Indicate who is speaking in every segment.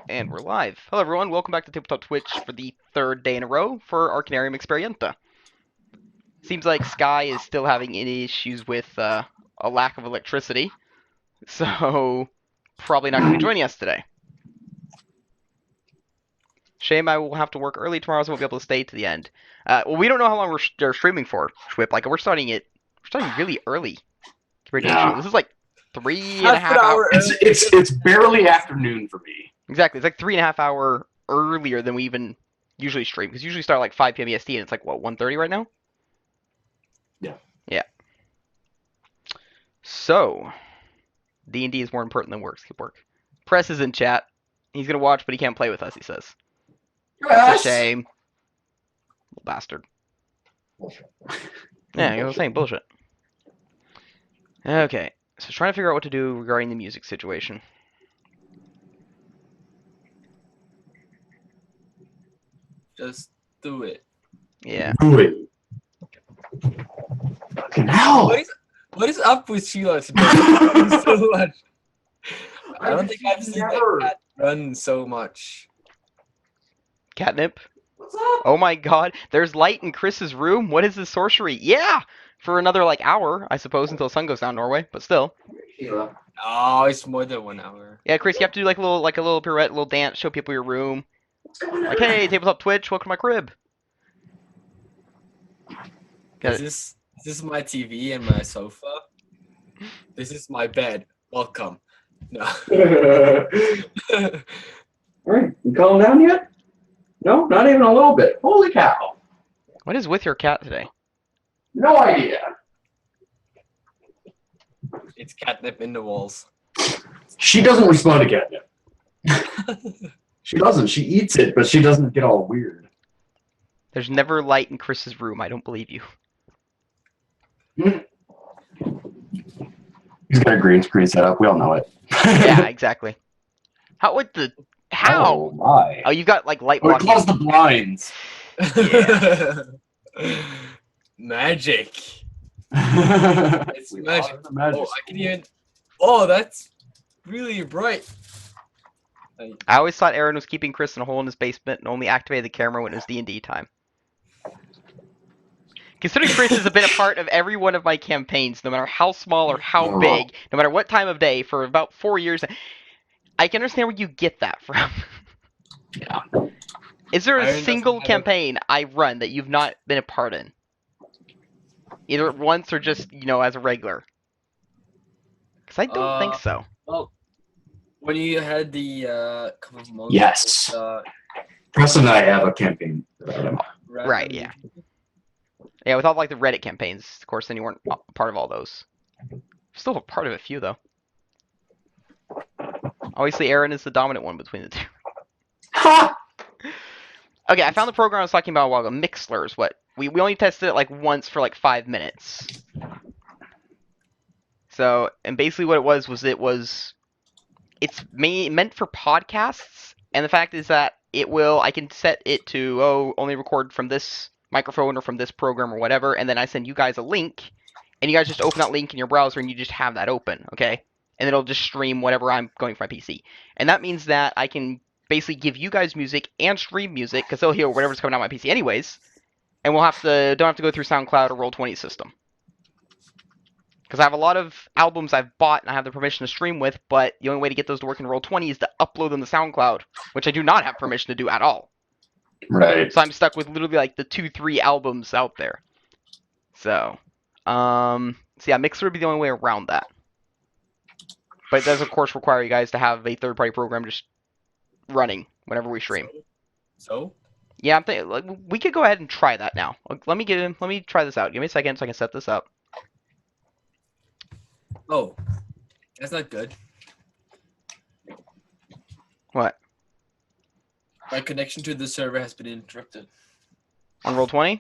Speaker 1: And we're live. Hello everyone, welcome back to Tabletop Twitch for the third day in a row for Arcanarium Experientia. Seems like Sky is still having any issues with a lack of electricity, so probably not going to be joining us today. Shame I will have to work early tomorrow, so I won't be able to stay to the end. Well, we don't know how long we're streaming for, Schwip. Like, we're starting really early compared to usual.
Speaker 2: Yeah.
Speaker 1: This is like three and a
Speaker 3: Half an
Speaker 1: half hours.
Speaker 3: hour
Speaker 2: It's barely afternoon for me.
Speaker 1: Exactly, it's like 3.5 hours earlier than we even usually stream, because usually start at like 5 p.m. EST, and it's like, what, 1:30 right now?
Speaker 2: Yeah.
Speaker 1: Yeah. So, D&D is more important than work. Skip work. Press is in chat. He's gonna watch, but he can't play with us, he says. That's a shame. Little bastard. Yeah, you're saying bullshit. Okay, so trying to figure out what to do regarding the music situation.
Speaker 3: Just do it.
Speaker 1: Yeah.
Speaker 2: Do it. Fucking hell.
Speaker 3: What is up with Sheila today? So much. I don't think I've seen that cat run so much.
Speaker 1: Catnip?
Speaker 2: What's up?
Speaker 1: Oh my god, there's light in Chris's room? What is this sorcery? Yeah! For another, like, hour, I suppose, until the sun goes down Norway, but still.
Speaker 2: Sheila.
Speaker 3: Oh, it's more than 1 hour.
Speaker 1: Yeah, Chris, you have to do, like a little pirouette, a little dance, show people your room.
Speaker 2: What's going on?
Speaker 1: Like, hey, Tabletop Twitch, welcome to my crib.
Speaker 3: Is this my TV and my sofa? This is my bed. Welcome. No.
Speaker 2: Alright, you calm down yet? No, not even a little bit. Holy cow.
Speaker 1: What is with your cat today?
Speaker 2: No idea.
Speaker 3: It's catnip in the walls.
Speaker 2: She doesn't respond to catnip. She doesn't. She eats it, but she doesn't get all weird.
Speaker 1: There's never light in Chris's room, I don't believe you.
Speaker 2: He's got a green screen set up. We all know it.
Speaker 1: Yeah, exactly. How would the... How?
Speaker 2: Oh, my.
Speaker 1: Oh, you've got, like, light
Speaker 2: Oh, it
Speaker 1: blocking.
Speaker 2: closed the blinds.
Speaker 3: Magic.
Speaker 2: It's
Speaker 3: magic. Oh, I can even. Oh, that's really bright.
Speaker 1: I always thought Aaron was keeping Chris in a hole in his basement and only activated the camera when it was D&D time. Considering Chris has been a part of every one of my campaigns, no matter how small or how big, no matter what time of day, for about 4 years, I can understand where you get that from.
Speaker 2: Yeah.
Speaker 1: Is there a
Speaker 3: Aaron
Speaker 1: single
Speaker 3: doesn't have
Speaker 1: campaign I run that you've not been a part in? Either once or just, as a regular? Because I don't think so.
Speaker 3: Well, when you had the couple of months.
Speaker 2: Yes. Preston and I have a campaign about him.
Speaker 1: Right, yeah. Yeah, with all, like, the Reddit campaigns, of course, then you weren't a part of all those. Still a part of a few, though. Obviously, Aaron is the dominant one between the two.
Speaker 2: Ha!
Speaker 1: Okay, I found the program I was talking about a while ago. Mixler is what we only tested it like once for like 5 minutes. So, and basically what it's meant for podcasts, and the fact is that I can set it to only record from this microphone or from this program or whatever, and then I send you guys a link, and you guys just open that link in your browser and you just have that open, okay? And it'll just stream whatever I'm going for my PC. And that means that I can basically give you guys music and stream music, because they'll hear whatever's coming out of my PC anyways, and don't have to go through SoundCloud or Roll20 system. Because I have a lot of albums I've bought and I have the permission to stream with, but the only way to get those to work in Roll20 is to upload them to SoundCloud, which I do not have permission to do at all.
Speaker 2: Right.
Speaker 1: So I'm stuck with literally like the 2-3 albums out there. So yeah, Mixer would be the only way around that. But it does, of course, require you guys to have a third-party program just running whenever we stream.
Speaker 3: So?
Speaker 1: Yeah, I'm thinking like, we could go ahead and try that now. Let me try this out. Give me a second so I can set this up.
Speaker 3: Oh, that's not good.
Speaker 1: What?
Speaker 3: My connection to the server has been interrupted.
Speaker 1: On Roll20?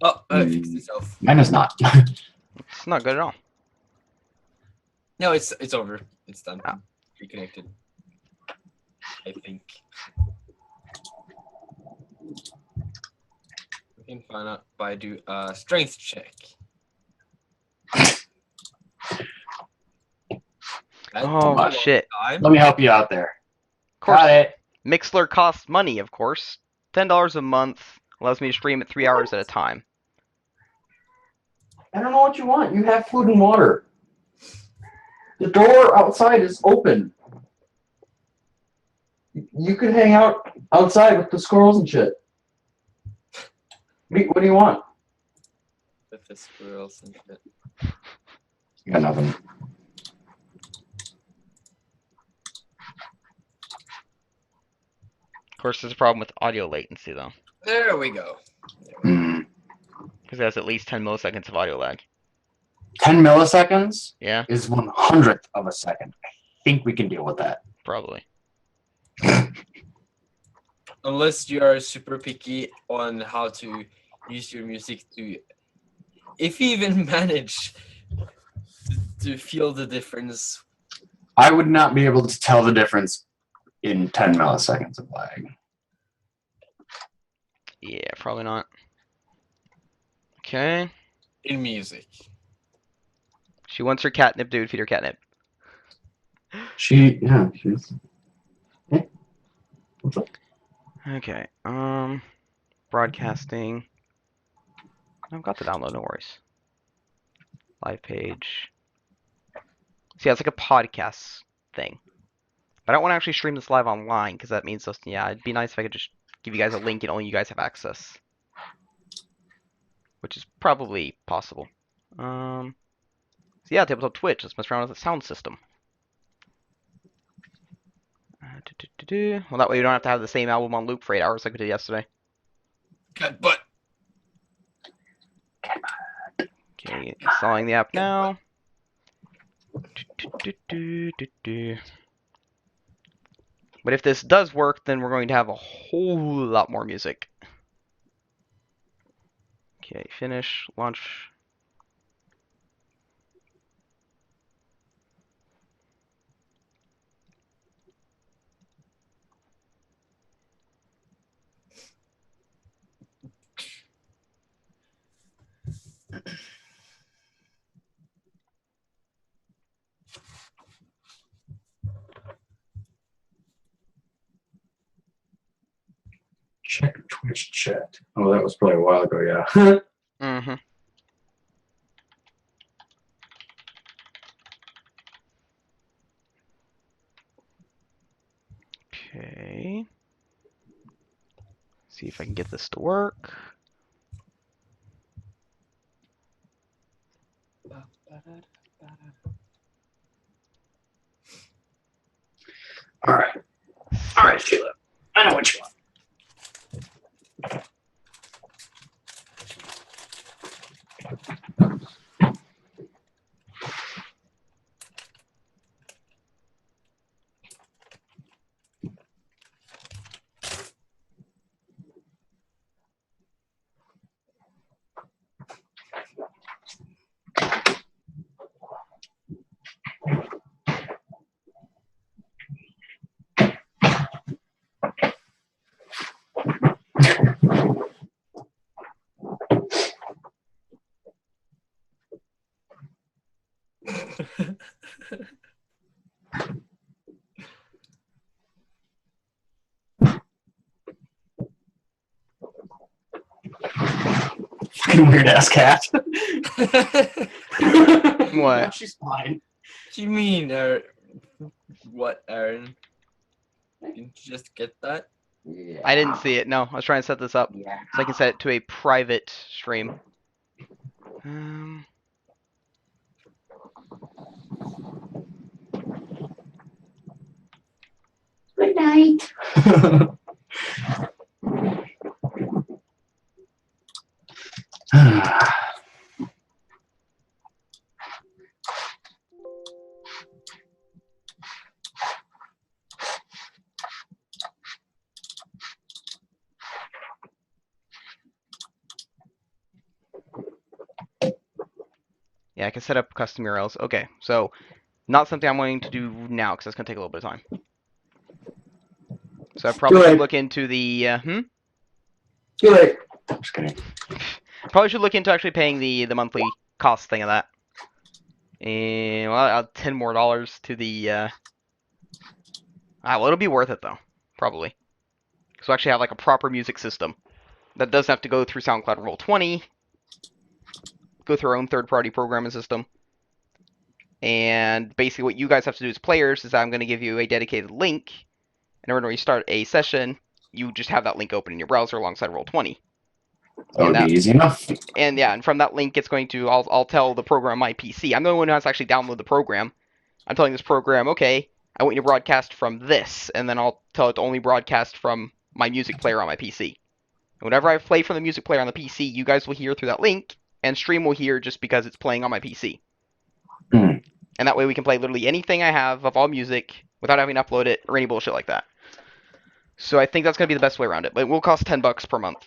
Speaker 3: Oh, it fixed itself.
Speaker 2: Mine is not.
Speaker 1: It's not good at all.
Speaker 3: No, it's over. It's done.
Speaker 1: Oh.
Speaker 3: Reconnected. I think. We can find out by do a strength check. That
Speaker 1: Oh,
Speaker 3: took a long
Speaker 1: shit.
Speaker 3: time.
Speaker 2: Let me help you out there.
Speaker 1: Of course,
Speaker 2: Got it.
Speaker 1: Mixler costs money, of course. $10 a month allows me to stream it 3 hours at a time.
Speaker 2: I don't know what you want. You have food and water. The door outside is open. You could hang out outside with the squirrels and shit. What do you want?
Speaker 3: With the squirrels and shit.
Speaker 2: You got nothing.
Speaker 1: Of course, there's a problem with audio latency, though.
Speaker 3: There we go.
Speaker 1: Because it has at least 10 milliseconds of audio lag.
Speaker 2: 10 milliseconds
Speaker 1: Yeah,
Speaker 2: is 1/100th of a second. I think we can deal with that.
Speaker 1: probably.
Speaker 3: Unless you are super picky on how to use your music to, if you even manage to feel the difference.
Speaker 2: I would not be able to tell the difference in 10 milliseconds of lag.
Speaker 1: Yeah, probably not. Okay.
Speaker 3: In music.
Speaker 1: She wants her catnip, dude. Feed her catnip.
Speaker 2: She's. What's up?
Speaker 1: Okay. Broadcasting. I've got the download, no worries. Live page. See, it's like a podcast thing. But I don't want to actually stream this live online, because that means, yeah, it'd be nice if I could just give you guys a link and only you guys have access. Which is probably possible. So yeah, tabletop Twitch. Let's mess around with the sound system. Well, that way you don't have to have the same album on loop for 8 hours like we did yesterday.
Speaker 3: Cut butt.
Speaker 1: Okay, installing the app now. But if this does work, then we're going to have a whole lot more music. Okay, finish, launch.
Speaker 2: Check Twitch chat. Oh, that was probably a while ago, yeah.
Speaker 1: Mm-hmm. Okay. See if I can get this to work.
Speaker 2: All right. All right, Sheila. I know what you want. Fucking weird ass cat.
Speaker 1: What?
Speaker 2: Yeah, she's fine.
Speaker 3: What do you mean, Aaron? What, Aaron? Didn't you just get that?
Speaker 2: Yeah.
Speaker 1: I didn't see it. No, I was trying to set this up
Speaker 2: Yeah.
Speaker 1: so I can set it to a private stream.
Speaker 2: Good night.
Speaker 1: Yeah, I can set up custom URLs. Okay, so not something I'm going to do now because that's going to take a little bit of time. So I probably
Speaker 2: Good.
Speaker 1: should look into the
Speaker 2: Too late. Just kidding.
Speaker 1: probably should look into actually paying the monthly cost thing of that And well, I'll add $10 more to the. Well, it'll be worth it though, probably. So actually have like a proper music system that doesn't have to go through SoundCloud and Roll20, go through our own third-party programming system. And basically what you guys have to do as players is I'm going to give you a dedicated link. And when you start a session, you just have that link open in your browser alongside Roll20.
Speaker 2: That would be easy enough.
Speaker 1: And yeah, and from that link, it's going to, I'll tell the program on my PC. I'm the only one who has to actually download the program. I'm telling this program, okay, I want you to broadcast from this. And then I'll tell it to only broadcast from my music player on my PC. And whenever I play from the music player on the PC, you guys will hear through that link, and stream will hear just because it's playing on my PC.
Speaker 2: Mm.
Speaker 1: And that way we can play literally anything I have of all music without having to upload it or any bullshit like that. So I think that's going to be the best way around it. But it will cost $10 per month.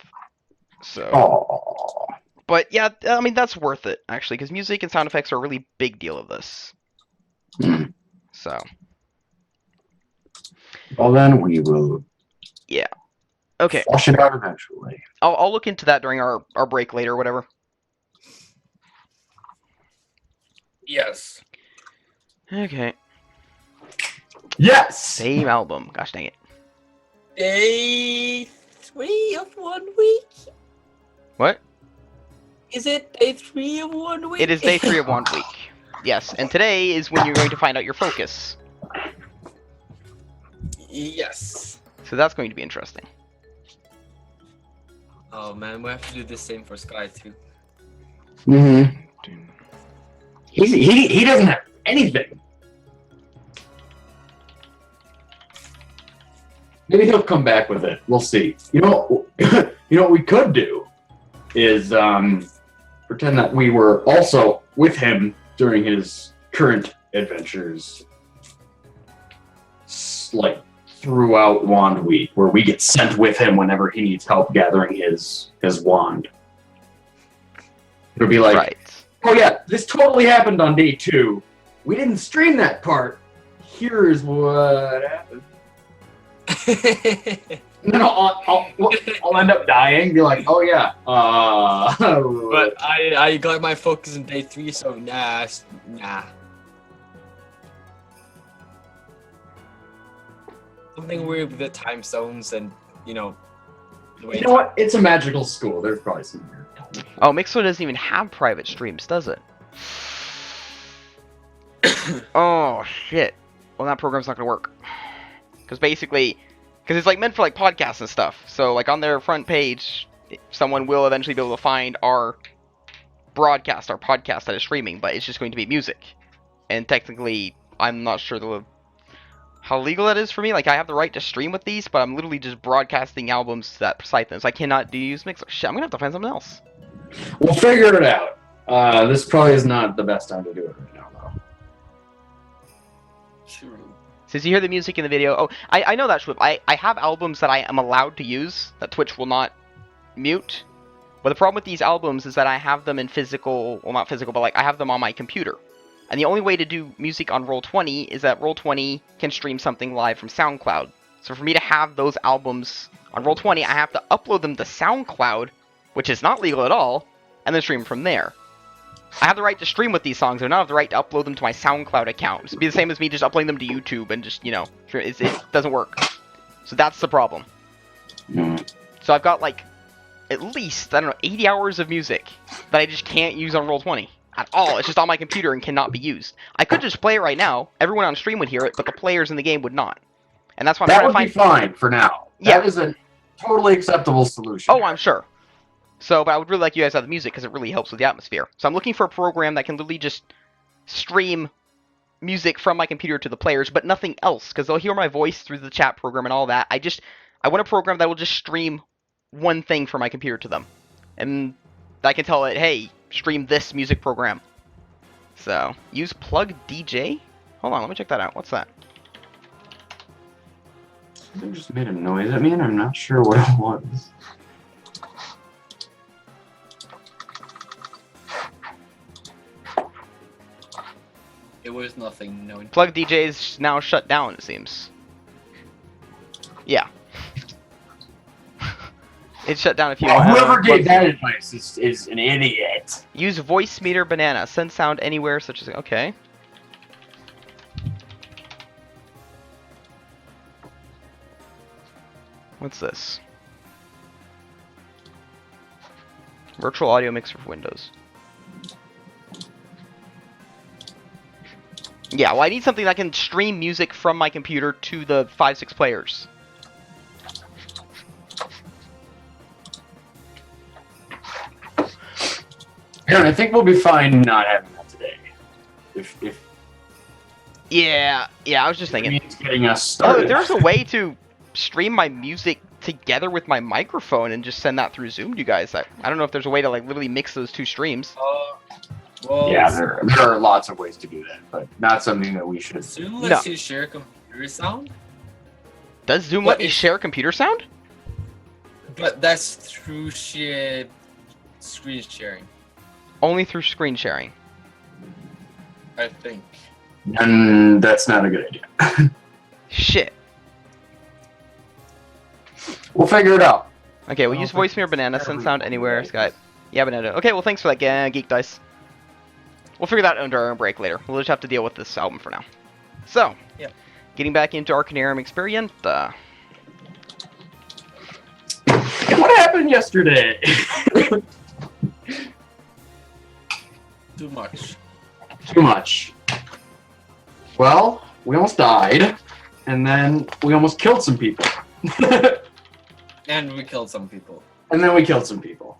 Speaker 1: So.
Speaker 2: Oh.
Speaker 1: But yeah, I mean, that's worth it, actually, because music and sound effects are a really big deal of this.
Speaker 2: Mm.
Speaker 1: So.
Speaker 2: Well, then we will.
Speaker 1: Yeah. Okay.
Speaker 2: Flush it out eventually.
Speaker 1: I'll look into that during our break later or whatever.
Speaker 3: Yes.
Speaker 1: Okay.
Speaker 2: Yes!
Speaker 1: Same album. Gosh dang it.
Speaker 3: Day 3 of 1 week?
Speaker 1: What?
Speaker 3: Is it day 3 of 1 week?
Speaker 1: It is day 3 of 1 week. Yes, and today is when you're going to find out your focus.
Speaker 3: Yes.
Speaker 1: So that's going to be interesting.
Speaker 3: Oh man, we have to do the same for Sky too.
Speaker 2: Mm-hmm. He doesn't have anything. Maybe he'll come back with it. We'll see. You know what we could do is pretend that we were also with him during his current adventures, like throughout Wand Week, where we get sent with him whenever he needs help gathering his wand. It'll be like,
Speaker 1: Right.
Speaker 2: oh yeah, this totally happened on day 2. We didn't stream that part. Here's what happened. And then I'll end up dying. Be like, oh yeah.
Speaker 3: But I got my focus in day 3, so nah. Something weird with the time zones and the way.
Speaker 2: You know what? It's a magical school. There's probably some weird.
Speaker 1: Oh, Mixler doesn't even have private streams, does it? Oh, shit. Well, that program's not going to work. Because it's like meant for like podcasts and stuff. So like on their front page, someone will eventually be able to find our podcast that is streaming, but it's just going to be music. And technically, I'm not sure how legal that is for me. Like, I have the right to stream with these, but I'm literally just broadcasting albums to that site. So I cannot use Mixler. Shit, I'm going to have to find something else.
Speaker 2: We'll figure it out. This probably is not the best time to do it right now, though.
Speaker 3: True.
Speaker 1: Since you hear the music in the video, oh, I know that, Schwip. I have albums that I am allowed to use that Twitch will not mute. But the problem with these albums is that I have them in physical, well, not physical, but like I have them on my computer. And the only way to do music on Roll20 is that Roll20 can stream something live from SoundCloud. So for me to have those albums on Roll20, I have to upload them to SoundCloud, which is not legal at all, and then stream from there. I have the right to stream with these songs, I do not have the right to upload them to my SoundCloud account. It'd be the same as me just uploading them to YouTube and just, it doesn't work. So that's the problem.
Speaker 2: Mm.
Speaker 1: So I've got like, at least, 80 hours of music that I just can't use on Roll20 at all. It's just on my computer and cannot be used. I could just play it right now, everyone on stream would hear it, but the players in the game would not. And that's why I'm trying to find...
Speaker 2: That would be fine for now.
Speaker 1: Yeah.
Speaker 2: That is a totally acceptable solution.
Speaker 1: Oh, I'm sure. So, but I would really like you guys to have the music because it really helps with the atmosphere. So I'm looking for a program that can literally just stream music from my computer to the players, but nothing else, because they'll hear my voice through the chat program and all that. I want a program that will just stream one thing from my computer to them. And I can tell it, hey, stream this music program. So, use plug DJ? Hold on, let me check that out. What's that?
Speaker 2: Something just made a noise at me, and I'm not sure what it was.
Speaker 3: It was nothing. No.
Speaker 1: Plug DJ is now shut down, it seems. Yeah. It shut down if you
Speaker 2: Whoever gave that
Speaker 1: months-
Speaker 2: advice is an idiot.
Speaker 1: Use voice meter banana. Send sound anywhere, such as okay. What's this? Virtual audio mixer for Windows. Yeah, well, I need something that can stream music from my computer to the 5-6 players.
Speaker 2: Aaron, I think we'll be fine not having that today. If
Speaker 1: Yeah, I was just
Speaker 2: it
Speaker 1: thinking.
Speaker 2: means getting us
Speaker 1: Oh,
Speaker 2: started.
Speaker 1: there's a way to stream my music together with my microphone and just send that through Zoom to you guys. I don't know if there's a way to like literally mix those two streams.
Speaker 3: Well,
Speaker 2: Yeah, there are lots of ways to do that, but not something that we should.
Speaker 3: Zoom lets you share computer sound,
Speaker 1: Does Zoom
Speaker 3: But
Speaker 1: let me
Speaker 3: if-
Speaker 1: share computer sound?
Speaker 3: but that's through screen sharing,
Speaker 1: Only through screen sharing.
Speaker 3: I think.
Speaker 2: And that's not a good idea.
Speaker 1: Shit.
Speaker 2: We'll figure it out.
Speaker 1: Okay, we'll
Speaker 2: I
Speaker 1: use
Speaker 2: don't think
Speaker 1: voice mirror banana, send sound
Speaker 2: everyone
Speaker 1: anywhere,
Speaker 2: knows.
Speaker 1: Skype. Yeah, banana. Okay, well thanks for that, Geek Dice. We'll figure that out under our break later. We'll just have to deal with this album for now. So,
Speaker 3: Yep.
Speaker 1: getting back into Arcanarium Experientia.
Speaker 2: What happened yesterday?
Speaker 3: Too much.
Speaker 2: Too much. Well, we almost died, and then we almost killed some people.
Speaker 3: And we killed some people.
Speaker 2: And then we killed some people.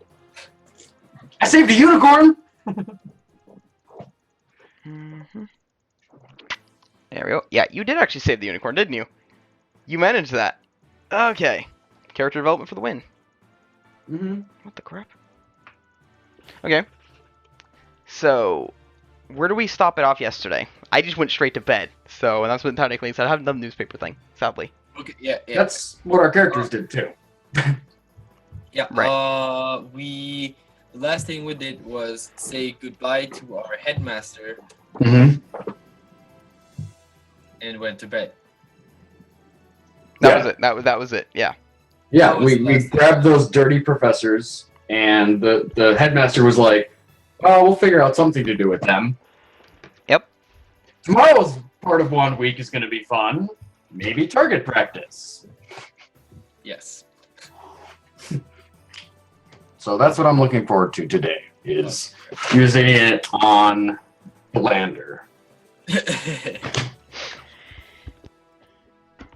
Speaker 2: I saved a unicorn!
Speaker 1: There we go. Yeah, you did actually save the unicorn, didn't you? You managed that. Okay. Character development for the win.
Speaker 2: Mm-hmm.
Speaker 1: What the crap? Okay. So, where do we stop it off yesterday? I just went straight to bed. So, and that's what technically said. I haven't done the newspaper thing, sadly.
Speaker 3: Okay, yeah.
Speaker 2: That's what our characters did too.
Speaker 3: Yeah.
Speaker 1: Right.
Speaker 3: The last thing we did was say goodbye to our headmaster
Speaker 2: Mm-hmm.
Speaker 3: and went to bed.
Speaker 1: That
Speaker 2: Yeah.
Speaker 1: was it. That was it. Yeah.
Speaker 2: Yeah,
Speaker 3: That was
Speaker 2: we
Speaker 3: last
Speaker 2: grabbed those dirty professors, and the headmaster was like, "Oh, we'll figure out something to do with them."
Speaker 1: Yep.
Speaker 2: Tomorrow's part of 1 week is going to be fun. Maybe target practice.
Speaker 3: Yes.
Speaker 2: So that's what I'm looking forward to today, is using it on Blander.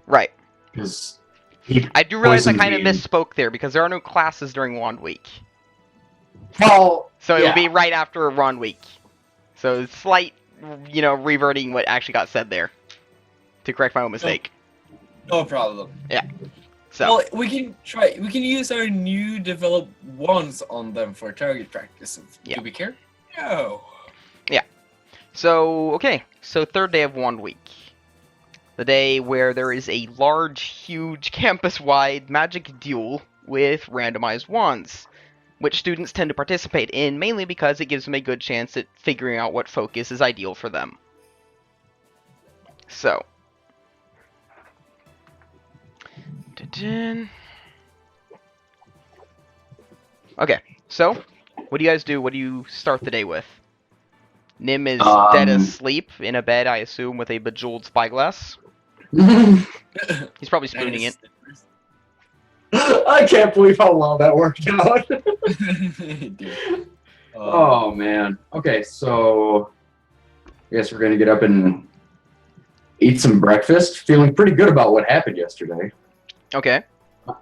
Speaker 1: Right.
Speaker 2: Because he,
Speaker 1: I do realize I
Speaker 2: Poisoned
Speaker 1: kind of
Speaker 2: me.
Speaker 1: misspoke there because there are no classes during Wand Week.
Speaker 2: well,
Speaker 1: So it
Speaker 2: Yeah.
Speaker 1: would be right after Wand Week. So slight, reverting what actually got said there. To correct my own mistake.
Speaker 3: No problem.
Speaker 1: So,
Speaker 3: Well, we can use our new developed wands on them for target practice.
Speaker 1: Yeah.
Speaker 3: Do we care? No.
Speaker 1: okay. So third day of Wand Week. The day where there is a large, huge, campus-wide magic duel with randomized wands, which students tend to participate in mainly because it gives them a good chance at figuring out what focus is ideal for them. So. Okay, so what do you guys do? What do you start the day with? Nim is dead asleep in a bed, I assume, with a bejeweled spyglass. He's probably spooning it.
Speaker 2: I can't believe how well that worked out.
Speaker 3: Dude.
Speaker 2: Oh man. Okay, so I guess we're gonna get up and eat some breakfast. Feeling pretty good about what happened yesterday.
Speaker 1: Okay.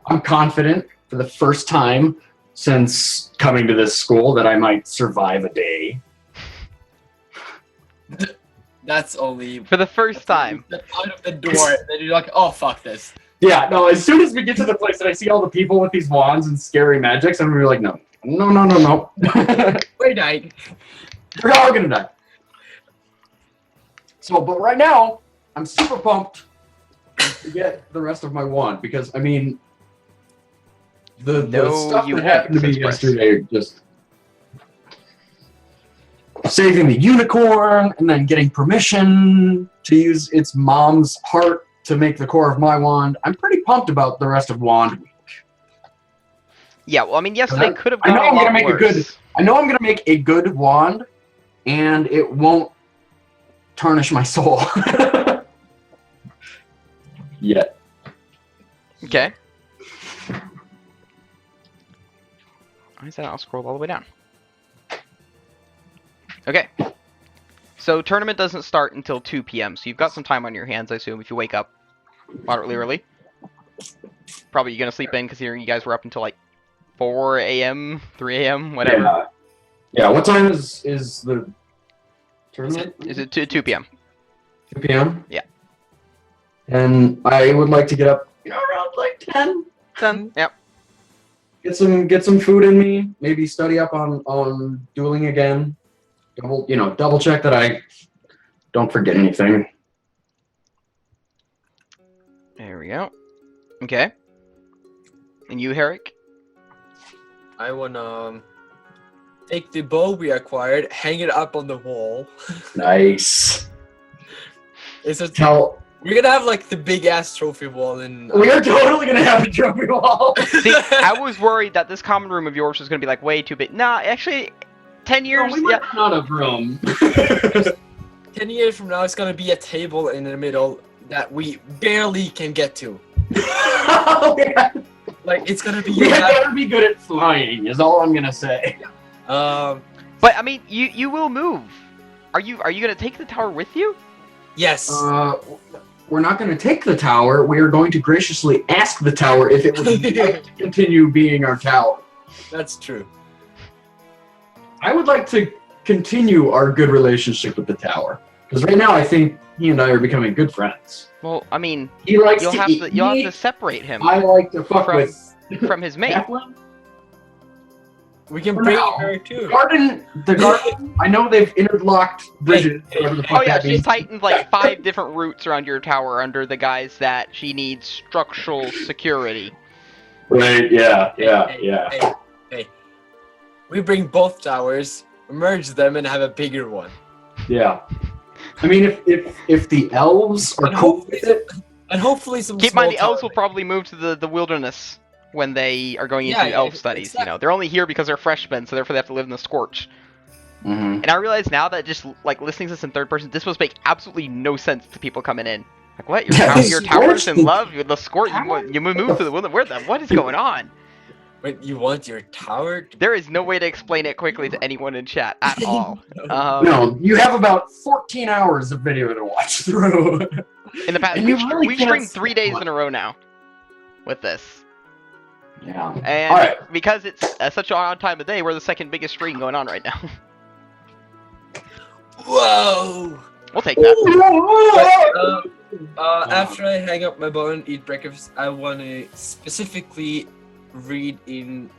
Speaker 2: I'm confident for the first time since coming to this school that I might survive a day.
Speaker 3: That's only
Speaker 1: For the first time.
Speaker 3: out of the door. Then you're like, oh fuck this.
Speaker 2: Yeah, no, as soon as we get to the place and I see all the people with these wands and scary magics, I'm gonna be like, no.
Speaker 3: We died.
Speaker 2: You're all gonna die. So, but right now, I'm super pumped to get the rest of my wand because, I mean, the
Speaker 1: No,
Speaker 2: stuff
Speaker 1: you
Speaker 2: that happened to me
Speaker 1: won't, says
Speaker 2: yesterday, just saving the unicorn and then getting permission to use its mom's heart to make the core of my wand. I'm pretty pumped about the rest of Wand Week.
Speaker 1: Yeah, well, I mean, yesterday could have
Speaker 2: I know
Speaker 1: gone
Speaker 2: I'm
Speaker 1: a lot
Speaker 2: gonna make a
Speaker 1: worse.
Speaker 2: good. I know I'm gonna make a good wand, and it won't tarnish my soul. Yet.
Speaker 1: Okay. I said I'll scroll all the way down. Okay. So tournament doesn't start until 2 p.m. So you've got some time on your hands, I assume, if you wake up moderately early. Probably you're gonna sleep in because you guys were up until like 4 a.m., 3 a.m., whatever.
Speaker 2: Yeah. Yeah. What time is the tournament?
Speaker 1: Is it 2 p.m.?
Speaker 2: 2 p.m.
Speaker 1: Yeah.
Speaker 2: And I would like to get up, around like 10.
Speaker 1: 10. Yep.
Speaker 2: Get some food in me. Maybe study up on dueling again. Double check that I don't forget anything.
Speaker 1: There we go. Okay. And you, Herrick?
Speaker 3: I wanna take the bow we acquired, hang it up on the wall.
Speaker 2: Nice.
Speaker 3: It's a
Speaker 2: Tell.
Speaker 3: We're gonna have like the big ass trophy wall in.
Speaker 2: We are totally gonna have a trophy wall.
Speaker 1: See, I was worried that this common room of yours was gonna be like way too big. Nah, actually, 10 years.
Speaker 2: We might run out of room.
Speaker 3: 10 years from now, it's gonna be a table in the middle that we barely can get to. Like it's gonna be.
Speaker 2: We better be good at flying. Is all I'm gonna say.
Speaker 1: But I mean, you will move. Are you gonna take the tower with you?
Speaker 3: Yes.
Speaker 2: We're not going to take the tower. We are going to graciously ask the tower if it would like to continue being our tower.
Speaker 3: That's true.
Speaker 2: I would like to continue our good relationship with the tower because right now I think he and I are becoming good friends.
Speaker 1: Well, I mean,
Speaker 2: He likes
Speaker 1: you'll
Speaker 2: to
Speaker 1: have
Speaker 2: eat
Speaker 1: to
Speaker 2: meat.
Speaker 1: separate him
Speaker 2: I like to fuck
Speaker 1: from
Speaker 2: with
Speaker 1: from his mate.
Speaker 2: Kaplan.
Speaker 3: We can
Speaker 2: For
Speaker 3: bring
Speaker 2: now.
Speaker 3: her too.
Speaker 2: The garden. I know they've interlocked bridges. whatever the fuck
Speaker 1: Oh yeah,
Speaker 2: that
Speaker 1: she's
Speaker 2: means.
Speaker 1: tightened like 5 different routes around your tower under the guise that she needs structural security.
Speaker 2: Right. Yeah.
Speaker 3: Hey. We bring both towers, merge them, and have a bigger one.
Speaker 2: Yeah. I mean, if the elves are
Speaker 3: And
Speaker 2: cool with it.
Speaker 3: And hopefully some.
Speaker 1: Keep in mind, the
Speaker 3: small
Speaker 1: elves will
Speaker 3: tower-
Speaker 1: probably move to the wilderness when they are going
Speaker 3: Yeah,
Speaker 1: into elf
Speaker 3: it's
Speaker 1: studies.
Speaker 3: not-
Speaker 1: You know, they're only here because they're freshmen, so therefore they have to live in the scorch.
Speaker 2: Mm-hmm.
Speaker 1: And I realize now that just like listening to this in third person, this must make absolutely no sense to people coming in. Like, what?
Speaker 2: Yeah,
Speaker 1: Your tower's in
Speaker 2: Scorch-
Speaker 1: love with the scorch. You move to the wilderness. What is going on?
Speaker 3: Wait, you want your tower?
Speaker 1: There is no way to explain it quickly to anyone in chat at all.
Speaker 2: No, you have about 14 hours of video to watch through.
Speaker 1: In the past,
Speaker 2: And you really
Speaker 1: we've
Speaker 2: can't
Speaker 1: streamed 3
Speaker 2: skip
Speaker 1: days
Speaker 2: one.
Speaker 1: in a row now with this.
Speaker 2: Yeah.
Speaker 1: And
Speaker 2: Alright.
Speaker 1: because it's such an odd time of day, we're the second biggest stream going on right now.
Speaker 3: Whoa!
Speaker 1: We'll take that.
Speaker 3: After I hang up my bow and eat breakfast, I want to specifically read in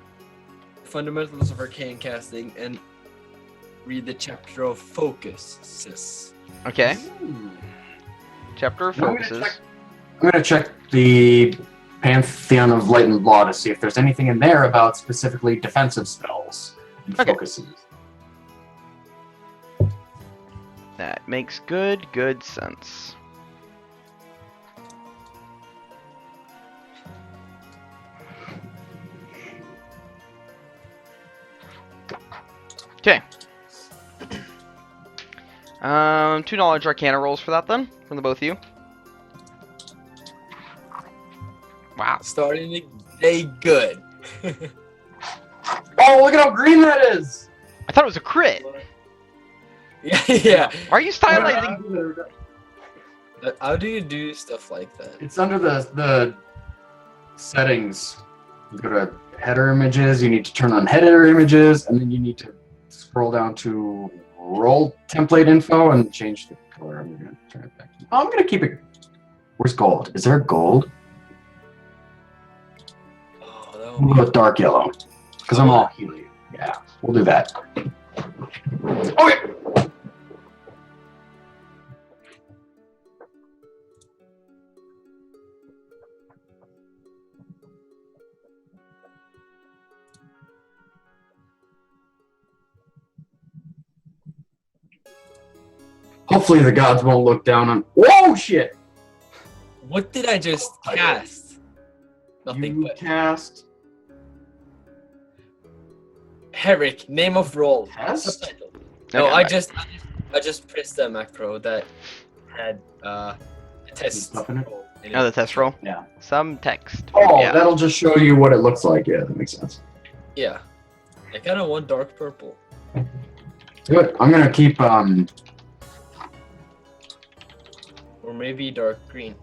Speaker 3: Fundamentals of Arcane Casting and read the chapter of Focuses.
Speaker 1: Okay. Chapter of
Speaker 2: I'm gonna
Speaker 1: focuses.
Speaker 2: I'm gonna check the Pantheon of Light and Law to see if there's anything in there about specifically defensive spells and
Speaker 1: Okay.
Speaker 2: focuses.
Speaker 1: That makes good sense. Okay. Two knowledge arcana rolls for that then, from the both of you. Wow.
Speaker 3: Starting the day good.
Speaker 2: Oh, look at how green that is!
Speaker 1: I thought it was a crit.
Speaker 3: yeah.
Speaker 1: Why are you stylizing?
Speaker 3: How do you do stuff like that?
Speaker 2: It's under the settings. You go to header images, you need to turn on header images, and then you need to scroll down to roll template info and change the color. I'm gonna turn it back. Oh, I'm gonna keep it. Where's gold? Is there gold?
Speaker 3: Oh, that
Speaker 2: We'll
Speaker 3: would
Speaker 2: go with dark yellow. Because I'm all helium. Yeah, we'll do that. Okay. Hopefully the gods won't look down on. Whoa, shit!
Speaker 3: What did I just cast? Nothing
Speaker 2: You
Speaker 3: but.
Speaker 2: cast
Speaker 3: Herrick, name of role.
Speaker 2: Test?
Speaker 3: Subtitle. No,
Speaker 1: Okay,
Speaker 3: I
Speaker 1: right.
Speaker 3: just pressed the macro that had a test
Speaker 2: Stuff in it?
Speaker 3: role in
Speaker 1: Oh, the test roll.
Speaker 2: Yeah.
Speaker 1: Some text.
Speaker 2: Oh,
Speaker 1: Yeah.
Speaker 2: that'll just show you what it looks like. Yeah, that makes sense.
Speaker 3: Yeah. I kind of want dark purple.
Speaker 2: Good. I'm gonna keep
Speaker 3: Or maybe dark green.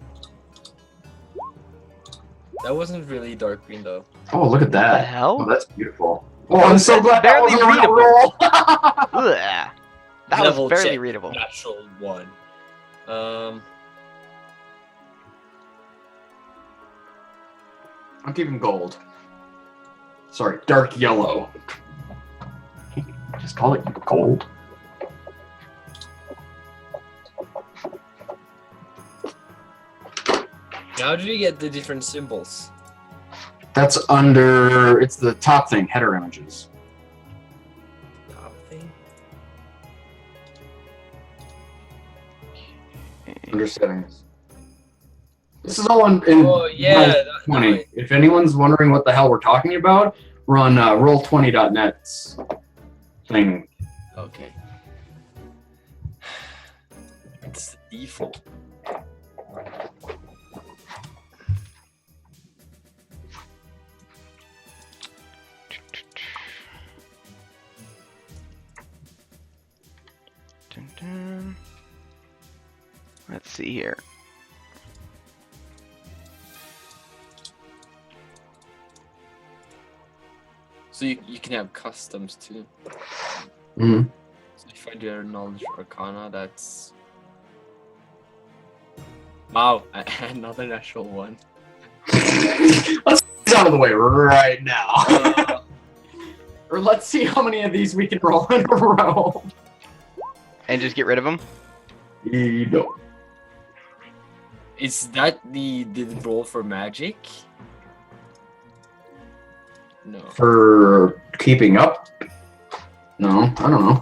Speaker 3: That wasn't really dark green though.
Speaker 2: Oh, look at that.
Speaker 1: The hell?
Speaker 2: Oh, that's beautiful. Oh, I'm so
Speaker 1: That's
Speaker 2: glad
Speaker 1: barely
Speaker 2: that wasn't a real
Speaker 1: readable.
Speaker 2: roll.
Speaker 1: Ugh. That
Speaker 3: Level
Speaker 1: was barely
Speaker 3: check.
Speaker 1: readable.
Speaker 3: Natural 1.
Speaker 2: I'm keeping gold. Sorry, dark yellow. Just call it gold.
Speaker 3: How did you get the different symbols?
Speaker 2: That's under. It's the top thing. Header images.
Speaker 3: Top thing?
Speaker 2: Under settings. This is all in
Speaker 3: Oh yeah, that,
Speaker 2: 20.
Speaker 3: no,
Speaker 2: If anyone's wondering what the hell we're talking about, we're on roll20.net's thing.
Speaker 3: okay. It's the default.
Speaker 1: Dun, dun. Let's see here.
Speaker 3: So you can have customs too.
Speaker 2: Mm-hmm.
Speaker 3: So if I do a knowledge arcana, that's wow, another natural one.
Speaker 2: Let's get this out of the way right now.
Speaker 3: Uh,
Speaker 2: Or let's see how many of these we can roll in a row.
Speaker 1: And just get rid of them?
Speaker 2: You know.
Speaker 3: is that the roll for magic? No.
Speaker 2: For keeping up? No, I don't know.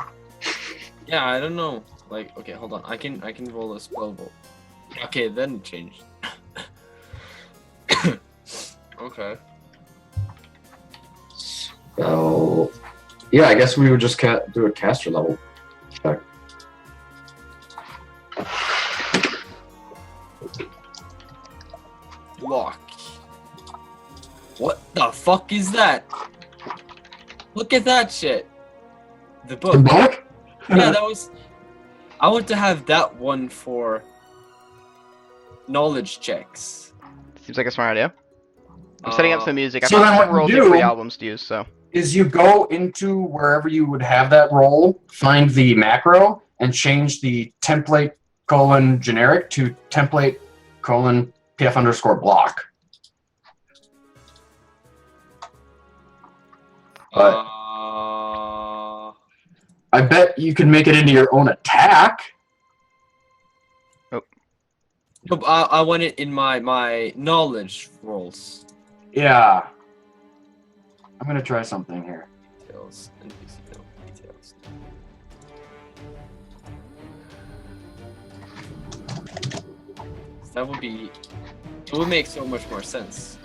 Speaker 3: Yeah, I don't know. Like, okay, hold on. I can roll a spell roll. Okay, then it changed. Okay.
Speaker 2: So, yeah, I guess we would just do a caster level check.
Speaker 3: Block. What the fuck is that? Look at that shit. The book.
Speaker 2: The book?
Speaker 3: Yeah, that was. I want to have that one for knowledge checks.
Speaker 1: Seems like a smart idea. I'm setting up some music. I
Speaker 2: so
Speaker 1: found
Speaker 2: then
Speaker 1: some
Speaker 2: what you
Speaker 1: royalty
Speaker 2: do-
Speaker 1: free albums to use, so.
Speaker 2: Is you go into wherever you would have that roll, find the macro, and change the template :generic to template :pf_block. But I bet you can make it into your own attack.
Speaker 3: No, I want it in my knowledge rolls.
Speaker 2: Yeah. I'm gonna try something here.
Speaker 3: Details and details. That would be. It would make so much more sense.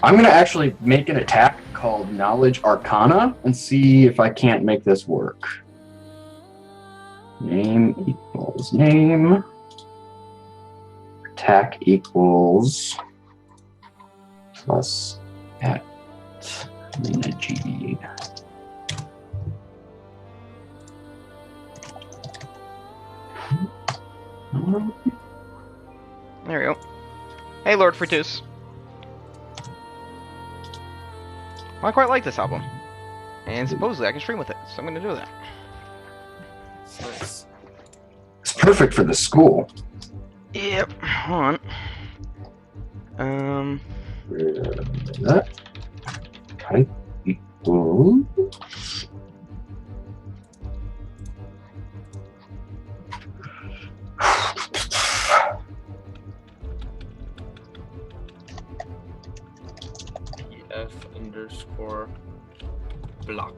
Speaker 2: I'm gonna actually make an attack called Knowledge Arcana and see if I can't make this work. Name equals name. Attack equals plus at G.
Speaker 1: There we go. Hey, Lord Frutus. Well, I quite like this album. And supposedly I can stream with it, so I'm going to do that.
Speaker 3: Nice.
Speaker 2: It's perfect for the school.
Speaker 1: Yep. Hold on.
Speaker 2: That type equals
Speaker 3: pf_block.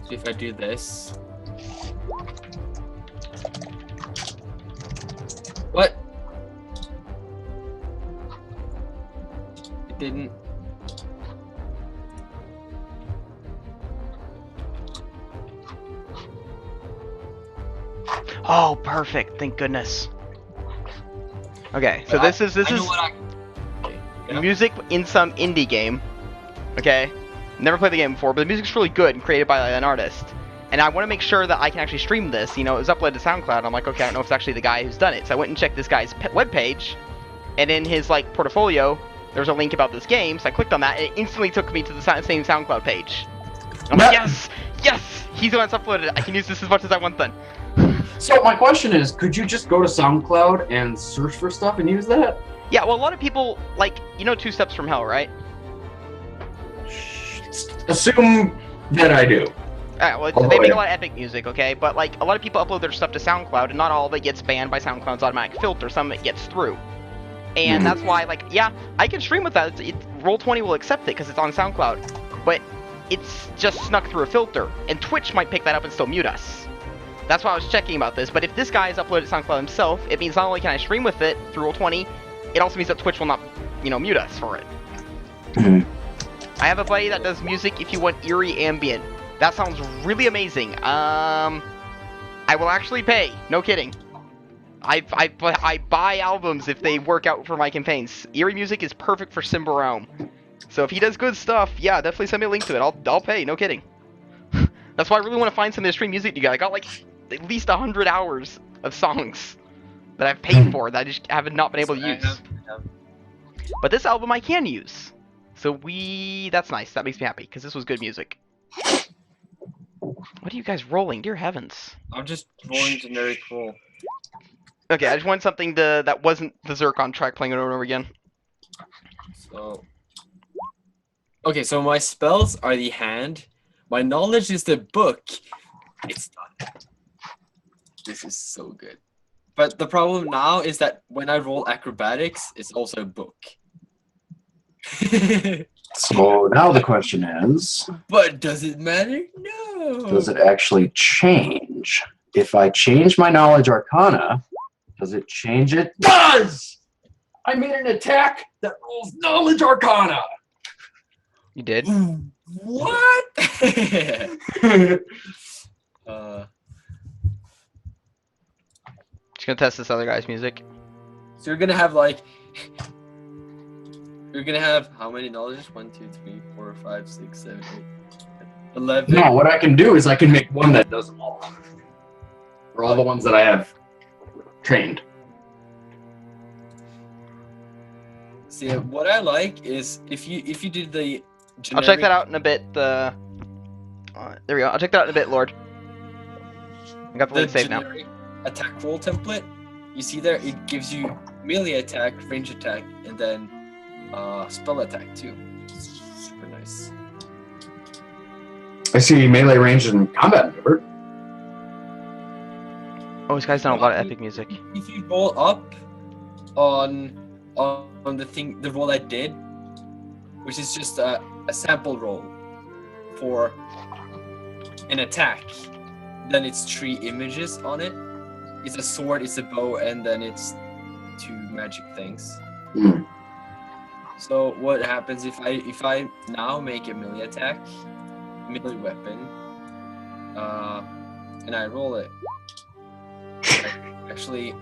Speaker 3: So if I do this. What? didn't.
Speaker 1: Oh, perfect. Thank goodness. Okay, so this is
Speaker 3: I know what okay. Yeah.
Speaker 1: music in some indie game. Okay, never played the game before, but the music's really good and created by an artist. And I want to make sure that I can actually stream this. You know, it was uploaded to SoundCloud. I'm like, okay, I don't know if it's actually the guy who's done it. So I went and checked this guy's webpage, and in his like portfolio, there's a link about this game. So I clicked on that, and it instantly took me to the same SoundCloud page. I'm like, yes, he's the one that's uploaded it. I can use this as much as I want then.
Speaker 2: So my question is, could you just go to SoundCloud and search for stuff and use that?
Speaker 1: Yeah, well, a lot of people, like, you know 2 Steps from Hell, right?
Speaker 2: Assume that I do.
Speaker 1: Well, they make a lot of epic music, okay? But, like, a lot of people upload their stuff to SoundCloud, and not all of it gets banned by SoundCloud's automatic filter. Some of it gets through. And that's why, like, yeah, I can stream with that. Roll20 will accept it because it's on SoundCloud. But it's just snuck through a filter. And Twitch might pick that up and still mute us. That's why I was checking about this. But if this guy has uploaded SoundCloud himself, it means not only can I stream with it through Roll20, it also means that Twitch will not, you know, mute us for it. I have a buddy that does music if you want eerie ambient. That sounds really amazing. I will actually pay. No kidding. I buy albums if they work out for my campaigns. Eerie music is perfect for Simba Realm. So if he does good stuff, yeah, definitely send me a link to it. I'll pay. No kidding. That's why I really want to find some of the stream music you got. I got like at least 100 hours of songs that I've paid for that I just have not been able to use. But this album I can use. So that's nice. That makes me happy because this was good music. What are you guys rolling? Dear heavens.
Speaker 3: I'm just rolling generic roll.
Speaker 1: Okay, I just want something that wasn't the Zircon track playing it over and over again.
Speaker 3: So, okay, so my spells are the hand. My knowledge is the book. It's done. This is so good. But the problem now is that when I roll acrobatics, it's also a book.
Speaker 2: So now the question is...
Speaker 3: But does it matter? No.
Speaker 2: Does it actually change? If I change my knowledge arcana, does it change it? Does! I made an attack that rolls knowledge arcana!
Speaker 1: You did?
Speaker 3: What?
Speaker 1: Just gonna test this other guy's music.
Speaker 3: So you're gonna have like... You're gonna have how many knowledges? 1, 2, 3, 4, 5, 6, 7, 8, 11.
Speaker 2: No, what I can do is I can make one that does them all. For all the ones that I have trained.
Speaker 3: See, what I like is if you did the generic...
Speaker 1: I'll check that out in a bit. There we go. I'll check that out in a bit, Lord. I got the link saved now.
Speaker 3: Attack roll template. You see there, it gives you melee attack, range attack, and then spell attack too. Super nice.
Speaker 2: I see melee range and combat maneuver.
Speaker 1: Oh, this guy's done a lot of epic music.
Speaker 3: If you roll up on the roll I did, which is just a sample roll for an attack, then it's 3 images on it. It's a sword, it's a bow, and then it's 2 magic things. So what happens if I now make a melee attack, melee weapon, and I roll it? Actually,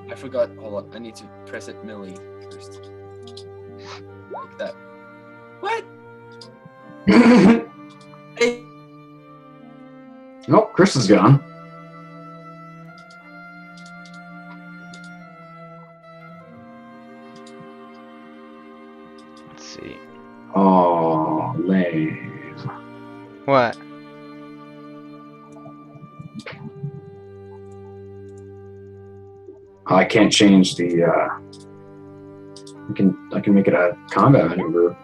Speaker 3: I forgot. Hold on, I need to press it melee first. Like that. What? Hey.
Speaker 2: Nope, Chris is gone.
Speaker 1: Let's see.
Speaker 2: Oh, lame.
Speaker 1: What?
Speaker 2: I can't change the. I can make it a combat maneuver.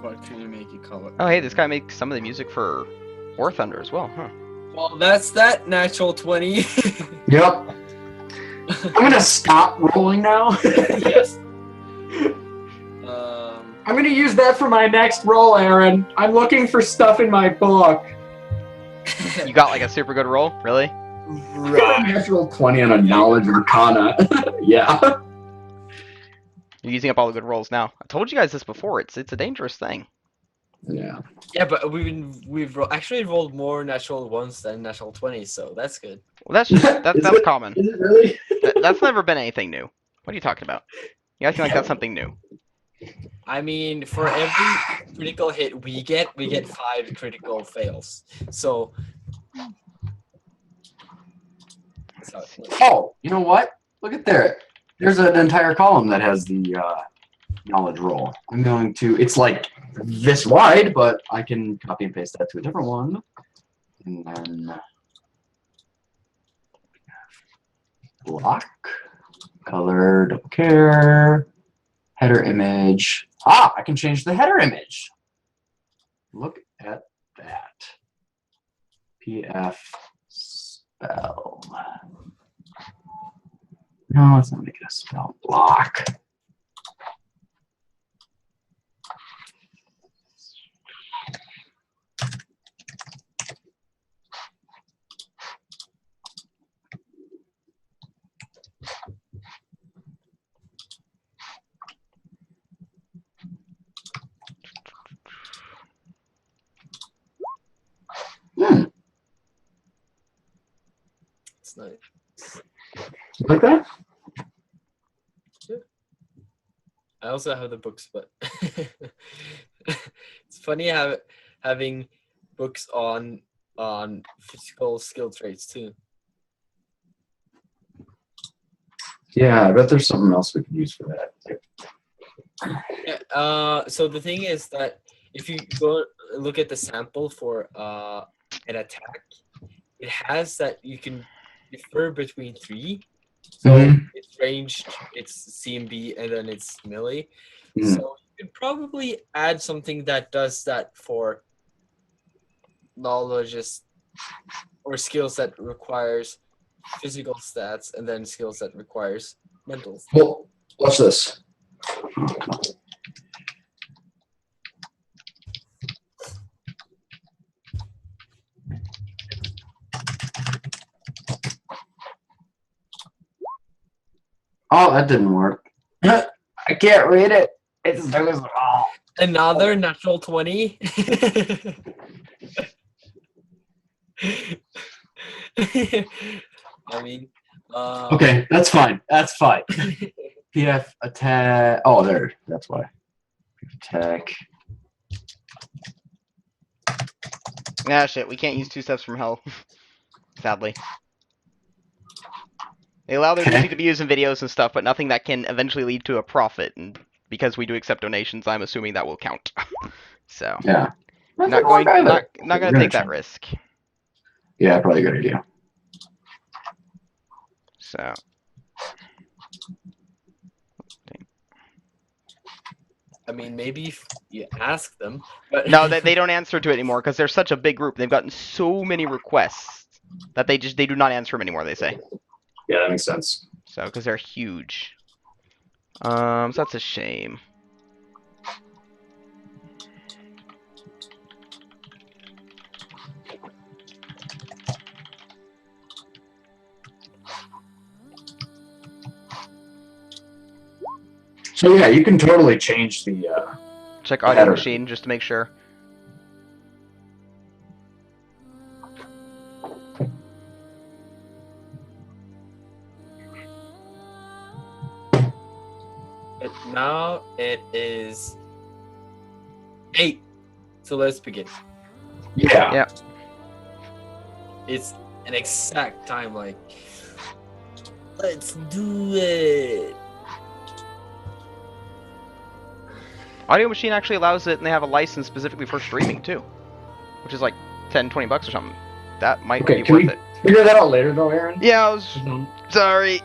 Speaker 3: What can you make it combat?
Speaker 1: Oh, hey, this guy makes some of the music for War Thunder as well, huh?
Speaker 3: Well, that's that natural 20.
Speaker 2: Yep. I'm gonna stop rolling now.
Speaker 3: Yes.
Speaker 2: I'm gonna use that for my next roll, Aaron. I'm looking for stuff in my book.
Speaker 1: You got like a super good roll? Really?
Speaker 2: Right. Natural 20 on a knowledge arcana. Yeah.
Speaker 1: You're using up all the good rolls now. I told you guys this before. It's a dangerous thing.
Speaker 2: Yeah.
Speaker 3: Yeah, but actually rolled more natural ones than natural 20s, so that's good.
Speaker 1: Well, that's just
Speaker 2: Is
Speaker 1: that's
Speaker 2: it?
Speaker 1: common.
Speaker 2: Is it really?
Speaker 1: That's never been anything new. What are you talking about? You acting like that's something new.
Speaker 3: I mean, for every critical hit we get 5 critical fails. So.
Speaker 2: Oh, you know what? Look at there. There's an entire column that has the knowledge roll. I'm going to. It's like this wide, but I can copy and paste that to a different one, and then block, color, don't care, header image. Ah, I can change the header image. Look at that. PF spell. No, let's not make it a spell block.
Speaker 3: It's nice.
Speaker 2: Like that?
Speaker 3: I also have the books, but it's funny how having books on physical skill traits too.
Speaker 2: Yeah, I bet there's something else we could use for that.
Speaker 3: Yeah, so the thing is that if you go look at the sample for an attack, it has that you can differ between 3. So it's ranged, it's CMB, and then it's melee. So you could probably add something that does that for knowledge or skills that requires physical stats, and then skills that requires mental stats.
Speaker 2: Well, watch this. Oh, that didn't work. I can't read it. It's
Speaker 3: Another natural 20. I mean,
Speaker 2: okay, that's fine. That's fine. PF attack. Oh, there. That's why. PF attack.
Speaker 1: Ah, shit. We can't use 2 steps from hell. Sadly. They allow their music to be used in videos and stuff, but nothing that can eventually lead to a profit. And because we do accept donations, I'm assuming that will count. So
Speaker 2: yeah,
Speaker 1: not going to take that risk.
Speaker 2: Yeah, probably a good idea.
Speaker 1: So
Speaker 3: I mean, maybe if you ask them, but
Speaker 1: no, they don't answer to it anymore because they're such a big group. They've gotten so many requests that they do not answer them anymore. They say.
Speaker 2: Yeah, that makes sense.
Speaker 1: So because they're huge. So that's a shame.
Speaker 2: So yeah, you can totally change the
Speaker 1: check audio machine just to make sure.
Speaker 3: But now it is 8. So let's begin.
Speaker 2: Yeah.
Speaker 1: Yeah.
Speaker 3: It's an exact time, like, let's do it.
Speaker 1: Audio machine actually allows it, and they have a license specifically for streaming too, which is like $10-20 or something. That might be worth it.
Speaker 2: Figure that out later, though, Aaron.
Speaker 1: Yeah, I was sorry.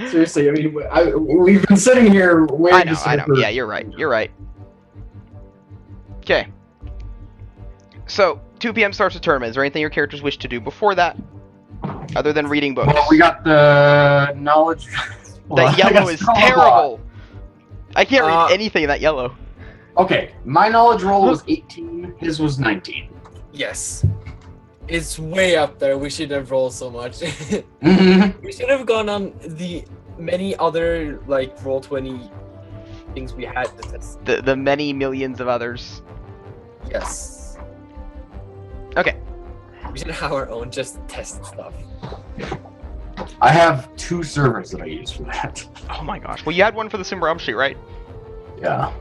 Speaker 2: Seriously, I mean, we've been sitting here waiting.
Speaker 1: I know. Yeah, you're right. You're right. Okay. So 2 p.m. starts the tournament. Is there anything your characters wish to do before that, other than reading books?
Speaker 2: Well, we got the knowledge.
Speaker 1: That yellow is terrible. I can't read anything in that yellow.
Speaker 2: Okay, my knowledge roll was 18. His was 19.
Speaker 3: Yes. It's way up there. We should have rolled so much.
Speaker 2: Mm-hmm.
Speaker 3: We should have gone on the many other like Roll20 things we had to test.
Speaker 1: The many millions of others.
Speaker 3: Yes.
Speaker 1: Okay.
Speaker 3: We should have our own just to test stuff.
Speaker 2: I have 2 servers that I use for that.
Speaker 1: Oh my gosh. Well, you had one for the Simba Realm Street, right?
Speaker 2: Yeah.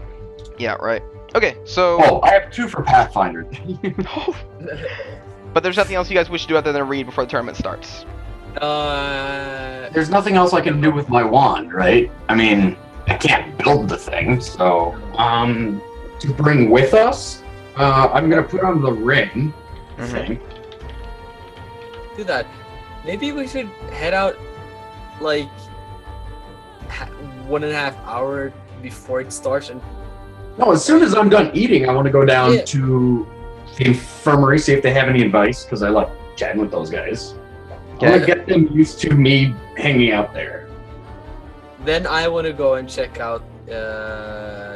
Speaker 1: Yeah, right. Okay, so...
Speaker 2: Oh, I have 2 for Pathfinder.
Speaker 1: But there's nothing else you guys wish to do other than read before the tournament starts.
Speaker 2: There's nothing else I can do with my wand, right? I mean, I can't build the thing, so... to bring with us, I'm gonna put on the ring thing.
Speaker 3: Do that. Maybe we should head out like 1.5 hours before it starts and
Speaker 2: No, as soon as I'm done eating, I want to go down
Speaker 3: Yeah.
Speaker 2: to the infirmary, see if they have any advice, because I like chatting with those guys. I want
Speaker 1: Okay.
Speaker 2: to get them used to me hanging out there.
Speaker 3: then I want to go and check out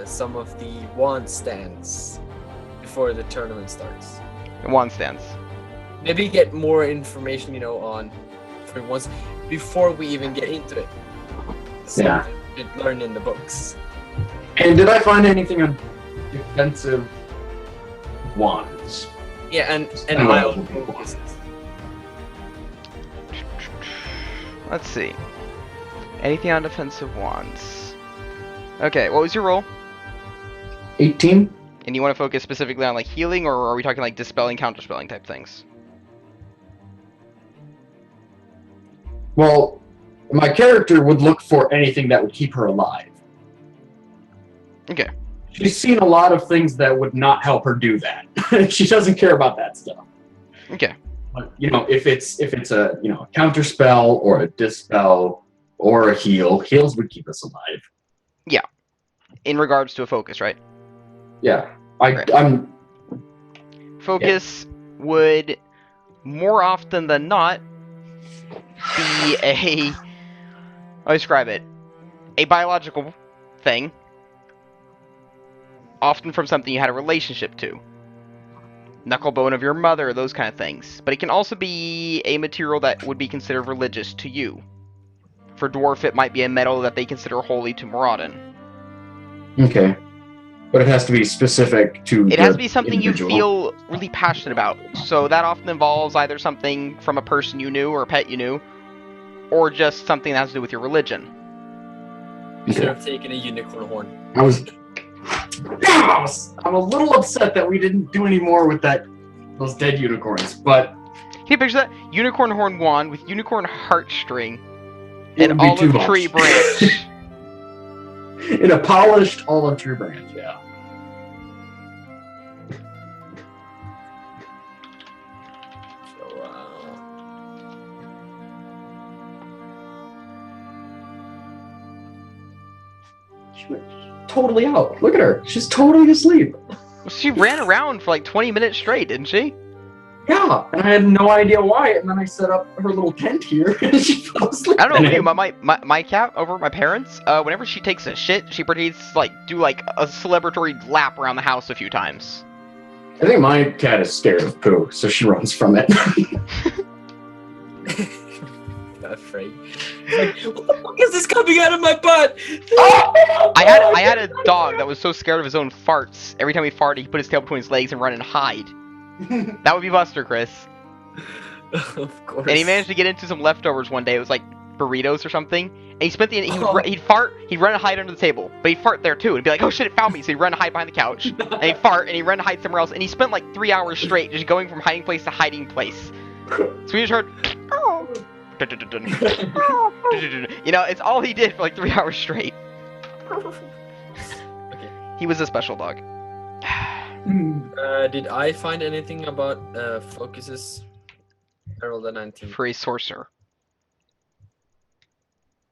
Speaker 3: some of the wand stands before the tournament starts.
Speaker 1: Wand stands.
Speaker 3: Maybe get more information, on for once before we even get into it.
Speaker 2: Yeah.
Speaker 3: We learn in the books.
Speaker 2: And did I find anything on defensive wands?
Speaker 3: Yeah, and
Speaker 2: Oh,
Speaker 3: I'll
Speaker 2: okay.
Speaker 3: focus.
Speaker 1: Let's see. Anything on defensive wands? Okay, what was your roll?
Speaker 2: 18?
Speaker 1: And you want to focus specifically on like healing, or are we talking like dispelling, counterspelling type things?
Speaker 2: Well, my character would look for anything that would keep her alive.
Speaker 1: Okay.
Speaker 2: She's seen a lot of things that would not help her do that. She doesn't care about that stuff.
Speaker 1: Okay.
Speaker 2: But, if it's a a counter spell or a dispel or a heal, heals would keep us alive.
Speaker 1: In regards to a focus, right?
Speaker 2: Yeah,
Speaker 1: Right.
Speaker 2: I'm
Speaker 1: Focus would more often than not be I'll describe it, a biological thing, often from something you had a relationship to. Knucklebone of your mother, those kind of things. But it can also be a material that would be considered religious to you. For dwarf, it might be a metal that they consider holy to Moradin.
Speaker 2: okay, but it has to be specific to.
Speaker 1: It has to be something
Speaker 2: individual.
Speaker 1: you feel really passionate about. So that often involves either something from a person you knew or a pet you knew, or just something that has to do with your religion.
Speaker 3: We should
Speaker 2: Okay.
Speaker 3: have taken a unicorn horn.
Speaker 2: I'm a little upset that we didn't do any more with those dead unicorns, but
Speaker 1: Can you picture that? Unicorn horn wand with unicorn heartstring
Speaker 2: it
Speaker 1: and
Speaker 2: would be too
Speaker 1: olive
Speaker 2: much.
Speaker 1: tree branch.
Speaker 2: In a polished olive tree branch, yeah.
Speaker 3: So,
Speaker 2: She went totally out. Look at her. She's totally asleep.
Speaker 1: She ran around for like 20 minutes straight, didn't she?
Speaker 2: Yeah, and I had no idea why. And then I set up her little tent here, and she fell asleep.
Speaker 1: I don't know
Speaker 2: in
Speaker 1: about you,
Speaker 2: it.
Speaker 1: my cat over at my parents, whenever she takes a shit, she proceeds to do like a celebratory lap around the house a few times.
Speaker 2: I think my cat is scared of poo, so she runs from it.
Speaker 3: afraid. Like, what the fuck is this coming out of my butt?
Speaker 1: I had a dog that was so scared of his own farts. Every time he farted, he put his tail between his legs and run and hide. That would be Buster, Chris.
Speaker 3: Of course.
Speaker 1: And he managed to get into some leftovers one day. It was like burritos or something. And he spent he'd fart, he'd run and hide under the table. But he'd fart there too. And be like, oh shit, it found me. So he'd run and hide behind the couch. And he'd fart and he'd run and hide somewhere else. And he spent like 3 hours straight just going from hiding place to hiding place. So we just heard, oh. You know, it's all he did for like 3 hours straight.
Speaker 3: Okay.
Speaker 1: He was a special dog.
Speaker 3: Did I find anything about focuses? I rolled a 19.
Speaker 1: For a sorcerer.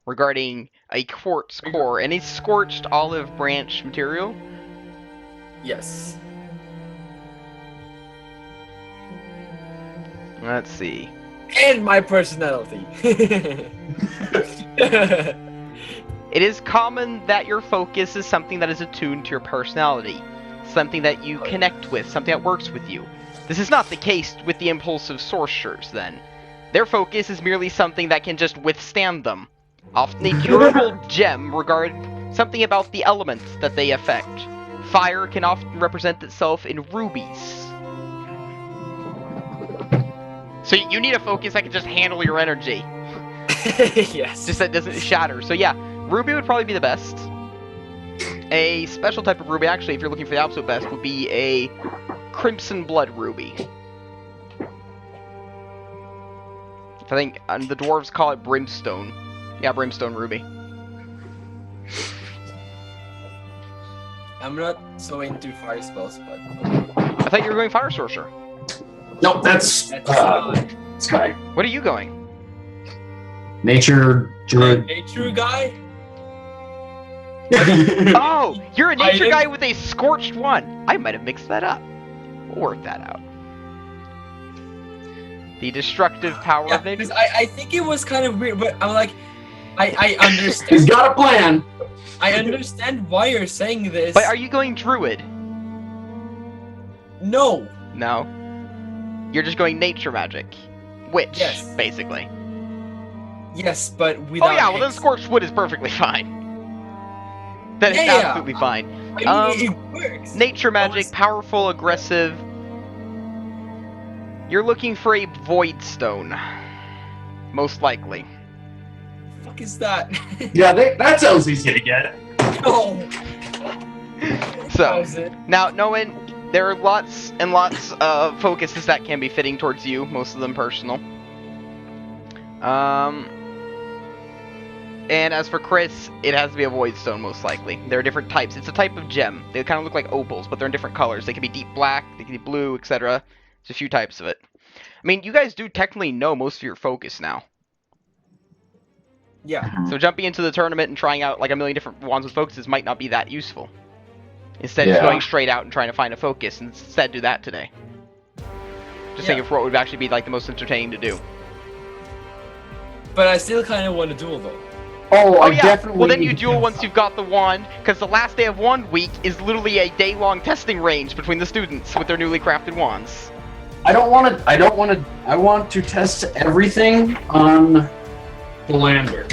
Speaker 1: Regarding a quartz core and a scorched olive branch material.
Speaker 3: Yes.
Speaker 1: Let's see.
Speaker 3: And my personality.
Speaker 1: It is common that your focus is something that is attuned to your personality. Something that you connect with, something that works with you. This is not the case with the impulsive sorcerers, then. Their focus is merely something that can just withstand them. Often a durable gem regarding something about the elements that they affect. Fire can often represent itself in rubies. So you need a focus that can just handle your energy.
Speaker 3: Yes.
Speaker 1: Just that it doesn't shatter. So yeah, ruby would probably be the best. A special type of ruby, actually, if you're looking for the absolute best, would be a crimson blood ruby. I think the dwarves call it brimstone. Yeah, brimstone ruby.
Speaker 3: I'm not so into fire spells, but
Speaker 1: I thought you were going fire sorcerer.
Speaker 2: No, that's Sky.
Speaker 1: What are you going?
Speaker 2: Nature druid.
Speaker 3: nature guy.
Speaker 1: Oh, you're a nature
Speaker 3: I
Speaker 1: guy
Speaker 3: am-
Speaker 1: with a scorched one. I might have mixed that up. We'll work that out. The destructive power
Speaker 3: Yeah,
Speaker 1: of nature.
Speaker 3: because I think it was kind of weird, but I'm like, I
Speaker 2: He's
Speaker 3: understand.
Speaker 2: got a plan.
Speaker 3: I understand why you're saying this.
Speaker 1: But are you going druid?
Speaker 3: No.
Speaker 1: No. You're just going nature magic. Witch,
Speaker 3: Yes.
Speaker 1: basically.
Speaker 3: Yes, but without.
Speaker 1: Oh yeah, well then
Speaker 3: hex.
Speaker 1: scorched wood is perfectly fine. That is
Speaker 3: Yeah, yeah.
Speaker 1: absolutely fine.
Speaker 3: I mean, it works.
Speaker 1: Nature magic,
Speaker 3: Honestly.
Speaker 1: powerful, aggressive. You're looking for a void stone. Most likely.
Speaker 3: Fuck is that?
Speaker 2: Yeah, that sounds easy to get.
Speaker 3: No.
Speaker 1: So,
Speaker 3: How's it?
Speaker 1: now knowing there are lots and lots of focuses that can be fitting towards you, most of them personal. And as for Chris, it has to be a void stone most likely. There are different types. It's a type of gem. They kind of look like opals, but they're in different colors. They can be deep black, they can be blue, etc. There's a few types of it. I mean, you guys do technically know most of your focus now.
Speaker 3: Yeah.
Speaker 1: So jumping into the tournament and trying out like a million different wands with focuses might not be that useful. Instead, just
Speaker 2: Yeah.
Speaker 1: going straight out and trying to find a focus. Instead, do that today. Just think of what would actually be like the most entertaining to do.
Speaker 3: But I still kind of want to duel though.
Speaker 2: Oh,
Speaker 1: Oh
Speaker 2: I
Speaker 1: yeah.
Speaker 2: definitely.
Speaker 1: Well, then you
Speaker 2: need
Speaker 1: duel
Speaker 2: to-
Speaker 1: once you've got the wand, because the last day of wand week is literally a day-long testing range between the students with their newly crafted wands.
Speaker 2: I want to test everything on the lander.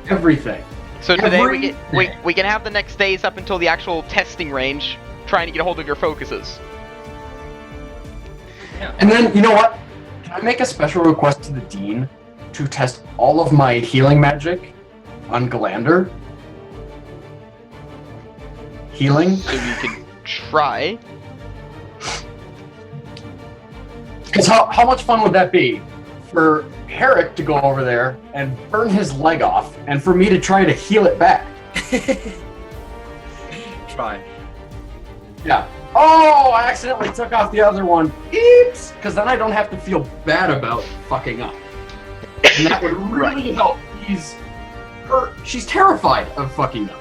Speaker 2: Everything.
Speaker 1: So today
Speaker 2: Everything.
Speaker 1: we can have the next days up until the actual testing range, trying to get a hold of your focuses.
Speaker 2: And then, you know what? Can I make a special request to the dean to test all of my healing magic on Galander? Healing?
Speaker 1: So you can try.
Speaker 2: Because how much fun would that be for Herrick to go over there and burn his leg off, and for me to try to heal it back?
Speaker 3: Try.
Speaker 2: Yeah. Oh, I accidentally took off the other one. Oops! Because then I don't have to feel bad about fucking up. And that would really help. She's terrified of fucking up.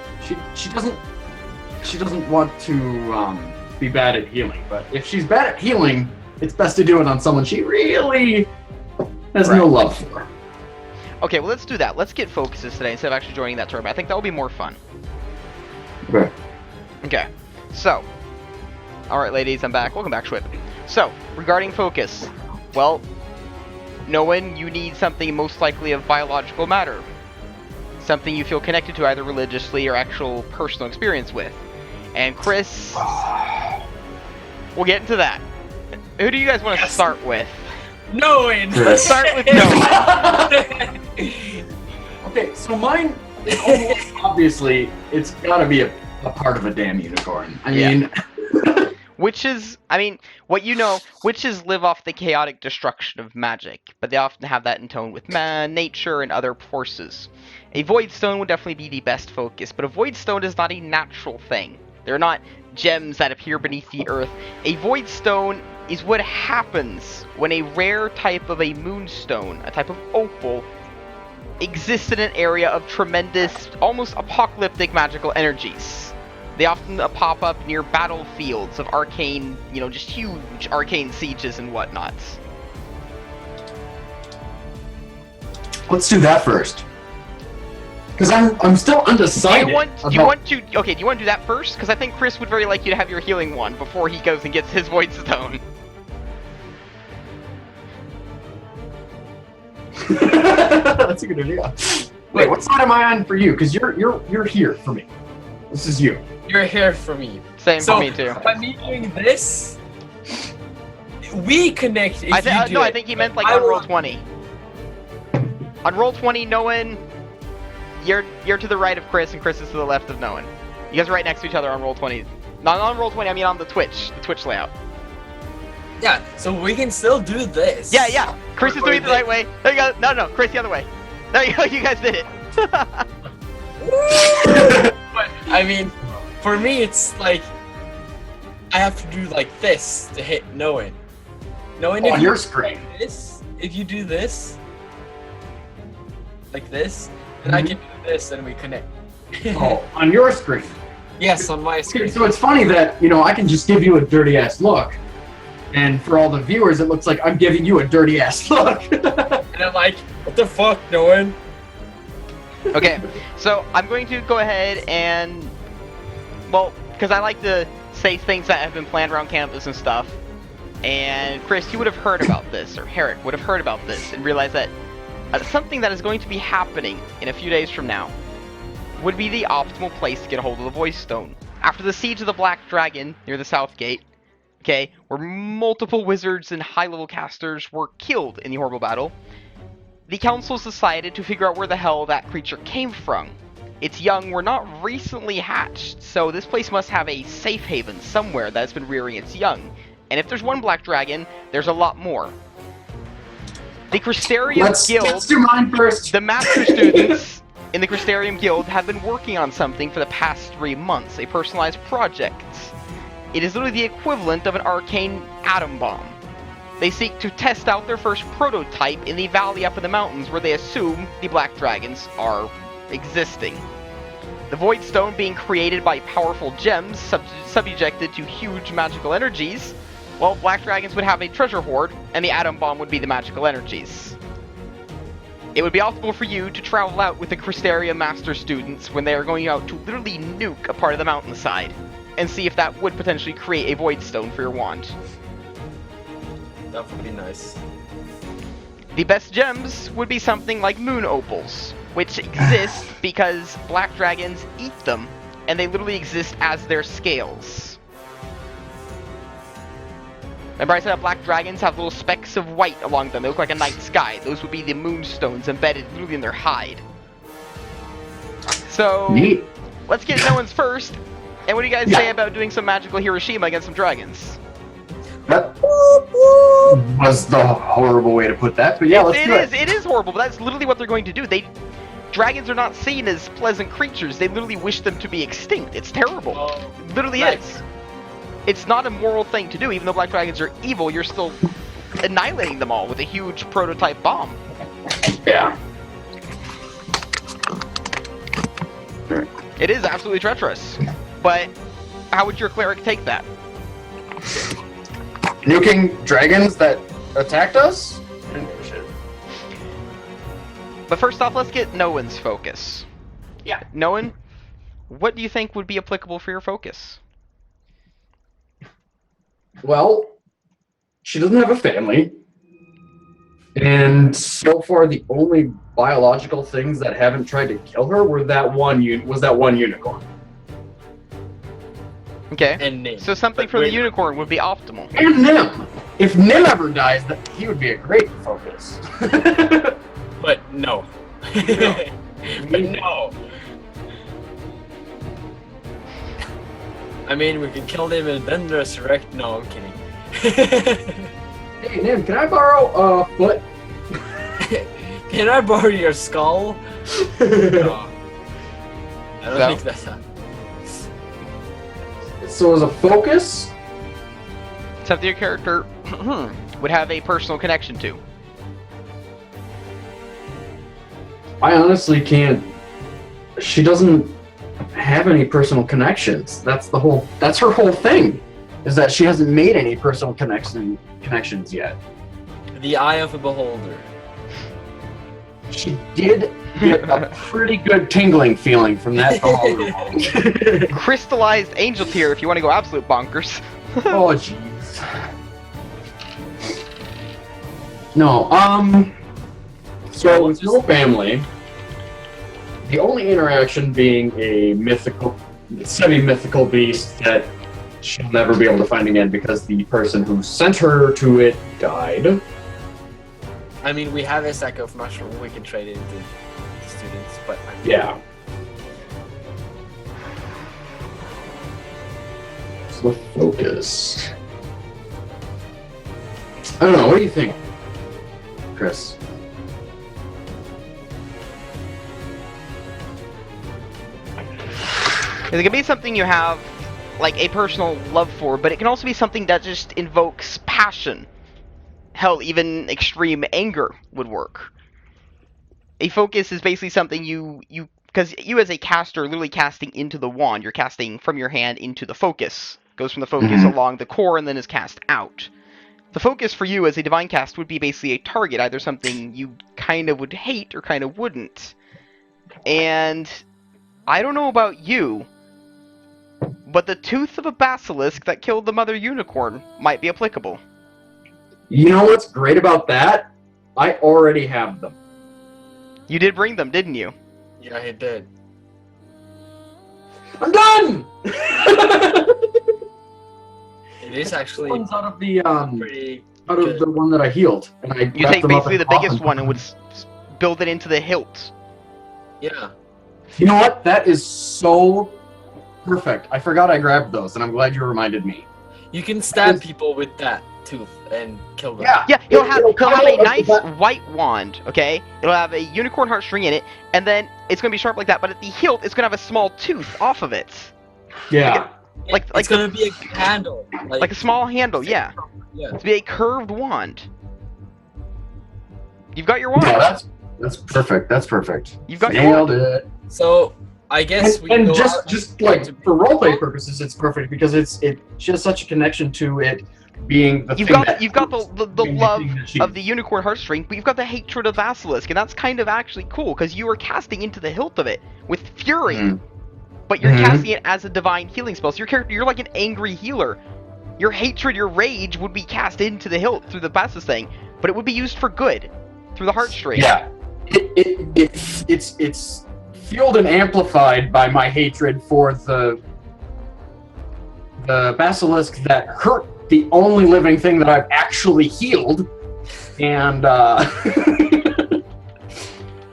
Speaker 2: She doesn't want to be bad at healing. But if she's bad at healing, it's best to do it on someone she really has no love for.
Speaker 1: Okay, well let's do that. Let's get focuses today instead of actually joining that tournament. I think that will be more fun.
Speaker 2: Okay.
Speaker 1: Okay, so, alright ladies, I'm back. Welcome back, Schwip. So, regarding focus, well, knowing you need something most likely of biological matter. Something you feel connected to either religiously or actual personal experience with. And Chris, we'll get into that. Who do you guys want to start with?
Speaker 3: Knowing.
Speaker 1: Let's start with Noah.
Speaker 2: Okay, so mine is almost obviously it's gotta be a part of a damn unicorn. I
Speaker 1: Yeah.
Speaker 2: mean,
Speaker 1: Witches, I mean, what you know, witches live off the chaotic destruction of magic, but they often have that in tone with nature and other forces. A void stone would definitely be the best focus, but a void stone is not a natural thing. They're not gems that appear beneath the earth. A void stone is what happens when a rare type of a moonstone, a type of opal, exists in an area of tremendous, almost apocalyptic magical energies. They often pop up near battlefields of arcane, just huge arcane sieges and whatnot.
Speaker 2: let's do that first. Because I'm still undecided.
Speaker 1: Do you want to do that first? Because I think Chris would very like you to have your healing one before he goes and gets his void stone.
Speaker 2: That's a good idea. Wait, what side am I on for you? Because you're here for me. This is you.
Speaker 3: You're here for me.
Speaker 1: Same
Speaker 3: So,
Speaker 1: for me too.
Speaker 3: by me doing this, we connect. If you do
Speaker 1: I
Speaker 3: it.
Speaker 1: think he meant like
Speaker 3: I
Speaker 1: on
Speaker 3: will-
Speaker 1: roll 20. On roll 20, Noan, you're to the right of Chris, and Chris is to the left of Noan. You guys are right next to each other on roll 20. Not on roll 20, I mean on the Twitch layout.
Speaker 3: Yeah, so we can still do this.
Speaker 1: Yeah. Chris is doing it the right way. There you go. No, Chris the other way. There you go. You guys did it.
Speaker 3: But, I mean, for me, it's like I have to do like this to hit Noan. Noan,
Speaker 2: On your screen.
Speaker 3: If you do this, like this, then I can do this, and we connect.
Speaker 2: Oh, on your screen.
Speaker 3: Yes, on my screen.
Speaker 2: So it's funny that, I can just give you a dirty ass look. And for all the viewers, it looks like I'm giving you a dirty ass look.
Speaker 3: And I'm like, what the fuck, Noan?
Speaker 1: Okay, so I'm going to go ahead and, well, because I like to say things that have been planned around campus and stuff. And Chris, you would have heard about this, or Herrick would have heard about this, and realized that something that is going to be happening in a few days from now would be the optimal place to get a hold of the Voice Stone. After the siege of the Black Dragon near the South Gate, okay, where multiple wizards and high-level casters were killed in the horrible battle, the councils decided to figure out where the hell that creature came from. Its young were not recently hatched, so this place must have a safe haven somewhere that's been rearing its young. And if there's one black dragon, there's a lot more. The Crystarium
Speaker 2: Let's
Speaker 1: Guild,
Speaker 2: do mine first.
Speaker 1: the master students in the Crystarium Guild have been working on something for the past 3 months, a personalized project. It is literally the equivalent of an arcane atom bomb. They seek to test out their first prototype in the valley up in the mountains where they assume the black dragons are existing. The Void Stone being created by powerful gems subjected to huge magical energies, while black dragons would have a treasure hoard, and the atom bomb would be the magical energies. It would be optimal for you to travel out with the Crystarium Master students when they are going out to literally nuke a part of the mountainside, and see if that would potentially create a Void Stone for your wand.
Speaker 3: That would be nice.
Speaker 1: The best gems would be something like moon opals, which exist because black dragons eat them, and they literally exist as their scales. Remember I said that black dragons have little specks of white along them, they look like a night sky. Those would be the moonstones embedded literally in their hide. So,
Speaker 2: Neat.
Speaker 1: let's get Noan's first, and what do you guys say about doing some magical Hiroshima against some dragons?
Speaker 2: That was the horrible way to put that, but yeah, let's do it.
Speaker 1: It is horrible, but that's literally what they're going to do. Dragons are not seen as pleasant creatures. They literally wish them to be extinct. It's terrible. It literally is. It's not a moral thing to do. Even though black dragons are evil, you're still annihilating them all with a huge prototype bomb.
Speaker 2: Yeah.
Speaker 1: It is absolutely treacherous. But how would your cleric take that?
Speaker 2: Nuking dragons that attacked us?
Speaker 1: But first off, let's get Noan's focus.
Speaker 2: Yeah.
Speaker 1: Noan, what do you think would be applicable for your focus?
Speaker 2: Well, she doesn't have a family. And so far, the only biological things that haven't tried to kill her were that one unicorn.
Speaker 1: Okay.
Speaker 3: And Nim.
Speaker 1: So something
Speaker 3: But
Speaker 1: from the
Speaker 3: we're-
Speaker 1: unicorn would be optimal.
Speaker 2: And Nim. If Nim ever dies, he would be a great focus.
Speaker 3: But no. But no. I mean, we can kill them and then resurrect. No, I'm kidding.
Speaker 2: Hey, Nim, can I borrow a foot?
Speaker 3: Can I borrow your skull? No. I don't
Speaker 1: So?
Speaker 3: think that's that.
Speaker 2: So as a focus,
Speaker 1: Something your character would have a personal connection to.
Speaker 2: I honestly can't. She doesn't have any personal connections. That's her whole thing, is that she hasn't made any personal connections yet.
Speaker 3: The eye of a beholder.
Speaker 2: She did get a pretty good tingling feeling from that beholder.
Speaker 1: Crystallized angel tier if you want to go absolute bonkers.
Speaker 2: Oh jeez. No, So with no family, the only interaction being a mythical, semi-mythical beast that she'll never be able to find again because the person who sent her to it died.
Speaker 3: I mean, we have a sack of mushroom we can trade into students, but
Speaker 2: Yeah. So the focus. I don't know. What do you think, Chris?
Speaker 1: It can be something you have, like, a personal love for, but it can also be something that just invokes passion. Hell, even extreme anger would work. A focus is basically something because you as a caster are literally casting into the wand. You're casting from your hand into the focus. Goes from the focus along the core and then is cast out. The focus for you as a divine cast would be basically a target, either something you kind of would hate or kind of wouldn't. And I don't know about you, but the tooth of a basilisk that killed the mother unicorn might be applicable.
Speaker 2: You know what's great about that? I already have them.
Speaker 1: You did bring them, didn't you?
Speaker 3: yeah, it did.
Speaker 2: I'm done.
Speaker 3: It is actually
Speaker 2: One's out of the
Speaker 3: pretty
Speaker 2: out of the one that I healed, and I
Speaker 1: You
Speaker 2: wrapped
Speaker 1: take
Speaker 2: them up
Speaker 1: basically
Speaker 2: in
Speaker 1: the
Speaker 2: cloth
Speaker 1: biggest
Speaker 2: and-
Speaker 1: one and would build it into the hilt.
Speaker 3: yeah.
Speaker 2: You know what? That is so perfect. I forgot I grabbed those, and I'm glad you reminded me.
Speaker 3: You can stab people with that tooth and kill them.
Speaker 2: Yeah.
Speaker 1: Yeah, he'll have
Speaker 2: come
Speaker 1: a
Speaker 2: out of
Speaker 1: nice
Speaker 2: the-
Speaker 1: white wand, okay? It'll have a unicorn heartstring in it, and then it's going to be sharp like that, but at the hilt, it's going to have a small tooth off of it.
Speaker 2: Yeah.
Speaker 3: It's gonna be a handle.
Speaker 1: Like a small handle, yeah.
Speaker 3: Yeah.
Speaker 1: It's be a curved wand. You've got your wand.
Speaker 2: Yeah, that's perfect. That's perfect.
Speaker 1: You've got your
Speaker 2: Nailed
Speaker 1: wand.
Speaker 2: it.
Speaker 3: So I guess we
Speaker 2: And
Speaker 3: go
Speaker 2: just
Speaker 3: out
Speaker 2: just like for roleplay purposes, it's perfect because she has such a connection to it being the
Speaker 1: You've
Speaker 2: thing
Speaker 1: got
Speaker 2: that
Speaker 1: the
Speaker 2: being
Speaker 1: love
Speaker 2: thing that she-
Speaker 1: of the unicorn heartstring, but you've got the hatred of basilisk, and that's kind of actually cool because you are casting into the hilt of it with fury.
Speaker 2: Mhm.
Speaker 1: But you're
Speaker 2: Mhm.
Speaker 1: casting it as a divine healing spell. So your character, you're like an angry healer. Your hatred, your rage would be cast into the hilt through the basilisk thing, but it would be used for good through the heartstring.
Speaker 2: Yeah. It's fueled and amplified by my hatred for the basilisk that hurt the only living thing that I've actually healed, and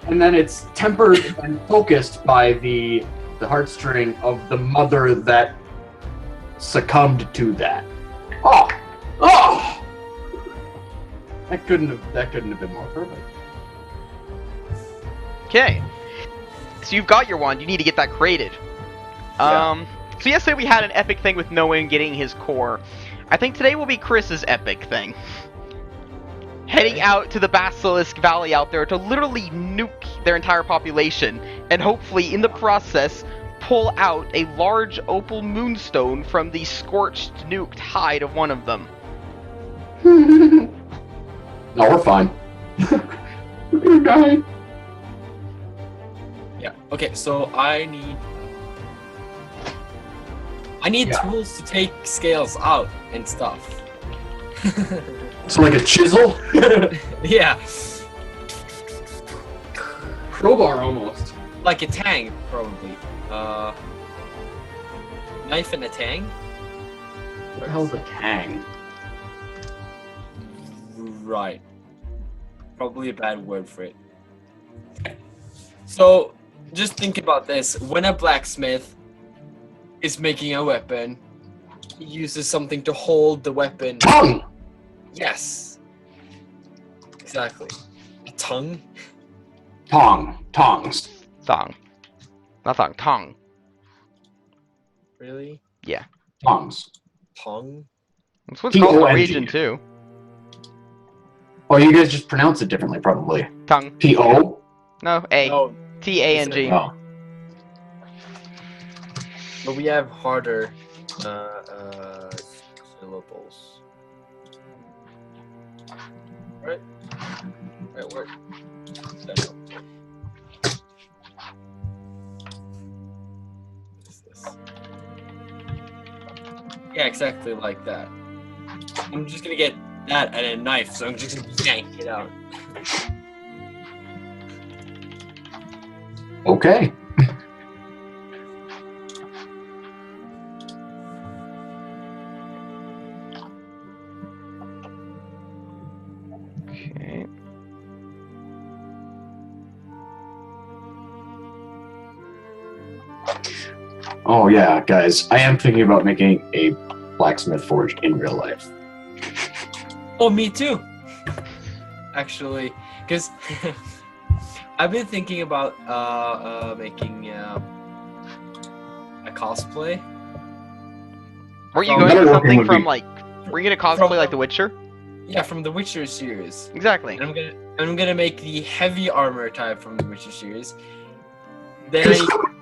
Speaker 2: and then it's tempered and focused by the heartstring of the mother that succumbed to that. Oh, that couldn't have been more perfect.
Speaker 1: Okay. So you've got your wand. You need to get that created. So yesterday we had an epic thing with Noah getting his core. I think today will be Chris's epic thing. Heading out to the Basilisk Valley out there to literally nuke their entire population, and hopefully in the process pull out a large opal moonstone from the scorched, nuked hide of one of them.
Speaker 2: No, we're fine. We're gonna die.
Speaker 3: Yeah. Okay, so I need
Speaker 2: Yeah.
Speaker 3: tools to take scales out and stuff.
Speaker 2: So like a chisel?
Speaker 3: Yeah.
Speaker 2: Crowbar almost.
Speaker 3: Like a tang, probably. Knife and a tang?
Speaker 2: What the hell's a tang?
Speaker 3: Right. Probably a bad word for it. So, just think about this. When a blacksmith is making a weapon, he uses something to hold the weapon.
Speaker 2: Tongue!
Speaker 3: Yes. Exactly. A tongue?
Speaker 2: Tongs.
Speaker 1: Thong. Not thong, tong.
Speaker 3: Really?
Speaker 1: Yeah.
Speaker 2: Tongs.
Speaker 3: Tongue?
Speaker 1: That's what it's called in
Speaker 2: T-O-N-G.
Speaker 1: Norwegian too.
Speaker 2: Oh, you guys just pronounce it differently, probably.
Speaker 1: Tongue.
Speaker 2: P-O?
Speaker 1: No, A.
Speaker 3: No,
Speaker 1: T-A-N-G.
Speaker 2: Oh.
Speaker 3: but we have harder syllables. Right? Right word. What is this? Yeah, exactly like that. I'm just gonna get that and a knife, so I'm just gonna yank it out.
Speaker 2: Okay.
Speaker 1: Okay.
Speaker 2: Oh yeah, guys, I am thinking about making a blacksmith forge in real life.
Speaker 3: Oh, me too. Actually, because I've been thinking about making a cosplay.
Speaker 1: Were you
Speaker 3: From-
Speaker 1: going to
Speaker 2: Metalworking
Speaker 1: something
Speaker 2: would
Speaker 1: from
Speaker 2: be-
Speaker 1: like? Were you gonna cosplay
Speaker 3: From-
Speaker 1: like The Witcher?
Speaker 3: Yeah, from the Witcher series.
Speaker 1: Exactly.
Speaker 3: And I'm gonna make the heavy armor type from the Witcher series. Then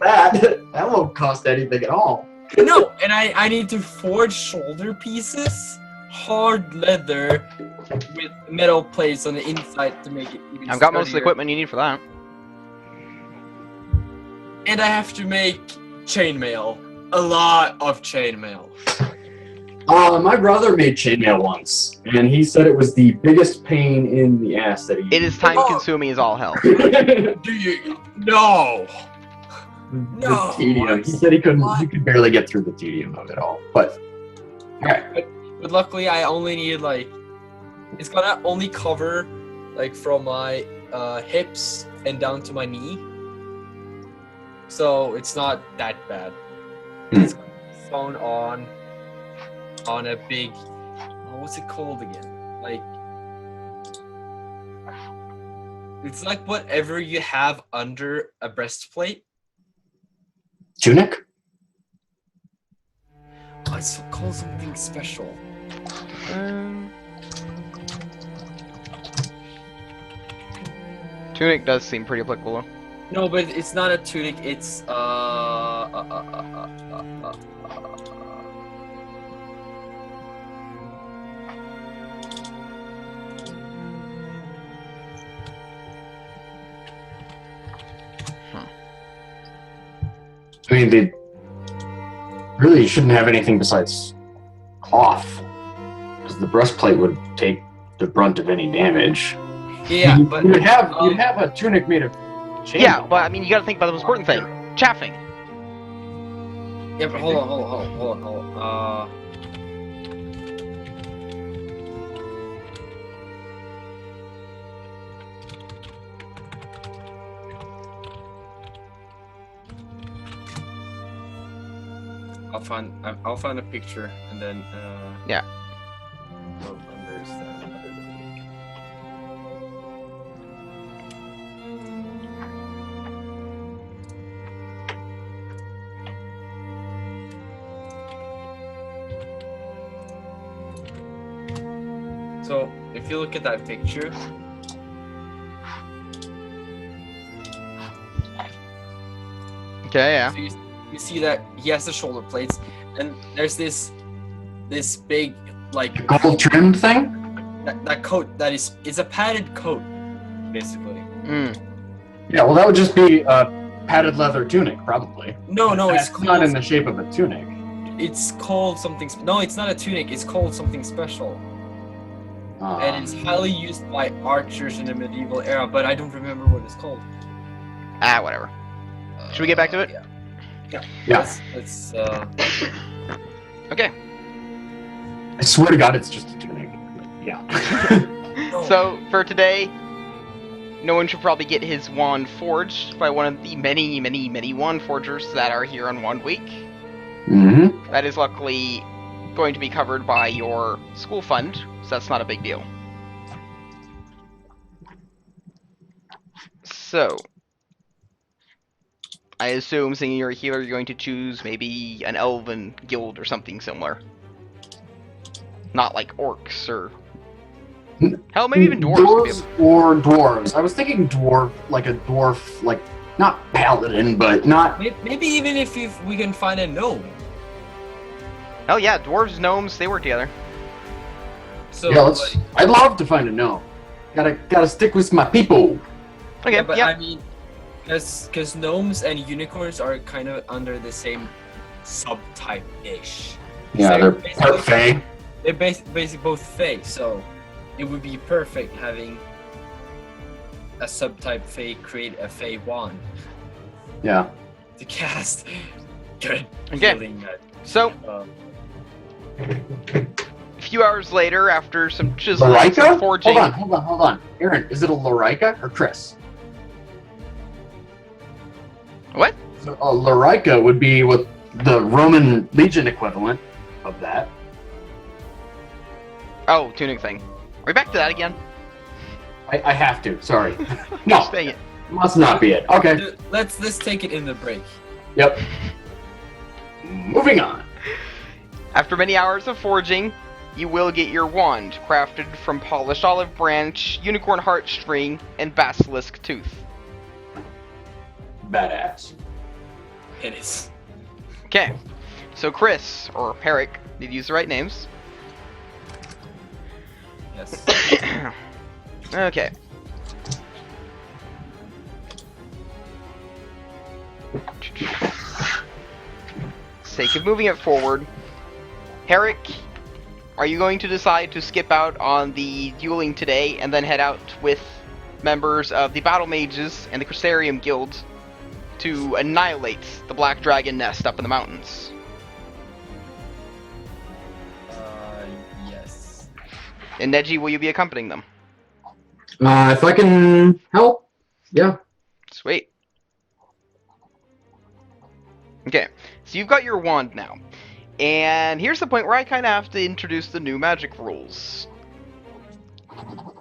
Speaker 2: that won't cost anything at all.
Speaker 3: no, and I need to forge shoulder pieces, hard leather, with metal plates on the inside to make it even
Speaker 1: I've got most of the
Speaker 3: sturdier.
Speaker 1: equipment you need for that.
Speaker 3: And I have to make chainmail. A lot of chainmail.
Speaker 2: My brother made chainmail once, and he said it was the biggest pain in the ass that he.
Speaker 1: It is time consuming as all hell.
Speaker 2: the
Speaker 3: Do you? No. No.
Speaker 2: tedium. He said he could barely get through the tedium of it all. But okay.
Speaker 3: But luckily, I only need like, it's gonna only cover like from my hips and down to my knee. So it's not that bad. It's gonna be sewn on a big, what's it called again? Like, it's like whatever you have under a breastplate.
Speaker 2: Tunic?
Speaker 3: Oh, it's called something special.
Speaker 1: Tunic does seem pretty applicable.
Speaker 3: No, but it's not a tunic. It's
Speaker 2: I mean, they really shouldn't have anything besides cloth, because the breastplate would take the brunt of any damage.
Speaker 3: yeah,
Speaker 2: you'd
Speaker 3: but
Speaker 2: have a tunic made of chain.
Speaker 1: Yeah, but I mean, you got to think about the most important thing: chaffing.
Speaker 3: yeah, but hold on. I'll find a picture and then
Speaker 1: Yeah.
Speaker 3: I'll understand. So if you look at that picture,
Speaker 1: Okay, yeah.
Speaker 3: so you see that he has the shoulder plates, and there's this big like
Speaker 2: Gold trimmed thing?
Speaker 3: that coat that is it's a padded coat basically.
Speaker 2: Yeah, well, that would just be a padded leather tunic, probably.
Speaker 3: No, it's
Speaker 2: It's not
Speaker 3: called
Speaker 2: in the shape of a tunic.
Speaker 3: it's called something. No, it's not a tunic. It's called something special, and it's highly used by archers in the medieval era. But I don't remember what it's called.
Speaker 1: Ah, whatever. Should we get back to it?
Speaker 3: Yeah. Let's
Speaker 1: Okay.
Speaker 2: I swear to God, it's just a tunic. Yeah.
Speaker 3: no.
Speaker 1: So for today, no one should probably get his wand forged by one of the many, many, many wand forgers that are here on 1 week.
Speaker 2: Mm-hmm.
Speaker 1: That is luckily going to be covered by your school fund, so that's not a big deal. So, I assume, seeing you're a healer, you're going to choose maybe an elven guild or something similar. Not like orcs or... Hell, maybe even dwarves.
Speaker 2: Or dwarves. I was thinking dwarf, like, not paladin, but not...
Speaker 3: Maybe even if we can find a gnome.
Speaker 1: Hell yeah, dwarves, gnomes, they work together.
Speaker 3: So
Speaker 2: Yeah, I'd love to find a gnome. Gotta stick with my people.
Speaker 1: Okay,
Speaker 3: yeah, but
Speaker 1: yeah.
Speaker 3: I mean, because gnomes and unicorns are kind of under the same subtype-ish.
Speaker 2: Yeah,
Speaker 3: So
Speaker 2: they're
Speaker 3: basically-
Speaker 2: part fae.
Speaker 3: They're basically both fae, so it would be perfect having a subtype fae create a fae wand.
Speaker 2: Yeah.
Speaker 3: to cast good
Speaker 1: Okay.
Speaker 3: healing.
Speaker 1: So,
Speaker 3: Um,
Speaker 1: a few hours later, after some chiseling,
Speaker 2: Lorica?
Speaker 1: some forging.
Speaker 2: Hold on. Aaron, is it a Lorica or Chris?
Speaker 1: What?
Speaker 2: So, Lorica would be what the Roman Legion equivalent of that.
Speaker 1: Oh, tunic thing. Are we back to that again?
Speaker 2: I have to. Sorry.
Speaker 1: Gosh,
Speaker 2: No,
Speaker 1: dang it.
Speaker 2: must not be it. Okay.
Speaker 3: let's take it in the break.
Speaker 2: Yep. Moving on.
Speaker 1: After many hours of forging, you will get your wand, crafted from polished olive branch, unicorn heartstring, and basilisk tooth.
Speaker 2: Badass.
Speaker 3: It is.
Speaker 1: Okay, so Chris, or Herrick, need to use the right names.
Speaker 3: Yes.
Speaker 1: Okay. Sake of moving it forward, Herrick, are you going to decide to skip out on the dueling today and then head out with members of the Battle Mages and the Crystarium Guild to annihilate the Black Dragon nest up in the mountains?
Speaker 3: Yes.
Speaker 1: And Neji, will you be accompanying them?
Speaker 2: If I can help, yeah.
Speaker 1: Sweet. Okay, so you've got your wand now. And here's the point where I kind of have to introduce the new magic rules.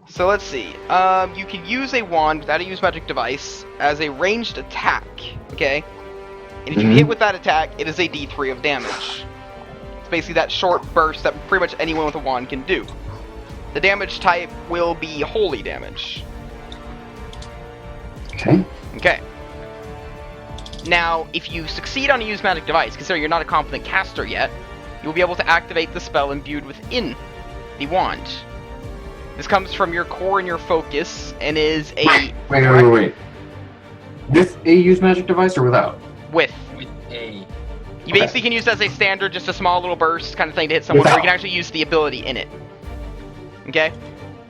Speaker 1: So let's see. You can use a wand without a use magic device as a ranged attack, okay? And if you hit with that attack, it is a D3 of damage. It's basically that short burst that pretty much anyone with a wand can do. The damage type will be holy damage.
Speaker 2: Okay.
Speaker 1: Okay. Now, if you succeed on a use magic device, consider you're not a competent caster yet, you'll be able to activate the spell imbued within the wand. This comes from your core and your focus, and is a...
Speaker 2: Wait. With a use magic device or without?
Speaker 1: With.
Speaker 3: With a.
Speaker 1: You basically can use it as a standard, just a small little burst kind of thing to hit someone, or you can actually use the ability in it. Okay?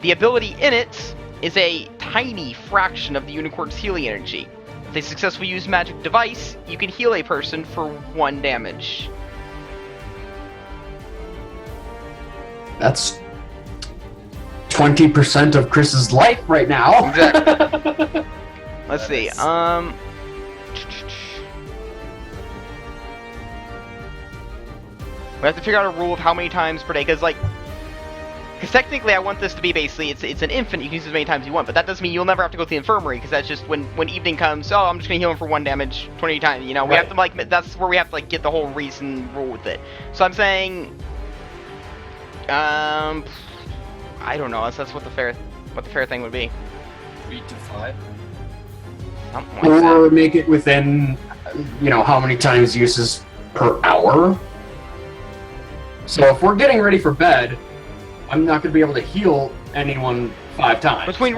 Speaker 1: The ability in it is a tiny fraction of the unicorn's healing energy. If they successfully use magic device, you can heal a person for 1 damage.
Speaker 2: That's 20% of Chris's life right now.
Speaker 1: Exactly. Let's see. We have to figure out a rule of how many times per day, because technically I want this to be basically, it's an infinite, you can use it as many times as you want, but that doesn't mean you'll never have to go to the infirmary, because that's just when evening comes, oh, I'm just gonna heal him for 1 damage 20 times, you know, we have to, that's where we have to, get the whole reason rule with it. So I'm saying, I don't know, that's what the fair thing would be.
Speaker 3: 3 to 5.
Speaker 1: Something like that.
Speaker 2: Or make it within, how many times uses per hour. So if we're getting ready for bed, I'm not going to be able to heal anyone 5 times.
Speaker 1: Between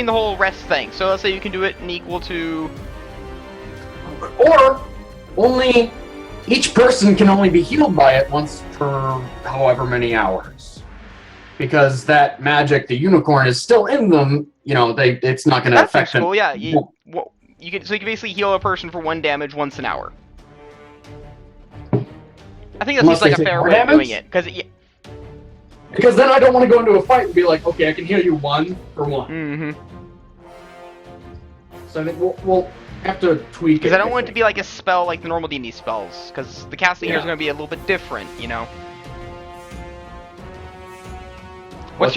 Speaker 1: the whole rest thing. So let's say you can do it in equal to...
Speaker 2: Or only each person can only be healed by it once per however many hours. Because that magic, the unicorn, is still in them. It's not going to affect them.
Speaker 1: Cool, yeah. You can basically heal a person for 1 damage once an hour. I think that seems like a fair way of doing it.
Speaker 2: Because then I don't want to go into a fight and be like, okay, I can heal you 1 for 1.
Speaker 1: Mm-hmm.
Speaker 2: So I think we'll have to tweak it.
Speaker 1: Because I don't want it to be like a spell like the normal D&D spells. Because the casting here is going to be a little bit different, What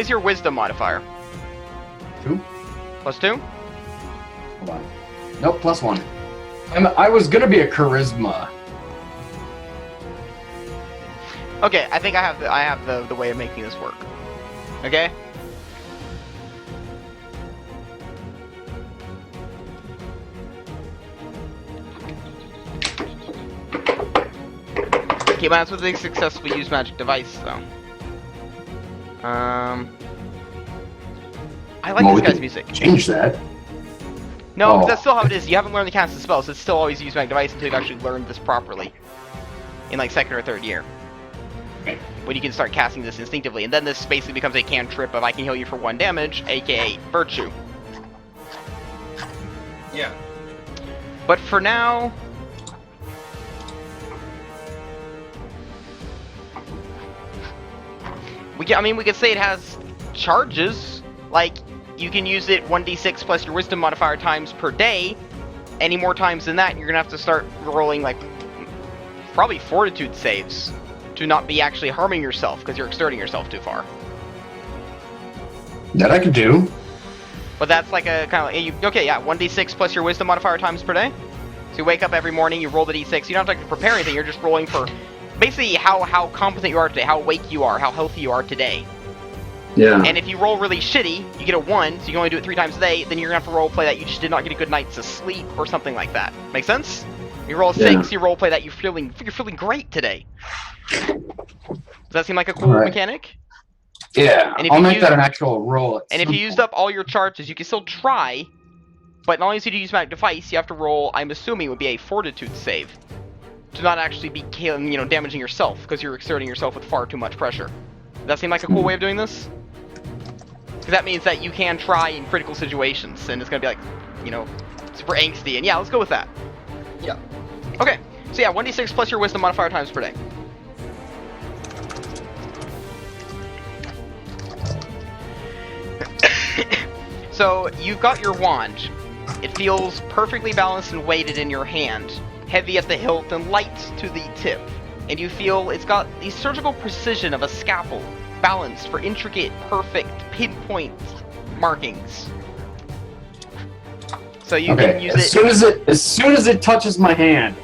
Speaker 1: is your wisdom modifier?
Speaker 2: 2.
Speaker 1: +2?
Speaker 2: Hold on. Nope, +1. I was gonna be a charisma.
Speaker 1: Okay, I think I have the way of making this work. Okay? Okay, but that's with a successfully used magic device, though. I like this guy's music.
Speaker 2: Change that.
Speaker 1: No, because that's still how it is. You haven't learned to cast the spell, so it's still always use magic device until you've actually learned this properly. In 2nd or 3rd year. When you can start casting this instinctively. And then this basically becomes a cantrip of I can heal you for 1 damage, aka Virtue.
Speaker 3: Yeah.
Speaker 1: But for now, we could say it has charges. Like, you can use it 1d6 plus your wisdom modifier times per day. Any more times than that, you're gonna have to start rolling like probably fortitude saves to not be actually harming yourself because you're exerting yourself too far.
Speaker 2: That I can do.
Speaker 1: But that's like a kind of okay, yeah, 1d6 plus your wisdom modifier times per day. So you wake up every morning, you roll the d6. You don't have to prepare anything. You're just rolling for basically how competent you are today, how awake you are, how healthy you are today.
Speaker 2: Yeah.
Speaker 1: And if you roll really shitty, you get a 1, so you can only do it 3 times a day, then you're going to have to roleplay that you just did not get a good night's sleep or something like that. Make sense? You roll a 6, you roleplay that you're feeling great today. Does that seem like a cool mechanic?
Speaker 2: Yeah,
Speaker 1: And if
Speaker 2: I'll
Speaker 1: you
Speaker 2: make
Speaker 1: use-
Speaker 2: that an actual roll.
Speaker 1: And if you used up all your charges, you can still try, but not only do you use magic device, you have to roll, I'm assuming it would be a fortitude save. To not actually be killing, damaging yourself, because you're exerting yourself with far too much pressure. Does that seem like a cool way of doing this? Because that means that you can try in critical situations, and it's going to be like, super angsty, and yeah, let's go with that.
Speaker 3: Yeah.
Speaker 1: Okay, so yeah, 1d6 plus your wisdom modifier times per day. So, you've got your wand. It feels perfectly balanced and weighted in your hand, heavy at the hilt and light to the tip. And you feel it's got the surgical precision of a scalpel, balanced for intricate, perfect, pinpoint markings. So you can use it.
Speaker 2: As soon as it touches my hand,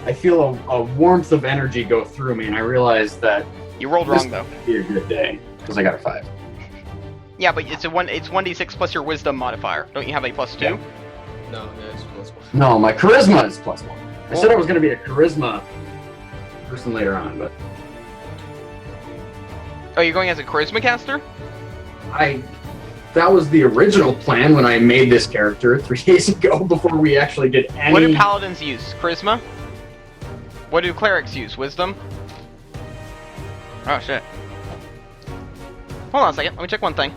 Speaker 2: I feel a warmth of energy go through me, and I realize that
Speaker 1: You rolled wrong though.
Speaker 2: This be a good day because I got a 5.
Speaker 1: Yeah, but it's 1d6 plus your wisdom modifier. Don't you have a +2?
Speaker 3: No, yeah, it's +1.
Speaker 2: No, my charisma is +1. I said I was going to be a charisma person later on, but
Speaker 1: Oh, you're going as a charisma caster?
Speaker 2: that was the original plan when I made this character 3 days ago before we actually did any...
Speaker 1: What do paladins use? Charisma? What do clerics use? Wisdom? Oh, shit. Hold on a second. Let me check one thing.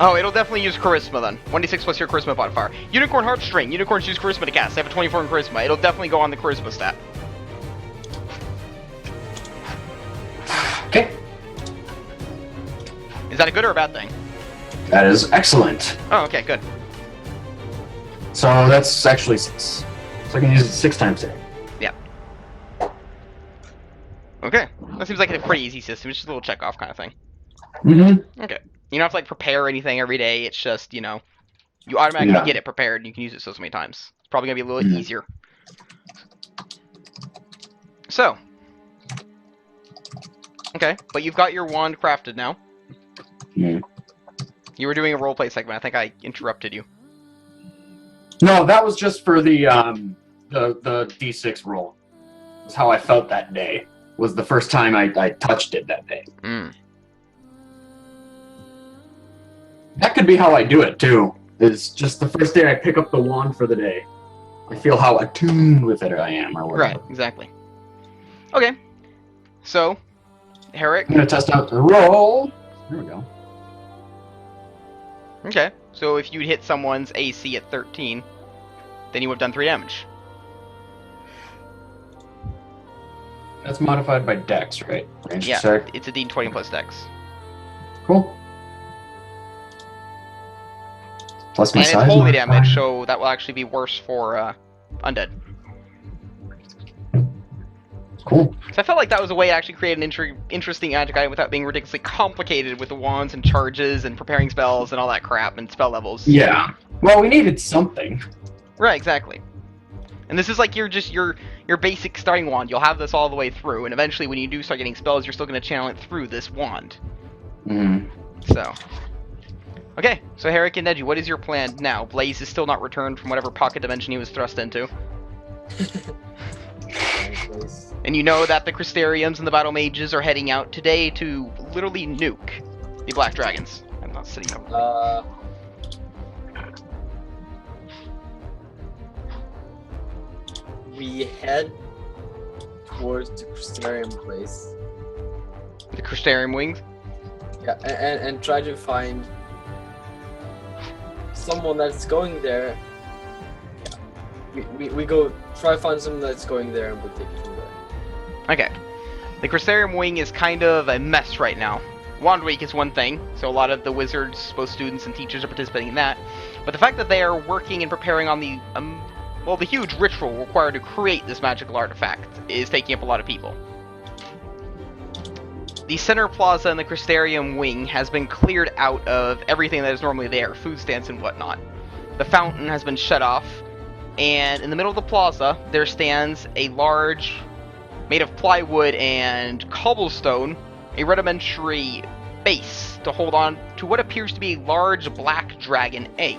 Speaker 1: Oh, it'll definitely use charisma then. 1d6 plus your charisma modifier. Unicorn Heartstring. Unicorns use charisma to cast. They have a 24 in charisma. It'll definitely go on the charisma stat.
Speaker 2: Okay.
Speaker 1: Is that a good or a bad thing?
Speaker 2: That is excellent.
Speaker 1: Oh, okay, good.
Speaker 2: So that's actually 6. So I can use it 6 times today.
Speaker 1: Yeah. Okay. That seems like a pretty easy system. It's just a little check-off kind of thing.
Speaker 2: Mm-hmm.
Speaker 1: Okay. You don't have to prepare anything every day. It's just, you automatically get it prepared and you can use it so many times. It's probably going to be a little easier. So. Okay, but you've got your wand crafted now.
Speaker 2: Mm.
Speaker 1: You were doing a roleplay segment. I think I interrupted you.
Speaker 2: No, that was just for the D6 roll. That's how I felt that day. Was the first time I touched it that day.
Speaker 1: Mm.
Speaker 2: That could be how I do it too. It's just the first day I pick up the wand for the day. I feel how attuned with it I am, or whatever.
Speaker 1: Right, exactly. Okay, so, Herrick.
Speaker 2: I'm gonna test out the roll. There we go.
Speaker 1: Okay, so if you'd hit someone's AC at 13, then you would have done 3 damage.
Speaker 2: That's modified by Dex, right? Range
Speaker 1: Yeah,
Speaker 2: check.
Speaker 1: it's a D20 plus Dex.
Speaker 2: Cool. Plus my
Speaker 1: And it's
Speaker 2: size
Speaker 1: holy
Speaker 2: modifier.
Speaker 1: damage, so that will actually be worse for undead.
Speaker 2: Cool.
Speaker 1: So I felt like that was a way to actually create an interesting magic item without being ridiculously complicated with the wands and charges and preparing spells and all that crap and spell levels.
Speaker 2: Yeah. Well, we needed something.
Speaker 1: Right, exactly. And this is like your basic starting wand. You'll have this all the way through, and eventually when you do start getting spells, you're still going to channel it through this wand.
Speaker 2: Mm.
Speaker 1: So. Okay, so Herrick and Neji, what is your plan now? Blaze is still not returned from whatever pocket dimension he was thrust into. And you know that the Crystariums and the Battle Mages are heading out today to literally nuke the Black Dragons. I'm not sitting over.
Speaker 3: We head towards the Crystarium place.
Speaker 1: The Crystarium Wings?
Speaker 3: Yeah, and try to find someone that's going there. Yeah. We go try to find someone that's going there and we'll take it from there.
Speaker 1: Okay. The Crystarium wing is kind of a mess right now. Wand Week is one thing, so a lot of the wizards, both students and teachers, are participating in that. But the fact that they are working and preparing on the the huge ritual required to create this magical artifact is taking up a lot of people. The center plaza in the Crystarium wing has been cleared out of everything that is normally there, food stands and whatnot. The fountain has been shut off, and in the middle of the plaza there stands a large, made of plywood and cobblestone, a rudimentary base to hold on to what appears to be a large black dragon egg.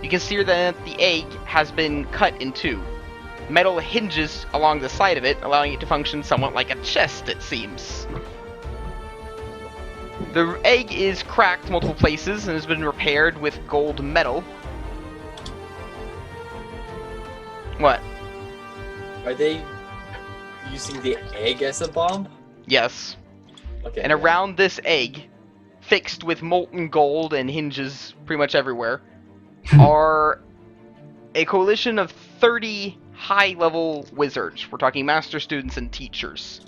Speaker 1: You can see that the egg has been cut in two. Metal hinges along the side of it, allowing it to function somewhat like a chest, it seems. The egg is cracked multiple places and has been repaired with gold metal. What?
Speaker 3: Are they using the egg as a bomb?
Speaker 1: Yes.
Speaker 3: Okay.
Speaker 1: And around this egg, fixed with molten gold and hinges pretty much everywhere, are a coalition of 30 high-level wizards. We're talking master students and teachers.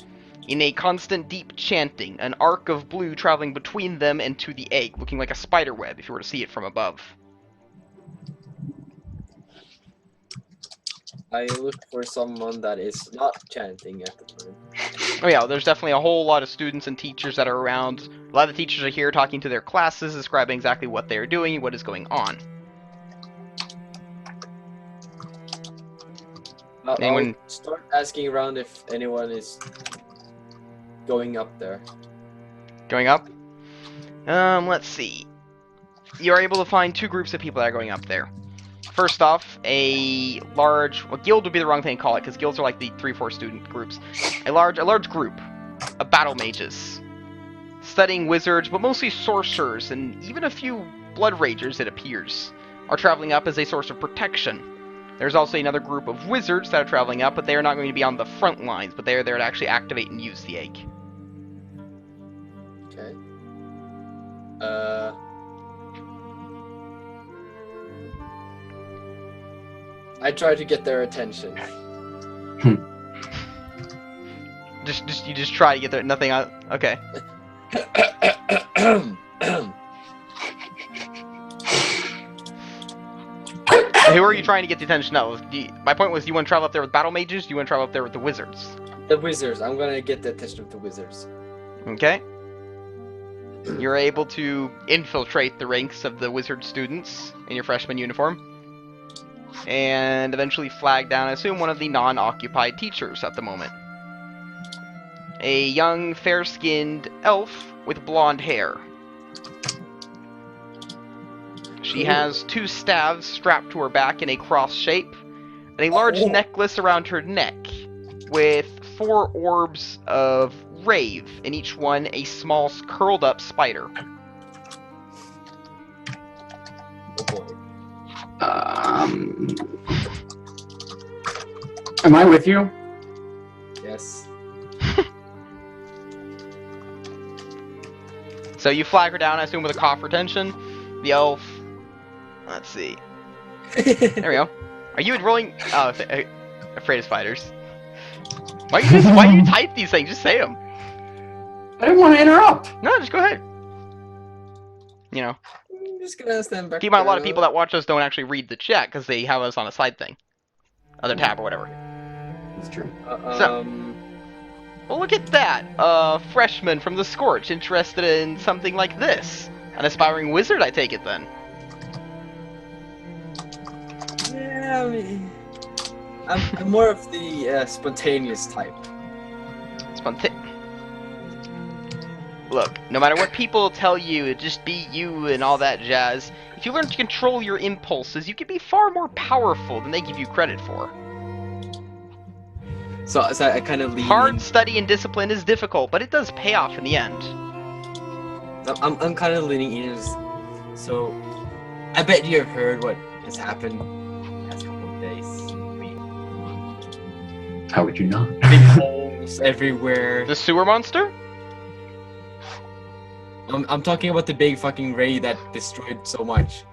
Speaker 1: In a constant deep chanting, an arc of blue traveling between them and to the egg, looking like a spider web if you were to see it from above.
Speaker 3: I look for someone that is not chanting at the time.
Speaker 1: Oh yeah, there's definitely a whole lot of students and teachers that are around. A lot of the teachers are here talking to their classes, describing exactly what they're doing, what is going on. Anyone
Speaker 3: I'll start asking around if anyone is going up there.
Speaker 1: going up? Let's see. You're able to find two groups of people that are going up there. First off, a large... Well, guild would be the wrong thing to call it, because guilds are like the 3-4 student groups. A large group of battle mages. Studying wizards, but mostly sorcerers, and even a few blood ragers, it appears, are traveling up as a source of protection. There's also another group of wizards that are traveling up, but they are not going to be on the front lines, but they are there to actually activate and use the egg.
Speaker 3: Okay. I try to get their attention.
Speaker 1: You just try to get there. Nothing on. Okay. Who are you trying to get the attention of? My point was, do you want to travel up there with battle mages? Do you want to travel up there with the wizards?
Speaker 3: The wizards. I'm gonna get the attention of the wizards.
Speaker 1: Okay. You're able to infiltrate the ranks of the wizard students in your freshman uniform. And eventually flag down, I assume, one of the non-occupied teachers at the moment. A young, fair-skinned elf with blonde hair. She has two staves strapped to her back in a cross shape, and a large necklace around her neck, with 4 orbs of rave, in each one a small curled-up spider.
Speaker 3: Oh boy.
Speaker 2: Am I with you?
Speaker 3: Yes.
Speaker 1: So you flag her down, I assume, with a cough retention. The elf... Let's see. There we go. Are you enrolling... Oh, afraid of spiders. Why do you type these things? Just say them.
Speaker 2: I didn't want to interrupt.
Speaker 1: No, just go ahead. You know.
Speaker 3: I'm just gonna stand back.
Speaker 1: Keep in mind, a lot of people that watch us don't actually read the chat because they have us on a side thing. Other tab or whatever.
Speaker 2: It's true.
Speaker 1: Well, look at that. Freshman from the Scorch, interested in something like this. An aspiring wizard, I take it then.
Speaker 3: Yeah, I mean, I'm more of the spontaneous type.
Speaker 1: Look, no matter what people tell you, just be you and all that jazz, if you learn to control your impulses, you can be far more powerful than they give you credit for.
Speaker 3: So I kind of lean
Speaker 1: Hard
Speaker 3: in.
Speaker 1: study and discipline is difficult, but it does pay off in the end.
Speaker 3: I'm kind of leaning in. So I bet you have heard what has happened the past couple of days.
Speaker 2: How would you not?
Speaker 3: Big holes everywhere.
Speaker 1: The sewer monster?
Speaker 3: I'm talking about the big fucking ray that destroyed so much.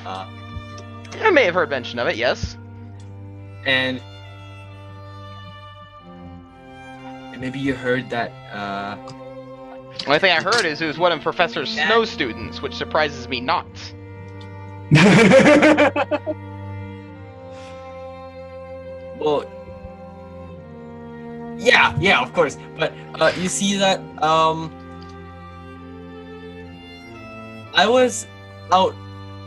Speaker 1: I may have heard mention of it, yes.
Speaker 3: And maybe you heard that.
Speaker 1: The only thing I heard is it was one of Professor Snow's students, which surprises me not.
Speaker 3: Well, yeah, of course. But you see that I was out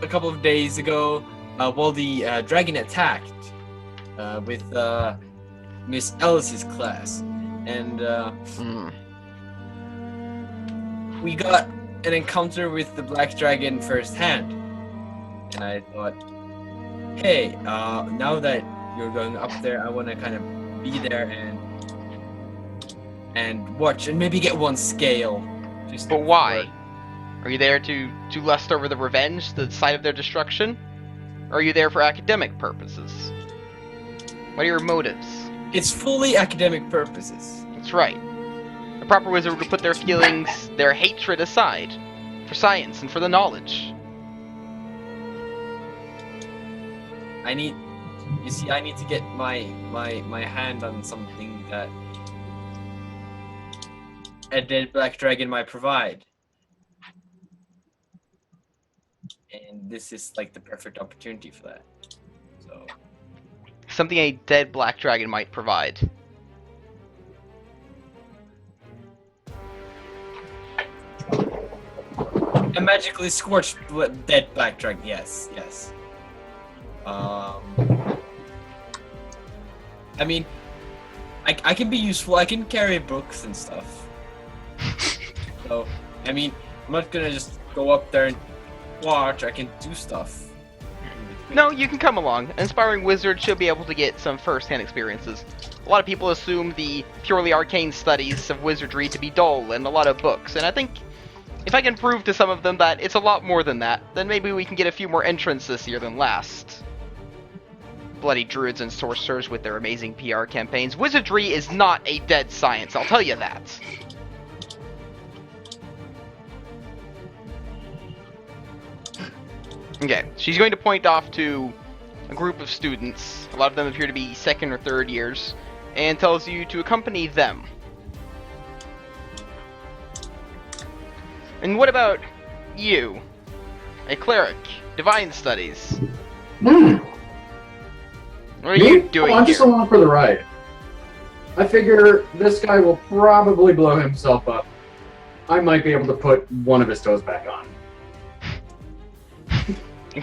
Speaker 3: a couple of days ago while the dragon attacked with Miss Ellis's class, and we got an encounter with the black dragon firsthand. And I thought, hey, now that you're going up there, I want to kind of be there and watch and maybe get one scale.
Speaker 1: But why? Are you there to lust over the revenge, the sight of their destruction? Or are you there for academic purposes? What are your motives?
Speaker 3: It's fully academic purposes.
Speaker 1: That's right. A proper wizard would put their feelings, their hatred aside, for science and for the knowledge.
Speaker 3: I need to get my hand on something that a dead black dragon might provide. And this is like the perfect opportunity for that. So
Speaker 1: Something a dead black dragon might provide.
Speaker 3: a magically scorched dead black dragon, yes. I mean, I can be useful. I can carry books and stuff. So, I mean, I'm not gonna just go up there and watch. I can do stuff.
Speaker 1: No, you can come along. An inspiring wizard should be able to get some first-hand experiences. A lot of people assume the purely arcane studies of wizardry to be dull and a lot of books, and I think if I can prove to some of them that it's a lot more than that, then maybe we can get a few more entrants this year than last. Bloody druids and sorcerers with their amazing PR campaigns. Wizardry is not a dead science, I'll tell you that. Okay, she's going to point off to a group of students, a lot of them appear to be second or third years, and tells you to accompany them. And what about you? A cleric, divine studies. What are you doing
Speaker 2: I'm just
Speaker 1: here?
Speaker 2: along for the ride. I figure this guy will probably blow himself up. I might be able to put one of his toes back on.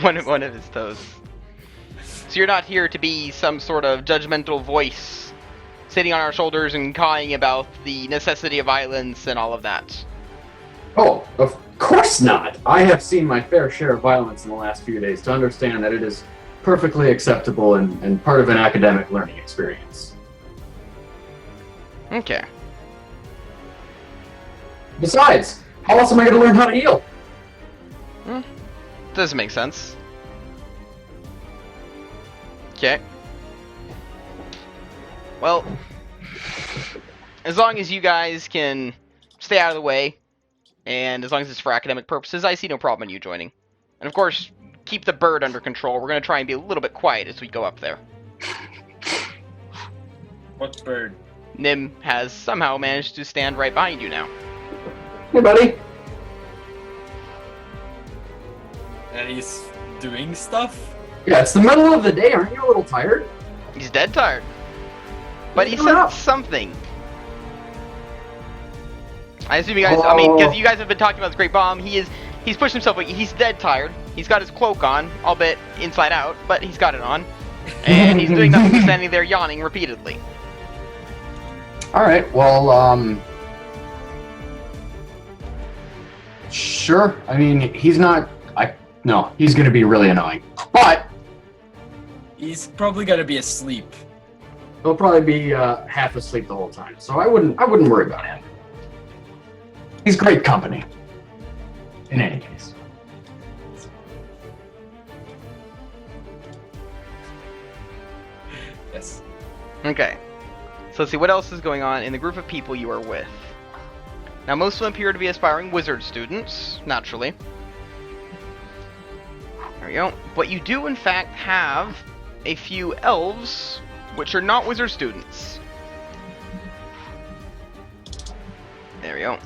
Speaker 1: One of his toes. So you're not here to be some sort of judgmental voice sitting on our shoulders and cawing about the necessity of violence and all of that.
Speaker 2: Oh, of course not. I have seen my fair share of violence in the last few days to understand that it is perfectly acceptable and part of an academic learning experience.
Speaker 1: Okay.
Speaker 2: Besides, how else am I going to learn how to heal?
Speaker 1: Doesn't make sense. Okay. Well, as long as you guys can stay out of the way, and as long as it's for academic purposes, I see no problem in you joining. And of course, keep the bird under control. We're going to try and be a little bit quiet as we go up there.
Speaker 3: What bird?
Speaker 1: Nim has somehow managed to stand right behind you now.
Speaker 2: Hey, buddy.
Speaker 3: And he's doing stuff?
Speaker 2: Yeah, it's the middle of the day. Aren't you a little tired?
Speaker 1: He's dead tired. But he
Speaker 2: Get
Speaker 1: said
Speaker 2: up.
Speaker 1: something. I assume you guys, I mean, because you guys have been talking about this great bomb, he's pushed himself, he's dead tired. He's got his cloak on, albeit inside out, but he's got it on. And he's doing nothing but standing there yawning repeatedly.
Speaker 2: Alright, well, sure. I mean, he's not... No, he's gonna be really annoying. But
Speaker 3: He's probably gonna be asleep.
Speaker 2: he'll probably be half asleep the whole time, so I wouldn't worry about him. He's great company. In any case.
Speaker 3: Yes.
Speaker 1: Okay. So let's see, what else is going on in the group of people you are with? Now, most of them appear to be aspiring wizard students, naturally. There we go. But you do, in fact, have a few elves, which are not wizard students. There we go.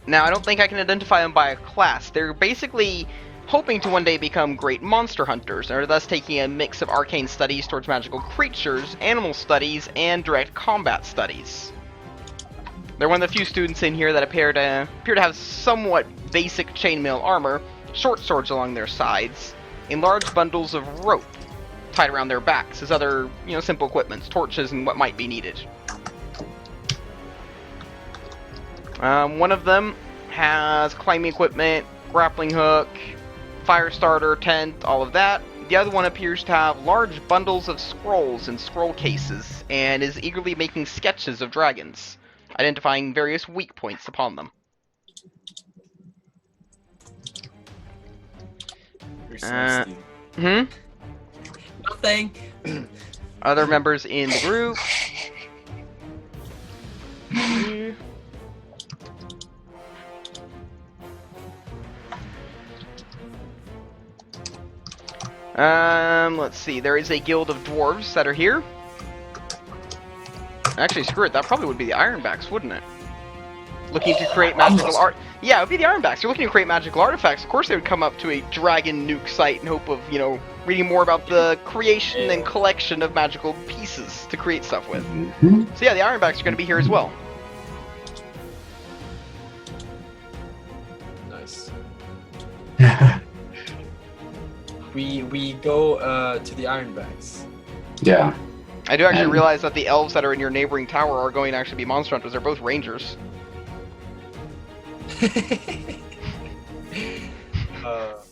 Speaker 1: Now, I don't think I can identify them by a class. They're basically hoping to one day become great monster hunters, and are thus taking a mix of arcane studies towards magical creatures, animal studies, and direct combat studies. They're one of the few students in here that appear to have somewhat basic chainmail armor, short swords along their sides, and large bundles of rope tied around their backs as other, simple equipments, torches, and what might be needed. One of them has climbing equipment, grappling hook, fire starter, tent, all of that. The other one appears to have large bundles of scrolls and scroll cases, and is eagerly making sketches of dragons, identifying various weak points upon them.
Speaker 3: Nothing.
Speaker 1: Other members in the group. Let's see. There is a guild of dwarves that are here. Actually, screw it. That probably would be the Ironbacks, wouldn't it? Looking to create magical art. Yeah, it would be the Ironbacks. You're looking to create magical artifacts. Of course, they would come up to a dragon nuke site in hope of, reading more about the creation and collection of magical pieces to create stuff with. So yeah, the Ironbacks are going to be here as well.
Speaker 3: Nice. we go to the Ironbacks.
Speaker 2: Yeah.
Speaker 1: I do actually realize that the elves that are in your neighboring tower are going to actually be monster hunters. They're both rangers.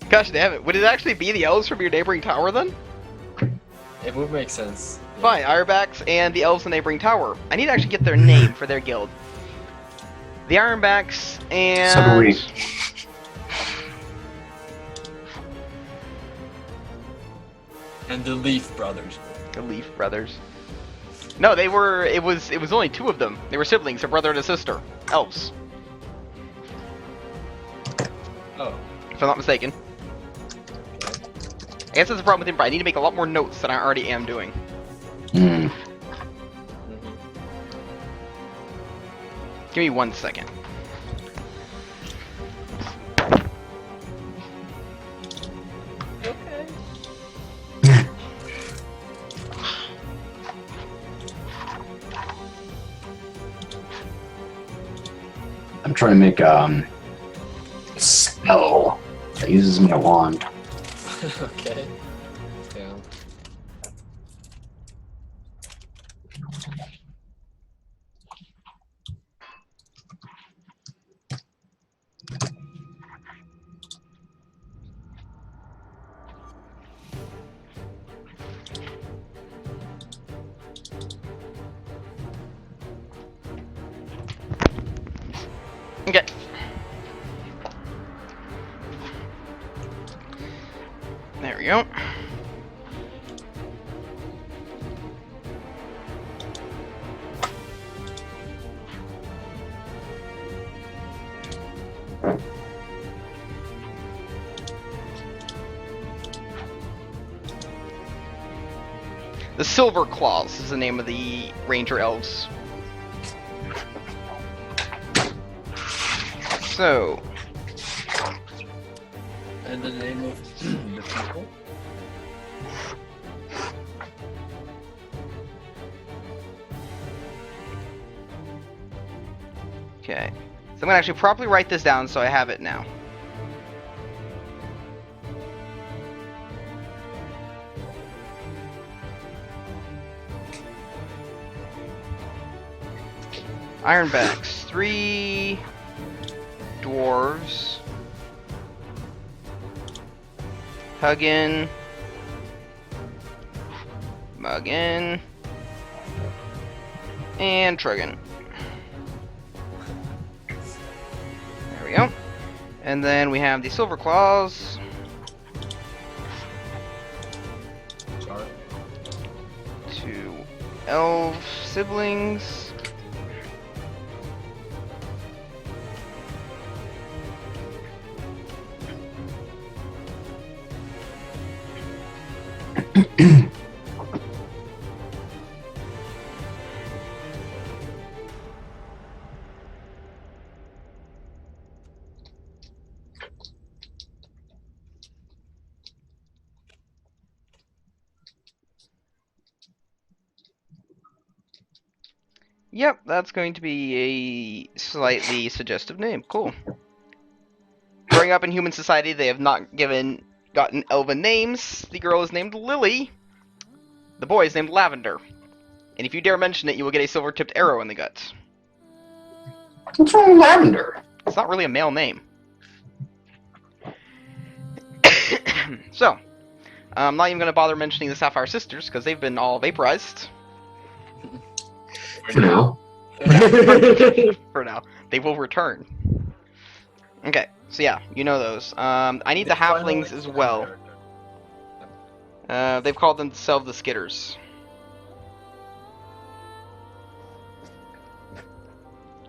Speaker 1: Gosh damn it. Would it actually be the elves from your neighboring tower then?
Speaker 3: It would make sense.
Speaker 1: Fine, Ironbacks and the elves in the neighboring tower. I need to actually get their name for their guild. The Ironbacks and...
Speaker 2: So do we.
Speaker 3: And the Leaf Brothers.
Speaker 1: The Leaf Brothers. No, they were... It was only two of them. They were siblings, a brother and a sister. Elves.
Speaker 3: Oh.
Speaker 1: If I'm not mistaken. I guess that's a problem with him, but I need to make a lot more notes than I already am doing.
Speaker 2: Mm.
Speaker 1: Give me 1 second.
Speaker 3: Okay.
Speaker 2: I'm trying to make a spell that uses my wand.
Speaker 3: Okay. Yeah.
Speaker 1: Okay. There we go. The Silver Claws is the name of the Ranger Elves. So,
Speaker 3: And the name of the people?
Speaker 1: okay. So I'm gonna actually properly write this down so I have it now. Ironbacks, 3 dwarves, Huggin, Muggin, and Truggin. There we go. And then we have the Silver Claws,
Speaker 3: Sorry.
Speaker 1: 2 elf siblings, Yep, that's going to be a slightly suggestive name. Cool. Growing up in human society, they have not gotten elven names. The girl is named Lily. The boy is named Lavender. And if you dare mention it, you will get a silver-tipped arrow in the gut.
Speaker 2: What's wrong with Lavender?
Speaker 1: It's not really a male name. So, I'm not even going to bother mentioning the Sapphire Sisters, because they've been all vaporized.
Speaker 2: For now.
Speaker 1: For now. They will return. Okay, so yeah, you know those. I need the halflings as well. They've called themselves the Skitters.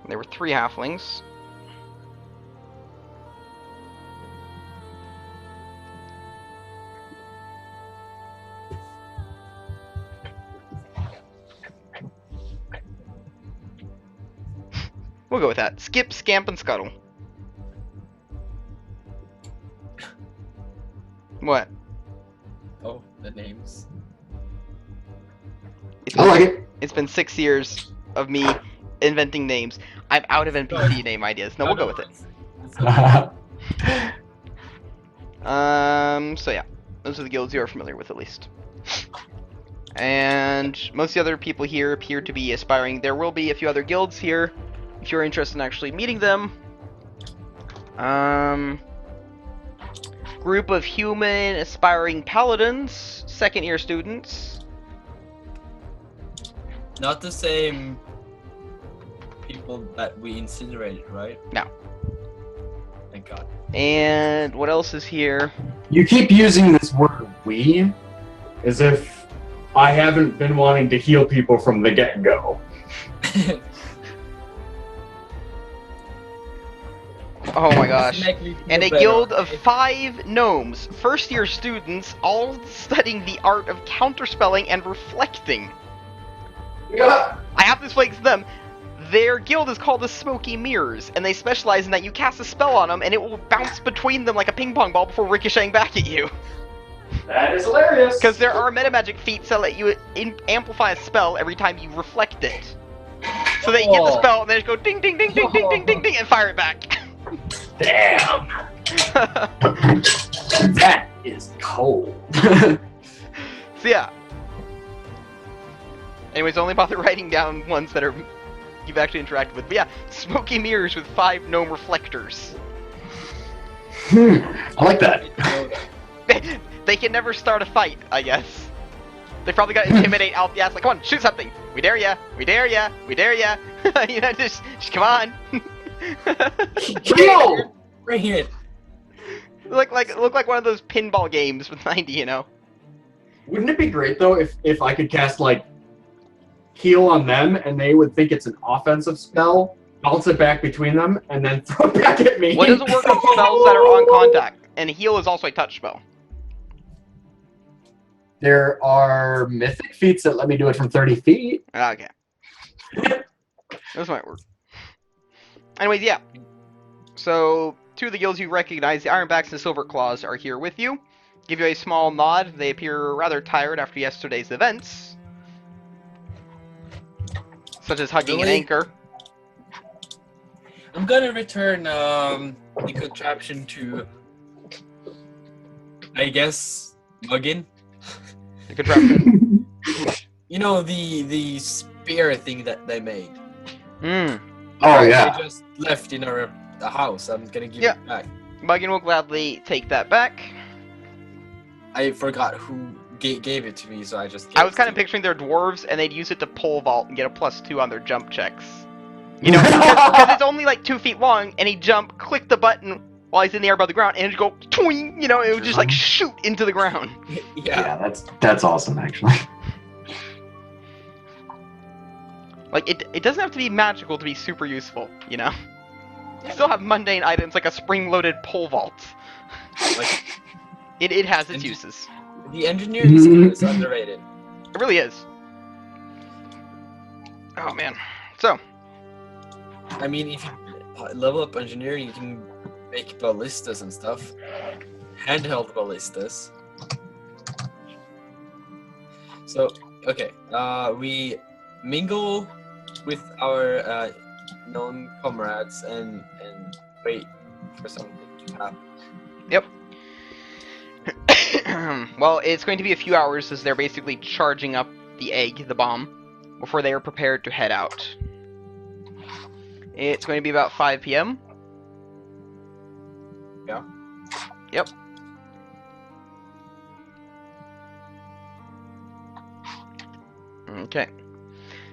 Speaker 1: There were 3 halflings. We'll go with that. Skip, Scamp, and Scuttle. What?
Speaker 3: Oh, the names.
Speaker 2: I like it.
Speaker 1: It's been 6 years of me inventing names. I'm out of NPC name ideas. No, we'll go with it. So yeah. Those are the guilds you are familiar with, at least. And most of the other people here appear to be aspiring. There will be a few other guilds here, if you're interested in actually meeting them. Group of human aspiring paladins, second-year students.
Speaker 3: Not the same people that we incinerated, right?
Speaker 1: No.
Speaker 3: Thank God.
Speaker 1: And what else is here?
Speaker 2: You keep using this word "we" as if I haven't been wanting to heal people from the get-go.
Speaker 1: Oh my gosh.
Speaker 3: Make me feel
Speaker 1: And a
Speaker 3: better,
Speaker 1: guild of
Speaker 3: okay?
Speaker 1: 5 gnomes, first-year students, all studying the art of counterspelling and reflecting.
Speaker 2: Yeah.
Speaker 1: I have to explain to them. Their guild is called the Smoky Mirrors, and they specialize in that you cast a spell on them, and it will bounce between them like a ping pong ball before ricocheting back at you.
Speaker 2: That is hilarious.
Speaker 1: Because there are metamagic feats that let you amplify a spell every time you reflect it. So they get the spell, and they just go ding ding ding ding ding ding ding ding, and fire it back.
Speaker 2: Damn. That is cold.
Speaker 1: So yeah. Anyways, only bother writing down ones that are you've actually interacted with. But yeah, Smoky Mirrors with 5 gnome reflectors.
Speaker 2: I like that.
Speaker 1: They can never start a fight, I guess. They probably got to intimidate out the ass, like, come on, shoot something. We dare ya. We dare ya. We dare ya. You know, just come on.
Speaker 2: Heal.
Speaker 3: Bring it.
Speaker 1: Look like one of those pinball games with 90, you know.
Speaker 2: Wouldn't it be great though if I could cast like heal on them and they would think it's an offensive spell, bounce it back between them, and then throw it back at me?
Speaker 1: What doesn't work on spells that are on contact? And heal is also a touch spell.
Speaker 2: There are mythic feats that let me do it from 30 feet.
Speaker 1: Okay. This might work. Anyways, yeah. So, 2 of the guilds you recognize, the Ironbacks and the Silver Claws, are here with you. Give you a small nod. They appear rather tired after yesterday's events. Such as hugging an
Speaker 3: Really?
Speaker 1: anchor.
Speaker 3: I'm gonna return the contraption to, I guess, Muggin.
Speaker 1: The contraption.
Speaker 3: You know, the spear thing that they made.
Speaker 2: Oh yeah.
Speaker 3: They just left in the house. I'm gonna give
Speaker 1: Yeah.
Speaker 3: it back.
Speaker 1: Muggin will gladly take that back.
Speaker 3: I forgot who gave it to me, so I just.
Speaker 1: I was kind of picturing they're dwarves, and they'd use it to pole vault and get a +2 on their jump checks. You know, because it's only like 2 feet long, and he'd jump, click the button while he's in the air above the ground, and it'd go twing. You know, it would just like shoot into the ground.
Speaker 3: Yeah.
Speaker 2: That's awesome actually.
Speaker 1: Like it doesn't have to be magical to be super useful. You know, you still have mundane items like a spring-loaded pole vault.
Speaker 3: Like,
Speaker 1: It has its
Speaker 3: And-
Speaker 1: uses.
Speaker 3: The engineering skill is underrated.
Speaker 1: It really is. Oh man. So,
Speaker 3: I mean, if you level up engineering, you can make ballistas and stuff. Handheld ballistas. So, okay, we mingle with our known comrades and wait for something to happen.
Speaker 1: yep. Well, it's going to be a few hours as they're basically charging up the egg, the bomb, before they are prepared to head out. It's going to be about 5 p.m.
Speaker 3: Yeah.
Speaker 1: Yep. Okay.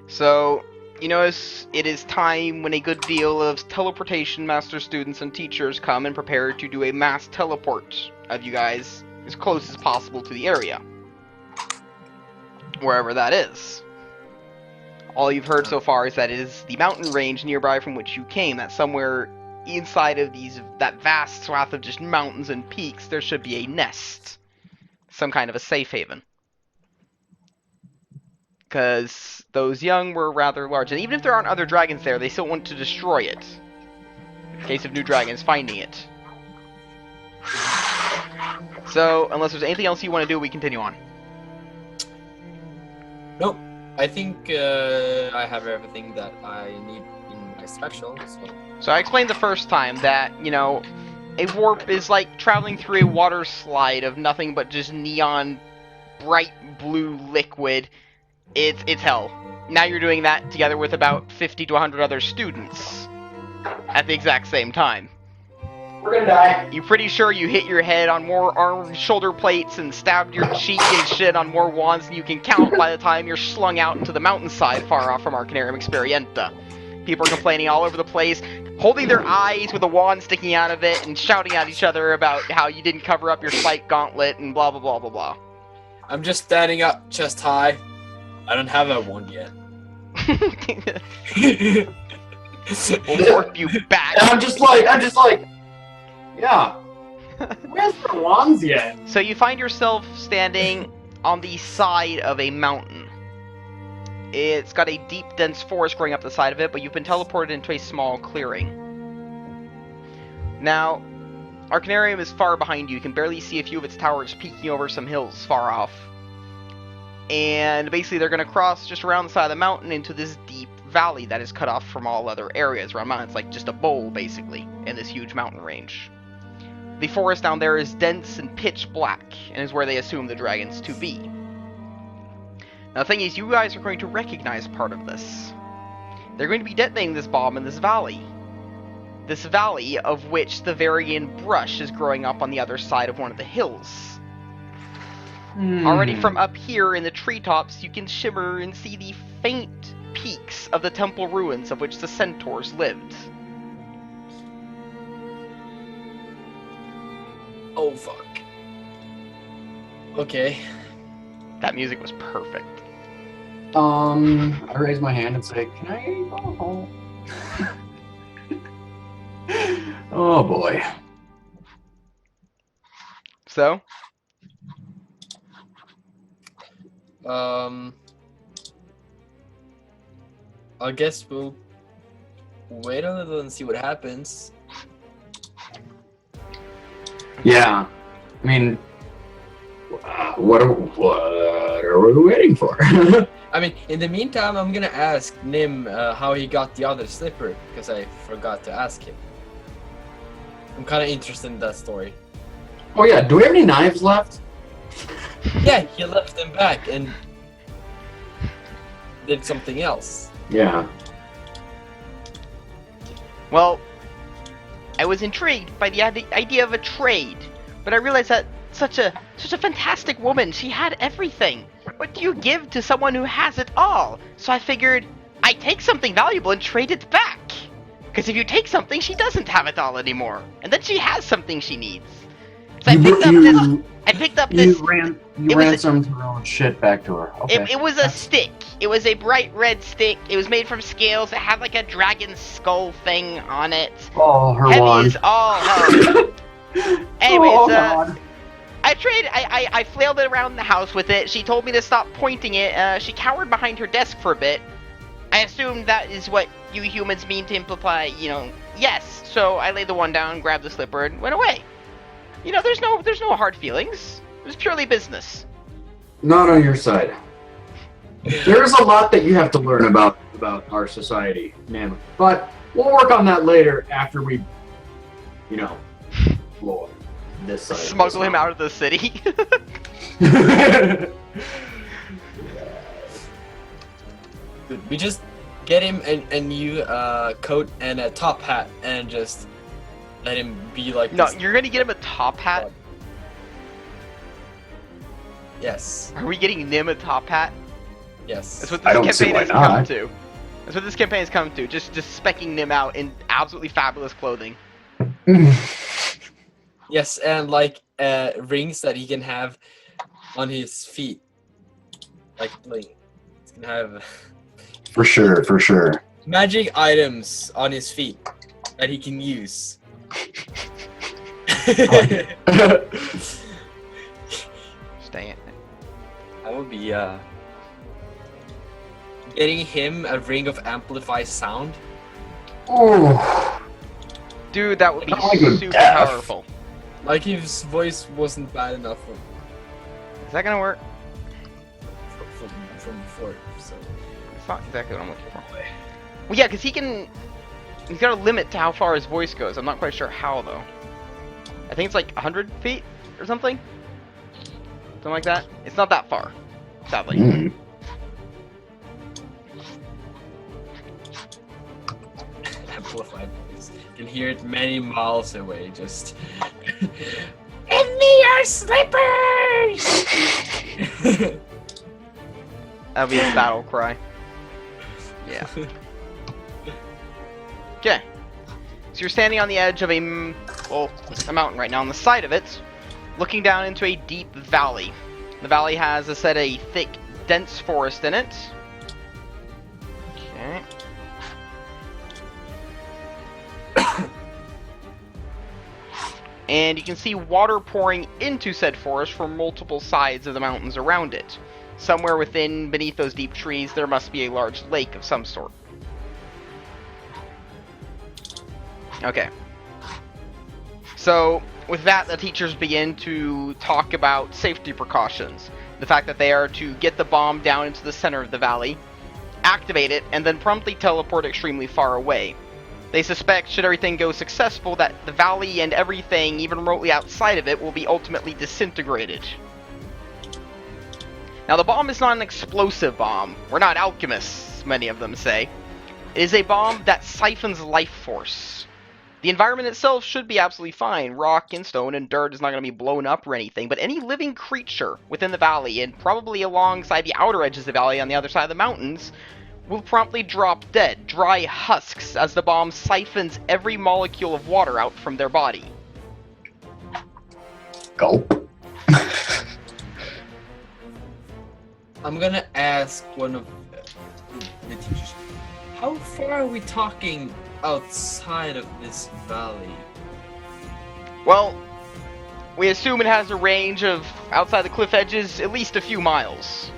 Speaker 1: So, you notice it is time when a good deal of teleportation master students and teachers come and prepare to do a mass teleport of you guys as close as possible to the area. Wherever that is. All you've heard so far is that it is the mountain range nearby from which you came. That somewhere inside of that vast swath of just mountains and peaks, there should be a nest. Some kind of a safe haven. Because those young were rather large. And even if there aren't other dragons there, they still want to destroy it. In case of new dragons finding it. So, unless there's anything else you want to do, we continue on.
Speaker 3: Nope. I think I have everything that I need in my special.
Speaker 1: So I explained the first time that, you know, a warp is like traveling through a water slide of nothing but just neon, bright blue liquid. It's hell. Now you're doing that together with about 50 to 100 other students at the exact same time.
Speaker 2: We're gonna die.
Speaker 1: You're pretty sure you hit your head on more arm shoulder plates and stabbed your cheek and shit on more wands than you can count by the time you're slung out into the mountainside far off from Arcanarium Experientia. People are complaining all over the place, holding their eyes with a wand sticking out of it and shouting at each other about how you didn't cover up your spike gauntlet and blah blah blah blah blah.
Speaker 3: I'm just standing up chest high. I don't have a wand yet.
Speaker 1: We'll warp you back.
Speaker 2: And I'm just like, yeah. Where's the wands yet?
Speaker 1: So you find yourself standing on the side of a mountain. It's got a deep, dense forest growing up the side of it, but you've been teleported into a small clearing. Now, Arcanarium is far behind you. You can barely see a few of its towers peeking over some hills far off. And basically they're going to cross just around the side of the mountain into this deep valley that is cut off from all other areas around mountains. It's like just a bowl, basically, in this huge mountain range. The forest down there is dense and pitch black, and is where they assume the dragons to be. Now the thing is, you guys are going to recognize part of this. They're going to be detonating this bomb in this valley. This valley of which the Varian brush is growing up on the other side of one of the hills. Already from up here in the treetops, you can shimmer and see the faint peaks of the temple ruins of which the centaurs lived.
Speaker 3: Oh fuck. Okay.
Speaker 1: That music was perfect.
Speaker 2: I raise my hand and say, "Can I go home?" Oh boy.
Speaker 1: So?
Speaker 3: I guess we'll wait a little and see what happens.
Speaker 2: Yeah. I mean, what are we waiting for?
Speaker 3: I mean, in the meantime, I'm gonna ask Nim how he got the other slipper, because I forgot to ask him. I'm kind of interested in that story.
Speaker 2: Oh yeah, do we have any knives left?
Speaker 3: Yeah, he left them back and did something else.
Speaker 2: Yeah.
Speaker 1: Well, I was intrigued by the idea of a trade, but I realized that such a fantastic woman, she had everything. What do you give to someone who has it all? So I figured I'd take something valuable and trade it back. Because if you take something, she doesn't have it all anymore, and then she has something she needs. So I picked up this.
Speaker 2: You ransomed her own shit back to her. Okay.
Speaker 1: It was a stick. It was a bright red stick. It was made from scales. It had like a dragon skull thing on it.
Speaker 2: Oh, her
Speaker 1: Heavy
Speaker 2: wand.
Speaker 1: as all hell. Anyways,
Speaker 2: God.
Speaker 1: I I flailed it around the house with it. She told me to stop pointing it. She cowered behind her desk for a bit. I assumed that is what you humans mean to imply, yes. So I laid the one down, grabbed the slipper, and went away. There's no hard feelings. It was purely business.
Speaker 2: Not on your side. There's a lot that you have to learn about our society, man. But we'll work on that later after we, blow up this side.
Speaker 1: Smuggle him out of the city.
Speaker 3: We just get him a new coat and a top hat and just let him be like
Speaker 1: No,
Speaker 3: this.
Speaker 1: you're gonna get him a top hat?
Speaker 3: Yes.
Speaker 1: Are we getting Nim a top hat?
Speaker 3: Yes.
Speaker 1: That's what
Speaker 2: I
Speaker 1: this
Speaker 2: don't see
Speaker 1: campaign
Speaker 2: why
Speaker 1: has come
Speaker 2: not.
Speaker 1: to. That's what this campaign has come to. Just specking Nim out in absolutely fabulous clothing.
Speaker 3: Yes, and like rings that he can have on his feet, like bling. He's gonna have
Speaker 2: For sure.
Speaker 3: magic items on his feet that he can use.
Speaker 1: Dang it.
Speaker 3: That would be getting him a ring of amplified sound.
Speaker 2: Oh,
Speaker 1: Dude, that would be
Speaker 2: I don't like him
Speaker 1: super
Speaker 2: deaf.
Speaker 1: powerful.
Speaker 3: Like his voice wasn't bad enough
Speaker 1: Is that gonna work?
Speaker 3: from before, so
Speaker 1: It's not exactly what I'm looking for. Well, yeah, because he's got a limit to how far his voice goes. I'm not quite sure how, though. I think it's like 100 feet or something? Something like that? It's not that far, sadly.
Speaker 3: amplified voice. You can hear it many miles away, just give me your slippers!
Speaker 1: That'll be his battle cry. Yeah. Okay. So you're standing on the edge of a mountain right now. On the side of it, looking down into a deep valley. The valley has, as I said, a thick, dense forest in it. Okay. And you can see water pouring into said forest from multiple sides of the mountains around it. Somewhere beneath those deep trees, there must be a large lake of some sort. Okay. So, with that, the teachers begin to talk about safety precautions. The fact that they are to get the bomb down into the center of the valley, activate it, and then promptly teleport extremely far away. They suspect, should everything go successful, that the valley and everything, even remotely outside of it, will be ultimately disintegrated. Now, the bomb is not an explosive bomb. We're not alchemists, many of them say. It is a bomb that siphons life force. The environment itself should be absolutely fine. Rock and stone and dirt is not going to be blown up or anything, but any living creature within the valley, and probably alongside the outer edges of the valley on the other side of the mountains, will promptly drop dead, dry husks, as the bomb siphons every molecule of water out from their body.
Speaker 2: Gulp.
Speaker 3: I'm gonna ask one of the teachers, how far are we talking outside of this valley?
Speaker 1: Well, we assume it has a range of, outside the cliff edges, at least a few miles.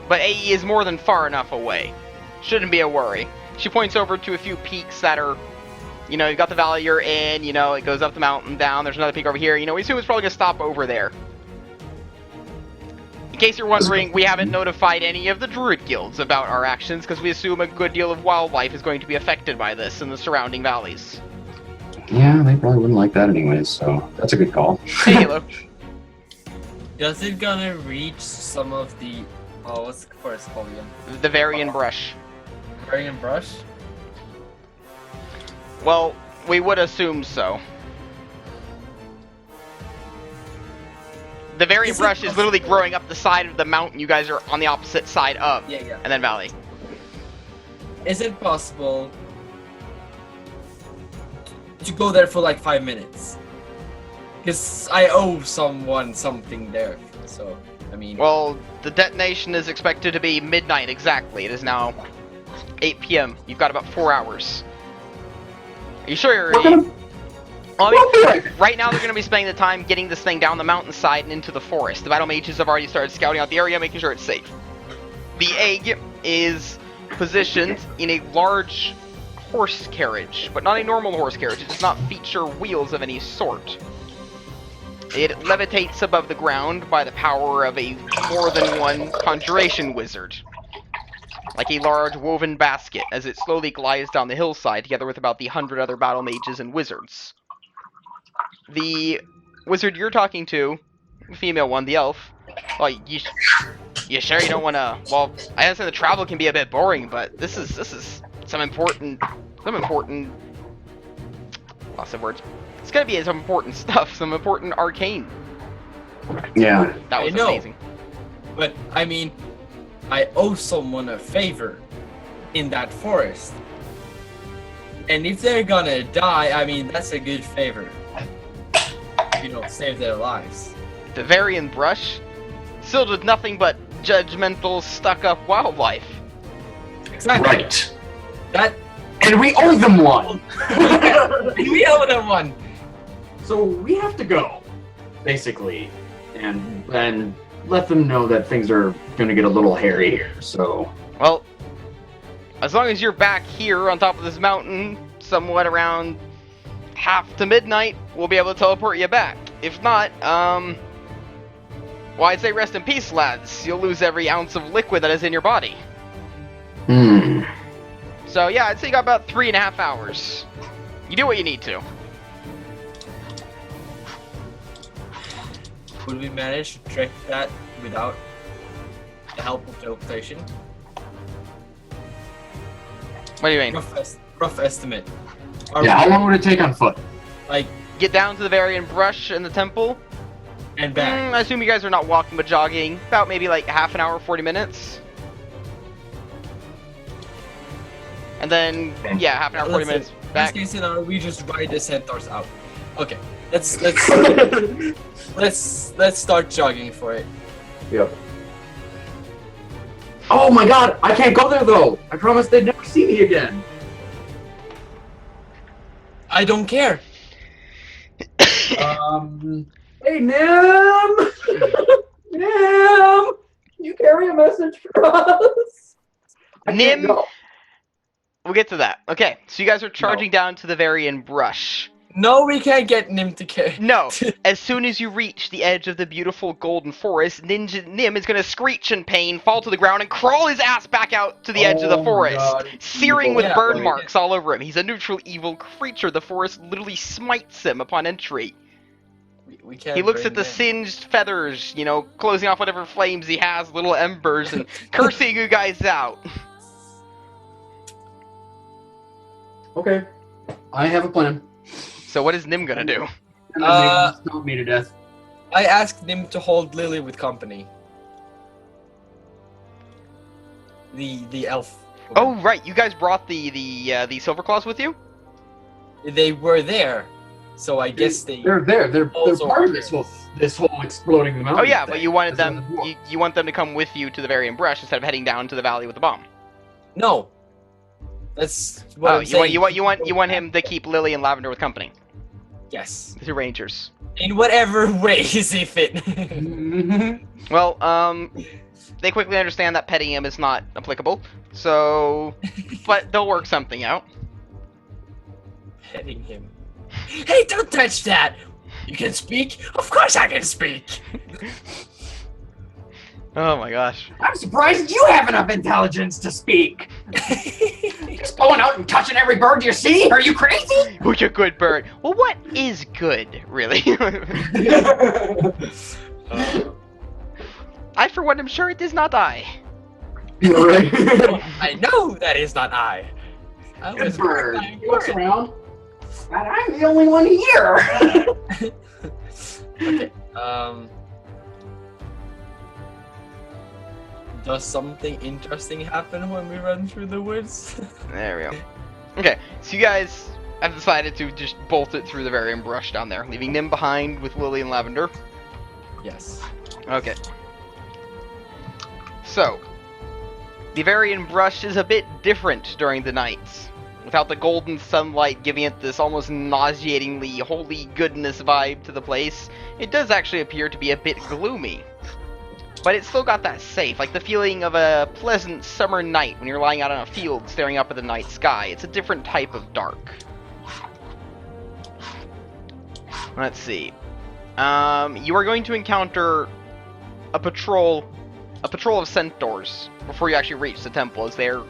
Speaker 1: But AE is more than far enough away. Shouldn't be a worry. She points over to a few peaks that are, you've got the valley you're in, it goes up the mountain, down, there's another peak over here. We assume it's probably going to stop over there. In case you're wondering, we haven't notified any of the druid guilds about our actions, because we assume a good deal of wildlife is going to be affected by this in the surrounding valleys.
Speaker 2: Yeah, they probably wouldn't like that anyways, so that's a good call.
Speaker 1: Hey, Halo.
Speaker 3: Does it gonna reach some of the what's the forest called again?
Speaker 1: The Varian Brush.
Speaker 3: Varian brush?
Speaker 1: Well, we would assume so. The Varian
Speaker 3: Is it
Speaker 1: Brush is literally
Speaker 3: possible-
Speaker 1: growing up the side of the mountain you guys are on the opposite side of.
Speaker 3: Yeah.
Speaker 1: And then valley.
Speaker 3: Is it possible to go there for like 5 minutes? Because I owe someone something there, so I mean.
Speaker 1: Well, the detonation is expected to be midnight exactly. It is now 8 p.m. You've got about 4 hours. Are you sure you're
Speaker 2: We're gonna,
Speaker 1: I
Speaker 2: We'll be
Speaker 1: mean,
Speaker 2: right back.
Speaker 1: right now they're going to be spending the time getting this thing down the mountainside and into the forest. The battle mages have already started scouting out the area, making sure it's safe. The egg is positioned in a large horse carriage, but not a normal horse carriage. It does not feature wheels of any sort. It levitates above the ground by the power of a more than one conjuration wizard, like a large woven basket, as it slowly glides down the hillside together with about the 100 other battle mages and wizards. The wizard you're talking to, the female one, the elf, well, you sure you don't want to? Well, I understand the travel can be a bit boring, but this is some important, lots of words. It's gonna be some important stuff, some important arcane.
Speaker 2: Yeah.
Speaker 1: That was
Speaker 3: I know.
Speaker 1: amazing.
Speaker 3: But I mean, I owe someone a favor in that forest. And if they're gonna die, I mean, that's a good favor. You know, save their lives.
Speaker 1: The Varian brush, filled with nothing but judgmental, stuck-up wildlife.
Speaker 3: Exactly.
Speaker 2: Right.
Speaker 3: That
Speaker 2: And we owe them one.
Speaker 3: we owe them one.
Speaker 2: So we have to go, basically, and let them know that things are going to get a little hairy here. So,
Speaker 1: Well, as long as you're back here on top of this mountain, somewhat around half to midnight, we'll be able to teleport you back. If not, well, I'd say rest in peace, lads. You'll lose every ounce of liquid that is in your body. So yeah, I'd say you got about 3.5 hours. You do what you need to.
Speaker 3: Would we manage to trick that without the help of teleportation?
Speaker 1: What do you mean?
Speaker 3: Rough estimate. Are
Speaker 2: yeah, how
Speaker 3: we,
Speaker 2: long would it take on foot?
Speaker 3: like,
Speaker 1: Get down to the Varian brush in the temple.
Speaker 3: and back?
Speaker 1: I assume you guys are not walking but jogging. About maybe like half an hour, 40 minutes. And then, yeah, half an hour, 40 minutes back.
Speaker 3: Best case scenario, we just ride the centaurs out. Okay, let's start jogging for it.
Speaker 2: Yep. Oh my god, I can't go there though. I promised they'd never see me again.
Speaker 3: I don't care.
Speaker 2: Hey Nim! Nim! You carry a message for us? I can't
Speaker 1: Nim?
Speaker 2: go.
Speaker 1: We'll get to that. Okay, so you guys are charging down to the Varian brush.
Speaker 3: No, we can't get Nim to care.
Speaker 1: No, as soon as you reach the edge of the beautiful golden forest, Nim is going to screech in pain, fall to the ground, and crawl his ass back out to the edge of the
Speaker 2: Oh my
Speaker 1: forest,
Speaker 2: God.
Speaker 1: searing
Speaker 2: Evil.
Speaker 1: with
Speaker 3: Yeah,
Speaker 1: burn
Speaker 3: right.
Speaker 1: marks all over him. He's a neutral evil creature. The forest literally smites him upon entry.
Speaker 3: We can't.
Speaker 1: He looks
Speaker 3: bring
Speaker 1: at the
Speaker 3: Nim.
Speaker 1: singed feathers, you know, closing off whatever flames he has, little embers, and cursing you guys out.
Speaker 2: Okay. I have a plan.
Speaker 1: So what is Nim gonna do?
Speaker 2: Stomp me to death.
Speaker 3: I asked Nim to hold Lily with company. The elf.
Speaker 1: Oh right, you guys brought the silver claws with you?
Speaker 3: They were there, so I guess
Speaker 2: They're there. They're
Speaker 3: Also
Speaker 2: part of this whole exploding the mountain.
Speaker 1: Oh yeah,
Speaker 2: thing.
Speaker 1: but you wanted
Speaker 2: That's
Speaker 1: them.
Speaker 2: what it's
Speaker 1: You want them to come with you to the Varian brush instead of heading down to the valley with the bomb.
Speaker 3: No. That's what I'm
Speaker 1: you
Speaker 3: saying.
Speaker 1: want you want him to keep Lily and Lavender with company.
Speaker 3: Yes.
Speaker 1: The two rangers.
Speaker 3: In whatever ways he fit.
Speaker 2: for.
Speaker 1: Well, they quickly understand that petting him is not applicable. So, but they'll work something out.
Speaker 3: Petting him. Hey, don't touch that! You can speak? Of course I can speak!
Speaker 1: Oh my gosh.
Speaker 2: I'm surprised you have enough intelligence to speak. Just going out and touching every bird you see? Are you crazy?
Speaker 1: Who's a good bird? Well, what is good, really? I, for one, am sure it is not I.
Speaker 2: You're right.
Speaker 3: I know that is not I. I
Speaker 2: Good
Speaker 3: was
Speaker 2: bird.
Speaker 3: verifying
Speaker 2: He looks
Speaker 3: for it.
Speaker 2: around. And I'm the only one here.
Speaker 3: Okay. Does something interesting happen when we run through the woods?
Speaker 1: There we go. Okay, so you guys have decided to just bolt it through the Varian brush down there, leaving Nim behind with Lily and Lavender.
Speaker 3: Yes.
Speaker 1: Okay. So, the Varian brush is a bit different during the nights. without the golden sunlight giving it this almost nauseatingly holy goodness vibe to the place, it does actually appear to be a bit gloomy. But it's still got that safe, like the feeling of a pleasant summer night when you're lying out on a field staring up at the night sky. It's a different type of dark. Let's see. You are going to encounter a patrol of centaurs before you actually reach the temple, as they're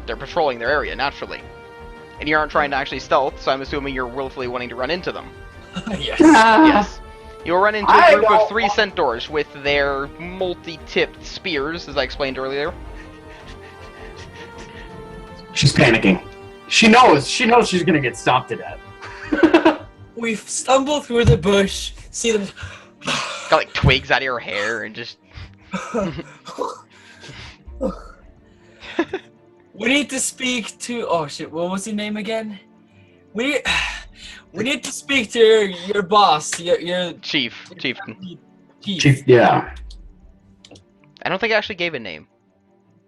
Speaker 1: patrolling their area, naturally. And you aren't trying to actually stealth, so I'm assuming you're willfully wanting to run into them.
Speaker 3: Yes.
Speaker 1: Yes. You'll run into a group of 3
Speaker 2: don't-
Speaker 1: centaurs with their multi-tipped spears, as I explained earlier.
Speaker 2: She's panicking. She knows she's gonna get stomped to death.
Speaker 3: We stumble through the bush, see them.
Speaker 1: Got like twigs out of your hair and just...
Speaker 3: We need to speak to. Oh shit! What was your name again? We need to speak to your boss. Your
Speaker 1: Chieftain.
Speaker 2: Chief, yeah.
Speaker 1: I don't think I actually gave a name.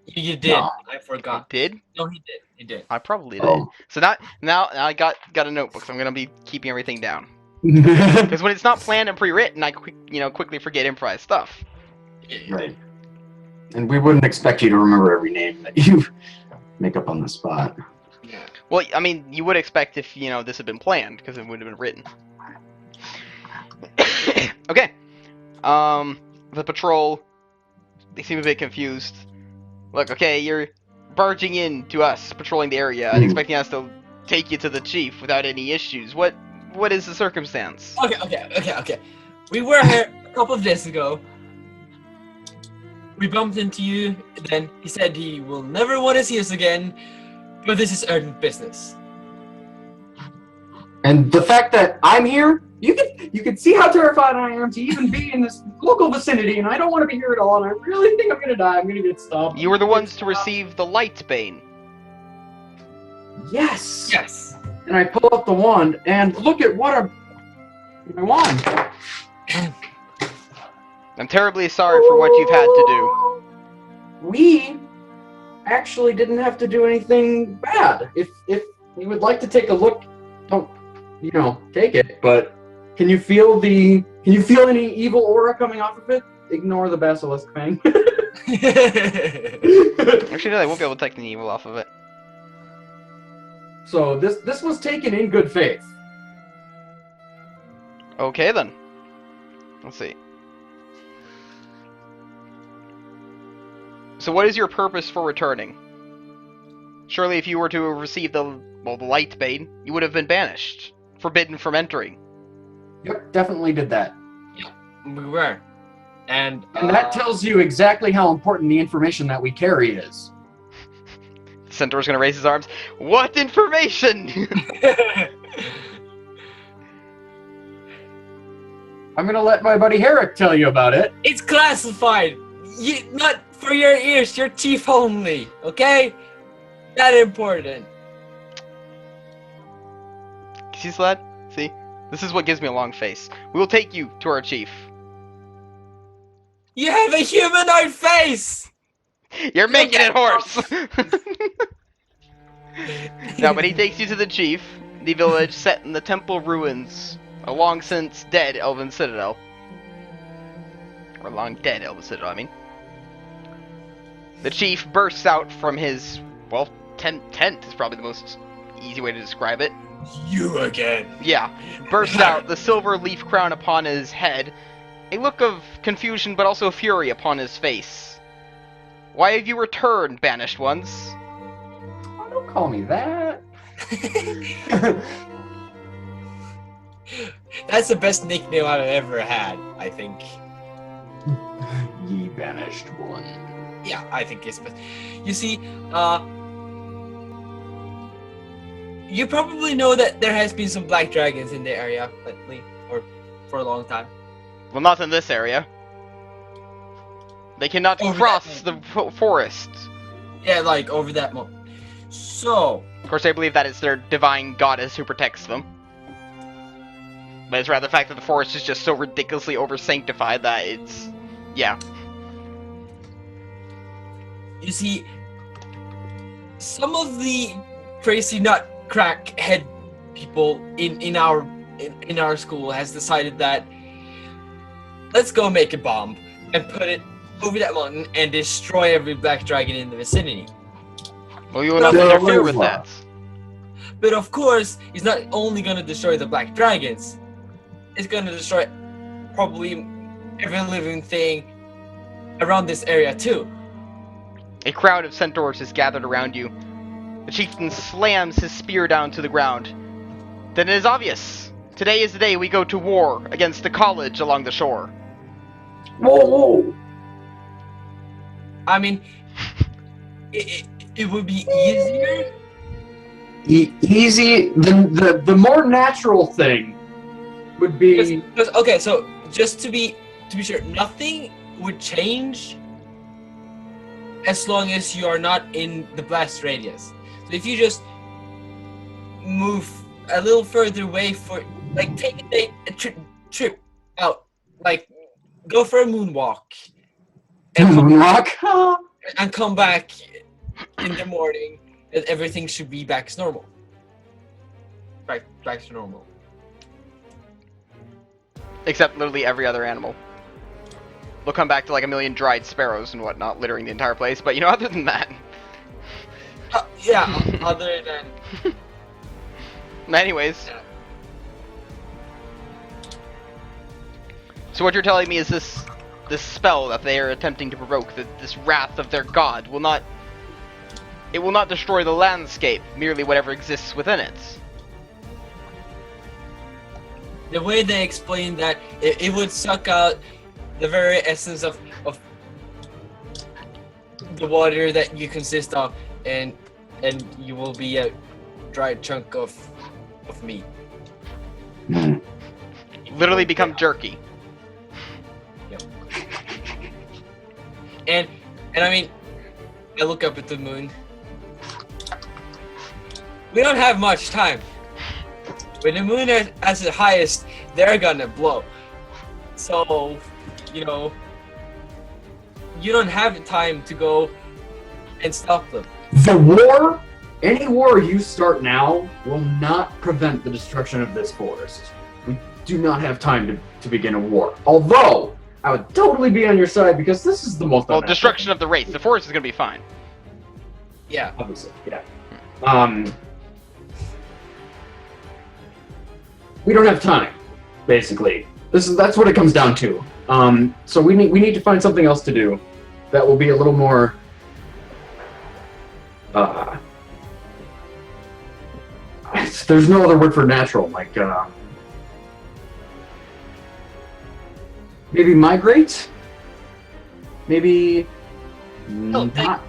Speaker 3: You did.
Speaker 2: No.
Speaker 3: I forgot.
Speaker 1: Did?
Speaker 3: No, he did. He did.
Speaker 1: I probably did.
Speaker 2: Oh.
Speaker 1: So now I got a notebook, so I'm gonna be keeping everything down. Because when it's not planned and pre-written, I quickly forget improvised stuff.
Speaker 2: Right. And we wouldn't expect you to remember every name that you make up on the spot.
Speaker 3: Yeah.
Speaker 1: Well, I mean, you would expect if this had been planned, because it would have been written. Okay. The patrol, they seem a bit confused. Look, okay, you're barging in to us, patrolling the area, and expecting us to take you to the chief without any issues. What is the circumstance?
Speaker 3: Okay. We were here a couple of days ago. We bumped into you. Then he said he will never want to see us again. But this is urgent business.
Speaker 2: And the fact that I'm here, you can see how terrified I am to even be in this local vicinity, and I don't want to be here at all, and I really think I'm gonna die. I'm gonna get stopped.
Speaker 1: You were the ones to receive the light bane.
Speaker 2: Yes.
Speaker 3: Yes.
Speaker 2: And I pull up the wand, and look at what my wand.
Speaker 1: I'm terribly sorry for what you've had to do.
Speaker 2: We actually didn't have to do anything bad. If you would like to take a look, don't take it. But can you feel any evil aura coming off of it? Ignore the basilisk thing.
Speaker 1: Actually, no, they won't be able to take the evil off of it.
Speaker 2: So this was taken in good faith.
Speaker 1: Okay then. Let's see. So what is your purpose for returning? Surely if you were to have received the light bane, you would have been banished. Forbidden from entering.
Speaker 2: Yep, definitely did that.
Speaker 3: We were. And
Speaker 2: that tells you exactly how important the information that we carry is.
Speaker 1: Centaur's gonna raise his arms. What information?
Speaker 2: I'm gonna let my buddy Herrick tell you about it.
Speaker 3: It's classified. Not for your ears. Your chief only. Okay? Not important.
Speaker 1: See, Slad? See? This is what gives me a long face. We will take you to our chief.
Speaker 3: You have a humanoid face.
Speaker 1: You're making it horse! No, but he takes you to the chief, the village set in the temple ruins, a long since dead elven citadel. Or long dead elven citadel, I mean. The chief bursts out from his, tent is probably the most easy way to describe it.
Speaker 3: You again.
Speaker 1: Yeah, bursts out, the silver leaf crown upon his head, a look of confusion but also fury upon his face. Why have you returned, banished ones?
Speaker 2: Oh, don't call me that.
Speaker 3: That's the best nickname I've ever had, I think.
Speaker 2: Ye banished one.
Speaker 3: Yeah, I think it's best. You see, you probably know that there has been some black dragons in the area lately, or for a long time.
Speaker 1: Well, not in this area. They cannot
Speaker 3: Over
Speaker 1: cross
Speaker 3: that
Speaker 1: the forest.
Speaker 3: Yeah, like over that moment. So,
Speaker 1: Of course, I believe that it's their divine goddess who protects them. But it's rather the fact that the forest is just so ridiculously over-sanctified that it's... yeah.
Speaker 3: you see, some of the crazy nut crack head people in our school has decided that let's go make a bomb and put it over that mountain and destroy every black dragon in the vicinity.
Speaker 1: Well, you will not interfere with that.
Speaker 3: But of course, it's not only gonna destroy the black dragons. It's gonna destroy probably every living thing around this area too.
Speaker 1: A crowd of centaurs is gathered around you. The chieftain slams his spear down to the ground. Then it is obvious. Today is the day we go to war against the college along the shore.
Speaker 2: Whoa!
Speaker 3: I mean, it would be easier.
Speaker 2: Easy. The more natural thing would be.
Speaker 3: Okay, so just to be sure, nothing would change as long as you are not in the blast radius. So if you just move a little further away for, like, take a trip out, like, go for a moonwalk, and come back in the morning, and everything should be back to normal. Back to normal.
Speaker 1: Except literally every other animal. We'll come back to like a million dried sparrows and whatnot littering the entire place, but you know, other than that.
Speaker 3: Yeah, other than.
Speaker 1: Anyways.
Speaker 3: Yeah.
Speaker 1: So what you're telling me is this spell that they are attempting to provoke, this wrath of their god, will not destroy the landscape, merely whatever exists within it.
Speaker 3: The way they explained that, it would suck out the very essence of the water that you consist of, and you will be a dried chunk of meat.
Speaker 1: Literally become jerky.
Speaker 3: Yep. And I mean, I look up at the moon. We don't have much time. When the moon is at its highest, they're gonna blow. So, you know, you don't have time to go and stop them.
Speaker 2: The war, any war you start now, will not prevent the destruction of this forest. We do not have time to begin a war. Although, I would totally be on your side because this is the most.
Speaker 1: Well, destruction of the race. The forest is gonna be fine.
Speaker 3: Yeah.
Speaker 2: Obviously, yeah. We don't have time, basically. That's what it comes down to. So we need to find something else to do that will be a little more. There's no other word for natural, like maybe migrate. Maybe not.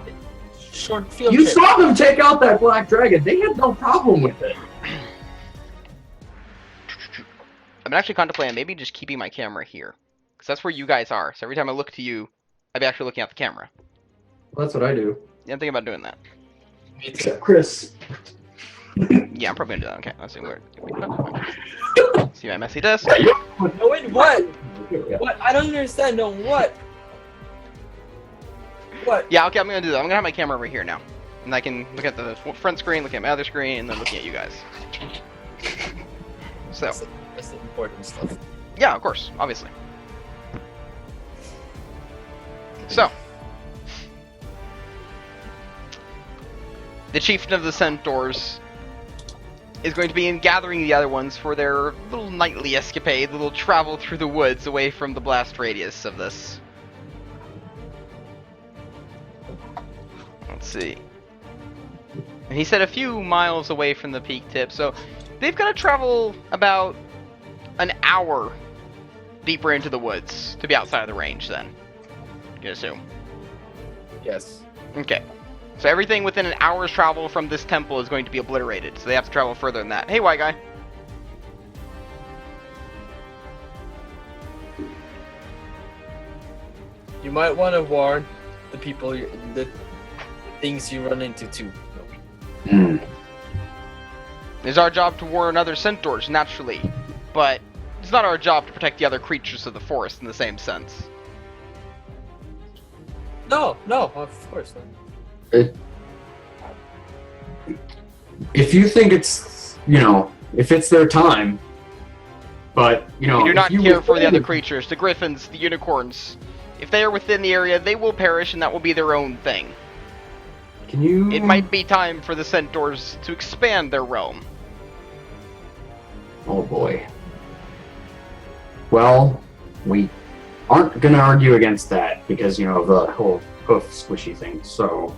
Speaker 3: Short field
Speaker 2: You
Speaker 3: trip.
Speaker 2: saw them take out that black dragon. They had no problem with it.
Speaker 1: I'm actually contemplating maybe just keeping my camera here, because that's where you guys are. So every time I look to you, I'd be actually looking at the camera.
Speaker 2: Well, that's what I do.
Speaker 1: Yeah, I'm thinking about doing that.
Speaker 2: Except Chris.
Speaker 1: Yeah, I'm probably gonna do that. Okay, let's see where. See my messy desk.
Speaker 3: No, wait, what? What? I don't understand. No, what? What?
Speaker 1: Yeah, okay, I'm gonna do that. I'm gonna have my camera over here now, and I can look at the front screen, look at my other screen, and then looking at you guys. So.
Speaker 3: That's the important stuff.
Speaker 1: Yeah, of course, obviously. So, the chieftain of the centaurs is going to be gathering the other ones for their little nightly escapade, little travel through the woods away from the blast radius of this. Let's see. And he said a few miles away from the peak tip, so they've got to travel about an hour deeper into the woods to be outside of the range, then. You assume.
Speaker 3: Yes.
Speaker 1: Okay. So everything within an hour's travel from this temple is going to be obliterated, so they have to travel further than that. Hey, white guy.
Speaker 3: You might want to warn the people, the things you run into too.
Speaker 1: It's our job to warn other centaurs, naturally, but it's not our job to protect the other creatures of the forest in the same sense.
Speaker 3: No, of course not.
Speaker 2: if you think it's, if it's their time, but,
Speaker 1: We do
Speaker 2: if
Speaker 1: not
Speaker 2: you
Speaker 1: care for the other
Speaker 2: withstand-
Speaker 1: creatures, the griffins, the unicorns. If they are within the area, they will perish, and that will be their own thing.
Speaker 2: Can you...
Speaker 1: It might be time for the centaurs to expand their realm.
Speaker 2: Oh boy. Well, we aren't gonna argue against that because, of the whole hoof squishy thing. So,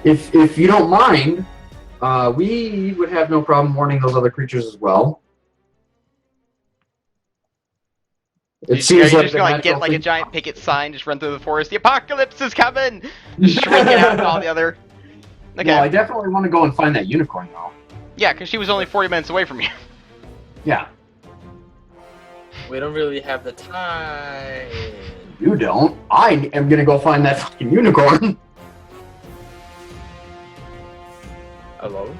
Speaker 2: if you don't mind, we would have no problem warning those other creatures as well. It
Speaker 1: Are
Speaker 2: seems
Speaker 1: you
Speaker 2: like
Speaker 1: just
Speaker 2: the
Speaker 1: gonna
Speaker 2: natural
Speaker 1: get like a
Speaker 2: thing-
Speaker 1: giant picket sign, just run through the forest? The apocalypse is coming! Shrink it out to all the other. Okay.
Speaker 2: Well, I definitely want to go and find that unicorn, though.
Speaker 1: Yeah, because she was only 40 minutes away from you.
Speaker 2: Yeah,
Speaker 3: We don't really have the time.
Speaker 2: you don't. I am gonna go find that fucking unicorn.
Speaker 3: Alone?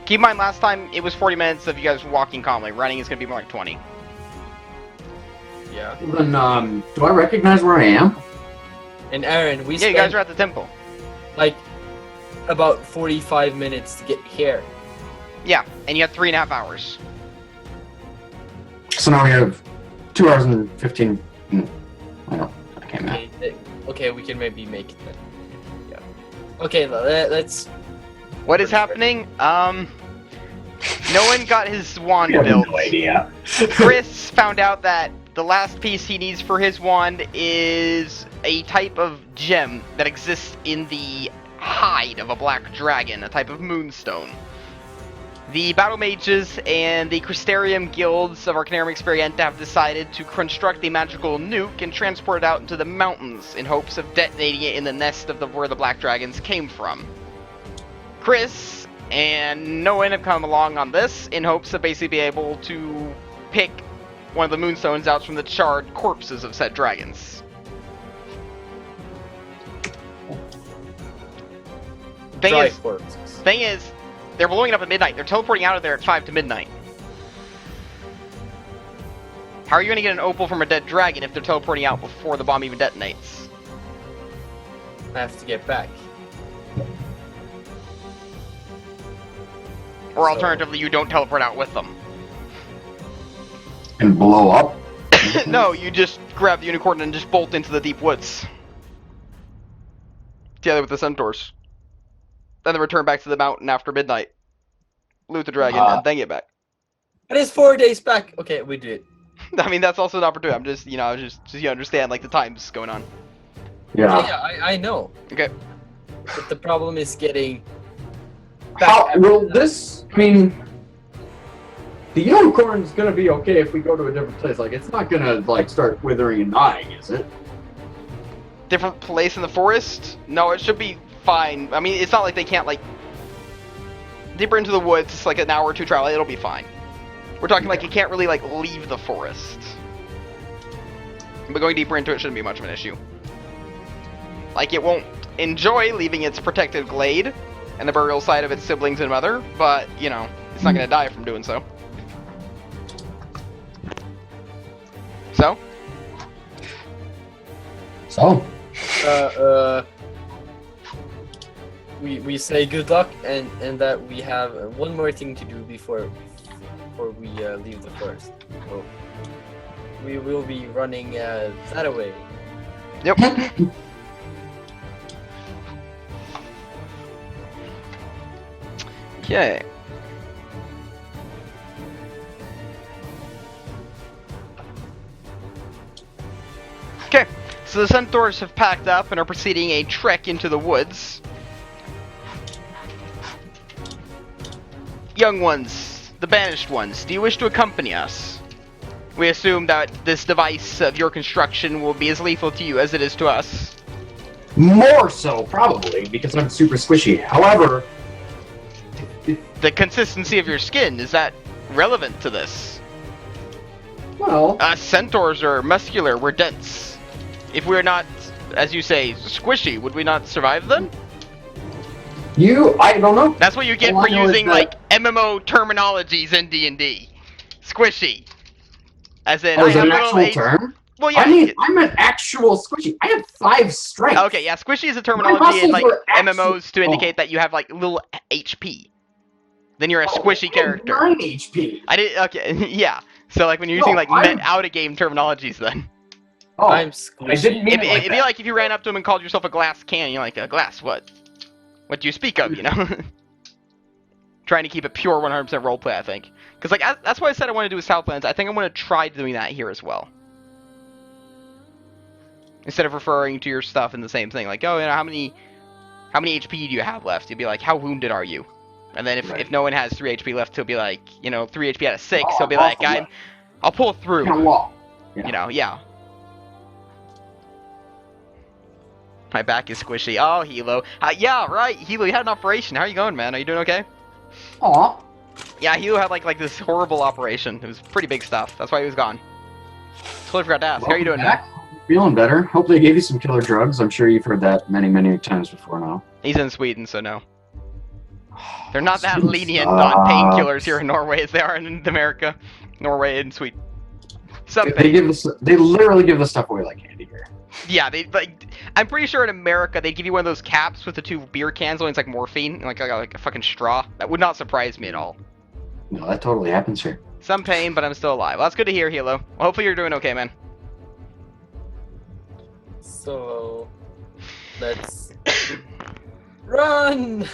Speaker 1: Keep in mind, last time it was 40 minutes of you guys walking calmly. Running is gonna be more like 20.
Speaker 3: Yeah.
Speaker 2: Then, do I recognize where I am?
Speaker 3: And Aaron, we
Speaker 1: Yeah, you
Speaker 3: spent
Speaker 1: guys are at the temple.
Speaker 3: like about 45 minutes to get here.
Speaker 1: Yeah, and you have 3.5 hours.
Speaker 2: So now we have 2 hours and 15. I can't math.
Speaker 3: Okay, we can maybe make it then. Yeah. Okay, let's.
Speaker 1: What is happening? No one got his wand
Speaker 2: I have
Speaker 1: built.
Speaker 2: no idea.
Speaker 1: Chris found out that the last piece he needs for his wand is a type of gem that exists in the hide of a black dragon, a type of moonstone. The battle mages and the Crystarium guilds of Arcanarium Experientia have decided to construct a magical nuke and transport it out into the mountains in hopes of detonating it in the nest of where the black dragons came from. Chris and Noan have come along on this in hopes of basically be able to pick one of the moonstones out from the charred corpses of said dragons.
Speaker 3: Dry corpses.
Speaker 1: Thing is, they're blowing it up at midnight. They're teleporting out of there at 5 to midnight. How are you going to get an opal from a dead dragon if they're teleporting out before the bomb even detonates?
Speaker 3: I have to get back.
Speaker 1: Or
Speaker 3: So-
Speaker 1: alternatively, you don't teleport out with them.
Speaker 2: And blow up?
Speaker 1: No, you just grab the unicorn and just bolt into the deep woods. Together with the centaurs. Then they return back to the mountain after midnight. Loot the dragon and then get back.
Speaker 3: It is 4 days back. Okay, we did.
Speaker 1: I mean, that's also an opportunity. I'm just, just you understand, like, the times going on.
Speaker 2: Yeah.
Speaker 3: I know.
Speaker 1: Okay.
Speaker 3: But the problem is getting.
Speaker 2: How
Speaker 3: after
Speaker 2: will
Speaker 3: that.
Speaker 2: this? I mean, the unicorn's gonna be okay if we go to a different place. Like, it's not gonna start withering and dying, is it?
Speaker 1: Different place in the forest? No, it should be fine. I mean, it's not like they can't, deeper into the woods, it's like an hour or two travel, it'll be fine. We're talking like you can't really, leave the forest. But going deeper into it shouldn't be much of an issue. Like, it won't enjoy leaving its protected glade and the burial site of its siblings and mother, but, it's not gonna die from doing so. So?
Speaker 2: So?
Speaker 3: We say good luck and that we have one more thing to do before we leave the forest. So we will be running that away.
Speaker 1: Yep. Okay. Okay, so the centaurs have packed up and are proceeding a trek into the woods. Young ones, the banished ones, do you wish to accompany us? We assume that this device of your construction will be as lethal to you as it is to us.
Speaker 2: More so, probably, because I'm super squishy. However,
Speaker 1: The consistency of your skin, is that relevant to this?
Speaker 2: well,
Speaker 1: Centaurs are muscular, we're dense. If we're not, as you say, squishy, would we not survive then?
Speaker 2: I don't know.
Speaker 1: That's what you get
Speaker 2: All
Speaker 1: for
Speaker 2: I know is
Speaker 1: using,
Speaker 2: that-
Speaker 1: MMO terminologies in D&D. Squishy. As in,
Speaker 2: Oh,
Speaker 1: I
Speaker 2: is that
Speaker 1: have
Speaker 2: an
Speaker 1: little
Speaker 2: actual term?
Speaker 1: Well, yeah.
Speaker 2: I mean, I'm an actual squishy. I have 5 strength.
Speaker 1: Okay, yeah. Squishy is a terminology in
Speaker 2: muscles
Speaker 1: like
Speaker 2: were
Speaker 1: MMOs to
Speaker 2: oh.
Speaker 1: indicate that you have like little HP. Then you're a
Speaker 2: Oh,
Speaker 1: squishy
Speaker 2: I have
Speaker 1: character.
Speaker 2: 9 HP.
Speaker 1: I did. Okay, yeah. So like when you're
Speaker 2: No,
Speaker 1: using like
Speaker 2: I'm-
Speaker 1: out of game terminologies, then
Speaker 2: Oh,
Speaker 3: I'm
Speaker 2: I
Speaker 3: squishy.
Speaker 2: didn't mean
Speaker 1: it'd,
Speaker 2: it like
Speaker 1: it'd be
Speaker 2: that.
Speaker 1: like if you ran up to him and called yourself a glass can. You're like, a glass? What? What do you speak of? You know. Trying to keep it pure 100% roleplay, I think. Because like that's why I said I want to do with Southlands. I think I'm going to try doing that here as well. Instead of referring to your stuff in the same thing, like, oh, you know, how many HP do you have left? You'd be like, how wounded are you? And then if no one has 3 HP left, he'll be like, you know, 3 HP out of 6. He'll be like, I'll pull through.
Speaker 2: Kind of wall. Yeah.
Speaker 1: You know, yeah. My back is squishy. Oh, Hilo. Yeah, right. Hilo, you had an operation. How are you going, man? Are you doing okay?
Speaker 2: Aw.
Speaker 1: Yeah, Hilo had like this horrible operation. It was pretty big stuff. That's why he was gone. Totally forgot to ask. How are you doing, man?
Speaker 2: Feeling better. Hopefully they gave you some killer drugs. I'm sure you've heard that many, many times before now.
Speaker 1: He's in Sweden, so no. They're not that lenient on painkillers here in Norway as they are in America, Norway, and Sweden.
Speaker 2: They literally give this stuff away like candy here.
Speaker 1: Yeah, they like. I'm pretty sure in America they'd give you one of those caps with the 2 beer cans, only it's like morphine, like a fucking straw. That would not surprise me at all.
Speaker 2: No, that totally happens here.
Speaker 1: Some pain, but I'm still alive. Well, that's good to hear, Hilo. Well, hopefully you're doing okay, man.
Speaker 3: So, let's run!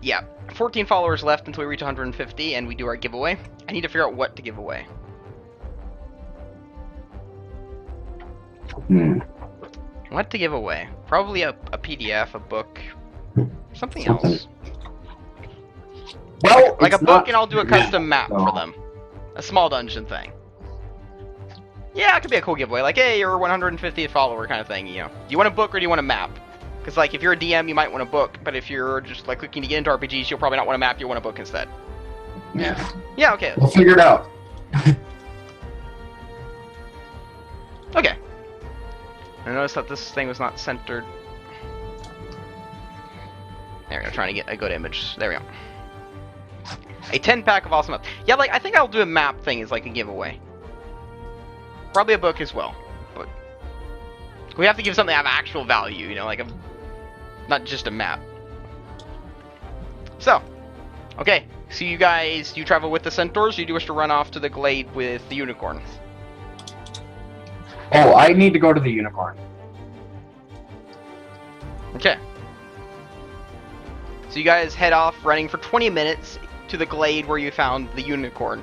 Speaker 1: Yeah, 14 followers left until we reach 150, and we do our giveaway. I need to figure out what to give away. What to give away? Probably a PDF, a book, something else.
Speaker 2: Well,
Speaker 1: Like a
Speaker 2: it's
Speaker 1: book,
Speaker 2: not-
Speaker 1: and I'll do a custom map
Speaker 2: No.
Speaker 1: for them. A small dungeon thing. Yeah, it could be a cool giveaway. Like, hey, you're a 150th follower kind of thing, you know. Do you want a book or do you want a map? Because, like, if you're a DM, you might want a book, but if you're just, like, looking to get into RPGs, you'll probably not want a map, you'll want a book instead.
Speaker 2: Yeah.
Speaker 1: Yeah, okay.
Speaker 2: We'll figure it out.
Speaker 1: Okay. I noticed that this thing was not centered. There we go, trying to get a good image. There we go. A 10-pack of awesome maps. Yeah, like, I think I'll do a map thing as, like, a giveaway. Probably a book as well, but we have to give something that have actual value, you know, like not just a map. So, okay, so you guys, do you travel with the centaurs, or do you wish to run off to the glade with the unicorn?
Speaker 2: Oh, I need to go to the unicorn.
Speaker 1: Okay. So you guys head off running for 20 minutes to the glade where you found the unicorn.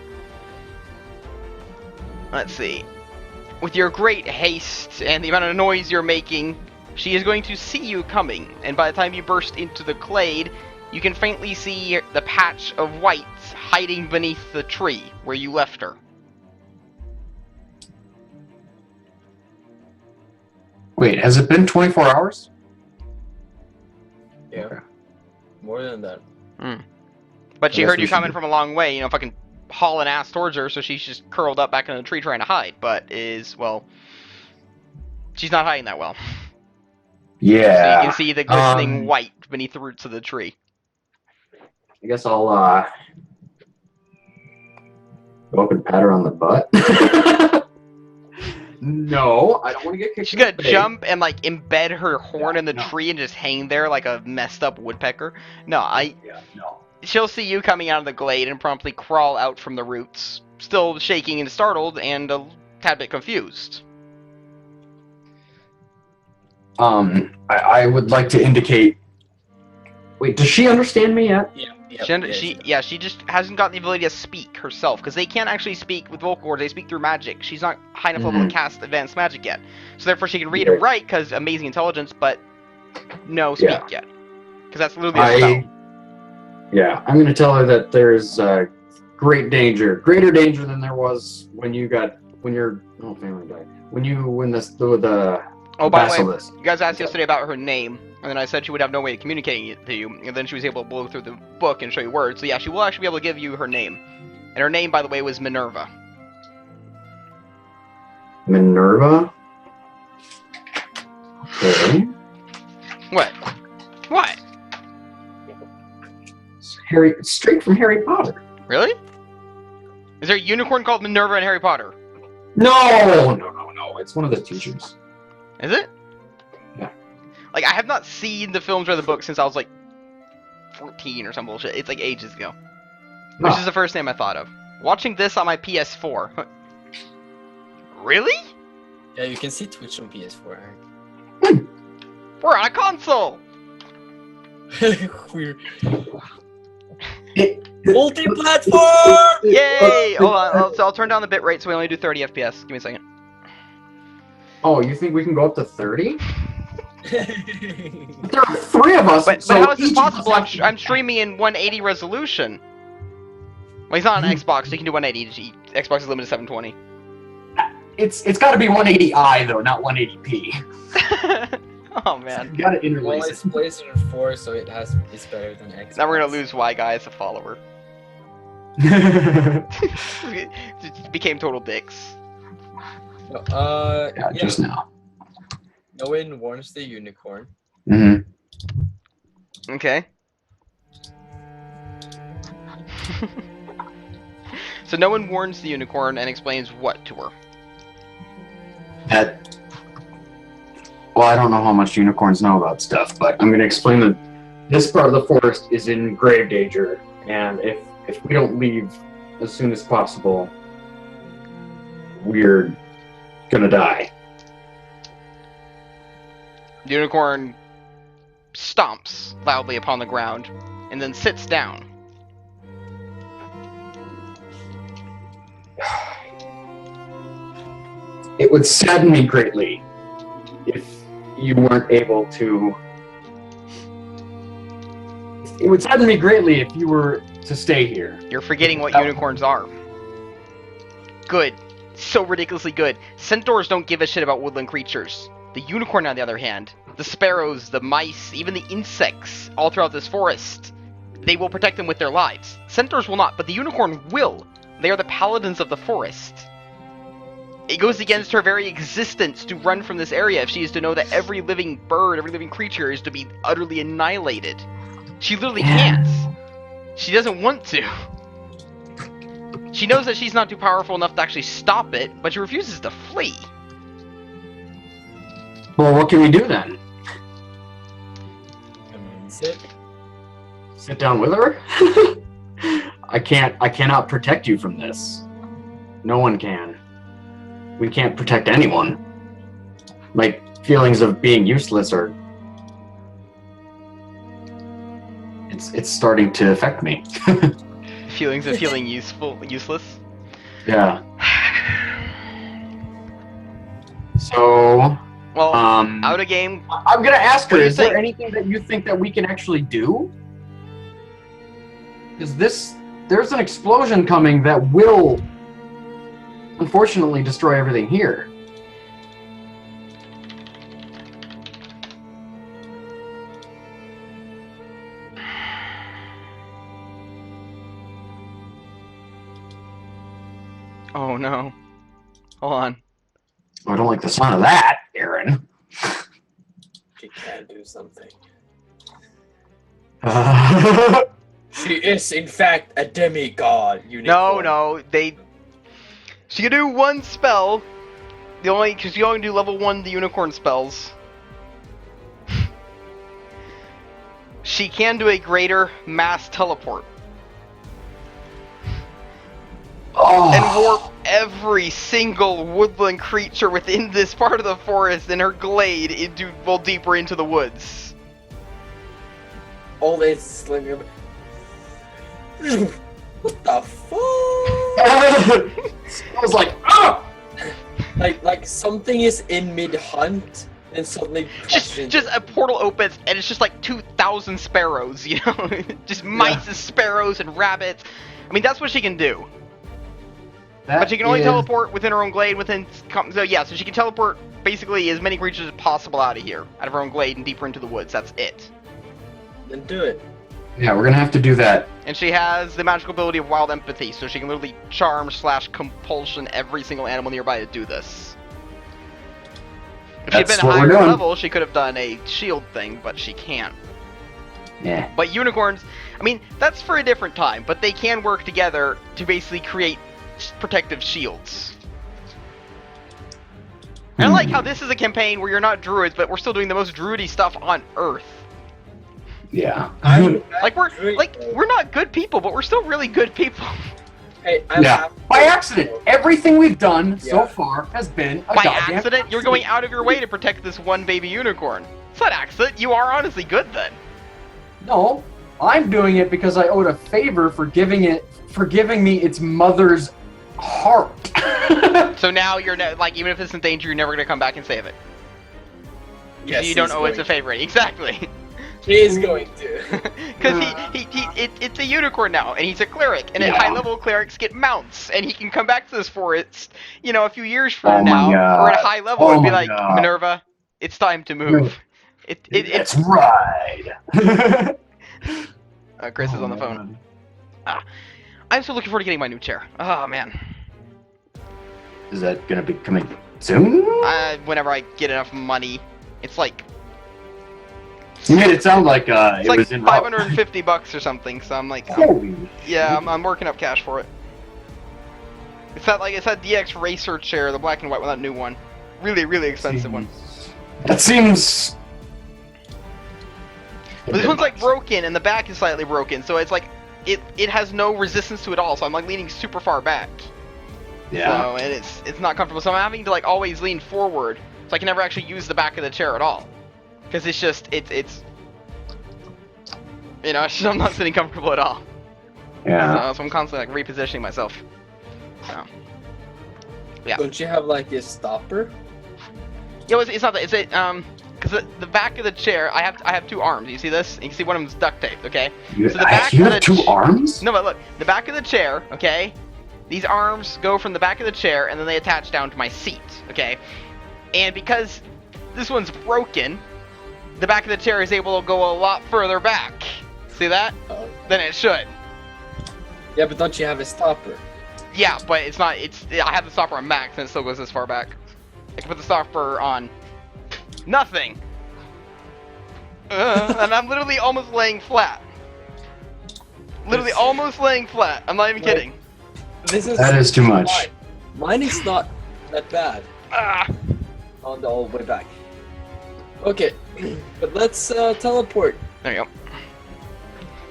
Speaker 1: Let's see. With your great haste and the amount of noise you're making, she is going to see you coming, and by the time you burst into the glade, you can faintly see the patch of white hiding beneath the tree where you left her.
Speaker 2: Wait, has it been 24 hours?
Speaker 3: Yeah.
Speaker 2: Okay.
Speaker 3: More than that.
Speaker 1: But she
Speaker 2: I guess
Speaker 1: heard
Speaker 2: we
Speaker 1: you
Speaker 2: should
Speaker 1: coming
Speaker 2: do-
Speaker 1: from a long way, you know, fucking hauling ass towards her, so she's just curled up back in the tree trying to hide, but well, she's not hiding that well.
Speaker 2: Yeah.
Speaker 1: So you can see the glistening white beneath the roots of the tree.
Speaker 2: I guess I'll go up and pat her on the butt. No, I don't want to get kicked.
Speaker 1: She's
Speaker 2: in the
Speaker 1: gonna
Speaker 2: face.
Speaker 1: jump and like embed her horn
Speaker 2: Yeah,
Speaker 1: in the
Speaker 2: no.
Speaker 1: tree and just hang there like a messed up woodpecker. No,
Speaker 2: Yeah, no.
Speaker 1: she'll see you coming out of the glade and promptly crawl out from the roots, still shaking and startled and a tad bit confused.
Speaker 2: I would like to indicate. Wait, does she understand me yet?
Speaker 3: Yeah.
Speaker 1: She just hasn't got the ability to speak herself, because they can't actually speak with vocal cords, they speak through magic. She's not high enough level to cast advanced magic yet. So therefore she can read and write, because amazing intelligence, but no speak yet. Because that's literally a spell.
Speaker 2: Yeah, I'm going to tell her that there's greater danger than there was when your family died.
Speaker 1: Oh, by the way,
Speaker 2: basilisk.
Speaker 1: you guys asked yesterday about her name, and then I said she would have no way of communicating it to you, and then she was able to blow through the book and show you words. So yeah, she will actually be able to give you her name. And her name, by the way, was Minerva.
Speaker 2: Minerva? Okay.
Speaker 1: What? What?
Speaker 2: It's straight from Harry Potter.
Speaker 1: Really? Is there a unicorn called Minerva in Harry Potter?
Speaker 2: No. It's one of the teachers.
Speaker 1: Is it?
Speaker 2: Yeah.
Speaker 1: Like, I have not seen the films or the books since I was like 14 or some bullshit. It's like ages ago. Which
Speaker 2: Oh.
Speaker 1: is the first name I thought of. Watching this on my PS4. Really?
Speaker 3: Yeah, you can see Twitch on PS4.
Speaker 1: We're on a console!
Speaker 3: We're
Speaker 2: It-
Speaker 3: multi-platform.
Speaker 1: Yay! Hold on, I'll turn down the bitrate so we only do 30 FPS. Give me a second.
Speaker 2: Oh, you think we can go up to 30?
Speaker 3: Yeah,
Speaker 2: There are 3 of us.
Speaker 1: But
Speaker 2: so
Speaker 1: how is this
Speaker 2: each of us
Speaker 1: possible?
Speaker 2: have to-
Speaker 1: I'm streaming in 180 resolution. Well, he's not on Xbox, so you can do 180. Xbox is limited to 720.
Speaker 2: It's got to be 180i though, not 180p.
Speaker 1: Oh man.
Speaker 2: You got to
Speaker 3: well,
Speaker 2: interlace
Speaker 3: it's
Speaker 2: it.
Speaker 3: PlayStation 4, so it's better than Xbox.
Speaker 1: Now we're gonna lose Y guy as a follower. Just became total dicks.
Speaker 3: No,
Speaker 2: Yeah, just now.
Speaker 3: No one warns the unicorn.
Speaker 2: Mm-hmm.
Speaker 1: Okay. So no one warns the unicorn and explains what to her.
Speaker 2: Well, I don't know how much unicorns know about stuff, but I'm going to explain that this part of the forest is in grave danger, and if we don't leave as soon as possible, we're gonna die.
Speaker 1: The unicorn stomps loudly upon the ground and then sits down.
Speaker 2: It would sadden me greatly if you weren't able to. It would sadden me greatly if you were to stay here.
Speaker 1: You're forgetting what
Speaker 2: Oh.
Speaker 1: unicorns are. Good. So ridiculously good. Centaurs don't give a shit about woodland creatures. The unicorn, on the other hand, the sparrows, the mice, even the insects all throughout this forest, they will protect them with their lives. Centaurs will not, but the unicorn will. They are the paladins of the forest. It goes against her very existence to run from this area if she is to know that every living bird, every living creature is to be utterly annihilated. She literally can't. She doesn't want to. She knows that she's not too powerful enough to actually stop it, but she refuses to flee.
Speaker 2: Well, what can we do then?
Speaker 3: Sit.
Speaker 2: Sit down with her? I cannot protect you from this. No one can. We can't protect anyone. My feelings of being useless are... It's starting to affect me.
Speaker 1: Feelings of feeling useless.
Speaker 2: Yeah. So,
Speaker 1: Well,
Speaker 2: um,
Speaker 1: out of game.
Speaker 2: I'm gonna ask her,
Speaker 1: What do you
Speaker 2: is there
Speaker 1: think?
Speaker 2: anything that you think that we can actually do? Because there's an explosion coming that will, unfortunately, destroy everything here.
Speaker 1: Oh no. Hold on.
Speaker 2: Oh, I don't like the sound of that, Aaron.
Speaker 3: She can do something.
Speaker 2: Uh,
Speaker 3: She is, in fact, a demigod unicorn.
Speaker 1: No, she can do one spell. Because you only do level 1 the unicorn spells. She can do a greater mass teleport.
Speaker 2: oh,
Speaker 1: And warp every single woodland creature within this part of the forest in her glade into, well, deeper into the woods.
Speaker 3: All this slinger. What the fuck?
Speaker 2: I was like, ah!
Speaker 3: Like something is in mid hunt, and suddenly
Speaker 1: Just a portal opens and it's just like 2,000 sparrows, you know? Just mice and sparrows and rabbits. I mean, that's what she can do. But she can only teleport within her own glade, so she can teleport basically as many creatures as possible out of here, out of her own glade and deeper into the woods. That's it.
Speaker 3: Then do it.
Speaker 2: Yeah, we're gonna have to do that.
Speaker 1: And she has the magical ability of wild empathy, so she can literally charm/compulsion every single animal nearby to do this. If she'd
Speaker 2: That's
Speaker 1: been
Speaker 2: what we're
Speaker 1: higher
Speaker 2: doing.
Speaker 1: level, she could have done a shield thing, but she can't.
Speaker 2: Yeah.
Speaker 1: But unicorns, I mean, that's for a different time, but they can work together to basically create protective shields. I like how this is a campaign where you're not druids, but we're still doing the most druidy stuff on Earth.
Speaker 2: Yeah.
Speaker 1: Like we're not good people, but we're still really good people.
Speaker 3: Hey,
Speaker 2: Yeah. By accident, everything we've done so far has been a
Speaker 1: By
Speaker 2: goddamn
Speaker 1: accident, you're going out of your way to protect this one baby unicorn. It's not accident. You are honestly good then.
Speaker 2: No, I'm doing it because I owed a favor for giving me its mother's heart.
Speaker 1: So now you're like, even if it's in danger, you're never gonna come back and save it.
Speaker 3: Yes,
Speaker 1: You don't owe it a favor. Exactly.
Speaker 3: He is going to.
Speaker 1: Because it's a unicorn now, and he's a cleric, and at high level clerics get mounts, and he can come back to this forest, a few years from now, or at high level, and be like, Minerva, it's time to move.
Speaker 2: It's right.
Speaker 1: Chris is on the phone. I'm so looking forward to getting my new chair. Oh man.
Speaker 2: Is that gonna be coming soon?
Speaker 1: Whenever I get enough money, it's like.
Speaker 2: You made it sound like
Speaker 1: It's
Speaker 2: it
Speaker 1: like
Speaker 2: was in
Speaker 1: $550 or something. So I'm like,
Speaker 2: Holy
Speaker 1: yeah, I'm working up cash for it. It's that DX Racer chair, the black and white one, that new one. Really, really expensive one.
Speaker 2: That seems.
Speaker 1: But this one's like broken, and the back is slightly broken, so it's like it has no resistance to it all. So I'm like leaning super far back.
Speaker 2: Yeah.
Speaker 1: So and it's not comfortable. So I'm having to like always lean forward, so I can never actually use the back of the chair at all. Because it's just, it's I'm not sitting comfortable at all.
Speaker 2: Yeah.
Speaker 1: So I'm constantly like repositioning myself. So, yeah.
Speaker 3: Don't you have like a stopper?
Speaker 1: Yeah, it's not that. Because the back of the chair, I have two arms. You see this? You can see one of them's duct taped. Okay.
Speaker 2: You,
Speaker 1: so the back
Speaker 2: you
Speaker 1: of
Speaker 2: have
Speaker 1: the
Speaker 2: two arms?
Speaker 1: No, but look, the back of the chair. Okay. These arms go from the back of the chair, and then they attach down to my seat. Okay. And because this one's broken, the back of the chair is able to go a lot further back. See that? Than it should.
Speaker 3: Yeah, but don't you have a stopper?
Speaker 1: Yeah, but it's not. I have the stopper on max, and it still goes this far back. I can put the stopper on nothing, and I'm literally almost laying flat. Literally almost laying flat. I'm not even kidding.
Speaker 2: That is too much.
Speaker 3: Mine is not that bad. On the all the way back. Okay, but let's teleport.
Speaker 1: There you go.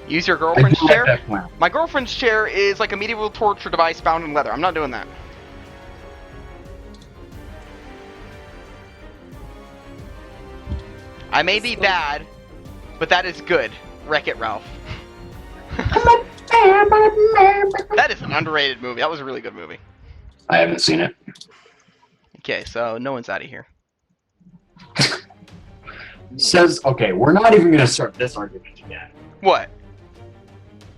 Speaker 1: Use your girlfriend's
Speaker 2: I do
Speaker 1: chair.
Speaker 2: like that plan.
Speaker 1: My girlfriend's chair is like a medieval torture device bound in leather. I'm not doing that. I may be bad, but that is good. Wreck-It Ralph. That is an underrated movie. That was a really good movie.
Speaker 2: I haven't seen it.
Speaker 1: Okay, so no one's out of here.
Speaker 2: Says, okay, we're not even going to start this argument again.
Speaker 1: What?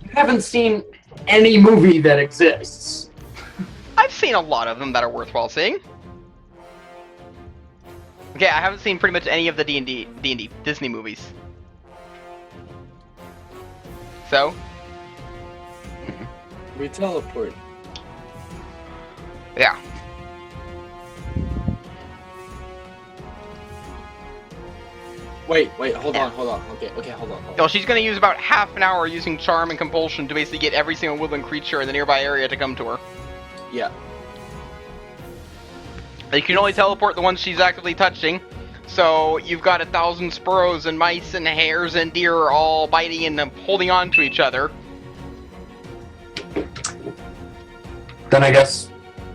Speaker 2: You haven't seen any movie that exists.
Speaker 1: I've seen a lot of them that are worthwhile seeing. Okay, I haven't seen pretty much any of the D&D Disney movies. So?
Speaker 3: We teleport.
Speaker 1: Yeah.
Speaker 3: Wait, hold on. Okay, hold on.
Speaker 1: No, she's gonna use about half an hour using Charm and Compulsion to basically get every single woodland creature in the nearby area to come to her.
Speaker 3: Yeah.
Speaker 1: You can only teleport the ones she's actively touching. So you've got 1,000 sparrows and mice and hares and deer all biting and holding on to each other.
Speaker 2: Then I guess...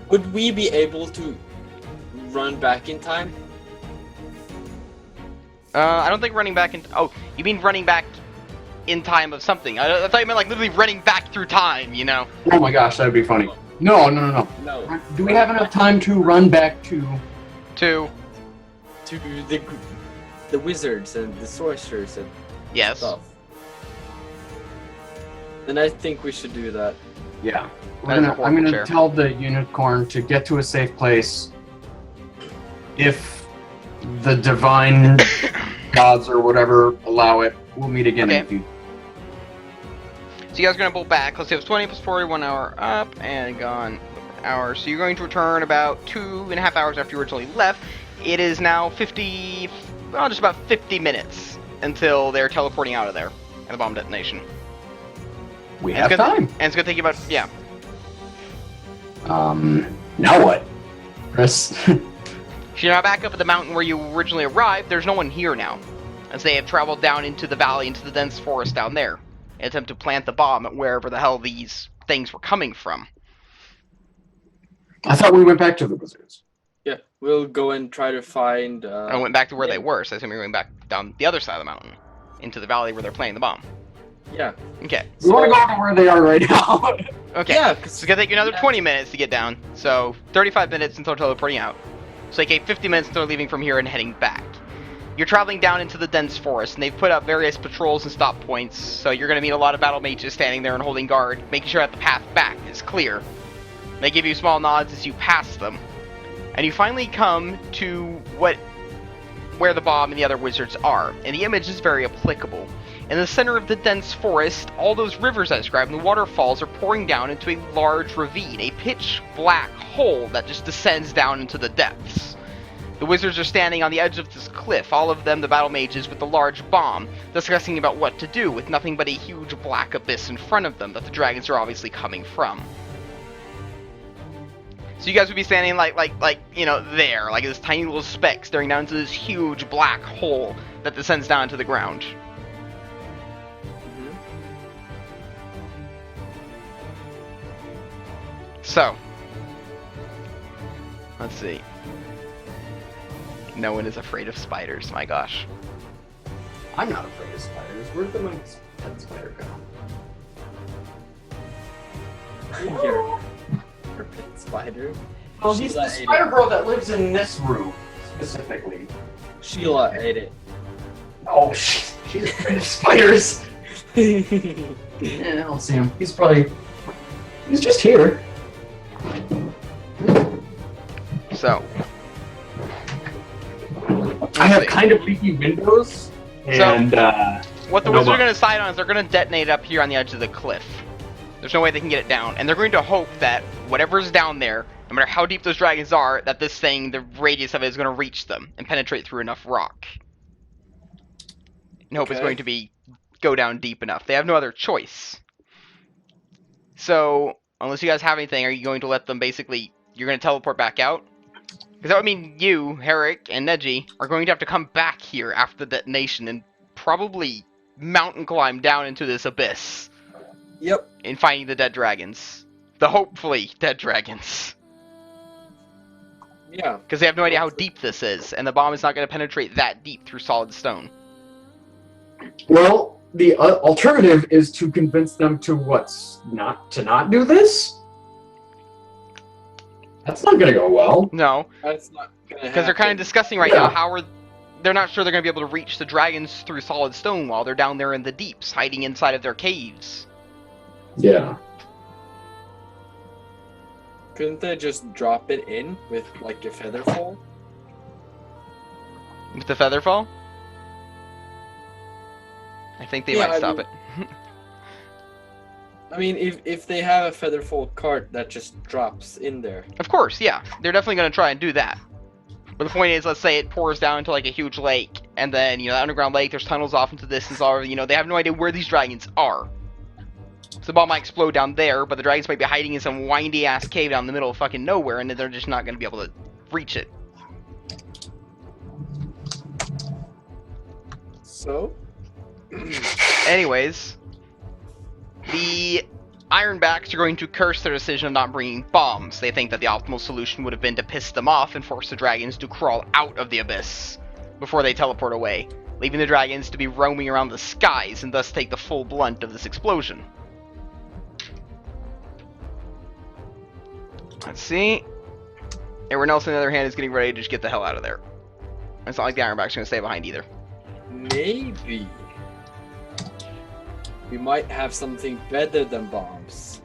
Speaker 3: Would we be able to run back in time?
Speaker 1: I don't think running back in... Oh, you mean running back in time of something. I thought you meant like literally running back through time, you know?
Speaker 2: Oh my gosh, that would be funny. No.
Speaker 3: No.
Speaker 2: Do we have enough time to run back to...
Speaker 1: To
Speaker 3: the wizards and the sorcerers and
Speaker 1: yes.
Speaker 3: stuff? Then I think we should do that.
Speaker 2: Yeah.
Speaker 1: That is a
Speaker 2: I'm
Speaker 1: horrible
Speaker 2: gonna
Speaker 1: chair.
Speaker 2: tell the unicorn to get to a safe place. If the divine gods or whatever allow it, we'll meet again in a few.
Speaker 1: So you guys are going to bolt back. Let's see, it's 20 plus 40, 1 hour up and gone an hour. So you're going to return about 2.5 hours after you originally left. It is now just about 50 minutes until they're teleporting out of there at the bomb detonation.
Speaker 2: We have time.
Speaker 1: And it's going to take you about, yeah.
Speaker 2: Now what? Chris?
Speaker 1: If you're now back up at the mountain where you originally arrived, there's no one here now, as they have traveled down into the valley, into the dense forest down there, in an attempt to plant the bomb at wherever the hell these things were coming from.
Speaker 2: I thought we went back to the wizards.
Speaker 3: Yeah, we'll go and try to find.
Speaker 1: I went back to where they were, so I assume you're going back down the other side of the mountain, into the valley where they're planting the bomb.
Speaker 3: Yeah.
Speaker 1: Okay.
Speaker 2: We want to go to where they are right now.
Speaker 1: Okay.
Speaker 3: Yeah,
Speaker 1: So it's going to take you another 20 minutes to get down, so 35 minutes until teleporting out. So they gave 50 minutes until leaving from here and heading back. You're traveling down into the dense forest, and they've put up various patrols and stop points, so you're going to meet a lot of battle mages standing there and holding guard, making sure that the path back is clear. They give you small nods as you pass them. And you finally come to where the bomb and the other wizards are, and the image is very applicable. In the center of the dense forest, all those rivers I described and the waterfalls are pouring down into a large ravine, a pitch black hole that just descends down into the depths. The wizards are standing on the edge of this cliff, all of them the battle mages with the large bomb, discussing about what to do, with nothing but a huge black abyss in front of them that the dragons are obviously coming from. So you guys would be standing there, like this tiny little speck staring down into this huge black hole that descends down to the ground. So, let's see. No one is afraid of spiders, my gosh.
Speaker 2: I'm not afraid of spiders. Where'd the monk's pet spider go?
Speaker 3: Your pet spider.
Speaker 2: Oh, he's the spider girl that lives in this room, specifically.
Speaker 3: Sheila ate it.
Speaker 2: Oh, she's afraid of spiders. Yeah, I don't see him. He's just here.
Speaker 1: So,
Speaker 2: I have kind of leaky windows, and
Speaker 1: what the wizards are going to decide on is they're going to detonate up here on the edge of the cliff. There's no way they can get it down, and they're going to hope that whatever's down there, no matter how deep those dragons are, that this thing, the radius of it, is going to reach them and penetrate through enough rock. And hope it's going to go down deep enough. They have no other choice. So, unless you guys have anything, are you going to let them you're going to teleport back out? Because that would mean you, Herrick, and Neji are going to have to come back here after the detonation and probably mountain climb down into this abyss.
Speaker 3: Yep.
Speaker 1: In finding the dead dragons. The hopefully dead dragons.
Speaker 3: Yeah.
Speaker 1: Because they have no idea how deep this is, and the bomb is not going to penetrate that deep through solid stone.
Speaker 2: Well, the alternative is to convince them to not do this. That's not going to go well.
Speaker 1: No.
Speaker 3: That's not gonna happen.
Speaker 1: Because they're kind of discussing right now they're not sure they're going to be able to reach the dragons through solid stone while they're down there in the deeps, hiding inside of their caves.
Speaker 2: Yeah.
Speaker 3: Couldn't they just drop it in with like a feather fall?
Speaker 1: With the featherfall? I think they might stop it.
Speaker 3: I mean, if they have a featherfall cart that just drops in there.
Speaker 1: Of course, yeah. They're definitely going to try and do that. But the point is, let's say it pours down into like a huge lake, and then, the underground lake, there's tunnels off into the distance already, they have no idea where these dragons are. So the bomb might explode down there, but the dragons might be hiding in some windy-ass cave down in the middle of fucking nowhere, and they're just not going to be able to reach it.
Speaker 3: So?
Speaker 1: Anyways, the Ironbacks are going to curse their decision of not bringing bombs. They think that the optimal solution would have been to piss them off and force the dragons to crawl out of the abyss before they teleport away, leaving the dragons to be roaming around the skies and thus take the full blunt of this explosion. Let's see. Everyone else, on the other hand, is getting ready to just get the hell out of there. It's not like the Ironbacks are going to stay behind either.
Speaker 3: Maybe. We might have something better than bombs.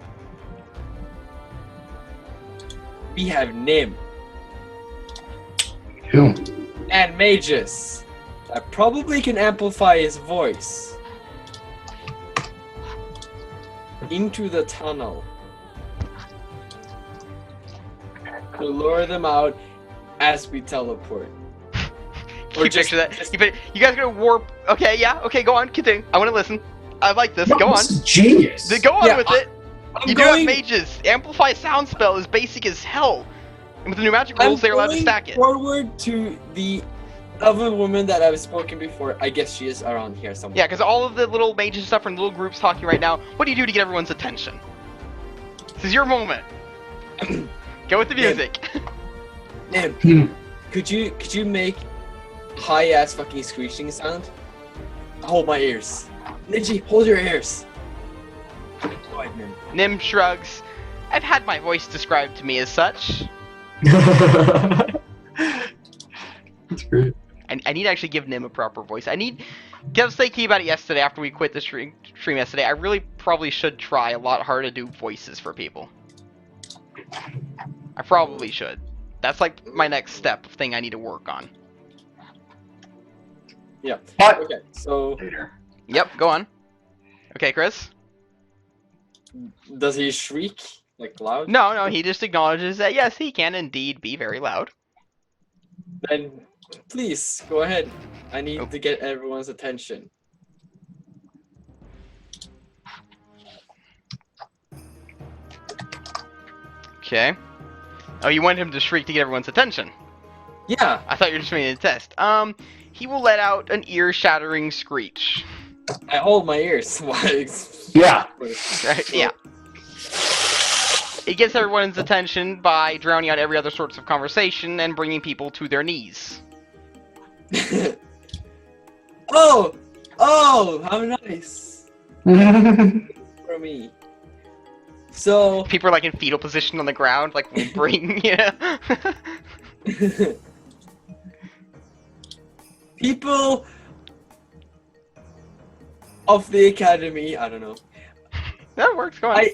Speaker 3: We have Nim.
Speaker 2: Who?
Speaker 3: And mages. That probably can amplify his voice. Into the tunnel. To lure them out as we teleport.
Speaker 1: Can you picture that? You guys are gonna warp. Okay, yeah. Okay, go on. Continue. I want to listen. I like this. Go on.
Speaker 2: This is genius.
Speaker 1: Go on with it. You do have
Speaker 3: going-
Speaker 1: mages. Amplify sound spell is basic as hell. And with the new magic rules, they're allowed to stack it.
Speaker 3: Forward to the other woman that I've spoken before. I guess she is around here somewhere.
Speaker 1: Yeah, because all of the little mages and stuff from the little groups talking right now. What do you do to get everyone's attention? This is your moment. Go with the music.
Speaker 3: Nim, could you make high ass fucking screeching sound? Hold my ears. Ninji, hold your ears. Go ahead, Nim.
Speaker 1: Nim shrugs. I've had my voice described to me as such.
Speaker 2: That's great.
Speaker 1: I need to actually give Nim a proper voice. I was thinking about it yesterday after we quit the stream yesterday. I really probably should try a lot harder to do voices for people. I probably should. That's like my next step thing I need to work on.
Speaker 3: Yeah.
Speaker 2: But
Speaker 3: Okay, so
Speaker 2: later.
Speaker 1: Yep, go on. Okay, Chris?
Speaker 3: does he shriek like loud?
Speaker 1: No, he just acknowledges that yes, he can indeed be very loud.
Speaker 3: Then please go ahead. I need to get everyone's attention.
Speaker 1: Okay. Oh, you want him to shriek to get everyone's attention?
Speaker 3: Yeah.
Speaker 1: I thought you were just making a test. He will let out an ear-shattering screech.
Speaker 3: I hold my ears.
Speaker 2: Yeah.
Speaker 1: Yeah. It gets everyone's attention by drowning out every other sorts of conversation and bringing people to their knees.
Speaker 3: Oh, how nice for me. So
Speaker 1: People are like in fetal position on the ground, like whimpering, you know?
Speaker 3: people of the academy, I don't know.
Speaker 1: That works, go on.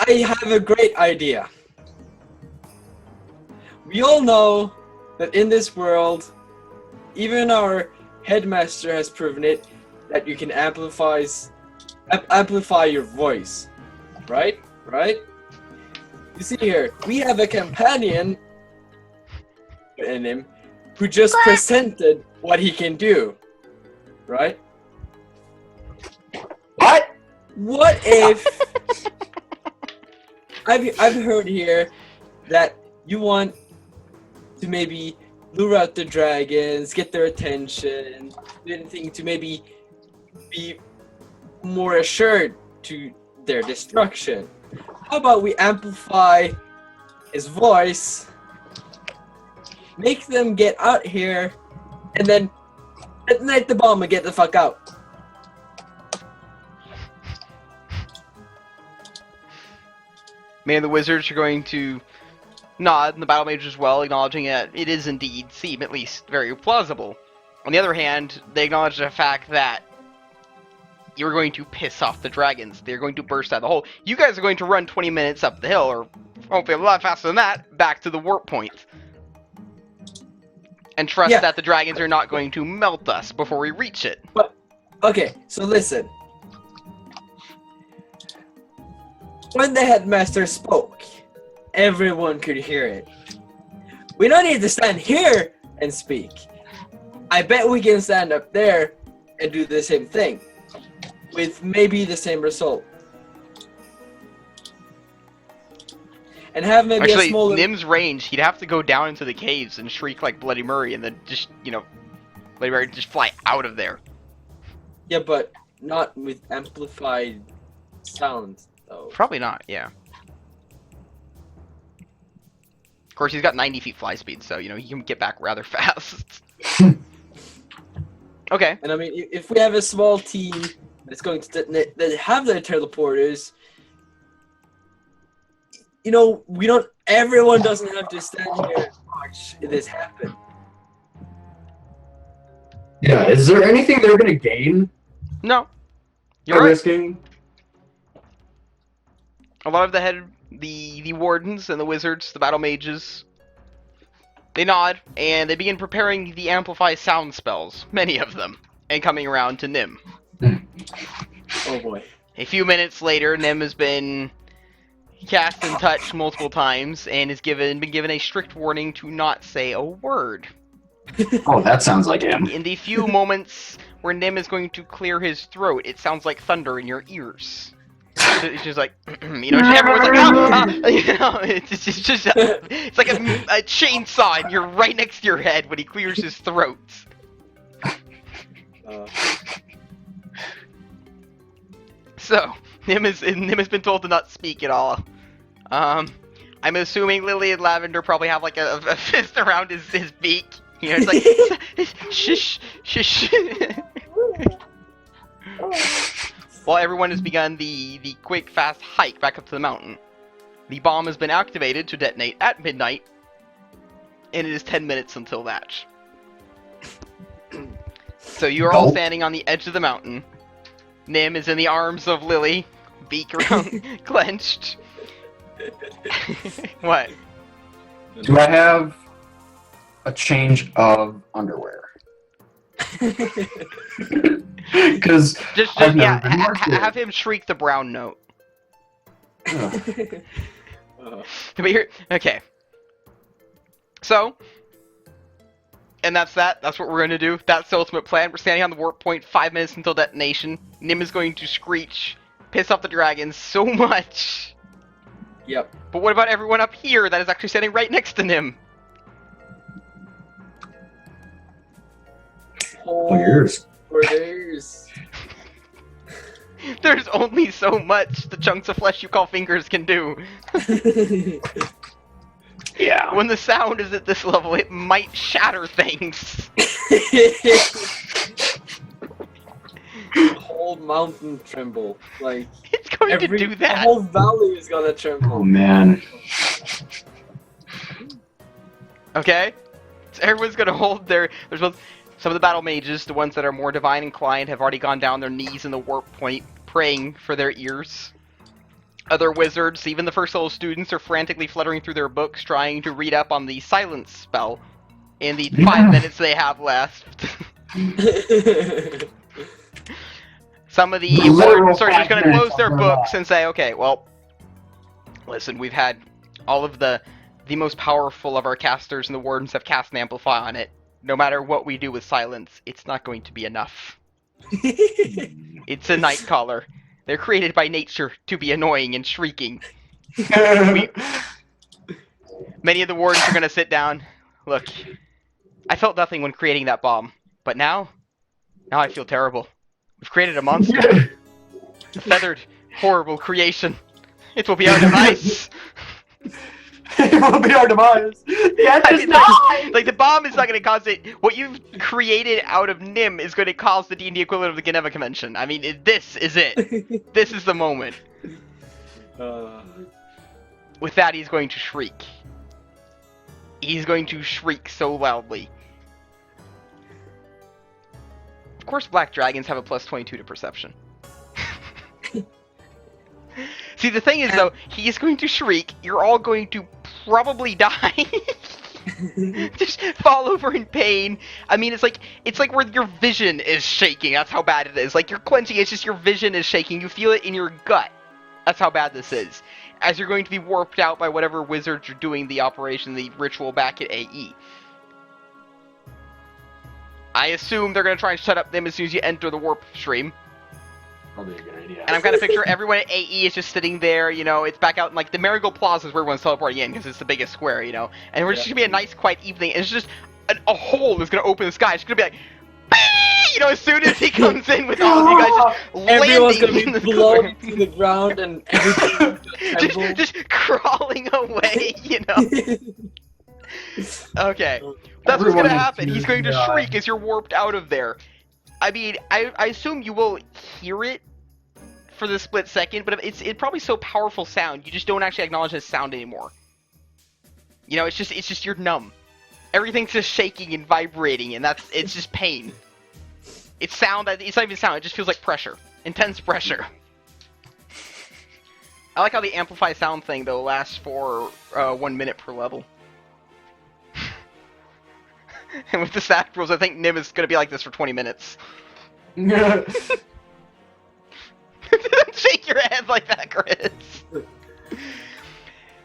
Speaker 3: I have a great idea. We all know that in this world, even our headmaster has proven it, that you can amplify your voice. Right? You see here, we have a companion in him who just presented what he can do. Right?
Speaker 2: What?
Speaker 3: What if I've heard here that you want to maybe lure out the dragons, get their attention, anything to maybe be more assured to their destruction. How about we amplify his voice, make them get out here, and then detonate the bomb and get the fuck out?
Speaker 1: Me and the wizards are going to nod, and the battle mage as well, acknowledging that it is indeed seem at least very plausible. On the other hand, they acknowledge the fact that you're going to piss off the dragons. They're going to burst out of the hole. You guys are going to run 20 minutes up the hill, or hopefully a lot faster than that, back to the warp point. And trust that the dragons are not going to melt us before we reach it.
Speaker 3: But, okay, so listen. When the headmaster spoke, everyone could hear it. We don't need to stand here and speak. I bet we can stand up there and do the same thing, with maybe the same result. And have maybe
Speaker 1: Actually,
Speaker 3: a smaller...
Speaker 1: Nim's range, he'd have to go down into the caves and shriek like Bloody Murray, and then just, Bloody Murray just fly out of there.
Speaker 3: Yeah, but not with amplified sound, though.
Speaker 1: Probably not, yeah. Of course, he's got 90 feet fly speed, so, he can get back rather fast. Okay.
Speaker 3: And I mean, if we have a small team that's going to that have their teleporters, everyone doesn't have to stand here and watch this happen.
Speaker 2: Yeah, is there anything they're gonna gain
Speaker 1: No.
Speaker 2: by
Speaker 1: You're right.
Speaker 2: risking?
Speaker 1: A lot of the wardens and the wizards, the battle mages, they nod, and they begin preparing the amplify sound spells, many of them, and coming around to Nim.
Speaker 3: Oh boy.
Speaker 1: A few minutes later, Nim has been cast and touched multiple times, and has been given a strict warning to not say a word.
Speaker 2: Oh, that sounds like him.
Speaker 1: In the few moments where Nim is going to clear his throat, it sounds like thunder in your ears. It's just like, you know, everyone's like, ah! You know, it's like a chainsaw, and you're right next to your head when he clears his throat. So, Nim has been told to not speak at all. I'm assuming Lily and Lavender probably have like a fist around his beak. You know, it's like, shush, shush. While everyone has begun the quick, fast hike back up to the mountain. The bomb has been activated to detonate at midnight, and it is 10 minutes until that. So you're all standing on the edge of the mountain. Nim is in the arms of Lily, beak around, clenched. What?
Speaker 2: Do I have a change of underwear? Because
Speaker 1: Just
Speaker 2: I've never
Speaker 1: yeah,
Speaker 2: been more
Speaker 1: have him shriek the brown note. But here, okay. So, and that's that. That's what we're going to do. That's the ultimate plan. We're standing on the warp point 5 minutes until detonation. Nim is going to screech, piss off the dragons so much.
Speaker 3: Yep.
Speaker 1: But what about everyone up here that is actually standing right next to Nim?
Speaker 2: Oh, yours.
Speaker 3: Orders.
Speaker 1: There's only so much the chunks of flesh you call fingers can do.
Speaker 2: Yeah.
Speaker 1: When the sound is at this level, it might shatter things.
Speaker 3: The whole mountain tremble. Like
Speaker 1: It's going to do
Speaker 3: the
Speaker 1: that.
Speaker 3: whole valley is gonna
Speaker 2: Oh
Speaker 3: tremble.
Speaker 2: man.
Speaker 1: Okay? So everyone's gonna hold their... There's both... Some of the battle mages, the ones that are more divine inclined, have already gone down their knees in the warp point, praying for their ears. Other wizards, even the first level students, are frantically fluttering through their books, trying to read up on the silence spell in the 5 minutes they have left. Some of the wardens are just going to close their books and say, okay, well, listen, we've had all of the most powerful of our casters, and the wardens have cast an amplify on it. No matter what we do with silence, it's not going to be enough. It's a night caller. They're created by nature to be annoying and shrieking. Many of the wardens are going to sit down. Look, I felt nothing when creating that bomb, but now I feel terrible. We've created a monster. A feathered, horrible creation. It will be our device.
Speaker 2: It will be our demise. Yeah,
Speaker 1: like the bomb is not going to cause it. What you've created out of Nim is going to cause the D&D equivalent of the Geneva Convention. I mean, this is it. This is the moment. With that, he's going to shriek. He's going to shriek so loudly. Of course, black dragons have a plus 22 to perception. See, the thing is, though, he is going to shriek. You're all going to probably die. Just fall over in pain. I mean, it's like where your vision is shaking. That's how bad it is. Like, you're clenching. It's just your vision is shaking. You feel it in your gut. That's how bad this is. As you're going to be warped out by whatever wizards are doing the operation, the ritual back at AE. I assume they're going to try and shut up them as soon as you enter the warp stream.
Speaker 2: Probably a good idea.
Speaker 1: And I'm kind of picture everyone at AE is just sitting there, you know, it's back out in like the Marigold Plaza is where everyone's teleporting in because it's the biggest square, you know. And we're just going to be a nice quiet evening, and it's just a hole is going to open the sky. It's going to be like, you know, as soon as he comes in with all of you guys just
Speaker 3: Everyone's
Speaker 1: landing
Speaker 3: gonna
Speaker 1: in
Speaker 3: be
Speaker 1: the
Speaker 3: blown to the ground and everything
Speaker 1: just crawling away, you know. Okay, that's what's going to happen. He's going to shriek as you're warped out of there. I mean, I assume you will hear it for the split second, but it's probably so powerful sound, you just don't actually acknowledge it as sound anymore. You know, it's just you're numb. Everything's just shaking and vibrating, and it's just pain. It's sound, it's not even sound, it just feels like pressure. Intense pressure. I like how the amplify sound thing, though, lasts for 1 minute per level. And with the stack rules, I think Nim is going to be like this for 20 minutes. Shake your head like that, Chris.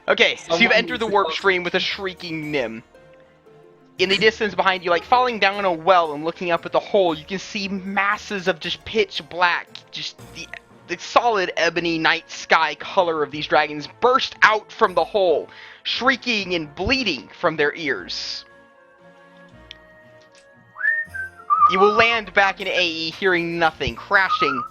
Speaker 1: Okay, so you've entered the warp stream with a shrieking Nim. In the distance behind you, like falling down a well and looking up at the hole, you can see masses of just pitch black, just the solid ebony night sky color of these dragons burst out from the hole, shrieking and bleeding from their ears. You will land back in AE hearing nothing, crashing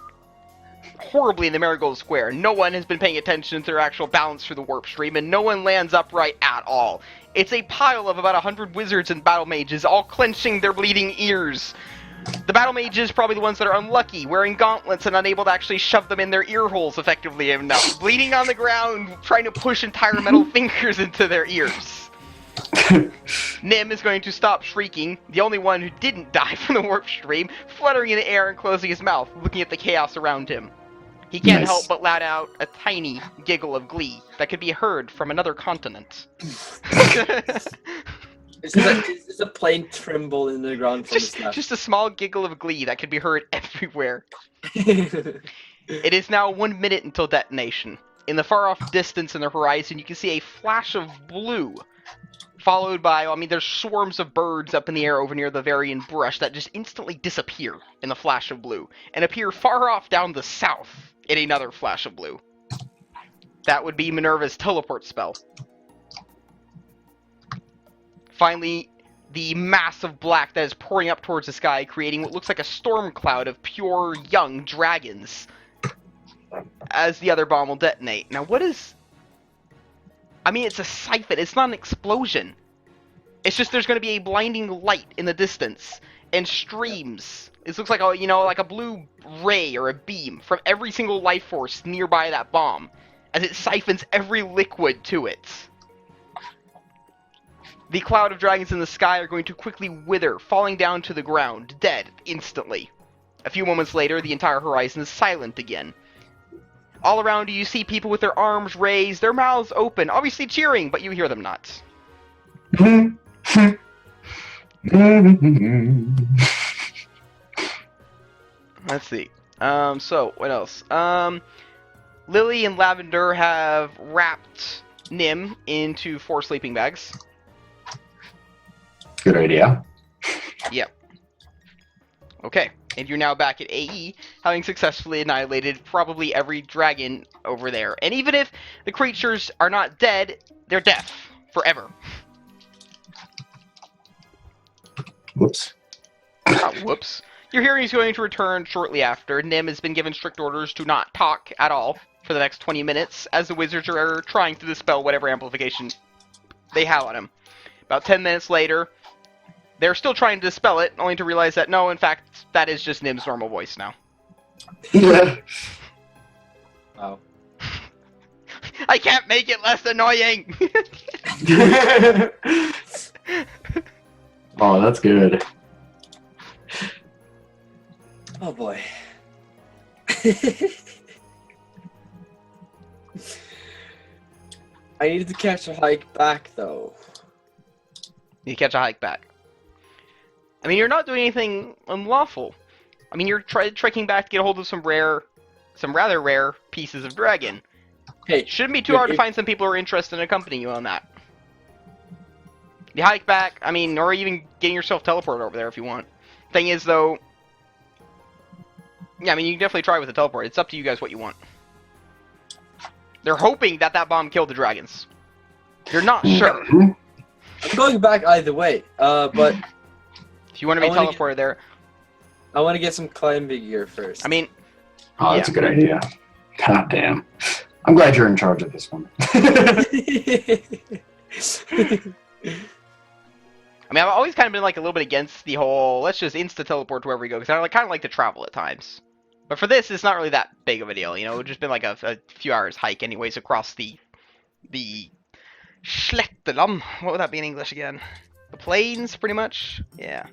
Speaker 1: horribly in the Marigold Square. No one has been paying attention to their actual balance through the warp stream, and no one lands upright at all. It's a pile of about 100 wizards and battle mages, all clenching their bleeding ears. The battle mages, probably the ones that are unlucky, wearing gauntlets and unable to actually shove them in their ear holes effectively enough, bleeding on the ground, trying to push entire metal fingers into their ears. Nim is going to stop shrieking, the only one who didn't die from the warp stream, fluttering in the air and closing his mouth, looking at the chaos around him. He can't help but let out a tiny giggle of glee that could be heard from another continent.
Speaker 3: It's a plain tremble in the ground from his laugh.
Speaker 1: Just a small giggle of glee that could be heard everywhere. It is now 1 minute until detonation. In the far-off distance in the horizon, you can see a flash of blue, followed by, there's swarms of birds up in the air over near the Varian brush that just instantly disappear in the flash of blue, and appear far off down the south in another flash of blue. That would be Minerva's teleport spell. Finally, the mass of black that is pouring up towards the sky, creating what looks like a storm cloud of pure young dragons, as the other bomb will detonate. Now, what is... it's a siphon. It's not an explosion. It's just there's going to be a blinding light in the distance, and streams. It looks like a blue ray or a beam from every single life force nearby that bomb, as it siphons every liquid to it. The cloud of dragons in the sky are going to quickly wither, falling down to the ground, dead instantly. A few moments later, the entire horizon is silent again. All around you see people with their arms raised, their mouths open, obviously cheering, but you hear them not. Let's see. So, what else? Lily and Lavender have wrapped Nim into 4 sleeping bags.
Speaker 2: Good idea.
Speaker 1: Yep. Okay, and you're now back at AE, having successfully annihilated probably every dragon over there. And even if the creatures are not dead, they're deaf. Forever.
Speaker 2: Whoops.
Speaker 1: Whoops. Your hearing is going to return shortly after. Nim has been given strict orders to not talk at all for the next 20 minutes, as the wizards are trying to dispel whatever amplification they have on him. About 10 minutes later, they're still trying to dispel it, only to realize that no, in fact, that is just Nim's normal voice now.
Speaker 3: Wow.
Speaker 1: I can't make it less annoying!
Speaker 2: Oh, that's good.
Speaker 3: Oh boy. I needed to catch a hike back though.
Speaker 1: You catch a hike back. You're not doing anything unlawful. You're trekking back to get a hold of some rather rare pieces of dragon.
Speaker 3: Hey,
Speaker 1: shouldn't be too hard to find some people who are interested in accompanying you on that. You hike back, or even getting yourself teleported over there if you want. Thing is, though, yeah, you can definitely try with the teleport. It's up to you guys what you want. They're hoping that bomb killed the dragons. You're not sure.
Speaker 3: I'm going back either way, but...
Speaker 1: If you want to be teleported there...
Speaker 3: I want to get some climbing gear first.
Speaker 2: Oh, that's a good idea. God damn. I'm glad you're in charge of this one.
Speaker 1: I've always kind of been a little bit against the whole, let's just insta-teleport wherever we go, because I kind of like to travel at times. But for this, it's not really that big of a deal, It would just been a few hours hike anyways across the Slättland. What would that be in English again? The plains, pretty much? Yeah.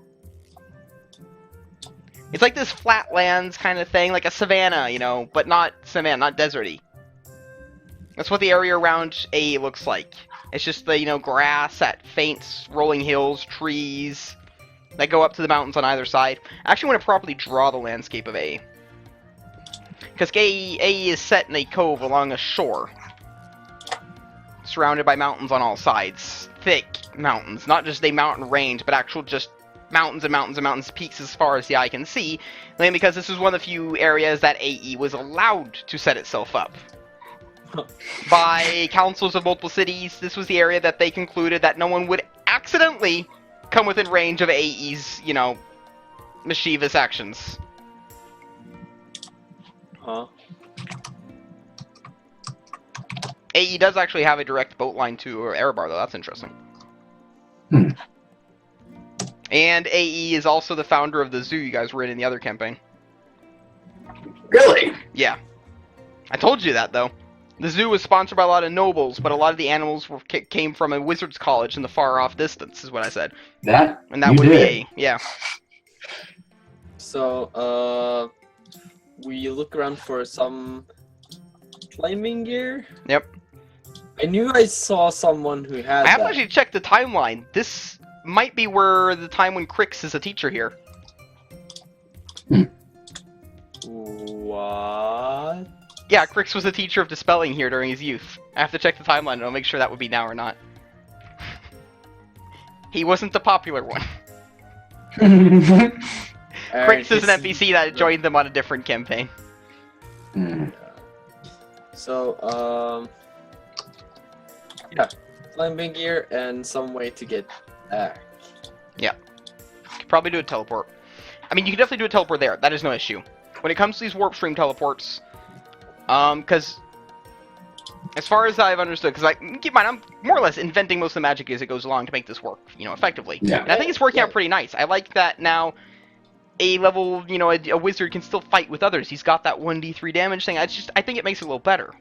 Speaker 1: It's like this flatlands kind of thing, like a savanna, but not savanna, not deserty. That's what the area around AE looks like. It's just the, grass, that faint rolling hills, trees that go up to the mountains on either side. I actually want to properly draw the landscape of AE. Because AE is set in a cove along a shore, surrounded by mountains on all sides. Thick mountains, not just a mountain range, but actual just mountains and mountains and mountains, peaks as far as the eye can see, mainly because this was one of the few areas that AE was allowed to set itself up. By councils of multiple cities, this was the area that they concluded that no one would accidentally come within range of AE's, you know, mischievous actions.
Speaker 4: Huh?
Speaker 1: AE does actually have a direct boat line to Erebar, though. That's interesting.
Speaker 2: Hmm.
Speaker 1: And AE is also the founder of the zoo you guys were in the other campaign.
Speaker 2: Really?
Speaker 1: Yeah. I told you that, though. The zoo was sponsored by a lot of nobles, but a lot of the animals came from a wizard's college in the far-off distance, is what I said.
Speaker 2: That?
Speaker 1: And that
Speaker 2: you
Speaker 1: would
Speaker 2: did.
Speaker 1: be yeah.
Speaker 4: So, we look around for some climbing gear.
Speaker 1: Yep.
Speaker 4: I knew I saw someone who had
Speaker 1: I haven't
Speaker 4: that.
Speaker 1: actually checked the timeline. This might be where the time when Crix is a teacher here.
Speaker 4: What?
Speaker 1: Yeah, Crix was a teacher of dispelling here during his youth. I have to check the timeline and I'll make sure that would be now or not. He wasn't the popular one. Crix is an NPC that joined them on a different campaign.
Speaker 2: Hmm.
Speaker 4: So, yeah, climbing gear and some way to get back.
Speaker 1: Could probably do a teleport. I mean, you can definitely do a teleport there. That is no issue. When it comes to these warp stream teleports, because as far as I've understood, because keep in mind, I'm more or less inventing most of the magic as it goes along to make this work, you know, effectively.
Speaker 2: Yeah.
Speaker 1: And I think it's working out pretty nice. I like that now. A level, you know, a wizard can still fight with others. He's got that 1d3 damage thing. I think it makes it a little better.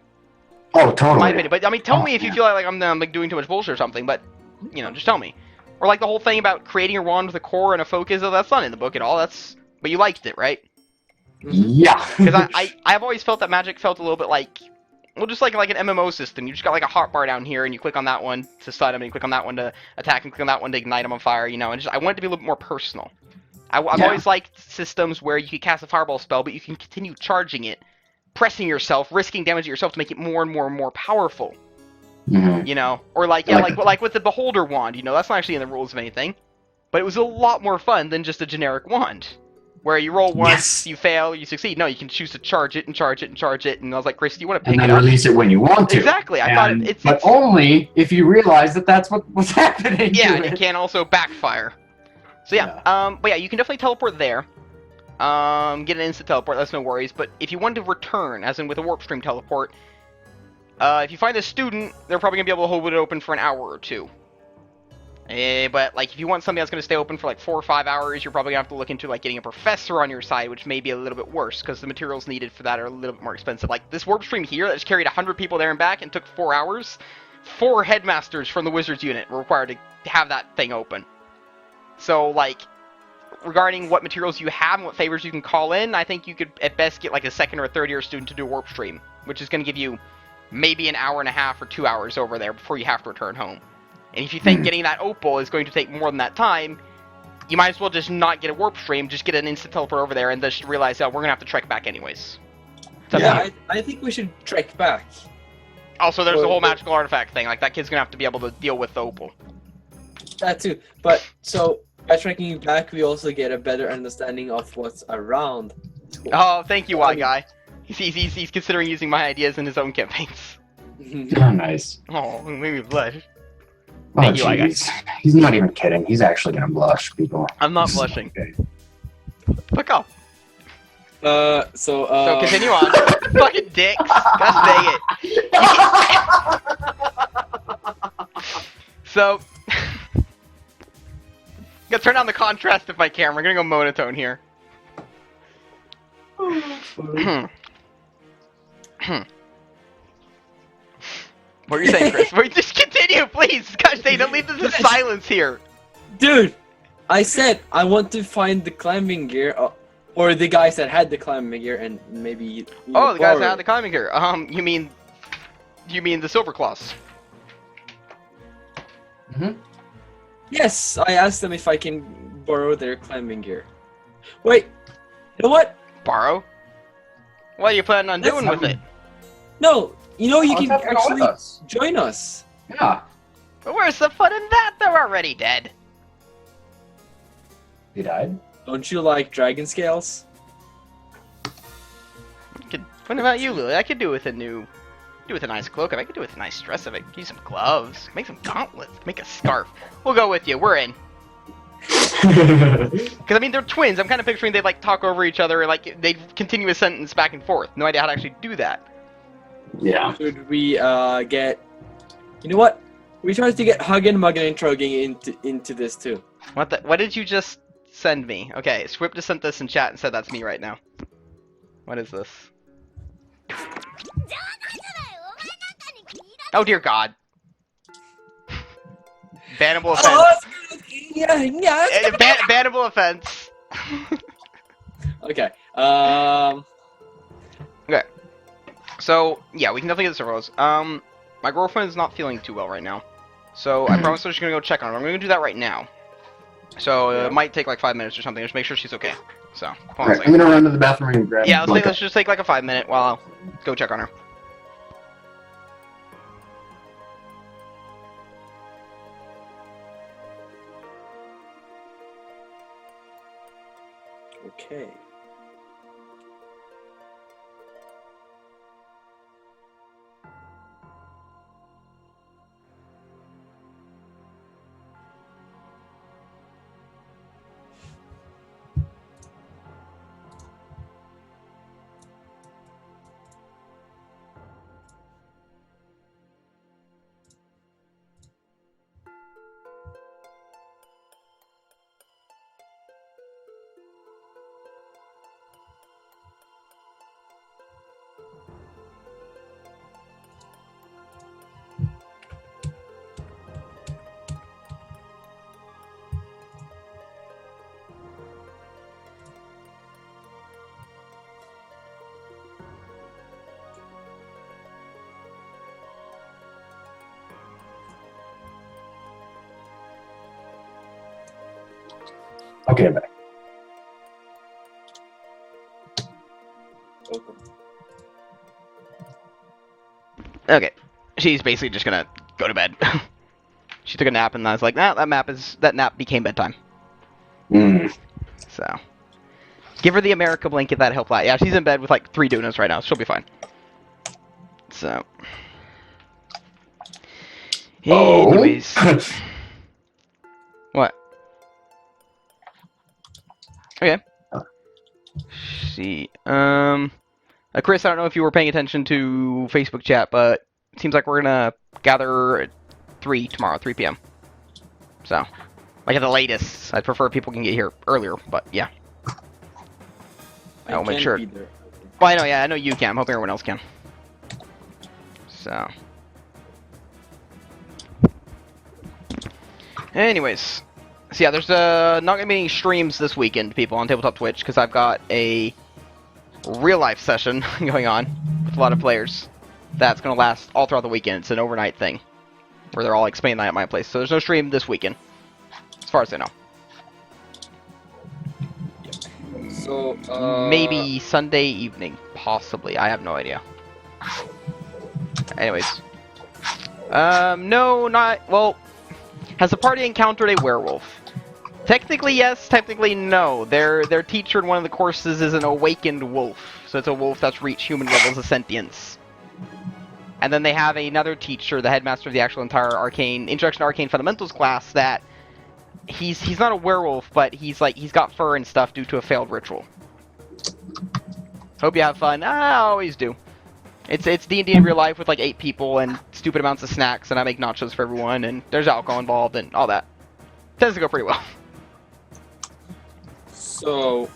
Speaker 2: Oh,
Speaker 1: In
Speaker 2: totally.
Speaker 1: my opinion. But I mean, tell
Speaker 2: Oh,
Speaker 1: me if you
Speaker 2: yeah.
Speaker 1: feel like I'm like doing too much bullshit or something. But you know, just tell me. Or like the whole thing about creating your wand with a core and a focus. Oh, that's not in the book at all. But you liked it, right?
Speaker 2: Yeah.
Speaker 1: Because I've always felt that magic felt a little bit like, well, just like an MMO system. You just got like a hotbar down here, and you click on that one to stun them, and you click on that one to attack, and click on that one to ignite them on fire. You know, and I want it to be a little bit more personal. I've
Speaker 2: Yeah.
Speaker 1: always liked systems where you can cast a fireball spell, but you can continue charging it, pressing yourself, risking damage to yourself to make it more and more and more powerful.
Speaker 2: Mhm.
Speaker 1: You know, or like with the Beholder wand. You know, that's not actually in the rules of anything, but it was a lot more fun than just a generic wand, where you roll once,
Speaker 2: Yes.
Speaker 1: you fail, you succeed. No, you can choose to charge it and charge it and charge it. And I was like, Chris, do you want to
Speaker 2: And
Speaker 1: pick
Speaker 2: then
Speaker 1: it up?
Speaker 2: release it when you want to.
Speaker 1: Exactly. I thought it's
Speaker 2: but only if you realize that that's what was happening.
Speaker 1: yeah,
Speaker 2: to
Speaker 1: and it
Speaker 2: it.
Speaker 1: can also backfire. So yeah, but yeah, you can definitely teleport there. Get an instant teleport, that's no worries. But if you want to return, as in with a warp stream teleport, if you find a student, they're probably gonna be able to hold it open for an hour or two. But like, if you want something that's gonna stay open for like 4 or 5 hours, you're probably gonna have to look into like getting a professor on your side, which may be a little bit worse because the materials needed for that are a little bit more expensive. Like this warp stream here that just carried 100 people there and back and took 4 hours. 4 headmasters from the wizards unit were required to have that thing open. So, like, regarding what materials you have and what favors you can call in, I think you could at best get like a second or a third year student to do a warp stream, which is going to give you maybe an hour and a half or 2 hours over there before you have to return home. And if you think getting that opal is going to take more than that time, you might as well just not get a warp stream, just get an instant teleport over there and just realize, oh, we're going to have to trek back anyways. So
Speaker 4: Yeah, I think we should trek back.
Speaker 1: also, there's the
Speaker 4: Well,
Speaker 1: whole magical artifact thing. Like, that kid's going to have to be able to deal with the opal.
Speaker 4: That too. But so by trekking back, we also get a better understanding of what's around.
Speaker 1: Oh, thank you, Y Guy. He's considering using my ideas in his own campaigns.
Speaker 2: Oh, nice.
Speaker 1: Oh, it made me blush.
Speaker 2: Oh,
Speaker 1: Thank you, I
Speaker 2: jeez. He's not even kidding. He's actually gonna blush, people.
Speaker 1: I'm not blushing.
Speaker 2: Okay.
Speaker 1: Fuck off.
Speaker 4: So
Speaker 1: Continue on. Fucking dicks. Gosh dang it. So, gonna turn down the contrast of my camera. I'm gonna go monotone here. What are you saying, Chris? Wait, just continue, please. Gosh dang, don't leave this in silence here.
Speaker 4: Dude, I said I want to find the climbing gear, or the guys that had the climbing gear, and maybe.
Speaker 1: Oh, the guys that
Speaker 4: borrow
Speaker 1: had the climbing gear. You mean the Silver Claws?
Speaker 2: Mhm.
Speaker 4: Yes, I asked them if I can borrow their climbing gear. Wait, you know what?
Speaker 1: Borrow? What are you planning on doing with it?
Speaker 4: No, you know you
Speaker 2: Let's
Speaker 4: can
Speaker 2: have fun with
Speaker 4: actually
Speaker 2: us.
Speaker 4: join us.
Speaker 2: Yeah.
Speaker 1: But where's the fun in that? They're already dead.
Speaker 2: He died?
Speaker 4: Don't you like dragon scales?
Speaker 1: What about you, Lily? I could do with a nice cloak. I could do with a nice dress. I could use some gloves. Make some gauntlets. Make a scarf. We'll go with you. We're in. Because, I mean, they're twins. I'm kind of picturing they, like, talk over each other. Like, they continue a sentence back and forth. No idea how to actually do that.
Speaker 2: Yeah.
Speaker 4: Should we get... You know what? We tried to get Huggin, Muggin, and Trogging into this, too.
Speaker 1: What did you just send me? Okay, Swip just sent this in chat and said that's me right now. What is this? Oh, dear God. Bannable offense.
Speaker 4: Oh, yeah.
Speaker 1: Bannable offense.
Speaker 4: Okay.
Speaker 1: Okay. So, yeah, we can definitely get the servos. My girlfriend is not feeling too well right now. So, I promised her she's gonna go check on her. I'm gonna do that right now. So, it might take like 5 minutes or something. Just make sure she's okay. So, hold on a
Speaker 2: Alright, I'm
Speaker 1: second.
Speaker 2: gonna run to the bathroom and grab
Speaker 1: Yeah,
Speaker 2: like
Speaker 1: let's just take like a 5 minute while I'll go check on her.
Speaker 4: Okay.
Speaker 2: Okay, back.
Speaker 4: Welcome.
Speaker 1: Okay. She's basically just gonna go to bed. She took a nap and I was like, nah, that nap became bedtime. So. Give her the America blanket, that helped out. Yeah, she's in bed with like 3 donuts right now. She'll be fine. So.
Speaker 2: Oh.
Speaker 1: Anyways. What? Okay. See. Chris, I don't know if you were paying attention to Facebook chat, but it seems like we're gonna gather at 3 tomorrow, 3 p.m. So, like at the latest. I'd prefer people can get here earlier, but yeah. I'll make
Speaker 4: can't
Speaker 1: sure.
Speaker 4: be there.
Speaker 1: Well, I know, yeah, I know you can. I'm hoping everyone else can. So. Anyways. So yeah, there's not gonna be any streams this weekend, people, on Tabletop Twitch, because I've got a real-life session going on with a lot of players. That's gonna last all throughout the weekend. It's an overnight thing, where they're all like spending the night at my place. So there's no stream this weekend, as far as I know.
Speaker 4: So,
Speaker 1: Maybe Sunday evening, possibly. I have no idea. Anyways. No, not... Well, has the party encountered a werewolf? Technically yes, technically no. Their teacher in one of the courses is an awakened wolf. So it's a wolf that's reached human levels of sentience. And then they have another teacher, the headmaster of the actual entire Introduction to Arcane Fundamentals class, that he's not a werewolf, but he's got fur and stuff due to a failed ritual. Hope you have fun. I always do. It's D&D in real life with like 8 people and stupid amounts of snacks, and I make nachos for everyone, and there's alcohol involved and all that. Tends to go pretty well.
Speaker 4: So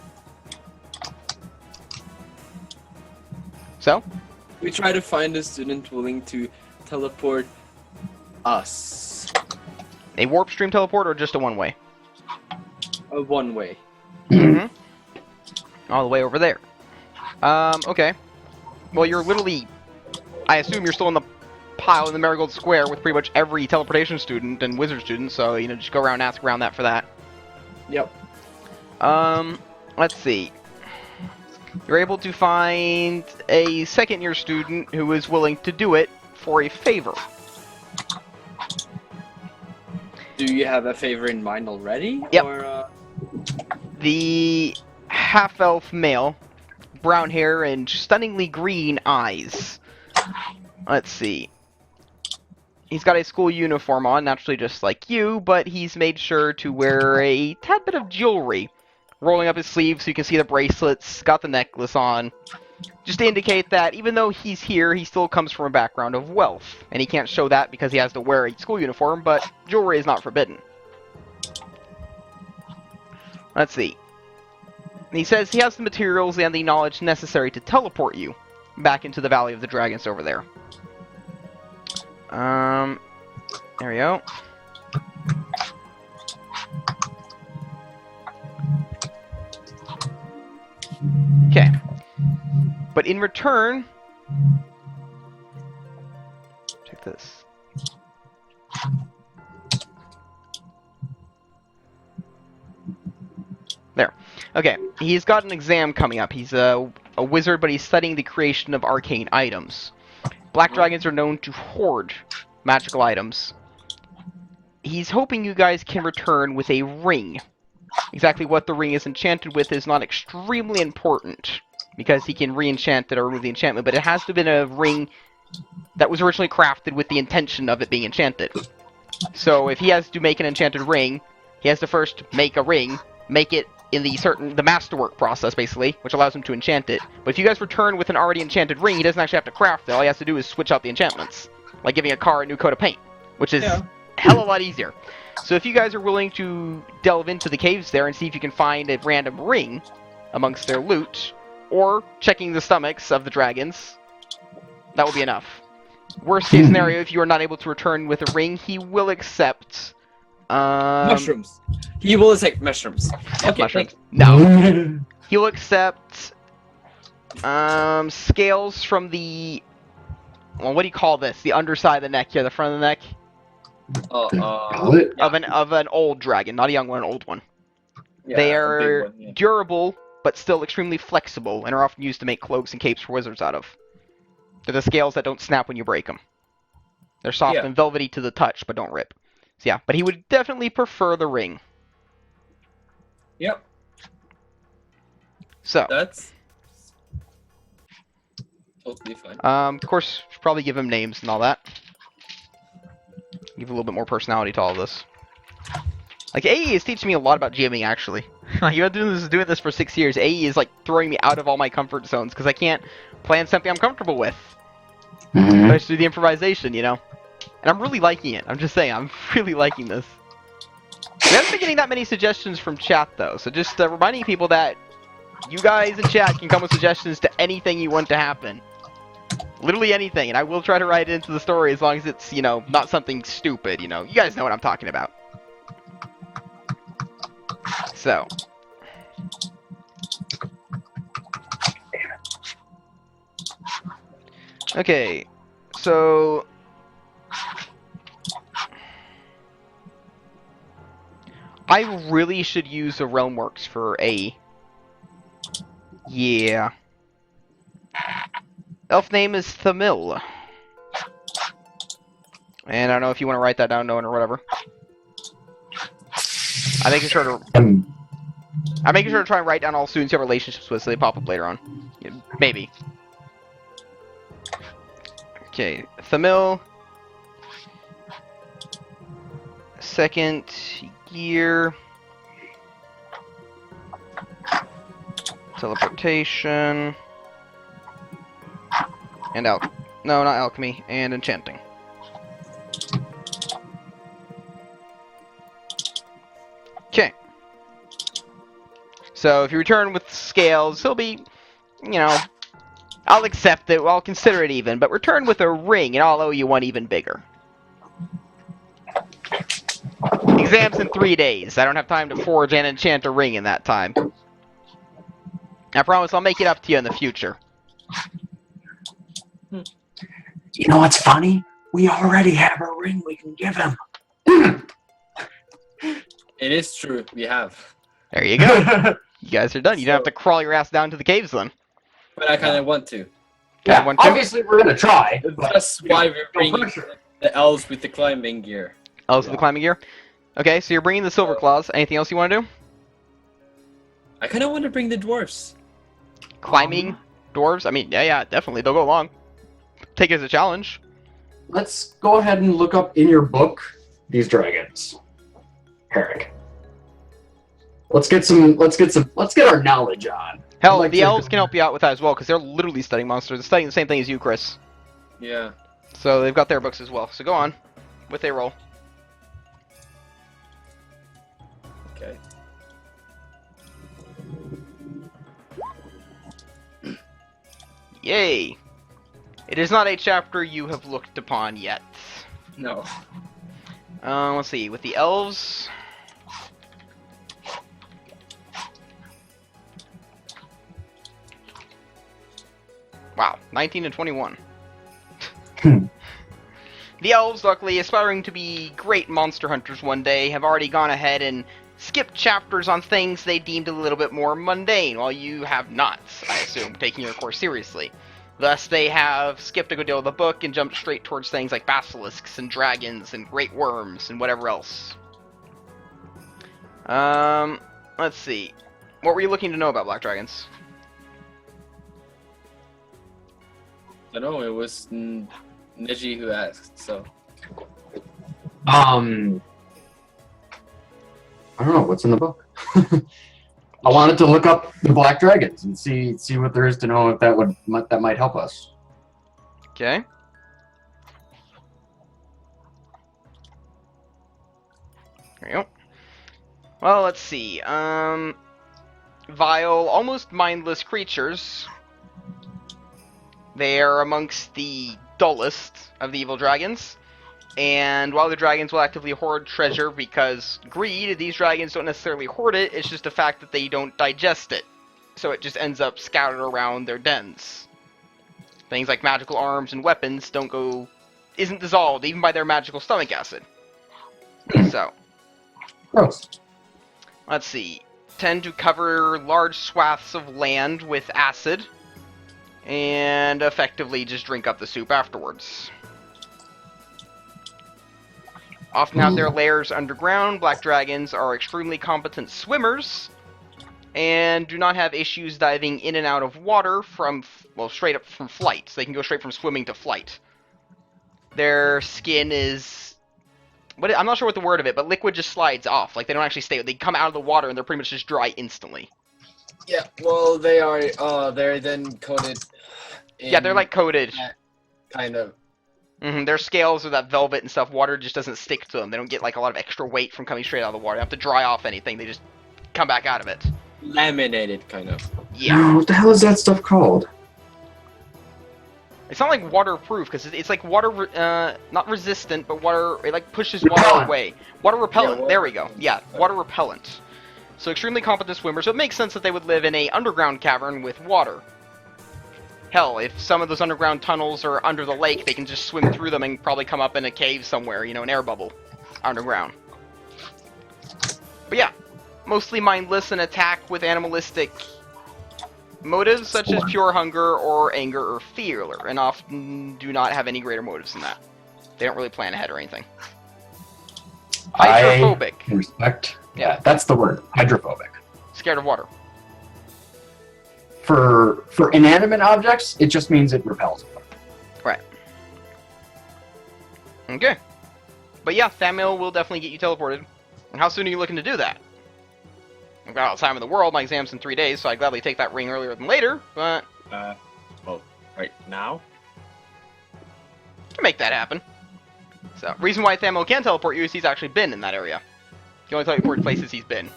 Speaker 4: we try to find a student willing to teleport us.
Speaker 1: A warp stream teleport or just a one-way?
Speaker 4: A one-way.
Speaker 1: Mm-hmm. All the way over there. Okay. Well, you're literally... I assume you're still in the pile in the Marigold Square with pretty much every teleportation student and wizard student, so, you know, just go around and ask around that for that.
Speaker 4: Yep.
Speaker 1: Let's see. You're able to find a second-year student who is willing to do it for a favor.
Speaker 4: Do you have a favor in mind already?
Speaker 1: Yep.
Speaker 4: Or,
Speaker 1: the half-elf male, brown hair and stunningly green eyes. Let's see. He's got a school uniform on, naturally just like you, but he's made sure to wear a tad bit of jewelry. Rolling up his sleeves so you can see the bracelets, got the necklace on. Just to indicate that even though he's here, he still comes from a background of wealth. And he can't show that because he has to wear a school uniform, but jewelry is not forbidden. Let's see. He says he has the materials and the knowledge necessary to teleport you back into the Valley of the Dragons over there. There we go. Okay. But in return... Check this. There. Okay, he's got an exam coming up. He's a wizard, but he's studying the creation of arcane items. Black dragons are known to hoard magical items. He's hoping you guys can return with a ring. Exactly what the ring is enchanted with is not extremely important, because he can re-enchant it or remove the enchantment, but it has to have been a ring that was originally crafted with the intention of it being enchanted. So if he has to make an enchanted ring, he has to first make a ring, make it in the masterwork process, basically, which allows him to enchant it. But if you guys return with an already enchanted ring, he doesn't actually have to craft it. All he has to do is switch out the enchantments. Like giving a car a new coat of paint, which is a hell of a lot easier. So if you guys are willing to delve into the caves there and see if you can find a random ring amongst their loot, or checking the stomachs of the dragons, that will be enough. Worst case scenario, if you are not able to return with a ring, he will accept...
Speaker 4: mushrooms. He will accept mushrooms. Okay,
Speaker 1: mushrooms. No. He will accept scales from the... Well, what do you call this? The underside of the neck here, the front of the neck? Of an old dragon, not a young one, an old one.
Speaker 3: Yeah,
Speaker 1: they
Speaker 3: a
Speaker 1: are
Speaker 3: big one, yeah.
Speaker 1: durable, but still extremely flexible, and are often used to make cloaks and capes for wizards out of. They're the scales that don't snap when you break them. They're soft and velvety to the touch, but don't rip. So yeah, but he would definitely prefer the ring.
Speaker 3: Yep.
Speaker 1: So
Speaker 3: That's totally fine.
Speaker 1: of course, should probably give him names and all that. Give a little bit more personality to all of this. Like, AE is teaching me a lot about GMing, actually. You've been doing this for 6 years. AE is, like, throwing me out of all my comfort zones, because I can't plan something I'm comfortable with. I just do the improvisation, you know? And I'm really liking it. I'm just saying, I'm really liking this. We haven't been getting that many suggestions from chat, though, so just reminding people that you guys in chat can come with suggestions to anything you want to happen. Literally anything, and I will try to write it into the story as long as it's, you know, not something stupid, you know? You guys know what I'm talking about. So. Okay, so... I really should use the Realmworks for a... Yeah. Elf name is Thamil. And I don't know if you want to write that down, Nolan, or whatever. I'm making sure to try and write down all students you have relationships with so they pop up later on. Yeah, maybe. Okay, Thamil. Second year. Teleportation. And no, not alchemy, and enchanting. Okay. So if you return with scales, he'll be, you know, I'll accept it, I'll consider it even, but return with a ring and I'll owe you one even bigger. Exams in 3 days. I don't have time to forge and enchant a ring in that time. I promise I'll make it up to you in the future.
Speaker 2: You know what's funny? We already have a ring we can give him.
Speaker 3: It is true, we have.
Speaker 1: There you go. You guys are done. You don't have to crawl your ass down to the caves then.
Speaker 3: But I kind of want to.
Speaker 2: Yeah,
Speaker 1: want to?
Speaker 2: obviously we're gonna try. But,
Speaker 3: That's why we're
Speaker 2: no
Speaker 3: bringing
Speaker 2: pressure.
Speaker 3: the elves with the climbing gear.
Speaker 1: Oh, so the climbing gear? Okay, so you're bringing the silver claws. Anything else you want to do?
Speaker 3: I kind of want to bring the dwarfs.
Speaker 1: Climbing dwarves. I mean, yeah, definitely. They'll go along. Take it as a challenge.
Speaker 2: Let's go ahead and look up in your book these dragons, Herrick. Let's get our knowledge on.
Speaker 1: Hell,
Speaker 2: I'd like
Speaker 1: the
Speaker 2: to-
Speaker 1: elves can help you out with that as well, because they're literally studying monsters. They're studying the same thing as you, Chris.
Speaker 3: Yeah.
Speaker 1: So they've got their books as well. So go on with a roll.
Speaker 3: Okay.
Speaker 1: Yay! It is not a chapter you have looked upon yet.
Speaker 3: No.
Speaker 1: Let's see. With the elves... Wow, 19 and 21. The elves, luckily aspiring to be great monster hunters one day, have already gone ahead and skipped chapters on things they deemed a little bit more mundane, while you have not, I assume, taking your course seriously. Thus, they have skipped a good deal of the book and jumped straight towards things like basilisks and dragons and great worms and whatever else. Let's see. What were you looking to know about black dragons?
Speaker 3: I know it was Neji who asked, so.
Speaker 2: I don't know what's in the book. I wanted to look up the black dragons and see what there is to know if that might help us.
Speaker 1: Okay. There you go. Well, let's see. Vile, almost mindless creatures. They are amongst the dullest of the evil dragons. And while the dragons will actively hoard treasure because greed, these dragons don't necessarily hoard it, it's just the fact that they don't digest it. So it just ends up scattered around their dens. Things like magical arms and weapons isn't dissolved even by their magical stomach acid. So,
Speaker 2: Gross.
Speaker 1: let's see. Tend to cover large swaths of land with acid and effectively just drink up the soup afterwards. Often have their lairs underground. Black dragons are extremely competent swimmers and do not have issues diving in and out of water straight up from flight. So they can go straight from swimming to flight. Their skin is... I'm not sure what the word of it, but liquid just slides off. Like, they don't actually stay... They come out of the water and they're pretty much just dry instantly.
Speaker 3: Yeah, well, they're then coated in...
Speaker 1: Yeah, they're like coated.
Speaker 3: Kind of.
Speaker 1: Their scales are that velvet and stuff. Water just doesn't stick to them. They don't get like a lot of extra weight from coming straight out of the water. They don't have to dry off anything. They just come back out of it.
Speaker 3: Laminated, kind of.
Speaker 1: Yeah.
Speaker 2: No, what the hell is that stuff called?
Speaker 1: It's not like waterproof because it's like water, not resistant, but water. It like pushes water
Speaker 2: Repellent.
Speaker 1: away. Water repellent.
Speaker 3: Yeah,
Speaker 1: There we go. Yeah, water repellent. So extremely competent swimmers. So it makes sense that they would live in a underground cavern with water. Hell, if some of those underground tunnels are under the lake, they can just swim through them and probably come up in a cave somewhere, you know, an air bubble underground. But yeah, mostly mindless and attack with animalistic motives such as pure hunger or anger or fear, and often do not have any greater motives than that. They don't really plan ahead or anything. Hydrophobic.
Speaker 2: I respect. Yeah, that's the word. Hydrophobic.
Speaker 1: Scared of water.
Speaker 2: For inanimate objects, it just means it repels them.
Speaker 1: Right. Okay. But yeah, Thamil will definitely get you teleported. And how soon are you looking to do that? I've got all the time in the world. My exam's in 3 days, so I'd gladly take that ring earlier than later, but
Speaker 3: Well, right now?
Speaker 1: can make that happen. So, reason why Thamil can teleport you is he's actually been in that area. He only teleported places he's been.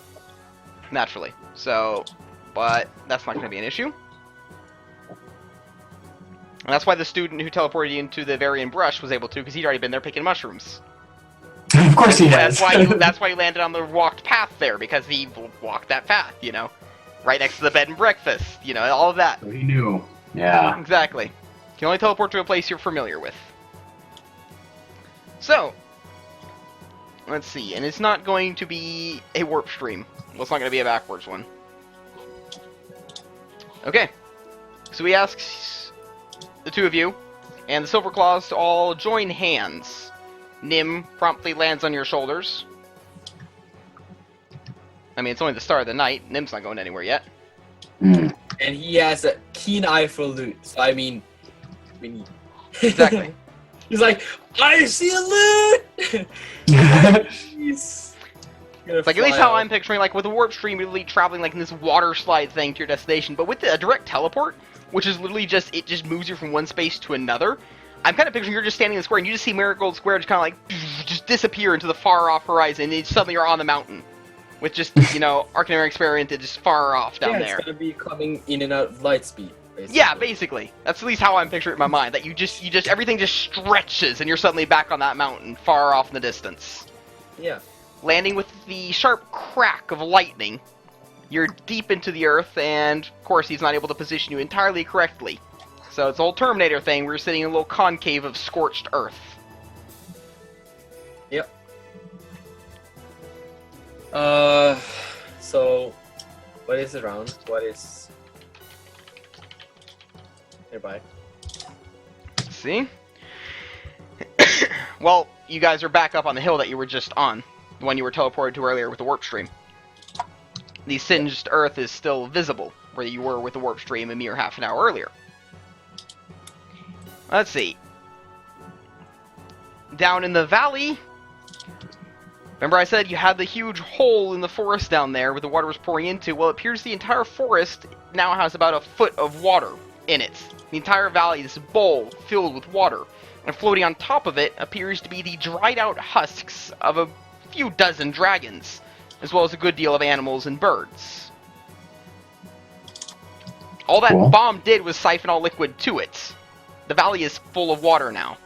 Speaker 1: Naturally. So, but that's not going to be an issue. And that's why the student who teleported you into the Varian Brush was able to, because he'd already been there picking mushrooms.
Speaker 2: Of course he has.
Speaker 1: That's why you landed on the walked path there, because he walked that path, you know? Right next to the bed and breakfast, you know, all of that.
Speaker 2: So he knew. Yeah.
Speaker 1: Exactly. You can only teleport to a place you're familiar with. So, let's see, and it's not going to be a warp stream. Well, it's not going to be a backwards one. Okay. So he asks the two of you and the Silver Claws to all join hands. Nim promptly lands on your shoulders. I mean, it's only the start of the night. Nim's not going anywhere yet.
Speaker 2: Hmm.
Speaker 3: And he has a keen eye for loot. So I mean, we need.
Speaker 1: Exactly.
Speaker 3: He's like, I see a loot. Nice.
Speaker 1: It's like, at least how I'm picturing, like, with a warp stream, you're literally traveling, like, in this water slide thing to your destination. But with a direct teleport, which is literally just, it just moves you from one space to another, I'm kind of picturing you're just standing in the square, and you just see Marigold Square just kind of, like, just disappear into the far-off horizon, and suddenly you're on the mountain. With just, you know, Arcanarium Experientia just far off down there.
Speaker 3: It's gonna be coming in and out of light speed. Basically.
Speaker 1: Yeah, basically. That's at least how I'm picturing it in my mind. That you just, everything just stretches, and you're suddenly back on that mountain, far off in the distance.
Speaker 3: Yeah.
Speaker 1: Landing with the sharp crack of lightning, you're deep into the earth, and of course he's not able to position you entirely correctly. So it's the whole Terminator thing, we're sitting in a little concave of scorched earth.
Speaker 3: Yep. So, what is around? What is nearby?
Speaker 1: Let's see? Well, you guys are back up on the hill that you were just on. The one you were teleported to earlier with the warp stream. The singed earth is still visible, where you were with the warp stream a mere half an hour earlier. Let's see. Down in the valley, remember I said you had the huge hole in the forest down there where the water was pouring into? Well, it appears the entire forest now has about a foot of water in it. The entire valley, this bowl filled with water. And floating on top of it appears to be the dried out husks of a few dozen dragons, as well as a good deal of animals and birds. All that
Speaker 2: Cool.
Speaker 1: bomb did was siphon all liquid to it. The valley is full of water now.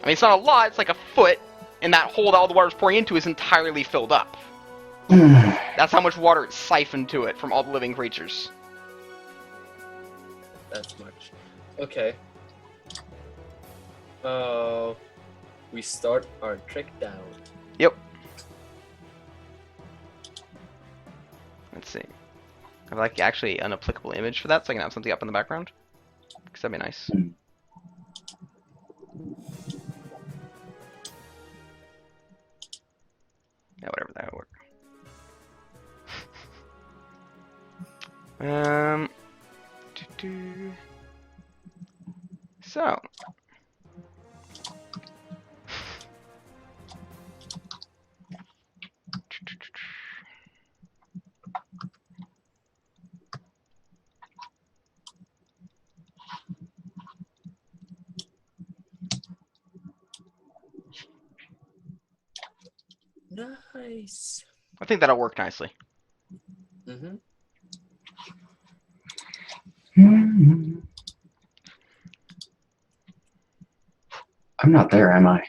Speaker 1: I mean, it's not a lot, it's like a foot, and that hole that all the water is pouring into is entirely filled up. That's how much water it's siphoned to it from all the living creatures.
Speaker 3: That's much. Okay. We start our trek down.
Speaker 1: Yep. Let's see. I'd like actually an applicable image for that so I can have something up in the background. Because that'd be nice. Yeah, whatever, that would work. So.
Speaker 3: Nice.
Speaker 1: I think that'll work nicely.
Speaker 3: Mm-hmm.
Speaker 2: I'm not there, am I?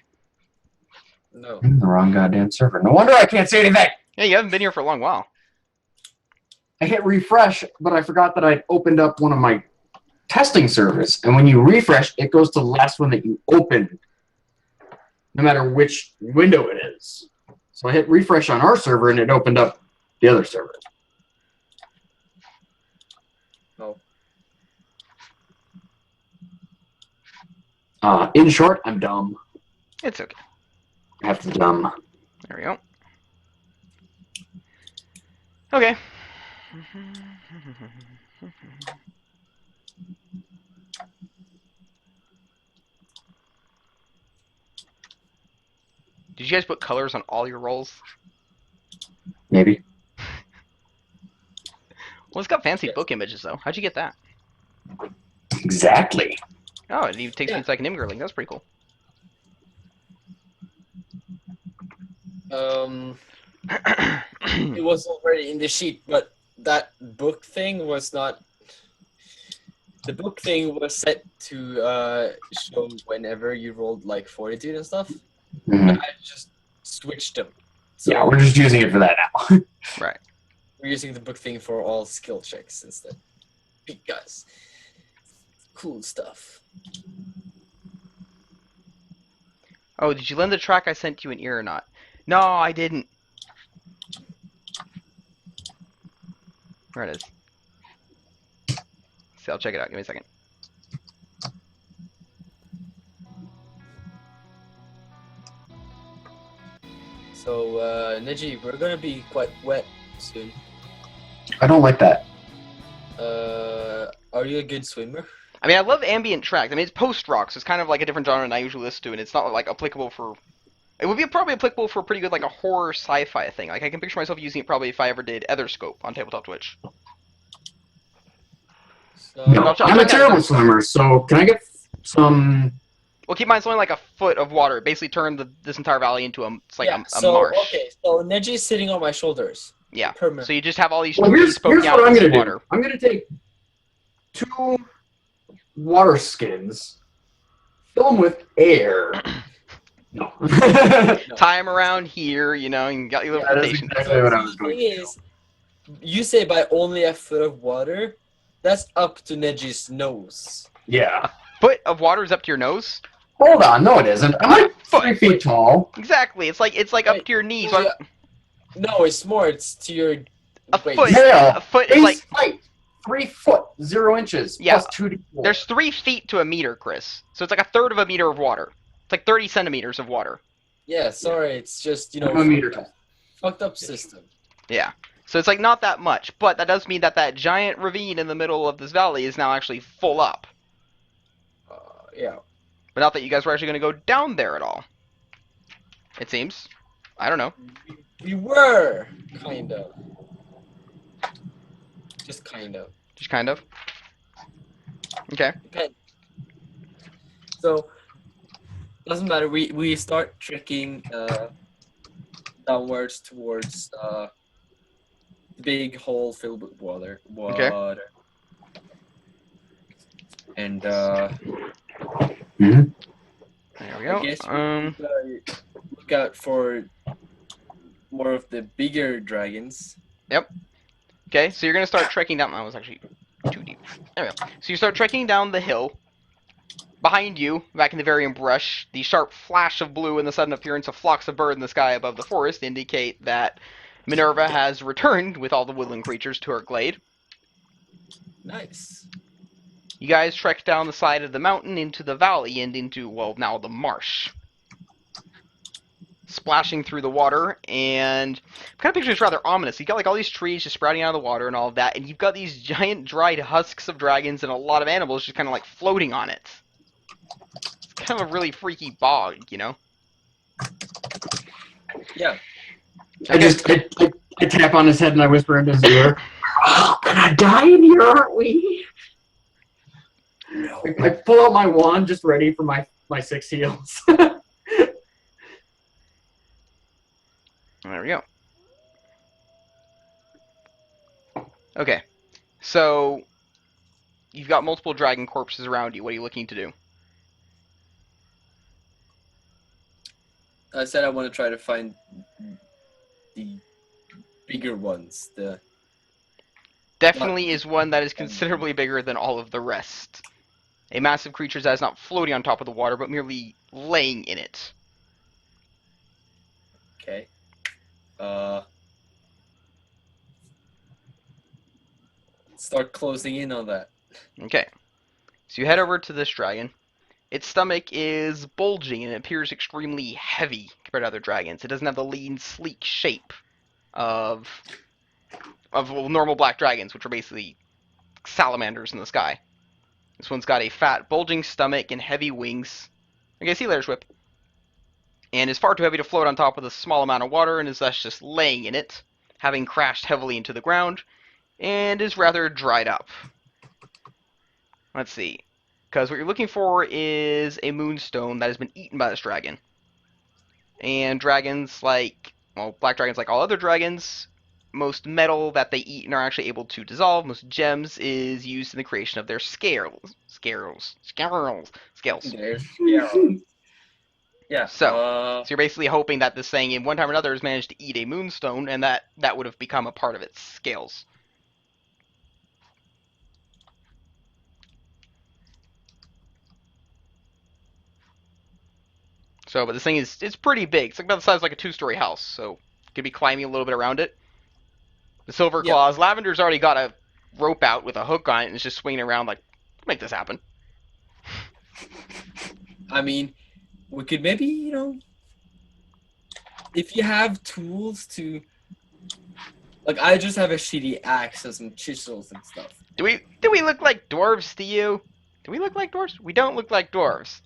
Speaker 3: No.
Speaker 2: I'm in the wrong goddamn server. No wonder I can't see anything!
Speaker 1: Yeah, you haven't been here for a long while.
Speaker 2: I hit refresh, but I forgot that I'd opened up one of my testing servers. And when you refresh, it goes to the last one that you opened, no matter which window it is. So I hit refresh on our server, and it opened up the other server.
Speaker 3: Oh.
Speaker 2: In short, I'm dumb.
Speaker 1: It's okay.
Speaker 2: I have to dumb.
Speaker 1: There we go. Okay. Did you guys put colors on all your rolls?
Speaker 2: Maybe.
Speaker 1: Well, it's got fancy
Speaker 3: Yes.
Speaker 1: book images, though. How'd you get that?
Speaker 2: Exactly.
Speaker 1: Oh, it even takes me
Speaker 3: Yeah.
Speaker 1: into like an imgirling. That's pretty cool.
Speaker 3: It was already in the sheet, but that book thing was not. The book thing was set to show whenever you rolled like fortitude and stuff.
Speaker 2: Mhm.
Speaker 3: I just switched them. So
Speaker 2: Yeah, we're just using it for that now.
Speaker 1: Right.
Speaker 3: we're using the book thing for all skill checks instead. Because cool stuff.
Speaker 1: Oh, did you lend the track I sent you an ear or not? No, I didn't. There it is. See, I'll check it out. Give me a second.
Speaker 3: So, Neji, we're gonna be quite wet soon.
Speaker 2: I don't like that.
Speaker 3: Are you a good swimmer?
Speaker 1: I mean, I love ambient tracks. I mean, it's post-rock, so it's kind of like a different genre than I usually listen to, and it's not like applicable for... It would be probably applicable for a pretty good, like, a horror sci-fi thing. Like, I can picture myself using it probably if I ever did Etherscope on Tabletop Twitch.
Speaker 3: So,
Speaker 2: No,
Speaker 1: I'll
Speaker 2: I'm a
Speaker 1: check that
Speaker 2: terrible
Speaker 1: out.
Speaker 2: swimmer, so can I get some...
Speaker 1: Well, keep in mind, it's only like a foot of water. It basically turned this entire valley into it's like
Speaker 3: yeah.
Speaker 1: a
Speaker 3: So
Speaker 1: marsh.
Speaker 3: okay. So Neji's sitting on my shoulders.
Speaker 1: Yeah.
Speaker 3: Permanent.
Speaker 1: So you just have all these
Speaker 2: Well,
Speaker 1: trees poking
Speaker 2: here's
Speaker 1: out
Speaker 2: what
Speaker 1: of
Speaker 2: I'm
Speaker 1: this
Speaker 2: going to
Speaker 1: water.
Speaker 2: do. I'm going to take 2 water skins, fill them with air. No.
Speaker 1: Tie them around here, you know, and got your little
Speaker 2: Yeah, that's
Speaker 1: flotation.
Speaker 2: exactly what I was
Speaker 3: The
Speaker 2: going
Speaker 3: thing
Speaker 2: to do.
Speaker 3: is, you say by only a foot of water. That's up to Neji's nose.
Speaker 2: Yeah.
Speaker 1: Foot of water is up to your nose?
Speaker 2: Hold on, no it isn't. I'm like 3 feet tall.
Speaker 1: Exactly. It's like up
Speaker 3: Wait,
Speaker 1: to your knees.
Speaker 3: yeah. No, it's more. It's to your
Speaker 1: A
Speaker 3: waist.
Speaker 1: foot.
Speaker 2: Yeah.
Speaker 1: A foot is
Speaker 2: Base
Speaker 1: like...
Speaker 2: height, 3 foot, 0 inches,
Speaker 1: Yeah.
Speaker 2: plus 2d4.
Speaker 1: There's 3 feet to a meter, Chris. So it's like a third of a meter of water. It's like 30 centimeters of water.
Speaker 3: Yeah, sorry. It's just
Speaker 2: I'm a meter tall.
Speaker 3: fucked up system.
Speaker 1: Yeah. So it's like not that much, but that does mean that giant ravine in the middle of this valley is now actually full up.
Speaker 3: Yeah.
Speaker 1: But not that you guys were actually going to go down there at all. It seems. I don't know.
Speaker 3: We were kind of. Just kind of.
Speaker 1: Just kind of. Okay.
Speaker 3: Depend. So doesn't matter. We start trekking downwards towards the big hole filled with water.
Speaker 1: Okay.
Speaker 3: And
Speaker 2: Mhm.
Speaker 1: There we
Speaker 3: I
Speaker 1: go.
Speaker 3: guess we look out for more of the bigger dragons.
Speaker 1: Okay, so you're going to start trekking down. That was actually too deep. There we go. So you start trekking down the hill. Behind you, back in the very brush, the sharp flash of blue and the sudden appearance of flocks of birds in the sky above the forest indicate that Minerva has returned with all the woodland creatures to her glade.
Speaker 3: Nice.
Speaker 1: You guys trek down the side of the mountain into the valley and into, well, now the marsh. Splashing through the water, and I'm kind of picturing it's rather ominous. You've got like all these trees just sprouting out of the water and all of that, and you've got these giant dried husks of dragons and a lot of animals just kind of like floating on it. It's kind of a really freaky bog, you know?
Speaker 3: Yeah.
Speaker 2: I tap on his head and I whisper into his ear, "Oh, gonna die in here, aren't we?"
Speaker 3: No.
Speaker 2: I pull out my wand just ready for my 6 heals.
Speaker 1: There we go. Okay, so you've got multiple dragon corpses around you. What are you looking to do?
Speaker 3: I said I want to try to find the bigger ones. The
Speaker 1: Definitely is one that is considerably bigger than all of the rest. A massive creature that is not floating on top of the water, but merely laying in it.
Speaker 3: okay. Start closing in on that.
Speaker 1: Okay. So you head over to this dragon. Its stomach is bulging and it appears extremely heavy compared to other dragons. It doesn't have the lean, sleek shape of normal black dragons, which are basically salamanders in the sky. This one's got a fat, bulging stomach and heavy wings. Okay, sea layer's whip. And is far too heavy to float on top of the small amount of water and is thus just laying in it, having crashed heavily into the ground, and is rather dried up. Let's see. Because what you're looking for is a moonstone that has been eaten by this dragon. And dragons black dragons like all other dragons, most metal that they eat and are actually able to dissolve, most gems, is used in the creation of their scales.
Speaker 3: Yeah.
Speaker 1: So you're basically hoping that this thing, in one time or another, has managed to eat a moonstone, and that would have become a part of its scales. So, but this thing it's pretty big. It's like about the size of like a 2-story house, so you could be climbing a little bit around it. The silver claws. Lavender's already got a rope out with a hook on it and is just swinging around like, make this happen.
Speaker 3: I mean, we could maybe, if you have tools to, like, I just have a shitty axe and some chisels and stuff.
Speaker 1: Do we look like dwarves to you? Do we look like dwarves? We don't look like dwarves.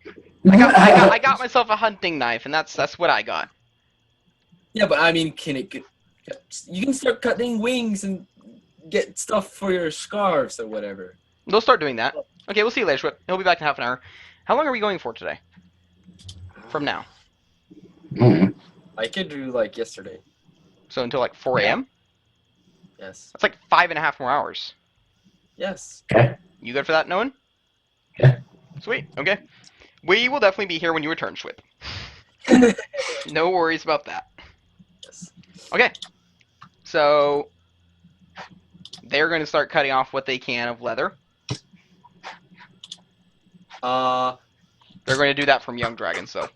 Speaker 1: I got myself a hunting knife, and that's what I got.
Speaker 3: Yeah, but I mean, you can start cutting wings and get stuff for your scarves or whatever.
Speaker 1: They'll start doing that. Okay, we'll see you later, Schwip. He'll be back in half an hour. How long are we going for today? From now.
Speaker 3: I could do like yesterday.
Speaker 1: So until like 4 a.m.?
Speaker 3: Yes.
Speaker 1: That's like 5.5 more hours.
Speaker 3: Yes.
Speaker 2: Okay.
Speaker 1: You good for that, Noan?
Speaker 2: Yeah.
Speaker 1: Sweet. Okay. We will definitely be here when you return, Schwip. No worries about that.
Speaker 3: Yes.
Speaker 1: Okay. So they're going to start cutting off what they can of leather.
Speaker 3: They're
Speaker 1: going to do that from young dragons, so.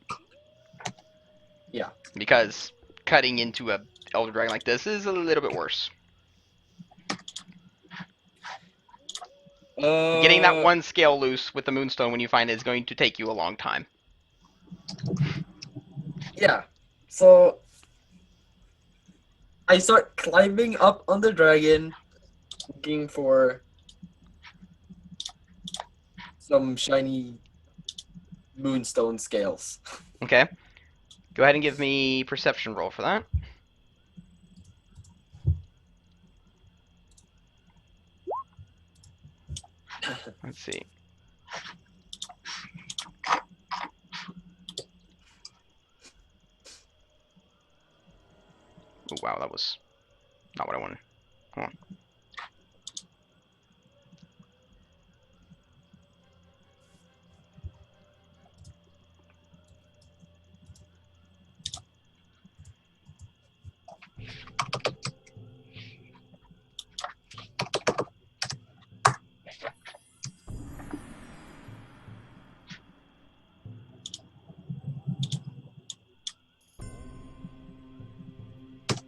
Speaker 3: Yeah.
Speaker 1: Because cutting into a elder dragon like this is a little bit worse. Getting that one scale loose with the moonstone when you find it is going to take you a long time.
Speaker 3: Yeah. So I start climbing up on the dragon, looking for some shiny moonstone scales.
Speaker 1: Okay. Go ahead and give me perception roll for that. Let's see. Oh, wow, that was not what I wanted. Hold on.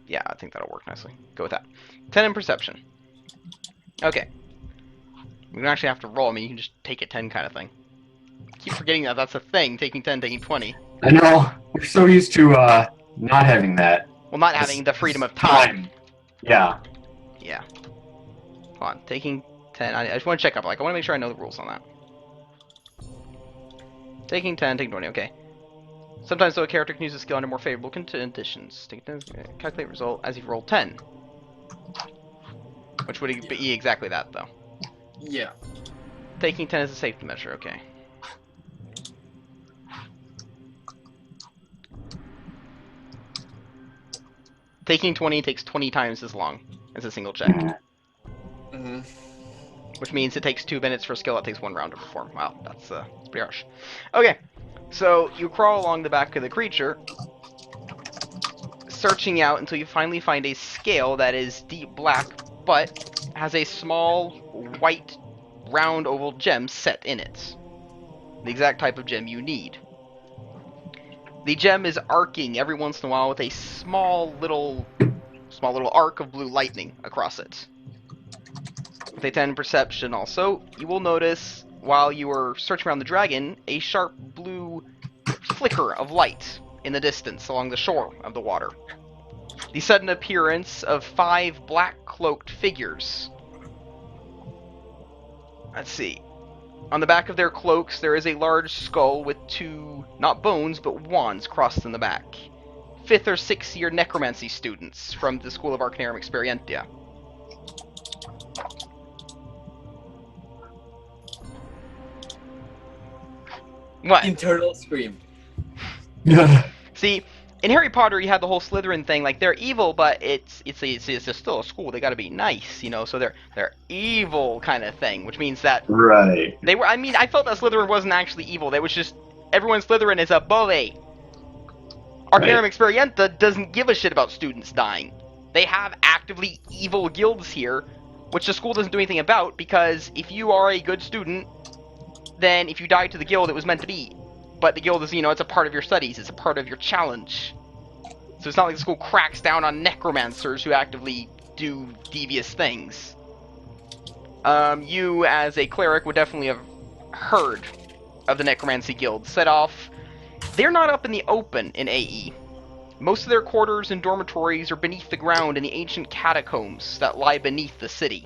Speaker 1: Yeah, I think that'll work nicely. Go with that. 10 in perception. Okay. We don't actually have to roll. I mean, you can just take a 10 kind of thing. Keep forgetting that that's a thing, taking 10, taking 20.
Speaker 2: I know. We're so used to not having that.
Speaker 1: Well, not having the freedom of time.
Speaker 2: Yeah.
Speaker 1: Yeah. Hold on. Taking 10. I just want to check up. Like, I want to make sure I know the rules on that. Taking 10, taking 20. Okay. Sometimes, though, a character can use a skill under more favorable conditions. Take 10, calculate result as if you roll 10. Which would be exactly that, though.
Speaker 3: Yeah.
Speaker 1: Taking 10 is a safety measure. Okay. Taking 20 takes 20 times as long as a single check.
Speaker 3: Mm-hmm.
Speaker 1: Which means it takes 2 minutes for a skill that takes 1 round to perform. Wow, that's pretty harsh. Okay, so you crawl along the back of the creature, searching out until you finally find a scale that is deep black, but has a small, white, round oval gem set in it. The exact type of gem you need. The gem is arcing every once in a while with a small little arc of blue lightning across it. With a 10 perception also, you will notice, while you are searching around the dragon, a sharp blue flicker of light in the distance along the shore of the water. The sudden appearance of 5 black-cloaked figures. Let's see. On the back of their cloaks, there is a large skull with 2, not bones, but wands crossed in the back. 5th or 6th year necromancy students from the School of Arcanarium Experientia. What?
Speaker 3: Internal scream.
Speaker 2: Yeah.
Speaker 1: See, in Harry Potter, you had the whole Slytherin thing. Like, they're evil, but it's still a school. They got to be nice, you know. So they're evil kind of thing, which means that
Speaker 2: Right.
Speaker 1: they were. I mean, I felt that Slytherin wasn't actually evil. They was just everyone in Slytherin is a bully. Arcanarium Experientia doesn't give a shit about students dying. They have actively evil guilds here, which the school doesn't do anything about, because if you are a good student, then if you die to the guild, it was meant to be. But the guild is, you know, it's a part of your studies. It's a part of your challenge. So it's not like the school cracks down on necromancers who actively do devious things. You, as a cleric, would definitely have heard of the necromancy guild. Set off. They're not up in the open in AE. Most of their quarters and dormitories are beneath the ground in the ancient catacombs that lie beneath the city.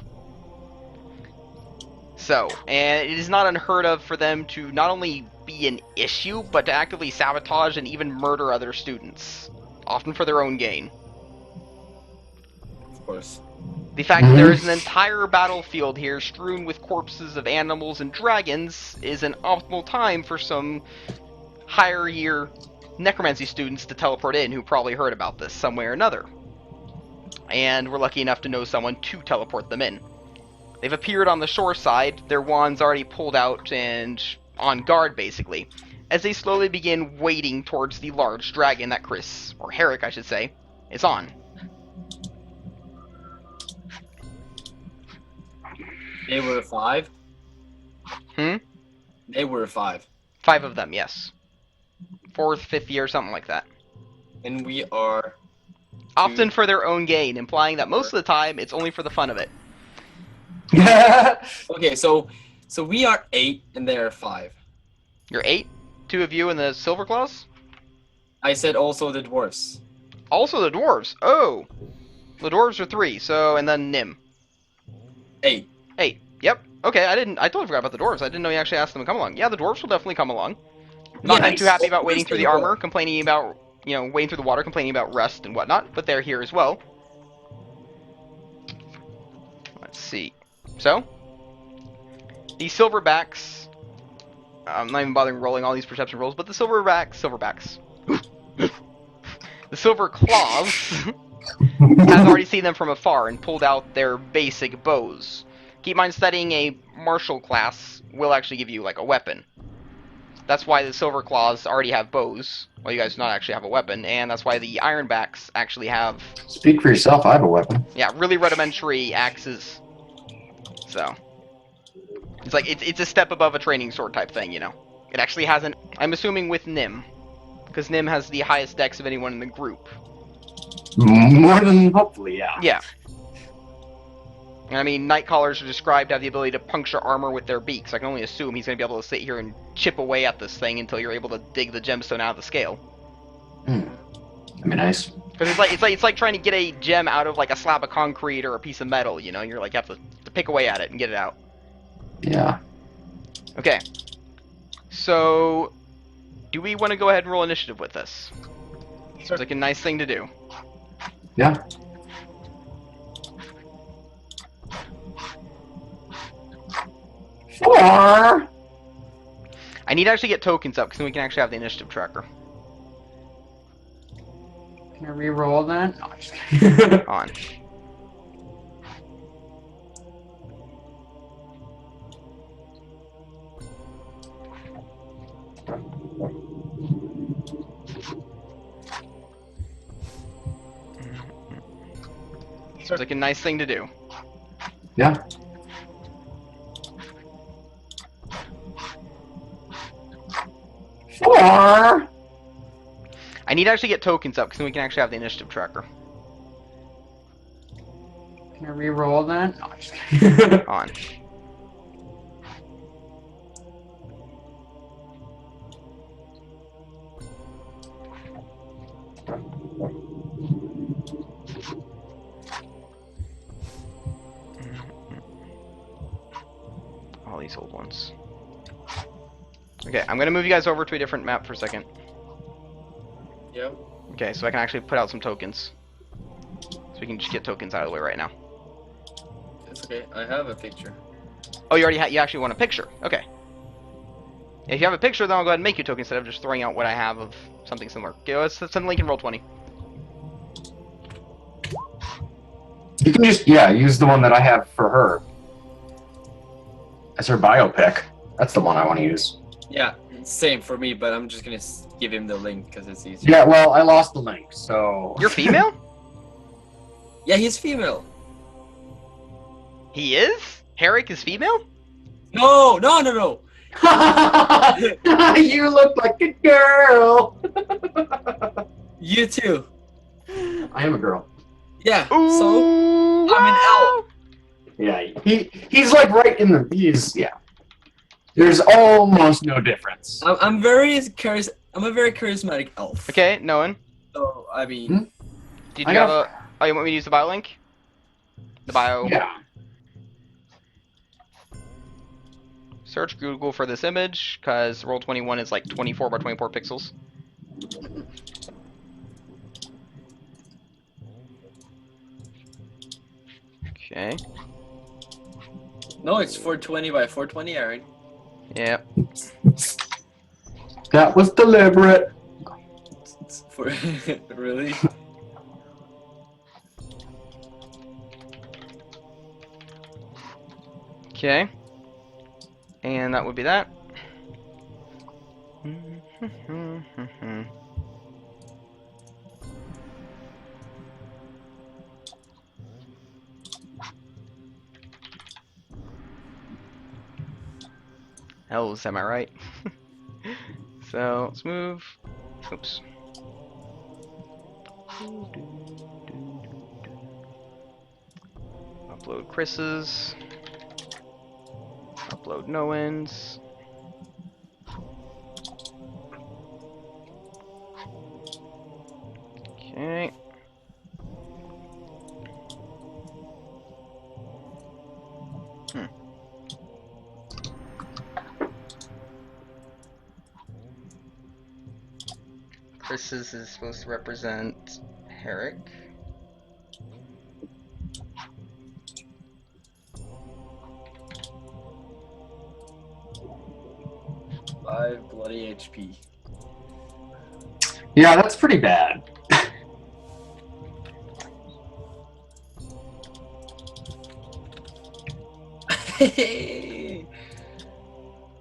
Speaker 1: So, and it is not unheard of for them to not only be an issue, but to actively sabotage and even murder other students, often for their own gain.
Speaker 3: Of course.
Speaker 1: The fact that there is an entire battlefield here strewn with corpses of animals and dragons is an optimal time for some higher year necromancy students to teleport in who probably heard about this some way or another. And we're lucky enough to know someone to teleport them in. They've appeared on the shore side, their wands already pulled out and on guard basically, as they slowly begin wading towards the large dragon that Chris, or Herrick I should say, is on.
Speaker 3: They were 5? They were 5.
Speaker 1: 5 of them, yes. 4th, 5th year, something like that.
Speaker 3: And we are...
Speaker 1: Often for their own gain, implying that most of the time it's only for the fun of it.
Speaker 3: Okay, so we are 8 and they are 5.
Speaker 1: You're 8? 2 of you and the Silver Claws?
Speaker 3: I said also the dwarfs.
Speaker 1: Also the dwarves. Oh! The dwarves are 3, so, and then Nim.
Speaker 3: 8.
Speaker 1: 8. Yep. Okay, I totally forgot about the dwarves. I didn't know you actually asked them to come along. Yeah, the dwarves will definitely come along. Not
Speaker 3: Yeah,
Speaker 1: too happy about
Speaker 3: of
Speaker 1: wading
Speaker 3: course
Speaker 1: through
Speaker 3: they
Speaker 1: the
Speaker 3: will.
Speaker 1: armor, complaining about, wading through the water, complaining about rust and whatnot, but they're here as well. Let's see. So, the silverbacks, I'm not even bothering rolling all these perception rolls, but the silverbacks, the silver claws has already seen them from afar and pulled out their basic bows. Keep in mind, studying a martial class will actually give you, like, a weapon. That's why the silver claws already have bows, while you guys do not actually have a weapon, and that's why the ironbacks actually have,
Speaker 2: Speak for yourself, I have a weapon.
Speaker 1: yeah, really rudimentary axes. So, it's like, it's a step above a training sword type thing, It actually has an, I'm assuming with Nim, because Nim has the highest dex of anyone in the group.
Speaker 2: More than hopefully, yeah.
Speaker 1: Yeah. I mean, Nightcallers are described to have the ability to puncture armor with their beaks. I can only assume he's going to be able to sit here and chip away at this thing until you're able to dig the gemstone out of the scale.
Speaker 2: That'd be nice.
Speaker 1: Because it's like trying to get a gem out of like a slab of concrete or a piece of metal. You're like, you have to pick away at it and get it out.
Speaker 2: Yeah.
Speaker 1: Okay. So, do we want to go ahead and roll initiative with this? Seems like a nice thing to do.
Speaker 2: Yeah. Four.
Speaker 1: I need to actually get tokens up because then we can actually have the initiative tracker
Speaker 2: Can I re-roll that? No, I'm just kidding.
Speaker 1: on. Seems like a nice thing to do.
Speaker 2: Yeah. Four.
Speaker 1: I need to actually get tokens up because then we can actually have the initiative tracker
Speaker 2: Can I re-roll that? No, I'm just kidding.
Speaker 1: on. All these old ones. Okay, I'm gonna move you guys over to a different map for a second.
Speaker 3: Yep.
Speaker 1: Okay, so I can actually put out some tokens. So we can just get tokens out of the way right now.
Speaker 3: It's okay. I have a picture.
Speaker 1: Oh, you already you actually want a picture. Okay. If you have a picture, then I'll go ahead and make you a token instead of just throwing out what I have of something similar. Okay, let's send Lincoln roll 20.
Speaker 2: You can just, use the one that I have for her. As her biopic. That's the one I want to use.
Speaker 3: Yeah, same for me, but I'm just gonna give him the link because it's easier.
Speaker 2: Yeah, well, I lost the link, so...
Speaker 1: You're female?
Speaker 3: Yeah, he's female.
Speaker 1: He is? Herrick is female?
Speaker 3: No.
Speaker 2: You look like a girl!
Speaker 3: You too.
Speaker 2: I am a girl.
Speaker 3: Yeah.
Speaker 1: Ooh,
Speaker 3: So I'm an elf.
Speaker 2: Yeah, he's like right in the... There's almost no difference.
Speaker 3: I'm a very charismatic elf.
Speaker 1: Okay, no one.
Speaker 3: So I mean,
Speaker 2: Hmm?
Speaker 1: Did
Speaker 2: I
Speaker 1: you have
Speaker 2: got-
Speaker 1: a? Oh, you want me to use the bio link? The bio.
Speaker 2: Yeah.
Speaker 1: Search Google for this image, because Roll21 is like 24 by 24 pixels. Okay.
Speaker 3: no, it's 420 by 420, Aaron.
Speaker 1: Yep.
Speaker 2: That was deliberate.
Speaker 3: It's for really.
Speaker 1: Okay. And that would be that. Hells, am I right? So let's move. Oops. Upload Chris's. Upload Noen's. Okay. Chris's is supposed to represent Herrick.
Speaker 3: Five bloody HP.
Speaker 2: Yeah, that's pretty bad.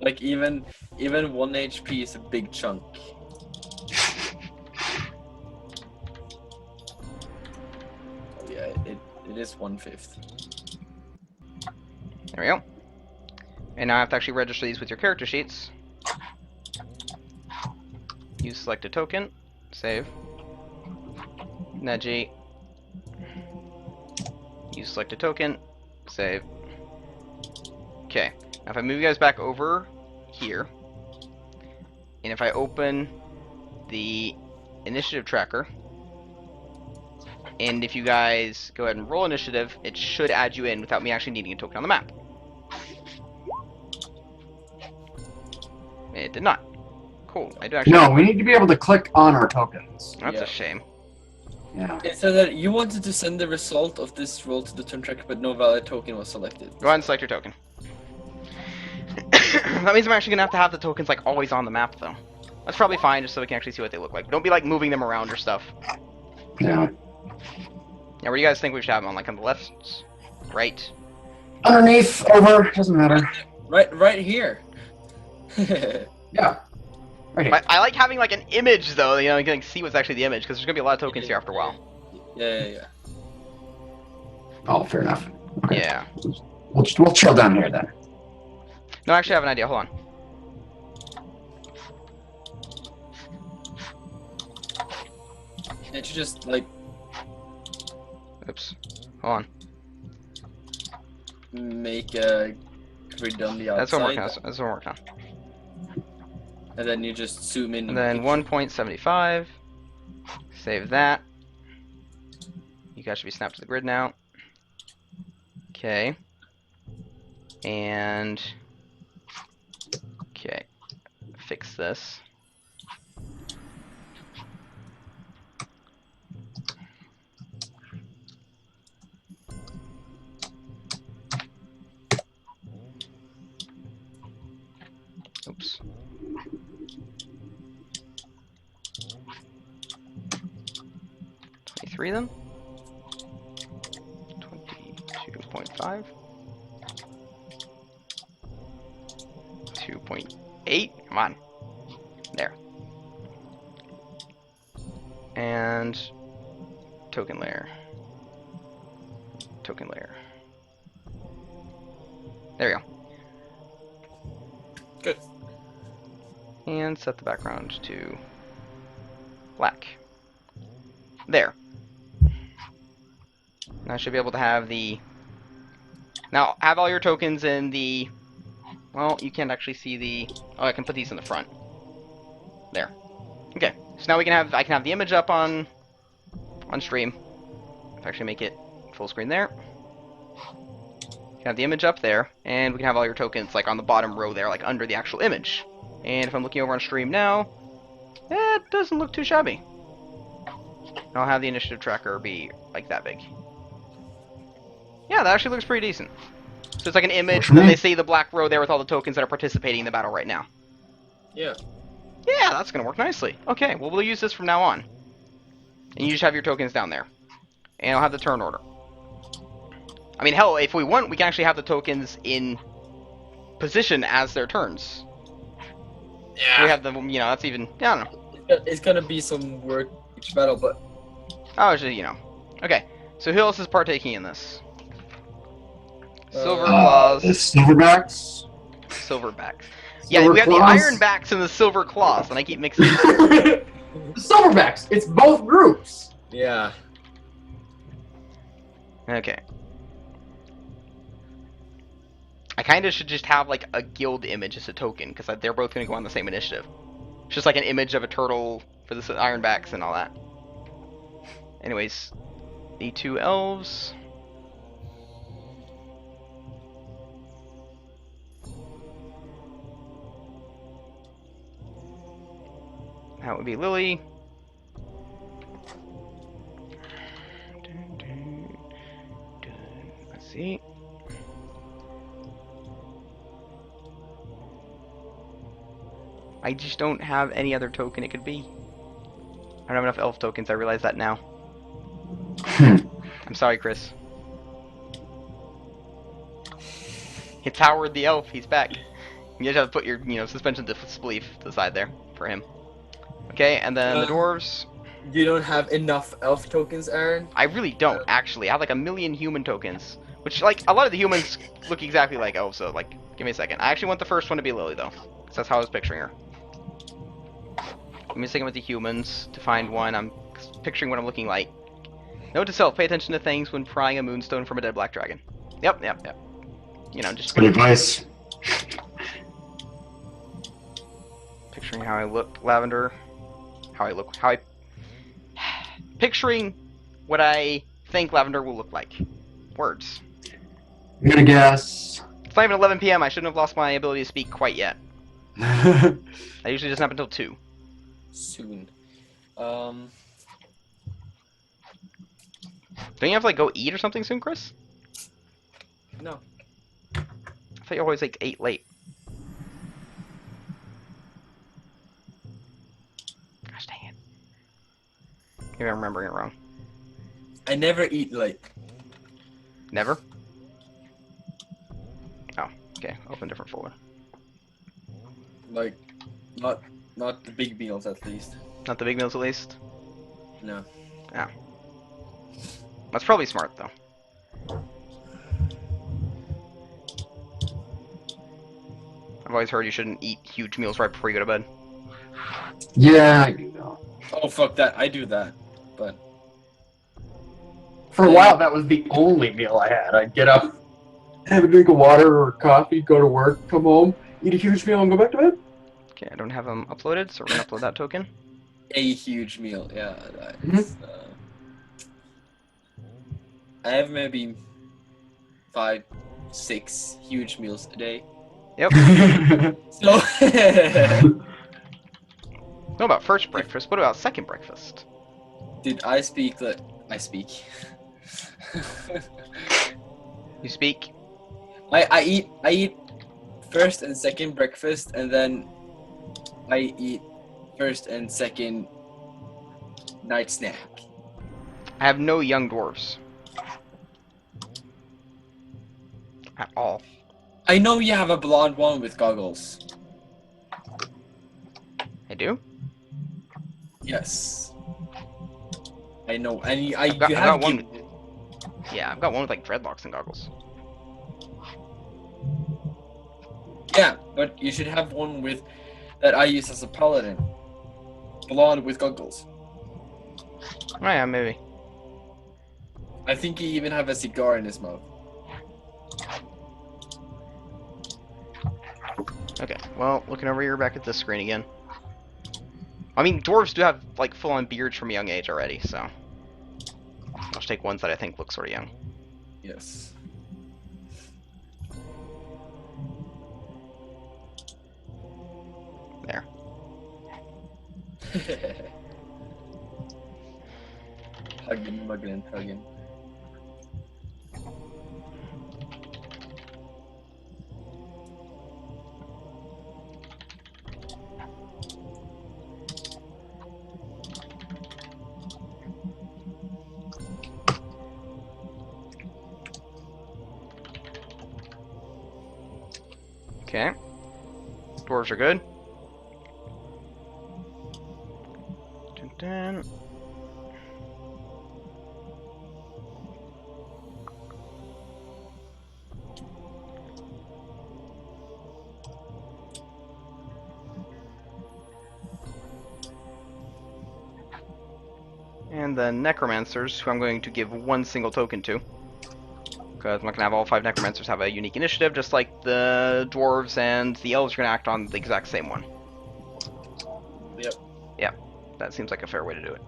Speaker 3: Like even 1 HP is a big chunk. Oh yeah, it is 1/5.
Speaker 1: There we go. And now I have to actually register these with your character sheets. Use selected token. Save. Neji. Use selected token. Save. Okay. Now if I move you guys back over here, and if I open the initiative tracker, and if you guys go ahead and roll initiative, it should add you in without me actually needing a token on the map. It did not. Cool. I do actually.
Speaker 2: No, we need to be able to click on our tokens.
Speaker 1: That's
Speaker 3: Yeah.
Speaker 1: a shame.
Speaker 2: Yeah.
Speaker 3: It said that you wanted to send the result of this roll to the turn tracker, but no valid token was selected.
Speaker 1: Go ahead and select your token. That means I'm actually gonna have the tokens like always on the map though. That's probably fine, just so we can actually see what they look like. Don't be like moving them around or stuff.
Speaker 2: Yeah.
Speaker 1: Now, where do you guys think we should have them on? Like on the left, right?
Speaker 2: Underneath, over, doesn't matter.
Speaker 3: Right here.
Speaker 2: Yeah. Right here.
Speaker 1: I like having like an image though. You know, you can see what's actually the image because there's gonna be a lot of tokens here after a while.
Speaker 3: Yeah.
Speaker 2: Oh, fair enough. Okay.
Speaker 1: Yeah.
Speaker 2: We'll chill down here then.
Speaker 1: No, actually, I have an idea. Hold on.
Speaker 3: Can't you just like
Speaker 1: Oops. Hold on.
Speaker 3: make a grid on the outside?
Speaker 1: That's what I'm working on. That's what I'm working on.
Speaker 3: And then you just zoom in.
Speaker 1: And
Speaker 3: on
Speaker 1: then
Speaker 3: the picture.
Speaker 1: 1.75. Save that. You guys should be snapped to the grid now. Okay. And okay. Fix this. Oops. Three then. 22.5. 2.8. Come on. There. And token layer. Token layer. There we go.
Speaker 3: Good.
Speaker 1: And set the background to black. There. Now I should be able to have the... Now, have all your tokens in the... Well, you can't actually see the... Oh, I can put these in the front. There. Okay. So now I can have the image up on stream. Let's actually make it full screen there. You can have the image up there, and we can have all your tokens like on the bottom row there, like under the actual image. And if I'm looking over on stream now, it doesn't look too shabby. And I'll have the initiative tracker be like that big. Yeah, that actually looks pretty decent. So it's like an image, and then they see the black row there with all the tokens that are participating in the battle right now.
Speaker 3: Yeah.
Speaker 1: Yeah, that's gonna work nicely. Okay, well we'll use this from now on. And you just have your tokens down there. And I'll have the turn order. I mean, hell, if we want, we can actually have the tokens in position as their turns.
Speaker 3: Yeah.
Speaker 1: We have the, you know, that's even, I don't know.
Speaker 3: It's gonna be some work each battle, but
Speaker 1: Oh, it's just, you know. Okay, so who else is partaking in this? Silver
Speaker 2: The
Speaker 1: Claws,
Speaker 2: Silverbacks.
Speaker 1: Silverbacks. Yeah,
Speaker 2: Silver
Speaker 1: we have
Speaker 2: Claws.
Speaker 1: the Ironbacks and the Silver Claws, and I keep mixing them.
Speaker 2: The Silverbacks. It's both groups.
Speaker 3: yeah.
Speaker 1: Okay. I kind of should just have like a guild image as a token, because they're both going to go on the same initiative. It's just like an image of a turtle for the Ironbacks and all that. Anyways, the 2 elves. That would be Lily. Let's see. I just don't have any other token it could be. I don't have enough elf tokens, I realize that now. I'm sorry, Chris. It's Howard the Elf, he's back. You just have to put your, you know, suspension disbelief to the side there for him. Okay, and then the dwarves.
Speaker 3: You don't have enough elf tokens, Aaron?
Speaker 1: I really don't, actually. I have like 1,000,000 human tokens. Which, like, a lot of the humans look exactly like elves, so, like, give me a second. I actually want the first one to be Lily, though. Because that's how I was picturing her. Give me a second with the humans to find one. I'm picturing what I'm looking like. Note to self, pay attention to things when prying a moonstone from a dead black dragon. Yep. You know, just
Speaker 2: Good advice.
Speaker 1: picturing how I look, Lavender. Picturing what I think Lavender will look like. Words.
Speaker 2: I'm gonna guess.
Speaker 1: It's not even 11 p.m. I shouldn't have lost my ability to speak quite yet. That usually doesn't happen until 2.
Speaker 3: Soon.
Speaker 1: Don't you have to, like, go eat or something soon, Chris?
Speaker 3: No.
Speaker 1: I thought you always, like, ate late. Gosh dang it. Maybe I'm remembering it wrong.
Speaker 3: I never eat late.
Speaker 1: Never? Oh, okay. Open different folder.
Speaker 3: Like, not the big meals at least.
Speaker 1: Not the big meals, at least?
Speaker 3: No.
Speaker 1: That's probably smart, though. I've always heard you shouldn't eat huge meals right before you go to bed.
Speaker 2: Yeah, I do know.
Speaker 3: Oh fuck that! I do that, but
Speaker 2: For a while, that was the only meal I had. I'd get up, have a drink of water or coffee, go to work, come home, eat a huge meal, and go back to bed.
Speaker 1: Okay, I don't have them uploaded, so we're gonna upload that token.
Speaker 3: a huge meal. Yeah. That's, I have maybe 5, 6 huge meals a day.
Speaker 1: Yep.
Speaker 3: So.
Speaker 1: What about first breakfast? What about second breakfast?
Speaker 3: Dude, I speak that I speak.
Speaker 1: You speak?
Speaker 3: I eat first and second breakfast, and then I eat first and second night snack.
Speaker 1: I have no young dwarves. At all.
Speaker 3: I know you have a blonde one with goggles.
Speaker 1: I do?
Speaker 3: Yes. I know, and you
Speaker 1: I've got
Speaker 3: have
Speaker 1: one. Yeah, I've got one with like dreadlocks and goggles.
Speaker 3: Yeah, but you should have one with that I use as a paladin. Blonde with goggles.
Speaker 1: Oh yeah, maybe.
Speaker 3: I think he even have a cigar in his mouth.
Speaker 1: Okay, well, looking over here back at this screen again. I mean, dwarves do have like full-on beards from a young age already, so I'll just take ones that I think look sort of young.
Speaker 3: Yes.
Speaker 1: There.
Speaker 3: Hugging, mugging, and tugging.
Speaker 1: Okay. Dwarves are good. Dun, dun. And the necromancers, who I'm going to give one single token to. Because I'm not going to have all 5 necromancers have a unique initiative, just like the dwarves and the elves are going to act on the exact same one.
Speaker 3: Yep.
Speaker 1: Yep, that seems like a fair way to do it.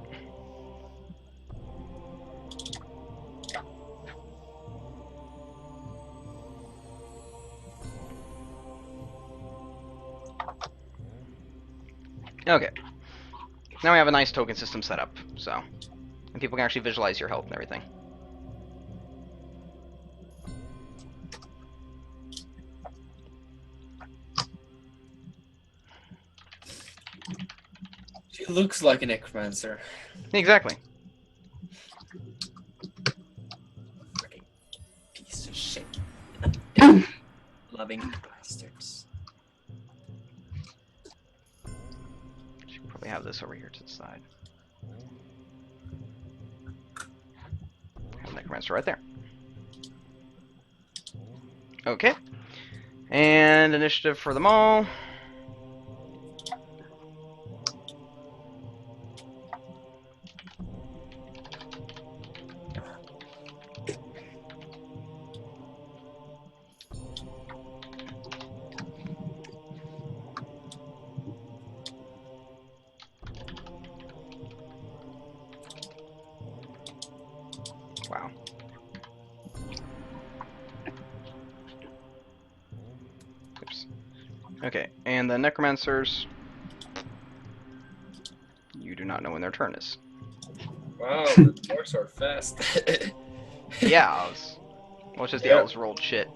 Speaker 1: Okay. Now we have a nice token system set up, so. And people can actually visualize your health and everything.
Speaker 3: She looks like a necromancer.
Speaker 1: Exactly.
Speaker 3: Freaking piece of shit. Loving bastards.
Speaker 1: Should probably have this over here to the side. Have necromancer right there. Okay. And initiative for them all. Wow. Oops. Okay, and the necromancers. You do not know when their turn is.
Speaker 3: Wow, the dwarves are fast.
Speaker 1: Yeah, well, it's just the
Speaker 3: Yeah.
Speaker 1: elves rolled shit.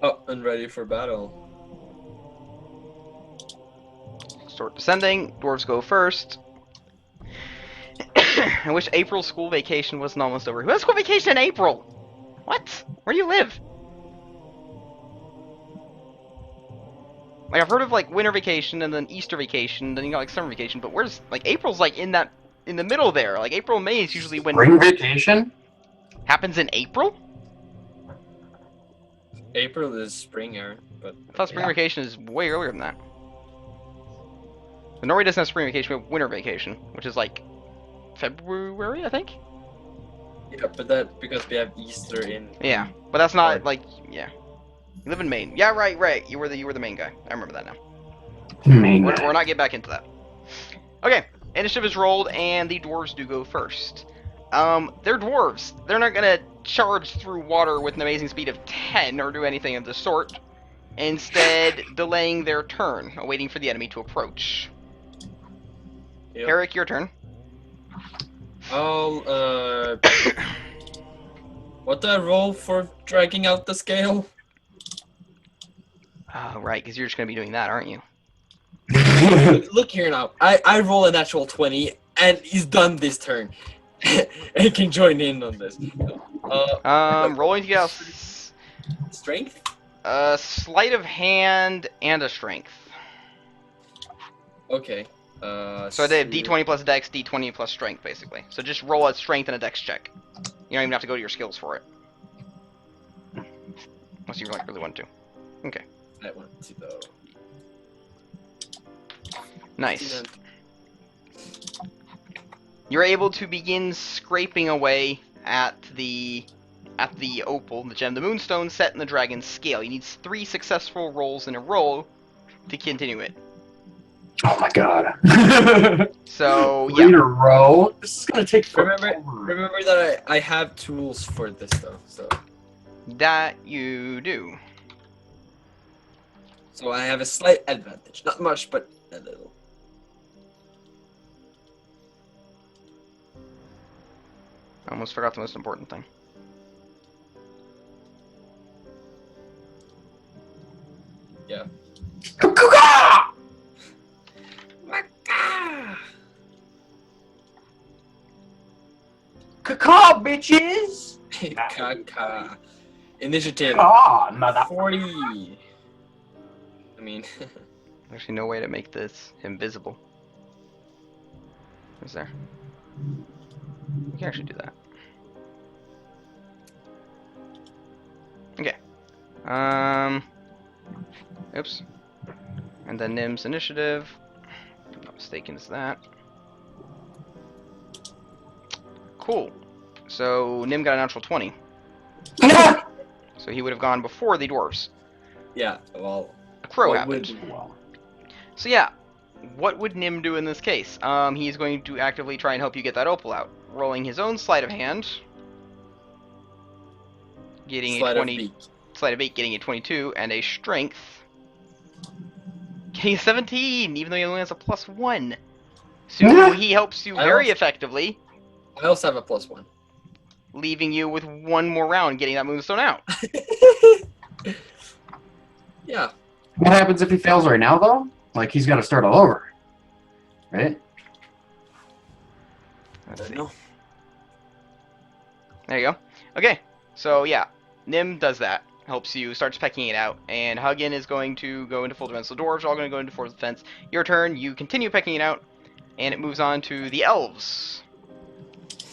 Speaker 3: Oh, and ready for battle.
Speaker 1: Start descending. Dwarves go first. I wish April school vacation wasn't almost over. Who has school vacation in April? What? Where do you live? Like, I've heard of like winter vacation and then Easter vacation, then you got like summer vacation, but where's like April's like in the middle there. Like April and May is usually when
Speaker 2: Spring vacation?
Speaker 1: happens in April.
Speaker 3: April is spring, Aaron, but
Speaker 1: I thought spring vacation is way earlier than that. But Norway doesn't have spring vacation, we have winter vacation, which is like February, I think.
Speaker 3: yeah, but that because we have Easter in.
Speaker 1: Yeah, but that's not
Speaker 3: Or-
Speaker 1: like yeah. You live in Maine. Yeah, right. You were the main guy. I remember that now.
Speaker 2: Main
Speaker 1: We're
Speaker 2: guy.
Speaker 1: not getting back into that. Okay, initiative is rolled, and the dwarves do go first. They're dwarves. They're not gonna charge through water with an amazing speed of 10 or do anything of the sort. Instead, delaying their turn, waiting for the enemy to approach.
Speaker 3: Yep.
Speaker 1: Herrick, your turn.
Speaker 3: I'll what do I roll for dragging out the scale?
Speaker 1: Oh, right, because you're just gonna be doing that, aren't you?
Speaker 3: Look here now. I roll a natural 20 and he's done this turn. And can join in on this.
Speaker 1: Rolling to get out
Speaker 3: Strength?
Speaker 1: a sleight of hand and a strength.
Speaker 3: Okay.
Speaker 1: So I did D20 plus dex, D20 plus strength, basically. So just roll a strength and a dex check. You don't even have to go to your skills for it. Unless you like really want to. Okay.
Speaker 3: I want to though.
Speaker 1: Nice. You're able to begin scraping away at the opal, the gem, the moonstone set in the dragon's scale. You need 3 successful rolls in a row to continue it.
Speaker 2: Oh my god.
Speaker 1: So,
Speaker 2: 3 in
Speaker 1: yeah.
Speaker 2: a row? This is gonna take forever.
Speaker 3: Remember that I have tools for this though,
Speaker 1: That you do.
Speaker 3: so I have a slight advantage. Not much, but a little.
Speaker 1: I almost forgot the most important thing.
Speaker 3: Yeah.
Speaker 2: Caw-caw! Caw, bitches!
Speaker 3: Kaka. Initiative
Speaker 2: Caw, mother.
Speaker 3: 40. I mean,
Speaker 1: There's actually no way to make this him visible. Is there? We can actually do that. Okay. Oops. And then Nim's initiative. If I'm not mistaken, is that. Cool. So Nim got a natural 20. So he would have gone before the dwarves.
Speaker 3: yeah. Well,
Speaker 1: A crow
Speaker 3: what
Speaker 1: happened.
Speaker 3: would-
Speaker 1: So yeah, what would Nim do in this case? He's going to actively try and help you get that opal out. Rolling his own sleight of hand. Getting
Speaker 3: Sleight
Speaker 1: a
Speaker 3: of
Speaker 1: 20.
Speaker 3: beak.
Speaker 1: Sleight of 8, getting a 22, and a strength. Getting a 17, even though he only has a +1. So he helps you
Speaker 3: I
Speaker 1: very
Speaker 3: also-
Speaker 1: effectively,
Speaker 3: I also have a +1.
Speaker 1: leaving you with one more round getting that moonstone out.
Speaker 3: Yeah.
Speaker 2: What happens if he fails right now, though? Like, he's got to start all over. Right?
Speaker 1: Let's see.
Speaker 3: No.
Speaker 1: There you go. Okay, so yeah, Nim does that. Helps you, starts pecking it out, and Hugin is going to go into full defense. The dwarves are all going to go into full defense. Your turn, you continue pecking it out, and it moves on to the elves.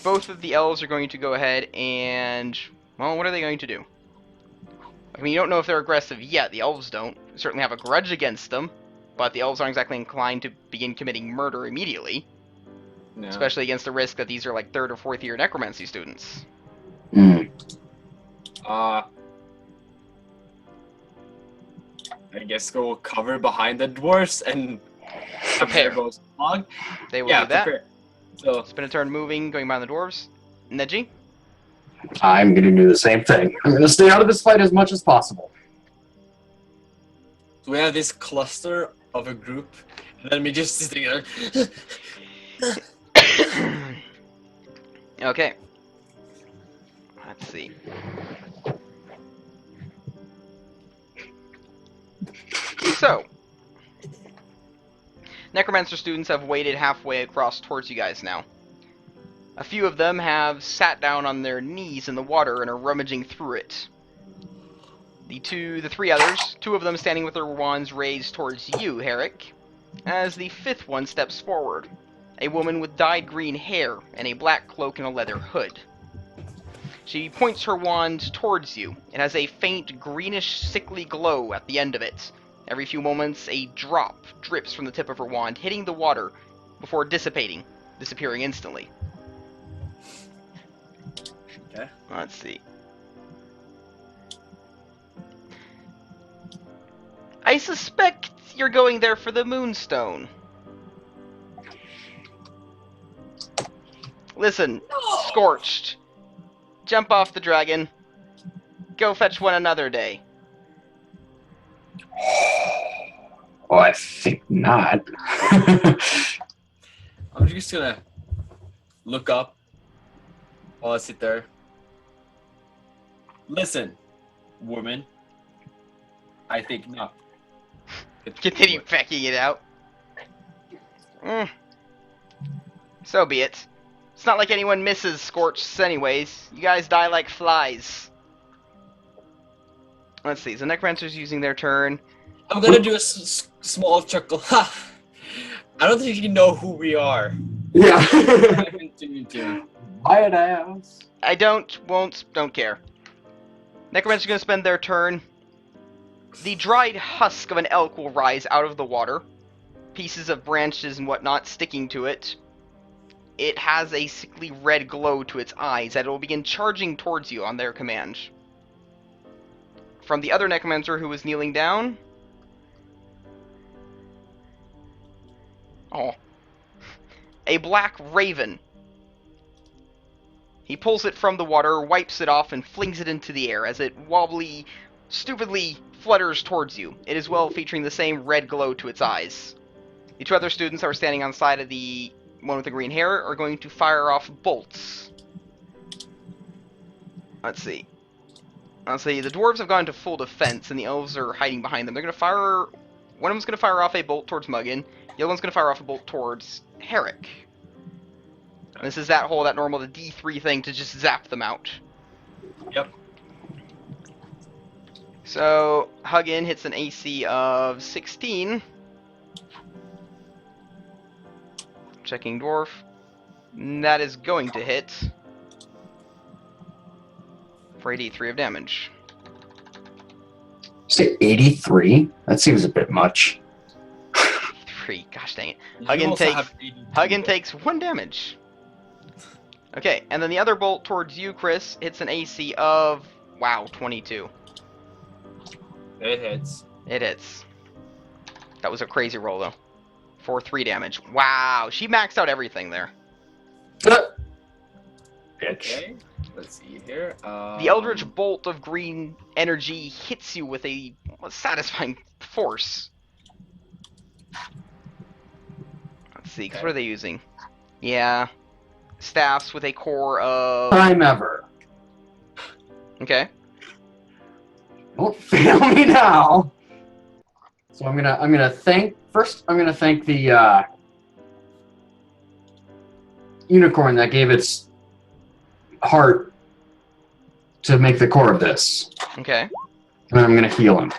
Speaker 1: Both of the elves are going to go ahead and, well, what are they going to do? I mean, you don't know if they're aggressive yet. The elves don't. You certainly have a grudge against them, but the elves aren't exactly inclined to begin committing murder immediately,
Speaker 3: No.
Speaker 1: especially against the risk that these are like 3rd or 4th year necromancy students.
Speaker 2: Mm.
Speaker 3: I guess go cover behind the dwarfs and
Speaker 1: Prepare.
Speaker 3: Goes along.
Speaker 1: They will
Speaker 3: Yeah,
Speaker 1: do that.
Speaker 3: prepare. So
Speaker 1: Spend a turn moving, going behind the dwarves. Neji?
Speaker 2: I'm going to do the same thing. I'm going to stay out of this fight as much as possible.
Speaker 3: so we have this cluster of a group, and then we just sitting there.
Speaker 1: Okay. Let's see. So, Necromancer students have waded halfway across towards you guys now. A few of them have sat down on their knees in the water and are rummaging through it. The 3 others, 2 of them standing with their wands raised towards you, Herrick, as the 5th one steps forward. A woman with dyed green hair and a black cloak and a leather hood. She points her wand towards you. It has a faint greenish sickly glow at the end of it. Every few moments, a drop drips from the tip of her wand, hitting the water before disappearing instantly.
Speaker 3: Okay.
Speaker 1: Let's see. I suspect you're going there for the moonstone. Listen, Scorched. Jump off the dragon. Go fetch one another day.
Speaker 2: Oh, I think not.
Speaker 3: I'm just gonna look up while I sit there. Listen, woman. I think not.
Speaker 1: Continue pecking it out. So be it. It's not like anyone misses Scorched anyways. You guys die like flies. Let's see. So Necromancer's using their turn.
Speaker 3: I'm gonna do a small chuckle. Ha! I don't think you know who we are.
Speaker 2: Yeah.
Speaker 3: Continue to.
Speaker 2: Buy an ass.
Speaker 1: I don't care. Necromancer's gonna spend their turn. The dried husk of an elk will rise out of the water. Pieces of branches and whatnot sticking to it. It has a sickly red glow to its eyes that it will begin charging towards you on their command. From the other necromancer who was kneeling down, Oh. A black raven. He pulls it from the water, wipes it off, and flings it into the air as it stupidly flutters towards you. It is well featuring the same red glow to its eyes. The two other students that were standing on the side of the one with the green hair are going to fire off bolts. Let's see. The dwarves have gone to full defense, and the elves are hiding behind them. They're going to fire... One of them's going to fire off a bolt towards Muggin. The other one's going to fire off a bolt towards Herrick. And this is that normal, the D3 thing to just zap them out.
Speaker 3: Yep.
Speaker 1: So, Huggin hits an AC of 16. Checking dwarf. That is going to hit for a D3 of damage.
Speaker 2: Say 83? That seems a bit much.
Speaker 1: 3, gosh dang it.
Speaker 3: You
Speaker 1: Huggin
Speaker 3: also
Speaker 1: takes
Speaker 3: have 82.
Speaker 1: Huggin takes 1 damage. Okay, and then the other bolt towards you, Chris, hits an AC of, wow, 22.
Speaker 3: It hits.
Speaker 1: It hits. That was a crazy roll, though. For 3 damage. Wow, she maxed out everything there.
Speaker 2: Bitch.
Speaker 3: Okay. Let's see here.
Speaker 1: The Eldritch Bolt of green energy hits you with a satisfying force. Let's see, because what are they using? Yeah. Staffs with a core of...
Speaker 2: Time ever.
Speaker 1: Okay.
Speaker 2: Don't fail me now. So I'm gonna thank the unicorn that gave its heart to make the core of this.
Speaker 1: Okay.
Speaker 2: And I'm gonna heal him.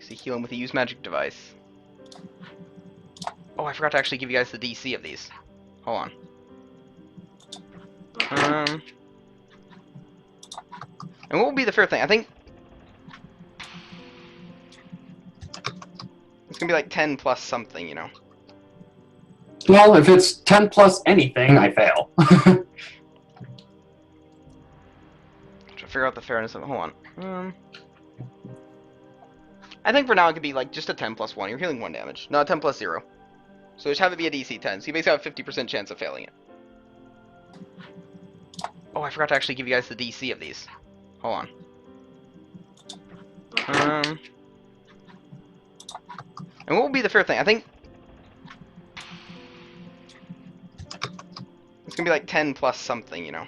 Speaker 1: So heal him with a use magic device. Oh, I forgot to actually give you guys the DC of these. Hold on. And what will be the fair thing? I think it's gonna be like 10 plus something, you know.
Speaker 2: Well, if it's 10 plus anything, I fail.
Speaker 1: Try to figure out the fairness of it. Hold on. I think for now it could be like just a 10 plus 1. You're healing 1 damage. No, 10 plus 0. So just have it be a DC 10. So you basically have a 50% chance of failing it. Oh, I forgot to actually give you guys the DC of these. Hold on. And what will be the fair thing? I think it's gonna be like 10 plus something, you know.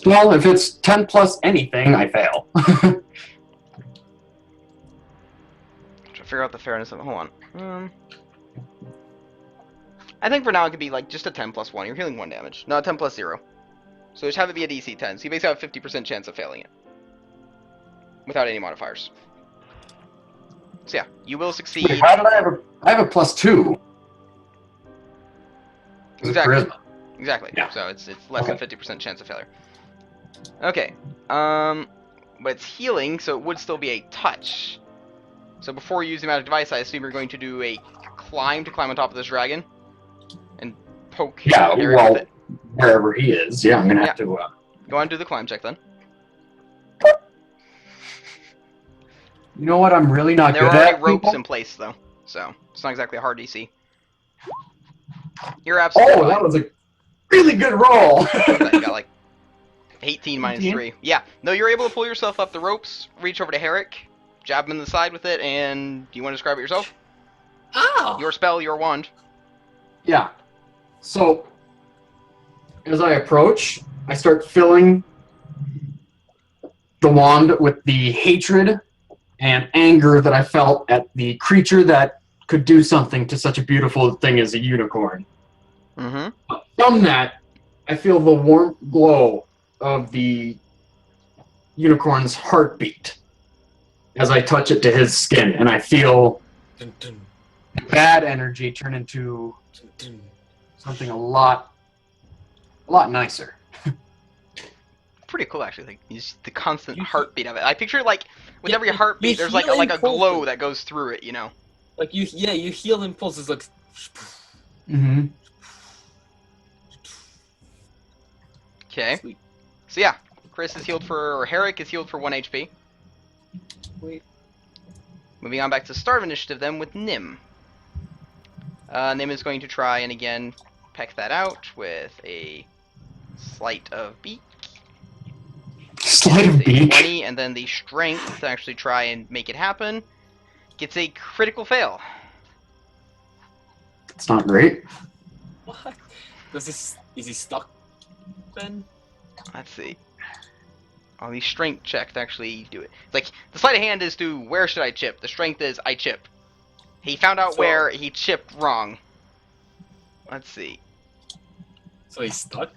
Speaker 2: Well, if it's 10 plus anything, I fail.
Speaker 1: Try to figure out the fairness of it. Hold on. I think for now it could be like just a 10 plus 1. You're healing 1 damage. No, 10 plus 0. So just have it be a DC 10. So you basically have a 50% chance of failing it. Without any modifiers. So yeah, you will succeed.
Speaker 2: Wait, how did I have a plus 2?
Speaker 1: Exactly.
Speaker 2: Charisma.
Speaker 1: Exactly.
Speaker 2: Yeah.
Speaker 1: So it's less than 50% chance of failure. Okay. But it's healing, so it would still be a touch. So before you use the magic device, I assume you're going to do a climb to climb on top of this dragon and poke Harry
Speaker 2: well,
Speaker 1: with it.
Speaker 2: Wherever he is, yeah, I'm gonna have to.
Speaker 1: Go on and do the climb check then.
Speaker 2: You know what? I'm really not
Speaker 1: There
Speaker 2: good
Speaker 1: are already
Speaker 2: at
Speaker 1: ropes
Speaker 2: people?
Speaker 1: in place though, so it's not exactly a hard DC. You're absolutely
Speaker 2: Oh,
Speaker 1: fine.
Speaker 2: that was a really good roll.
Speaker 1: You got like 18 minus
Speaker 2: 18?
Speaker 1: 3. Yeah. No, you're able to pull yourself up the ropes, reach over to Herrick, jab him in the side with it, and do you want to describe it yourself?
Speaker 3: Oh!
Speaker 1: Your spell, your wand.
Speaker 2: Yeah. So, as I approach, I start filling the wand with the hatred and anger that I felt at the creature that could do something to such a beautiful thing as a unicorn.
Speaker 1: Mm-hmm.
Speaker 2: From that, I feel the warm glow of the unicorn's heartbeat as I touch it to his skin, and I feel
Speaker 3: Dun, dun,
Speaker 2: bad energy turn into
Speaker 3: dun, dun.
Speaker 2: something a lot nicer.
Speaker 1: Pretty cool, actually. Like just the constant heartbeat of it. I picture like with every
Speaker 3: you
Speaker 1: heartbeat, there's like
Speaker 3: heal
Speaker 1: a glow
Speaker 3: impulses.
Speaker 1: that goes through it. You know.
Speaker 3: Like you heal impulses like.
Speaker 2: Mm-hmm.
Speaker 1: Okay.
Speaker 3: Sweet.
Speaker 1: So yeah, Chris is healed or Herrick is healed for 1 HP.
Speaker 3: Wait.
Speaker 1: Moving on back to start of initiative then with Nim. Nim is going to try and again peck that out with a sleight of beak.
Speaker 2: Sleight
Speaker 1: Gets
Speaker 2: of
Speaker 1: a
Speaker 2: beak.
Speaker 1: 20, and then the strength to actually try and make it happen. Gets a critical fail.
Speaker 2: It's not great.
Speaker 3: What? Is he stuck then?
Speaker 1: Let's see. On the strength check to actually do it. It's like, the sleight of hand is to where should I chip? The strength is I chip. He found out
Speaker 3: So-
Speaker 1: where he chipped wrong. Let's see.
Speaker 3: So he's stuck?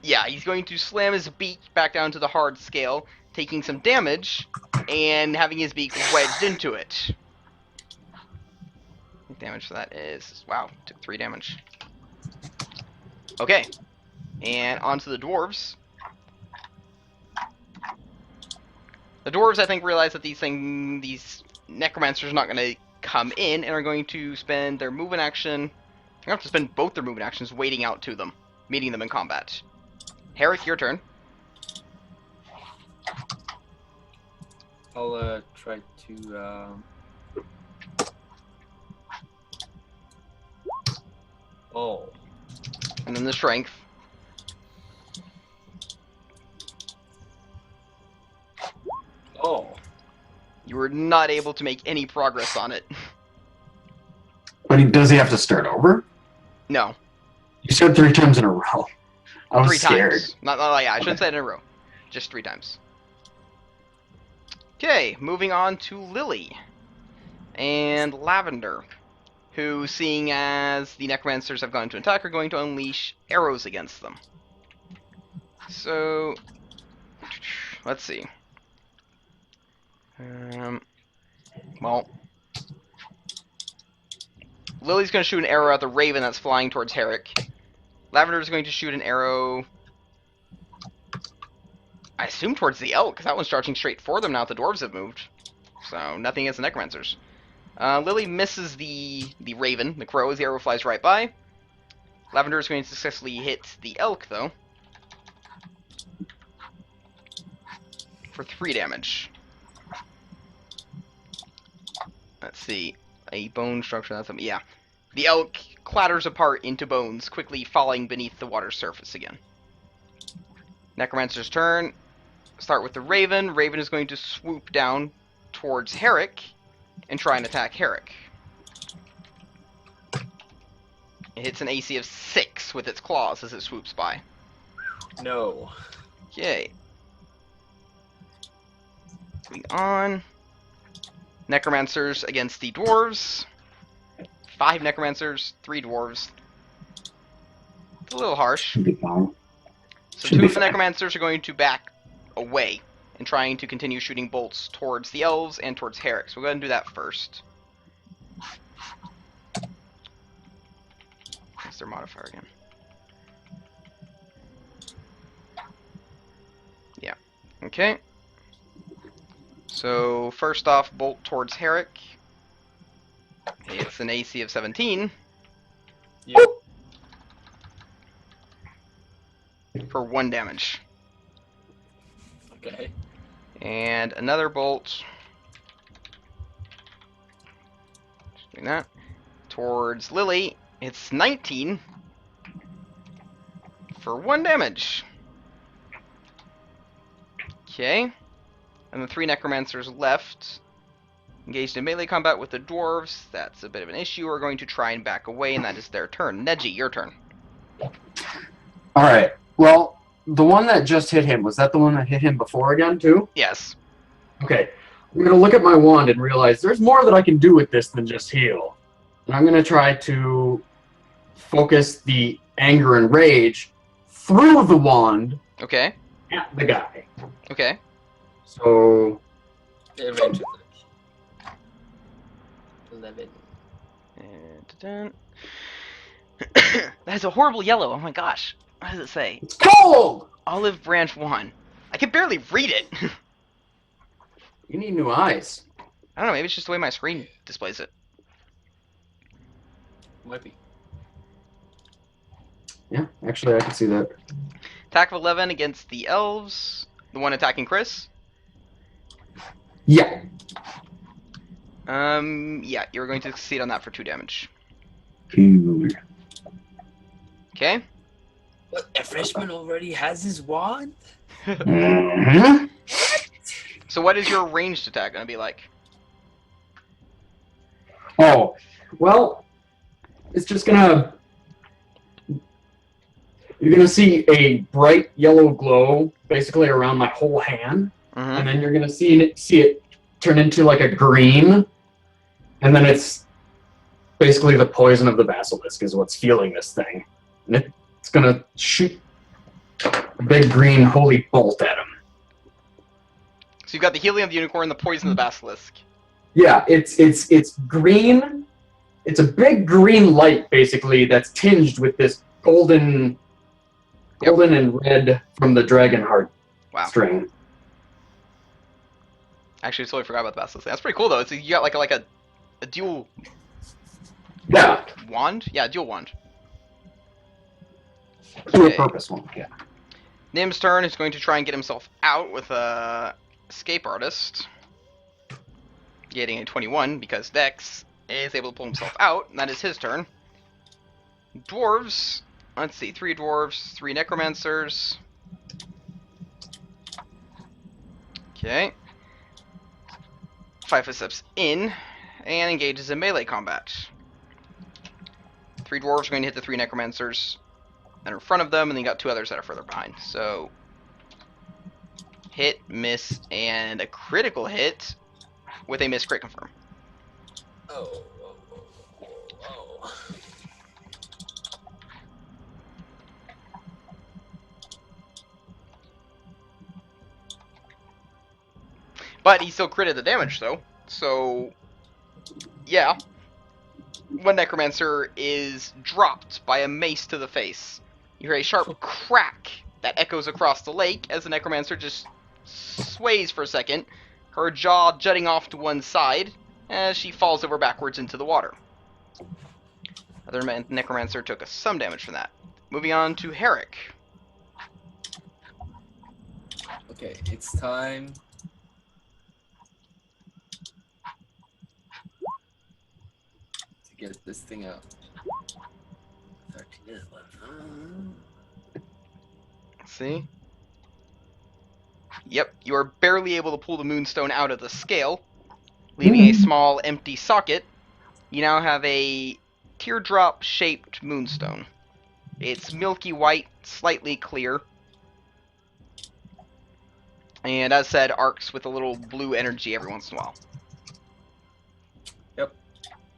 Speaker 1: Yeah, he's going to slam his beak back down to the hard scale, taking some damage, and having his beak wedged into it. Damage for that is... Wow, took 3 damage. Okay. And onto the dwarves. The dwarves, I think, realize that these necromancers are not going to come in, and are going to spend their movement action... They're going to have to spend both their movement actions waiting out to them, meeting them in combat. Herrick, your turn.
Speaker 3: I'll try to Oh.
Speaker 1: And then the strength.
Speaker 3: Oh.
Speaker 1: You were not able to make any progress on it.
Speaker 2: But does he have to start over?
Speaker 1: No.
Speaker 2: You said 3 times in a row. I was
Speaker 1: 3
Speaker 2: scared.
Speaker 1: times. Not yeah, I shouldn't say it in a row. Just 3 times. Okay, moving on to Lily. And Lavender. Who, seeing as the necromancers have gone to attack, are going to unleash arrows against them. So, let's see. Well, Lily's going to shoot an arrow at the raven that's flying towards Herrick. Lavender is going to shoot an arrow, I assume towards the elk, because that one's charging straight for them now that the dwarves have moved. So, nothing against the necromancers. Lily misses the raven, the crow, as the arrow flies right by. Lavender is going to successfully hit the elk, though. For 3 damage. Let's see. A bone structure, that's something. Yeah. The elk clatters apart into bones, quickly falling beneath the water's surface again. Necromancer's turn. Start with the raven. Raven is going to swoop down towards Herrick and try and attack Herrick. It hits an AC of 6 with its claws as it swoops by.
Speaker 3: No.
Speaker 1: Okay. Moving on. Necromancers against the dwarves. 5 necromancers, 3 dwarves. It's a little harsh.
Speaker 2: Should be fine.
Speaker 1: So
Speaker 2: Should
Speaker 1: 2
Speaker 2: be
Speaker 1: of the
Speaker 2: fine.
Speaker 1: necromancers are going to back away and trying to continue shooting bolts towards the elves and towards Herrick. So we'll go ahead and do that first. What's their modifier again? Yeah. Okay. So first off, bolt towards Herrick. It's an AC of 17
Speaker 3: Yep.
Speaker 1: for 1 damage.
Speaker 3: Okay.
Speaker 1: And another bolt. Just doing that. Towards Lily. It's 19 for 1 damage. Okay. And the 3 necromancers left. Engaged in melee combat with the dwarves. That's a bit of an issue. We're going to try and back away, and that is their turn. Neji, your turn.
Speaker 2: Alright. Well, the one that just hit him, was that the one that hit him before again, too?
Speaker 1: Yes.
Speaker 2: Okay. I'm going to look at my wand and realize there's more that I can do with this than just heal. And I'm going to try to focus the anger and rage through the wand
Speaker 1: Okay.
Speaker 2: at the guy.
Speaker 1: Okay.
Speaker 2: So,
Speaker 3: The range attack. 11.
Speaker 1: And that is a horrible yellow. Oh my gosh. What does it say?
Speaker 2: it's cold!
Speaker 1: Olive branch 1. I can barely read it.
Speaker 2: You need new eyes.
Speaker 1: I don't know, maybe it's just the way my screen displays it.
Speaker 3: Might be.
Speaker 2: Yeah, actually, I can see that.
Speaker 1: Attack of 11 against the elves. The one attacking Chris.
Speaker 2: Yeah.
Speaker 1: Yeah, you're going to succeed on that for 2 damage.
Speaker 2: Cool.
Speaker 1: Okay.
Speaker 3: What? A freshman already has his wand?
Speaker 2: Mhm.
Speaker 1: So what is your ranged attack going to be like?
Speaker 2: Oh, well, it's just gonna. You're gonna see a bright yellow glow basically around my whole hand,
Speaker 1: Mm-hmm.
Speaker 2: and then you're gonna see it turn into like a green, and then it's basically the poison of the basilisk is what's fueling this thing, and it's gonna shoot a big green holy bolt at him.
Speaker 1: So you've got the helium of the unicorn, the poison of the basilisk.
Speaker 2: Yeah, it's green. It's a big green light basically that's tinged with this golden and red from the dragon heart
Speaker 1: Wow.
Speaker 2: string.
Speaker 1: Actually, I totally forgot about the basilisk. That's pretty cool though. You got like a dual
Speaker 2: Yeah,
Speaker 1: wand? Yeah, dual wand.
Speaker 2: dual
Speaker 1: Okay.
Speaker 2: purpose one. Yeah.
Speaker 1: Nim's turn is going to try and get himself out with a escape artist. Getting a 21 because Dex is able to pull himself out, and that is his turn. Dwarves. Let's see, 3 dwarves, 3 necromancers. Okay. 5 steps in and engages in melee combat. 3 dwarves are going to hit the 3 necromancers that are in front of them, and then you got 2 others that are further behind. So, hit, miss, and a critical hit with a miss crit confirm.
Speaker 3: Oh.
Speaker 1: But he still critted the damage, though. So, yeah. One necromancer is dropped by a mace to the face. You hear a sharp crack that echoes across the lake as the necromancer just sways for a second, her jaw jutting off to one side as she falls over backwards into the water. Other necromancer took some damage from that. Moving on to Herrick.
Speaker 3: Okay, it's time. To get this thing out. 13 is left.
Speaker 1: See? Yep, you are barely able to pull the moonstone out of the scale, leaving a small empty socket. You now have a teardrop-shaped moonstone. It's milky white, slightly clear, and as said, arcs with a little blue energy every once in a while.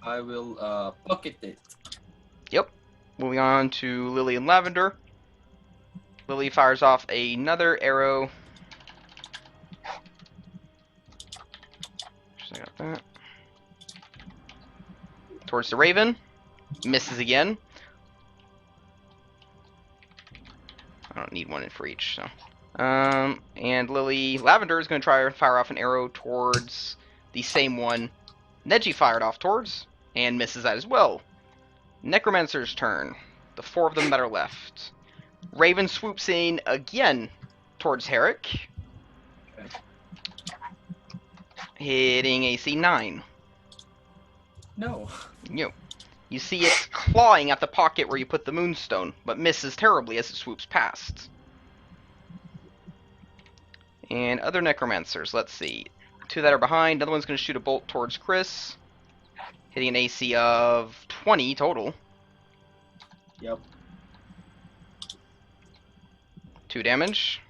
Speaker 3: I will pocket it.
Speaker 1: Yep. Moving on to Lily and Lavender. Lily fires off another arrow. Just I got that. Towards the Raven. Misses again. I don't need one in for each, so. And Lavender is going to try to fire off an arrow towards the same one Neji fired off towards, and misses that as well. Necromancer's turn. The 4 of them that are left. Raven swoops in again towards Herrick.
Speaker 3: Okay.
Speaker 1: Hitting AC 9.
Speaker 3: No.
Speaker 1: You see it clawing at the pocket where you put the moonstone, but misses terribly as it swoops past. And other necromancers, let's see. 2 that are behind, another one's going to shoot a bolt towards Chris. Hitting an AC of 20 total.
Speaker 3: Yep.
Speaker 1: 2 damage.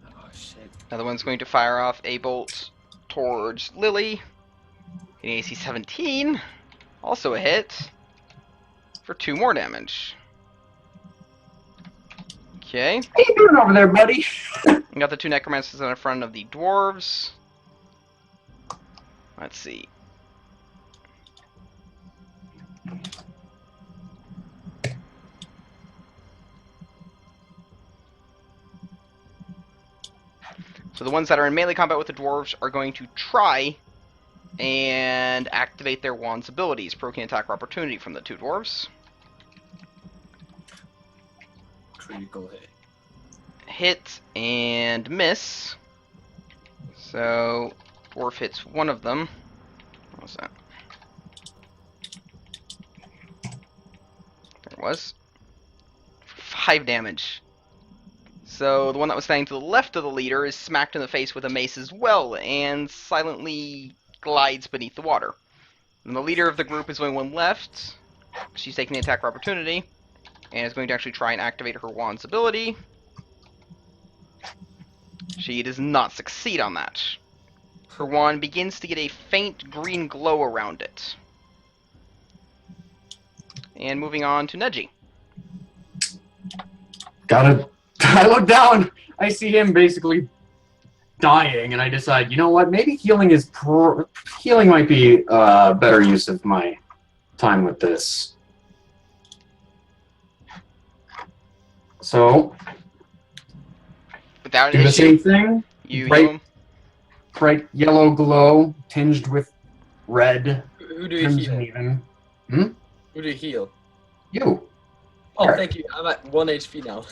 Speaker 3: Oh shit.
Speaker 1: Another one's going to fire off a bolt towards Lily. Hitting AC 17. Also a hit. For 2 more damage. Okay.
Speaker 2: What are you doing over there, buddy?
Speaker 1: We got the 2 necromancers in front of the dwarves. Let's see. So the ones that are in melee combat with the dwarves are going to try and activate their wand's abilities. Provoking attack or opportunity from the 2 dwarves.
Speaker 3: Critical hit.
Speaker 1: Hit and miss. So, dwarf hits one of them. What was that? There it was. 5 damage. So, the one that was standing to the left of the leader is smacked in the face with a mace as well, and silently glides beneath the water. And the leader of the group is the only one left. She's taking the attack of opportunity, and is going to actually try and activate her wand's ability. She does not succeed on that. Her wand begins to get a faint green glow around it. And moving on to Neji.
Speaker 2: I look down. I see him basically dying, and I decide, you know what? Maybe healing might be a better use of my time with this. So,
Speaker 1: Without
Speaker 2: do
Speaker 1: an
Speaker 2: the
Speaker 1: issue,
Speaker 2: same thing.
Speaker 1: you
Speaker 2: Right.
Speaker 1: heal him.
Speaker 2: Bright yellow glow tinged with red,
Speaker 3: Who do you
Speaker 2: crimson
Speaker 3: heal?
Speaker 2: even.
Speaker 3: Who do you heal?
Speaker 2: You.
Speaker 3: Oh,
Speaker 2: Alright.
Speaker 3: thank you. I'm at 1 HP now.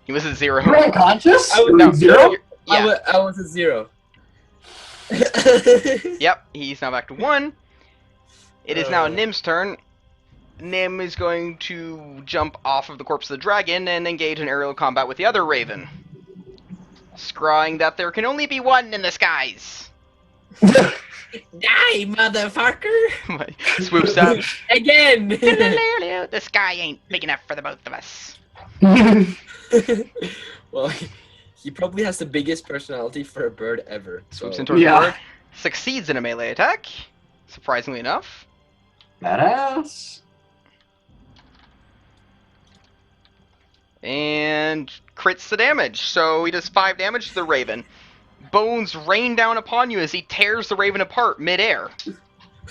Speaker 1: He was at 0.
Speaker 2: You're unconscious?
Speaker 3: I would-
Speaker 1: No,
Speaker 2: Zero?
Speaker 1: Yeah.
Speaker 3: I was at 0.
Speaker 1: Yep, he's now back to 1. It is now
Speaker 3: Uh.
Speaker 1: Nim's turn. Nim is going to jump off of the corpse of the dragon and engage in aerial combat with the other raven. Scrawling that there can only be one in the skies.
Speaker 3: Die, motherfucker!
Speaker 1: Swoops up.
Speaker 3: Again!
Speaker 1: The sky ain't big enough for the both of us.
Speaker 3: Well, he probably has the biggest personality for a bird ever.
Speaker 1: Swoops
Speaker 3: So.
Speaker 1: into a
Speaker 2: Yeah.
Speaker 1: bird. Succeeds in a melee attack. Surprisingly enough.
Speaker 2: Badass.
Speaker 1: And crits the damage. So he does 5 damage to the raven. Bones rain down upon you as he tears the raven apart midair.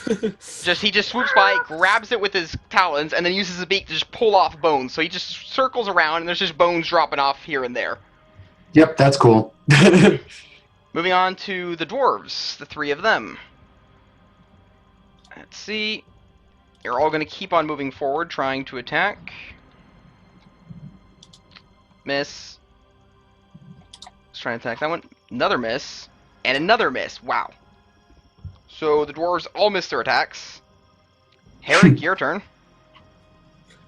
Speaker 1: He just swoops by, grabs it with his talons, and then uses his beak to just pull off bones. So he just circles around, and there's just bones dropping off here and there.
Speaker 2: Yep, that's cool.
Speaker 1: Moving on to the dwarves, the 3 of them. Let's see. They're all going to keep on moving forward, trying to attack. Miss. Let's try and attack that one. Another miss. And another miss. Wow. So the dwarves all miss their attacks. Herrick, your turn.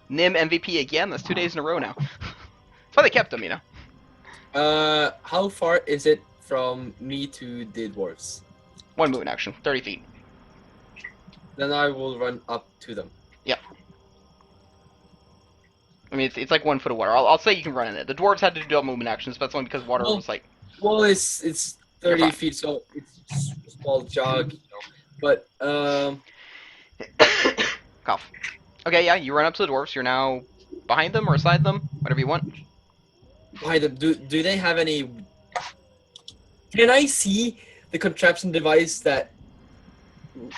Speaker 1: Nim MVP again. That's 2 days in a row now. That's why they kept him, you know.
Speaker 3: How far is it from me to the dwarves?
Speaker 1: 1 movement action. 30 feet.
Speaker 3: Then I will run up to them.
Speaker 1: I mean, it's like 1 foot of water. I'll say you can run in it. The dwarves had to do double movement actions, but that's only because water
Speaker 3: Well-
Speaker 1: was like...
Speaker 3: Well, it's
Speaker 1: You're
Speaker 3: 30
Speaker 1: fine.
Speaker 3: feet, so it's a small jog, you know. But
Speaker 1: Cough. Okay, yeah, you run up to the dwarves. You're now behind them or beside them, whatever you want.
Speaker 3: why do they have any? Can I see the contraption device that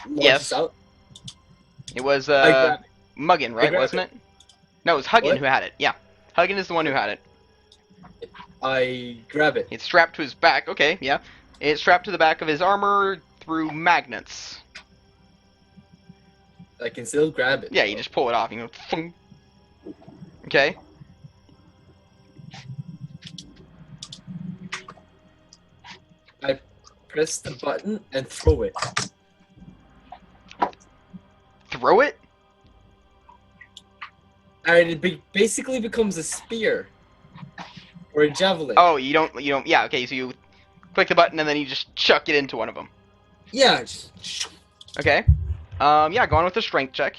Speaker 3: launches
Speaker 1: Yes.
Speaker 3: out?
Speaker 1: It was
Speaker 3: I grab it.
Speaker 1: Muggin, right?
Speaker 3: grab
Speaker 1: Wasn't it? No, it was Huggin
Speaker 3: What?
Speaker 1: who had it. Yeah, Huggin is the one who had it.
Speaker 3: I grab it.
Speaker 1: It's strapped to his back. Okay, yeah. It's strapped to the back of his armor through magnets.
Speaker 3: I can still grab it.
Speaker 1: Yeah, you just pull it off. You go. Thunk. Okay.
Speaker 3: Press the button and throw it.
Speaker 1: Throw it.
Speaker 3: And it basically becomes a spear or a javelin.
Speaker 1: Oh, you don't. Yeah. Okay, so you click the button and then you just chuck it into one of them.
Speaker 3: Yeah.
Speaker 1: Okay. Yeah, go on with the strength check.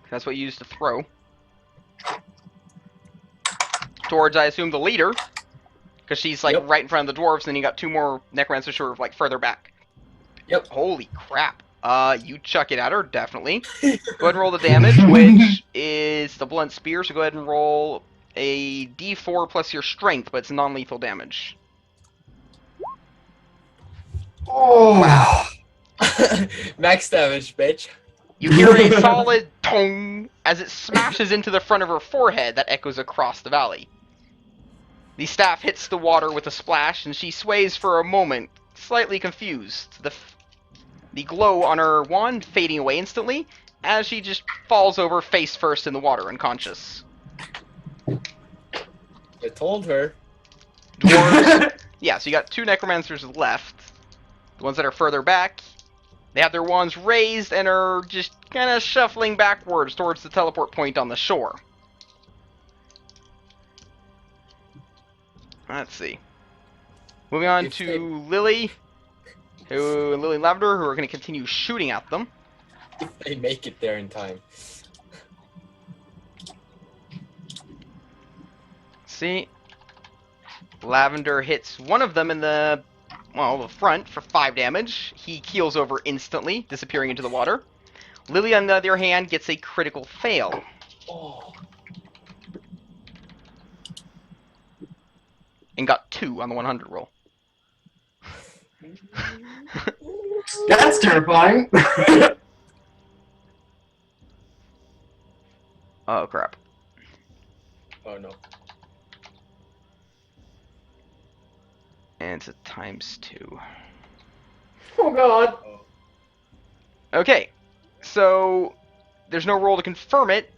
Speaker 1: That's what you use to throw. Towards, I assume, the leader. Because she's, like,
Speaker 3: Yep.
Speaker 1: right in front of the dwarves, and then you got 2 more necromancers who are, like, further back.
Speaker 3: Yep.
Speaker 1: Holy crap. You chuck it at her, definitely. Go ahead and roll the damage, which is the blunt spear, so go ahead and roll a d4 plus your strength, but it's non-lethal damage.
Speaker 2: Oh.
Speaker 3: Max damage, bitch.
Speaker 1: You hear a solid tong as it smashes into the front of her forehead that echoes across the valley. The staff hits the water with a splash, and she sways for a moment, slightly confused. The glow on her wand fading away instantly, as she just falls over face first in the water, unconscious.
Speaker 3: I told her.
Speaker 1: Dwarves Yeah, so you got 2 necromancers left. The ones that are further back, they have their wands raised and are just kind of shuffling backwards towards the teleport point on the shore. Let's see. Moving on
Speaker 3: If
Speaker 1: to Lily, Lily and Lavender, who are going to continue shooting at them.
Speaker 3: If they make it there in time.
Speaker 1: See, Lavender hits one of them in the front for 5 damage. He keels over instantly, disappearing into the water. Lily, on the other hand, gets a critical fail.
Speaker 3: Oh.
Speaker 1: And got 2 on the 100 roll.
Speaker 2: That's terrifying.
Speaker 1: Oh, crap.
Speaker 3: Oh no.
Speaker 1: And it's a ×2.
Speaker 2: Oh god.
Speaker 1: Okay, so there's no roll to confirm it.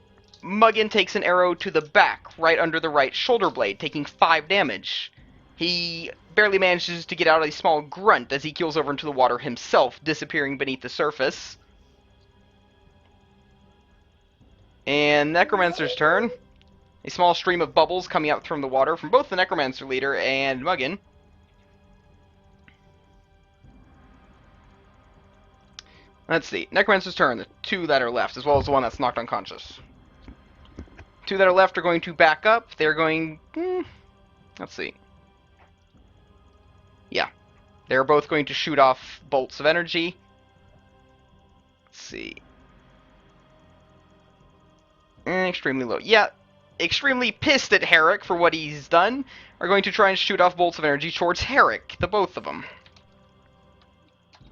Speaker 1: Muggin takes an arrow to the back, right under the right shoulder blade, taking 5 damage. He barely manages to get out a small grunt as he keels over into the water himself, disappearing beneath the surface. And Necromancer's turn. A small stream of bubbles coming out from the water from both the Necromancer leader and Muggin. Let's see. Necromancer's turn. The 2 that are left, as well as the one that's knocked unconscious. 2 that are left are going to back up. They're going... let's see. Yeah. They're both going to shoot off bolts of energy. Let's see. Extremely low. Yeah. Extremely pissed at Herrick for what he's done, are going to try and shoot off bolts of energy towards Herrick, the both of them.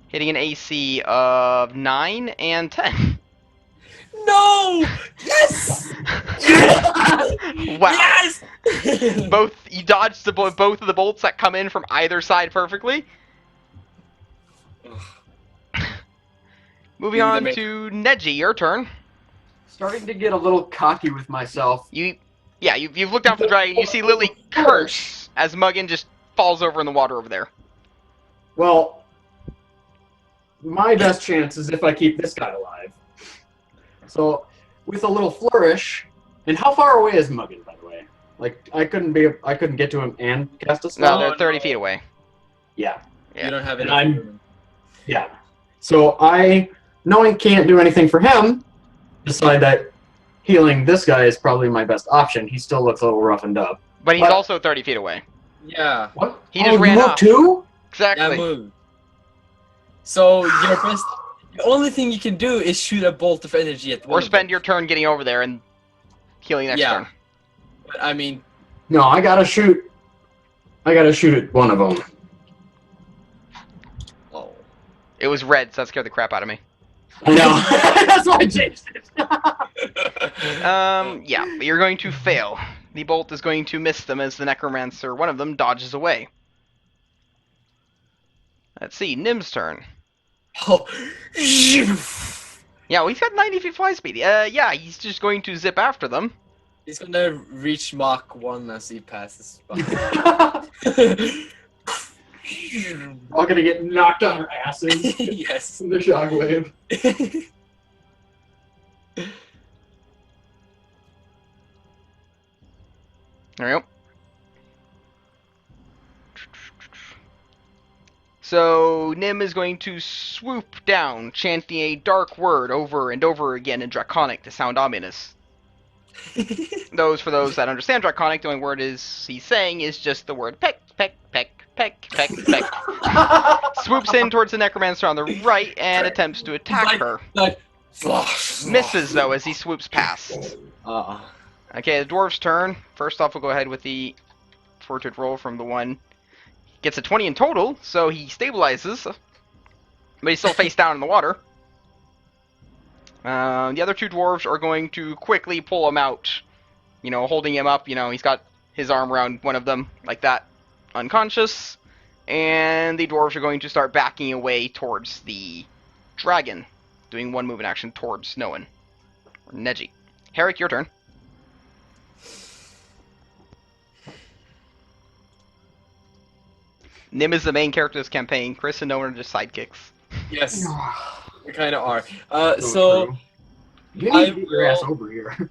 Speaker 1: Hitting an AC of 9 and 10.
Speaker 3: No! Yes!
Speaker 1: Wow.
Speaker 3: Yes!
Speaker 1: You dodged both of the bolts that come in from either side perfectly. Moving on to Neji, your turn.
Speaker 2: Starting to get a little cocky with myself.
Speaker 1: You've looked down from the dragon. You see Lily curse as Muggin just falls over in the water over there.
Speaker 2: Well, my best chance is if I keep this guy alive. So, with a little flourish, and how far away is Muggin, by the way? Like, I couldn't get to him and cast a spell.
Speaker 1: No, they're 30 feet away.
Speaker 2: Yeah.
Speaker 3: You don't have
Speaker 2: And
Speaker 3: enough.
Speaker 2: Yeah. So knowing can't do anything for him, decide that healing this guy is probably my best option. He still looks a little roughened up.
Speaker 1: But he's also 30 feet away.
Speaker 3: Yeah.
Speaker 2: What?
Speaker 1: He just ran
Speaker 2: you moved
Speaker 1: off.
Speaker 2: too?
Speaker 1: Exactly.
Speaker 3: That move. So the only thing you can do is shoot a bolt of energy at one
Speaker 1: Or
Speaker 3: of
Speaker 1: spend
Speaker 3: them.
Speaker 1: your turn getting over there and healing next turn.
Speaker 3: But I mean,
Speaker 2: No, I gotta shoot at one of them.
Speaker 3: oh.
Speaker 1: It was red, so that scared the crap out of me.
Speaker 2: I know. That's why I changed it.
Speaker 1: Yeah, but you're going to fail. The bolt is going to miss them as the Necromancer, one of them, dodges away. Let's see, Nim's turn.
Speaker 3: Oh.
Speaker 1: Yeah, well, he's got 90 feet fly speed. Yeah, he's just going to zip after them.
Speaker 3: He's gonna reach Mach 1 as he passes by.
Speaker 2: All gonna get knocked on our asses.
Speaker 3: Yes.
Speaker 2: The shockwave.
Speaker 1: There we go. So, Nim is going to swoop down, chanting a dark word over and over again in Draconic to sound ominous. For those that understand Draconic, the only word he's saying is just the word peck, peck, peck, peck, peck, peck. Swoops in towards the Necromancer on the right and attempts to attack her. Misses, though, as he swoops past. Okay, the Dwarf's turn. First off, we'll go ahead with the fortitude roll from the one. Gets a 20 in total, so he stabilizes. But he's still face down in the water. The other 2 dwarves are going to quickly pull him out. Holding him up. He's got his arm around one of them, like that, unconscious. And the dwarves are going to start backing away towards the dragon. Doing one movement action towards Noan. Or Neji. Herrick, your turn. Nim is the main character of this campaign. Chris and Noah are just sidekicks.
Speaker 3: Yes, we kind of are.
Speaker 2: So true. You
Speaker 3: I
Speaker 2: need to get your ass
Speaker 3: will-
Speaker 2: over here.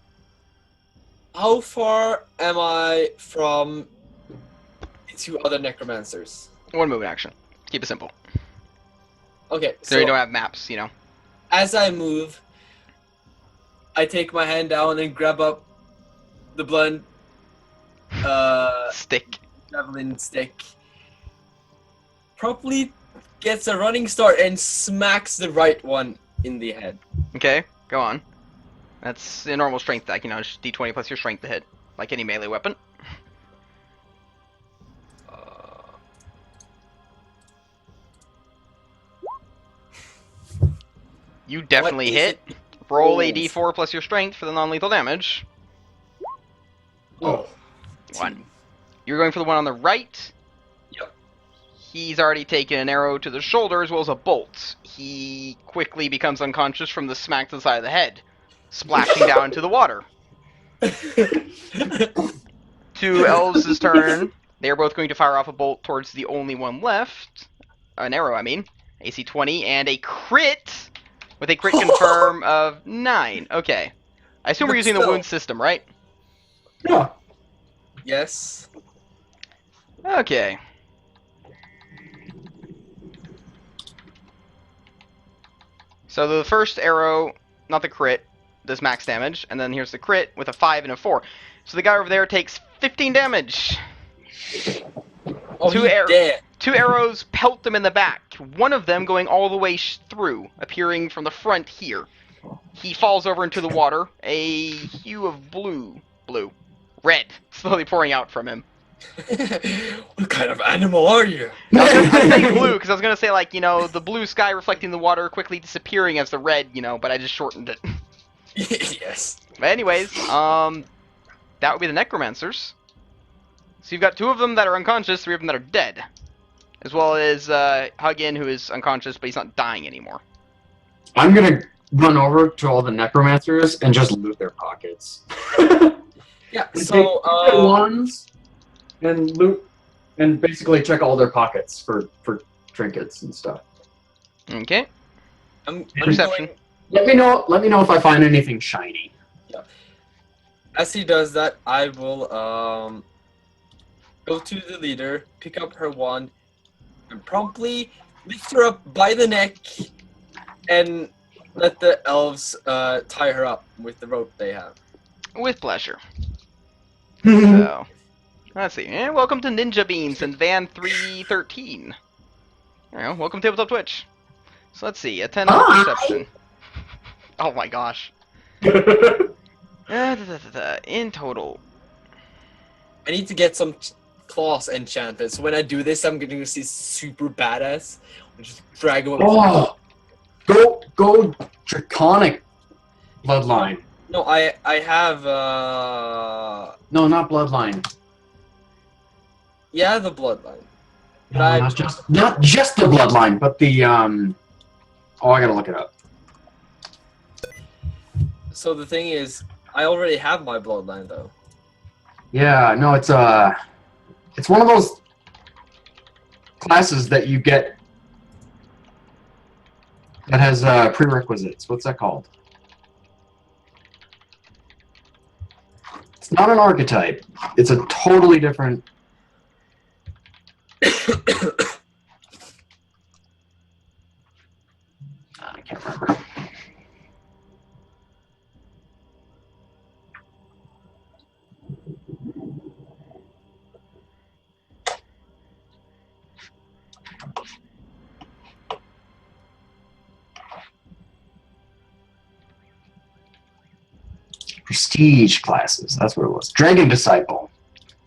Speaker 3: How far am I from the two other necromancers?
Speaker 1: One move action. Keep it simple.
Speaker 3: Okay,
Speaker 1: So you
Speaker 3: so
Speaker 1: don't have maps, you know.
Speaker 3: as I move, I take my hand down and grab up the blunt
Speaker 1: Stick.
Speaker 3: javelin stick. Properly gets a running start and smacks the right one in the head.
Speaker 1: Okay, go on. That's a normal strength deck, you know, just d20 plus your strength to hit, like any melee weapon. You definitely
Speaker 3: is
Speaker 1: hit.
Speaker 3: it?
Speaker 1: Roll a
Speaker 3: Oh.
Speaker 1: d4 plus your strength for the non-lethal damage.
Speaker 2: Oh.
Speaker 1: 1. You're going for the one on the right.
Speaker 3: Yep.
Speaker 1: He's already taken an arrow to the shoulder as well as a bolt. He quickly becomes unconscious from the smack to the side of the head, splashing down into the water. 2 elves' turn. They are both going to fire off a bolt towards the only one left. An arrow, I mean. AC 20 and a crit with a crit confirm of 9. Okay. I assume we're
Speaker 3: But
Speaker 1: using the
Speaker 3: still.
Speaker 1: wound system, right?
Speaker 2: Yeah.
Speaker 3: Yes.
Speaker 1: Okay. So the first arrow, not the crit, does max damage, and then here's the crit with a 5 and a 4. So the guy over there takes 15 damage.
Speaker 3: Oh,
Speaker 1: Two
Speaker 3: he's
Speaker 1: arrow-
Speaker 3: dead.
Speaker 1: 2 arrows pelt him in the back, one of them going all the way through, appearing from the front here. He falls over into the water, a hue of red, slowly pouring out from him.
Speaker 3: What kind of animal are you?
Speaker 1: I say blue because I was gonna say, like, you know, the blue sky reflecting the water quickly disappearing as the red, you know, but I just shortened it.
Speaker 3: Yes.
Speaker 1: But anyways, that would be the necromancers. So you've got 2 of them that are unconscious, 3 of them that are dead, as well as Hugin, who is unconscious but he's not dying anymore.
Speaker 2: I'm gonna run over to all the necromancers and just loot their pockets.
Speaker 3: Yeah.
Speaker 2: And
Speaker 3: So
Speaker 2: take the wands and loot and basically check all their pockets for trinkets and stuff.
Speaker 1: Okay.
Speaker 3: I'm
Speaker 1: Perception.
Speaker 3: going,
Speaker 2: Let me know if I find anything shiny.
Speaker 3: as he does that, I will go to the leader, pick up her wand, and promptly lift her up by the neck, and let the elves tie her up with the rope they have.
Speaker 1: With pleasure. So, let's see. Welcome to Ninja Beans and Van 313. There you go. Welcome to Tabletop Twitch. So let's see. A 10 on
Speaker 2: Hi.
Speaker 1: perception. Oh my gosh. In total.
Speaker 3: I need to get some claws enchanted, so when I do this, I'm going to see super badass. And just drag him up.
Speaker 2: Oh, go draconic bloodline.
Speaker 3: No, I have
Speaker 2: No, not bloodline.
Speaker 3: yeah, the bloodline.
Speaker 2: No,
Speaker 3: But I-
Speaker 2: not just the bloodline, but the Oh, I gotta look it up.
Speaker 3: So the thing is, I already have my bloodline though.
Speaker 2: Yeah, no, it's one of those classes that you get that has prerequisites. What's that called? It's not an archetype. It's a totally different. I can't remember. Prestige classes. That's what it was. Dragon Disciple.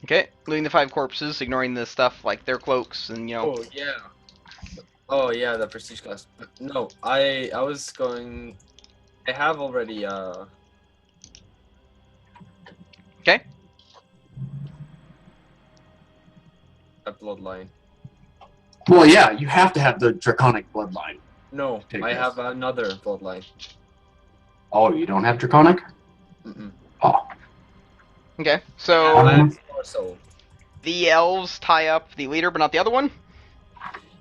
Speaker 1: Okay. Looting the 5 corpses, ignoring the stuff like their cloaks and, you know.
Speaker 3: Oh yeah. Oh yeah, the prestige class. But no, I was going. I have already
Speaker 1: Okay.
Speaker 3: a bloodline.
Speaker 2: Well, yeah, you have to have the draconic bloodline.
Speaker 3: No,
Speaker 2: Take
Speaker 3: I
Speaker 2: this.
Speaker 3: have another bloodline.
Speaker 2: Oh, you don't have draconic?
Speaker 3: Mm-mm.
Speaker 2: Oh.
Speaker 1: Okay. So
Speaker 3: I have Star Soul.
Speaker 1: the elves tie up the leader, but not the other one.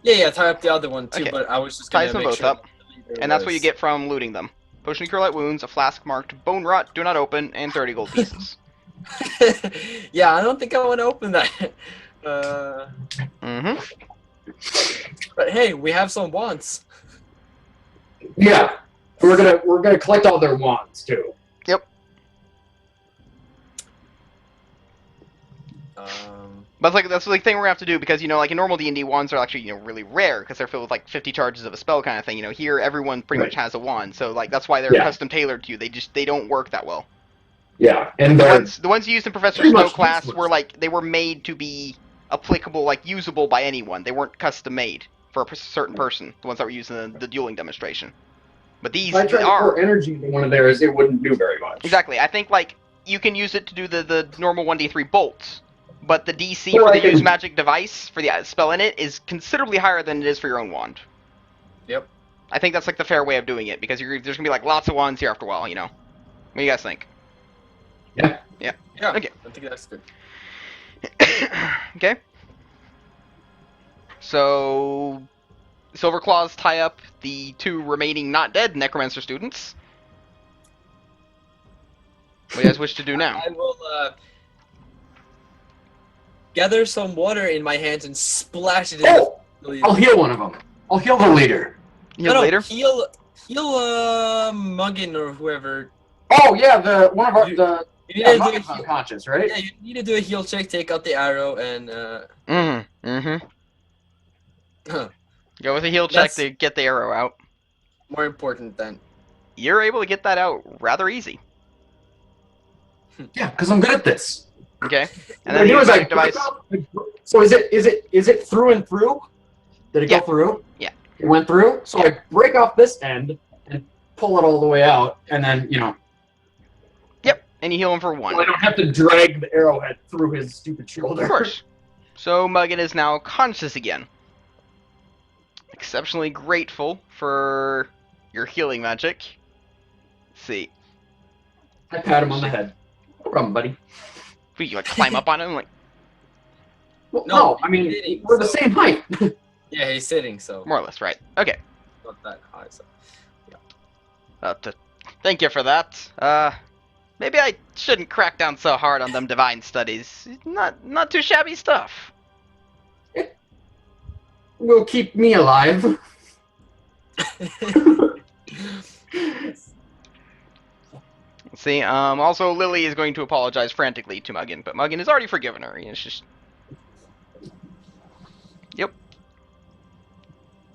Speaker 3: Yeah, tie up the other one too,
Speaker 1: Okay.
Speaker 3: but I was just gonna
Speaker 1: Ties them
Speaker 3: make
Speaker 1: both
Speaker 3: sure
Speaker 1: up.
Speaker 3: that the leader
Speaker 1: And that's what you
Speaker 3: was-
Speaker 1: get from looting them. Potion to cure light wounds, a flask marked bone rot, do not open, and 30 gold pieces.
Speaker 3: Yeah, I don't think I want to open that.
Speaker 1: Mm-hmm.
Speaker 3: But hey, we have some wands.
Speaker 2: Yeah, we're gonna collect all their wands too.
Speaker 1: But that's the thing we're gonna have to do because like in normal D&D, wands are actually really rare because they're filled with like 50 charges of a spell kind of thing. Here everyone pretty much has a wand, so like that's why they're
Speaker 2: Yeah.
Speaker 1: custom tailored to you. They don't work that well.
Speaker 2: Yeah, and
Speaker 1: The ones used in Professor
Speaker 2: pretty
Speaker 1: Snow
Speaker 2: much
Speaker 1: class
Speaker 2: useless.
Speaker 1: were like they were made to be applicable, like usable by anyone. They weren't custom made for a certain person. The ones that were used in the dueling demonstration. But these
Speaker 2: if I tried to
Speaker 1: are
Speaker 2: pour energy into one of theirs, it wouldn't do very much.
Speaker 1: exactly. I think like you can use it to do the normal 1d3 bolts. But the DC
Speaker 2: Or
Speaker 1: for
Speaker 2: I
Speaker 1: the use
Speaker 2: can-
Speaker 1: magic device for the spell in it is considerably higher than it is for your own wand.
Speaker 3: Yep.
Speaker 1: I think that's like the fair way of doing it because there's gonna be like lots of wands here after a while. What do you guys think?
Speaker 3: Yeah,
Speaker 1: Okay.
Speaker 3: I think that's good.
Speaker 1: Okay. So Silverclaws tie up the 2 remaining not dead necromancer students. What do you guys wish to do now?
Speaker 3: I will gather some water in my hands and splash it in
Speaker 2: Oh,
Speaker 3: the leader.
Speaker 2: I'll heal one of them. I'll heal the leader.
Speaker 1: Heal later.
Speaker 3: Heal Muggin or whoever.
Speaker 2: Oh yeah, the one of our
Speaker 3: You-
Speaker 2: the
Speaker 3: You need
Speaker 2: yeah,
Speaker 3: to do a
Speaker 2: Muggin's
Speaker 3: heal.
Speaker 2: unconscious, right?
Speaker 3: Yeah, you need to do a heal check. Take out the arrow and
Speaker 1: Go with a heal check
Speaker 3: That's-
Speaker 1: to get the arrow out.
Speaker 3: more important than.
Speaker 1: You're able to get that out rather easy.
Speaker 2: Yeah, because I'm good at this.
Speaker 1: Okay. And
Speaker 2: What I
Speaker 1: then
Speaker 2: do
Speaker 1: the
Speaker 2: is I
Speaker 1: magic device.
Speaker 2: So is it through and through? Did it
Speaker 1: Yeah.
Speaker 2: go through?
Speaker 1: Yeah.
Speaker 2: It went through. So I break off this end and pull it all the way out, and then
Speaker 1: Yep. And you heal him for 1.
Speaker 2: so I don't have to drag the arrowhead through his stupid shoulder.
Speaker 1: Of course. So Muggin is now conscious again. Exceptionally grateful for your healing magic. Let's see.
Speaker 2: I pat him on the head. No problem, buddy.
Speaker 1: What, you like climb up on him? Like
Speaker 2: Well,
Speaker 3: No,
Speaker 2: no, I mean
Speaker 3: sitting,
Speaker 2: we're the
Speaker 3: so-
Speaker 2: same height.
Speaker 3: Yeah, he's sitting, so
Speaker 1: more or less, right? Okay.
Speaker 3: not that high. So.
Speaker 1: Thank you for that. Maybe I shouldn't crack down so hard on them divine studies. Not too shabby stuff.
Speaker 2: Will keep me alive.
Speaker 1: Let's see. Also, Lily is going to apologize frantically to Muggin, but Muggin has already forgiven her. It's just. Yep.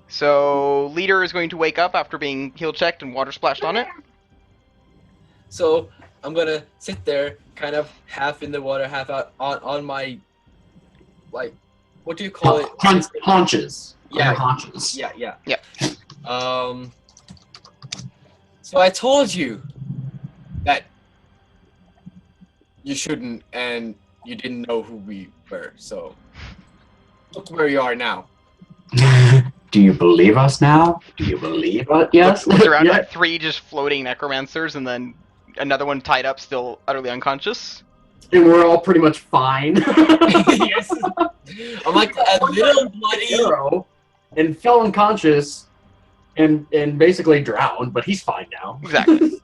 Speaker 1: So, Leader is going to wake up after being heal checked and water splashed on it.
Speaker 3: So I'm gonna sit there, kind of half in the water, half out on my, like, what do you call it?
Speaker 2: Haunches.
Speaker 3: Yeah.
Speaker 2: Under haunches.
Speaker 3: Yeah.
Speaker 1: Yeah.
Speaker 3: So I told you that you shouldn't, and you didn't know who we were. So look where you are now.
Speaker 2: Do you believe us now? Do you believe us? Yes.
Speaker 1: Looks around
Speaker 2: Yeah.
Speaker 1: at 3 just floating necromancers, and then another one tied up, still utterly unconscious.
Speaker 2: And we're all pretty much fine.
Speaker 3: Yes. I'm like a little bloody.
Speaker 2: Arrow and fell unconscious and basically drowned, but he's fine now.
Speaker 1: Exactly.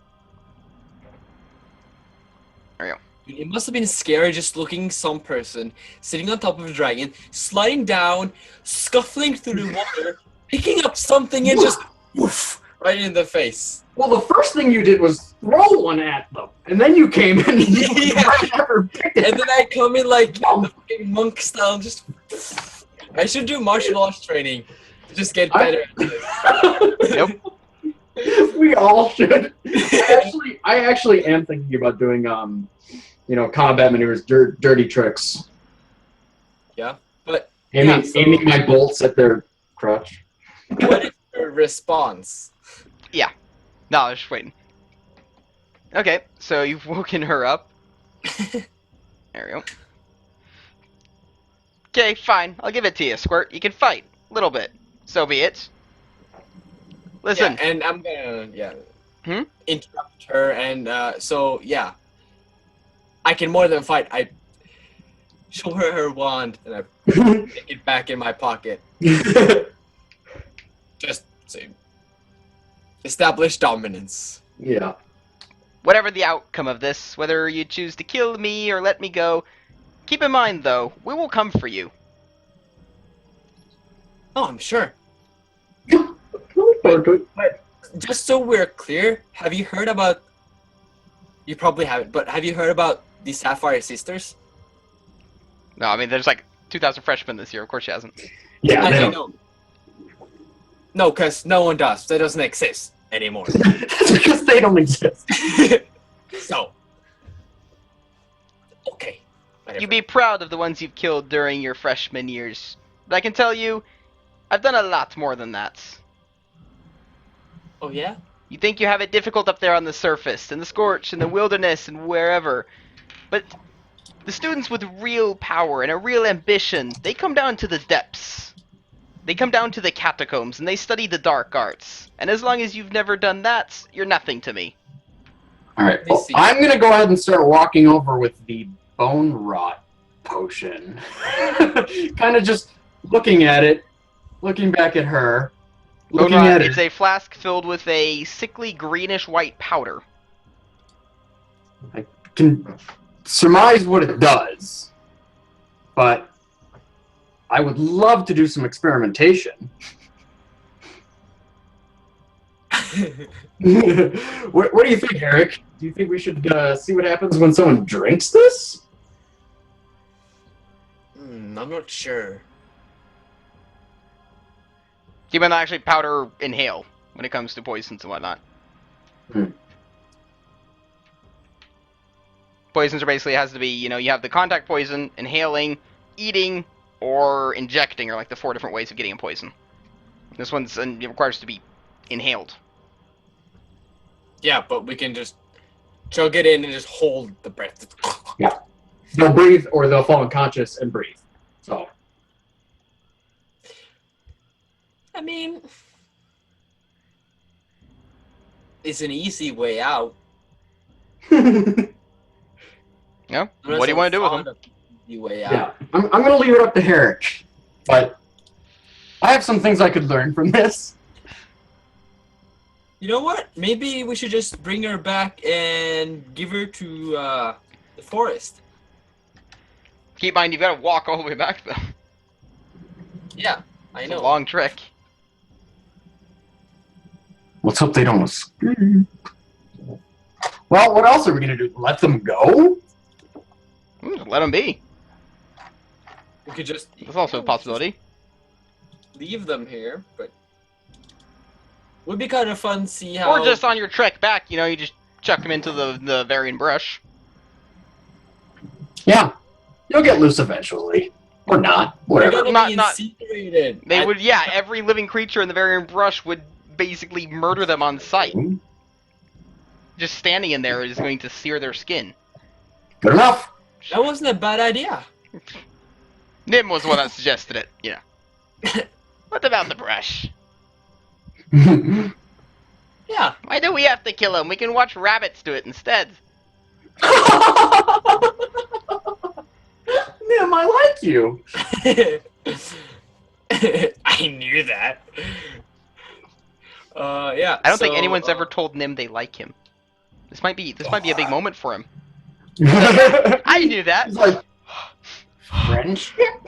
Speaker 3: Dude, it must have been scary just looking some person sitting on top of a dragon, sliding down, scuffling through the water, picking up something and just woof right in the face.
Speaker 2: Well, the first thing you did was throw one at them, and then you came in and you
Speaker 3: Yeah.
Speaker 2: never picked it
Speaker 3: And then I come in like the fucking monk style, and just. I should do martial arts training to just get better at this.
Speaker 1: Yep.
Speaker 2: We all should. I actually am thinking about doing combat maneuvers, dirty tricks.
Speaker 3: Yeah, but
Speaker 2: Aiming my bolts at their crotch.
Speaker 3: what is your response?
Speaker 1: No, I was just waiting. Okay, so you've woken her up. There we go. Okay, fine. I'll give it to you, Squirt. You can fight. A little bit. So be it. Listen.
Speaker 3: Yeah, and I'm gonna interrupt her, and I can more than fight. I show her wand, and I stick it back in my pocket. Just say, establish dominance.
Speaker 2: Yeah.
Speaker 1: Whatever the outcome of this, whether you choose to kill me or let me go, keep in mind, though, we will come for you.
Speaker 3: Oh, I'm sure.
Speaker 2: But
Speaker 3: Just so we're clear, have you heard about? You probably haven't, but have you heard about the Sapphire Sisters?
Speaker 1: No, I mean, there's like 2,000 freshmen this year. Of course she hasn't.
Speaker 2: yeah, they
Speaker 3: I
Speaker 2: don't.
Speaker 3: know. No, because no one does. That doesn't exist anymore.
Speaker 2: That's because they don't exist.
Speaker 3: So, okay. Whatever.
Speaker 1: You'd be proud of the ones you've killed during your freshman years. But I can tell you, I've done a lot more than that.
Speaker 3: Oh yeah.
Speaker 1: You think you have it difficult up there on the surface, in the scorch, in the wilderness, and wherever. But the students with real power and a real ambition, they come down to the depths. They come down to the catacombs, and they study the dark arts. And as long as you've never done that, you're nothing to me.
Speaker 2: All right.
Speaker 3: Let me
Speaker 2: Well,
Speaker 3: see.
Speaker 2: I'm gonna go ahead and start walking over with the bone rot potion. Kind of just looking at it, looking back at her, looking
Speaker 1: Bonrod,
Speaker 2: at
Speaker 1: it's
Speaker 2: her.
Speaker 1: a flask filled with a sickly greenish-white powder.
Speaker 2: Can surmise what it does, but I would love to do some experimentation. What do you think, Eric? Do you think we should see what happens when someone drinks this?
Speaker 3: I'm not sure.
Speaker 1: You might not actually powder inhale when it comes to poisons and whatnot.
Speaker 2: Hmm.
Speaker 1: Poisons are basically has to be, you have the contact poison, inhaling, eating, or injecting are like the 4 different ways of getting a poison. This one's it requires to be inhaled.
Speaker 3: Yeah, but we can just chug it in and just hold the breath.
Speaker 2: They'll breathe or they'll fall unconscious and breathe. So
Speaker 3: I mean, it's an easy way out.
Speaker 1: Yeah. What do you want to do with them?
Speaker 3: Easy way out.
Speaker 2: yeah, I'm gonna leave it up to Herrick, but I have some things I could learn from this.
Speaker 3: You know what? Maybe we should just bring her back and give her to the forest.
Speaker 1: Keep in mind, you've got to walk all the way back though.
Speaker 3: Yeah, I
Speaker 1: It's
Speaker 3: know.
Speaker 1: a long trek.
Speaker 2: Let's hope they don't escape. Well, what else are we gonna do? Let them go?
Speaker 1: Let them be.
Speaker 3: We could just
Speaker 1: That's also a possibility.
Speaker 3: leave them here, but would be kind of fun to see how.
Speaker 1: Or just on your trek back, you just chuck them into the Varian brush.
Speaker 2: Yeah, you'll get loose eventually, or not.
Speaker 3: They're
Speaker 2: Whatever.
Speaker 3: gonna
Speaker 1: Not-
Speaker 3: be
Speaker 1: not-
Speaker 3: incinerated.
Speaker 1: They would, yeah, every living creature in the Varian brush would basically murder them on sight. Just standing in there is going to sear their skin.
Speaker 2: Good enough.
Speaker 3: That wasn't a bad idea.
Speaker 1: Nim was the one that suggested it, What about the brush?
Speaker 3: Yeah.
Speaker 1: Why do we have to kill him? We can watch rabbits do it instead.
Speaker 2: Nim, I like you.
Speaker 3: I knew that. Yeah.
Speaker 1: I don't think
Speaker 3: so,
Speaker 1: anyone's ever told Nim they like him. This might be a big moment for him.
Speaker 2: He's
Speaker 1: I knew that.
Speaker 2: like, friendship?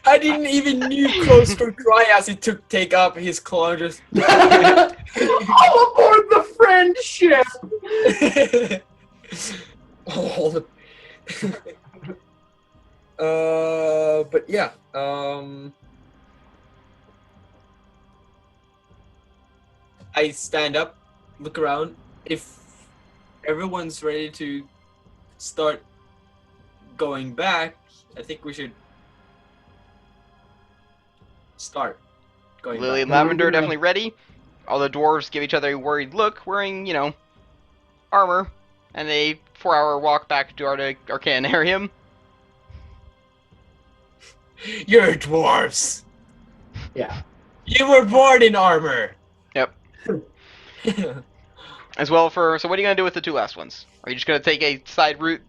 Speaker 3: I didn't even knew Close could cry as he take up his claw. Just.
Speaker 2: All aboard the friendship!
Speaker 3: Oh, the. But yeah. I stand up, look around. If everyone's ready to start going back, I think we should start going
Speaker 1: Lily and
Speaker 3: back.
Speaker 1: Lavender are definitely ready. All the dwarves give each other a worried look, wearing, armor, and a 4-hour walk back to Arcanarium.
Speaker 3: You're dwarves.
Speaker 2: Yeah.
Speaker 3: You were born in armor.
Speaker 1: Yep. As well so what are you going to do with the 2 last ones? Are you just going to take a side route,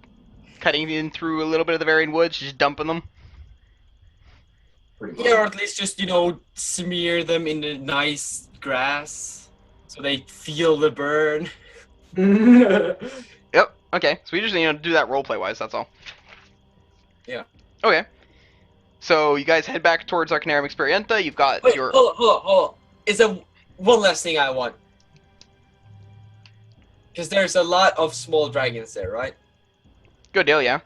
Speaker 1: cutting in through a little bit of the Varian woods, just dumping them?
Speaker 2: pretty much.
Speaker 3: Yeah, or at least just, smear them in the nice grass so they feel the burn.
Speaker 1: Yep. Okay. So we just need to do that roleplay wise. That's all.
Speaker 3: Yeah.
Speaker 1: Okay. So you guys head back towards Arcanarium Experientia. You've got
Speaker 3: Wait,
Speaker 1: your.
Speaker 3: hold on. Is there one last thing I want? Because there's a lot of small dragons there, right?
Speaker 1: Good deal. Yeah.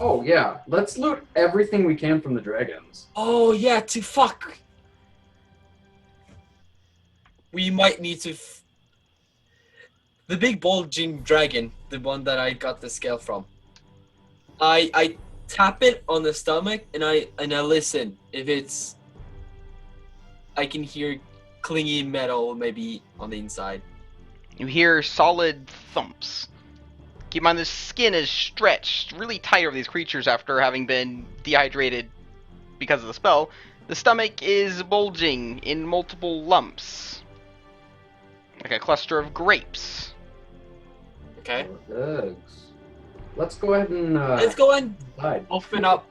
Speaker 2: Oh yeah, let's loot everything we can from the dragons.
Speaker 3: Oh, yeah, fuck. We might need to... The big bulging dragon, the one that I got the scale from. I tap it on the stomach and I listen. If it's... I can hear clingy metal maybe on the inside.
Speaker 1: You hear solid thumps. Keep in mind the skin is stretched really tight over these creatures after having been dehydrated because of the spell. The stomach is bulging in multiple lumps. Like a cluster of grapes.
Speaker 3: Okay?
Speaker 2: Eggs. Let's go ahead and
Speaker 3: Let's go and
Speaker 2: hide.
Speaker 3: open up...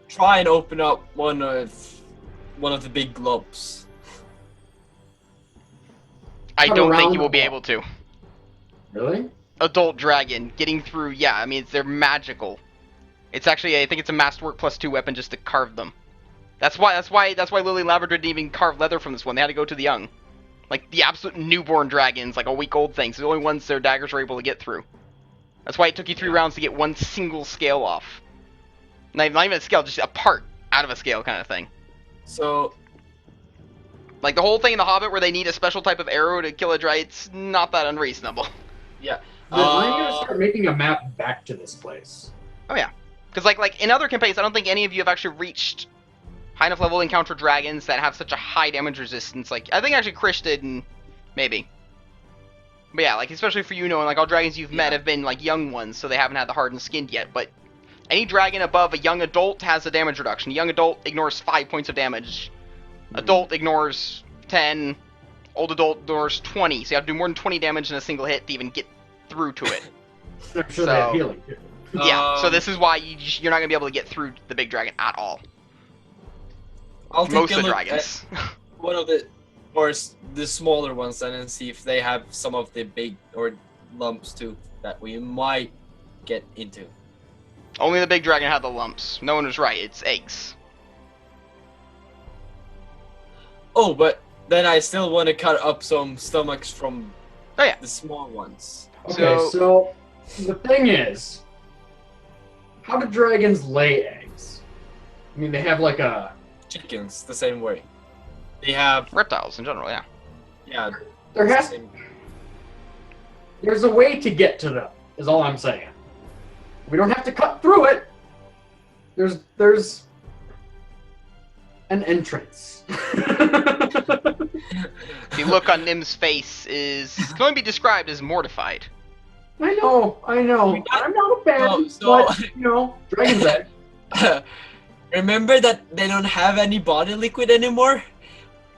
Speaker 3: Try and open up one of the big lumps.
Speaker 1: I
Speaker 2: Cut
Speaker 1: don't think
Speaker 2: around
Speaker 1: you will
Speaker 2: the
Speaker 1: be
Speaker 2: wall.
Speaker 1: able to.
Speaker 2: Really?
Speaker 1: Adult dragon getting through, yeah, I mean, they're magical. It's actually, I think it's a masterwork +2 weapon just to carve them. That's why Lily and Labrador didn't even carve leather from this one. They had to go to the young. Like, the absolute newborn dragons, like a week-old thing. So the only ones their daggers were able to get through. That's why it took you 3 rounds to get one single scale off. Not even a scale, just a part out of a scale kind of thing.
Speaker 3: So...
Speaker 1: Like, the whole thing in The Hobbit where they need a special type of arrow to kill a dragon, it's not that unreasonable.
Speaker 3: Yeah.
Speaker 2: I'm gonna start making a map back to this place.
Speaker 1: Oh, yeah. Because, like in other campaigns, I don't think any of you have actually reached high enough level to encounter dragons that have such a high damage resistance. Like, I think actually Krish did, and maybe. But yeah, like, especially for you knowing, like, all dragons you've met have been, like, young ones, so they haven't had the hardened skin yet. But any dragon above a young adult has a damage reduction. A young adult ignores 5 points of damage. Adult ignores 10. Old adult ignores 20. So you have to do more than 20 damage in a single hit to even get through to it.
Speaker 2: I'm sure they have
Speaker 1: So-
Speaker 2: healing too.
Speaker 1: Yeah, so this is why you're not going to be able to get through the big dragon at all.
Speaker 3: I'll take
Speaker 1: Most
Speaker 3: a
Speaker 1: of the
Speaker 3: look
Speaker 1: dragons.
Speaker 3: at one of the smaller ones then and see if they have some of the big or lumps too that we might get into.
Speaker 1: Only the big dragon had the lumps. No one was right. It's eggs.
Speaker 3: Oh, but then I still want to cut up some stomachs from
Speaker 1: Oh, yeah.
Speaker 3: the small ones.
Speaker 2: Okay, so the thing is, how do dragons lay eggs? I mean, they have like a...
Speaker 3: Chickens, the same way. They have,
Speaker 1: Reptiles in general, yeah.
Speaker 3: yeah,
Speaker 2: There
Speaker 3: it's the
Speaker 2: has
Speaker 3: same.
Speaker 2: There's a way to get to them, is all I'm saying. We don't have to cut through it. There's an entrance.
Speaker 1: The look on Nim's face can only be described as mortified.
Speaker 2: I know. I'm not a fan,
Speaker 3: So-
Speaker 2: but, dragon's egg.
Speaker 3: Remember that they don't have any body liquid anymore?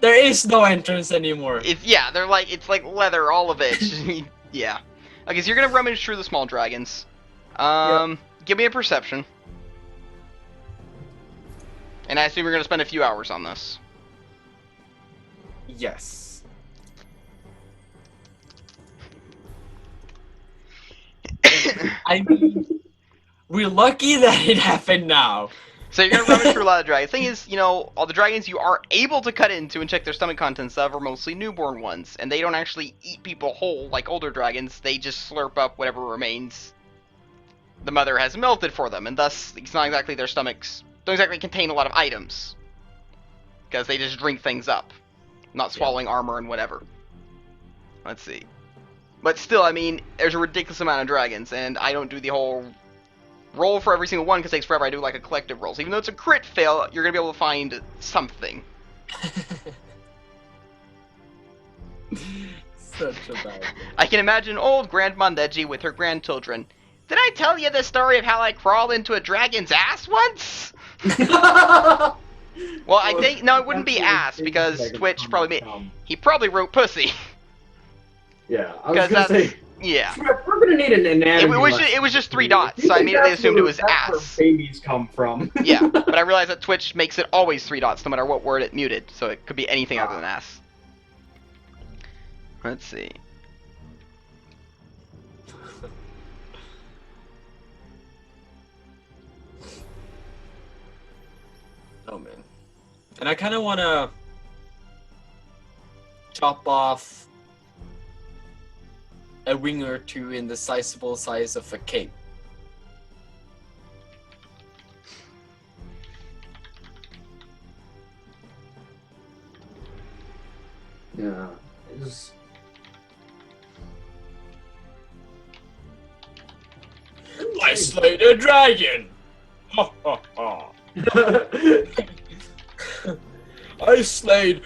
Speaker 3: There is no entrance anymore.
Speaker 1: It's like leather, all of it. Yeah. Okay, so you're gonna rummage through the small dragons. Give me a perception. And I assume you're gonna spend a few hours on this.
Speaker 3: Yes. I mean, we're lucky that it happened now.
Speaker 1: So you're gonna rummage through a lot of dragons. Thing is, all the dragons you are able to cut into and check their stomach contents of are mostly newborn ones, and they don't actually eat people whole like older dragons. They just slurp up whatever remains the mother has melted for them, and thus it's not exactly their stomachs don't exactly contain a lot of items because they just drink things up, not swallowing armor and whatever. Let's see. But still, I mean, there's a ridiculous amount of dragons, and I don't do the whole roll for every single one because it takes forever. I do like a collective roll. So even though it's a crit fail, you're going to be able to find something.
Speaker 3: Such a bad thing.
Speaker 1: I can imagine old Grandma Neji with her grandchildren. Did I tell you the story of how I crawled into a dragon's ass once? Well, I think, no, it wouldn't be ass because Twitch probably he probably wrote pussy.
Speaker 2: Yeah, I was
Speaker 1: 'Cause
Speaker 2: gonna say.
Speaker 1: Yeah.
Speaker 2: We're gonna need an anatomy.
Speaker 1: It was just 3 dots, so I immediately assumed it was
Speaker 2: that's
Speaker 1: ass.
Speaker 2: where babies come from.
Speaker 1: Yeah, but I realized that Twitch makes it always 3 dots, no matter what word it muted, so it could be anything other than ass. Let's see.
Speaker 3: Oh man. And I kind of want to chop off a wing or two in the sizable size of a cape.
Speaker 2: Yeah. It's...
Speaker 3: I slayed a dragon! Ha ha ha! I slayed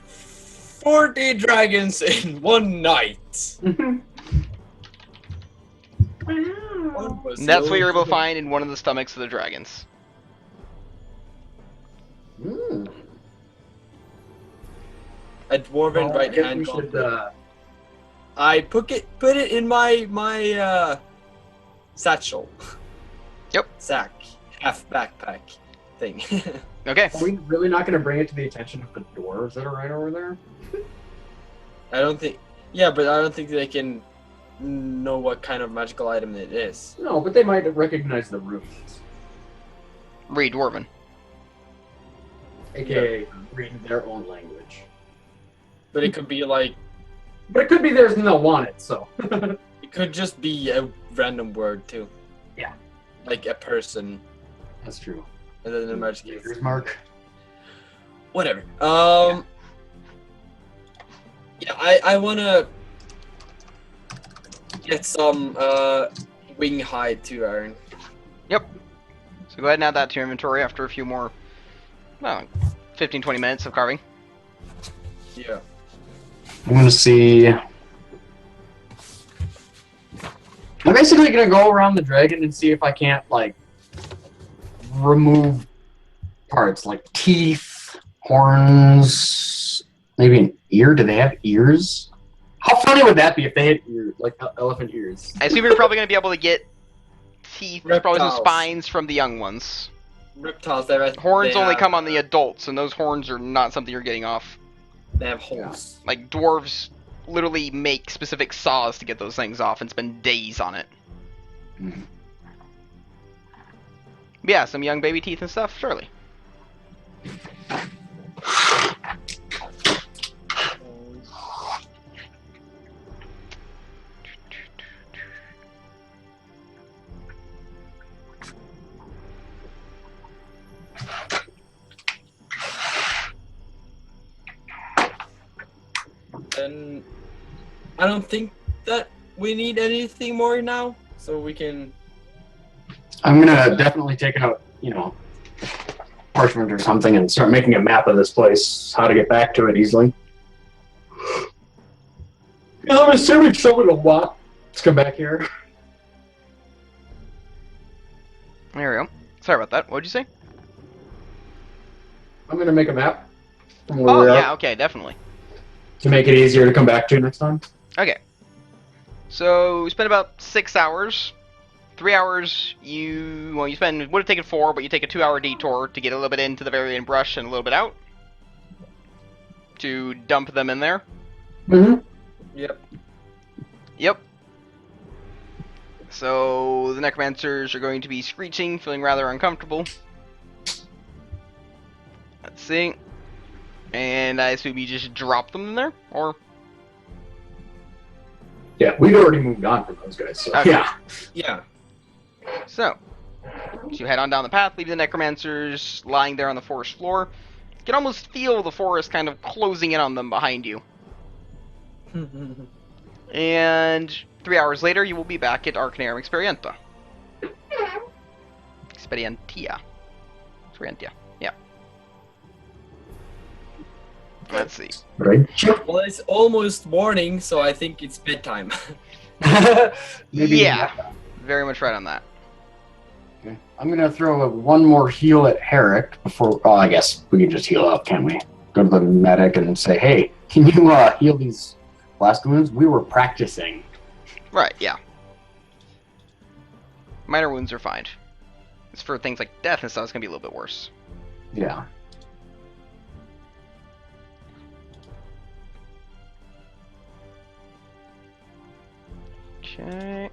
Speaker 3: 40 dragons in one night!
Speaker 1: And that's what you're able to find in one of the stomachs of the dragons.
Speaker 2: Mm.
Speaker 3: A dwarven
Speaker 2: Well, I
Speaker 3: right
Speaker 2: guess
Speaker 3: hand
Speaker 2: we should,
Speaker 3: gauntlet. I put it in my satchel.
Speaker 1: Yep.
Speaker 3: Sack. Half backpack thing.
Speaker 1: Okay.
Speaker 2: Are we really not going to bring it to the attention of the dwarves that are right over there?
Speaker 3: I don't think. Yeah, but I don't think they can know what kind of magical item it is.
Speaker 2: No, but they might recognize the runes.
Speaker 1: Read Dwarven.
Speaker 2: AKA reading their own language.
Speaker 3: But it could be like.
Speaker 2: But it could be theirs and they'll want it, so.
Speaker 3: It could just be a random word too.
Speaker 2: Yeah.
Speaker 3: Like a person,
Speaker 2: That's true.
Speaker 3: and then the magic is
Speaker 2: Here's Mark.
Speaker 3: whatever. Yeah, I wanna get some wing hide too, Aaron.
Speaker 1: Yep. So go ahead and add that to your inventory after a few more, well, 15-20 minutes of carving.
Speaker 3: Yeah.
Speaker 2: I'm gonna see. I'm basically gonna go around the dragon and see if I can't, like, remove parts like teeth, horns, maybe an ear. Do they have ears? How funny would that be if they had ears, like elephant ears?
Speaker 1: I assume you're probably going to be able to get teeth, probably some
Speaker 3: Reptiles.
Speaker 1: spines from the young ones.
Speaker 3: Reptiles,
Speaker 1: Horns
Speaker 3: they
Speaker 1: only
Speaker 3: have,
Speaker 1: come on the adults, and those horns are not something you're getting off.
Speaker 3: They have holes.
Speaker 1: Like, dwarves literally make specific saws to get those things off and spend days on it.
Speaker 2: Mhm.
Speaker 1: Yeah, some young baby teeth and stuff, surely.
Speaker 3: And I don't think that we need anything more now, so we can.
Speaker 2: I'm gonna definitely take out, parchment or something and start making a map of this place, how to get back to it easily. Yeah, I'm assuming someone will want to come back here.
Speaker 1: There we go. Sorry about that. What'd you say?
Speaker 2: I'm gonna make a map from where
Speaker 1: Oh,
Speaker 2: we're
Speaker 1: yeah,
Speaker 2: at
Speaker 1: okay, definitely.
Speaker 2: to make it easier to come back to next time.
Speaker 1: Okay. So, we spent about 6 hours. 3 hours, you would have taken 4, but you take a 2-hour detour to get a little bit into the Varian brush and a little bit out. To dump them in there.
Speaker 2: Mm-hmm.
Speaker 3: Yep.
Speaker 1: Yep. So, the necromancers are going to be screeching, feeling rather uncomfortable. Let's see. And I assume you just drop them in there? Or?
Speaker 2: Yeah, we'd already moved on from those guys, so
Speaker 1: Okay.
Speaker 2: yeah.
Speaker 3: Yeah.
Speaker 1: So you head on down the path, leave the necromancers lying there on the forest floor. You can almost feel the forest kind of closing in on them behind you. And 3 hours later, you will be back at Arcanarium Experientia. Experientia. Yeah. Let's see.
Speaker 2: Right?
Speaker 3: Well, it's almost morning, so I think it's bedtime.
Speaker 2: Maybe
Speaker 1: Yeah. Very much right on that.
Speaker 2: Okay. I'm gonna throw one more heal at Herrick before. Oh, I guess we can just heal up, can't we? Go to the medic and say, "Hey, can you heal these blast wounds? We were practicing."
Speaker 1: Right, yeah. Minor wounds are fine. It's for things like death and stuff, it's gonna be a little bit worse.
Speaker 2: Yeah.
Speaker 1: Okay.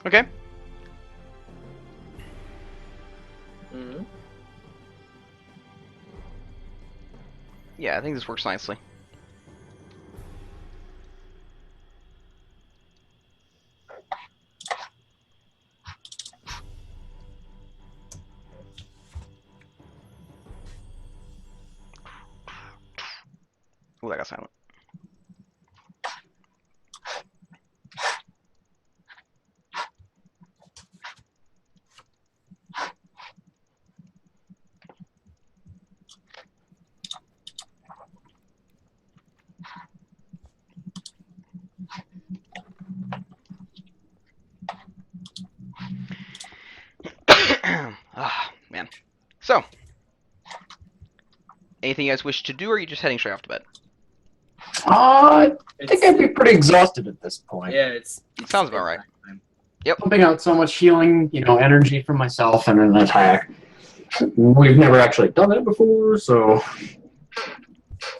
Speaker 1: Okay.
Speaker 4: Mhm.
Speaker 1: Yeah, I think this works nicely. Ooh, that got silent. Ah, man. So, anything you guys wish to do, or are you just heading straight off to bed?
Speaker 2: I think
Speaker 3: It's,
Speaker 2: I'd be pretty exhausted at this point.
Speaker 3: yeah, it's
Speaker 1: Sounds about right.
Speaker 3: bedtime.
Speaker 2: Pumping out so much healing, energy from myself and an attack. We've never actually done that before, so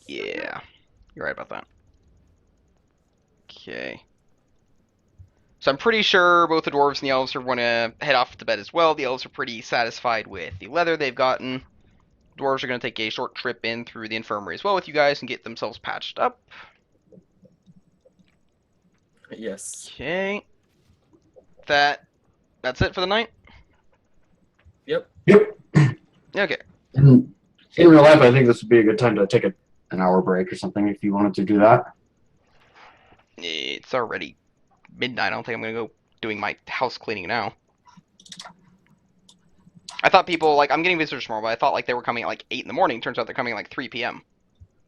Speaker 1: Yeah, you're right about that. Okay. So I'm pretty sure both the dwarves and the elves are going to head off to bed as well. The elves are pretty satisfied with the leather they've gotten. Dwarves are going to take a short trip in through the infirmary as well with you guys and get themselves patched up.
Speaker 3: Yes.
Speaker 1: Okay. That's it for the night?
Speaker 3: Yep.
Speaker 2: yep.
Speaker 1: Okay.
Speaker 2: In real life, I think this would be a good time to take an hour break or something if you wanted to do that.
Speaker 1: It's already midnight. I don't think I'm going to go doing my house cleaning now. I thought people, I'm getting visitors tomorrow, but I thought, they were coming at, 8 in the morning. Turns out they're coming at, 3 p.m.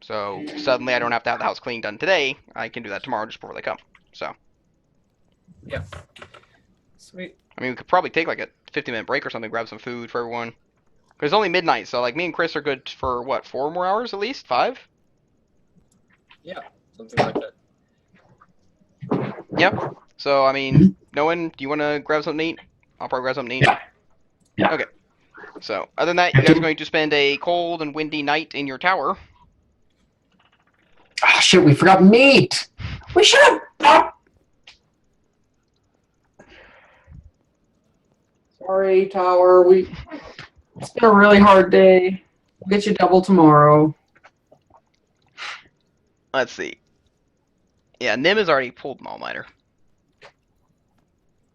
Speaker 1: So, suddenly I don't have to have the house cleaned done today. I can do that tomorrow just before they come. So,
Speaker 3: Sweet.
Speaker 1: I mean, we could probably take, a 50-minute break or something, grab some food for everyone. Because it's only midnight, so, me and Chris are good for, what, 4 more hours at least? 5?
Speaker 3: Yeah, something like that.
Speaker 1: Yep. So, I mean, no one, do you want to grab something to eat? I'll probably grab something to eat.
Speaker 2: Yeah. Yeah.
Speaker 1: Okay. So, other than that, you guys are going to spend a cold and windy night in your tower.
Speaker 2: Ah, shit, we forgot meat! We should have... Sorry, Tower. It's been a really hard day. We'll get you double tomorrow.
Speaker 1: Let's see. Yeah, Nim has already pulled an all-nighter.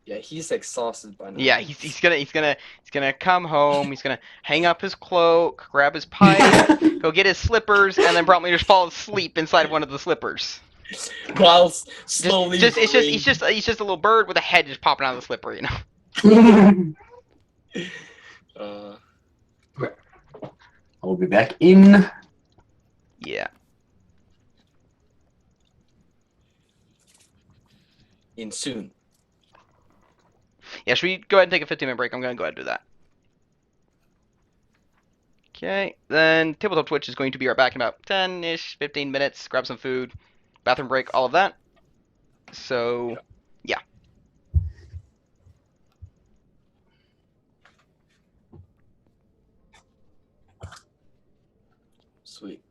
Speaker 3: Yeah, he's exhausted by now.
Speaker 1: Yeah, he's gonna come home. He's gonna hang up his cloak, grab his pipe, go get his slippers, and then probably just fall asleep inside of one of the slippers.
Speaker 3: While slowly
Speaker 1: He's just a little bird with a head just popping out of the slipper, you know.
Speaker 2: I'll be back in.
Speaker 1: Yeah.
Speaker 3: in soon.
Speaker 1: Yeah, should we go ahead and take a 15-minute break? I'm gonna go ahead and do that. Okay, then Tabletop Twitch is going to be right back in about 10-ish, 15 minutes. Grab some food, bathroom break, all of that. So, yeah.
Speaker 3: Sweet.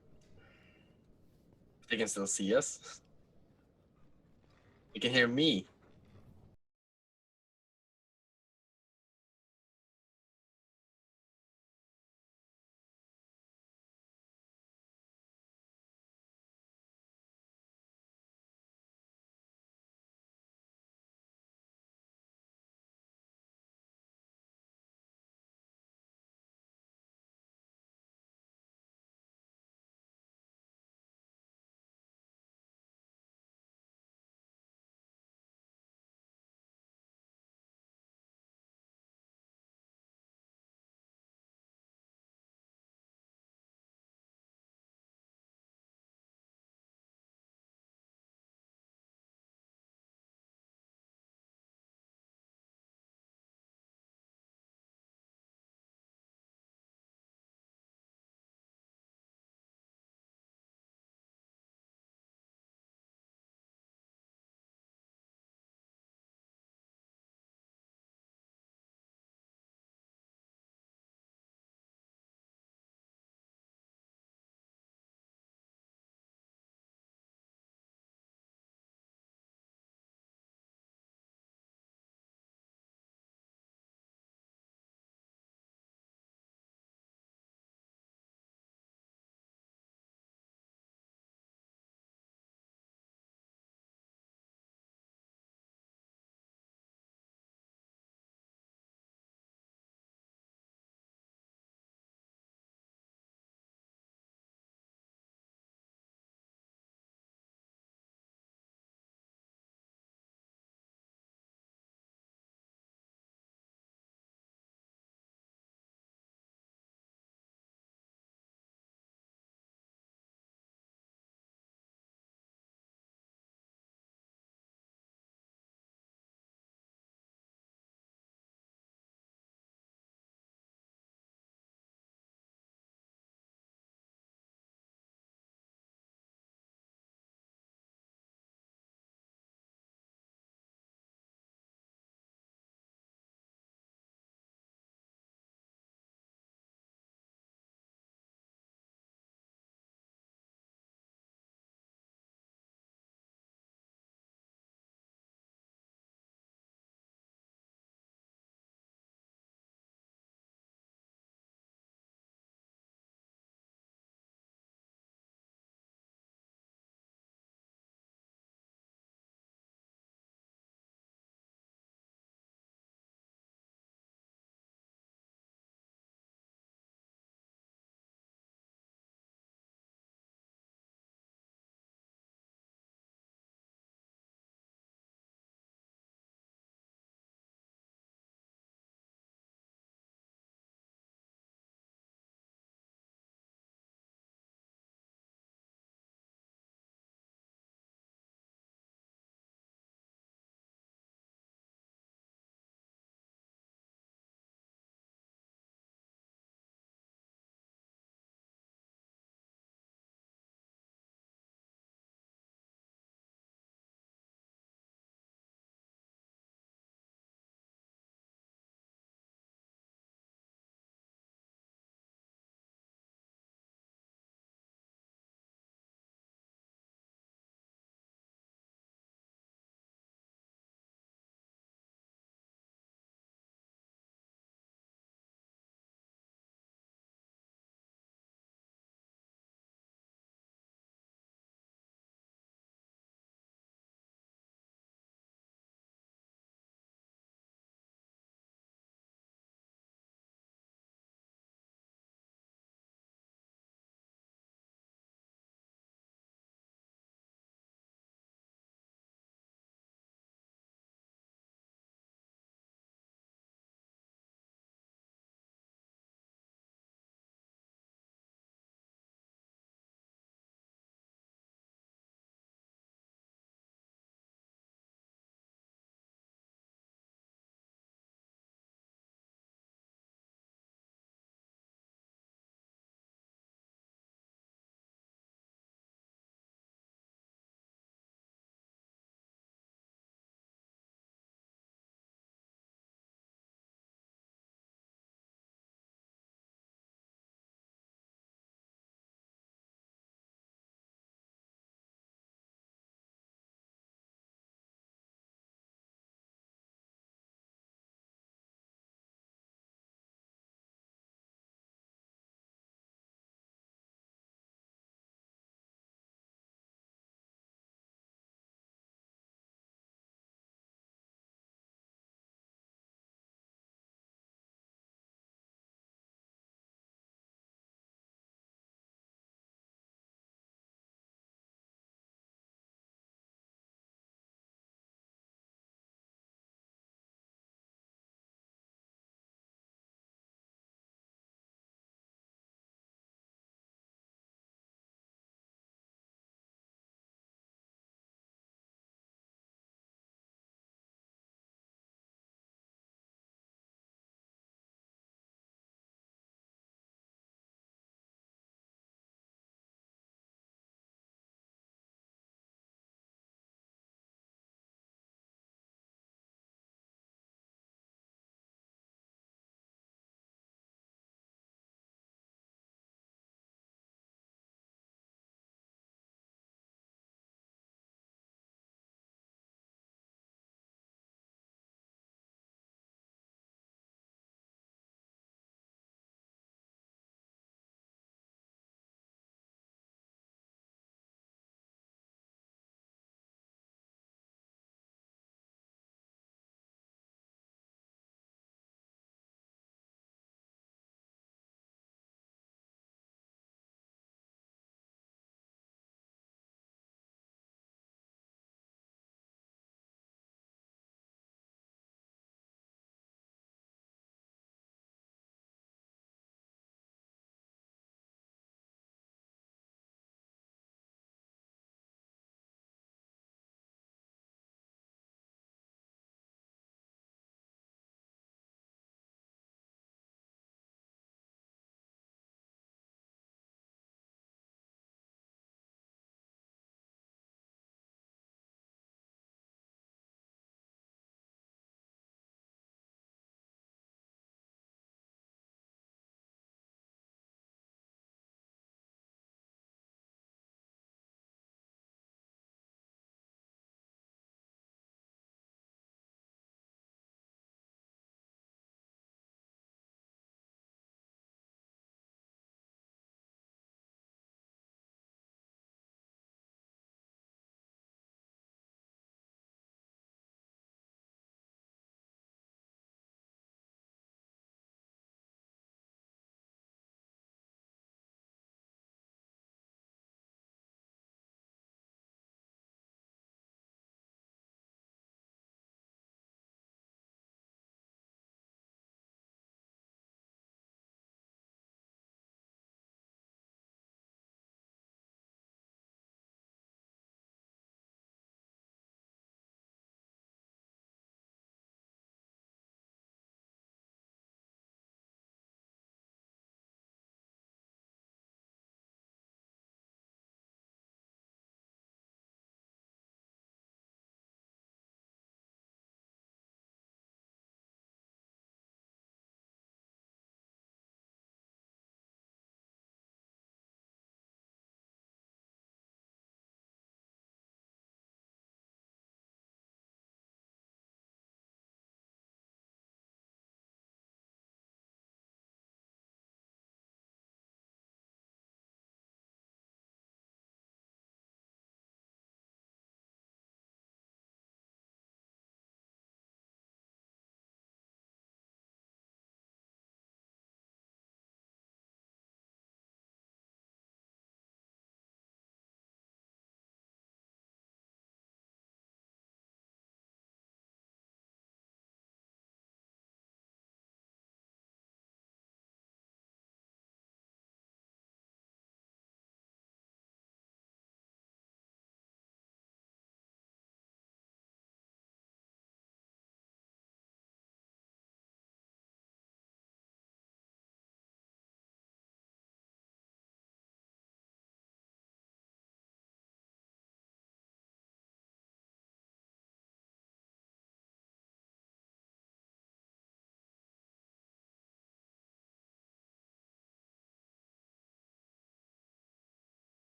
Speaker 3: They can still see us. They can hear me.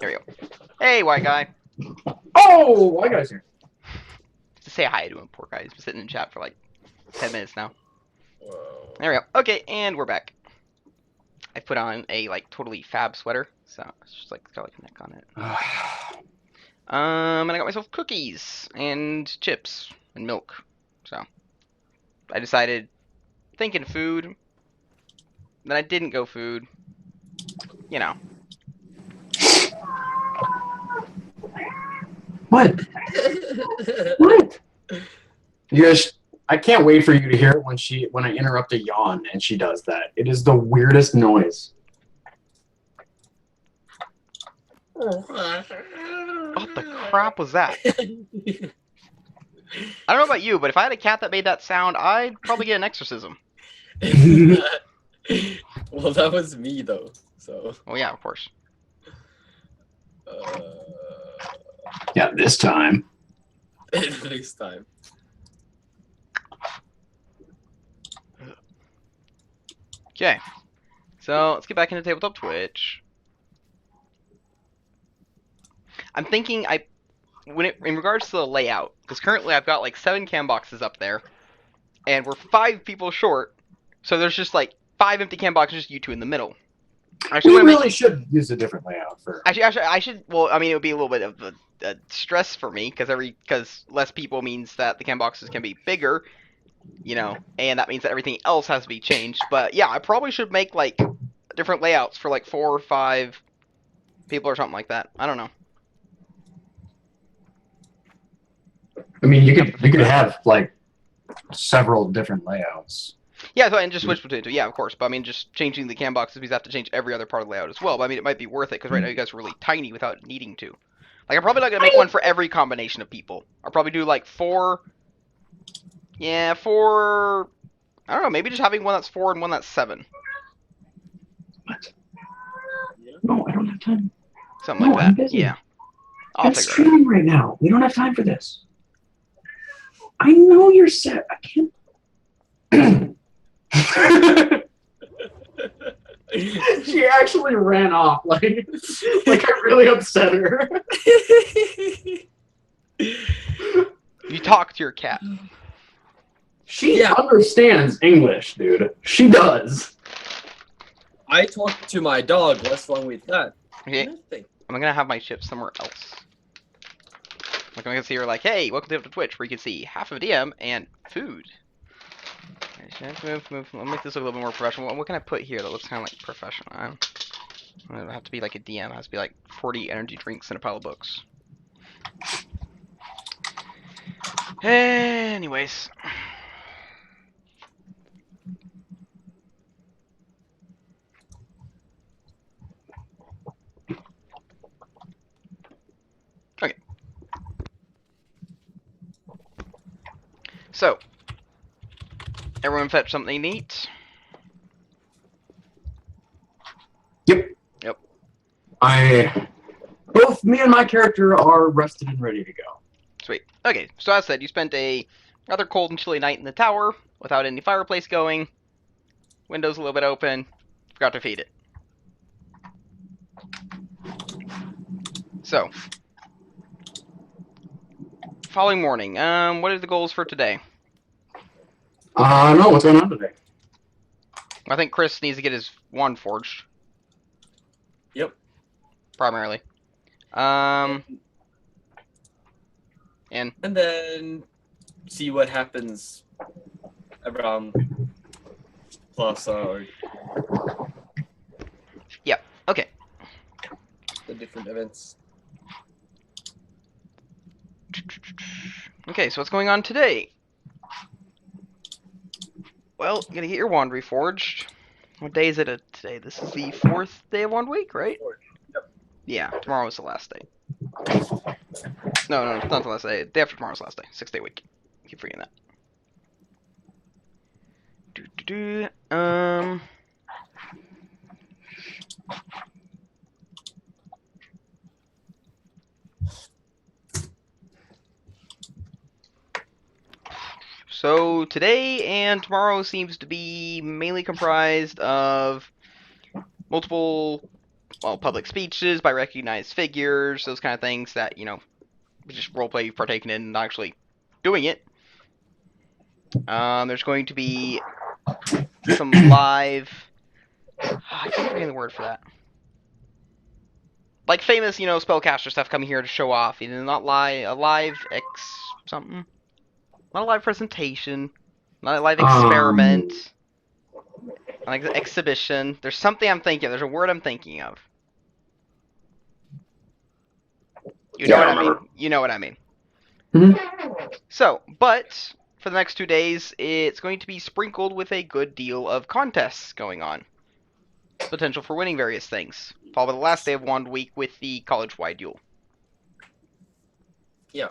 Speaker 1: There we go. Hey, white guy.
Speaker 2: Oh, white guy's here.
Speaker 1: Just say hi to him, poor guy. He's been sitting in chat for like 10 minutes now.
Speaker 3: Whoa.
Speaker 1: There we go. Okay, and we're back. I put on a like totally fab sweater, so it's just like got like a neck on it. And I got myself cookies and chips and milk. So I decided, thinking food, then I didn't go food. You know.
Speaker 2: What? What? You guys, I can't wait for you to hear it when I interrupt a yawn and she does that. It is the weirdest noise.
Speaker 1: What the crap was that? I don't know about you, but if I had a cat that made that sound, I'd probably get an exorcism.
Speaker 3: Well, that was me though. So.
Speaker 1: Oh yeah, of course.
Speaker 2: Yeah, this time.
Speaker 3: This time.
Speaker 1: Okay, so let's get back into Tabletop Twitch. I'm thinking in regards to the layout, because currently I've got like 7 cam boxes up there, and we're 5 people short, so there's just like 5 empty cam boxes, just you two in the middle.
Speaker 2: We really should use a different layout for.
Speaker 1: Actually, I should. Well, I mean, it would be a little bit of a stress for me because less people means that the cam boxes can be bigger, you know, and that means that everything else has to be changed. But yeah, I probably should make like different layouts for like 4 or 5 people or something like that. I don't know.
Speaker 2: I mean, you could have like several different layouts.
Speaker 1: Yeah, so, and just switch between the two. Yeah, of course. But I mean, just changing the cam boxes means I have to change every other part of the layout as well. But I mean, it might be worth it because right now you guys are really tiny without needing to. Like, I'm probably not gonna make one for every combination of people. I'll probably do like 4. Yeah, 4. I don't know. Maybe just having one that's 4 and one that's 7.
Speaker 2: What? No, I don't have time.
Speaker 1: Something like
Speaker 2: I'm
Speaker 1: that.
Speaker 2: busy.
Speaker 1: Yeah. I'll
Speaker 2: I'm
Speaker 1: figure it out.
Speaker 2: streaming right now. We don't have time for this. I know you're set. I can't. She actually ran off, like I really upset her.
Speaker 1: You talk to your cat.
Speaker 2: She understands English, dude. She does.
Speaker 3: I talked to my dog. What's wrong with that?
Speaker 1: Okay.
Speaker 3: Nothing.
Speaker 1: I'm gonna have my chips somewhere else. Like, I'm gonna see her like, hey, welcome to Twitch, where you can see half of a DM and food. I'll make this look a little bit more professional. What can I put here that looks kind of like professional? It'll have to be like a DM. It has to be like 40 energy drinks and a pile of books. Anyways. Okay. So, everyone fetch something neat.
Speaker 2: Yep. Both me and my character are rested and ready to go.
Speaker 1: Sweet. Okay, so as I said, you spent a rather cold and chilly night in the tower without any fireplace going. Windows a little bit open. Forgot to feed it. So, following morning. What are the goals for today?
Speaker 2: No, what's going on today?
Speaker 1: I think Chris needs to get his wand forged.
Speaker 3: Yep.
Speaker 1: Primarily. And
Speaker 3: And then see what happens around Plaza or
Speaker 1: okay.
Speaker 3: the different events.
Speaker 1: Okay, so what's going on today? Well, you're gonna get your wand reforged. What day is it today? This is the 4th day of Wand Week, right?
Speaker 3: Yep.
Speaker 1: Yeah, tomorrow is the last day. No, it's not the last day. Day after tomorrow's the last day. 6-day week. Keep forgetting that. So today and tomorrow seems to be mainly comprised of multiple well, public speeches, by recognized figures, those kind of things that, you know, just roleplay you've partaken in and not actually doing it. There's going to be some live... I keep forgetting the word for that. Like famous, you know, spellcaster stuff coming here to show off. You know, not a live something. Not a live presentation. Not a live experiment. Like an exhibition. There's something I'm thinking of. There's a word I'm thinking of. You know what I mean. You know what I mean. So, but for the next 2 days, it's going to be sprinkled with a good deal of contests going on. Potential for winning various things. Followed by the last day of Wand Week with the college-wide duel.
Speaker 3: Yeah.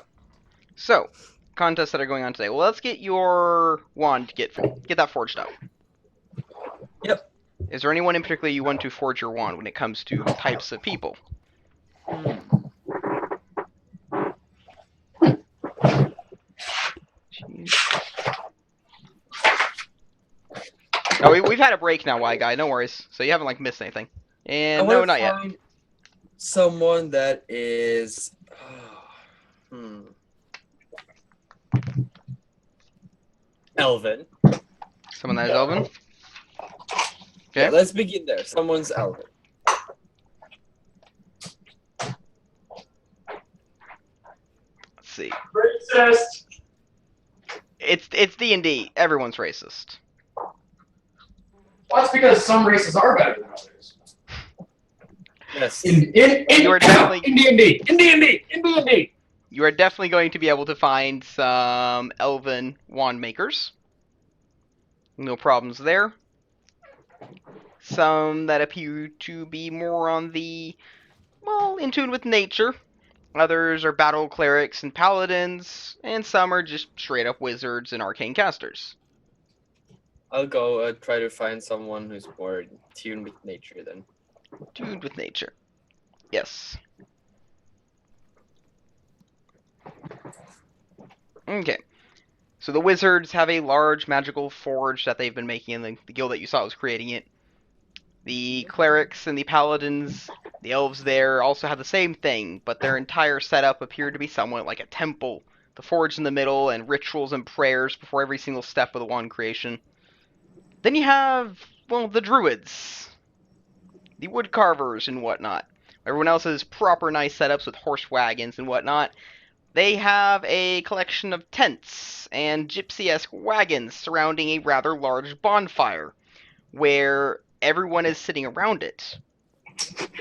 Speaker 1: So, contests that are going on today. Well, let's get your wand, get that forged up.
Speaker 3: Yep.
Speaker 1: Is there anyone in particular you want to forge your wand when it comes to types of people? Oh, we've had a break now, Y guy. No worries. So you haven't like missed anything. And no, not yet.
Speaker 3: Someone that is. Elven.
Speaker 1: Someone that is Elven. Okay.
Speaker 3: Yeah, let's begin there. Someone's Elven.
Speaker 1: Let's see.
Speaker 2: Racist.
Speaker 1: It's D&D. Everyone's racist.
Speaker 2: Well, that's because some races are better than others.
Speaker 3: Yes.
Speaker 2: In
Speaker 1: You are definitely
Speaker 2: D&D.
Speaker 1: You are definitely going to be able to find some Elven wand makers. No problems there. Some that appear to be more on the, well, in tune with nature. Others are battle clerics and paladins, and some are just straight up wizards and arcane casters.
Speaker 3: I'll go try to find someone who's more in tune with nature then.
Speaker 1: Tuned with nature. Yes. Okay. So the wizards have a large magical forge that they've been making, and the guild that you saw was creating it. The clerics and the paladins, the elves there, also have the same thing, but their entire setup appeared to be somewhat like a temple. The forge in the middle, and rituals and prayers before every single step of the wand creation. Then you have, well, the druids. The wood carvers and whatnot. Everyone else has proper nice setups with horse wagons and whatnot. They have a collection of tents and gypsy-esque wagons surrounding a rather large bonfire, where everyone is sitting around it.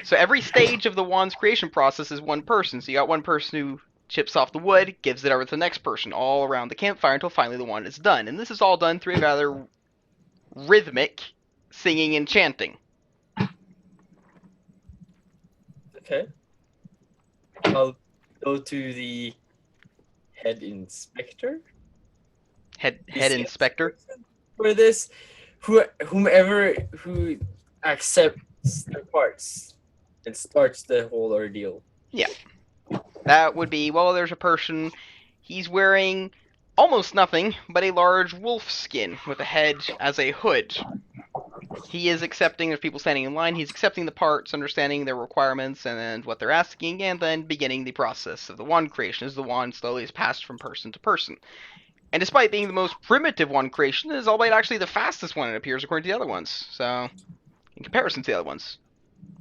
Speaker 1: So every stage of the wand's creation process is one person. So you got one person who chips off the wood, gives it over to the next person, all around the campfire until finally the wand is done. And this is all done through a rather rhythmic singing and chanting.
Speaker 3: Okay. I'll go to the head inspector.
Speaker 1: Head inspector.
Speaker 3: For this, whomever who accepts the parts and starts the whole ordeal.
Speaker 1: Yeah. That would be, well, there's a person, he's wearing almost nothing but a large wolf skin with a head as a hood. He is accepting, there's people standing in line, he's accepting the parts, understanding their requirements and what they're asking, and then beginning the process of the wand creation as the wand slowly is passed from person to person. And despite being the most primitive wand creation, it is albeit actually the fastest one, it appears, according to the other ones. So, in comparison to the other ones.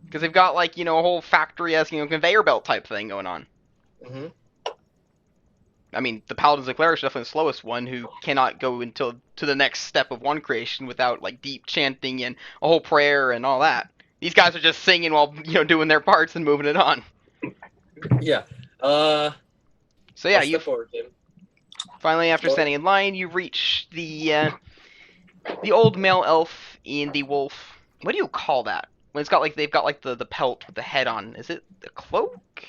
Speaker 1: Because they've got, like, you know, a whole factory-esque, you know, conveyor belt type thing going on.
Speaker 3: Mm-hmm.
Speaker 1: I mean, the paladins and clerics are definitely the slowest one, who cannot go until to the next step of wand creation without, like, deep chanting and a whole prayer and all that. These guys are just singing while, you know, doing their parts and moving it on.
Speaker 3: Yeah.
Speaker 1: So yeah, you
Speaker 3: forward him.
Speaker 1: finally, after standing in line, you reach the old male elf in the wolf. What do you call that? When it's got like they've got like the pelt with the head on. Is it a cloak?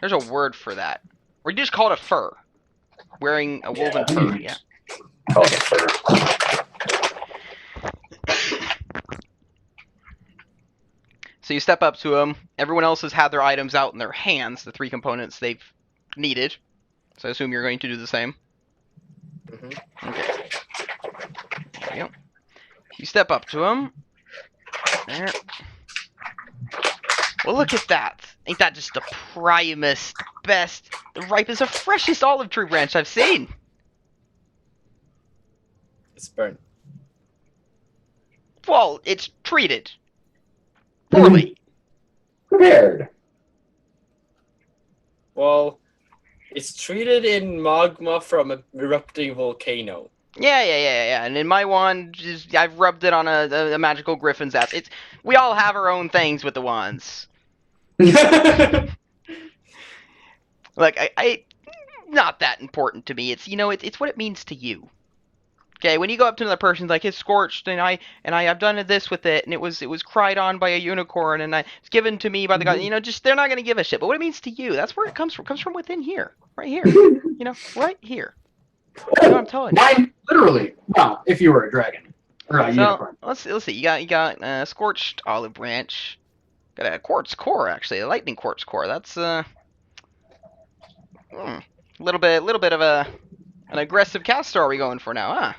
Speaker 1: There's a word for that. Or you just call it a fur. Wearing a woven fur, yeah.
Speaker 2: Call it a fur.
Speaker 1: So you step up to him. Everyone else has had their items out in their hands, the 3 components they've needed. So I assume you're going to do the same.
Speaker 3: Mm-hmm.
Speaker 1: Okay. There you go. You step up to him. There. Well, look at that. Ain't that just the primest, best, the ripest, the freshest olive tree branch I've seen?
Speaker 3: It's burnt.
Speaker 1: Well, it's treated. Poorly.
Speaker 2: Prepared.
Speaker 3: Well, it's treated in magma from an erupting volcano.
Speaker 1: Yeah. And in my wand, I've rubbed it on a magical griffin's ass. We all have our own things with the wands. Like, I not that important to me. It's what it means to you. Okay, when you go up to another person, like it's scorched, and I've done this with it, and it was cried on by a unicorn, and it's given to me by the god. Just they're not gonna give a shit. But what it means to you, that's where it comes from. It comes from within here, right here. Right here. You know what I'm telling you.
Speaker 2: Mine, literally. Well, if you were a dragon or a
Speaker 1: So
Speaker 2: unicorn.
Speaker 1: let's see. You got scorched olive branch. Got a quartz core actually, a lightning quartz core. That's a little bit of an aggressive caster are we going for now, huh?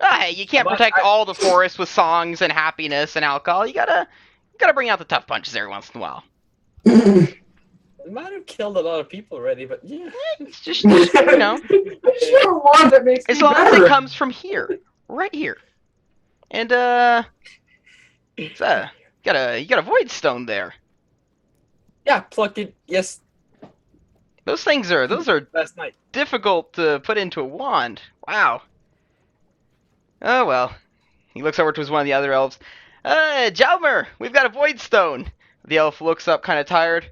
Speaker 1: Hey, you can't protect all the forest with songs and happiness and alcohol. You gotta bring out the tough punches every once in a while.
Speaker 3: It might have killed a lot of people already, but yeah.
Speaker 1: It's just you know,
Speaker 2: It's your wand that makes
Speaker 1: as
Speaker 2: me
Speaker 1: long as
Speaker 2: better.
Speaker 1: it comes from here, right here, and it's, you got a void stone there.
Speaker 3: Yeah, plucked it. Yes,
Speaker 1: Those are
Speaker 3: last night.
Speaker 1: difficult to put into a wand. Wow. Oh well. He looks over towards one of the other elves. Jalmer, we've got a void stone. The elf looks up, kind of tired.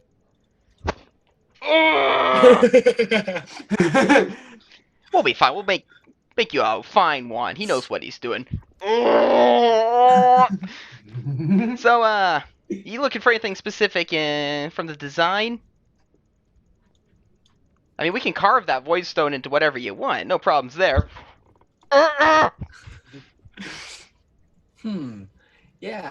Speaker 1: We'll be fine. We'll make you a fine wand. He knows what he's doing. So, you looking for anything specific from the design? I mean, we can carve that void stone into whatever you want. No problems there.
Speaker 3: Yeah,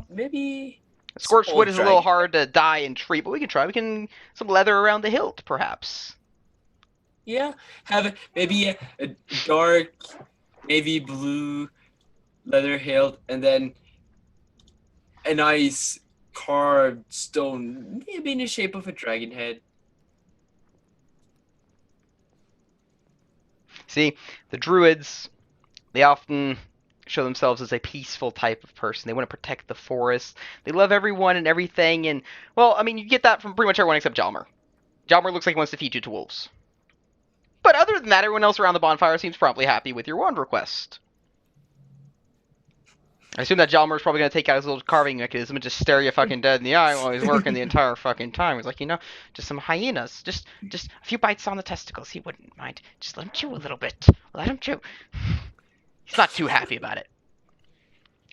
Speaker 3: maybe.
Speaker 1: Scorched wood is a little
Speaker 3: dragon.
Speaker 1: hard to dye and treat, but we can try. We can some leather around the hilt, perhaps.
Speaker 3: Yeah, have maybe a dark navy blue leather hilt, and then a nice carved stone, maybe in the shape of a dragon head.
Speaker 1: See, the druids, they often show themselves as a peaceful type of person. They want to protect the forest. They love everyone and everything. And, well, I mean, you get that from pretty much everyone except Jalmer. Jalmer looks like he wants to feed you to wolves. But other than that, everyone else around the bonfire seems probably happy with your wand request. I assume that Jalmer's probably going to take out his little carving mechanism and just stare you fucking dead in the eye while he's working the entire fucking time. He's like, just some hyenas. Just a few bites on the testicles. He wouldn't mind. Just let him chew a little bit. Let him chew. He's not too happy about it.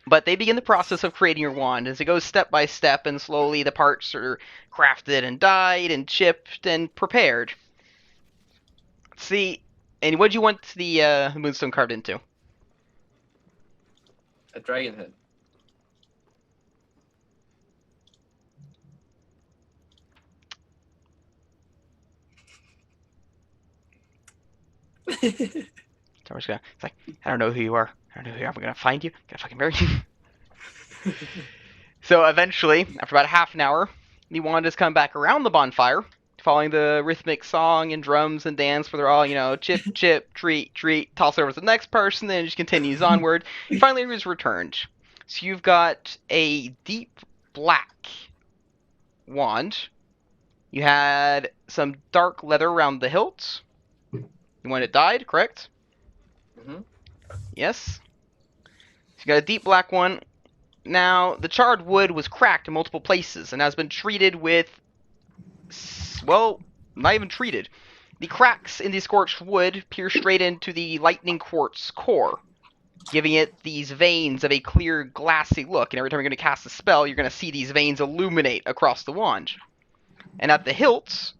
Speaker 1: But they begin the process of creating your wand as it goes step by step, and slowly the parts are crafted and dyed and chipped and prepared. See, and what do you want the moonstone carved into?
Speaker 3: A dragon head.
Speaker 1: So it's like, I don't know who you are. I don't know who you are. I'm gonna find you. I'm gonna fucking marry you. So eventually, after about half an hour, the wand has come back around the bonfire, following the rhythmic song and drums and dance where they're all, chip, chip, treat, treat, toss over to the next person, then it just continues onward. Finally, it was returned. So you've got a deep black wand. You had some dark leather around the hilt. You want it dyed, correct?
Speaker 3: Mm-hmm.
Speaker 1: Yes. So you got a deep black one. Now, the charred wood was cracked in multiple places and has been treated with, well, not even treated. The cracks in the scorched wood pierce straight into the lightning quartz core, giving it these veins of a clear, glassy look. And every time you're going to cast a spell, you're going to see these veins illuminate across the wand. And at the hilt,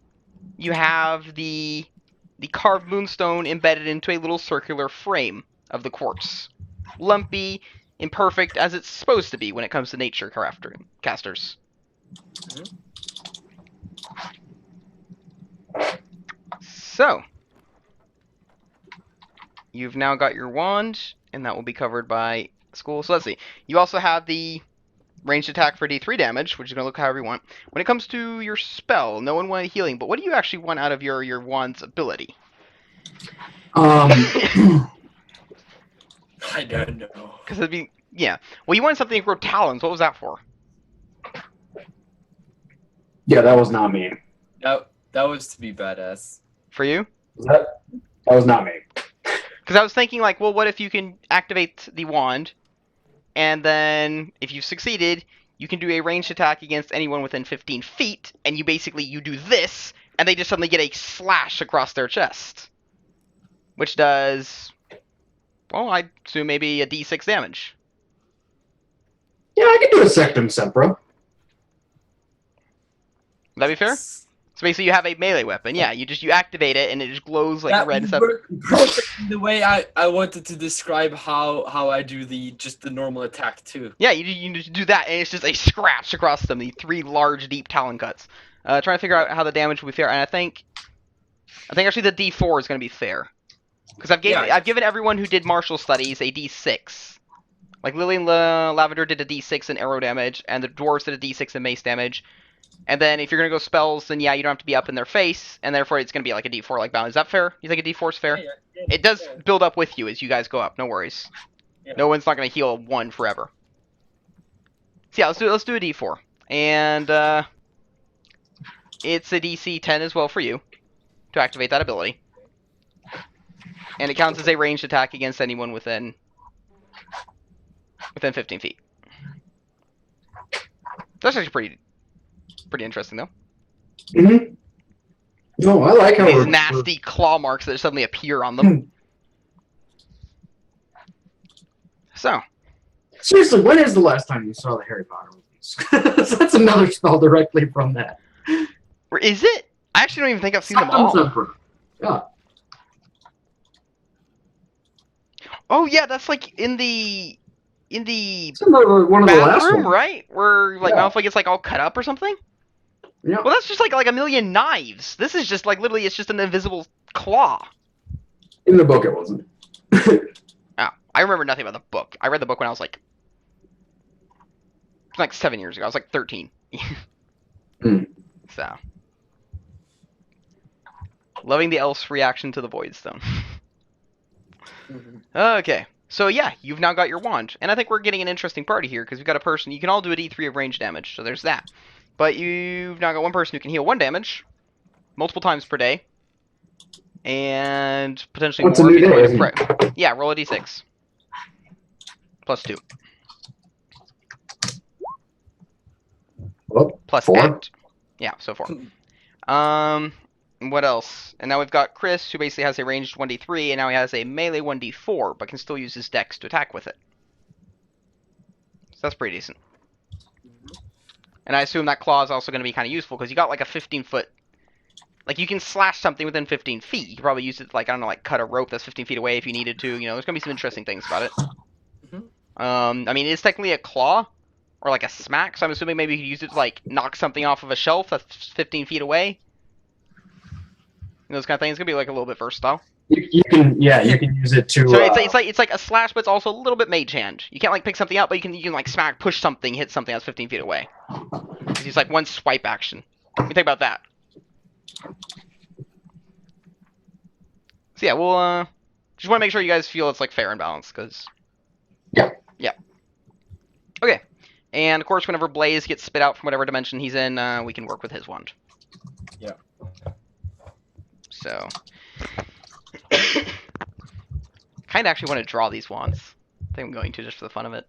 Speaker 1: you have the carved moonstone embedded into a little circular frame of the quartz. Lumpy, imperfect as it's supposed to be when it comes to nature casters.
Speaker 3: Mm-hmm.
Speaker 1: So, you've now got your wand, and that will be covered by school. So let's see. You also have the ranged attack for D3 damage, which is going to look however you want. When it comes to your spell, no one wanted healing, but what do you actually want out of your wand's ability?
Speaker 2: Um,
Speaker 3: I don't know.
Speaker 1: Because it'd be, yeah. Well, you wanted something to grow talons. What was that for?
Speaker 2: yeah, that was not me.
Speaker 3: That was to be badass.
Speaker 1: For you?
Speaker 2: That was not me.
Speaker 1: Because I was thinking, like, well, what if you can activate the wand, and then if you've succeeded, you can do a ranged attack against anyone within 15 feet, and you do this, and they just suddenly get a slash across their chest. Which does, well, I'd assume maybe a d6 damage.
Speaker 2: Yeah, I could do a Sectum Sempra.
Speaker 1: Would that be fair? So basically you have a melee weapon. Yeah, you activate it, and it just glows like red and stuff.
Speaker 3: Perfect the way I wanted to describe how I do the normal attack too.
Speaker 1: Yeah, you just do that, and it's just a scratch across them, the 3 large, deep talon cuts. Trying to figure out how the damage will be fair, and I think actually the D4 is going to be fair. Because I've given everyone who did martial studies a D6. Like Lily and Lavender did a D6 in arrow damage, and the dwarves did a D6 in mace damage. And then if you're going to go spells, then yeah, you don't have to be up in their face, and therefore it's going to be like a D4 like balance. Is that fair? You think a D4 is fair?
Speaker 3: Yeah.
Speaker 1: It does build up with you as you guys go up, no worries.
Speaker 3: Yeah.
Speaker 1: No one's not going to heal 1 forever. So yeah, let's do a D4. And it's a DC 10 as well for you to activate that ability. And it counts as a ranged attack against anyone within 15 feet. That's actually pretty interesting, though.
Speaker 2: Mm-hmm. No, I like how
Speaker 1: These nasty claw marks that suddenly appear on them. So.
Speaker 2: Seriously, when is the last time you saw the Harry Potter movies? That's another spell directly from that.
Speaker 1: Is it? I actually don't even think I've seen them all.
Speaker 2: Sempra. Yeah.
Speaker 1: Oh yeah, that's like in the
Speaker 2: It's in one of the last
Speaker 1: bathroom,
Speaker 2: ones.
Speaker 1: right? Where like Malfoy gets like all cut up or something.
Speaker 2: Yeah.
Speaker 1: Well, that's just like a million knives. This is just like literally, it's just an invisible claw.
Speaker 2: In the book, it wasn't.
Speaker 1: Oh, I remember nothing about the book. I read the book when I was like 7 years ago. I was like 13. So, loving the elf's reaction to the Void Stone. Okay, so yeah, you've now got your wand, and I think we're getting an interesting party here because we've got a person. You can all do a D3 of range damage, so there's that. But you've now got one person who can heal 1 damage multiple times per day, and potentially
Speaker 2: What's
Speaker 1: more
Speaker 2: a
Speaker 1: if
Speaker 2: new
Speaker 1: he's
Speaker 2: day,
Speaker 1: going to yeah, roll a D6 plus 2
Speaker 2: Well,
Speaker 1: plus
Speaker 2: 4.
Speaker 1: 8. Yeah, so 4. What else? And now we've got Chris, who basically has a ranged 1d3, and now he has a melee 1d4, but can still use his dex to attack with it. So that's pretty decent. And I assume that claw is also going to be kind of useful, because you got like a 15-foot... Like, you can slash something within 15 feet. You could probably use it, like, I don't know, like, cut a rope that's 15 feet away if you needed to. You know, there's going to be some interesting things about it. I mean, it's technically a claw, or like a smack, so I'm assuming maybe you could use it to, like, knock something off of a shelf that's 15 feet away. Those kind of things. It's gonna be like a little bit versatile.
Speaker 2: You can use it to.
Speaker 1: So it's like a slash, but it's also a little bit mage hand. You can't like pick something up, but you can like smack, push something, hit something that's 15 feet away. It's like one swipe action. What do you think about that? So yeah, we'll just want to make sure you guys feel it's like fair and balanced, because.
Speaker 2: Yeah.
Speaker 1: Yeah. Okay, and of course, whenever Blaze gets spit out from whatever dimension he's in, we can work with his wand.
Speaker 3: Yeah.
Speaker 1: So, kind of actually want to draw these wands. I think I'm going to just for the fun of it.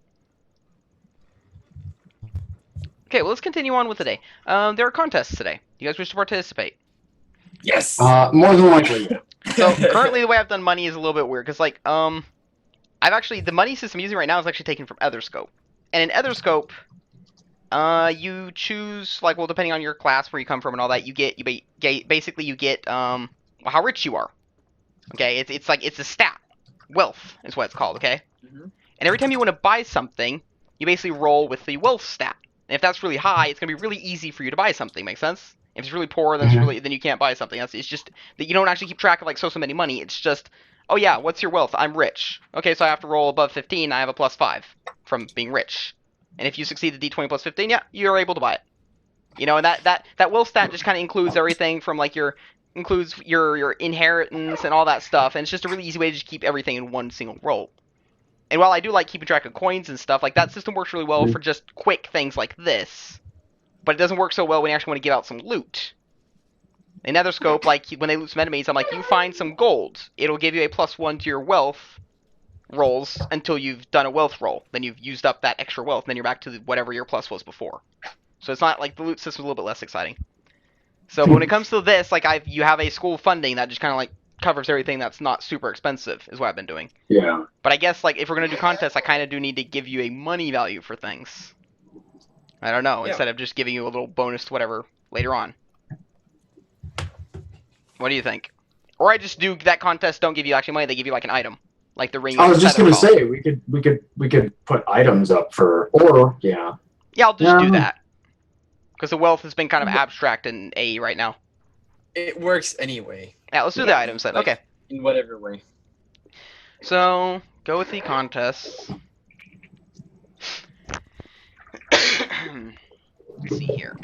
Speaker 1: Okay, well, let's continue on with the day. There are contests today. You guys wish to participate?
Speaker 3: Yes.
Speaker 2: More than likely.
Speaker 1: So currently, the way I've done money is a little bit weird because, like, I've actually the money system I'm using right now is actually taken from Etherscope, and in Etherscope, you choose like, well, depending on your class, where you come from, and all that, you basically you get how rich you are. Okay, it's a stat. Wealth is what it's called. Okay, and every time you want to buy something, you basically roll with the wealth stat. And if that's really high, it's gonna be really easy for you to buy something. Make sense? If it's really poor, then then you can't buy something. It's just that you don't actually keep track of like so many money. It's just, oh yeah, what's your wealth? I'm rich. Okay, so I have to roll above 15. I have a +5 from being rich. And if you succeed the D20 plus 15, yeah, you're able to buy it. You know, and that will stat just kind of includes everything from like includes your inheritance and all that stuff, and it's just a really easy way to just keep everything in one single roll. And while I do like keeping track of coins and stuff, like that system works really well for just quick things like this, but it doesn't work so well when you actually want to give out some loot. In Netherscope, like when they loot some enemies, I'm like, you find some gold. It'll give you a +1 to your wealth rolls until you've done a wealth roll. Then you've used up that extra wealth, and then you're back to whatever your plus was before. So it's not like the loot system's a little bit less exciting. So when it comes to this, like you have a school funding that just kind of like covers everything that's not super expensive, is what I've been doing.
Speaker 2: Yeah.
Speaker 1: But I guess like if we're gonna do contests, I kind of do need to give you a money value for things. I don't know,
Speaker 3: Yeah.
Speaker 1: instead of just giving you a little bonus to whatever later on. What do you think? Or I just do that contest. Don't give you actually money; they give you like an item, like the ring.
Speaker 2: I was just
Speaker 1: set
Speaker 2: gonna
Speaker 1: of
Speaker 2: say we could put items up for, or yeah.
Speaker 1: Yeah, I'll just do
Speaker 2: Yeah.
Speaker 1: that. Because the wealth has been kind of abstract in AE right now.
Speaker 3: It works anyway.
Speaker 1: Yeah, let's do the items then.
Speaker 3: Like,
Speaker 1: Okay.
Speaker 3: in whatever way.
Speaker 1: So, go with the contests. Let's see here.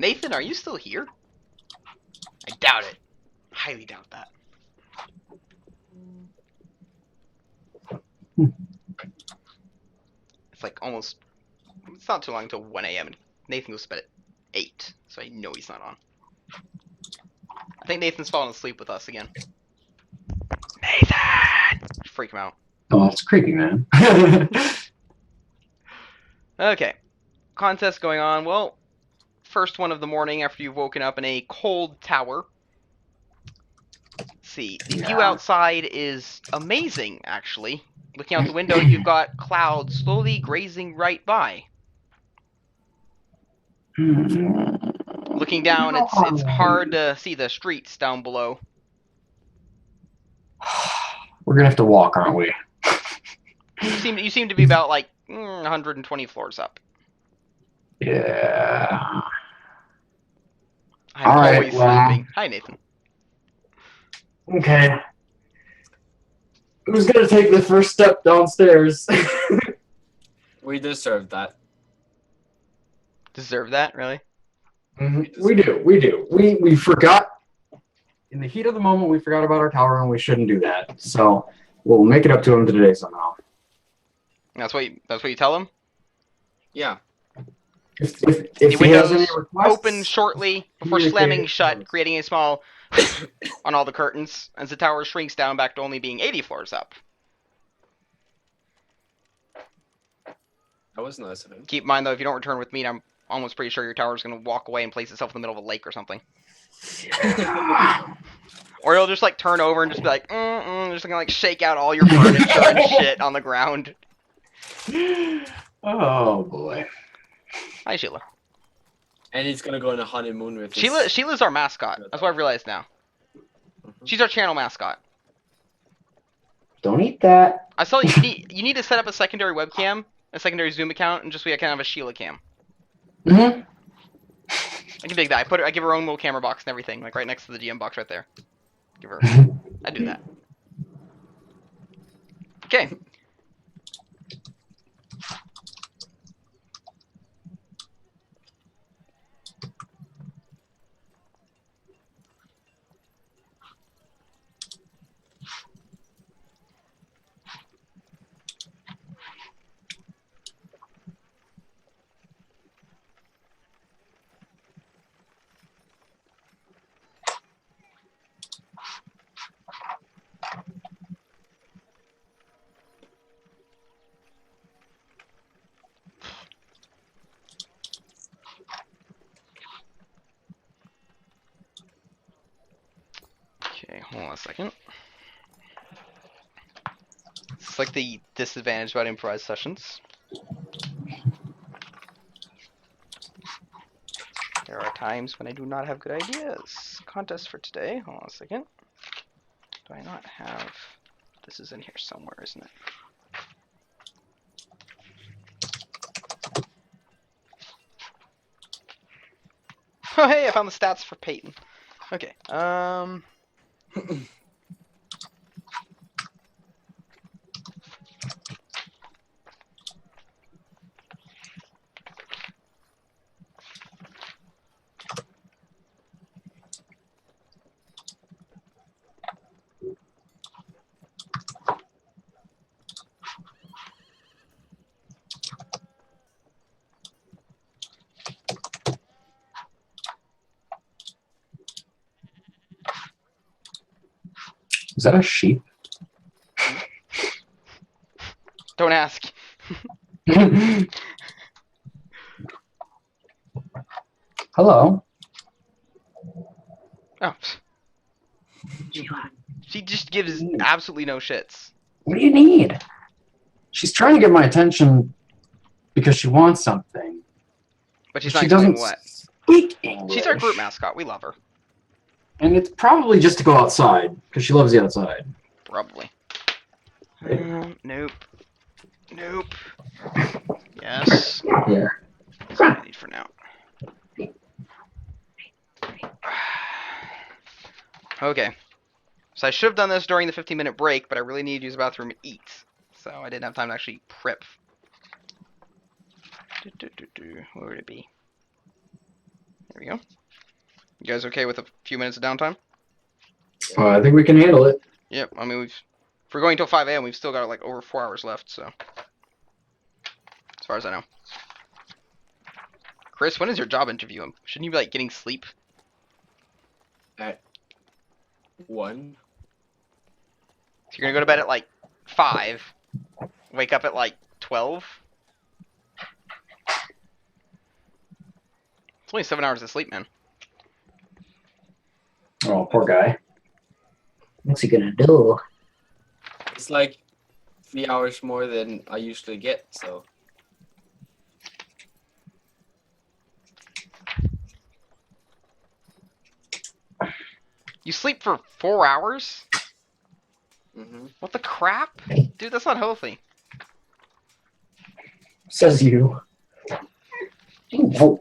Speaker 1: Nathan, are you still here? I doubt it. Highly doubt that. It's like almost... It's not too long until 1 a.m. and Nathan goes to bed at 8, so I know he's not on. I think Nathan's falling asleep with us again. Nathan! Freak him out.
Speaker 2: Oh, it's creepy, man.
Speaker 1: Okay. Contest going on. Well, first one of the morning after you've woken up in a cold tower. Let's see. The view outside is amazing, actually. Looking out the window, you've got clouds slowly grazing right by. Looking down, it's hard to see the streets down below.
Speaker 2: We're gonna have to walk, aren't we?
Speaker 1: You seem to be about like 120 floors up.
Speaker 2: Yeah.
Speaker 1: I'm
Speaker 2: All right,
Speaker 1: always
Speaker 2: well.
Speaker 1: sleeping. Hi, Nathan.
Speaker 2: Okay. Who's gonna take the first step downstairs?
Speaker 3: We deserve that.
Speaker 1: Deserve that, really?
Speaker 2: We do. We forgot in the heat of the moment. We forgot about our tower, and we shouldn't do that. So we'll make it up to him today somehow.
Speaker 1: That's what you tell him?
Speaker 3: Yeah.
Speaker 2: If
Speaker 1: The
Speaker 2: he
Speaker 1: windows
Speaker 2: has any requests,
Speaker 1: open shortly before
Speaker 2: communicate
Speaker 1: slamming
Speaker 2: with
Speaker 1: shut,
Speaker 2: us.
Speaker 1: creating a small on all the curtains as the tower shrinks down back to only being 80 floors up.
Speaker 3: That was nice of him.
Speaker 1: Keep in mind, though, if you don't return with me, I'm almost pretty sure your tower's going to walk away and place itself in the middle of a lake or something. Or it'll just, like, turn over and just be like, just going to, like, shake out all your furniture and shit on the ground.
Speaker 2: Oh, boy.
Speaker 1: Hi, Sheila.
Speaker 3: And he's gonna go on a honeymoon with his...
Speaker 1: Sheila's our mascot. That's what I've realized now. She's our channel mascot.
Speaker 2: Don't eat that.
Speaker 1: I saw you need to set up a secondary webcam, a secondary Zoom account, and just so we can have a Sheila cam.
Speaker 2: Mm-hmm.
Speaker 1: I can dig that. I give her own little camera box and everything, like right next to the GM box right there. Give her. I do that. Okay. Okay, hold on a second. It's like the disadvantage about improvised sessions. There are times when I do not have good ideas. Contest for today. Hold on a second. Do I not have... This is in here somewhere, isn't it? Oh, hey, I found the stats for Peyton. Okay,
Speaker 2: Is that a sheep?
Speaker 1: don't ask.
Speaker 2: Hello.
Speaker 1: Oh. She just gives absolutely no shits.
Speaker 2: What do you need? She's trying to get my attention because she wants something.
Speaker 1: But she's
Speaker 2: She
Speaker 1: not explaining
Speaker 2: doesn't
Speaker 1: what.
Speaker 2: speak English.
Speaker 1: She's our group mascot. We love her.
Speaker 2: And it's probably just to go outside because she loves the outside.
Speaker 1: Probably. Nope. Nope. Yes.
Speaker 2: Yeah.
Speaker 1: That's what I need for now. Okay. So I should have done this during the 15-minute break, but I really needed to use the bathroom and eat. So I didn't have time to actually prep. Where would it be? There we go. You guys okay with a few minutes of downtime?
Speaker 2: I think we can handle it.
Speaker 1: Yep. I mean, if we're going till 5 a.m., we've still got like over 4 hours left. So, as far as I know. Chris, when is your job interview? Shouldn't you be like getting sleep?
Speaker 3: At 1.
Speaker 1: So you're gonna go to bed at like 5, wake up at like 12. It's only 7 hours of sleep, man.
Speaker 2: Oh, poor guy.
Speaker 5: What's he gonna do?
Speaker 3: It's like 3 hours more than I usually get, so.
Speaker 1: You sleep for 4 hours? What the crap? Dude, that's not healthy.
Speaker 5: Says you. Oh.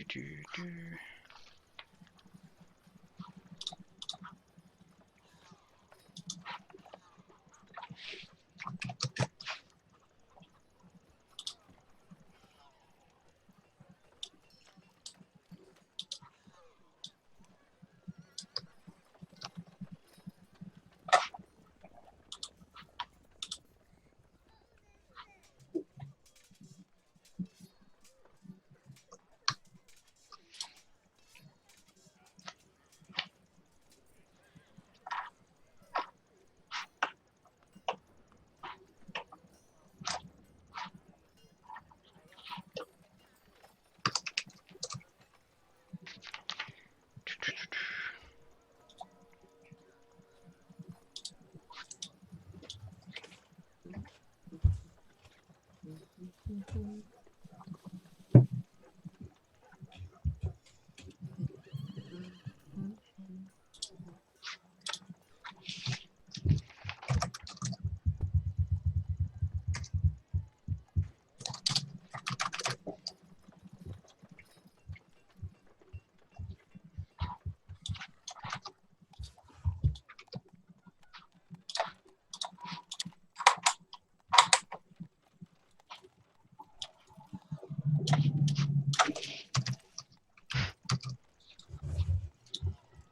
Speaker 1: Do.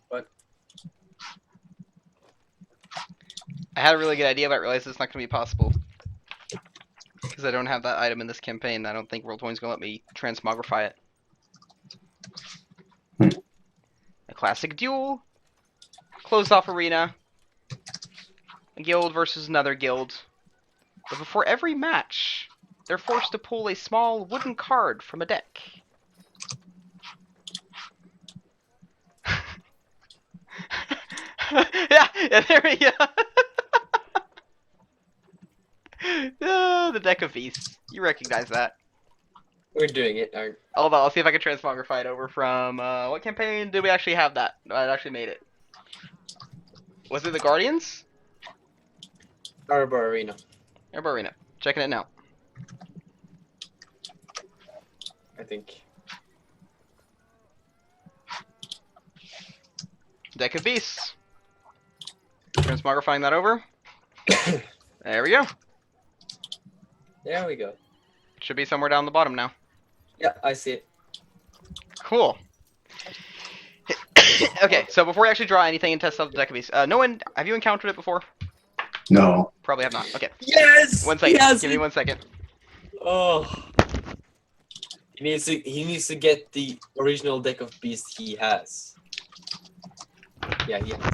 Speaker 3: What?
Speaker 1: I had a really good idea, but I realized it's not going to be possible. Because I don't have that item in this campaign. I don't think Roll20's going to let me transmogrify it. A classic duel. Closed off arena. A guild versus another guild. But before every match, they're forced to pull a small wooden card from a deck. yeah, there we go. The deck of beasts. You recognize that.
Speaker 4: We're doing it. Aren't
Speaker 1: Hold on, I'll see if I can transmogrify it over from, what campaign did we actually have that? I actually made it. Was it the Guardians?
Speaker 4: Arbor Arena.
Speaker 1: Or Arena? Checking it now.
Speaker 4: I think.
Speaker 1: Deck of beasts. Transmogrifying that over. There we go.
Speaker 4: There we go.
Speaker 1: Should be somewhere down the bottom now.
Speaker 4: Yeah, I see it.
Speaker 1: Cool. Okay, so before we actually draw anything and test out the deck of beasts, no one, have you encountered it before?
Speaker 2: No.
Speaker 1: Probably have not. Okay.
Speaker 4: Yes.
Speaker 1: 1 second.
Speaker 4: Yes!
Speaker 1: Give me 1 second.
Speaker 4: Oh. He needs to get the original deck of beasts he has. Yeah, he has.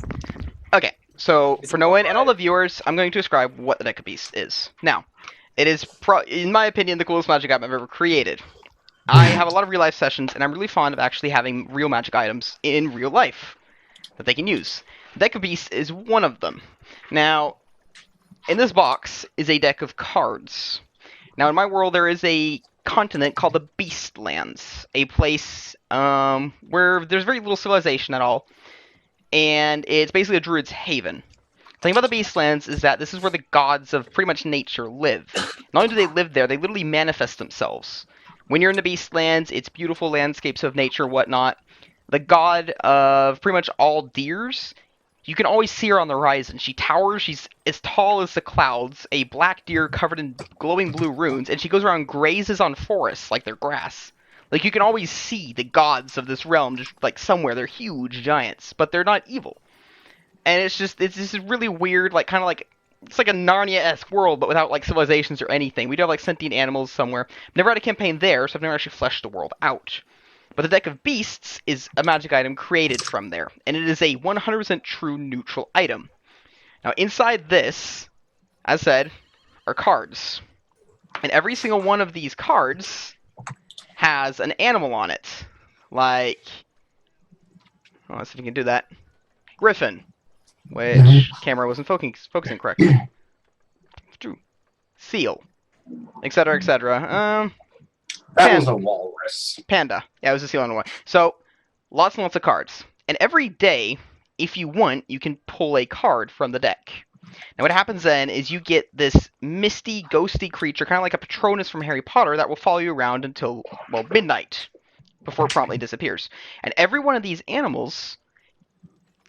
Speaker 1: Okay, so
Speaker 4: Is
Speaker 1: for
Speaker 4: it
Speaker 1: no one and all the
Speaker 4: alright?
Speaker 1: viewers, I'm going to describe what the deck of beasts is. Now, it is, in my opinion, the coolest magic item I've ever created. I have a lot of real life sessions, and I'm really fond of actually having real magic items in real life that they can use. The deck of beasts is one of them. Now, in this box is a deck of cards. Now, in my world, there is a continent called the Beastlands, a place where there's very little civilization at all, and it's basically a druid's haven. The thing about the Beastlands is that this is where the gods of pretty much nature live. Not only do they live there, they literally manifest themselves. When you're in the Beastlands, it's beautiful landscapes of nature, whatnot. The god of pretty much all deers, you can always see her on the horizon. She towers, she's as tall as the clouds, a black deer covered in glowing blue runes, and she goes around and grazes on forests like they're grass. Like, you can always see the gods of this realm just, like, somewhere. They're huge giants, but they're not evil. And it's just really weird, like, kind of like, it's like a Narnia-esque world, but without, like, civilizations or anything. We do have, like, sentient animals somewhere. Never had a campaign there, so I've never actually fleshed the world out. But the Deck of Beasts is a magic item created from there, and it is a 100% true neutral item. Now, inside this, as said, are cards. And every single one of these cards has an animal on it. Like, oh, let's see if we can do that. Griffin, which camera wasn't focusing correctly. Seal, etc., etc.
Speaker 2: That was a walrus.
Speaker 1: Panda. Yeah, it was a seal on one. So, lots and lots of cards. And every day, if you want, you can pull a card from the deck. Now, what happens then is you get this misty, ghosty creature, kind of like a Patronus from Harry Potter, that will follow you around until, well, midnight, before it promptly disappears. And every one of these animals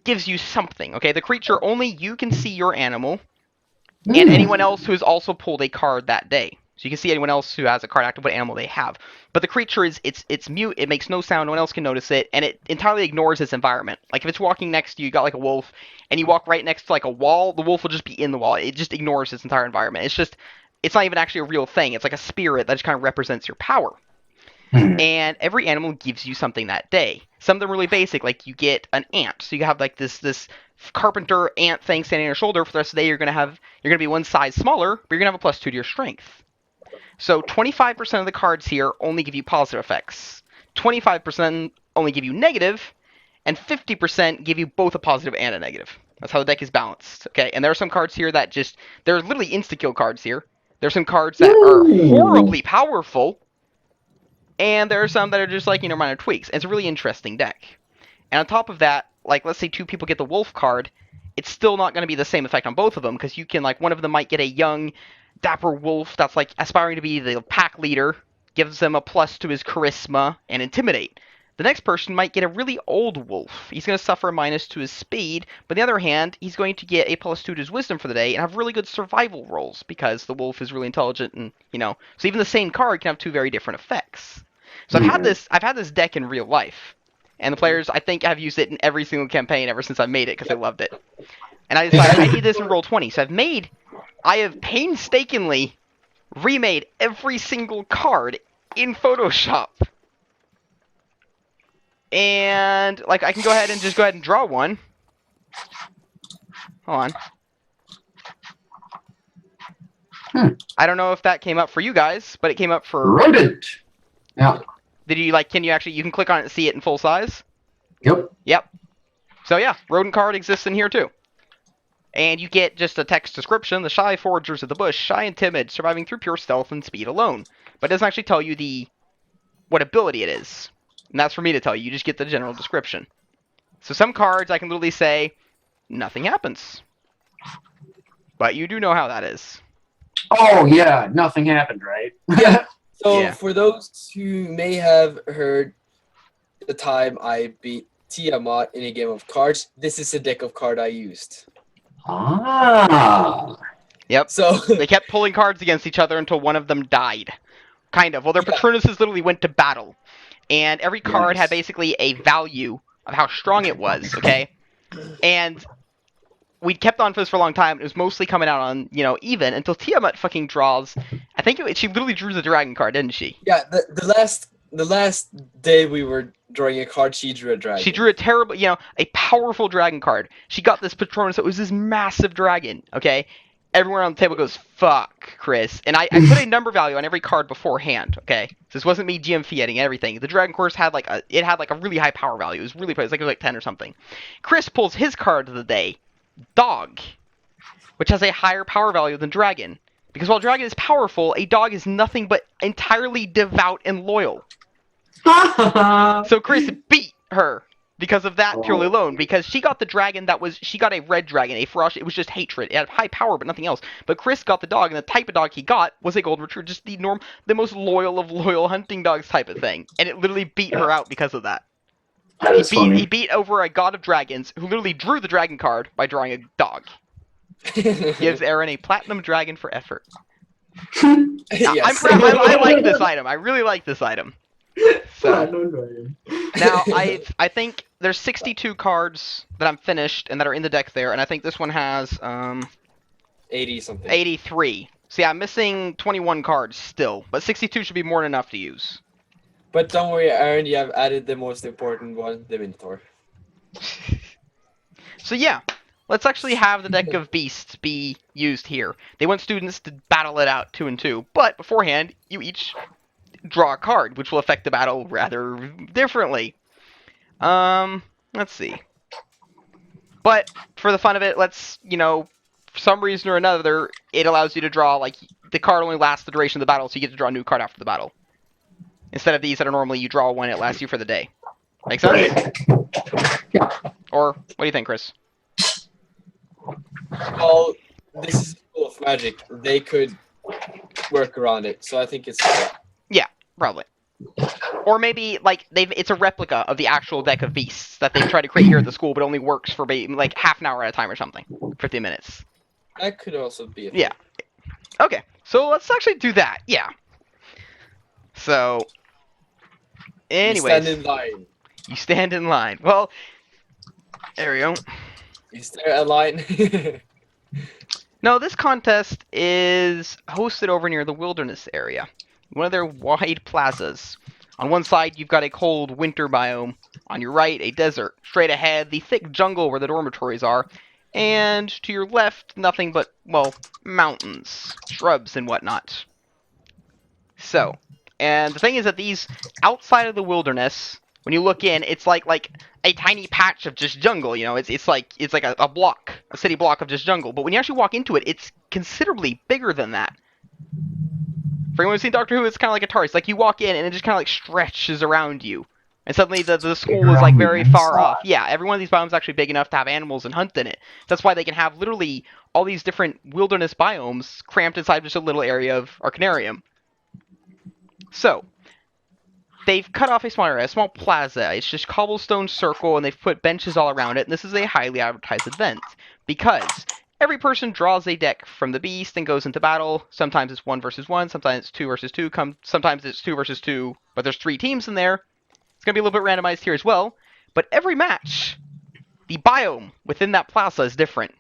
Speaker 1: gives you something, okay? The creature, only you can see your animal, and anyone else who has also pulled a card that day. So you can see anyone else who has a card active, what animal they have. But the creature is, it's mute, it makes no sound, no one else can notice it, and it entirely ignores its environment. Like, if it's walking next to you, you got like a wolf, and you walk right next to like a wall, the wolf will just be in the wall. It just ignores its entire environment. It's not even actually a real thing. It's like a spirit that just kind of represents your power. And every animal gives you something that day. Some of them really basic, like you get an ant. So you have like this carpenter ant thing standing on your shoulder. For the rest of the day, you're gonna be one size smaller, but you're gonna have a +2 to your strength. So 25% of the cards here only give you positive effects. 25% only give you negative, and 50% give you both a positive and a negative. That's how the deck is balanced. Okay, and there are some cards here that there are literally insta-kill cards here. There's some cards that are horribly powerful, and there are some that are just like, minor tweaks. It's a really interesting deck. And on top of that, like, let's say 2 people get the wolf card, it's still not going to be the same effect on both of them, because you can, like, one of them might get a young, dapper wolf that's, like, aspiring to be the pack leader, gives them a plus to his charisma and intimidate. The next person might get a really old wolf. He's going to suffer a minus to his speed, but on the other hand, he's going to get a +2 to his wisdom for the day and have really good survival rolls, because the wolf is really intelligent and, so even the same card can have 2 very different effects. So I've had this deck in real life, and the players, I think, have used it in every single campaign ever since I made it, because they loved it. And I decided I need this in Roll20, so I have painstakingly remade every single card in Photoshop. And, like, I can go ahead and draw one. Hold on. I don't know if that came up for you guys, but it came up for...
Speaker 2: Rodent! Yeah.
Speaker 1: Did you, like, you can click on it and see it in full size?
Speaker 2: Yep.
Speaker 1: Yep. So yeah, rodent card exists in here too. And you get just a text description, the shy foragers of the bush, shy and timid, surviving through pure stealth and speed alone. But it doesn't actually tell you what ability it is. And that's for me to tell you, you just get the general description. So some cards I can literally say, nothing happens. But you do know how that is.
Speaker 2: Oh yeah, nothing happened, right?
Speaker 4: Yeah. So
Speaker 1: Yeah.
Speaker 4: for those who may have heard the time I beat Tiamat in a game of cards, this is the deck of card I used.
Speaker 2: Ah.
Speaker 1: Yep.
Speaker 4: So
Speaker 1: They kept pulling cards against each other until one of them died. Kind of. Well, their
Speaker 4: Yeah.
Speaker 1: Patronuses literally went to battle. And every card had
Speaker 2: Yes.
Speaker 1: basically a value of how strong it was, okay? And we kept on for this for a long time. It was mostly coming out on, even, until Tiamat fucking draws. I think she literally drew the dragon card, didn't she?
Speaker 4: yeah, the last day we were drawing a card, she drew a dragon.
Speaker 1: She drew a terrible, a powerful dragon card. She got this Patronus that was this massive dragon, okay? Everyone on the table goes, fuck, Chris. And I put a number value on every card beforehand, okay? So this wasn't me GM fiating everything. The dragon course had like a really high power value. It was really, it was like 10 or something. Chris pulls his card of the day, Dog, which has a higher power value than Dragon. Because while Dragon is powerful, a dog is nothing but entirely devout and loyal. So Chris beat her because of that purely alone. Because she got the dragon she got a red dragon, a ferocious, it was just hatred. It had high power, but nothing else. But Chris got the dog, and the type of dog he got was a golden retriever, just the most loyal of loyal hunting dogs type of thing. And it literally beat her out because of that.
Speaker 2: That is funny.
Speaker 1: He beat over a god of dragons who literally drew the dragon card by drawing a dog. Gives Aaron a platinum dragon for effort.
Speaker 4: Yes.
Speaker 1: I like this item. I really like this item. So now I think there's 62 cards that I'm finished and that are in the deck there, and I think this one has
Speaker 4: 80 something.
Speaker 1: 83. So yeah, I'm missing 21 cards still, but 62 should be more than enough to use.
Speaker 4: But don't worry, Aaron, you have added the most important one, the Minotaur.
Speaker 1: So yeah, let's actually have the deck of beasts be used here. They want students to battle it out 2 and 2, but beforehand, you each draw a card, which will affect the battle rather differently. Let's see. But for the fun of it, let's, for some reason or another, it allows you to draw, like, the card only lasts the duration of the battle, so you get to draw a new card after the battle. Instead of these that are normally you draw one, it lasts you for the day. Make sense?
Speaker 2: Right. Yeah.
Speaker 1: Or, what do you think, Chris?
Speaker 4: Well, this is full of magic. They could work around it, so I think it's fair.
Speaker 1: Yeah, probably. Or maybe, like, it's a replica of the actual deck of beasts that they've tried to create here at the school, but only works for, like, half an hour at a time or something. 15 minutes.
Speaker 4: That could also be a
Speaker 1: Yeah. Okay, so let's actually do that. Yeah. So, anyways.
Speaker 4: You stand in line.
Speaker 1: You stand in line. Well, there we go.
Speaker 4: You stare at a line.
Speaker 1: No, this contest is hosted over near the wilderness area. One of their wide plazas. On one side, you've got a cold winter biome. On your right, a desert. Straight ahead, the thick jungle where the dormitories are. And to your left, nothing but, well, mountains, shrubs, and whatnot. So, and the thing is that these, outside of the wilderness, when you look in, it's like a tiny patch of just jungle, it's like a block, a city block of just jungle. But when you actually walk into it, it's considerably bigger than that. For anyone who's seen Doctor Who, it's kind of like a TARDIS. It's like you walk in and it just kind of like stretches around you. And suddenly the school is like very far off. Yeah, every one of these biomes is actually big enough to have animals and hunt in it. That's why they can have literally all these different wilderness biomes cramped inside just a little area of Arcanarium. So, they've cut off a small area, a small plaza. It's just cobblestone circle, and they've put benches all around it. And this is a highly advertised event because every person draws a deck from the beast and goes into battle. Sometimes it's 1 versus 1, sometimes it's 2 versus 2, sometimes it's 2 versus 2, but there's 3 teams in there. It's going to be a little bit randomized here as well. But every match, the biome within that plaza is different.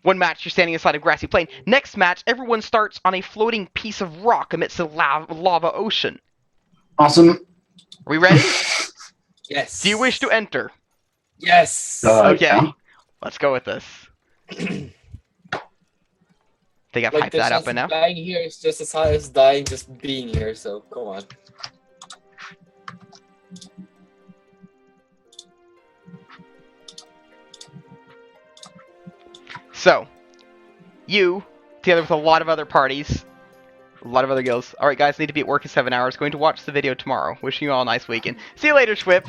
Speaker 1: One match, you're standing inside a grassy plain. Next match, everyone starts on a floating piece of rock amidst a lava ocean.
Speaker 2: Awesome.
Speaker 1: Are we ready?
Speaker 4: Yes.
Speaker 1: Do you wish to enter?
Speaker 4: Yes.
Speaker 1: Okay.
Speaker 2: Yeah.
Speaker 1: Let's go with this. Think I've
Speaker 4: Like,
Speaker 1: hyped
Speaker 4: the
Speaker 1: that up
Speaker 4: chance of
Speaker 1: enough?
Speaker 4: dying here is just as high as dying just being here, so come on.
Speaker 1: So, you, together with a lot of other parties, a lot of other guilds. Alright guys, need to be at work in 7 hours. Going to watch the video tomorrow. Wishing you all a nice weekend. See you later, Schwip.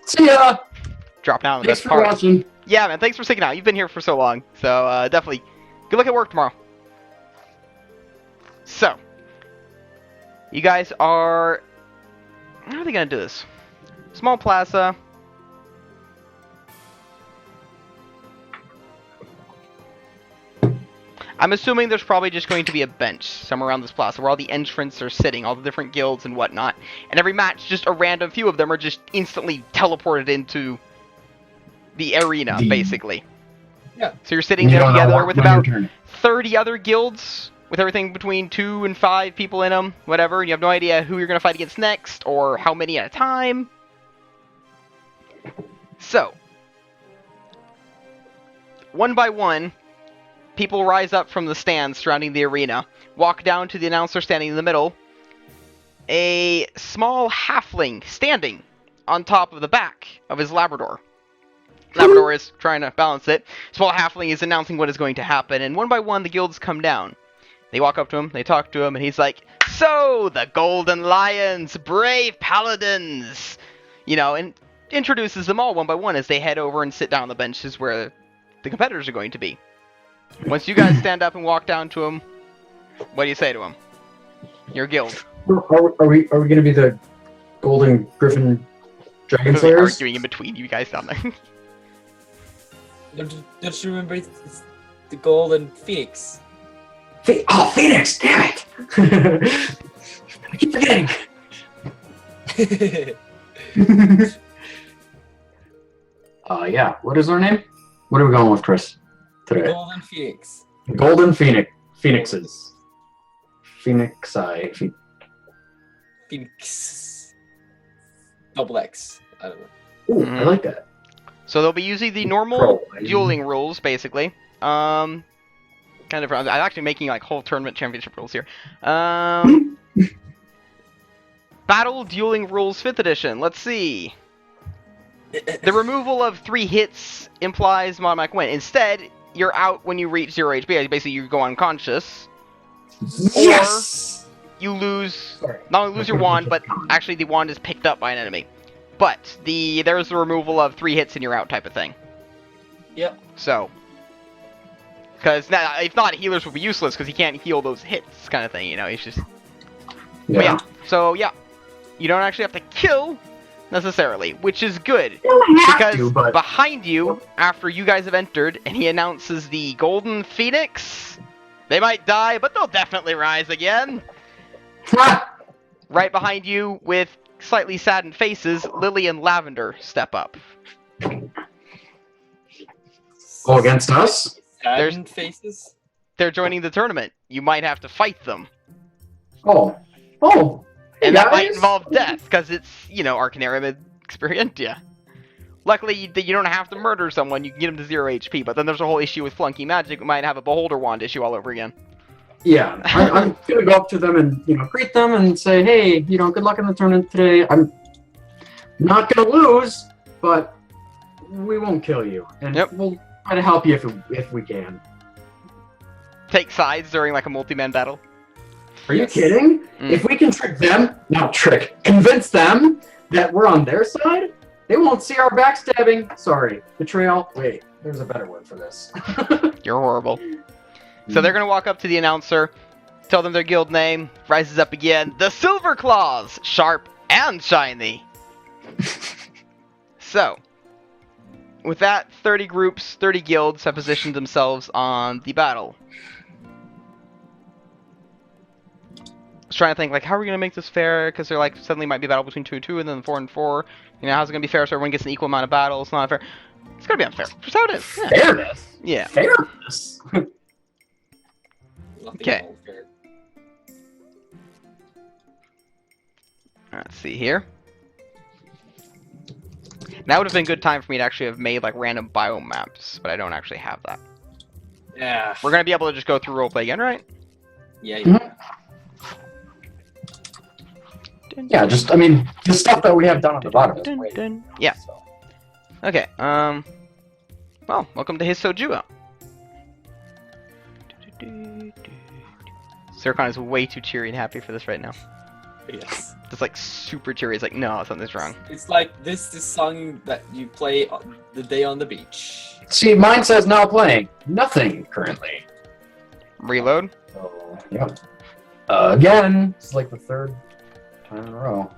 Speaker 2: See ya!
Speaker 1: Dropping out on the
Speaker 2: Thanks
Speaker 1: best
Speaker 2: for
Speaker 1: part.
Speaker 2: watching.
Speaker 1: Yeah, man, thanks for sticking out. You've been here for so long. So, definitely, good luck at work tomorrow. So, you guys are... How are they going to do this? Small plaza. I'm assuming there's probably just going to be a bench somewhere around this plaza where all the entrants are sitting, all the different guilds and whatnot. And every match, just a random few of them are just instantly teleported into the arena, basically.
Speaker 4: Yeah.
Speaker 1: So you're sitting there together with about 30 other guilds, with everything between 2 and 5 people in them, whatever, and you have no idea who you're going to fight against next, or how many at a time. So, one by one, people rise up from the stands surrounding the arena, walk down to the announcer standing in the middle, a small halfling standing on top of the back of his Labrador. Labrador is trying to balance it. Small halfling is announcing what is going to happen, and one by one the guilds come down. They walk up to him, they talk to him, and he's like, "So, the Golden Lions, brave paladins!" You know, and introduces them all one by one as they head over and sit down on the benches where the competitors are going to be. Once you guys stand up and walk down to him, what do you say to him? Your guild.
Speaker 2: Are we going to be the Golden Griffin Dragon Slayers?
Speaker 1: Arguing in between you guys down there.
Speaker 4: Don't you remember it's the Golden Phoenix?
Speaker 2: Oh, Phoenix! Damn it! I keep forgetting. Yeah. What is our name? What are we going with, Chris? Today.
Speaker 4: Golden Phoenix.
Speaker 2: Golden Phoenixes. Phoenixi.
Speaker 4: Phoenix. Double X. I don't know.
Speaker 2: Ooh, I like that.
Speaker 1: So they'll be using the normal
Speaker 2: Pro.
Speaker 1: dueling rules, basically. Kind of. I'm actually making like whole tournament championship rules here. Battle dueling rules 5th edition. Let's see. The removal of 3 hits implies Monomach win. Instead, you're out when you reach 0 HP. Basically, you go unconscious.
Speaker 2: Yes!
Speaker 1: Or you lose,
Speaker 2: Sorry.
Speaker 1: not only lose your wand, but actually the wand is picked up by an enemy. But there's the removal of 3 hits and you're out type of thing.
Speaker 4: Yep.
Speaker 1: So, because if not, healers will be useless because he can't heal those hits, kind of thing. You know, he's just.
Speaker 2: Yeah.
Speaker 1: But yeah. So yeah, you don't actually have to kill necessarily, which is good because behind you, after you guys have entered, and he announces the Golden Phoenix, they might die, but they'll definitely rise again. Right behind you, with slightly saddened faces, Lily and Lavender step up.
Speaker 2: Oh, against us?
Speaker 4: Saddened faces?
Speaker 1: They're joining the tournament. You might have to fight them.
Speaker 2: Oh. Hey,
Speaker 1: And that
Speaker 2: guys.
Speaker 1: might involve death, because it's, Arcanarium Experientia. Luckily, you don't have to murder someone, you can get them to 0 HP, but then there's a whole issue with flunky magic, we might have a Beholder Wand issue all over again.
Speaker 2: Yeah, I'm gonna go up to them and, greet them and say, hey, good luck in the tournament today. I'm not gonna lose, but we won't kill you. And we'll try to help you if we can.
Speaker 1: Take sides during, like, a multi-man battle.
Speaker 2: Are you kidding? If we can convince them that we're on their side, they won't see our backstabbing. Sorry, betrayal. Wait, there's a better word for this.
Speaker 1: You're horrible. So they're gonna walk up to the announcer, tell them their guild name, rises up again. The Silver Claws! Sharp and shiny! So, with that, 30 groups, 30 guilds have positioned themselves on the battle. I was trying to think, like, how are we going to make this fair? Because they're like, suddenly might be a battle between 2 and 2, and then 4 and 4. How's it going to be fair so everyone gets an equal amount of battles? It's not fair. It's going to be unfair. Just how it is. Yeah.
Speaker 2: Fairness?
Speaker 1: Yeah.
Speaker 2: Fairness?
Speaker 1: Okay. Let's see here. Now would have been a good time for me to actually have made, like, random biome maps, but I don't actually have that.
Speaker 4: Yeah.
Speaker 1: We're going to be able to just go through roleplay again, right?
Speaker 4: Yeah.
Speaker 2: Yeah, the stuff that we have done at the bottom is great.
Speaker 1: Yeah.
Speaker 2: So.
Speaker 1: Okay, well, welcome to Hisojuo. Zircon is way too cheery and happy for this right now.
Speaker 4: Yes.
Speaker 1: Just like super cheery. It's like, no, something's wrong.
Speaker 4: It's like this song that you play on the day on the beach.
Speaker 2: See, mine says now playing. Nothing currently.
Speaker 1: Reload.
Speaker 2: So, yep. Again, it's like the third time in a row.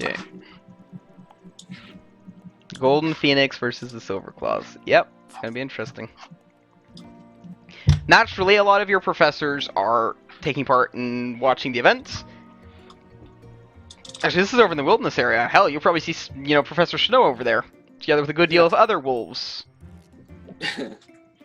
Speaker 1: Okay. Golden Phoenix versus the Silver Claws. Yep, it's gonna be interesting. Naturally, a lot of your professors are taking part in watching the events. Actually, this is over in the wilderness area. Hell, you'll probably see, Professor Snow over there, together with a good deal of other wolves.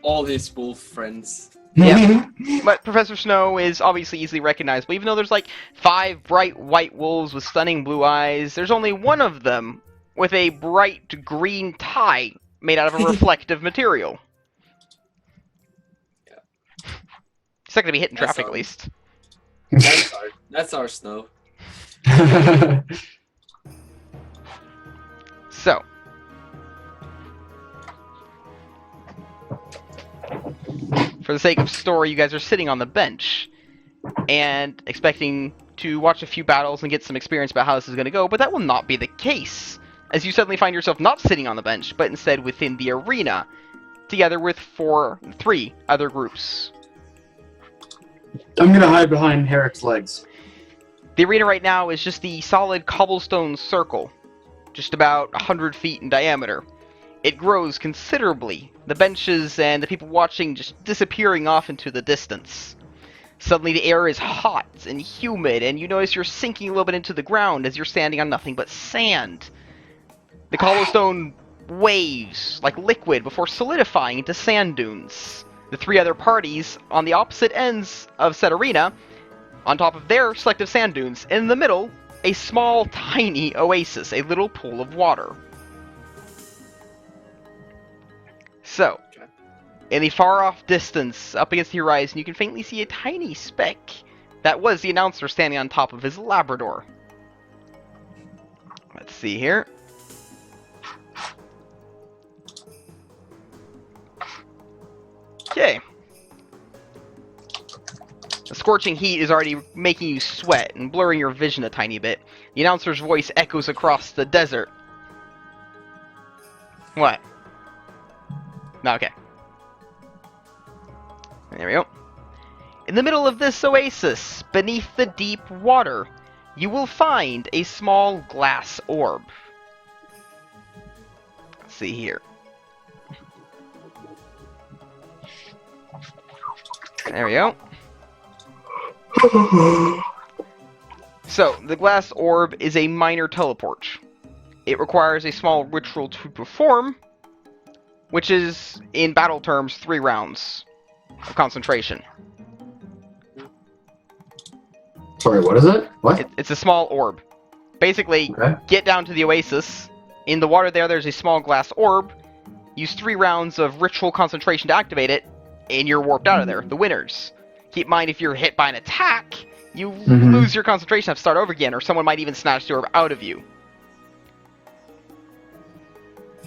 Speaker 4: All his wolf friends.
Speaker 1: Yeah. But Professor Snow is obviously easily recognizable. Even though there's like 5 bright white wolves with stunning blue eyes, there's only one of them with a bright green tie made out of a reflective material.
Speaker 4: Yeah.
Speaker 1: He's not going to be hitting
Speaker 4: That's
Speaker 1: traffic,
Speaker 4: all.
Speaker 1: at least.
Speaker 4: That's our Snow.
Speaker 1: So. For the sake of story, you guys are sitting on the bench and expecting to watch a few battles and get some experience about how this is going to go, but that will not be the case, as you suddenly find yourself not sitting on the bench, but instead within the arena, together with 3 other groups.
Speaker 2: I'm gonna hide behind Herrick's legs.
Speaker 1: The arena right now is just the solid cobblestone circle, just about 100 feet in diameter. It grows considerably, the benches and the people watching just disappearing off into the distance. Suddenly the air is hot and humid, and you notice you're sinking a little bit into the ground as you're standing on nothing but sand. The cobblestone waves like liquid before solidifying into sand dunes. The 3 other parties on the opposite ends of said arena, on top of their selective sand dunes, in the middle, a small, tiny oasis, a little pool of water. So, in the far-off distance, up against the horizon, you can faintly see a tiny speck. That was the announcer standing on top of his Labrador. Let's see here. Okay. The scorching heat is already making you sweat and blurring your vision a tiny bit. The announcer's voice echoes across the desert. What? No, okay. There we go. In the middle of this oasis, beneath the deep water, you will find a small glass orb. Let's see here. There we go. So, the glass orb is a minor teleport. It requires a small ritual to perform, which is, in battle terms, 3 rounds of concentration.
Speaker 2: Sorry, what is it? What?
Speaker 1: It's a small orb. Basically,
Speaker 2: Okay.
Speaker 1: get down to the oasis. In the water there's a small glass orb. Use 3 rounds of ritual concentration to activate it, and you're warped out of there. The winners. Keep in mind, if you're hit by an attack, you lose your concentration and have to start over again, or someone might even snatch the orb out of you.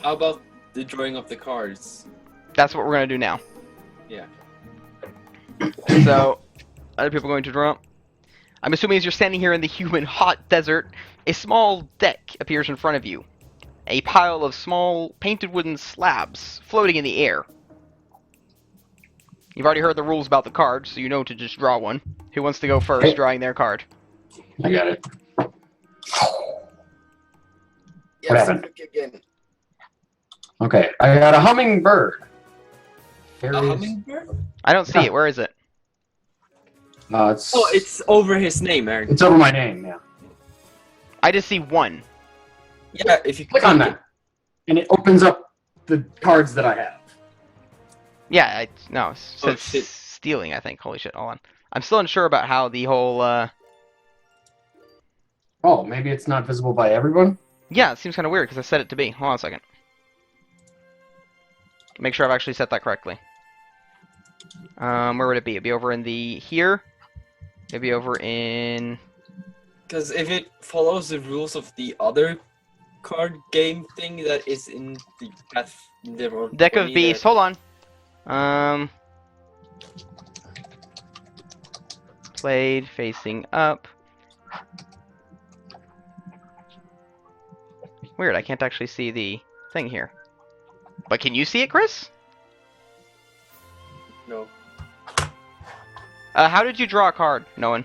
Speaker 4: How about the drawing of the cards?
Speaker 1: That's what we're going to do now.
Speaker 4: Yeah.
Speaker 1: So, other people going to draw? I'm assuming as you're standing here in the humid, hot desert, a small deck appears in front of you. A pile of small, painted wooden slabs floating in the air. You've already heard the rules about the cards, so you know to just draw one. Who wants to go first,
Speaker 2: Hey.
Speaker 1: drawing their card?
Speaker 2: I got it.
Speaker 4: Yes,
Speaker 2: happened?
Speaker 4: again.
Speaker 2: Okay, I got a hummingbird.
Speaker 4: A hummingbird?
Speaker 1: I don't see
Speaker 2: Yeah.
Speaker 1: it. Where is it?
Speaker 2: It's,
Speaker 4: Oh, it's over his name, Aaron.
Speaker 2: it's over my name, yeah.
Speaker 1: I just see one.
Speaker 4: Yeah, if you
Speaker 2: Click on that, and it opens up the cards that I have.
Speaker 1: Yeah, no, it
Speaker 4: Oh,
Speaker 1: says
Speaker 4: shit.
Speaker 1: stealing, I think. Holy shit, hold on. I'm still unsure about how the whole,
Speaker 2: Oh, maybe it's not visible by everyone?
Speaker 1: Yeah, it seems kind of weird because I set it to be. Hold on a second. Make sure I've actually set that correctly. Where would it be? It'd be over in the here. It'd be over in
Speaker 4: Because if it follows the rules of the other card game thing that is in the Path,
Speaker 1: Deck of Beasts. Hold on. Played facing up. Weird, I can't actually see the thing here. But can you see it, Chris?
Speaker 4: No.
Speaker 1: How did you draw a card, Nolan?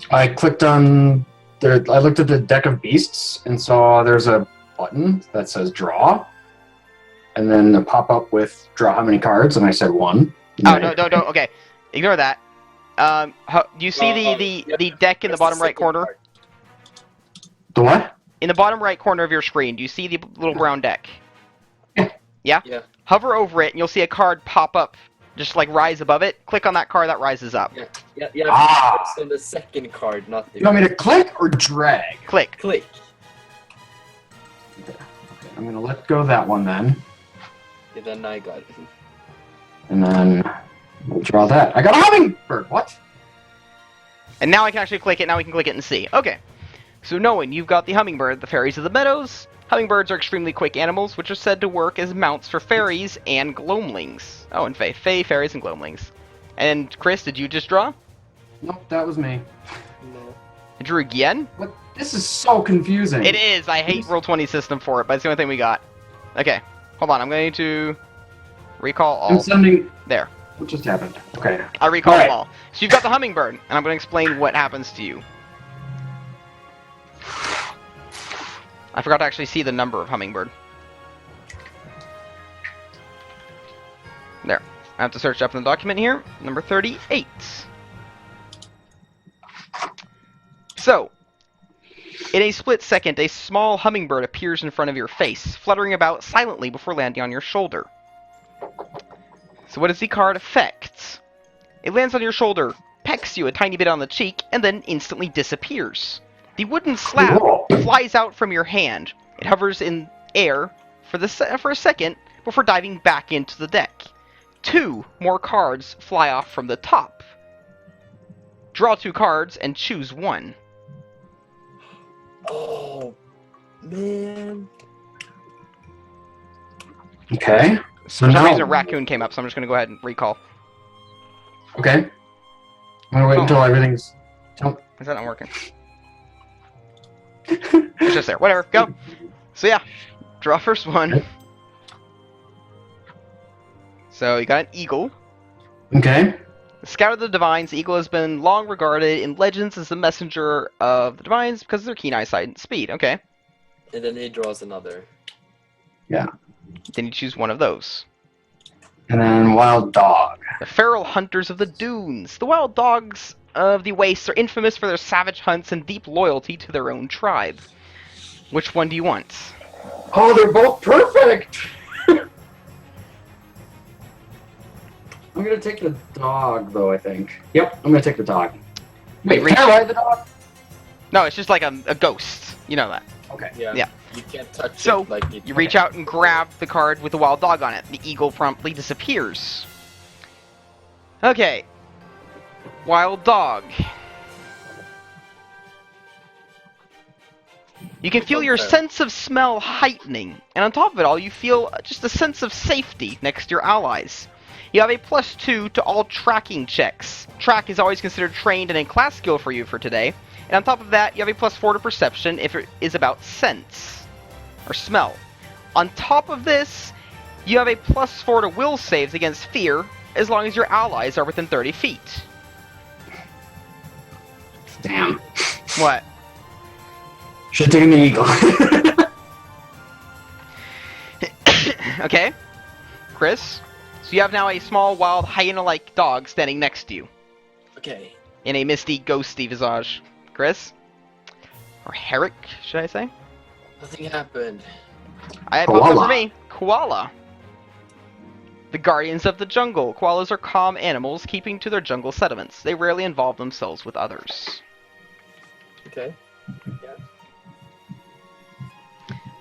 Speaker 2: I clicked on there. I looked at the deck of beasts and saw there's a button that says draw, and then a pop up with draw how many cards, and I said 1.
Speaker 1: Oh no, okay, ignore that. Do you see the deck in the bottom right corner?
Speaker 4: Card.
Speaker 2: The what?
Speaker 1: In the bottom right corner of your screen, do you see the little brown deck? Yeah?
Speaker 4: Yeah.
Speaker 1: Hover over it, and you'll see a card pop up, just like rise above it. Click on that card, that rises up.
Speaker 4: Yeah.
Speaker 2: Ah.
Speaker 4: So the second card, not the.
Speaker 2: You want me to click or drag?
Speaker 1: Click.
Speaker 4: Click.
Speaker 2: Okay, I'm gonna let go of that one then,
Speaker 4: Yeah, then I got it.
Speaker 2: and then we'll draw that. I got a hummingbird. What?
Speaker 1: And now I can actually click it, now we can click it and see. Okay. So knowing you've got the hummingbird, the fairies of the meadows. Hummingbirds are extremely quick animals, which are said to work as mounts for fairies and gloamlings. Oh, and fae, fairies, and gloamlings. And Chris, did you just draw?
Speaker 2: Nope, that was me.
Speaker 4: No.
Speaker 1: You drew again?
Speaker 2: What? This is so confusing.
Speaker 1: It is. I hate Roll20 system for it, but it's the only thing we got. Okay, hold on. I'm going to recall all.
Speaker 2: I'm sending.
Speaker 1: There.
Speaker 2: What just happened? Okay.
Speaker 1: I recall
Speaker 2: All right.
Speaker 1: them all. So you've got the hummingbird, and I'm going to explain what happens to you. I forgot to actually see the number of hummingbird. There. I have to search up in the document here. Number 38. So, in a split second, a small hummingbird appears in front of your face, fluttering about silently before landing on your shoulder. So what does the card affect? It lands on your shoulder, pecks you a tiny bit on the cheek, and then instantly disappears. The wooden slab
Speaker 2: Whoa.
Speaker 1: flies out from your hand. It hovers in air for a second before diving back into the deck. 2 more cards fly off from the top. Draw 2 cards and choose one.
Speaker 4: Oh, man.
Speaker 2: Okay. So
Speaker 1: For some
Speaker 2: now.
Speaker 1: reason, a raccoon came up, so I'm just going to go ahead and recall.
Speaker 2: Okay. I'm gonna wait
Speaker 1: Oh.
Speaker 2: until everything's.
Speaker 1: Is that not working? It's just there. Whatever. Go. So yeah, draw first one. So you got an eagle.
Speaker 2: Okay.
Speaker 1: The Scout of the Divines, the eagle has been long regarded in legends as the messenger of the Divines because of their keen eyesight and speed. Okay.
Speaker 4: And then he draws another.
Speaker 1: Then you choose one of those.
Speaker 2: And then wild dog.
Speaker 1: The feral hunters of the dunes. The wild dogs of the wastes are infamous for their savage hunts and deep loyalty to their own tribe. Which one do you want?
Speaker 2: Oh, they're both perfect. I'm gonna take the dog, though. I think. Yep, I'm gonna take the dog. Wait,
Speaker 1: Reach-
Speaker 2: can I ride the dog?
Speaker 1: No, it's just like a ghost. You know that.
Speaker 2: Okay.
Speaker 4: Yeah.
Speaker 1: Yeah.
Speaker 4: You can't touch
Speaker 1: So,
Speaker 4: it like it.
Speaker 1: You reach out and grab the card with the wild dog on it. The eagle promptly disappears. Okay. Wild dog. You can feel your
Speaker 4: Okay.
Speaker 1: sense of smell heightening, and on top of it all, you feel just a sense of safety next to your allies. You have a +2 to all tracking checks. Track is always considered trained and a class skill for you for today, and on top of that, you have a +4 to perception if it is about sense or smell. On top of this, you have a +4 to will saves against fear as long as your allies are within 30 feet.
Speaker 2: Damn.
Speaker 1: What?
Speaker 2: Should have taken the eagle.
Speaker 1: Okay. Chris? So you have now a small, wild, hyena-like dog standing next to you
Speaker 4: Okay.
Speaker 1: in a misty, ghosty visage. Chris? Or Herrick, should I say?
Speaker 4: Nothing happened.
Speaker 1: I had popped up
Speaker 2: Koala.
Speaker 1: for me. Koala. The guardians of the jungle. Koalas are calm animals keeping to their jungle settlements. They rarely involve themselves with others.
Speaker 4: Okay.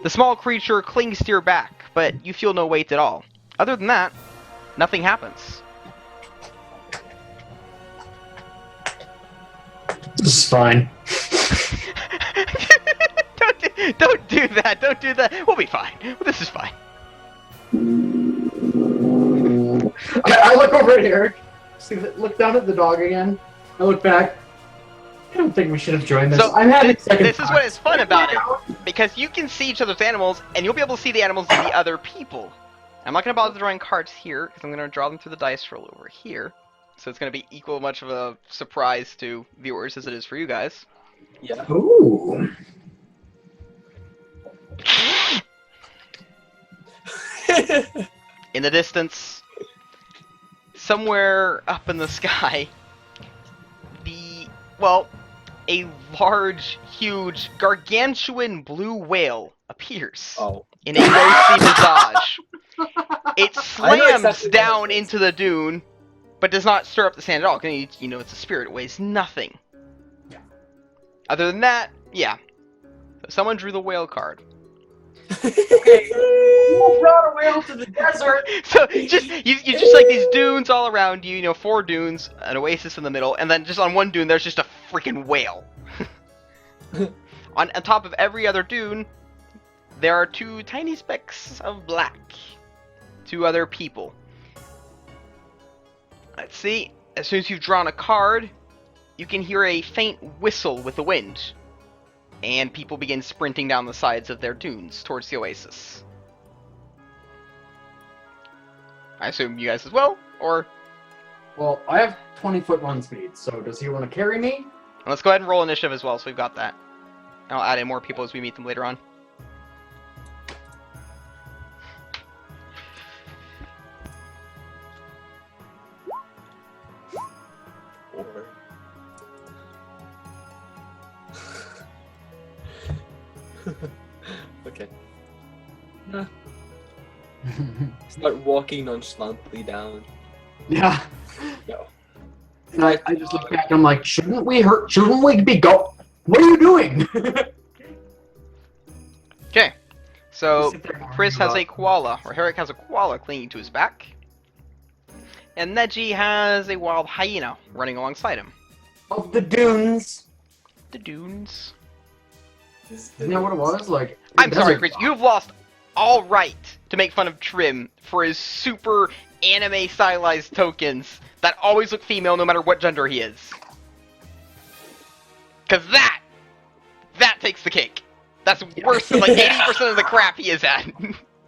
Speaker 1: The small creature clings to your back, but you feel no weight at all. Other than that, nothing happens.
Speaker 2: This is fine.
Speaker 1: Don't do that. Don't do that. We'll be fine. This is fine.
Speaker 2: I look over at Eric. Look down at the dog again. I look back. I don't think we should have joined this.
Speaker 1: So
Speaker 2: I'm having
Speaker 1: this is what is fun about it, because you can see each other's animals, and you'll be able to see the animals of the other people. I'm not going to bother drawing cards here, because I'm going to draw them through the dice roll over here. So it's going to be equal much of a surprise to viewers as it is for you guys.
Speaker 4: Yeah.
Speaker 2: Ooh.
Speaker 1: In the distance, somewhere up in the sky, a large, huge, gargantuan blue whale appears
Speaker 4: Oh.
Speaker 1: in a ghostly visage. It
Speaker 4: I know
Speaker 1: slams
Speaker 4: exactly what
Speaker 1: down
Speaker 4: it is.
Speaker 1: into the dune, but does not stir up the sand at all. Because you know it's a spirit; it weighs nothing. Other than that, yeah. So someone drew the whale card.
Speaker 2: Who brought a whale to the desert?
Speaker 1: So just you just like these dunes all around you. You know, 4 dunes, an oasis in the middle, and then just on one dune there's just a freaking whale. on top of every other dune, there are 2 tiny specks of black. 2 other people. Let's see. As soon as you've drawn a card, you can hear a faint whistle with the wind. And people begin sprinting down the sides of their dunes towards the oasis. I assume you guys as well, or...
Speaker 2: Well, I have 20-foot run speed, so does he want to carry me?
Speaker 1: Let's go ahead and roll initiative as well, so we've got that. I'll add in more people as we meet them later on.
Speaker 4: Okay. Start walking nonchalantly down.
Speaker 2: Yeah.
Speaker 4: No.
Speaker 2: And I just look back and I'm like, shouldn't we be go? What are you doing?
Speaker 1: Okay, so
Speaker 2: Sit there and
Speaker 1: Chris
Speaker 2: argue
Speaker 1: has a
Speaker 2: about-
Speaker 1: koala, or Herrick has a koala clinging to his back. And Neji has a wild hyena running alongside him.
Speaker 2: Of the dunes.
Speaker 1: The dunes.
Speaker 2: Isn't that what it was? Like,
Speaker 1: I'm sorry,
Speaker 2: desert
Speaker 1: Chris,
Speaker 2: dog.
Speaker 1: you've lost all right to make fun of Trim for his super anime stylized tokens that always look female no matter what gender he is. Cause that takes the cake. That's worse than like 80% of the crap he is at.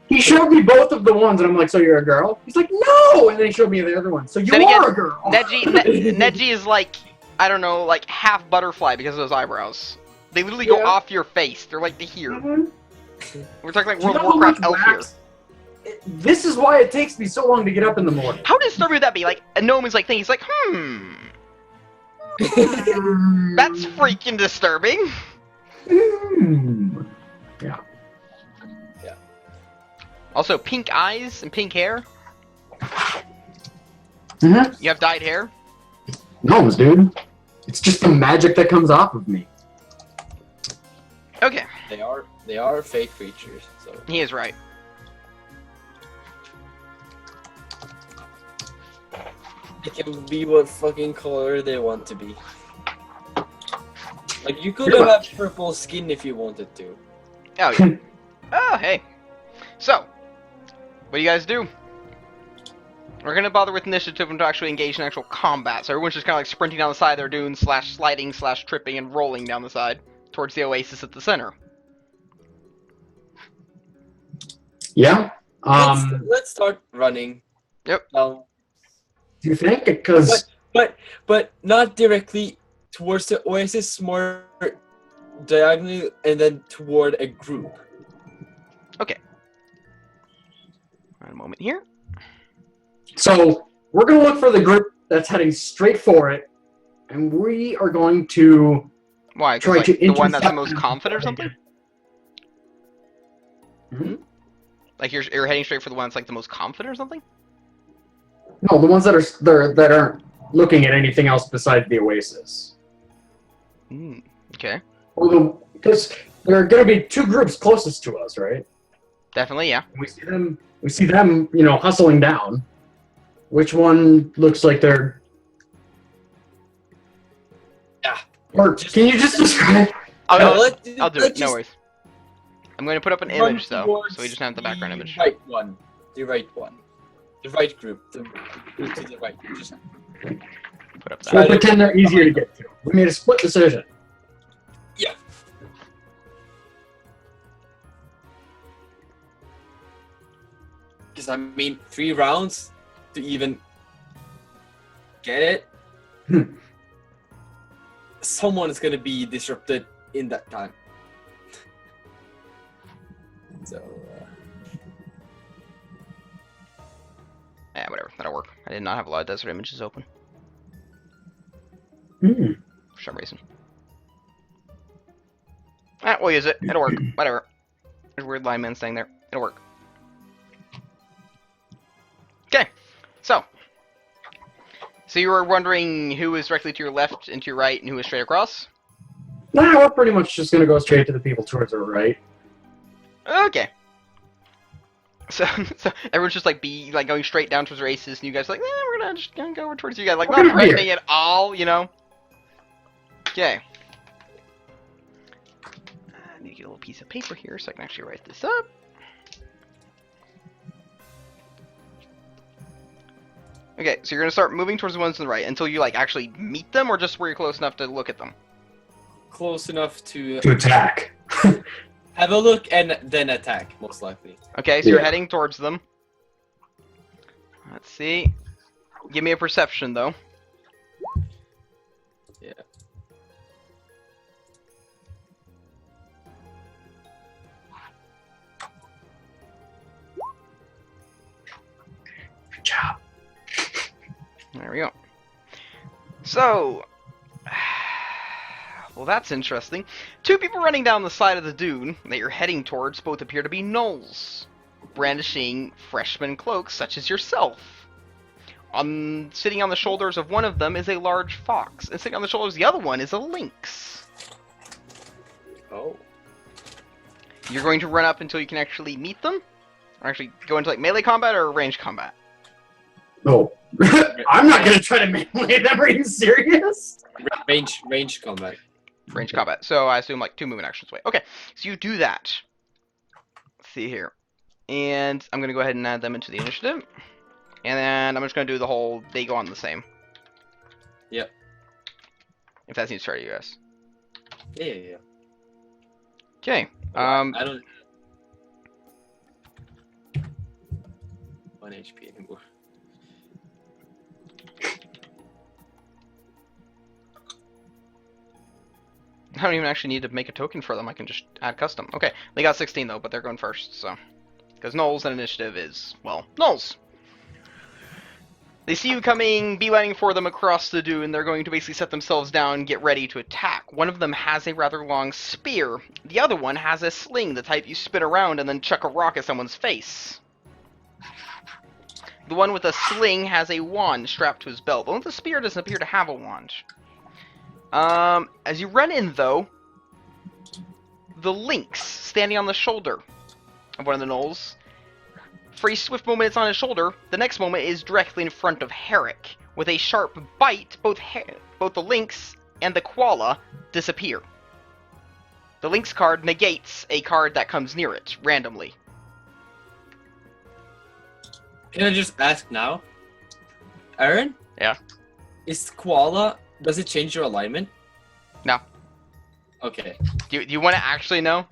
Speaker 2: He showed me both of the ones, and I'm like, so you're a girl? He's like, no! And then he showed me the other one. So you
Speaker 1: Then
Speaker 2: are
Speaker 1: again,
Speaker 2: a girl!
Speaker 1: Neji is like, I don't know, like half butterfly because of those eyebrows. They literally go
Speaker 2: Yeah.
Speaker 1: off your face. They're like the here.
Speaker 2: Mhm.
Speaker 1: We're talking like
Speaker 2: Do you
Speaker 1: World of
Speaker 2: know how
Speaker 1: Warcraft
Speaker 2: much
Speaker 1: elf here.
Speaker 2: wax- This is why it takes me so long to get up in the morning.
Speaker 1: How disturbing would that be? Like, a gnome is like thinking, he's like, that's freaking disturbing.
Speaker 2: Yeah.
Speaker 1: Also, pink eyes and pink hair.
Speaker 2: Mhm.
Speaker 1: You have dyed hair.
Speaker 2: Gnomes, dude. It's just the magic that comes off of me.
Speaker 1: Okay,
Speaker 4: They are fake creatures, so
Speaker 1: he is right.
Speaker 4: they can be what fucking color they want to be. Like you could
Speaker 2: Pretty
Speaker 4: have
Speaker 2: much.
Speaker 4: had purple skin if you wanted to.
Speaker 1: Oh, yeah. Oh, hey. So, what do you guys do? We're gonna bother with initiative and to actually engage in actual combat. So everyone's just kind of like sprinting down the side of their dunes, slash sliding, slash tripping, and rolling down the side towards the oasis at the center.
Speaker 2: Yeah.
Speaker 4: Let's start running.
Speaker 1: Yep.
Speaker 2: Do you think? Because
Speaker 4: But not directly towards the oasis, more diagonally and then toward a group.
Speaker 1: One moment here.
Speaker 2: so we're gonna look for the group that's heading straight for it, and we are going to
Speaker 1: Why? 'Cause,
Speaker 2: try
Speaker 1: like,
Speaker 2: to
Speaker 1: the one that's the
Speaker 2: intercept
Speaker 1: most
Speaker 2: them.
Speaker 1: confident or something?
Speaker 2: Hmm?
Speaker 1: Like you're heading straight for the one that's like the most confident or something?
Speaker 2: No, the ones that aren't looking at anything else besides the oasis.
Speaker 1: Okay.
Speaker 2: Because there are going to be 2 groups closest to us, right?
Speaker 1: Definitely, yeah.
Speaker 2: We see them, hustling down. Which one looks like they're Or can you just describe?
Speaker 1: I'll
Speaker 4: No,
Speaker 1: do it. I'll do it. No worries. I'm going to put up an
Speaker 4: run
Speaker 1: image though,
Speaker 4: towards
Speaker 1: so we just have the background image.
Speaker 4: Right one. The right one. The right group. The group to the right. Just
Speaker 1: Put up that.
Speaker 2: We'll pretend they're easier to get to. We made a split decision.
Speaker 4: because I mean 3 rounds to even get it. Someone is gonna be disrupted in that time. So
Speaker 1: Yeah, whatever. That'll work. I did not have a lot of desert images open
Speaker 5: Hmm.
Speaker 1: for some reason. We'll use it. It'll work. Whatever. There's a weird lineman staying there. It'll work. Okay. So you were wondering who is directly to your left and to your right and who is straight across?
Speaker 2: Nah, we're pretty much just gonna go straight to the people towards our right.
Speaker 1: Okay. So everyone's just like going straight down towards races, and you guys are like, we're gonna just gonna go towards you guys, like
Speaker 2: We're
Speaker 1: not
Speaker 2: gonna be
Speaker 1: threatening at all, you know. Okay. I need to get a little piece of paper here so I can actually write this up. Okay, so you're gonna start moving towards the ones on the right until you like actually meet them, or just where you're close enough to look at them.
Speaker 4: close enough to
Speaker 2: To attack.
Speaker 4: have a look and then attack, most likely.
Speaker 1: Okay, so you're
Speaker 2: Yeah.
Speaker 1: heading towards them. Let's see. Give me a perception though.
Speaker 4: Yeah.
Speaker 2: Good job.
Speaker 1: There we go. So, well, that's interesting. 2 people running down the side of the dune that you're heading towards both appear to be gnolls, brandishing freshman cloaks such as yourself. Sitting on the shoulders of one of them is a large fox, and sitting on the shoulders of the other one is a lynx.
Speaker 4: Oh.
Speaker 1: You're going to run up until you can actually meet them? Or actually go into like melee combat or range combat?
Speaker 2: No. I'm not gonna try to melee them. Are you serious?
Speaker 4: Range combat.
Speaker 1: Range combat. So I assume like 2 movement actions away. Okay, so you do that. Let's see here. And I'm going to go ahead and add them into the initiative. And then I'm just going to do the whole, they go on the same.
Speaker 4: Yep.
Speaker 1: If that seems fair to you guys.
Speaker 4: Yeah.
Speaker 1: Okay.
Speaker 4: I don't 1 HP anymore.
Speaker 1: I don't even actually need to make a token for them. I can just add custom. Okay, they got 16 though, but they're going first, so. Because gnolls and initiative is, well, gnolls. They see you coming, beelining for them across the dune, and they're going to basically set themselves down and get ready to attack. One of them has a rather long spear. The other one has a sling, the type you spin around and then chuck a rock at someone's face. The one with a sling has a wand strapped to his belt. The one with the spear doesn't appear to have a wand. As you run in, though, the lynx standing on the shoulder of one of the gnolls. For a swift moment it's on his shoulder, the next moment is directly in front of Herrick. With a sharp bite, both the lynx and the koala disappear. The lynx card negates a card that comes near it, randomly.
Speaker 4: Can I just ask now? Aaron?
Speaker 1: Yeah?
Speaker 4: Is koala, does it change your alignment?
Speaker 1: No.
Speaker 4: Okay.
Speaker 1: Do you want to actually know?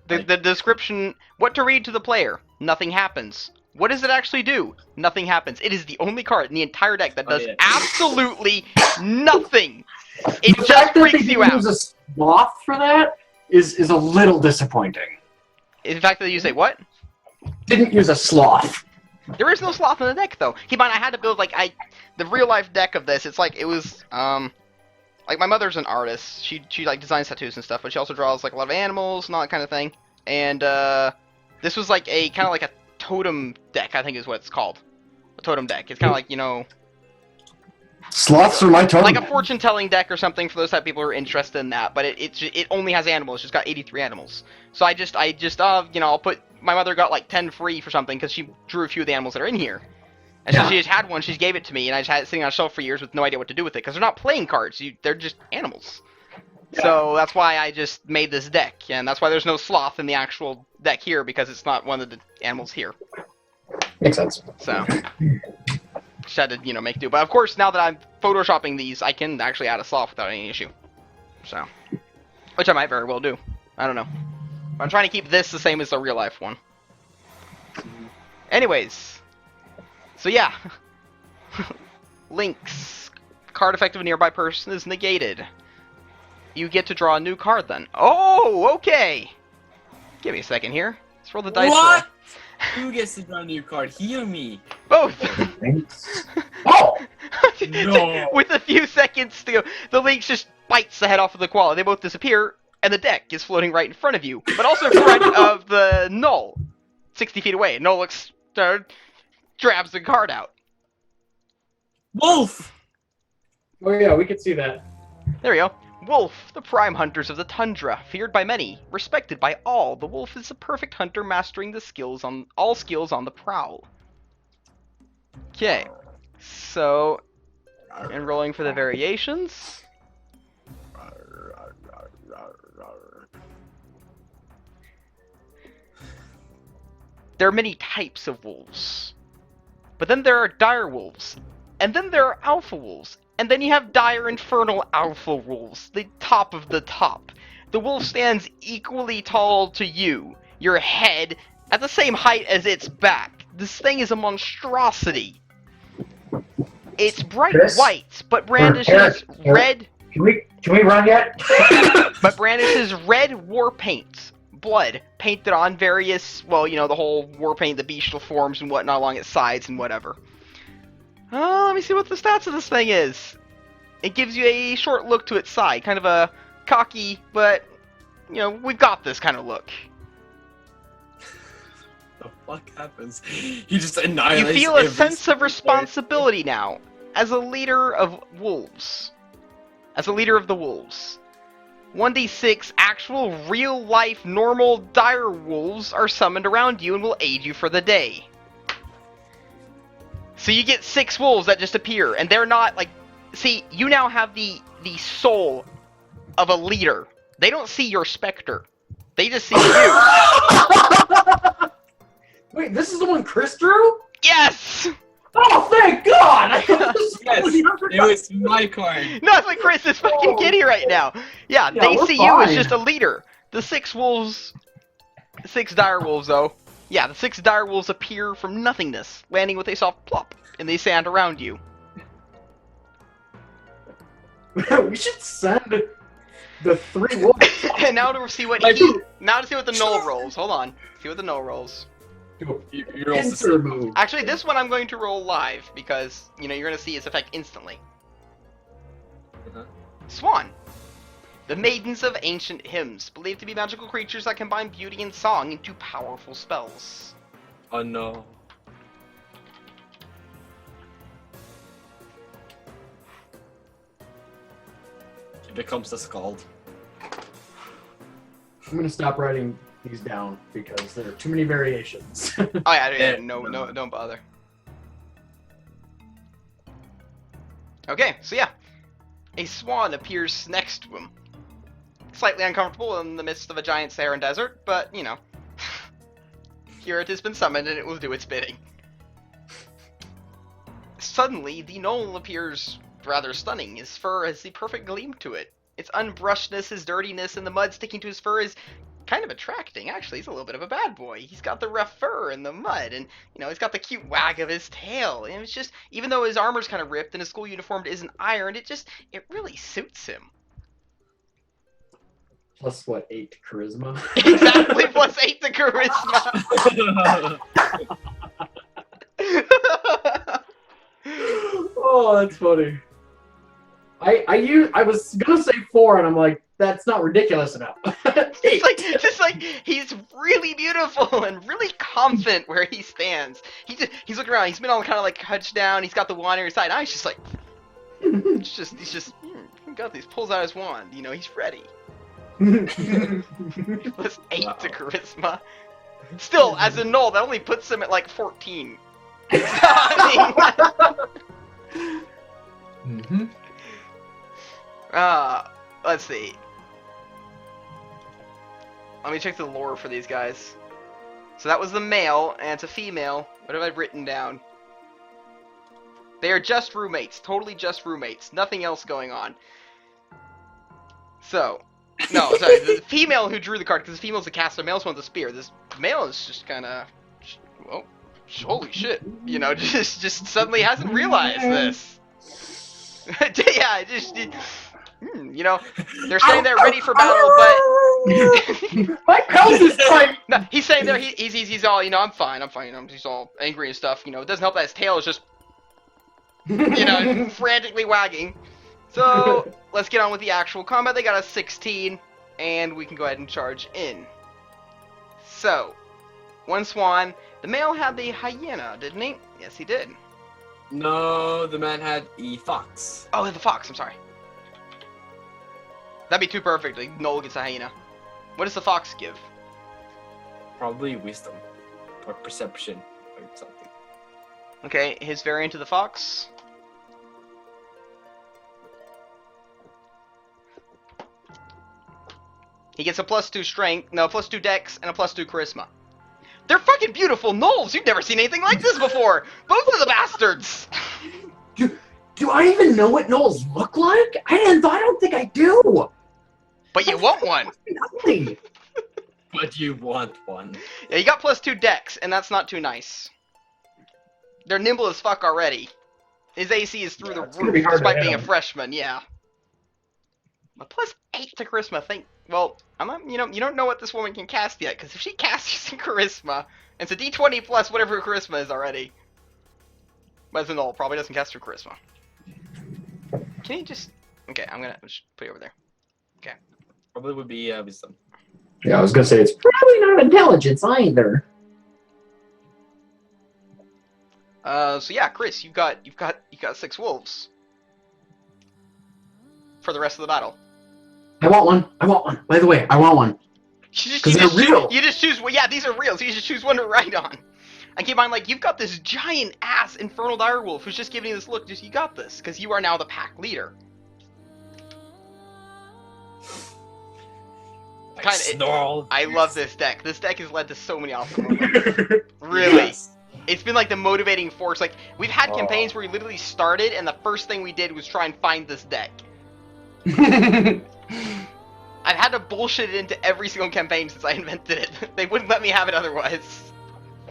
Speaker 1: The description, what to read to the player, nothing happens. What does it actually do? Nothing happens. It is the only card in the entire deck that does absolutely nothing. It
Speaker 2: The
Speaker 1: just
Speaker 2: fact that they
Speaker 1: freaks you
Speaker 2: didn't
Speaker 1: out.
Speaker 2: use a sloth for that is a little disappointing.
Speaker 1: In fact, that you say what?
Speaker 2: Didn't use a sloth.
Speaker 1: There is no sloth in the deck, though. Keep in mind, I had to build the real life deck of this. It's like it was like my mother's an artist. She like designs tattoos and stuff, but she also draws like a lot of animals and all that kind of thing. And this was like a kind of like a totem deck, I think is what it's called. A totem deck. It's kind of like, you know,
Speaker 2: Sloths are my totem.
Speaker 1: like a fortune telling deck or something for those type of people who are interested in that. But it only has animals. It's just got 83 animals. So I just you know, I'll put, my mother got like 10 free for something because she drew a few of the animals that are in here. And
Speaker 2: Yeah.
Speaker 1: since she just had one, she gave it to me, and I just had it sitting on a shelf for years with no idea what to do with it, because they're not playing cards, they're just animals. So that's why I just made this deck, and that's why there's no sloth in the actual deck here, because it's not one of the animals here.
Speaker 5: Makes sense.
Speaker 1: So, just had to, make do. But of course, now that I'm photoshopping these, I can actually add a sloth without any issue. So, which I might very well do. I don't know. I'm trying to keep this the same as the real life one. Anyways, so yeah. Links. Card effect of a nearby person is negated. You get to draw a new card then. Oh, okay. Give me a second here. Let's roll the dice
Speaker 3: What? Who gets to draw a new card? He or me?
Speaker 1: roll. Both.
Speaker 5: Thanks. Oh!
Speaker 3: No.
Speaker 1: With a few seconds to go, the Lynx just bites the head off of the koala. They both disappear, and the deck is floating right in front of you, but also in front of the Null, 60 feet away. Null looks, grabs the card out.
Speaker 3: Wolf!
Speaker 2: Oh yeah, we could see that.
Speaker 1: There we go. Wolf, the prime hunters of the tundra, feared by many, respected by all. The wolf is the perfect hunter, mastering the skills on all skills on the prowl. Okay, so enrolling for the variations. There are many types of wolves, but then there are dire wolves, and then there are alpha wolves. And then you have dire infernal alpha wolves, the top of the top. The wolf stands equally tall to you, your head, at the same height as its back. This thing is a monstrosity. It's bright
Speaker 5: Chris?
Speaker 1: white, but brandishes
Speaker 5: Eric,
Speaker 1: red.
Speaker 5: Can we run yet?
Speaker 1: But brandishes red war paint, blood, painted on various, the whole war paint, the bestial forms and whatnot along its sides and whatever. Let me see what the stats of this thing is. It gives you a short look to its side, kind of a cocky, but, we've got this kind of look.
Speaker 3: The fuck happens? He just
Speaker 1: You
Speaker 3: annihilates
Speaker 1: feel a
Speaker 3: every
Speaker 1: sense of
Speaker 3: single
Speaker 1: responsibility now, as a leader of wolves. As a leader of the wolves. 1d6 actual, real-life, normal, dire wolves are summoned around you and will aid you for the day. So you get 6 wolves that just appear, and they're not, see, you now have the soul of a leader. They don't see your specter. They just see you.
Speaker 2: Wait, this is the one Chris drew?
Speaker 1: Yes!
Speaker 2: Oh, thank God!
Speaker 3: Yes, it was my card.
Speaker 1: No, it's like Chris is fucking giddy right now. Yeah,
Speaker 2: Yeah,
Speaker 1: they
Speaker 2: we're
Speaker 1: see you as
Speaker 2: fine.
Speaker 1: just a leader. The 6 wolves, 6 dire wolves, though. Yeah, the 6 dire wolves appear from nothingness, landing with a soft plop in the sand around you.
Speaker 2: We should send the 3 wolves.
Speaker 1: And now to see what now to see what the null rolls. Hold on. See what the null rolls.
Speaker 3: You're also
Speaker 2: Pincer move.
Speaker 1: Actually, this one I'm going to roll live because, you're going to see its effect instantly.
Speaker 3: Uh-huh.
Speaker 1: Swan. The maidens of ancient hymns, believed to be magical creatures that combine beauty and song into powerful spells.
Speaker 3: Oh no. He becomes the Scald.
Speaker 2: I'm gonna stop writing these down because there are too many variations.
Speaker 1: Oh yeah,
Speaker 3: Yeah,
Speaker 1: no, don't bother. Okay, so yeah. A swan appears next to him. Slightly uncomfortable in the midst of a giant Saharan desert, but, here it has been summoned and it will do its bidding. Suddenly, the knoll appears rather stunning. His fur has the perfect gleam to it. Its unbrushedness, his dirtiness, and the mud sticking to his fur is kind of attracting. Actually, he's a little bit of a bad boy. He's got the rough fur and the mud, and, he's got the cute wag of his tail. And it's just, even though his armor's kind of ripped and his school uniform isn't ironed, it really suits him.
Speaker 2: Plus what, 8 charisma?
Speaker 1: Exactly, plus 8 to charisma.
Speaker 2: Oh, that's funny. I was gonna say 4, and I'm like, that's not ridiculous enough. 8.
Speaker 1: just like he's really beautiful and really confident where he stands. He's looking around. He's been all kind of like hunched down. He's got the wand on his side. Now he's just like, he's just he got these. Pulls out his wand. He's ready. Plus 8 to charisma. Still, as a null, that only puts him at like 14.
Speaker 2: Mm-hmm.
Speaker 1: Let's see. Let me check the lore for these guys. So that was the male, and it's a female. What have I written down? They are just roommates. Totally just roommates. Nothing else going on. So, no, sorry. The female who drew the card, because the female's the caster, the male's one with the spear. This male is just kind of, well, holy shit. You know, just suddenly hasn't realized this. Yeah, you know, they're sitting there ready for battle, but
Speaker 5: My house is tight.
Speaker 1: no, he's saying there he's all, you know, I'm fine, you know, he's all angry and stuff. You know, it doesn't help that his tail is just, you know, frantically wagging. So let's get on with the actual combat. They got a 16, and we can go ahead and charge in. So, one swan. The male had the hyena, didn't he? Yes, he did.
Speaker 3: No, the man had a fox.
Speaker 1: Oh, the fox. I'm sorry. That'd be too perfect. Like, Noel gets a hyena. What does the fox give?
Speaker 3: Probably wisdom. Or perception. Or something.
Speaker 1: Okay, his variant of the fox. He gets a +2 strength, no, +2 dex, and a +2 charisma. They're fucking beautiful gnolls! You've never seen anything like this before! Both of the bastards!
Speaker 5: Do I even know what gnolls look like? I don't think I do.
Speaker 1: But you want one!
Speaker 5: Nothing.
Speaker 3: But you want one.
Speaker 1: Yeah, you got +2 dex, and that's not too nice. They're nimble as fuck already. His AC is through the
Speaker 5: it's gonna be
Speaker 1: roof,
Speaker 5: hard to
Speaker 1: despite
Speaker 5: hit
Speaker 1: being a
Speaker 5: him.
Speaker 1: freshman, yeah. But +8 to charisma, well, I'm not, you know, you don't know what this woman can cast yet, because if she casts using charisma, it's a d20 plus whatever her charisma is already. But as a null, probably doesn't cast her charisma. Can you just... Okay, I'm gonna just put it over there.
Speaker 3: Probably would be wisdom.
Speaker 5: Yeah, I was gonna say it's probably not intelligence either.
Speaker 1: So yeah, Chris, you've got 6 wolves. For the rest of the battle.
Speaker 5: I want one. By the way, I want one. Because they're real.
Speaker 1: You just choose, well, yeah, these are real, so you just choose one to ride on. And keep in mind, like, you've got this giant ass infernal direwolf who's just giving you this look, just, you got this, because you are now the pack leader.
Speaker 3: Snarl.
Speaker 1: I love this deck. This deck has led to so many awesome moments. Really.
Speaker 3: Yes.
Speaker 1: It's been like the motivating force. Like, we've had campaigns where we literally started, and the first thing we did was try and find this deck. I've had to bullshit it into every single campaign since I invented it. They wouldn't let me have it otherwise.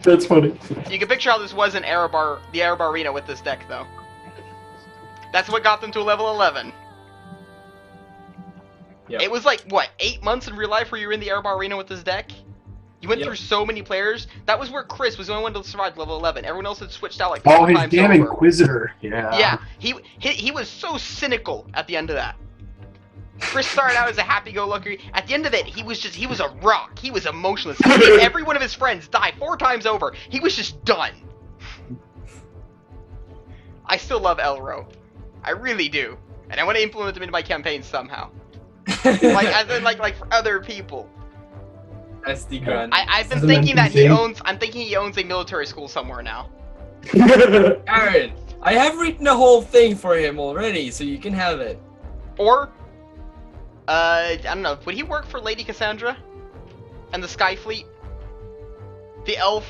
Speaker 5: That's funny.
Speaker 1: You can picture how this was in the Erebar Arena with this deck, though. That's what got them to a level 11.
Speaker 3: Yep.
Speaker 1: It was like, what, 8 months in real life where you were in the Erebar Arena with this deck? You went through so many players. That was where Chris was the only one to survive level 11. Everyone else had switched out like 4
Speaker 5: his
Speaker 1: times
Speaker 5: damn
Speaker 1: over.
Speaker 5: Inquisitor. Yeah.
Speaker 1: Yeah, he was so cynical at the end of that. Chris started out as a happy-go-lucky. At the end of it, he was a rock. He was emotionless. He made every one of his friends die 4 times over. He was just done. I still love Elro. I really do. And I want to implement him into my campaign somehow. Like, as in, like for other people.
Speaker 3: That's the grand.
Speaker 1: I've been
Speaker 5: As an
Speaker 1: thinking that
Speaker 5: NPC?
Speaker 1: I'm thinking he owns a military school somewhere now.
Speaker 3: Aaron, I have written a whole thing for him already, so you can have it.
Speaker 1: Or, I don't know, would he work for Lady Cassandra? And the Skyfleet? The elf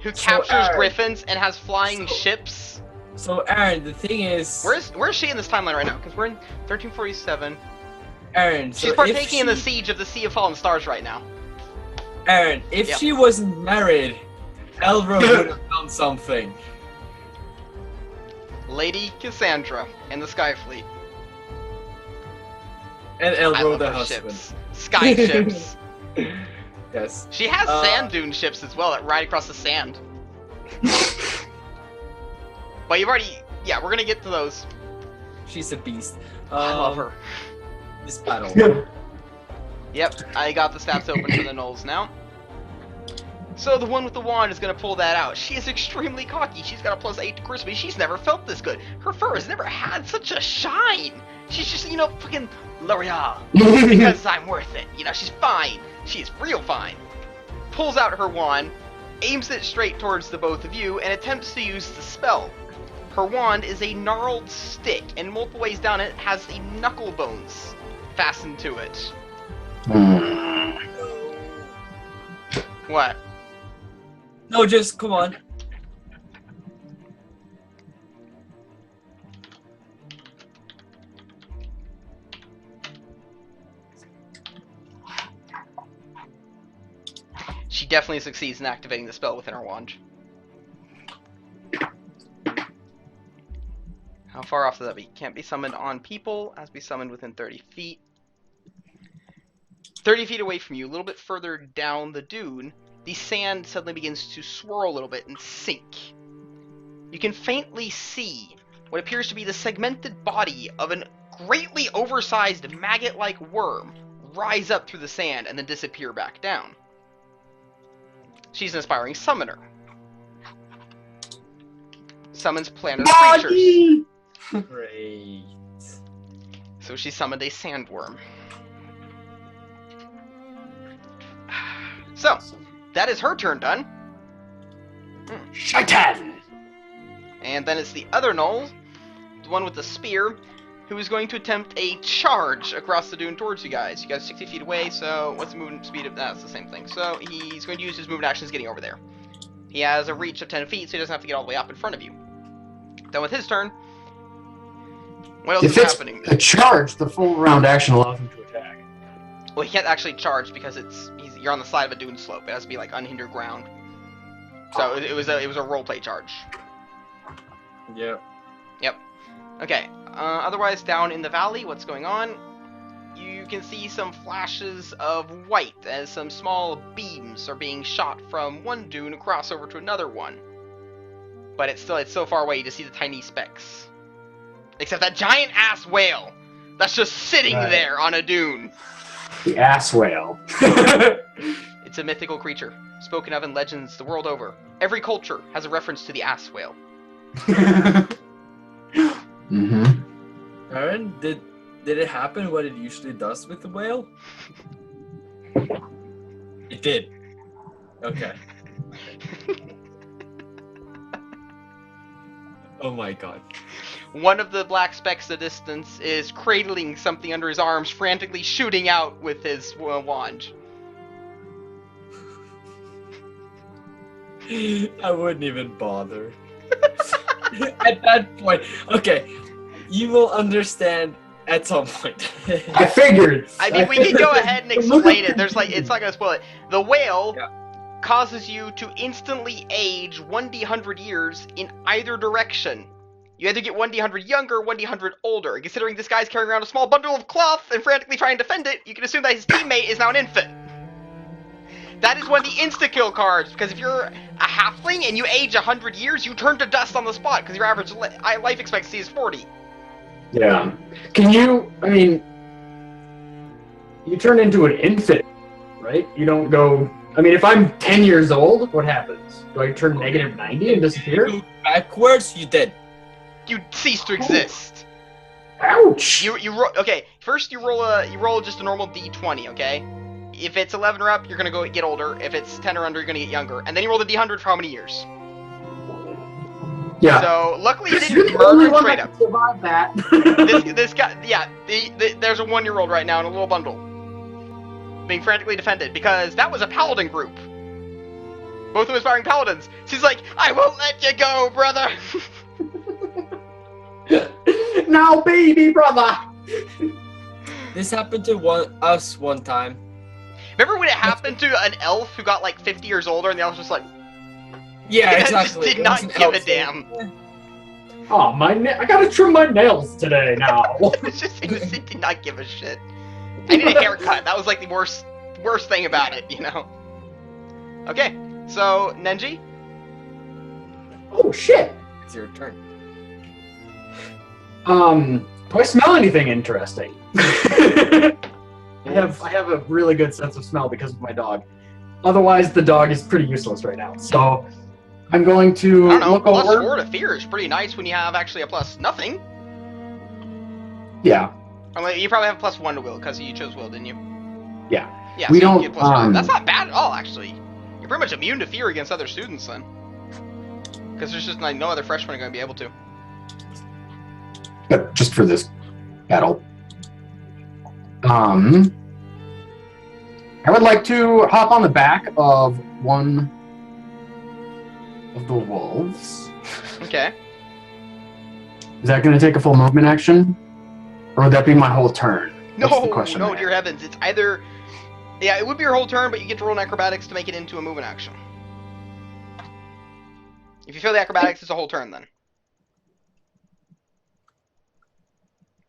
Speaker 1: who captures
Speaker 3: Aaron,
Speaker 1: griffins and has flying ships?
Speaker 3: So Aaron, the thing is,
Speaker 1: Where's she in this timeline right now? Because we're in 1347.
Speaker 3: Aaron, so
Speaker 1: She's partaking
Speaker 3: if
Speaker 1: in the siege of the Sea of Fallen Stars right now.
Speaker 3: Aaron, if
Speaker 1: Yeah.
Speaker 3: she wasn't married, Elro would have done something.
Speaker 1: Lady Cassandra and the Skyfleet.
Speaker 3: And
Speaker 1: I
Speaker 3: Elro
Speaker 1: love
Speaker 3: the
Speaker 1: her
Speaker 3: husband.
Speaker 1: ships. Sky ships.
Speaker 3: Yes.
Speaker 1: She has sand dune ships as well that ride across the sand. But you've already... Yeah, we're gonna get to those.
Speaker 3: She's a beast.
Speaker 1: I love her.
Speaker 3: This battle.
Speaker 1: Yep, I got the stats open for the Knolls now. So the one with the wand is gonna pull that out. She is extremely cocky. She's got a +8 to charisma. She's never felt this good. Her fur has never had such a shine. She's just, you know, fucking L'Oreal. Because I'm worth it. You know, she's fine. She's real fine. Pulls out her wand, aims it straight towards the both of you and attempts to use the spell. Her wand is a gnarled stick, and multiple ways down it has a knuckle bones fastened to it. What?
Speaker 3: No, just come on.
Speaker 1: She definitely succeeds in activating the spell within her wand. How far off does that be? Can't be summoned on people, has to be summoned within 30 feet. 30 feet away from you, a little bit further down the dune, the sand suddenly begins to swirl a little bit and sink. You can faintly see what appears to be the segmented body of a greatly oversized maggot-like worm rise up through the sand and then disappear back down. She's an aspiring summoner. Summons planar creatures.
Speaker 3: Great.
Speaker 1: So she summoned a sandworm. So, that is her turn done.
Speaker 2: Shaitan!
Speaker 1: And then it's the other Knoll, the one with the spear, who is going to attempt a charge across the dune towards you guys. You guys are 60 feet away, so what's the movement speed of that? That's the same thing. So he's going to use his movement actions getting over there. He has a reach of 10 feet, so he doesn't have to get all the way up in front of you. Then with his turn, what else is happening?
Speaker 2: A charge, the full round action allows him to attack.
Speaker 1: Well, he can't actually charge because you're on the side of a dune slope. It has to be like unhindered ground. So it was a roleplay charge.
Speaker 3: Yep.
Speaker 1: Okay. Otherwise, down in the valley, what's going on? You can see some flashes of white as some small beams are being shot from one dune across over to another one. But it's so far away you just see the tiny specks. Except that giant ass whale that's just sitting there on a dune.
Speaker 2: The ass whale.
Speaker 1: It's a mythical creature, spoken of in legends the world over. Every culture has a reference to the ass whale.
Speaker 2: Mm-hmm.
Speaker 3: Aaron, did it happen what it usually does with the whale? It did. Okay. Oh my god.
Speaker 1: One of the black specks in the distance is cradling something under his arms, frantically shooting out with his wand.
Speaker 3: I wouldn't even bother. At that point, okay, you will understand at some point.
Speaker 2: I figured.
Speaker 1: I mean, we can go ahead and explain it. It's not gonna spoil it. The whale causes you to instantly age 1d100 years in either direction. You either get 1d100 younger, 1d100 older. And considering this guy's carrying around a small bundle of cloth and frantically trying to defend it, you can assume that his teammate is now an infant. That is one of the insta-kill cards, because if you're a halfling and you age 100 years, you turn to dust on the spot, because your average life expectancy is 40.
Speaker 2: Yeah. You turn into an infant, right? You don't go... I mean, if I'm 10 years old, what happens? Do I turn negative 90 and disappear?
Speaker 3: You go backwards, you dead.
Speaker 1: You cease to exist.
Speaker 2: Ouch!
Speaker 1: Okay, first you roll just a normal d20, okay? If it's 11 or up, you're gonna go get older. If it's 10 or under, you're gonna get younger. And then you roll the d100 for how many years?
Speaker 2: Yeah.
Speaker 1: So luckily you
Speaker 2: You're
Speaker 1: didn't
Speaker 2: the only
Speaker 1: murder
Speaker 2: one
Speaker 1: trade
Speaker 2: that
Speaker 1: up.
Speaker 2: can survive that.
Speaker 1: This guy, yeah, there's a 1-year-old right now in a little bundle, being frantically defended because that was a paladin group. Both of them aspiring paladins. She's like, I won't let you go, brother.
Speaker 2: Now, baby brother.
Speaker 3: This happened to us one time.
Speaker 1: Remember when it happened to an elf who got like 50 years older, and the elf was just like,
Speaker 3: Yeah,
Speaker 1: just
Speaker 3: exactly.
Speaker 1: did
Speaker 3: It
Speaker 1: not
Speaker 3: was an
Speaker 1: give a
Speaker 3: elf
Speaker 1: damn.
Speaker 3: thing.
Speaker 2: Oh, I gotta trim my nails today now.
Speaker 1: It did not give a shit. I need a haircut. That was like the worst thing about it, you know. Okay, so Nenji.
Speaker 2: Oh shit.
Speaker 3: It's your turn.
Speaker 2: Do I smell anything interesting? I have a really good sense of smell because of my dog. Otherwise, the dog is pretty useless right now. So I'm going to
Speaker 1: I don't know.
Speaker 2: look
Speaker 1: Plus
Speaker 2: over.
Speaker 1: 4 to fear is pretty nice when you have actually a plus nothing.
Speaker 2: Yeah.
Speaker 1: I mean, you probably have a plus 1 to will because you chose will, didn't you?
Speaker 2: Yeah.
Speaker 1: Yeah.
Speaker 2: We
Speaker 1: so you
Speaker 2: don't,
Speaker 1: get plus 1. That's not bad at all, actually. You're pretty much immune to fear against other students then. Because there's just like no other freshmen are going to be able to.
Speaker 2: But just for this battle. I would like to hop on the back of one of the wolves.
Speaker 1: Okay.
Speaker 2: Is that going to take a full movement action? Or would that be my whole turn? That's the
Speaker 1: No,
Speaker 2: question
Speaker 1: no,
Speaker 2: I have.
Speaker 1: dear heavens. It's either... Yeah, it would be your whole turn, but you get to roll an acrobatics to make it into a movement action. If you fail the acrobatics, it's a whole turn then.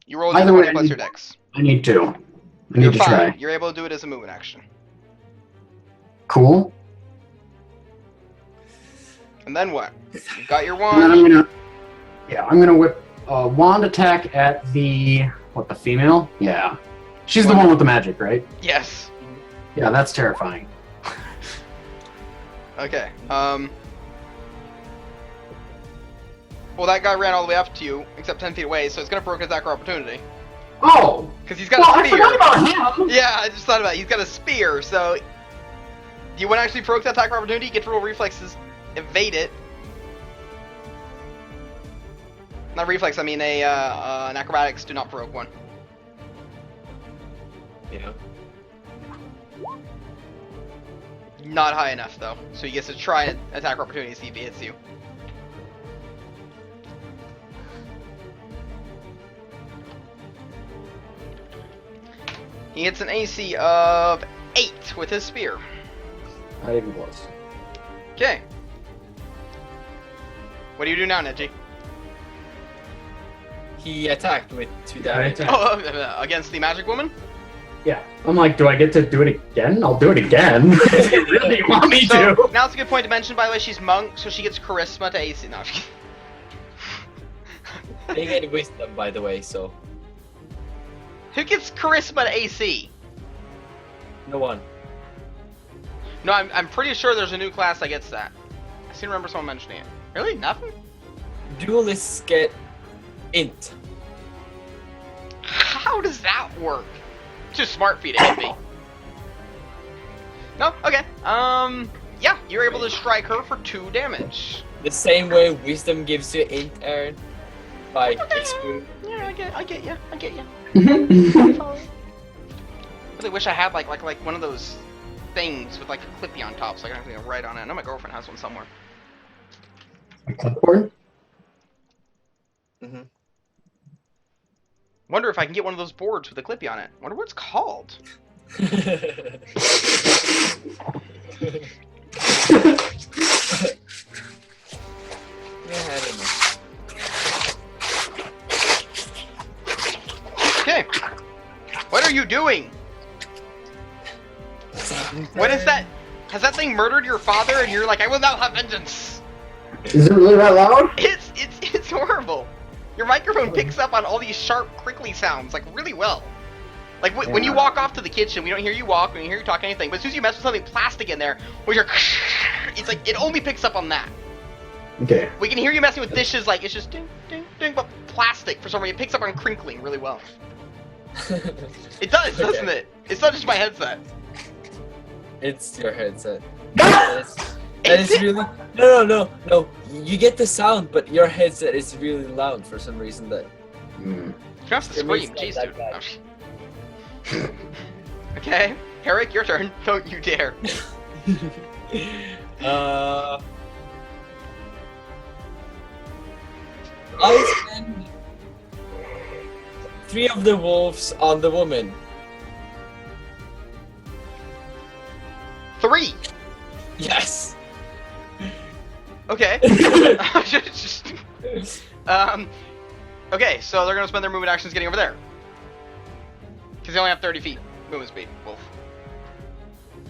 Speaker 1: You roll
Speaker 2: Either
Speaker 1: the
Speaker 2: way,
Speaker 1: 20 plus your dex.
Speaker 2: I need to. I need
Speaker 1: You're
Speaker 2: to
Speaker 1: fine.
Speaker 2: try.
Speaker 1: You're able to do it as a movement action.
Speaker 2: Cool.
Speaker 1: And then what? You've got your
Speaker 2: And then
Speaker 1: wand.
Speaker 2: I'm gonna whip a wand attack at the the female? Yeah. She's the one with the magic, right?
Speaker 1: Yes.
Speaker 2: Yeah, that's terrifying.
Speaker 1: Okay. Well, that guy ran all the way up to you, except 10 feet away, so it's gonna provoke his attack opportunity.
Speaker 2: Oh!
Speaker 1: Because he's got
Speaker 2: Well,
Speaker 1: a
Speaker 2: I
Speaker 1: spear.
Speaker 2: forgot about him!
Speaker 1: Yeah, I just thought about it. He's got a spear, so... Do you want to actually provoke that attack opportunity? You get to roll reflexes, evade it. Not reflex, I mean an acrobatics, do not provoke one.
Speaker 3: Yeah.
Speaker 1: Not high enough, though. So he gets to try an attack opportunity to see if he hits you. He hits an AC of 8 with his spear.
Speaker 2: Not even close.
Speaker 1: Okay. What do you do now, Neji?
Speaker 3: He attacked with 2
Speaker 2: Yeah, I
Speaker 3: damage.
Speaker 2: attacked.
Speaker 1: Oh, against the magic woman?
Speaker 2: Yeah. I'm like, do I get to do it again? I'll do it again. If you really want me
Speaker 1: So,
Speaker 2: to.
Speaker 1: now it's a good point to mention, by the way, she's monk, so she gets charisma to AC. No, I'm just
Speaker 3: They get wisdom, by the way, so
Speaker 1: Who gets charisma to AC?
Speaker 3: no one.
Speaker 1: No, I'm pretty sure there's a new class that gets that. I seem to remember someone mentioning it. Really? Nothing?
Speaker 3: Duelists get int.
Speaker 1: How does that work? Too smart for you to hit me. No? Okay. Yeah, you're able to strike her for 2 damage.
Speaker 3: The same way wisdom gives you int, Aaron. Like experience.
Speaker 1: Yeah, I get you. I really wish I had like one of those things with like a clippy on top so I can actually write on it. I know my girlfriend has one somewhere.
Speaker 2: A clipboard?
Speaker 3: Mm-hmm.
Speaker 1: Wonder if I can get one of those boards with a clippy on it. Wonder what it's called.
Speaker 3: Yeah, I don't know.
Speaker 1: Okay. What are you doing? What is that? Has that thing murdered your father and you're like, I will now have vengeance?
Speaker 2: Is it really that loud?
Speaker 1: It's horrible. Your microphone picks up on all these sharp, crinkly sounds, like, really well. Like, when you
Speaker 2: Yeah.
Speaker 1: walk off to the kitchen, we don't hear you walk, we don't hear you talk anything, but as soon as you mess with something plastic in there, where you're it's like, it only picks up on that.
Speaker 2: Okay.
Speaker 1: We can hear you messing with dishes, like, it's just ding, ding, ding, but plastic, for some reason, it picks up on crinkling really well. It does, doesn't it? It's not just my headset.
Speaker 3: It's your headset. That is really no. You get the sound, but your headset is really loud for some reason. That
Speaker 2: Hmm.
Speaker 1: You have to
Speaker 3: It makes
Speaker 1: scream, jeez,
Speaker 3: that
Speaker 1: dude. Okay, Eric, your turn. Don't you dare.
Speaker 3: I send 3 of the wolves on the woman.
Speaker 1: 3!
Speaker 3: Yes.
Speaker 1: Okay. Okay, so they're gonna spend their movement actions getting over there. Because they only have 30 feet movement speed, wolf.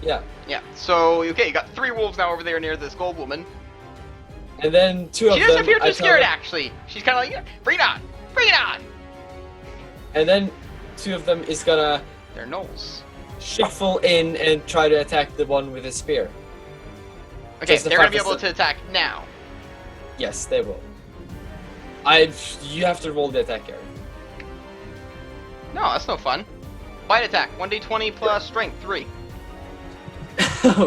Speaker 3: Yeah.
Speaker 1: Yeah, so, okay, you got 3 wolves now over there near this gold woman.
Speaker 3: And then 2 of
Speaker 1: She
Speaker 3: them.
Speaker 1: doesn't appear
Speaker 3: I
Speaker 1: too
Speaker 3: tell
Speaker 1: scared,
Speaker 3: them-
Speaker 1: actually. She's kind of like, yeah, bring it on! Bring it on!
Speaker 3: And then 2 of them is gonna
Speaker 1: They're gnolls.
Speaker 3: shuffle in and try to attack the one with a spear.
Speaker 1: Okay,
Speaker 3: Just the
Speaker 1: they're gonna be
Speaker 3: fact
Speaker 1: able
Speaker 3: is
Speaker 1: to attack now.
Speaker 3: Yes, they will. You have to roll the attack, Aaron.
Speaker 1: No, that's no fun. Bite attack, 1d20 plus strength, 3.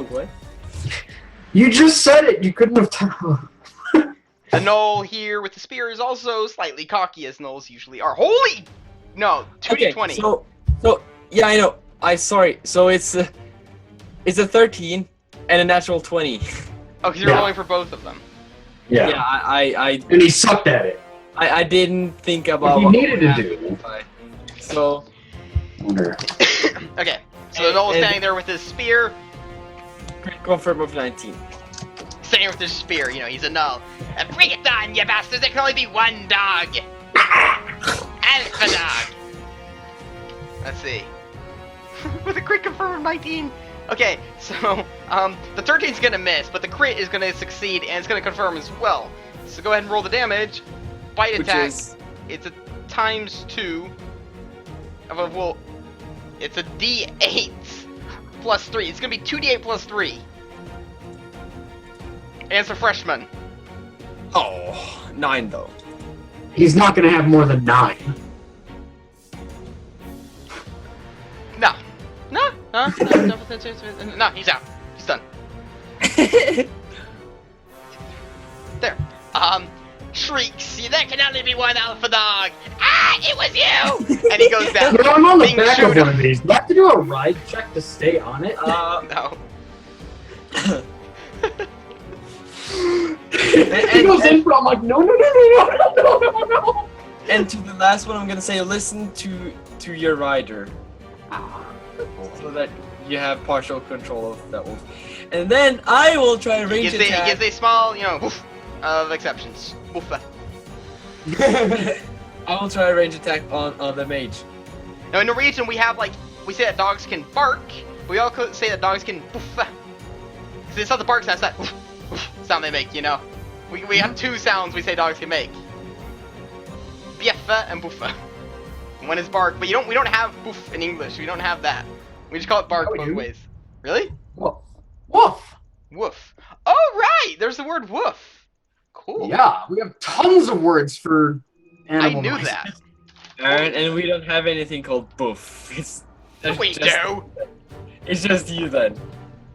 Speaker 3: What?
Speaker 2: You just said it. You couldn't have told.
Speaker 1: The gnoll here with the spear is also slightly cocky, as gnolls usually are. Holy! No, 2d20.
Speaker 4: So yeah, I know. Sorry. So it's a 13 and a natural 20.
Speaker 1: Oh, because you're
Speaker 2: Yeah.
Speaker 1: rolling for both of them.
Speaker 2: Yeah.
Speaker 4: Yeah, I
Speaker 2: And he sucked at it.
Speaker 4: didn't think about
Speaker 2: What he
Speaker 4: what
Speaker 2: needed
Speaker 4: would
Speaker 2: to
Speaker 4: happen
Speaker 2: do.
Speaker 4: if I- So
Speaker 1: Okay, so the gnoll is
Speaker 4: And-
Speaker 1: standing there with his spear,
Speaker 4: confirm of 19.
Speaker 1: standing with his spear. You know, he's a gnoll. Bring it on, you bastards! There can only be one dog. Alpha dog. Let's see. With a crit confirm of 19. Okay, so the 13's gonna miss, but the crit is gonna succeed, and it's gonna confirm as well. So go ahead and roll the damage. Bite
Speaker 4: Which
Speaker 1: attack.
Speaker 4: is
Speaker 1: It's a ×2 of a well. It's a D8 plus 3. It's gonna be 2d8 plus 3. And it's a freshman.
Speaker 4: 9 though.
Speaker 2: He's not gonna have more than 9.
Speaker 1: No, he's out. He's done. There. Shrieks. There can only be one alpha dog. Ah, it was you! And he goes down.
Speaker 2: You know, I'm on the
Speaker 1: Being
Speaker 2: back of
Speaker 1: shooter.
Speaker 2: one of these. Do I have to do a ride check to stay on it?
Speaker 1: No.
Speaker 2: He goes in, but I'm like, no.
Speaker 4: And to the last one, I'm gonna say listen to your rider, so that you have partial control of that wolf. And then I will try
Speaker 1: He
Speaker 4: range
Speaker 1: gives, he
Speaker 4: attack.
Speaker 1: gives a small, woof of exceptions. Woof.
Speaker 4: I will try a range attack on the mage.
Speaker 1: Now in Norwegian we have we say that dogs can bark, but we also say that dogs can woof. Because it's not the bark sound, it's that woof, woof sound they make, We have two sounds we say dogs can make. Bjeffa and buffa. One is bark, but we don't have boof in English. We don't have that. We just call it bark
Speaker 2: Oh, we
Speaker 1: both
Speaker 2: do?
Speaker 1: ways. Really?
Speaker 2: Woof.
Speaker 1: Woof. Oh right, there's the word woof. Cool.
Speaker 2: Yeah, we have tons of words for
Speaker 1: I
Speaker 2: animal
Speaker 1: knew
Speaker 2: noises.
Speaker 1: that.
Speaker 4: And we don't have anything called boof.
Speaker 1: We do.
Speaker 4: It's just you then.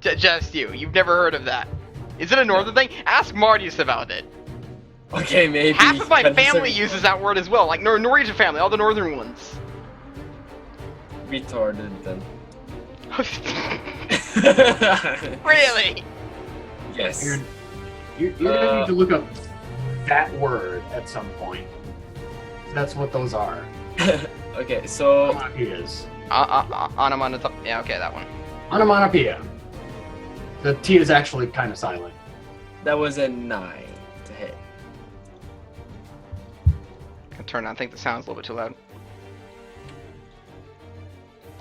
Speaker 1: Just you. You've never heard of that. Is it a northern thing? Ask Martius about it.
Speaker 4: Okay, maybe.
Speaker 1: Half of my
Speaker 4: but it's
Speaker 1: family
Speaker 4: a-
Speaker 1: uses that word as well, like Norwegian family, all the northern ones.
Speaker 4: retarded then.
Speaker 1: Really?
Speaker 4: Yes.
Speaker 2: You're gonna need to look up that word at some point. That's what those are.
Speaker 4: Okay, so
Speaker 2: Onomatopoeias.
Speaker 1: Onomatopoeia. Yeah, okay, that one.
Speaker 2: Onomatopoeia. The T is actually kind of silent.
Speaker 4: that was a 9 to hit.
Speaker 1: I'll turn on. I think the sound's a little bit too loud.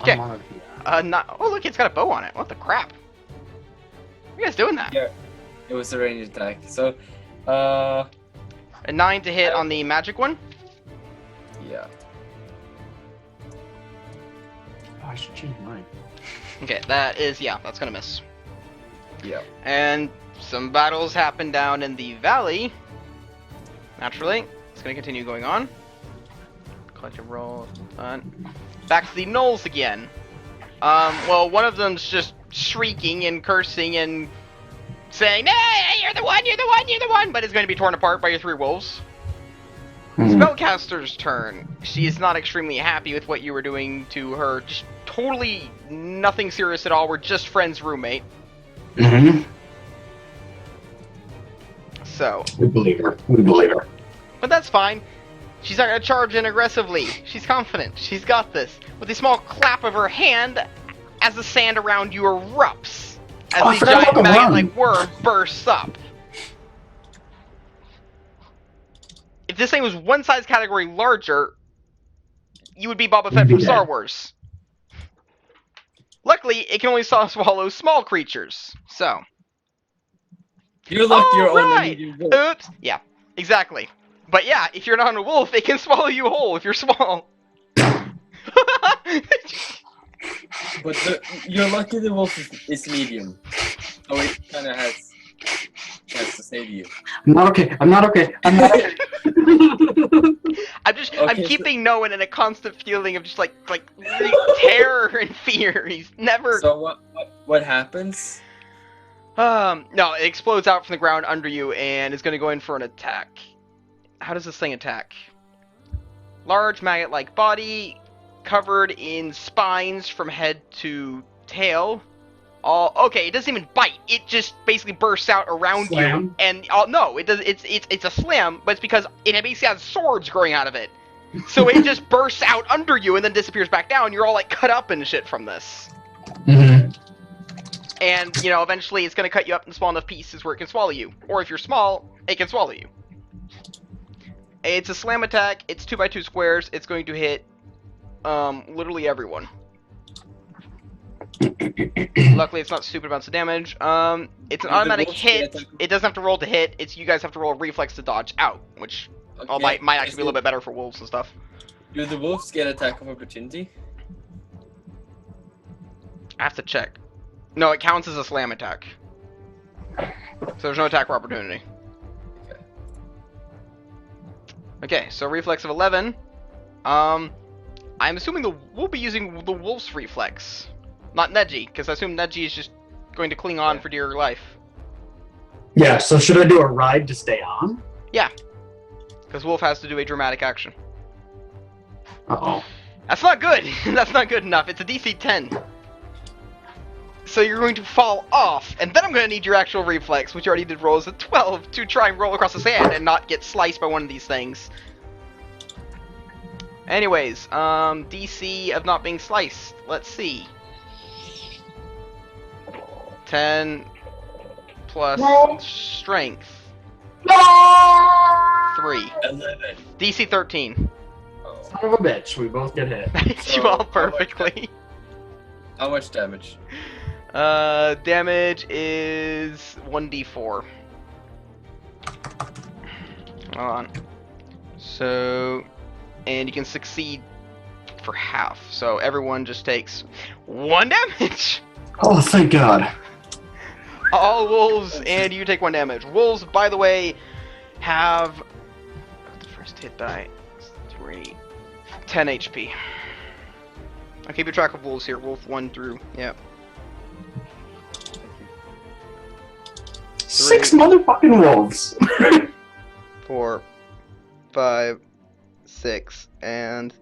Speaker 1: Okay.
Speaker 2: Onomatopoeia.
Speaker 1: Not. Oh, look, it's got a bow on it. What the crap? What are you guys doing that?
Speaker 4: Yeah. It was a range attack. So,
Speaker 1: A 9 to hit on the magic one.
Speaker 4: yeah.
Speaker 2: Oh, I should change mine.
Speaker 1: Okay, that's gonna miss.
Speaker 4: Yeah.
Speaker 1: And some battles happen down in the valley. Naturally, it's gonna continue going on. Collective roll, fun. Back to the gnolls again. Well, one of them's just shrieking and cursing and saying, "Hey, you're the one, you're the one, you're the one!" But is going to be torn apart by your 3 wolves. Spellcaster's turn. She is not extremely happy with what you were doing to her. Just totally nothing serious at all. We're just friends, roommate.
Speaker 2: Mm-hmm.
Speaker 1: So,
Speaker 2: We believe her. We believe her.
Speaker 1: but that's fine. She's not gonna charge in aggressively. She's confident. She's got this. With a small clap of her hand, as the sand around you erupts, as
Speaker 2: Oh, I
Speaker 1: the
Speaker 2: forgot
Speaker 1: giant
Speaker 2: about the
Speaker 1: maggot-like worm bursts up. If this thing was one size category larger, you would be Boba Fett
Speaker 2: You'd be
Speaker 1: from Star
Speaker 2: dead.
Speaker 1: Wars. Luckily, it can only swallow small creatures. So,
Speaker 4: You're like your own
Speaker 1: Alright.
Speaker 4: medium wolf.
Speaker 1: oops. Yeah, exactly. But yeah, if you're not a wolf, it can swallow you whole if you're small.
Speaker 4: But you're lucky the wolf is medium. So it kind of has chance to save you.
Speaker 2: I'm not okay. I'm not okay. I'm not okay.
Speaker 1: I'm
Speaker 4: Okay,
Speaker 1: keeping Noah in a constant feeling of just like terror and fear. He's never.
Speaker 4: So what happens
Speaker 1: No, it explodes out from the ground under you and is going to go in for an attack. How does this thing attack? Large maggot-like body, covered in spines from head to tail. Okay, it doesn't even bite. It just basically bursts out around
Speaker 2: Slam?
Speaker 1: you, and no, it does. It's a slam, but it's because it basically has swords growing out of it. So it just bursts out under you and then disappears back down. You're all like cut up and shit from this.
Speaker 2: Mm-hmm.
Speaker 1: And eventually it's gonna cut you up in small enough pieces where it can swallow you. Or if you're small, it can swallow you. It's a slam attack. It's 2x2 squares. It's going to hit literally everyone. Luckily, it's not stupid amounts of damage. It's an automatic hit. It doesn't have to roll to hit. It's you guys have to roll a reflex to dodge out, which might actually be a little bit better for wolves and stuff.
Speaker 3: Do the wolves get attack of opportunity?
Speaker 1: I have to check. No, it counts as a slam attack. So there's no attack for opportunity. Okay, so reflex of 11. I'm assuming we'll be using the wolf's reflex, not Neji, because I assume Neji is just going to cling on for dear life.
Speaker 2: Yeah, so should I do a ride to stay on?
Speaker 1: Yeah, because Wolf has to do a dramatic action.
Speaker 2: Uh-oh.
Speaker 1: That's not good. That's not good enough. It's a DC 10. So you're going to fall off, and then I'm going to need your actual reflex, which you already did roll as a 12, to try and roll across the sand and not get sliced by one of these things. Anyways, DC of not being sliced. Let's see. 10 plus strength. 3.
Speaker 3: 11.
Speaker 1: DC 13.
Speaker 2: Son of a bitch, we both get hit.
Speaker 1: Hits you all perfectly.
Speaker 3: How much damage?
Speaker 1: Damage is 1d4. Hold on. So, and you can succeed for half. So everyone just takes 1 damage.
Speaker 2: Oh, thank God.
Speaker 1: All wolves, and you take 1 damage. Wolves, by the way, have the first hit die. 3, 10 HP. I'll keep a track of wolves here. Wolf 1 through, yeah.
Speaker 2: 6 motherfucking wolves.
Speaker 1: 4, 5, 6, and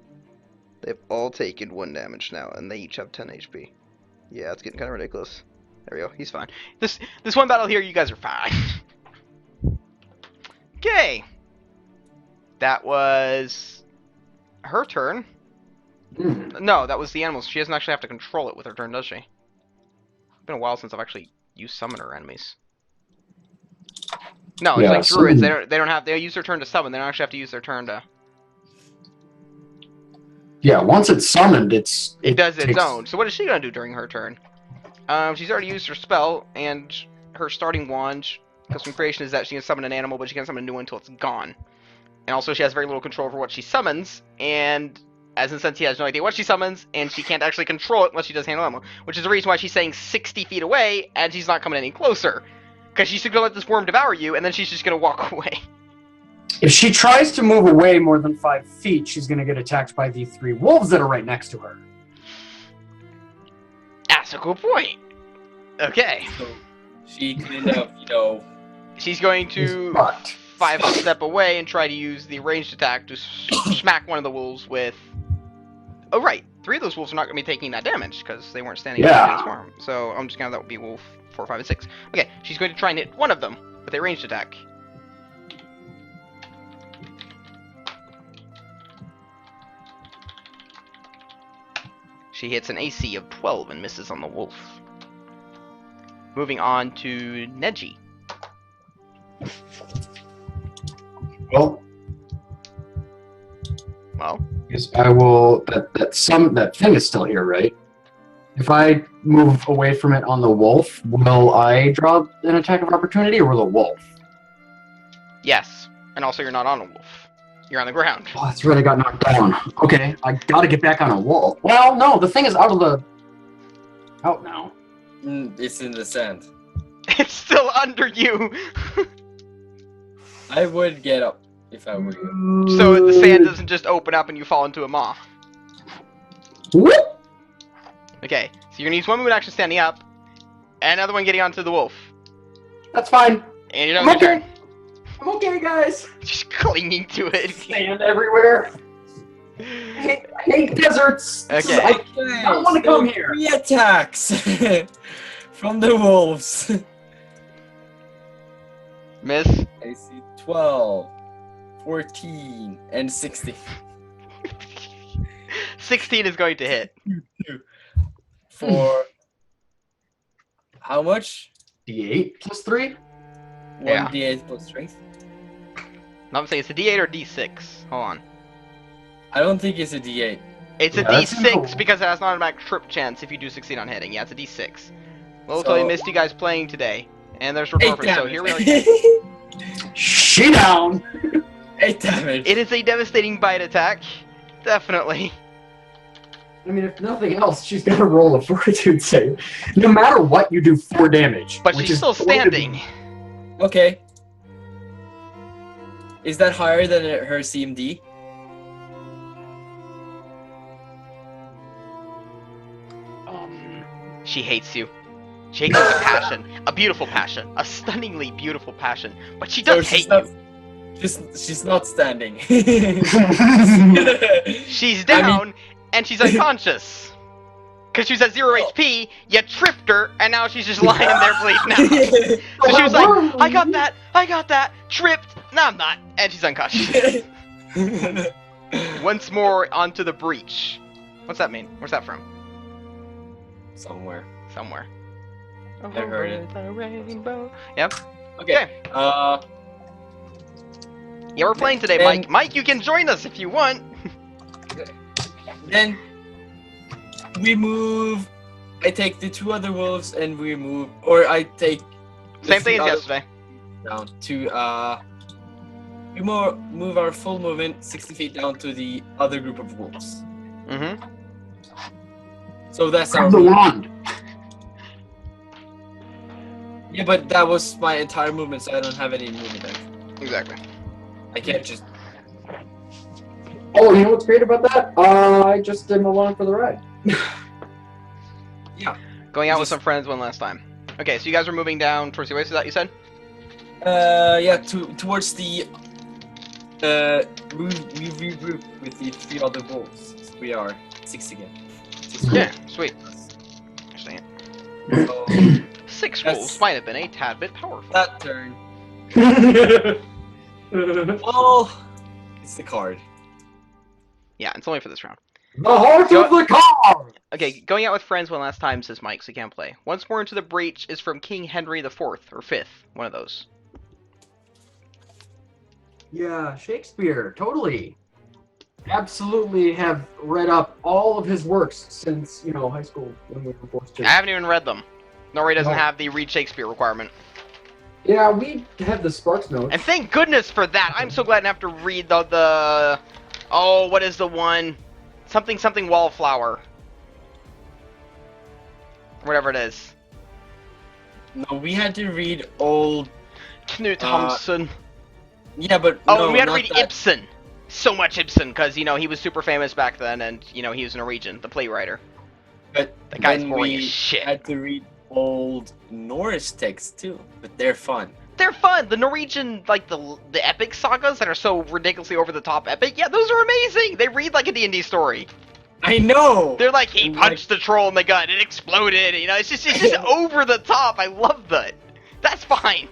Speaker 1: they've all taken 1 damage now, and they each have 10 HP. Yeah, it's getting kind of ridiculous. There we go. He's fine. This one battle here, you guys are fine. Okay. That was her turn. No, that was the animals. She doesn't actually have to control it with her turn, does she? It's been a while since I've actually used summoner enemies. No, it's like druids. They use their turn to summon. They don't actually have to use their turn to.
Speaker 2: Yeah, once it's summoned, it
Speaker 1: does its
Speaker 2: takes...
Speaker 1: own. So what is she gonna do during her turn? She's already used her spell, and her starting wand, custom creation, is that she can summon an animal, but she can't summon a new one until it's gone. And also, she has very little control over what she summons, and as in sense, he has no idea what she summons, and she can't actually control it unless she does handle ammo, which is the reason why she's saying 60 feet away, and she's not coming any closer. Because she's gonna let this worm devour you, and then she's just gonna walk away.
Speaker 2: If she tries to move away more than 5 feet, she's gonna get attacked by the 3 wolves that are right next to her.
Speaker 1: That's a good point. Okay.
Speaker 3: So she kind of,
Speaker 1: She's going to
Speaker 2: But
Speaker 1: 5 step away and try to use the ranged attack to smack one of the wolves with... Oh, right. 3 of those wolves are not going to be taking that damage because they weren't standing up to this farm. So I'm just going to... That would be wolf 4, 5, and 6. Okay, she's going to try and hit one of them with a ranged attack. She hits an AC of 12 and misses on the wolf. Moving on to Neji.
Speaker 2: well,
Speaker 1: Well,
Speaker 2: yes, I will. That thing is still here, right? If I move away from it on the wolf, will I draw an attack of opportunity, or will the wolf?
Speaker 1: yes. And also, you're not on a wolf. You're on the ground.
Speaker 2: Oh, that's right. I got knocked down. Okay, I gotta get back on a wolf. Well, no, the thing is out now.
Speaker 3: it's in the sand.
Speaker 1: It's still under you.
Speaker 3: I would get up if I were you.
Speaker 1: So the sand doesn't just open up and you fall into a maw.
Speaker 2: Whoop!
Speaker 1: Okay, so you're gonna use one move action standing up, and another one getting onto the wolf.
Speaker 2: That's fine.
Speaker 1: And you're done
Speaker 2: I'm
Speaker 1: with your
Speaker 2: okay.
Speaker 1: turn.
Speaker 2: I'm okay, guys.
Speaker 1: Just clinging to it.
Speaker 2: Sand everywhere. I hate deserts.
Speaker 1: Okay.
Speaker 2: I don't want to come here.
Speaker 3: 3 attacks from the wolves.
Speaker 1: Miss.
Speaker 3: I see 12, 14, and 16.
Speaker 1: 16 is going to hit.
Speaker 3: For how much?
Speaker 2: D8 plus 3?
Speaker 3: 1
Speaker 1: Yeah.
Speaker 3: d8 plus strength.
Speaker 1: No, I'm saying it's a D8 or D6. Hold on.
Speaker 3: I don't think it's a d8.
Speaker 1: It's a
Speaker 2: Yeah, that's
Speaker 1: D6
Speaker 2: cool. because
Speaker 1: it has an automatic trip chance if you do succeed on hitting. Yeah, it's a D6. Well,
Speaker 3: So-
Speaker 1: we missed you guys playing today. And there's Retorfin, so here we are.
Speaker 3: 8
Speaker 2: She down.
Speaker 3: damage.
Speaker 1: It is a devastating bite attack. Definitely.
Speaker 2: I mean, if nothing else, she's got to roll a fortitude save. No matter what, you do 4 damage.
Speaker 1: But
Speaker 2: which
Speaker 1: she's
Speaker 2: is
Speaker 1: still standing.
Speaker 3: Okay. Is that higher than her CMD?
Speaker 1: She hates you. She hates you with a passion. A beautiful passion. A stunningly beautiful passion. But she does hate
Speaker 3: not,
Speaker 1: you.
Speaker 3: She's not standing.
Speaker 1: She's down, and she's unconscious. Because she was at 0 HP, you tripped her, and now she's just lying there bleeding out. So she was like, I got that, tripped, no I'm not, and she's unconscious. Once more onto the breach. What's that mean? Where's that from?
Speaker 3: Somewhere.
Speaker 1: Somewhere.
Speaker 3: I heard it.
Speaker 1: The rainbow. Yep.
Speaker 3: Okay.
Speaker 1: Yeah, we're playing today,
Speaker 3: Then-
Speaker 1: Mike. Mike, you can join us if you want.
Speaker 3: Then we move. I take the 2 other wolves and we move, or I take the
Speaker 1: Same thing
Speaker 3: 3
Speaker 1: as
Speaker 3: other
Speaker 1: yesterday.
Speaker 3: down to we move our full movement 60 feet down to the other group of wolves.
Speaker 1: Mm-hmm.
Speaker 3: So that's our
Speaker 2: Grab the
Speaker 3: move.
Speaker 2: wand.
Speaker 3: Yeah, but that was my entire movement, so I don't have any movement action.
Speaker 1: Exactly.
Speaker 3: I can't just.
Speaker 2: Oh, you know what's great about that? I just am along for the ride.
Speaker 1: Going out with
Speaker 3: Just-
Speaker 1: some friends one last time. Okay, so you guys are moving down towards the oasis, is that you said?
Speaker 3: Yeah, towards the. We regroup with the 3 other wolves. So we are 6 again. 6
Speaker 1: Yeah, sweet. Interesting.
Speaker 3: So
Speaker 1: 6
Speaker 3: That's-
Speaker 1: wolves might have been a tad bit powerful.
Speaker 3: that turn.
Speaker 2: The
Speaker 3: Oh, it's the card.
Speaker 1: Yeah, it's only for this round.
Speaker 2: heart of the car!
Speaker 1: Okay, going out with friends one last time, says Mike, so you can't play. Once more into the breach is from King Henry IV, or 5th, one of those.
Speaker 2: Yeah, Shakespeare, totally. Absolutely have read up all of his works since, high school when we were forced to.
Speaker 1: I haven't even read them. Norway doesn't
Speaker 2: No.
Speaker 1: have the read Shakespeare requirement.
Speaker 2: Yeah, we had the Sparks notes.
Speaker 1: And thank goodness for that. I'm so glad I don't have to read the oh, what is the one? Something wallflower. Whatever it is.
Speaker 3: No, we had to read old.
Speaker 1: Knut Hamsun.
Speaker 3: Yeah, but
Speaker 1: Oh,
Speaker 3: no,
Speaker 1: and we had to
Speaker 3: not
Speaker 1: read
Speaker 3: that.
Speaker 1: Ibsen. So much Ibsen, because, he was super famous back then, and, he was Norwegian, the playwright.
Speaker 3: But
Speaker 1: That guy's
Speaker 3: then
Speaker 1: boring
Speaker 3: we
Speaker 1: as shit.
Speaker 3: had to read old Norse texts too, but they're fun.
Speaker 1: They're fun. The Norwegian, like, the epic sagas that are so ridiculously over-the-top epic, yeah, those are amazing! They read like a D&D story.
Speaker 3: I know.
Speaker 1: They're like, he
Speaker 3: And,
Speaker 1: punched the troll in the gut, it exploded, it's just over the top. I love that. That's fine.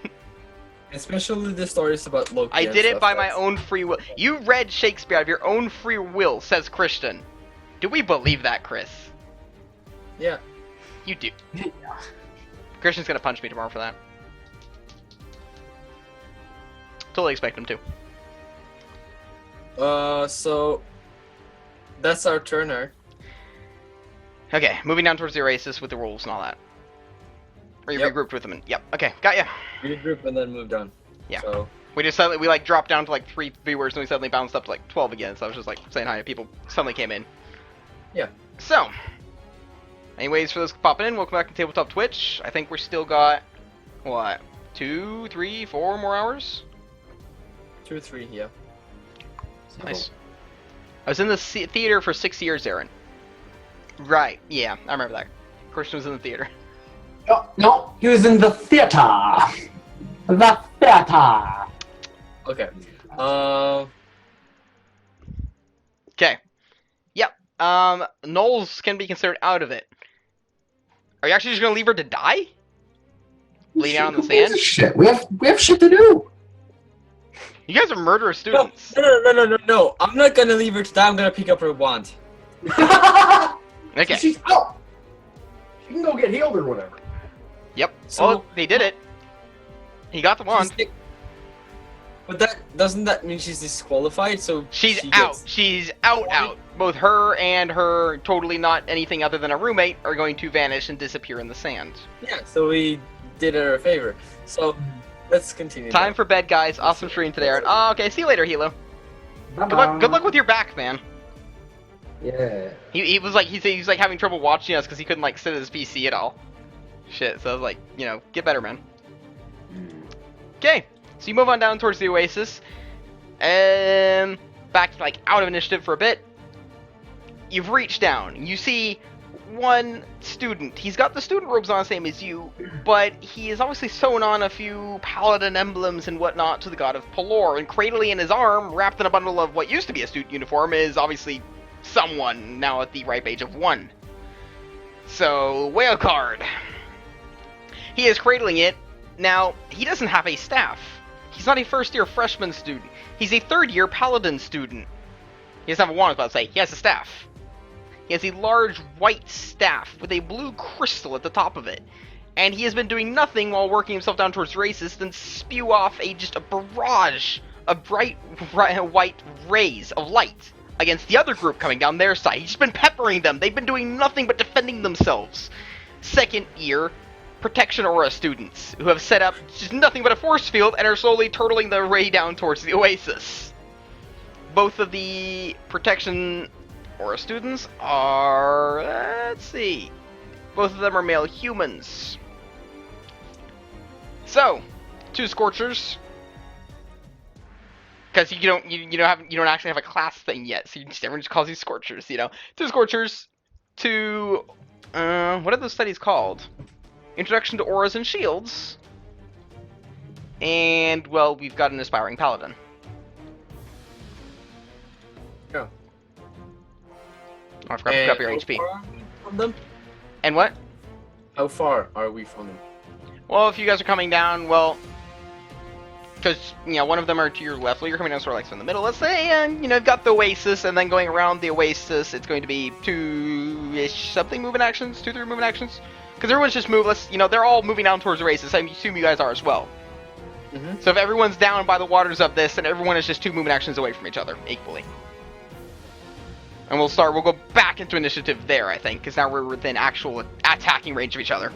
Speaker 3: Especially the stories about Loki.
Speaker 1: I
Speaker 3: and
Speaker 1: did it
Speaker 3: stuff,
Speaker 1: by my
Speaker 3: that's-
Speaker 1: own free will. You read Shakespeare out of your own free will, says Christian. Do we believe that, Chris?
Speaker 3: Yeah.
Speaker 1: You do. Christian's gonna punch me tomorrow for that. Totally expect him to.
Speaker 3: So that's our turn, right?
Speaker 1: Okay, moving down towards the oasis with the wolves and all that. Or you
Speaker 3: Yep.
Speaker 1: regrouped with them and yep. Okay, got ya.
Speaker 3: Regroup and then move down.
Speaker 1: Yeah.
Speaker 3: So
Speaker 1: We just suddenly we dropped down to 3 viewers and we suddenly bounced up to 12 again. So I was just saying hi to people suddenly came in.
Speaker 3: Yeah.
Speaker 1: So, anyways, for those popping in, welcome back to Tabletop Twitch. I think we're still got what 2, 3, 4 more hours.
Speaker 3: 2 or 3, yeah.
Speaker 1: Nice. I was in the theater for 6 years, Aaron. Right. Yeah, I remember that. Christian was in the theater.
Speaker 2: No, he was in the theater.
Speaker 5: The theater.
Speaker 3: Okay.
Speaker 1: Okay. Yep. Knowles can be considered out of it. Are you actually just gonna leave her to die? Lay down in the
Speaker 2: Who gives
Speaker 1: sand?
Speaker 2: a shit? We have shit to do.
Speaker 1: You guys are murderous
Speaker 3: No,
Speaker 1: students.
Speaker 3: no. I'm not gonna leave her to die. I'm gonna pick up her wand.
Speaker 1: Okay.
Speaker 2: She's out. She can go get healed or whatever.
Speaker 1: Yep.
Speaker 3: So-
Speaker 1: Well, they did it. He got the wand.
Speaker 3: But doesn't that mean she's disqualified? So
Speaker 1: She's
Speaker 3: she
Speaker 1: out.
Speaker 3: gets-
Speaker 1: She's out. Both her and her totally not anything other than a roommate are going to vanish and disappear in the sand.
Speaker 3: Yeah. So we did her a favor. So let's continue.
Speaker 1: Time for bed, guys. Awesome stream today, Art. Oh, okay. See you later, Hilo. Good luck with your back, man.
Speaker 5: Yeah.
Speaker 1: He was like he's like having trouble watching us because he couldn't like sit at his PC at all. Shit. So I was like, get better, man. Okay. So you move on down towards the oasis, and back like out of initiative for a bit. You've reached down. You see one student. He's got the student robes on, same as you, but he is obviously sewn on a few paladin emblems and whatnot to the god of Pelor. And cradling in his arm, wrapped in a bundle of what used to be a student uniform, is obviously someone now at the ripe age of 1. So, whale card. He is cradling it. Now, he doesn't have a staff. He's not a first-year freshman student. He's a third-year paladin student. He doesn't have a wand, I was about to say. He has a staff. He has a large white staff with a blue crystal at the top of it. And he has been doing nothing while working himself down towards races than spew off just a barrage of bright white rays of light against the other group coming down their side. He's just been peppering them. They've been doing nothing but defending themselves. Second-year protection aura students who have set up just nothing but a force field and are slowly turtling their way down towards the oasis. Both of the protection aura students are, let's see, both of them are male humans. So, 2 Scorchers, because you don't actually have a class thing yet, so everyone just calls you Scorchers, 2 Scorchers, 2 what are those studies called? Introduction to Auras and Shields, and well, we've got an aspiring paladin.
Speaker 3: Yeah.
Speaker 1: I forgot to pick up your
Speaker 3: how
Speaker 1: HP.
Speaker 3: far are we from them?
Speaker 1: And what?
Speaker 3: How far are we from them?
Speaker 1: Well, if you guys are coming down, well, because, one of them are to your left, well, you're coming down sort of like in the middle. Let's say, you've got the oasis, and then going around the oasis, it's going to be 2-ish something movement actions, 2-3 movement actions. Because everyone's just they're all moving down towards the oasis. I assume you guys are as well.
Speaker 3: Mm-hmm.
Speaker 1: So if everyone's down by the waters of this, then everyone is just 2 movement actions away from each other, equally. And we'll go back into initiative there, I think, because now we're within actual attacking range of each other.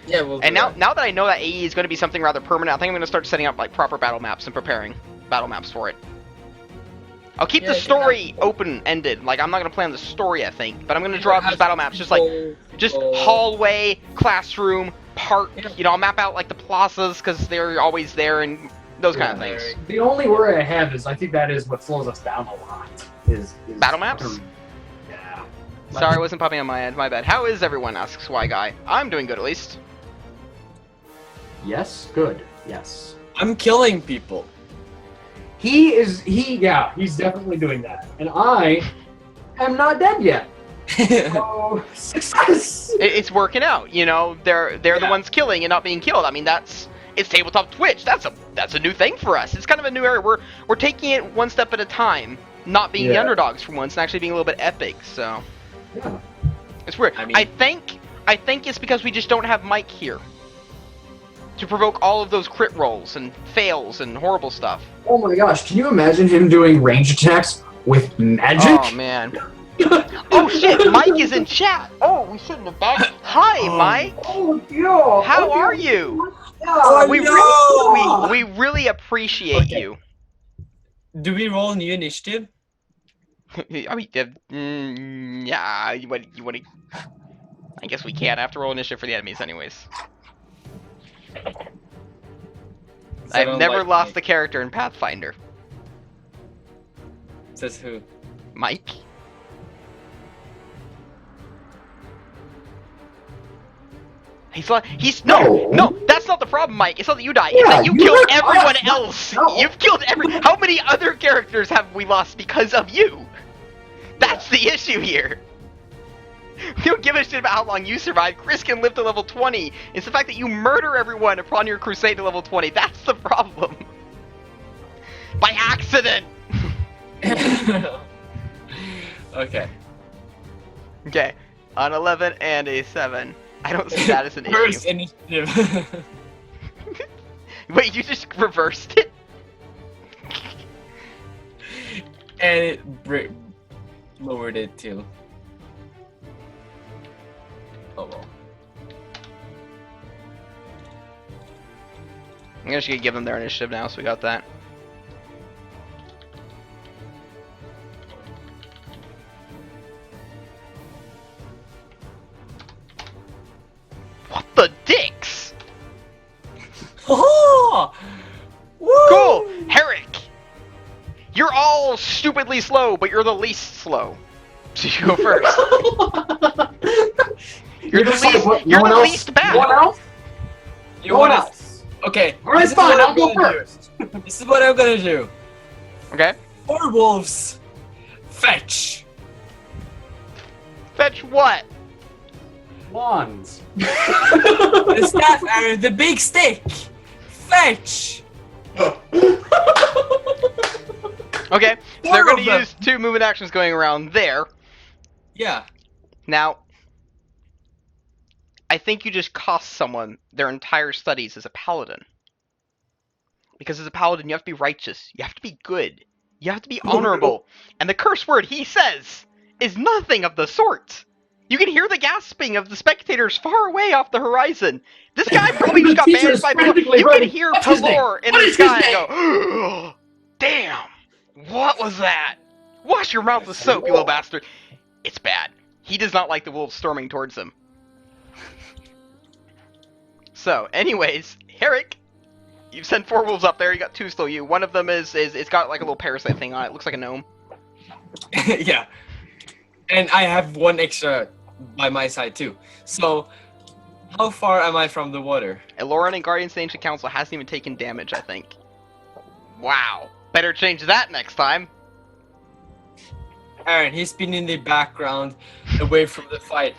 Speaker 3: Yeah, we'll do
Speaker 1: And now
Speaker 3: that.
Speaker 1: that I know that AE is going to be something rather permanent, I think I'm going to start setting up like proper battle maps and preparing battle maps for it. I'll keep
Speaker 3: Yeah,
Speaker 1: the
Speaker 3: you can
Speaker 1: story
Speaker 3: have-
Speaker 1: open-ended. Like, I'm not going to plan the story, I think, but I'm going to draw up these battle maps, just
Speaker 3: People-
Speaker 1: hallway, classroom, park.
Speaker 3: Yeah.
Speaker 1: I'll map out like the plazas because they're always there and those kind of things.
Speaker 2: The only worry I have is I think that is what slows us down a lot. Is
Speaker 1: Battle maps?
Speaker 2: Yeah.
Speaker 1: Sorry, I wasn't popping on my head. My bad. How is everyone? Asks Why Guy. I'm doing good, at least.
Speaker 2: Yes. Good. Yes.
Speaker 3: I'm killing people.
Speaker 2: He's definitely doing that, and I am not dead yet. Oh, success!
Speaker 1: It's working out. They're the
Speaker 3: Yeah.
Speaker 1: ones killing and not being killed. I mean, it's tabletop Twitch. That's a new thing for us. It's kind of a new area. We're taking it one step at a time, not being the
Speaker 2: Yeah.
Speaker 1: underdogs for once, and actually being a little bit epic. So
Speaker 2: Yeah.
Speaker 1: it's weird.
Speaker 3: I mean-
Speaker 1: I think it's because we just don't have Mike here to provoke all of those crit rolls and fails and horrible stuff.
Speaker 2: Oh my gosh! Can you imagine him doing range attacks with magic?
Speaker 1: Oh man. Oh shit! Mike is in chat. Oh, we shouldn't have back. Hi, Mike.
Speaker 2: Oh yeah.
Speaker 1: How are you?
Speaker 3: Oh,
Speaker 1: we,
Speaker 3: no!
Speaker 1: we really appreciate
Speaker 3: Okay.
Speaker 1: you.
Speaker 3: Do we roll new initiative?
Speaker 1: I mean, yeah. You want to? I guess we can't have to roll initiative for the enemies, anyways. I've never lost a character in Pathfinder.
Speaker 3: Says who?
Speaker 1: Mike. He's no,
Speaker 2: No.
Speaker 1: that's that's not the problem, Mike. It's not that you die.
Speaker 5: Yeah,
Speaker 1: It's that you
Speaker 5: you
Speaker 1: killed
Speaker 5: were
Speaker 1: everyone
Speaker 5: us.
Speaker 1: else.
Speaker 5: No.
Speaker 1: You've killed How many other characters have we lost because of you? That's the issue here. We don't give a shit about how long you survive. Chris can live to level 20. It's the fact that you murder everyone upon your crusade to level 20. That's the problem. By accident.
Speaker 3: Okay.
Speaker 1: Okay. An 11 and a 7. I don't see that as an
Speaker 3: First
Speaker 1: issue.
Speaker 3: initiative.
Speaker 1: Wait, you just reversed it?
Speaker 3: And it lowered it too. Oh well.
Speaker 1: I'm just gonna give them their initiative now, so we got that. What the dicks?
Speaker 3: Oh! Woo!
Speaker 1: Cool! Herrick! You're all stupidly slow, but you're the least slow. So you go first. You're the least bad.
Speaker 5: No one else?
Speaker 3: You
Speaker 5: No one
Speaker 3: wanna?
Speaker 5: else.
Speaker 3: Okay.
Speaker 5: Alright,
Speaker 3: this is
Speaker 5: fine,
Speaker 3: what
Speaker 5: I'll
Speaker 3: I'm
Speaker 5: go
Speaker 3: gonna do.
Speaker 5: first.
Speaker 3: This is what I'm gonna do.
Speaker 1: Okay?
Speaker 3: 4 wolves. Fetch.
Speaker 1: Fetch what?
Speaker 5: Wands.
Speaker 3: The staff arrow, the big stick. Fetch.
Speaker 1: Okay, so
Speaker 3: 4
Speaker 1: they're
Speaker 3: of
Speaker 1: gonna
Speaker 3: them.
Speaker 1: use 2 movement actions going around there.
Speaker 3: Yeah.
Speaker 1: Now, I think you just cost someone their entire studies as a paladin. Because as a paladin, you have to be righteous. You have to be good. You have to be honorable. And the curse word he says is nothing of the sort. You can hear the gasping of the spectators far away off the horizon. This guy probably just got
Speaker 5: Teacher
Speaker 1: banned
Speaker 5: is
Speaker 1: by Pelor.
Speaker 5: frantically
Speaker 1: You can
Speaker 5: writing,
Speaker 1: hear
Speaker 5: "What's his name?
Speaker 1: Pelor in
Speaker 5: What
Speaker 1: the
Speaker 5: is his
Speaker 1: sky
Speaker 5: name?"
Speaker 1: go, damn, what was that? Wash your mouth with soap, you little bastard. It's bad. He does not like the wolves storming towards him. So, anyways, Herrick, you've sent 4 wolves up there. You got 2 still you. One of them is it's got like a little parasite thing on it. It looks like a gnome.
Speaker 3: Yeah. And I have 1 extra by my side too. So, how far am I from the water?
Speaker 1: Eloran and Guardians of the Ancient Council hasn't even taken damage, I think. Wow. Better change that next time.
Speaker 3: Aaron, he's been in the background, away from the fight.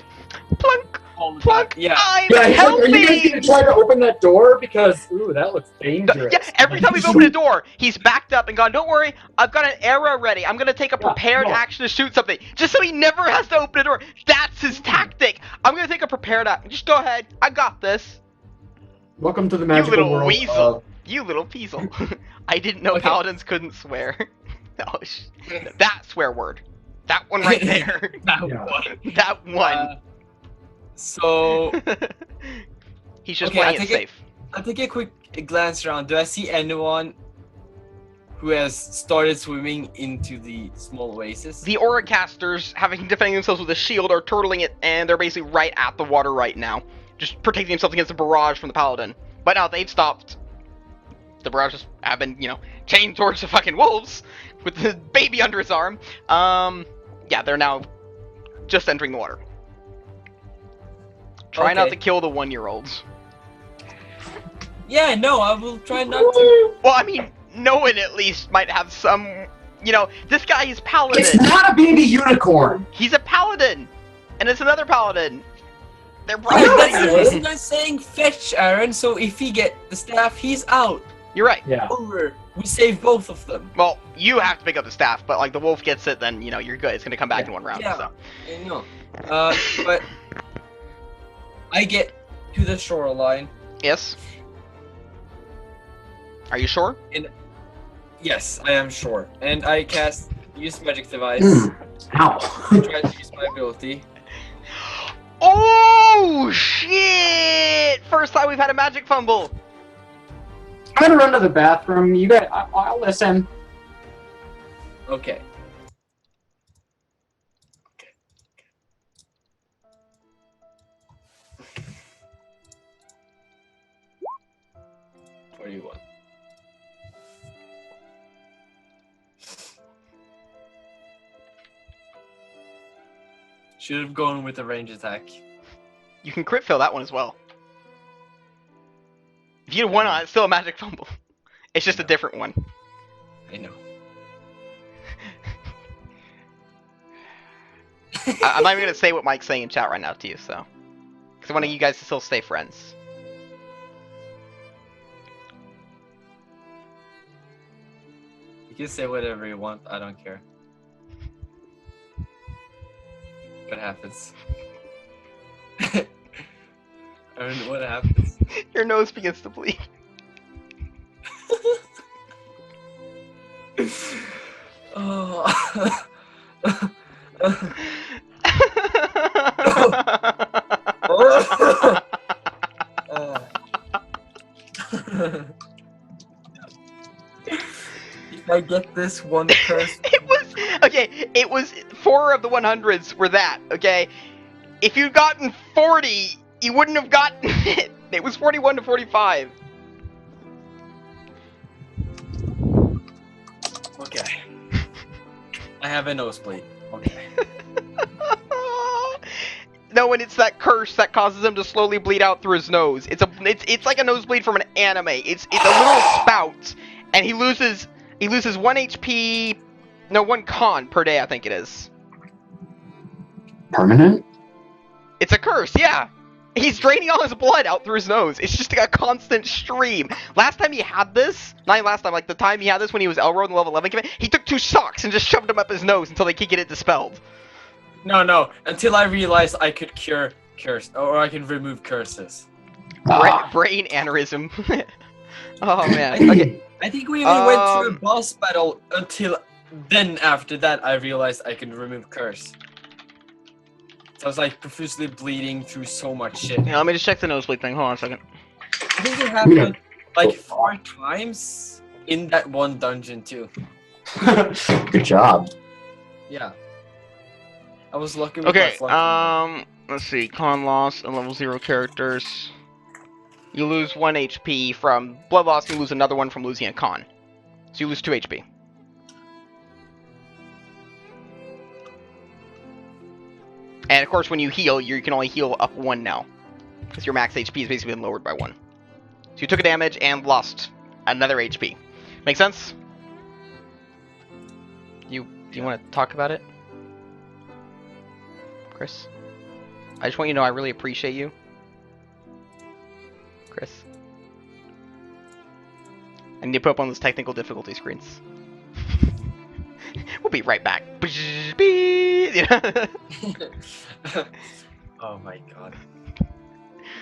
Speaker 1: Plunk!
Speaker 3: All the
Speaker 1: Plunk!
Speaker 3: time. Yeah.
Speaker 1: I'm
Speaker 5: Yeah, he's like, are you guys
Speaker 1: helping!
Speaker 5: gonna try to open that door? Because, ooh, that looks dangerous.
Speaker 1: Yeah, every time we've opened a door, he's backed up and gone, don't worry, I've got an arrow ready. I'm going to take a
Speaker 5: Yeah,
Speaker 1: prepared
Speaker 5: no.
Speaker 1: action to shoot something. Just so he never has to open a door. That's his tactic. I'm going to take a prepared action. Just go ahead. I got this.
Speaker 5: Welcome to the
Speaker 1: You
Speaker 5: magical
Speaker 1: little
Speaker 5: world
Speaker 1: weasel.
Speaker 5: of...
Speaker 1: You little peasel. I didn't know
Speaker 3: Okay.
Speaker 1: paladins couldn't swear. Oh, that swear word. That one right there.
Speaker 3: That
Speaker 5: Yeah.
Speaker 3: one.
Speaker 1: That one.
Speaker 3: So,
Speaker 1: He's just
Speaker 3: Okay, I
Speaker 1: playing it
Speaker 3: think
Speaker 1: safe.
Speaker 3: I'll take a quick glance around. Do I see anyone who has started swimming into the small oasis?
Speaker 1: The aura casters, having defending themselves with a shield, are turtling it, and they're basically right at the water right now, just protecting themselves against the barrage from the paladin. But now they've stopped. The barrages have been, chained towards the fucking wolves with the baby under his arm. Yeah, they're now just entering the water. Try not
Speaker 3: Okay.
Speaker 1: to kill the 1-year-olds.
Speaker 3: Yeah, no, I will try not to.
Speaker 1: Well, I mean, no one at least might have some. This guy is
Speaker 5: It's
Speaker 1: paladin.
Speaker 5: not a baby unicorn!
Speaker 1: He's a paladin, and it's another paladin. They're
Speaker 3: Yeah,
Speaker 1: probably.
Speaker 3: that's I'm saying fetch, Aaron. So if he get the staff, he's out.
Speaker 1: You're right.
Speaker 5: Yeah.
Speaker 3: Over. We save both of them.
Speaker 1: Well, you have to pick up the staff, but like the wolf gets it, then you're good. It's gonna come back in 1 round.
Speaker 3: Yeah.
Speaker 1: So.
Speaker 3: I know. But I get to the shoreline.
Speaker 1: Yes. Are you sure?
Speaker 3: Yes, I am sure. And I use magic device.
Speaker 5: Ow.
Speaker 3: Try to use my ability.
Speaker 1: Oh shit! First time we've had a magic fumble.
Speaker 5: I'm gonna run to the bathroom. You guys, I'll listen.
Speaker 3: Okay. What do you want? Should have gone with a range attack.
Speaker 1: You can crit fail that one as well. If you had one on, it's still a magic fumble. It's just a different one.
Speaker 3: I know.
Speaker 1: I'm not even gonna say what Mike's saying in chat right now to you, so. Because I want you guys to still stay friends.
Speaker 3: You can say whatever you want. I don't care. What happens? I mean, what happens?
Speaker 1: Your nose begins to bleed.
Speaker 3: Oh. If I get this one curse,
Speaker 1: It was 4 of the 100s were that, okay? If you'd gotten 40, you wouldn't have gotten it. It was 41 to 45.
Speaker 3: okay. I have a nosebleed. Okay.
Speaker 1: No, and it's that curse that causes him to slowly bleed out through his nose. It's like a nosebleed from an anime. It's a little spout, and he loses 1 HP, no, 1 con per day, I think it is.
Speaker 2: Permanent?
Speaker 1: It's a curse, yeah. He's draining all his blood out through his nose. It's just a constant stream. Last time he had this, not last time, like the time he had this when he was Elrond in the level 11 command, he took 2 socks and just shoved them up his nose until they could get it dispelled.
Speaker 3: No. Until I realized I could cure curse, or I can remove curses.
Speaker 1: Brain aneurysm. Oh man. Okay.
Speaker 3: I think we even went through a boss battle until then. After that, I realized I could remove curse. So I was like profusely bleeding through so much shit.
Speaker 1: Yeah, let me just check the nosebleed thing. Hold on a second.
Speaker 3: I think it happened like 4 times in that one dungeon too.
Speaker 2: Good job.
Speaker 3: Yeah. I was lucky with
Speaker 1: Okay,
Speaker 3: my luck.
Speaker 1: let's see. Con loss and level 0 characters. You lose 1 HP from blood loss, you lose another one from losing a con. So you lose 2 HP. And of course, when you heal, you can only heal up 1 now. Because your max HP has basically been lowered by 1. So you took a damage and lost another HP. Make sense? Do you want to talk about it? Chris? I just want you to know I really appreciate you. Chris? I need to put up on those technical difficulty screens. We'll be right back.
Speaker 3: Oh my god.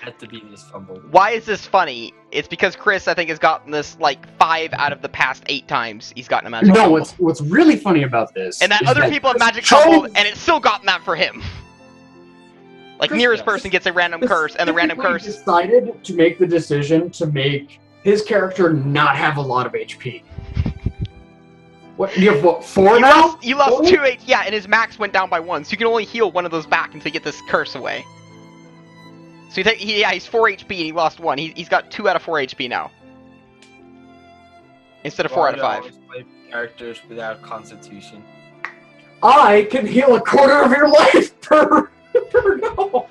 Speaker 3: Had to be this fumble.
Speaker 1: Why is this funny? It's because Chris, I think, has gotten this like 5 out of the past 8 times he's gotten a magic fumble.
Speaker 2: What's really funny about this
Speaker 1: And that
Speaker 2: is
Speaker 1: other people have magic
Speaker 2: chose-
Speaker 1: fumbled, and it's still gotten that for him. Like,
Speaker 2: Chris
Speaker 1: nearest
Speaker 2: does.
Speaker 1: person gets a random curse, and the random curse...
Speaker 2: decided to make the decision to make his character not have a lot of HP. What, you have what, 4 now?
Speaker 1: You lost
Speaker 2: 4?
Speaker 1: 2 HP, yeah, and his max went down by 1, so you can only heal 1 of those back until you get this curse away. So he's 4 HP and he lost 1. He's got 2 out of 4 HP now. Instead of 4 out of 5.
Speaker 3: Play characters without constitution.
Speaker 2: I can heal a quarter of your life per go.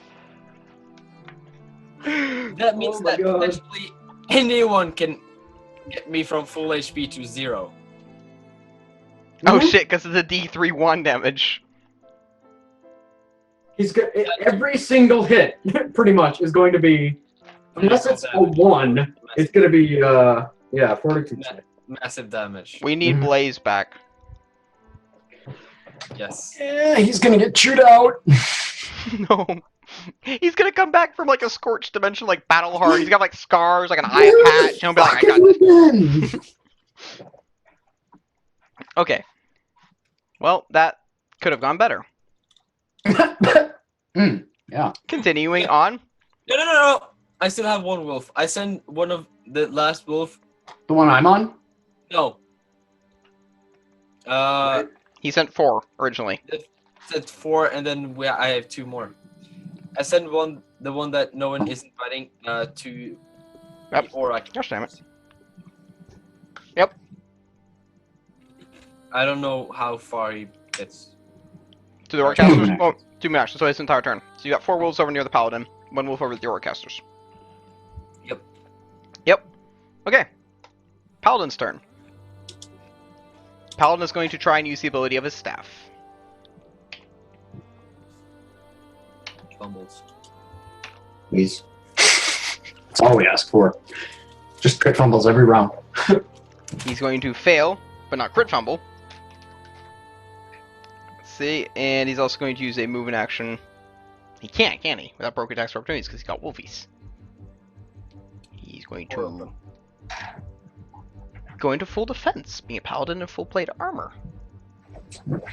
Speaker 3: That means
Speaker 2: Oh my
Speaker 3: that
Speaker 2: God.
Speaker 3: potentially anyone can get me from full HP to 0.
Speaker 1: Oh
Speaker 2: Mhm.
Speaker 1: shit, because of the D3-1 damage.
Speaker 2: He's got every single hit, pretty much, is going to be, unless it's a 1, it's going to be 42.
Speaker 3: Massive damage.
Speaker 1: We need
Speaker 2: Mhm.
Speaker 1: Blaze back.
Speaker 3: Yes.
Speaker 2: Yeah, he's going to get chewed out.
Speaker 1: No. He's gonna come back from like a scorched dimension, like battle hard. He's got like scars, like an eye patch. And he'll be like, I got this. Okay. Well, that could have gone better.
Speaker 2: Yeah.
Speaker 1: Continuing on.
Speaker 3: No. I still have 1 wolf. I sent one of the last wolf.
Speaker 2: The one I'm on?
Speaker 3: No.
Speaker 1: He sent 4 originally.
Speaker 3: Sent 4, and then I have 2 more. I sent the one that no one is inviting to
Speaker 1: Yep.
Speaker 3: or
Speaker 1: Gosh damn it.
Speaker 3: I don't know how far he gets.
Speaker 1: To the Orcasters? Well, 2 matches, so his entire turn. So you got 4 wolves over near the Paladin, 1 wolf over the Orcasters.
Speaker 3: Yep.
Speaker 1: Yep. Okay. Paladin's turn. Paladin is going to try and use the ability of his staff.
Speaker 3: Fumbles.
Speaker 2: Please. That's all we ask for. Just crit fumbles every round.
Speaker 1: He's going to fail, but not crit fumble. Let's see, and he's also going to use a move in action. He can't, can he? Without broken attacks or opportunities, because he's got wolfies. He's going to go into full defense, being a paladin in full plate armor.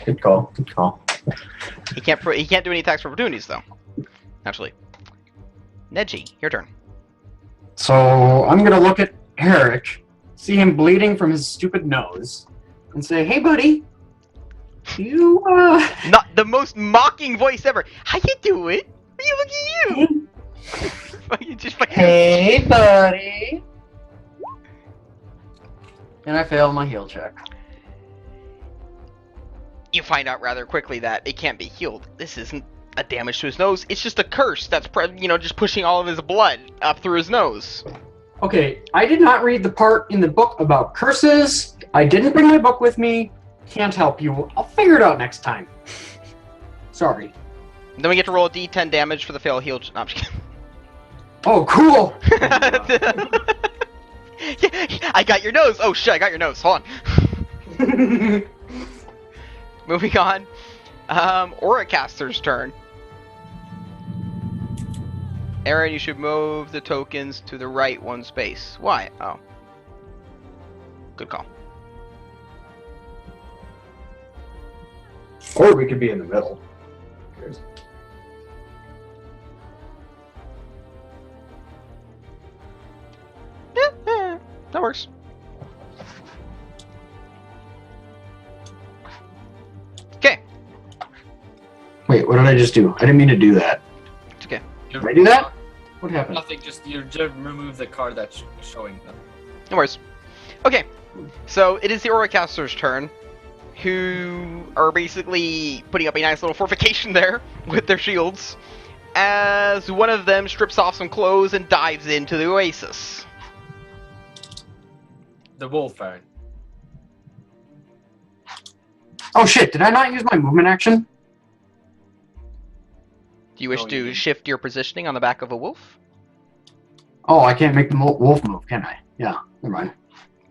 Speaker 2: Good call. Good call.
Speaker 1: He can't do any attacks for opportunities though. Naturally. Neji, your turn.
Speaker 2: So I'm gonna look at Eric, see him bleeding from his stupid nose, and say, "Hey, buddy, you
Speaker 1: Not the most mocking voice ever. How you doing? Look at you. Fucking just fucking.
Speaker 2: hey, buddy." And I failed my heal check.
Speaker 1: You find out rather quickly that it can't be healed. This isn't a damage to his nose. It's just a curse that's just pushing all of his blood up through his nose.
Speaker 2: Okay, I did not read the part in the book about curses. I didn't bring my book with me. Can't help you. I'll figure it out next time. Sorry.
Speaker 1: Then we get to roll a d10 damage for the fail heal. No, I'm just kidding.
Speaker 2: Oh, cool.
Speaker 1: I got your nose. Oh shit, I got your nose. Hold on. Moving on. Auracaster's turn. Aaron, you should move the tokens to the right one space. Why? Oh. Good call.
Speaker 2: Or we could be in the middle.
Speaker 1: That works. Okay.
Speaker 2: Wait, what did I just do? I didn't mean to do that.
Speaker 1: It's okay.
Speaker 2: Did I do that? What happened?
Speaker 3: Nothing. Just you just remove the card that's showing them.
Speaker 1: No worries. Okay. So it is the Auracaster's turn, who are basically putting up a nice little fortification there with their shields, as one of them strips off some clothes and dives into the oasis.
Speaker 3: The wolf iron.
Speaker 2: Oh shit, did I not use my movement action?
Speaker 1: Do you wish
Speaker 3: No, you
Speaker 1: to
Speaker 3: didn't.
Speaker 1: shift your positioning on the back of a wolf?
Speaker 2: Oh, I can't make the wolf move, can I? Yeah, never mind.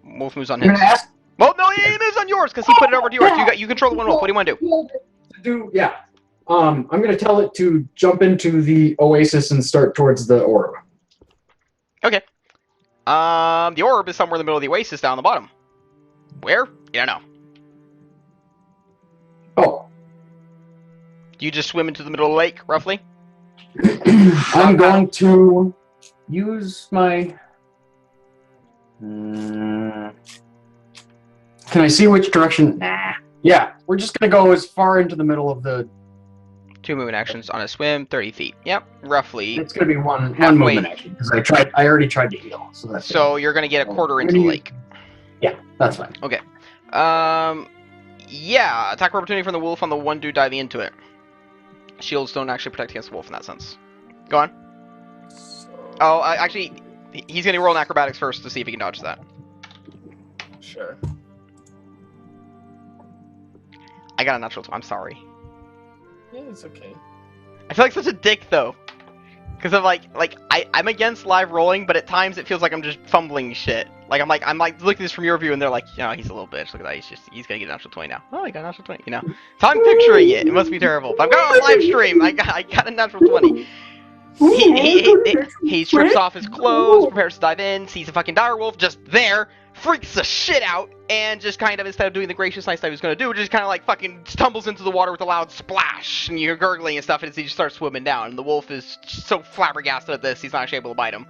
Speaker 1: Wolf moves on
Speaker 2: I'm
Speaker 1: his.
Speaker 2: gonna ask.
Speaker 1: Well, no, he moves on yours because he put it over to yours. You control the one wolf. What do you want to do?
Speaker 2: Yeah. I'm gonna tell it to jump into the oasis and start towards the orb.
Speaker 1: Okay. The orb is somewhere in the middle of the oasis down the bottom. Where? You don't know.
Speaker 2: Oh.
Speaker 1: Do you just swim into the middle of the lake, roughly?
Speaker 2: I'm going to use my. Can I see which direction? Nah. Yeah, we're just gonna go as far into the middle of the.
Speaker 1: 2 movement actions on a swim, 30 feet. Yep, roughly.
Speaker 2: It's gonna be one
Speaker 1: Halfway.
Speaker 2: movement action because I already tried to heal, so that's.
Speaker 1: So you're gonna get a quarter into the lake.
Speaker 2: Yeah, that's fine.
Speaker 1: Yeah, attack opportunity from the wolf on the one dude diving into it. Shields don't actually protect against the wolf in that sense. Go on. Oh, actually, he's gonna roll an acrobatics first to see if he can dodge that.
Speaker 3: Sure.
Speaker 1: I got a natural 20. I'm sorry.
Speaker 3: Yeah, it's okay.
Speaker 1: I feel like such a dick though, because I'm I'm against live rolling, but at times it feels like I'm just fumbling shit. I'm like looking at this from your view, and they're like, he's a little bitch. Look at that. He's gonna get a natural 20 now. Oh, he got a natural 20. So I'm picturing it. It must be terrible. But I've got it on live stream. I got a natural 20. He strips off his clothes, prepares to dive in, sees a fucking direwolf just there, freaks the shit out, and just kind of, instead of doing the gracious nice thing he was going to do, just kind of like fucking tumbles into the water with a loud splash, and you're gurgling and stuff, and he just starts swimming down, and the wolf is so flabbergasted at this, he's not actually able to bite him.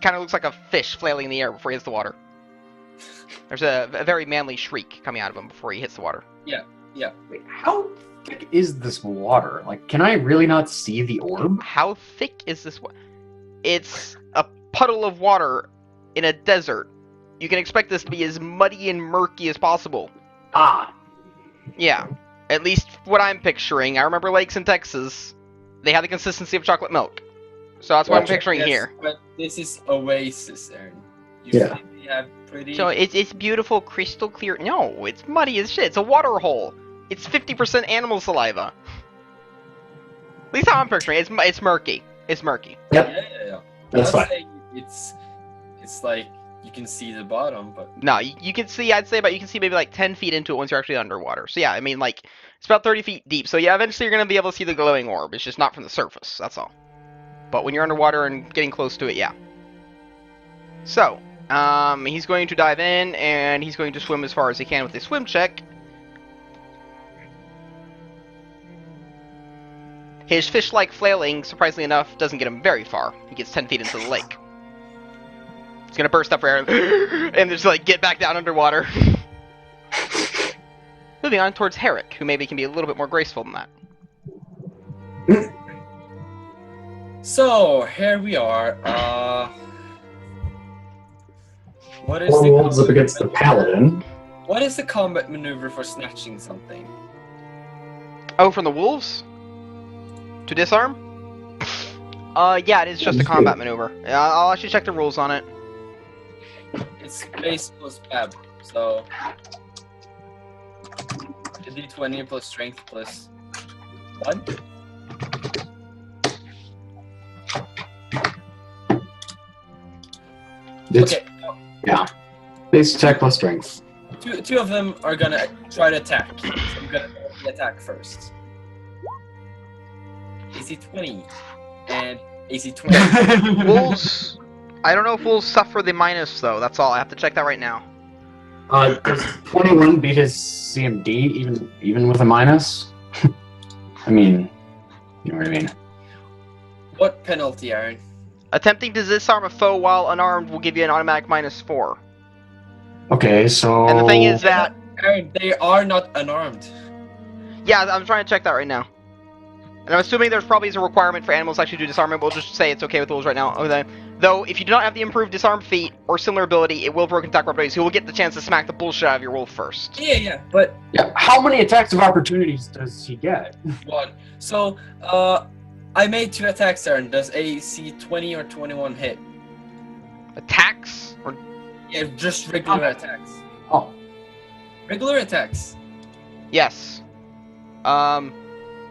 Speaker 1: Kind of looks like a fish flailing in the air before he hits the water. There's a very manly shriek coming out of him before he hits the water.
Speaker 2: Wait, how thick is this water? Like, can I really not see the orb?
Speaker 1: How thick is this water? It's a puddle of water in a desert. You can expect this to be as muddy and murky as possible.
Speaker 2: Ah,
Speaker 1: Yeah, at least what I'm picturing. I remember lakes in Texas. They have the consistency of chocolate milk. So that's what I'm
Speaker 2: Gotcha.
Speaker 1: picturing
Speaker 3: Yes,
Speaker 1: here.
Speaker 3: but this is Oasis, Aaron.
Speaker 2: Yeah.
Speaker 3: Usually they have pretty.
Speaker 1: So it's beautiful, crystal clear. No, it's muddy as shit. It's a water hole. It's 50% animal saliva. At least how I'm picturing it. It's murky. It's murky.
Speaker 2: Yep,
Speaker 3: Yeah.
Speaker 2: that's
Speaker 3: I'd
Speaker 2: fine.
Speaker 3: say it's like you can see the bottom, but
Speaker 1: No, you can see. I'd say you can see maybe like 10 feet into it once you're actually underwater. So yeah, I mean like it's about 30 feet deep. So yeah, eventually you're gonna be able to see the glowing orb. It's just not from the surface. That's all. But when you're underwater and getting close to it, yeah. So he's going to dive in and he's going to swim as far as he can with his swim check. His fish-like flailing, surprisingly enough, doesn't get him very far. He gets 10 feet into the lake. He's gonna burst up for air and just like get back down underwater. Moving on towards Herrick, who maybe can be a little bit more graceful than that.
Speaker 3: so here we are. What is
Speaker 2: Four
Speaker 3: the
Speaker 2: wolves up
Speaker 3: combat
Speaker 2: against the
Speaker 3: maneuver?
Speaker 2: paladin.
Speaker 3: What is the combat maneuver for snatching something?
Speaker 1: Oh, from the wolves? To disarm? Yeah, it is just a combat maneuver. I'll actually check the rules on it.
Speaker 3: It's base plus peb, so the d20 plus strength plus 1.
Speaker 2: It's,
Speaker 3: Okay,
Speaker 2: yeah. Base attack plus strength.
Speaker 3: two of them are gonna try to attack. So I'm gonna roll the attack first. AC 20 and AC 20.
Speaker 1: Wolves... I don't know if wolves suffer the minus, though. That's all. I have to check that right now.
Speaker 2: Does 21 beat his CMD even with a minus? I mean, you know what I mean.
Speaker 3: What penalty, Aaron?
Speaker 1: Attempting to disarm a foe while unarmed will give you an automatic -4.
Speaker 2: Okay, so.
Speaker 1: And the thing is that...
Speaker 3: Aaron, they are not unarmed.
Speaker 1: Yeah, I'm trying to check that right now. And I'm assuming there's probably a requirement for animals to actually do disarmament. We'll just say it's okay with wolves right now. Okay. Though, if you do not have the improved disarm feat or similar ability, it will broken attack opportunities. So you will get the chance to smack the bullshit out of your wolf first.
Speaker 3: Yeah, but
Speaker 2: Yeah, how many attacks of opportunities does he get?
Speaker 3: 1. So, I made 2 attacks, Aaron. Does AC 20 or 21 hit?
Speaker 1: Attacks? Or...
Speaker 3: Yeah, just regular attacks.
Speaker 2: Oh,
Speaker 3: Regular attacks.
Speaker 1: Yes. I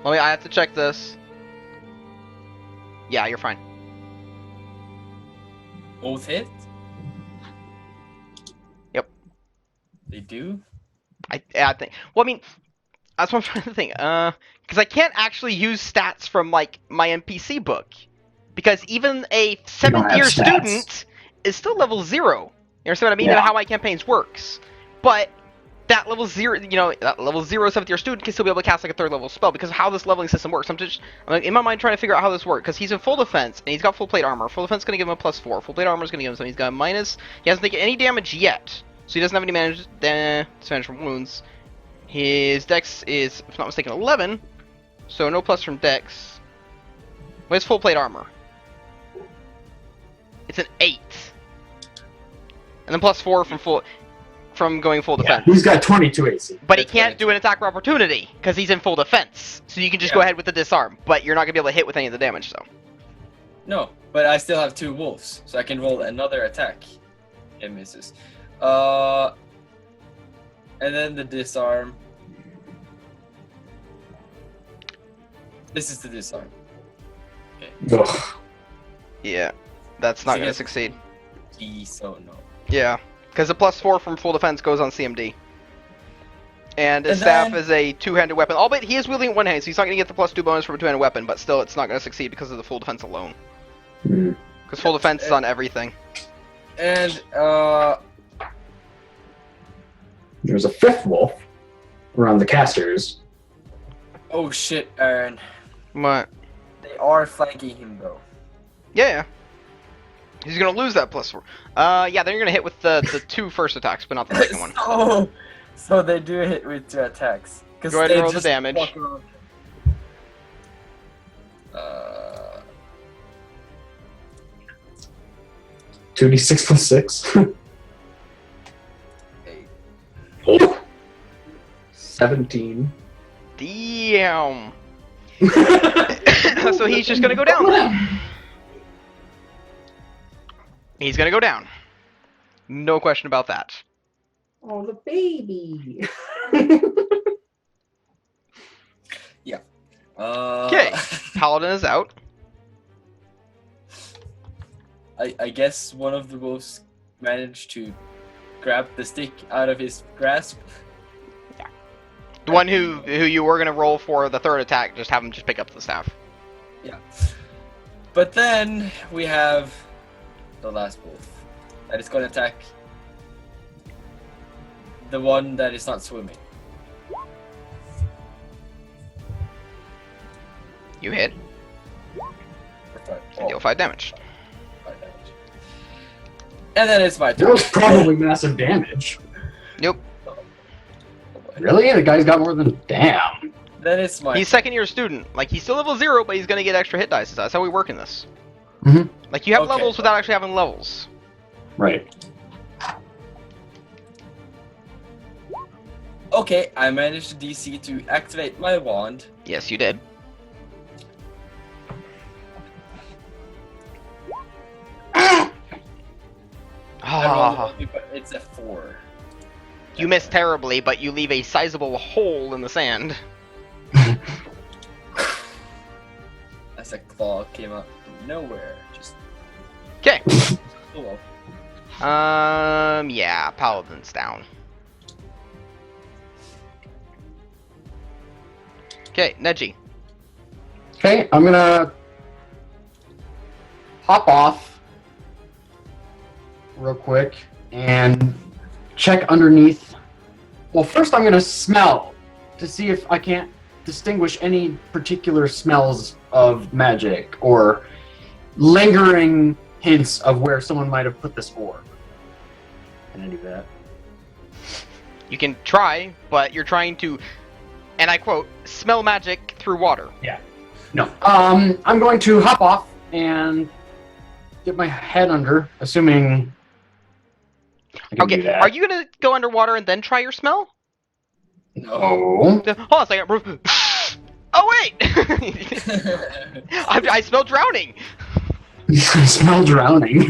Speaker 1: have to check this. Yeah, you're fine.
Speaker 3: Both hit?
Speaker 1: Yep.
Speaker 3: They do?
Speaker 1: I think. Well, I mean, that's what I'm trying to think. Because I can't actually use stats from like my NPC book, because even a 7th-year
Speaker 2: have stats.
Speaker 1: student is still level 0. You understand what I mean?
Speaker 2: Yeah.
Speaker 1: And how my campaigns works. But that level 0, that level 0 7th-year student can still be able to cast like a 3rd level spell because of how this leveling system works. I'm like, in my mind trying to figure out how this works because he's in full defense and he's got full plate armor. Full defense is going to give him a +4. Full plate armor is going to give him something. He's got a minus. He hasn't taken any damage yet, so he doesn't have any disadvantage from wounds. His dex is, if not mistaken, 11, so no plus from dex. But it's full plate armor. It's an 8, and then +4 from going full defense.
Speaker 2: he's got 22 AC.
Speaker 1: But he
Speaker 3: That's
Speaker 1: can't
Speaker 3: right.
Speaker 1: do an attack of opportunity because he's in full defense. So you can just
Speaker 3: Yeah.
Speaker 1: go ahead with the disarm, but you're not gonna be able to hit with any of the damage though.
Speaker 3: No, but I still have 2 wolves, so I can roll another attack. It misses. And then the disarm. This is the disarm.
Speaker 2: Ugh.
Speaker 1: Yeah, that's not
Speaker 3: So
Speaker 1: gonna
Speaker 3: yes.
Speaker 1: succeed.
Speaker 3: So no.
Speaker 1: Yeah, because the +4 from full defense goes on CMD. And his
Speaker 3: And
Speaker 1: staff
Speaker 3: then-
Speaker 1: is a 2-handed weapon. Albeit he is wielding it one hand, so he's not gonna get the +2 bonus from a 2-handed weapon. But still, it's not gonna succeed because of the full defense alone.
Speaker 2: Hmm.
Speaker 1: Because full defense is on everything.
Speaker 3: And
Speaker 2: There's a 5th wolf around the casters.
Speaker 3: oh shit, Aaron.
Speaker 1: What?
Speaker 3: They are flanking him though.
Speaker 1: Yeah. He's gonna lose that +4. Yeah, then you're gonna hit with the 2 first attacks, but not the second one.
Speaker 3: So they do hit with 2 attacks.
Speaker 1: Go ahead and roll the damage.
Speaker 2: 2d6 plus 6.
Speaker 3: 8.
Speaker 2: Oh. 17.
Speaker 1: Damn. So he's just gonna go down. He's gonna go down. No question about that.
Speaker 5: Oh, the baby.
Speaker 1: Okay. Paladin is out.
Speaker 3: I guess one of the wolves managed to grab the stick out of his grasp.
Speaker 1: The one who you were gonna roll for the third attack, just have him just pick up the staff.
Speaker 3: Yeah. But then we have the last wolf that is going to attack the one that is not swimming.
Speaker 1: You hit,
Speaker 3: For
Speaker 1: and deal 5 damage.
Speaker 3: 5 damage. And then it's my
Speaker 2: That
Speaker 3: turn.
Speaker 2: was probably massive damage.
Speaker 1: Nope.
Speaker 2: Really? The guy's got more than. Damn.
Speaker 3: Then it's my
Speaker 1: He's second year student. Like, he's still level 0, but he's gonna get extra hit dice. That's how we work in this.
Speaker 2: Mhm.
Speaker 1: Like, you have
Speaker 3: Okay.
Speaker 1: levels without actually having levels.
Speaker 2: Right.
Speaker 3: Okay, I managed to DC to activate my wand.
Speaker 1: Yes, you did.
Speaker 3: I rolled
Speaker 1: Ah,
Speaker 3: it, but it's a 4.
Speaker 1: you missed terribly, but you leave a sizable hole in the sand.
Speaker 3: As a claw came out from nowhere. Just
Speaker 1: Okay.
Speaker 3: oh well.
Speaker 1: Yeah, Paladin's down. Okay, Neji.
Speaker 2: Okay, I'm gonna hop off real quick and check underneath. Well, first I'm gonna smell to see if I can't distinguish any particular smells of magic or lingering hints of where someone might have put this orb. Can I do that?
Speaker 1: You can try, but you're trying to, and I quote, smell magic through water.
Speaker 2: No. I'm going to hop off and get my head under, assuming I can do
Speaker 1: Okay,
Speaker 2: that.
Speaker 1: are you gonna go underwater and then try your smell?
Speaker 2: No.
Speaker 1: Hold on a second, bro. Oh wait! I smell drowning.
Speaker 2: I smell drowning.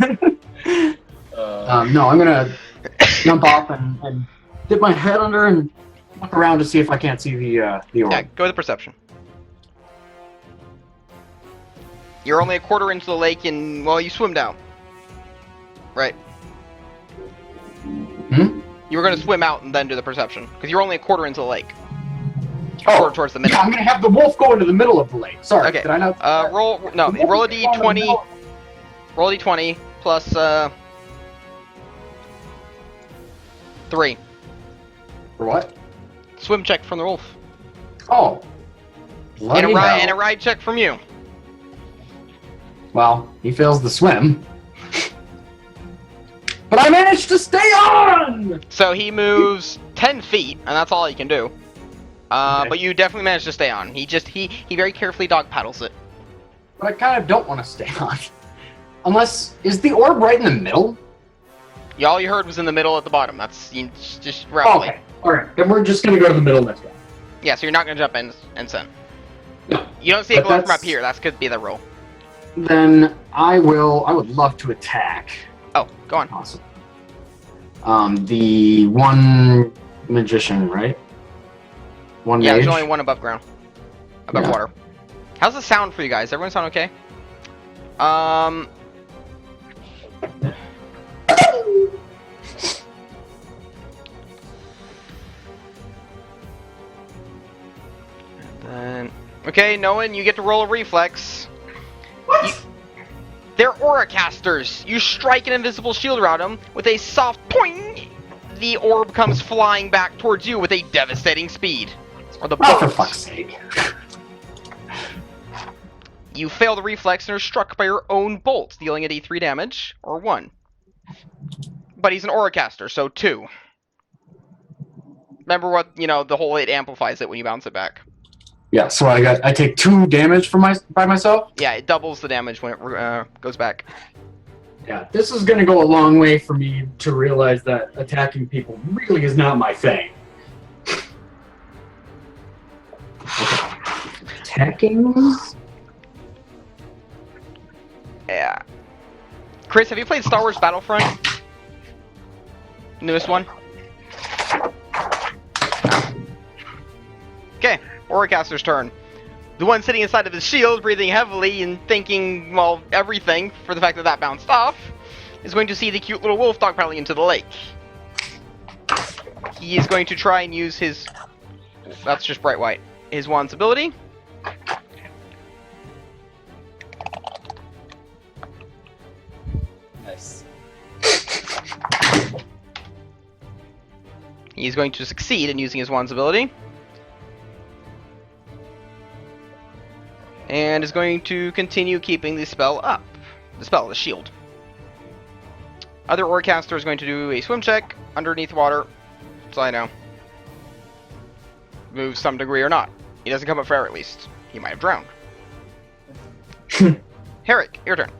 Speaker 2: No, I'm gonna jump off and dip my head under and look around to see if I can't see the orb.
Speaker 1: Yeah, go with perception. You're only a quarter into the lake and, well, you swim down. Right.
Speaker 2: Hmm?
Speaker 1: You were going to swim out and then do the perception, because you're only a quarter into the lake.
Speaker 2: Oh,
Speaker 1: Towards the middle.
Speaker 2: yeah, I'm gonna have the wolf go into the middle of the lake. Sorry,
Speaker 1: Okay.
Speaker 2: did I not?
Speaker 1: Roll a d20. Roll a d20 plus, 3.
Speaker 2: For what?
Speaker 1: Swim check from the wolf.
Speaker 2: Oh.
Speaker 1: And
Speaker 2: Bloody hell.
Speaker 1: a ride check from you.
Speaker 2: Well, he fails the swim. But I managed to stay on!
Speaker 1: So he moves 10 feet, and that's all he can do.
Speaker 2: Okay.
Speaker 1: But you definitely managed to stay on. He very carefully dog paddles it.
Speaker 2: But I kind of don't want to stay on. Unless, is the orb right in the middle?
Speaker 1: Yeah, all you heard was in the middle at the bottom. That's just roughly.
Speaker 2: Okay, alright. Then we're just gonna go to the middle next time.
Speaker 1: Yeah, so you're not gonna jump in and send.
Speaker 2: No.
Speaker 1: You don't see it
Speaker 2: But
Speaker 1: glowing from
Speaker 2: that's-
Speaker 1: up here. That could be the roll.
Speaker 2: Then I would love to attack.
Speaker 1: Oh, go on.
Speaker 2: Awesome. The one magician, right? One
Speaker 1: Yeah,
Speaker 2: mage?
Speaker 1: there's only one above ground. Above
Speaker 2: Yeah.
Speaker 1: water. How's the sound for you guys? Everyone sound okay? Then, okay, Nolan, you get to roll a reflex.
Speaker 2: What?
Speaker 1: They're aura casters. You strike an invisible shield around them with a soft poing. The orb comes flying back towards you with a devastating speed. Or the
Speaker 2: Oh, for
Speaker 1: bolt.
Speaker 2: fuck's sake.
Speaker 1: You fail the reflex and are struck by your own bolt, dealing a d3 damage, or 1. But he's an aura caster, so 2. Remember what, the whole it amplifies it when you bounce it back.
Speaker 2: Yeah, so I take 2 damage by myself?
Speaker 1: Yeah, it doubles the damage when it goes back.
Speaker 2: Yeah, this is gonna go a long way for me to realize that attacking people really is not my thing. Attacking?
Speaker 1: Yeah. Chris, have you played Star Wars Battlefront? Newest one? Okay, Auracaster's turn. The one sitting inside of his shield, breathing heavily and thinking, well, everything, for the fact that that bounced off, is going to see the cute little wolf dog paddling into the lake. He is going to try and use his... That's just bright white. His wand's ability.
Speaker 3: Nice.
Speaker 1: He's going to succeed in using his wand's ability. And is going to continue keeping the spell up. The shield. Other Auracaster is going to do a swim check underneath water. So I know. Move some degree or not. He doesn't come up for air at least. He might have drowned. Herrick, your turn.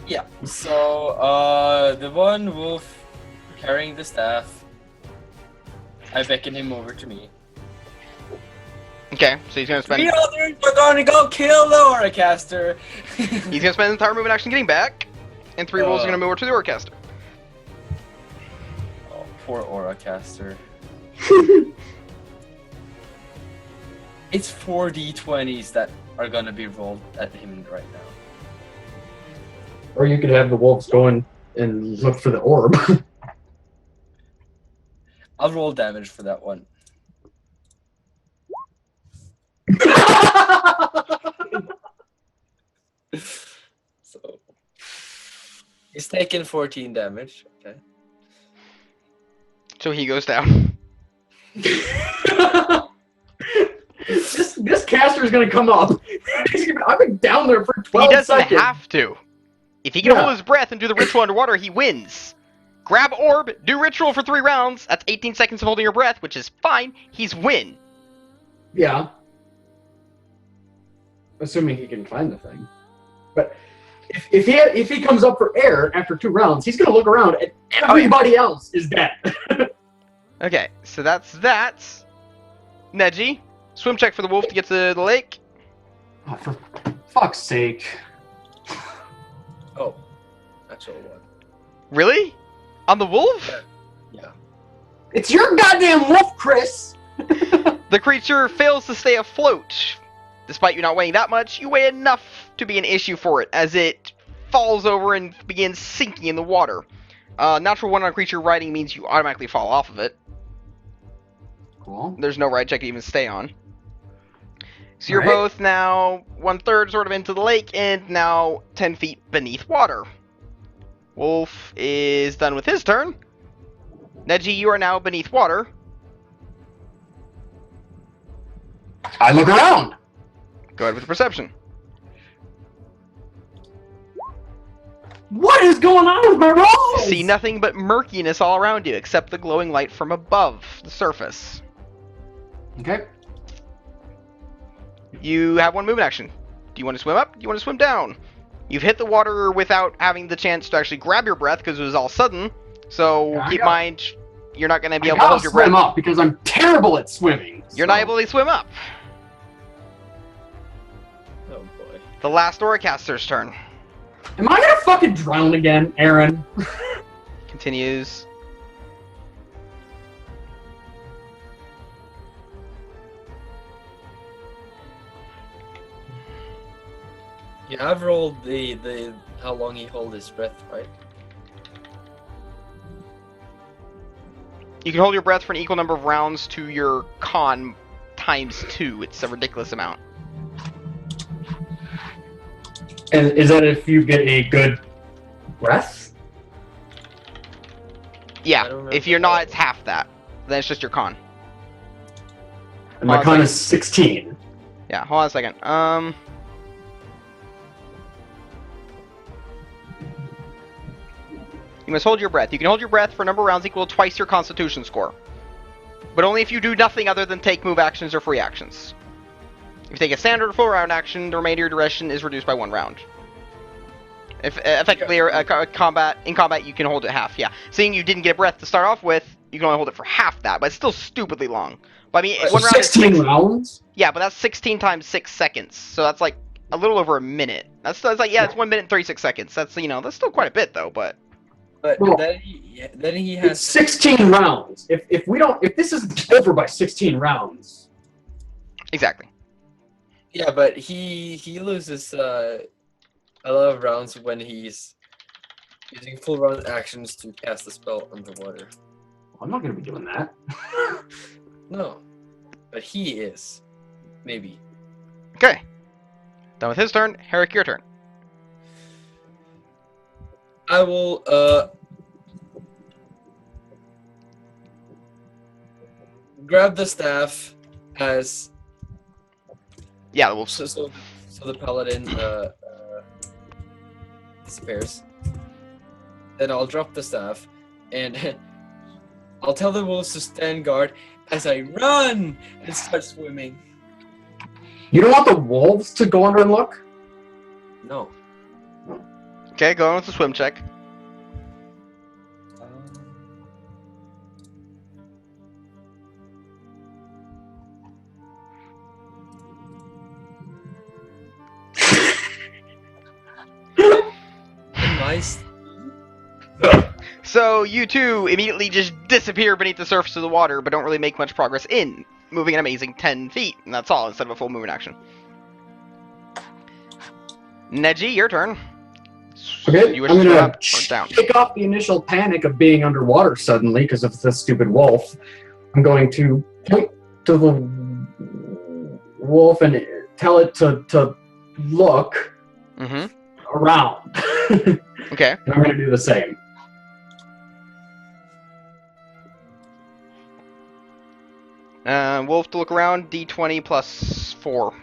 Speaker 3: Yeah. So, the one wolf carrying the staff, I beckon him over to me.
Speaker 1: Okay, so he's going to spend...
Speaker 3: The others are going to go kill the Auracaster!
Speaker 1: He's going to spend the entire movement action getting back. And 3 rolls are going to move over to the Auracaster.
Speaker 3: Oh, poor Auracaster. It's 4 d20s that are going to be rolled at him right now.
Speaker 2: Or you could have the wolves go in and look for the orb.
Speaker 3: I'll roll damage for that one. So he's taking 14 damage. Okay.
Speaker 1: So he goes down.
Speaker 2: This caster is gonna come up. I've been down there for 12
Speaker 1: He doesn't
Speaker 2: seconds.
Speaker 1: have to. If he can hold his breath and do the ritual underwater, he wins. Grab orb, do ritual for 3 rounds. That's 18 seconds of holding your breath, which is fine. He's win.
Speaker 2: Yeah. Assuming he can find the thing. But if he comes up for air after 2 rounds, he's gonna look around and everybody else is dead.
Speaker 1: Okay, so that's that. Neji, swim check for the wolf to get to the lake.
Speaker 2: Oh, for fuck's sake.
Speaker 3: Oh, that's all one.
Speaker 1: Really? On the wolf?
Speaker 3: Yeah.
Speaker 2: It's your goddamn wolf, Chris!
Speaker 1: The creature fails to stay afloat. Despite you not weighing that much, you weigh enough to be an issue for it, as it falls over and begins sinking in the water. Natural 1 on creature riding means you automatically fall off of it.
Speaker 2: Cool.
Speaker 1: There's no ride check to even stay on. So you're
Speaker 2: Alright.
Speaker 1: both now 1/3 sort of into the lake and now 10 feet beneath water. Wolf is done with his turn. Neji, you are now beneath water.
Speaker 2: I look around!
Speaker 1: Go ahead with perception.
Speaker 2: What is going on with my rolls?
Speaker 1: See nothing but murkiness all around you, except the glowing light from above the surface.
Speaker 2: Okay.
Speaker 1: You have 1 movement action. Do you want to swim up? Do you want to swim down? You've hit the water without having the chance to actually grab your breath because it was all sudden. So
Speaker 2: Yeah,
Speaker 1: keep in
Speaker 2: I
Speaker 1: mind, you're not going to be
Speaker 2: I
Speaker 1: able to hold
Speaker 2: gotta
Speaker 1: your breath.
Speaker 2: swim up because I'm terrible at swimming.
Speaker 1: You're not able to swim up.
Speaker 3: Oh boy.
Speaker 1: The last Auracaster's turn.
Speaker 2: Am I gonna fucking drown again, Aaron?
Speaker 1: Continues.
Speaker 3: Yeah, I've rolled the how long he hold his breath, right?
Speaker 1: You can hold your breath for an equal number of rounds to your con times 2. It's a ridiculous amount.
Speaker 2: And is that if you get a good breath?
Speaker 3: I
Speaker 1: Yeah,
Speaker 3: don't remember
Speaker 1: if you're not,
Speaker 3: that.
Speaker 1: it's half that. Then it's just your con.
Speaker 2: And my
Speaker 1: Oh,
Speaker 2: con
Speaker 1: it's
Speaker 2: is 16.
Speaker 1: Yeah, hold on a second. You must hold your breath. You can hold your breath for a number of rounds equal to twice your constitution score. But only if you do nothing other than take move actions or free actions. If you take a standard or full round action, the remainder of your duration is reduced by 1 round. If effectively in combat you can hold it half, yeah. Seeing you didn't get breath to start off with, you can only hold it for half that, but it's still stupidly long. But I mean,
Speaker 2: So
Speaker 1: 1 round is
Speaker 2: 16 rounds?
Speaker 1: Yeah, but that's 16 times 6 seconds. So that's like a little over a minute. That's like, yeah, it's 1 minute and 36 seconds. That's, that's still quite a bit though, but.
Speaker 3: But
Speaker 2: Well,
Speaker 3: then he
Speaker 2: It's
Speaker 3: has
Speaker 2: 16 rounds. If this isn't over by 16 rounds.
Speaker 1: Exactly.
Speaker 3: yeah, but he loses a lot of rounds when he's using full round actions to cast a spell underwater.
Speaker 2: I'm not going to be doing that.
Speaker 3: No, but he is. Maybe.
Speaker 1: Okay. Done with his turn. Herrick, your turn.
Speaker 3: I will grab the staff as
Speaker 1: Yeah, the wolves.
Speaker 3: so the paladin disappears. Then I'll drop the staff and I'll tell the wolves to stand guard as I run and start swimming.
Speaker 2: You don't want the wolves to go under and look?
Speaker 3: No.
Speaker 1: Okay, go on with the swim check.
Speaker 3: Nice.
Speaker 1: So you two immediately just disappear beneath the surface of the water, but don't really make much progress in moving an amazing 10 feet, and that's all instead of a full movement action. Neji, your turn.
Speaker 2: Okay,
Speaker 1: You wish
Speaker 2: I'm
Speaker 1: to swim
Speaker 2: gonna
Speaker 1: up or down?
Speaker 2: shake off the initial panic of being underwater suddenly because of the stupid wolf. I'm going to point to the wolf and tell it to look
Speaker 1: Mm-hmm.
Speaker 2: around.
Speaker 1: Okay.
Speaker 2: And I'm going to do the same.
Speaker 1: Wolf to look around, D20 plus 4.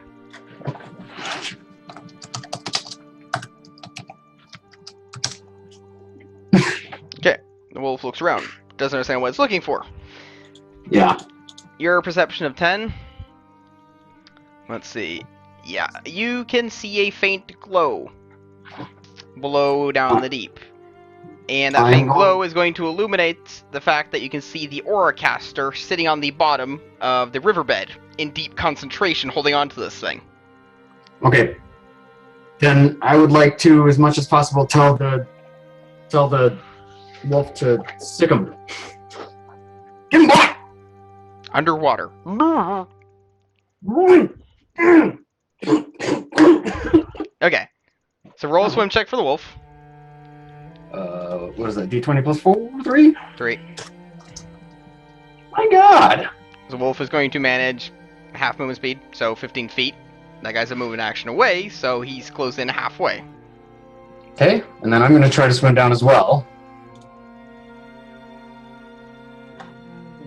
Speaker 1: Okay, the wolf looks around. Doesn't understand what it's looking for.
Speaker 2: Yeah.
Speaker 1: Your perception of 10. Let's see. Yeah, you can see a faint glow below down the deep. And that faint glow is going to illuminate the fact that you can see the aura caster sitting on the bottom of the riverbed in deep concentration holding on to this thing.
Speaker 2: Okay. Then I would like to, as much as possible, tell the wolf to stick him. Get him back!
Speaker 1: Underwater. Okay. So roll a swim check for the wolf.
Speaker 2: What is that? D20 plus 4? 3?
Speaker 1: 3.
Speaker 2: My God!
Speaker 1: The wolf is going to manage half movement speed, so 15 feet. That guy's a movement action away, so he's close in halfway.
Speaker 2: Okay, and then I'm going to try to swim down as well.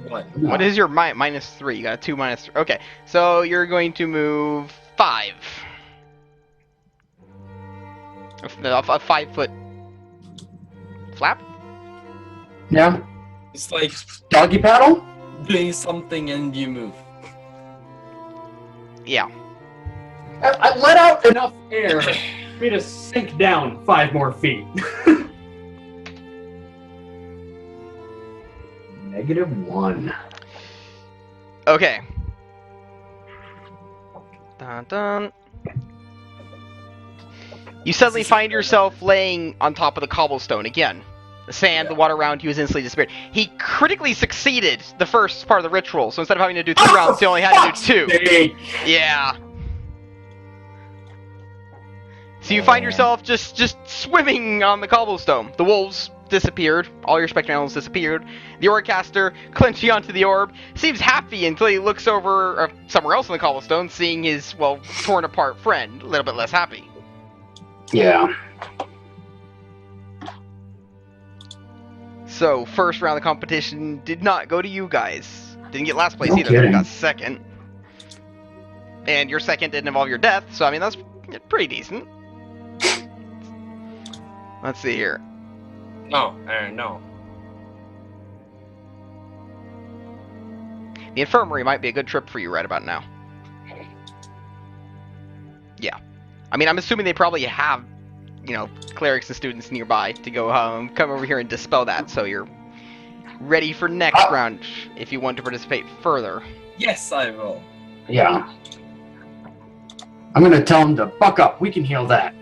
Speaker 3: What?
Speaker 1: What is your minus 3? You got a 2 minus 3. Okay, so you're going to move 5. A 5-foot flap?
Speaker 2: Yeah.
Speaker 3: It's like
Speaker 2: Doggy paddle?
Speaker 3: doing something and you move.
Speaker 1: Yeah.
Speaker 2: I let out enough air for me to sink down 5 more feet. -1.
Speaker 1: Okay. Dun dun. You suddenly find yourself laying on top of the cobblestone again. The sand, the water around you is instantly disappeared. He critically succeeded the first part of the ritual, so instead of having to do 2 rounds, he only had to do 2.
Speaker 2: Hey.
Speaker 1: Yeah. So you find yourself just swimming on the cobblestone. The wolves disappeared. All your spectre animals disappeared. The Orcaster, clenching onto the orb, seems happy until he looks over somewhere else on the cobblestone, seeing his, well, torn apart friend. A little bit less happy.
Speaker 2: Yeah.
Speaker 1: So, first round of the competition did not go to you guys. Didn't get last place
Speaker 2: No
Speaker 1: either,
Speaker 2: kidding.
Speaker 1: got second. And your second didn't involve your death, so I mean, that's pretty decent. Let's see here.
Speaker 3: No, no.
Speaker 1: The infirmary might be a good trip for you right about now. Yeah. I mean, I'm assuming they probably have, clerics and students nearby to go come over here and dispel that, so you're ready for next round if you want to participate further.
Speaker 3: Yes, I will.
Speaker 2: Yeah. I'm gonna tell him to buck up. We can heal that.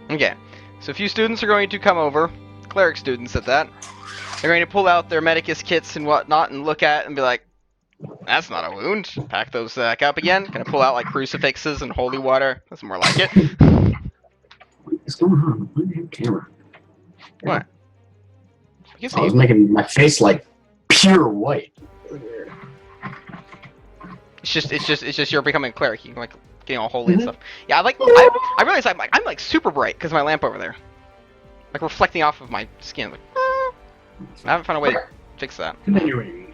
Speaker 1: Okay. So a few students are going to come over, cleric students at that. They're going to pull out their Medicus kits and whatnot and look at it and be like, that's not a wound. Pack those back up again. Gonna pull out like crucifixes and holy water. That's more like it.
Speaker 2: What is going on? Why do you have camera?
Speaker 1: What? You
Speaker 2: I was
Speaker 1: see,
Speaker 2: making my face like pure white.
Speaker 1: it's just you're becoming a cleric. You're like getting all holy and stuff. Yeah, I realize I'm like super bright because of my lamp over there, like reflecting off of my skin. Like, I haven't found a way to fix that.
Speaker 2: Continuing.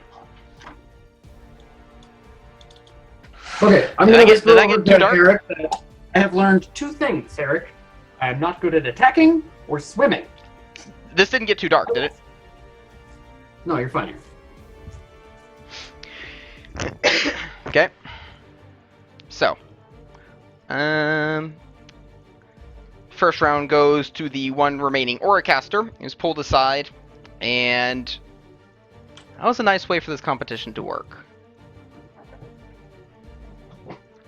Speaker 2: Okay, I'm
Speaker 1: Did
Speaker 2: going
Speaker 1: I
Speaker 2: to
Speaker 1: get- did I
Speaker 2: whisper
Speaker 1: get too
Speaker 2: over to
Speaker 1: dark?
Speaker 2: Eric that I have learned 2 things, Eric. I am not good at attacking or swimming.
Speaker 1: This didn't get too dark, did it?
Speaker 2: No, you're fine.
Speaker 1: Okay. So, first round goes to the one remaining Auracaster. He was pulled aside, and that was a nice way for this competition to work.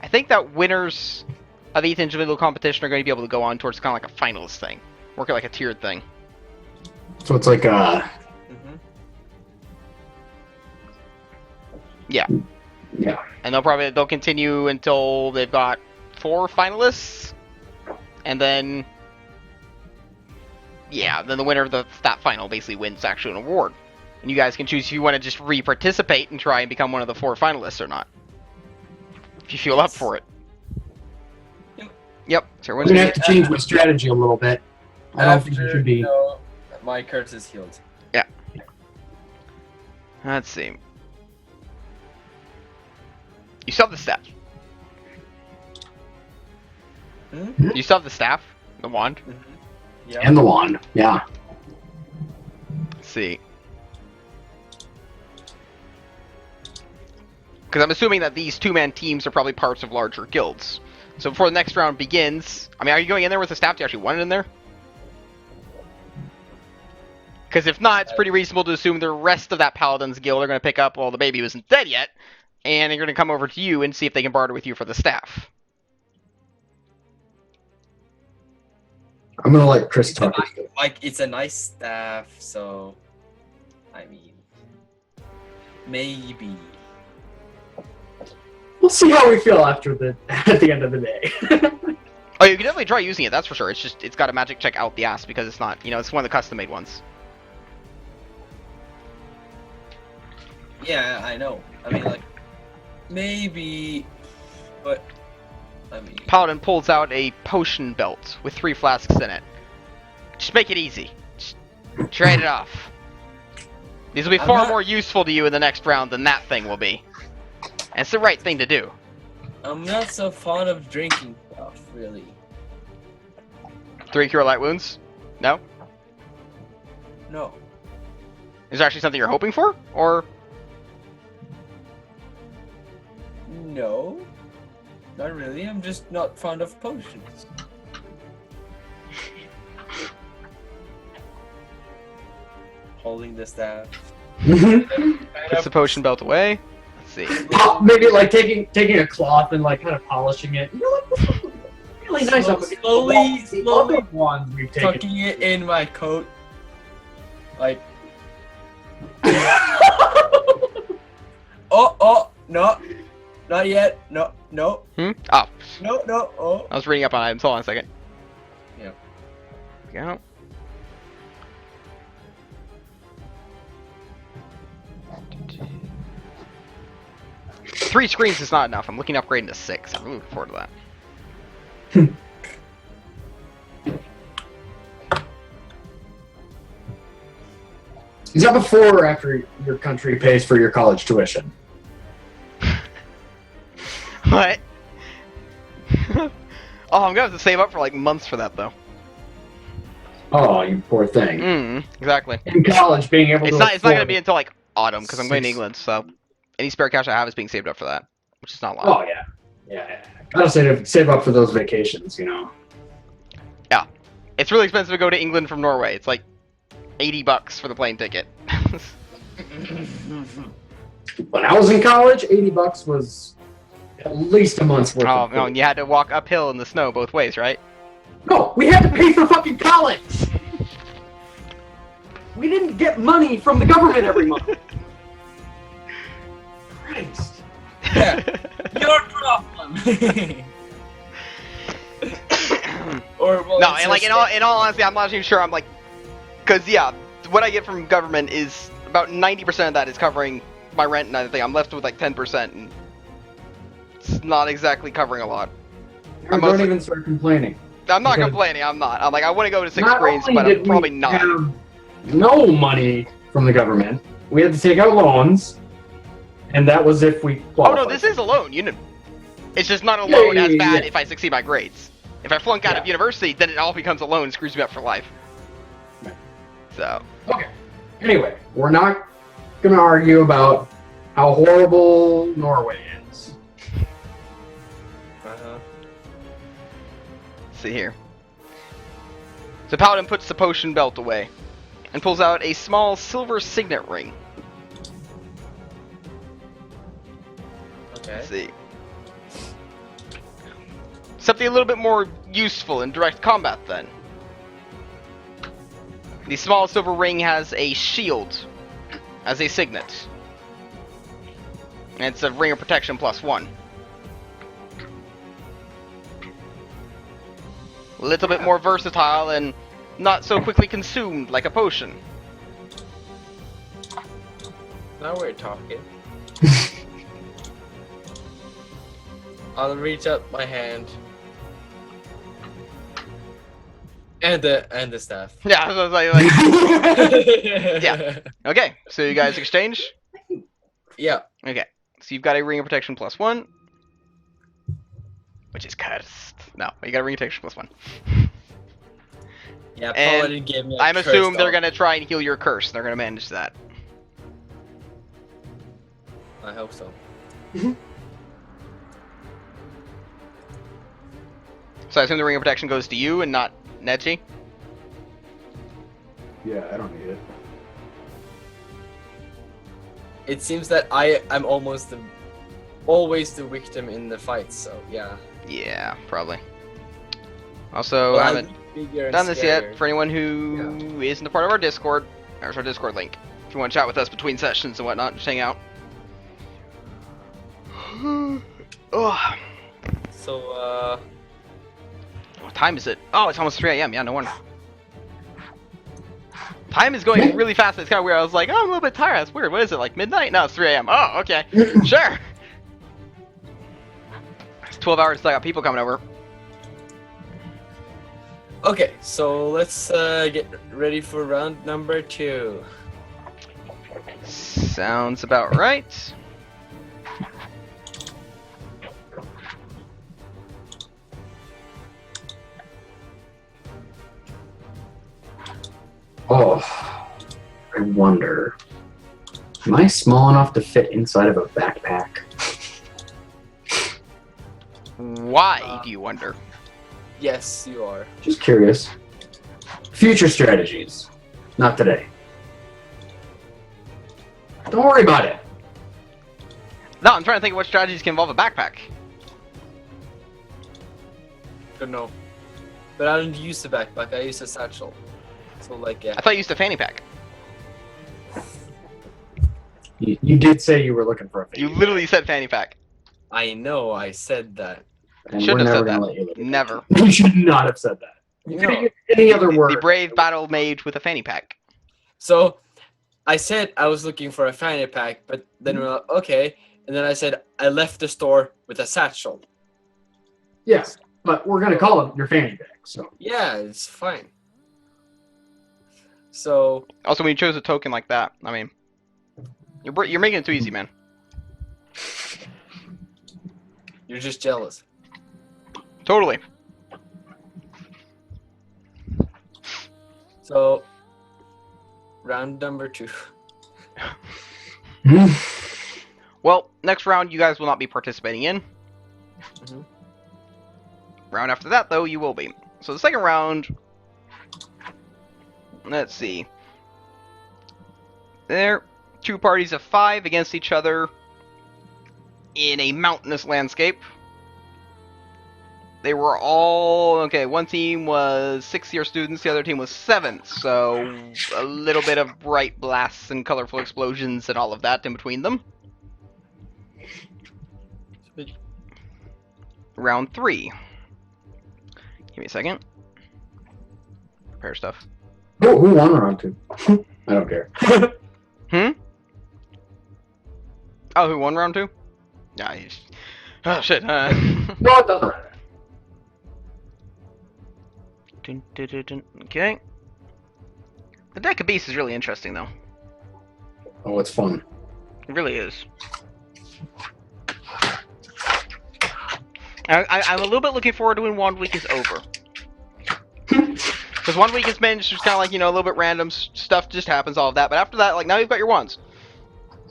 Speaker 1: I think that winners of each individual competition are going to be able to go on towards kind of like a finalist thing, work it like a tiered thing.
Speaker 2: So it's like
Speaker 3: Mhm.
Speaker 2: yeah.
Speaker 1: And they'll continue until they've got 4 finalists, and then then the winner of that final basically wins actually an award. And you guys can choose if you want to just re-participate and try and become one of the 4 finalists or not. If you feel up for it. Yep. So
Speaker 2: I'm
Speaker 1: everyone's
Speaker 2: going to
Speaker 1: gonna
Speaker 2: have to change my strategy a little bit. I don't think it should be.
Speaker 3: No, my curse is healed.
Speaker 1: Let's see. You still have the staff.
Speaker 3: Hmm?
Speaker 1: You still have the staff? The wand?
Speaker 3: Yeah.
Speaker 2: And the wand. Yeah.
Speaker 1: Let's see. Because I'm assuming that these 2-man teams are probably parts of larger guilds. So before the next round begins, I mean, are you going in there with the staff? Do you actually want it in there? Because if not, it's pretty reasonable to assume the rest of that Paladin's guild are going to pick up, well, the baby wasn't dead yet, and they're going to come over to you and see if they can barter with you for the staff.
Speaker 2: I'm going to let Chris talk.
Speaker 3: Like, it's a nice staff, so I mean, maybe.
Speaker 2: We'll see how we feel after at the end of the day.
Speaker 1: Oh, you can definitely try using it, that's for sure. It's just, it's got a magic check out the ass because it's not, it's one of the custom-made ones.
Speaker 3: Yeah, I know. I mean, like, maybe, but I mean,
Speaker 1: Paladin pulls out a potion belt with 3 flasks in it. Just make it easy. Just trade it off. These will be
Speaker 3: I'm
Speaker 1: far
Speaker 3: not-
Speaker 1: more useful to you in the next round than that thing will be. And it's the right thing to do.
Speaker 3: I'm not so fond of drinking stuff, really.
Speaker 1: 3 cure light wounds? No?
Speaker 3: No.
Speaker 1: Is there actually something you're hoping for? Or
Speaker 3: No. Not really. I'm just not fond of potions. Holding the staff.
Speaker 1: puts the potion belt away? Let's see.
Speaker 2: Maybe like taking a cloth and like kind of polishing it. You know what? This looks really nice up against the wall. The
Speaker 3: slowly
Speaker 2: other ones we've taken.
Speaker 3: Tucking it in my coat. Like, oh, no. Not yet. No.
Speaker 1: Oh,
Speaker 3: No. Oh.
Speaker 1: I was reading up on items. Hold on a second.
Speaker 3: Yeah.
Speaker 1: Go. Three screens is not enough. I'm looking at upgrading to 6. I'm really looking forward to that.
Speaker 2: Is that before or after your country pays for your college tuition?
Speaker 1: What? Oh, I'm gonna have to save up for like months for that though.
Speaker 2: Oh, you poor thing.
Speaker 1: Exactly.
Speaker 2: In college, being able
Speaker 1: It's
Speaker 2: to
Speaker 1: not gonna
Speaker 2: afford-
Speaker 1: be until like autumn because I'm going to
Speaker 2: Six.
Speaker 1: England. So any spare cash I have is being saved up for that, which is not a lot.
Speaker 2: Oh yeah. Gotta save up for those vacations, you know.
Speaker 1: It's really expensive to go to England from Norway. It's like $80 for the plane ticket.
Speaker 2: When I was in college, $80 was at least a month's worth
Speaker 1: Oh,
Speaker 2: of
Speaker 1: no,
Speaker 2: food.
Speaker 1: and you had to walk uphill in the snow both ways, right?
Speaker 2: No, we had to pay for fucking college! We didn't get money from the government every month. Christ.
Speaker 4: Yeah. Your problem. Or well,
Speaker 1: No,
Speaker 4: it's
Speaker 1: and like
Speaker 4: just-
Speaker 1: in all honesty, I'm not even sure. I'm like, because yeah, what I get from government is about 90% of that is covering my rent and everything. I'm left with like 10%, and it's not exactly covering a lot.
Speaker 2: Don't
Speaker 1: mostly-
Speaker 2: even start complaining.
Speaker 1: I'm not
Speaker 2: Because-
Speaker 1: complaining. I'm not. I'm like, I want to go to Sixth
Speaker 2: Not
Speaker 1: Grades,
Speaker 2: only
Speaker 1: but
Speaker 2: did
Speaker 1: I'm
Speaker 2: we
Speaker 1: probably not.
Speaker 2: have no money from the government, we had to take out loans, and that was if we
Speaker 1: Oh
Speaker 2: qualified.
Speaker 1: no, this is a loan. You know, it's just not a
Speaker 2: Yeah,
Speaker 1: loan
Speaker 2: yeah,
Speaker 1: as
Speaker 2: yeah,
Speaker 1: bad
Speaker 2: yeah.
Speaker 1: if I succeed my grades. If I flunk out of
Speaker 2: Yeah.
Speaker 1: university, then it all becomes a loan and screws me up for life.
Speaker 2: Right.
Speaker 1: So.
Speaker 2: Okay. Anyway, we're not gonna argue about how horrible Norway is.
Speaker 4: Uh-huh.
Speaker 1: Let's see here. So Paladin puts the potion belt away and pulls out a small silver signet ring.
Speaker 4: Okay.
Speaker 1: Let's see. Something a little bit more useful in direct combat then. The small silver ring has a shield as a signet. And it's a ring of protection +1. A little bit more versatile and not so quickly consumed like a potion.
Speaker 4: Now we're talking. I'll reach out my hand. And the staff.
Speaker 1: Yeah, I was like,
Speaker 4: Yeah.
Speaker 1: okay, so you guys exchange?
Speaker 4: Yeah.
Speaker 1: Okay, so you've got a ring of protection +1, which is cursed. No, you got a ring of protection +1.
Speaker 4: Yeah,
Speaker 1: And
Speaker 4: Paladin gave me a
Speaker 1: I'm
Speaker 4: curse
Speaker 1: assuming they're
Speaker 4: dog.
Speaker 1: gonna try and heal your curse. They're gonna manage that.
Speaker 4: I hope so.
Speaker 1: So I assume the ring of protection goes to you and not Nechi.
Speaker 2: Yeah, I don't need it.
Speaker 4: It seems that I'm always the victim in the fight, so yeah.
Speaker 1: Yeah, probably. Also,
Speaker 4: Well,
Speaker 1: I
Speaker 4: I'm
Speaker 1: haven't
Speaker 4: bigger and
Speaker 1: done this
Speaker 4: scarier.
Speaker 1: yet. For anyone who isn't a part of our Discord, there's our Discord link. If you want to chat with us between sessions and whatnot, just hang out. Ugh.
Speaker 4: So,
Speaker 1: What time is it? Oh, it's almost 3 a.m. Yeah, no wonder. Time is going really fast. It's kind of weird. I was like, oh, I'm a little bit tired. That's weird. What is it, like midnight? No, it's 3 a.m. Oh, okay. Sure. It's 12 hours till I got people coming over.
Speaker 4: okay, so let's get ready for round number 2.
Speaker 1: Sounds about right.
Speaker 2: Oh, I wonder. Am I small enough to fit inside of a backpack?
Speaker 1: Why do you wonder?
Speaker 4: Yes, you are.
Speaker 2: Just curious. Future strategies. Not today. Don't worry about it.
Speaker 1: No, I'm trying to think of what strategies can involve a backpack.
Speaker 4: Don't know. But I don't use the backpack, I use a satchel. So, like, yeah.
Speaker 1: I thought you used a fanny pack.
Speaker 2: You did say you were looking for a
Speaker 1: You
Speaker 2: fanny
Speaker 1: literally said fanny pack.
Speaker 4: I know, I said that.
Speaker 2: and
Speaker 1: shouldn't
Speaker 2: we're
Speaker 1: have
Speaker 2: never
Speaker 1: said
Speaker 2: gonna
Speaker 1: that.
Speaker 2: let you look at
Speaker 1: Never.
Speaker 2: it. You should not have said that. You could have used any other word.
Speaker 1: The brave battle mage with a fanny pack.
Speaker 4: So, I said I was looking for a fanny pack, but then we're like, okay. And then I said I left the store with a satchel.
Speaker 2: Yes, but we're gonna call it your fanny pack. So
Speaker 4: Yeah, it's fine. So,
Speaker 1: Also, when you chose a token like that, I mean, you're making it too easy, man.
Speaker 4: you're just jealous.
Speaker 1: Totally.
Speaker 4: So, round number 2.
Speaker 1: Well, next round you guys will not be participating in.
Speaker 4: Mhm.
Speaker 1: Round after that, though, you will be. So the second round, let's see. There, 2 parties of 5 against each other. in a mountainous landscape. They were all okay. One team was 6th-year students, the other team was 7th. So a little bit of bright blasts and colorful explosions and all of that in between them. Round 3. Give me a second. Prepare stuff.
Speaker 2: Who won round 2? I don't care.
Speaker 1: Oh, who won round 2? Yeah. Oh shit.
Speaker 2: No, it doesn't matter.
Speaker 1: Okay. The deck of beasts is really interesting, though.
Speaker 2: Oh, it's fun.
Speaker 1: It really is. I'm a little bit looking forward to when Wand Week is over. Because Wand Week is meant just kind of like, a little bit random stuff just happens, all of that. But after that, like, now you've got your wands.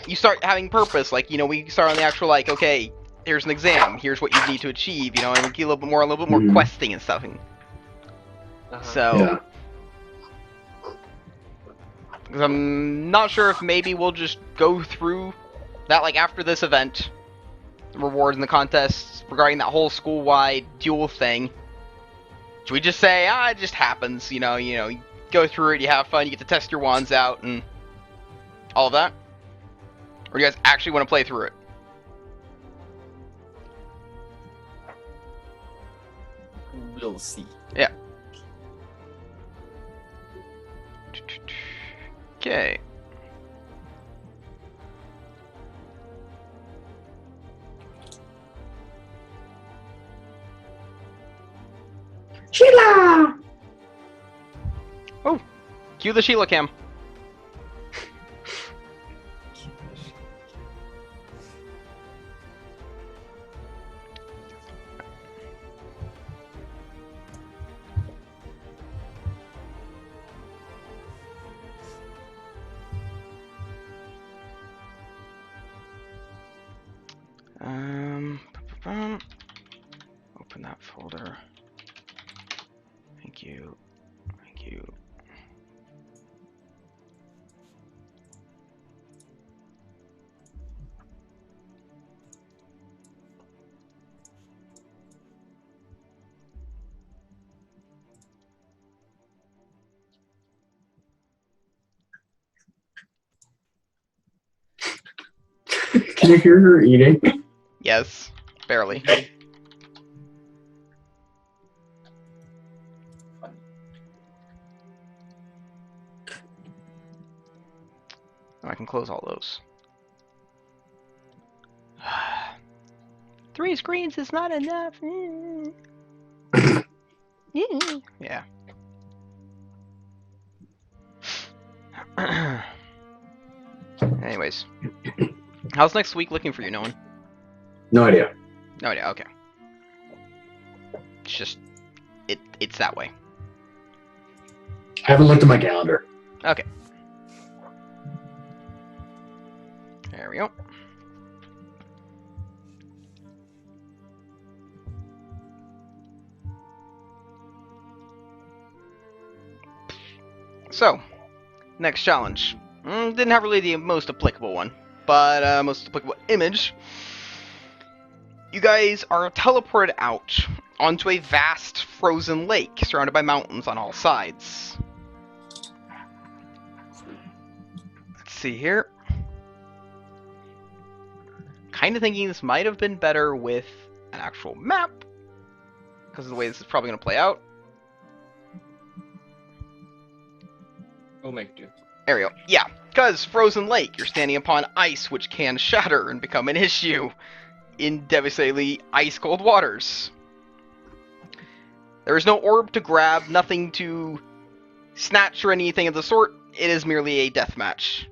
Speaker 1: You start having purpose. Like, we start on the actual, like, okay, here's an exam. Here's what you need to achieve, and we get a little bit more questing and stuff. So,
Speaker 2: Yeah.
Speaker 1: because I'm not sure if maybe we'll just go through that, like, after this event, the rewards and the contests regarding that whole school-wide duel thing. Should we just say, it just happens, you go through it, you have fun, you get to test your wands out, and all of that? Or do you guys actually want to play through it?
Speaker 3: We'll see.
Speaker 1: Yeah. Okay.
Speaker 5: Sheila!
Speaker 1: Oh, cue the Sheila cam. Open that folder. Thank you. Thank you.
Speaker 2: Can you hear her eating?
Speaker 1: Yes, barely. I can close all those. 3 screens is not enough. Yeah. Anyways, how's next week looking for you, Nolan?
Speaker 2: No idea.
Speaker 1: No idea. Okay. It's just it's that way.
Speaker 2: I haven't looked at my calendar.
Speaker 1: Okay. There we go. So, next challenge. Didn't have really the most applicable one, but most applicable image. You guys are teleported out onto a vast frozen lake surrounded by mountains on all sides. Let's see here. Kind of thinking this might have been better with an actual map, because of the way this is probably going to play out.
Speaker 3: We'll make do.
Speaker 1: There we go. Yeah, because frozen lake, you're standing upon ice which can shatter and become an issue in devastatingly ice-cold waters. There is no orb to grab, nothing to snatch or anything of the sort. It is merely a death match.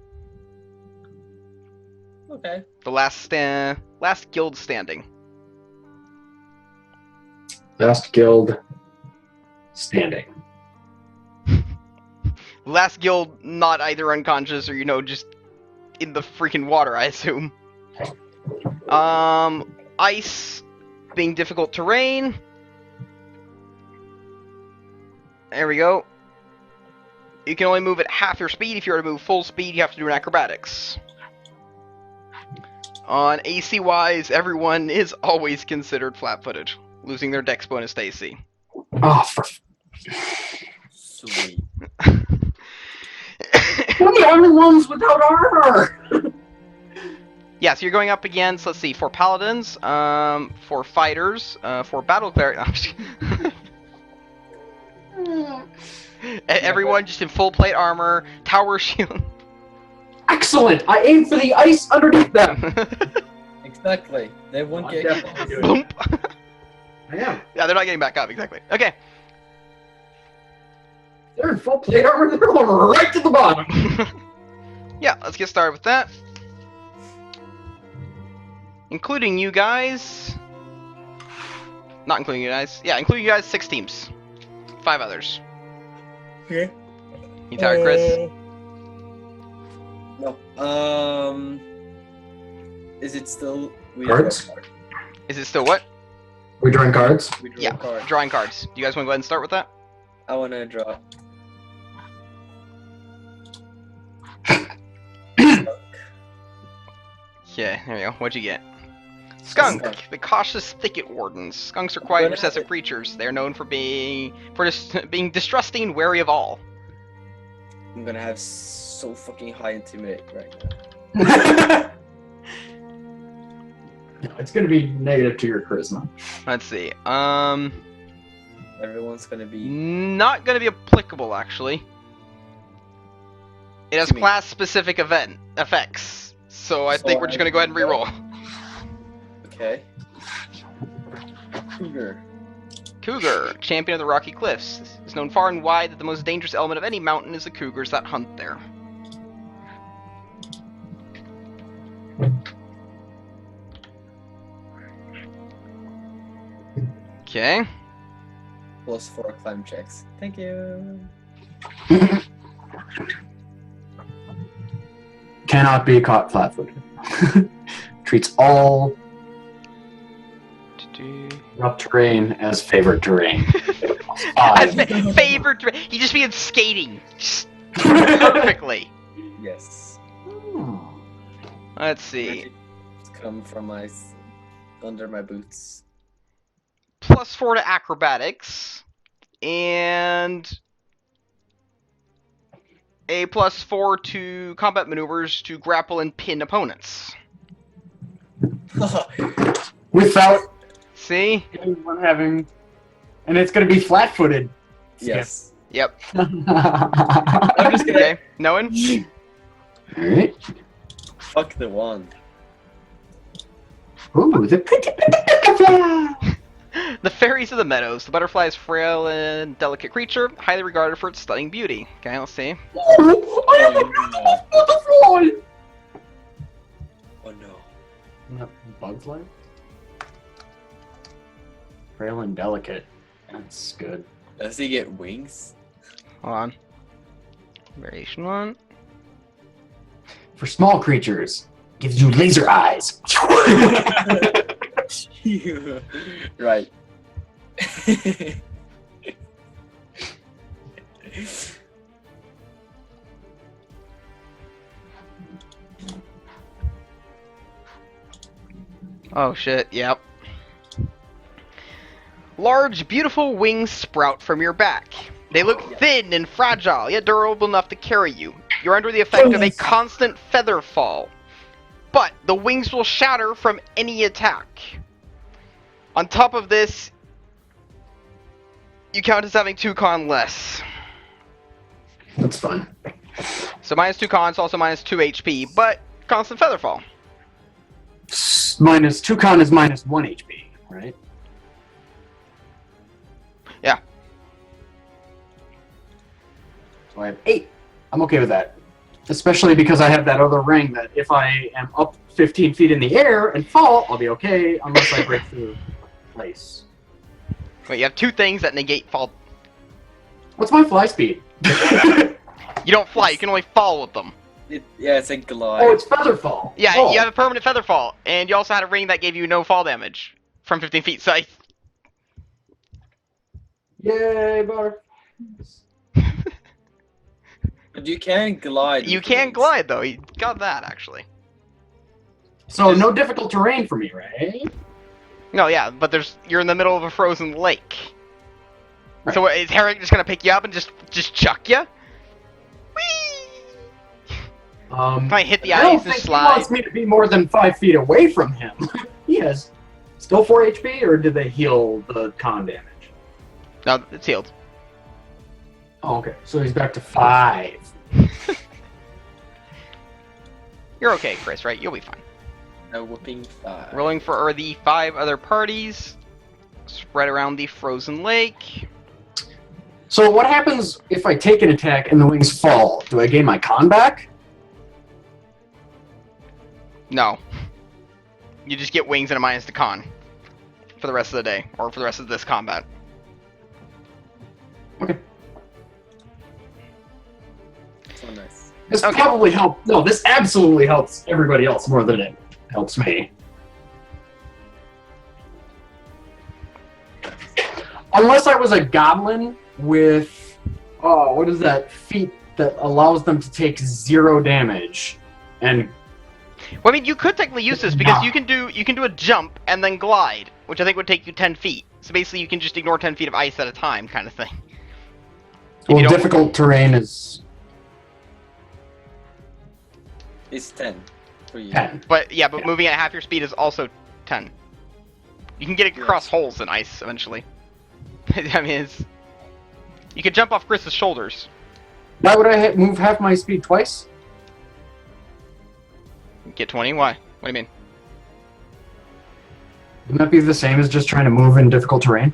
Speaker 3: Okay.
Speaker 1: The last guild standing.
Speaker 2: Last guild standing.
Speaker 1: Last guild not either unconscious or, just in the freaking water, I assume. Ice being difficult terrain. There we go. You can only move at half your speed. If you were to move full speed, you have to do an acrobatics. On AC wise, everyone is always considered flat-footed, losing their dex bonus to AC.
Speaker 2: Oh,
Speaker 3: Sweet.
Speaker 2: we're the only ones without armor.
Speaker 1: Yeah, so you're going up against, let's see, 4 paladins, 4 fighters, 4 battle clerics. Everyone just in full plate armor, tower shield.
Speaker 2: Excellent. I aim for the ice underneath them.
Speaker 3: Exactly. They won't
Speaker 2: I'm
Speaker 3: get.
Speaker 2: definitely doing it.
Speaker 1: Boomp.
Speaker 2: I am.
Speaker 1: Yeah, they're not getting back up, exactly. Okay.
Speaker 2: They're in full plate armor. They're going right to the bottom.
Speaker 1: Yeah, let's get started with that. Including you guys. Not including you guys. Yeah, including you guys, 6 teams. 5 others.
Speaker 3: Okay.
Speaker 1: You tired, Chris?
Speaker 3: No. Is it still? We
Speaker 2: Cards?
Speaker 3: draw a card.
Speaker 1: Is it still what?
Speaker 2: We drawing cards.
Speaker 3: We draw
Speaker 1: Yeah,
Speaker 3: a card.
Speaker 1: drawing cards. Do you guys want to go ahead and start with that?
Speaker 3: I wanna draw.
Speaker 1: Yeah, there we go. What'd you get? Skunk, the cautious thicket wardens. Skunks are quiet, recessive creatures. They are known for being being distrusting, wary of all.
Speaker 3: I'm gonna have so fucking high intimidate right now.
Speaker 2: No, it's going to be negative to your charisma.
Speaker 1: Let's see.
Speaker 3: Everyone's gonna be.
Speaker 1: Not gonna be applicable actually. It has
Speaker 3: To me.
Speaker 1: class-specific event effects, so I think we're just gonna go ahead and reroll.
Speaker 3: Okay. Cougar.
Speaker 1: Cougar, champion of the Rocky Cliffs. It's known far and wide that the most dangerous element of any mountain is the cougars that hunt there. Okay.
Speaker 3: +4 climb checks. Thank you.
Speaker 2: Cannot be caught flat-footed. Treats all rough terrain as favorite terrain.
Speaker 1: As favorite, he just began skating just perfectly.
Speaker 3: Yes.
Speaker 1: Let's see.
Speaker 3: It's come from my under my boots.
Speaker 1: +4 to acrobatics, and a +4 to combat maneuvers to grapple and pin opponents.
Speaker 2: Without
Speaker 1: See?
Speaker 2: anyone having... And it's going to be flat-footed.
Speaker 3: Yes.
Speaker 1: Yep.
Speaker 3: I'm just gonna
Speaker 1: Okay. No one?
Speaker 2: Alright.
Speaker 3: fuck the wand.
Speaker 2: Ooh, the pretty butterfly!
Speaker 1: The fairies of the meadows. The butterfly is frail and delicate creature, highly regarded for its stunning beauty. Okay, let's see.
Speaker 2: Oh, I have a beautiful butterfly!
Speaker 3: Oh no.
Speaker 2: Bugs life? Frail and delicate. That's good.
Speaker 3: Does he get wings?
Speaker 1: Hold on. Variation 1.
Speaker 2: For small creatures, gives you laser eyes.
Speaker 3: Right.
Speaker 1: Oh shit, yep. Large, beautiful wings sprout from your back. They look thin and fragile, yet durable enough to carry you. You're under the effect of a constant feather fall. But the wings will shatter from any attack. On top of this, you count as having 2 con less.
Speaker 2: That's fun.
Speaker 1: So -2 cons, also -2 HP, but constant feather fall.
Speaker 2: -2 con is -1 HP, right?
Speaker 1: Yeah.
Speaker 2: So I have 8. I'm okay with that. Especially because I have that other ring that if I am up 15 feet in the air and fall, I'll be okay unless I break through place.
Speaker 1: Wait, you have 2 things that negate fall.
Speaker 2: What's my fly speed?
Speaker 1: You don't fly, you can only fall with them.
Speaker 3: Yeah, it's a glide.
Speaker 2: Oh, it's feather fall.
Speaker 1: Yeah,
Speaker 2: Oh.
Speaker 1: you have a permanent feather fall, and you also had a ring that gave you no fall damage from 15 feet. So
Speaker 2: Yay, butter.
Speaker 3: But you can glide.
Speaker 1: you
Speaker 3: with
Speaker 1: can
Speaker 3: wings.
Speaker 1: glide though. You got that actually.
Speaker 2: So no difficult terrain for me, right?
Speaker 1: No, yeah, but you're in the middle of a frozen lake.
Speaker 2: Right.
Speaker 1: So is Herrick just gonna pick you up and just chuck you? Whee! Can I hit the
Speaker 2: I don't
Speaker 1: ice and
Speaker 2: think he
Speaker 1: slide?
Speaker 2: wants me to be more than 5 feet away from him. He has still 4 HP, or did they heal the con damage?
Speaker 1: No, it's healed.
Speaker 2: Oh, okay, so he's back to 5.
Speaker 1: You're okay, Chris, right? You'll be fine.
Speaker 3: A whooping 5.
Speaker 1: Rolling for the 5 other parties. Spread around the frozen lake.
Speaker 2: So what happens if I take an attack and the wings fall? Do I gain my con back?
Speaker 1: No. You just get wings and a minus to con. For the rest of the day. Or for the rest of this combat.
Speaker 2: Okay.
Speaker 3: So nice.
Speaker 2: This
Speaker 1: Okay.
Speaker 2: probably helps. No, this absolutely helps everybody else more than it helps me. Unless I was a goblin with, oh, what is that feat that allows them to take 0 damage? And
Speaker 1: Well, I mean, you could technically use this because you can do a jump and then glide, which I think would take you 10 feet. So basically, you can just ignore 10 feet of ice at a time, kind of thing.
Speaker 2: well,
Speaker 1: you don't-
Speaker 2: difficult terrain is
Speaker 3: It's 10 for you.
Speaker 2: 10.
Speaker 1: But yeah, but moving at half your speed is also 10. You can get across holes in ice eventually. I mean, you could jump off Chris's shoulders.
Speaker 2: Why would I move half my speed twice?
Speaker 1: Get 20? Why? What do you mean?
Speaker 2: Wouldn't that be the same as just trying to move in difficult terrain?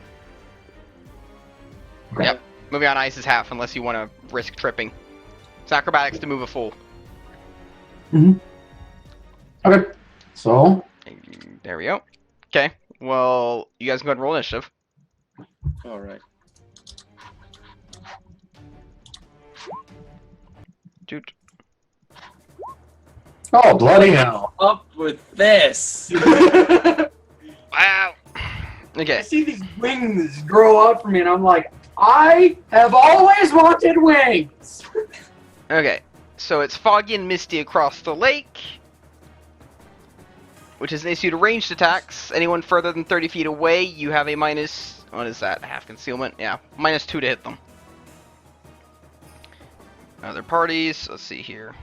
Speaker 2: Okay.
Speaker 1: Yep. Moving on ice is half unless you want to risk tripping. It's acrobatics to move a fool.
Speaker 2: Okay. So,
Speaker 1: There we go. Okay. Well, you guys can go ahead and roll initiative.
Speaker 3: Alright.
Speaker 1: Dude.
Speaker 2: oh, bloody hell.
Speaker 3: Up with this!
Speaker 1: Wow.
Speaker 2: I
Speaker 1: Okay.
Speaker 2: see these wings grow out for me, and I'm like, I have always wanted wings!
Speaker 1: Okay. So it's foggy and misty across the lake, which is an issue to ranged attacks. Anyone further than 30 feet away, you have a minus. What is that? Half concealment? Yeah, -2 to hit them. Other parties. Let's see here.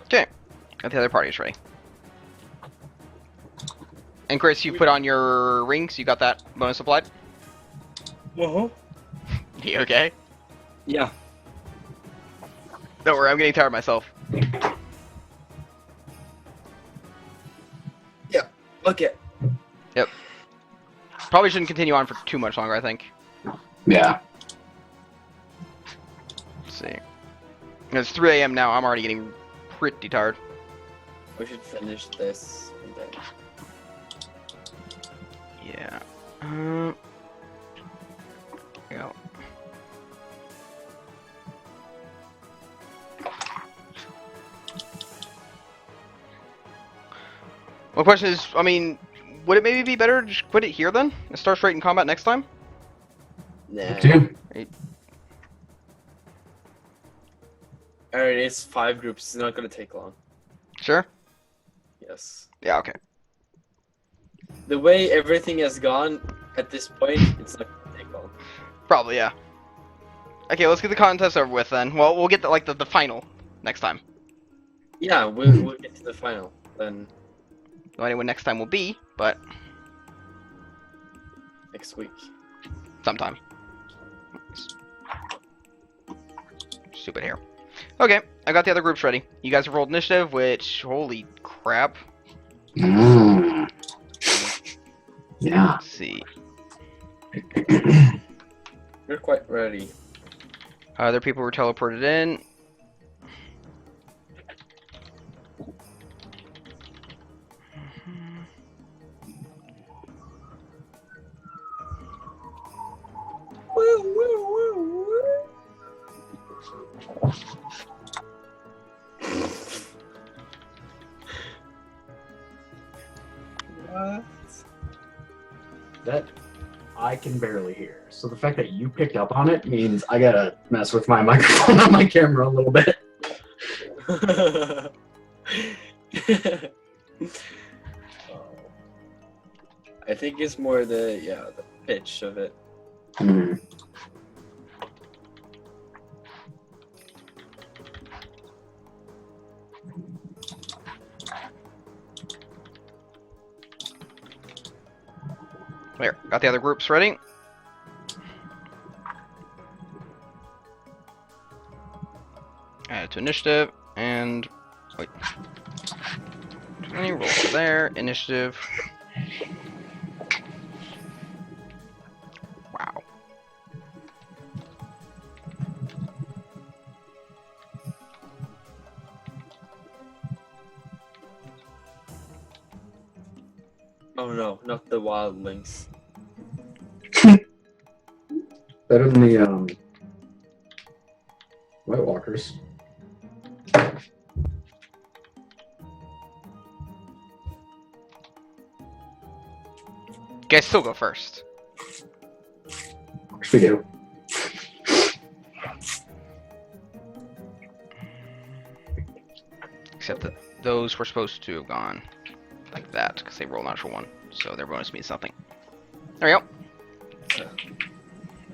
Speaker 1: Okay. Got the other parties ready. And Chris, you put on your rings. You got that bonus applied?
Speaker 3: Uh-huh.
Speaker 1: You okay?
Speaker 3: Yeah.
Speaker 1: Don't worry, I'm getting tired of myself.
Speaker 3: Okay.
Speaker 1: Probably shouldn't continue on for too much longer, I think.
Speaker 2: Yeah.
Speaker 1: Let's see. It's 3 a.m. now. I'm already getting pretty tired.
Speaker 3: We should finish this and then.
Speaker 1: Yeah. Yeah. My question is, I mean, would it maybe be better to just quit it here then? And start straight in combat next time?
Speaker 3: Nah.
Speaker 2: Dude.
Speaker 3: Alright, it's 5 groups. It's not gonna take long.
Speaker 1: Sure?
Speaker 3: Yes.
Speaker 1: Yeah, okay.
Speaker 3: The way everything has gone at this point, it's not gonna take long.
Speaker 1: Probably, yeah. Okay, let's get the contest over with then. Well, we'll get the final next time.
Speaker 3: Yeah, we'll get to the final then
Speaker 1: No idea when next time will be, but
Speaker 3: next week.
Speaker 1: sometime. Stupid hair. Okay, I got the other groups ready. You guys have rolled initiative, which, holy crap.
Speaker 2: Mm. Yeah.
Speaker 1: Let's see.
Speaker 3: You're quite ready.
Speaker 1: Other people were teleported in.
Speaker 3: What?
Speaker 2: That I can barely hear. So the fact that you picked up on it means I gotta mess with my microphone on my camera a little bit.
Speaker 3: I think it's more the pitch of it.
Speaker 2: Hmm.
Speaker 1: There, got the other groups ready. Add to initiative, and wait. 20, roll over there, initiative. Wow.
Speaker 3: Oh no, not the wildlings.
Speaker 2: Better than the White Walkers.
Speaker 1: You guys still go first.
Speaker 2: Of course we do.
Speaker 1: Except that those were supposed to have gone like that, because they roll a natural one. So their bonus means nothing. There we go.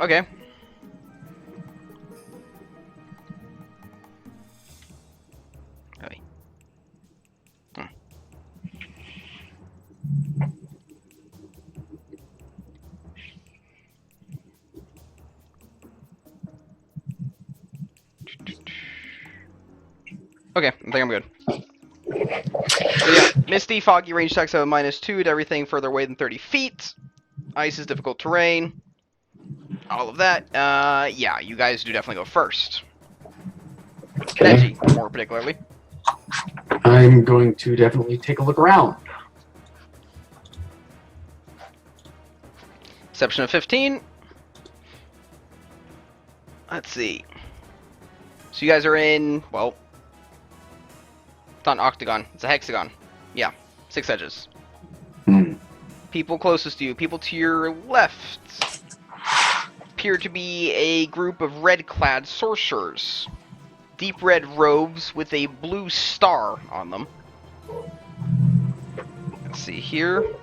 Speaker 1: Okay. Okay. Okay, I think I'm good. So yeah, Misty, Foggy range attacks have a -2 to everything further away than 30 feet. Ice is difficult terrain. All of that. Yeah, you guys do definitely go first.
Speaker 2: Okay.
Speaker 1: Neji, more particularly.
Speaker 2: I'm going to definitely take a look around.
Speaker 1: Exception of 15. Let's see. So you guys are in, well, it's not an octagon, it's a hexagon. Yeah, 6 edges.
Speaker 2: Hmm.
Speaker 1: People closest to you, people to your left appear to be a group of red-clad sorcerers. Deep red robes with a blue star on them. Let's see here.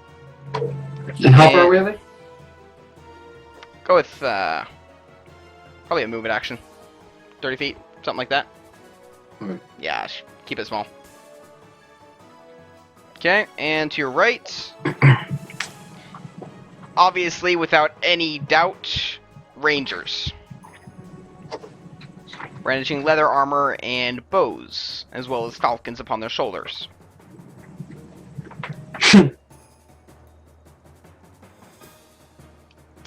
Speaker 2: And how far away are they?
Speaker 1: Go with, probably a movement action. 30 feet, something like that.
Speaker 2: Okay.
Speaker 1: Yeah, keep it small. Okay, and to your right, obviously, without any doubt, Rangers. Brandishing leather armor and bows, as well as falcons upon their shoulders.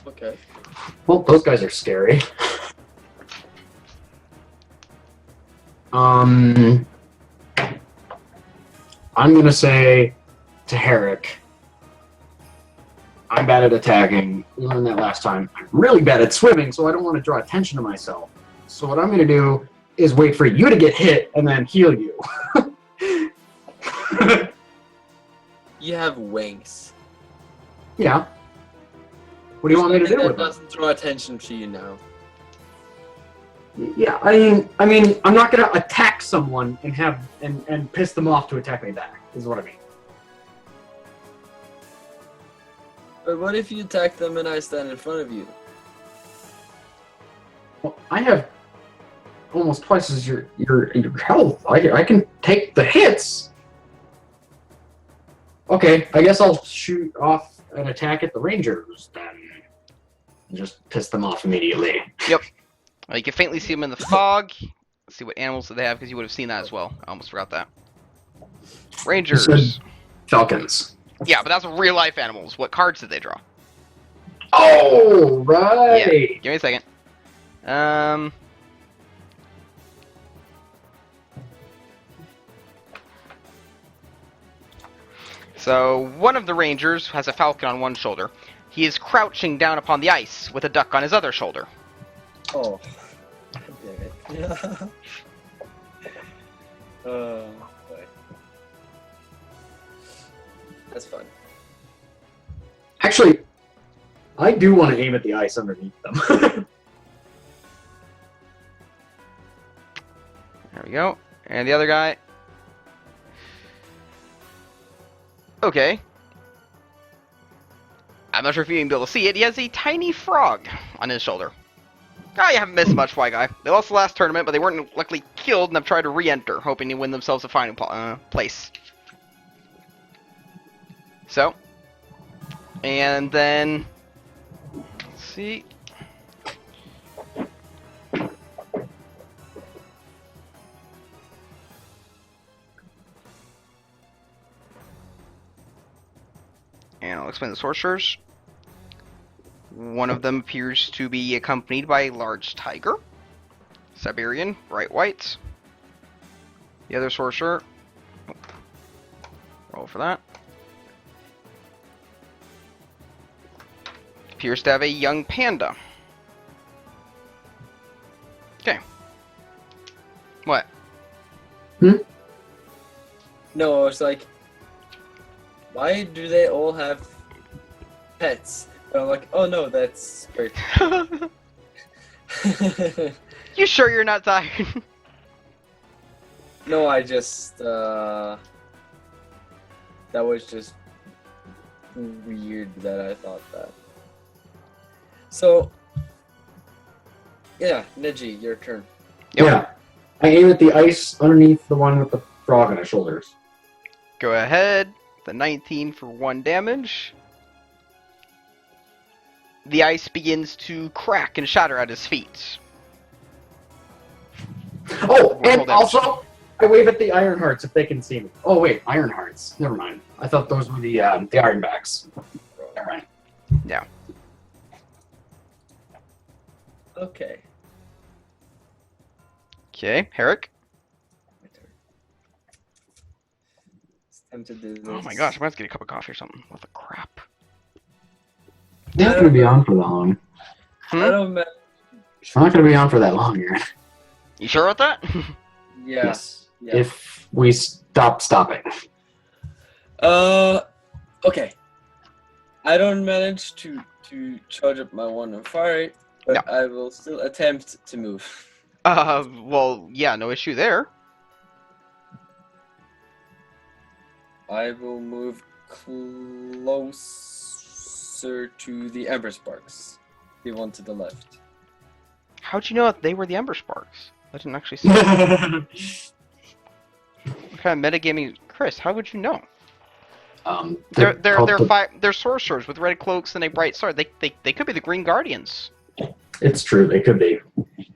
Speaker 3: Okay.
Speaker 2: Well, those guys are scary. I'm gonna say to Herrick, I'm bad at attacking. We learned that last time. I'm really bad at swimming, so I don't want to draw attention to myself. So what I'm gonna do is wait for you to get hit and then heal you.
Speaker 3: You have wings.
Speaker 2: Yeah. What do you want me to do
Speaker 3: That
Speaker 2: with them?
Speaker 3: doesn't draw attention to you now.
Speaker 2: Yeah, I mean, I'm not gonna attack someone and have and piss them off to attack me back. Is what I mean.
Speaker 3: But what if you attack them and I stand in front of you?
Speaker 2: Well, I have almost twice as your health. I can take the hits. Okay, I guess I'll shoot off an attack at the Rangers then. And just piss them off immediately.
Speaker 1: You can faintly see them in the fog. Let's see what animals do they have, because you would have seen that as well. I almost forgot that. Rangers.
Speaker 2: Falcons.
Speaker 1: Yeah, but that's real life animals. What cards did they draw?
Speaker 2: Oh, right.
Speaker 1: Give me a second. So one of the rangers has a falcon on one shoulder. He is crouching down upon the ice with a duck on his other shoulder.
Speaker 3: Oh. Damn it. Boy. That's fun.
Speaker 2: Actually, I do want to aim at the ice underneath them.
Speaker 1: There we go. And the other guy. Okay. I'm not sure if you can be able to see it. He has a tiny frog on his shoulder. Oh, you haven't missed much, White Guy. They lost the last tournament, but they weren't luckily killed and have tried to re-enter, hoping to win themselves a final place. So. And then... Let's see. And I'll explain the sorcerers. One of them appears to be accompanied by a large tiger. Siberian, bright white. The other sorcerer. Oh, roll for that. Appears to have a young panda. Okay. What?
Speaker 3: No, it's like, why do they all have pets? And I'm like, oh no, that's great.
Speaker 1: You sure you're not tired?
Speaker 3: No, I just, that was just weird that I thought that. So, yeah, Neji, your turn.
Speaker 1: Yep.
Speaker 2: Yeah. I aim at the ice underneath the one with the frog on his shoulders.
Speaker 1: Go ahead. The 19 for 1 damage. The ice begins to crack and shatter at his feet.
Speaker 2: Oh, and
Speaker 1: Hold on.
Speaker 2: also, I wave at the Iron Hearts if they can see me. Oh, wait, Iron Hearts. Never mind. I thought those were the Ironbacks. Never mind.
Speaker 1: Yeah.
Speaker 3: Okay.
Speaker 1: Okay, Herrick.
Speaker 3: My turn. It's time to do this.
Speaker 1: Oh my gosh, I'm going to get a cup of coffee or something. What the crap?
Speaker 2: They're not going to be on for that long.
Speaker 3: I don't ma-
Speaker 2: I'm not going to be on for that long, Aaron.
Speaker 1: You sure about that?
Speaker 3: Yeah.
Speaker 2: Yes.
Speaker 3: Yeah.
Speaker 2: If we stop stopping.
Speaker 3: Okay. I don't manage to charge up my one and fire it, but
Speaker 1: No.
Speaker 3: I will still attempt to move.
Speaker 1: Well, yeah, no issue there.
Speaker 3: I will move closer to the Ember Sparks. The one to the left.
Speaker 1: How'd you know that they were the Ember Sparks? I didn't actually see that. What kind of metagaming? Chris, how would you know? They're
Speaker 2: called the-
Speaker 1: they're sorcerers with red cloaks and a bright sword. They could be the Green Guardians.
Speaker 2: It's true, they could be.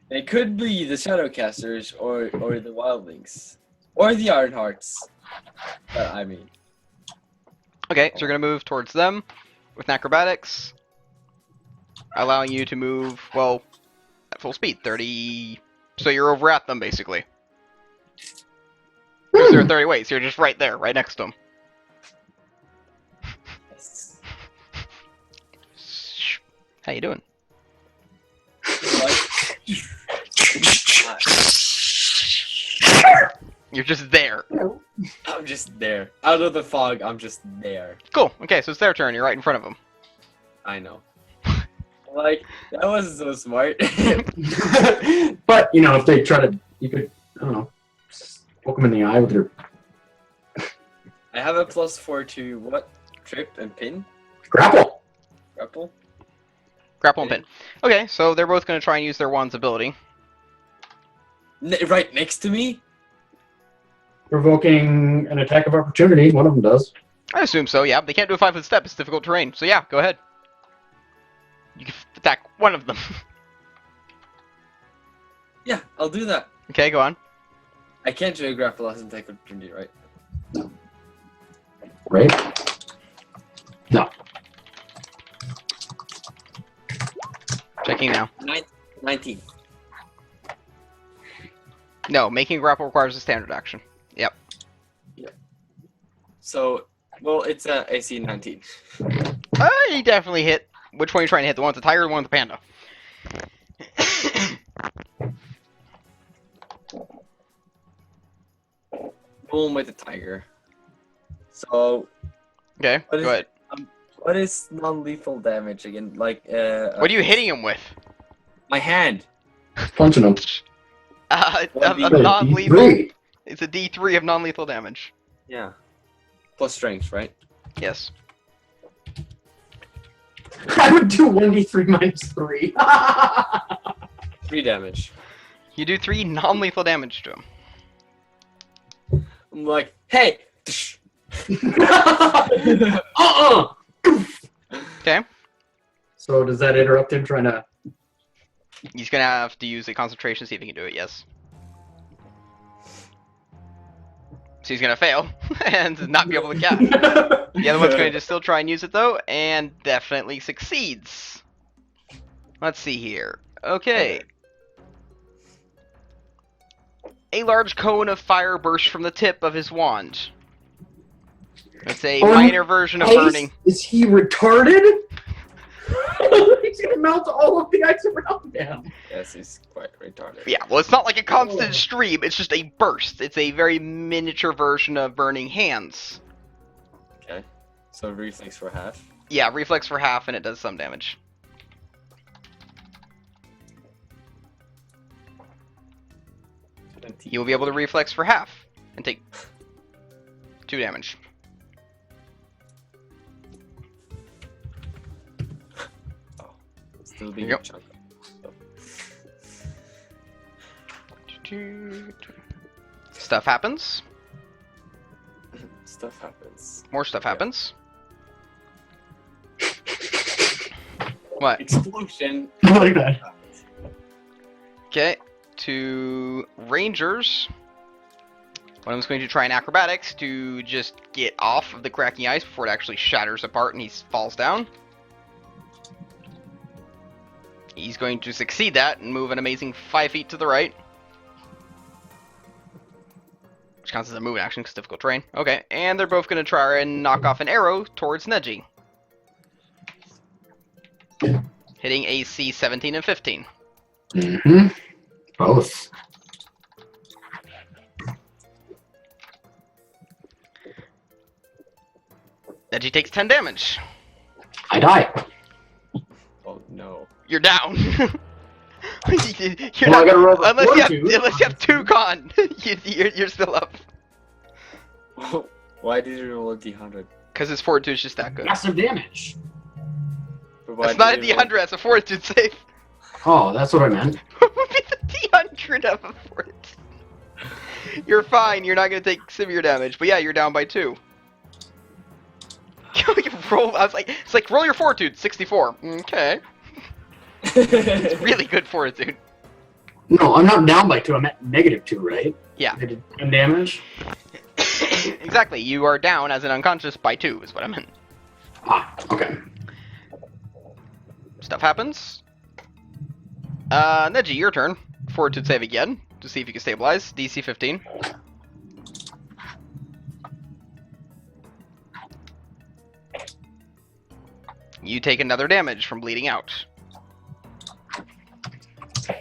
Speaker 3: They could be the Shadowcasters or the Wildlings. Or the Ironhearts. I mean.
Speaker 1: Okay, so you're gonna move towards them with acrobatics, allowing you to move well at full speed, 30. So you're over at them basically. Because they're 30 ways. You're just right there, right next to them.
Speaker 3: Yes.
Speaker 1: How you doing? You're just there.
Speaker 3: I'm just there. Out of the fog, I'm just there.
Speaker 1: Cool. Okay, so it's their turn. You're right in front of them.
Speaker 3: I know. Like, that wasn't so smart.
Speaker 2: But, you know, if they try to, you could, I don't know, just poke them in the eye with your
Speaker 3: I have a +4 to what? Trip and pin?
Speaker 2: grapple.
Speaker 3: Grapple?
Speaker 1: Grapple and pin. Okay, so they're both going to try and use their wand's ability.
Speaker 3: Right next to me?
Speaker 2: Provoking an attack of opportunity, one of them does.
Speaker 1: I assume so, yeah. They can't do a 5-foot step. It's difficult terrain. So yeah, go ahead. You can attack one of them.
Speaker 3: Yeah, I'll do that.
Speaker 1: Okay, go on.
Speaker 3: I can't do a grapple as an attack opportunity, right?
Speaker 2: Right?
Speaker 1: Checking now.
Speaker 3: 19.
Speaker 1: No, making grapple requires a standard action. Yep.
Speaker 3: So, well, it's AC 19.
Speaker 1: You definitely hit. Which one are you trying to hit? The one with the tiger or the one with the panda?
Speaker 3: Boom with the tiger. So,
Speaker 1: Okay,
Speaker 3: What is-
Speaker 1: go ahead.
Speaker 3: what is non-lethal damage again? Like,
Speaker 1: What are you hitting him with?
Speaker 3: my hand.
Speaker 2: Punching him.
Speaker 1: A
Speaker 3: Wait,
Speaker 1: non-lethal.
Speaker 2: D3.
Speaker 1: It's a D3 of non-lethal damage.
Speaker 3: Yeah. Plus strength, right?
Speaker 1: Yes.
Speaker 2: I would do 1d3 minus 3.
Speaker 3: 3 damage.
Speaker 1: You do 3 non-lethal damage to him.
Speaker 3: I'm like, hey!
Speaker 1: Okay.
Speaker 2: So does that interrupt him trying to...
Speaker 1: He's gonna have to use a concentration to see if he can do it. Yes. So he's gonna fail and not be able to cast. The other one's going to still try and use it though, and definitely succeeds. Let's see here. Okay. A large cone of fire bursts from the tip of his wand. It's a minor version of burning.
Speaker 2: Is he retarded? He's gonna melt all of the ice around him.
Speaker 3: Yes, he's quite retarded.
Speaker 1: Yeah, well, it's not like a constant stream, it's just a burst. It's a very miniature version of burning hands.
Speaker 3: Okay. So reflex for half.
Speaker 1: Yeah, reflex for half, and it does some damage. You'll be able to reflex for half and take 2 damage.
Speaker 3: Still being
Speaker 1: Yep.
Speaker 3: chunk.
Speaker 1: Stuff happens.
Speaker 3: Stuff happens.
Speaker 1: More stuff happens. What?
Speaker 3: Explosion.
Speaker 2: I like that.
Speaker 1: Okay, to Rangers. One of them's going to try an acrobatics to just get off of the cracking ice before it actually shatters apart and he falls down. He's going to succeed that and move an amazing 5 feet to the right. Which counts as a move action because difficult terrain. Okay, and they're both going to try and knock off an arrow towards Neji. Hitting AC 17 and 15.
Speaker 2: Mm-hmm. Both.
Speaker 1: Neji takes 10 damage.
Speaker 2: I die.
Speaker 3: Oh no.
Speaker 1: You're down. You're
Speaker 2: Well, I
Speaker 1: not,
Speaker 2: gotta roll the
Speaker 1: unless you
Speaker 2: fortitude.
Speaker 1: have 2 con, you're still up.
Speaker 3: Why did you roll a D100?
Speaker 1: Because his fortitude's just that good.
Speaker 2: Massive damage.
Speaker 3: But why
Speaker 1: That's not a
Speaker 3: did you roll-
Speaker 1: D100, that's a fortitude save.
Speaker 2: Oh, that's what I meant.
Speaker 1: What would be the D100 of a fortitude? You're fine, you're not going to take severe damage, but yeah, you're down by 2. Roll, it's like, roll your fortitude, 64. Okay. It's really good fortitude.
Speaker 2: No, I'm not down by 2. I'm at -2, right?
Speaker 1: Yeah.
Speaker 2: I did 10 damage.
Speaker 1: Exactly, you are down as an unconscious by 2, is what I meant.
Speaker 2: Ah, okay.
Speaker 1: Stuff happens. Neji, your turn. Fortitude save again, to see if you can stabilize. DC 15. You take another damage from bleeding out. I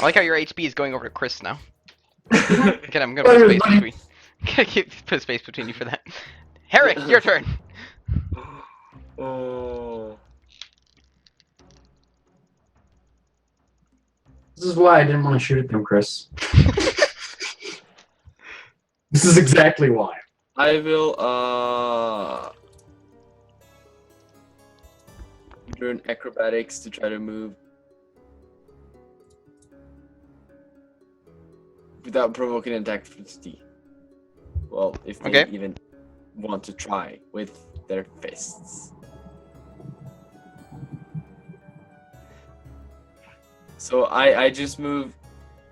Speaker 1: like how your HP is going over to Chris now. Okay, I'm gonna put a space between. Put a space between you for that. Herrick, your turn.
Speaker 3: Oh.
Speaker 2: This is why I didn't want to shoot at them, Chris. This is exactly why.
Speaker 3: I will learn acrobatics to try to move without provoking an attack from D. Well, if they
Speaker 1: Okay.
Speaker 3: even want to try with their fists. So I just move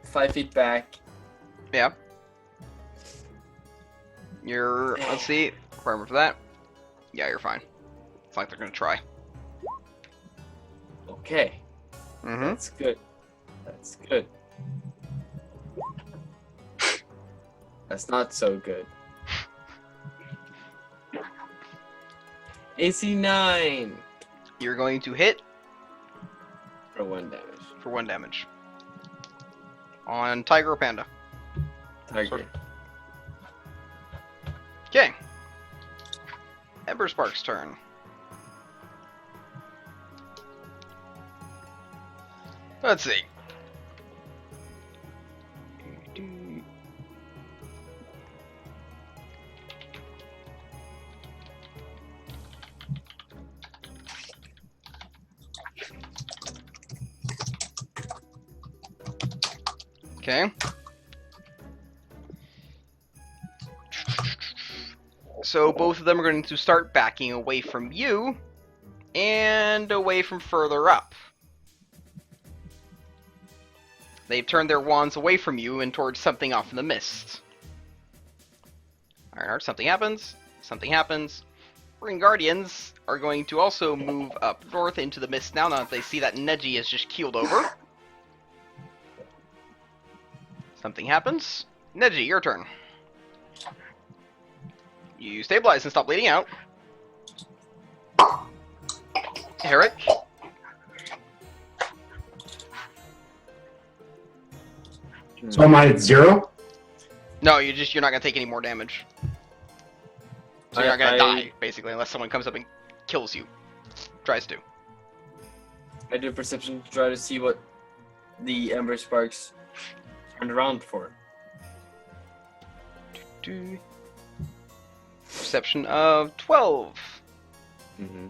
Speaker 3: 5 feet back.
Speaker 1: Yeah. You're, let's see, requirement for that. Yeah, you're fine. It's like they're gonna try.
Speaker 3: Okay,
Speaker 1: Mm-hmm.
Speaker 3: that's good. That's good. That's not so good. AC 9
Speaker 1: You're going to hit
Speaker 3: for 1 damage.
Speaker 1: for 1 damage. On Tiger or Panda.
Speaker 3: Target.
Speaker 1: Okay. Ember Spark's turn. Let's see. Okay. So both of them are going to start backing away from you and away from further up. They've turned their wands away from you and towards something off in the mist. Ironheart, something happens. Something happens. Ring Guardians are going to also move up north into the mist now that they see that Neji has just keeled over. Something happens. Neji, your turn. You stabilize and stop bleeding out. Eric.
Speaker 2: So am I at 0?
Speaker 1: No, you're not gonna take any more damage. So you're not gonna die, basically, unless someone comes up and kills you. Tries to.
Speaker 3: I do perception to try to see what the Ember Sparks turned around for.
Speaker 1: Perception of 12.
Speaker 3: Mm-hmm.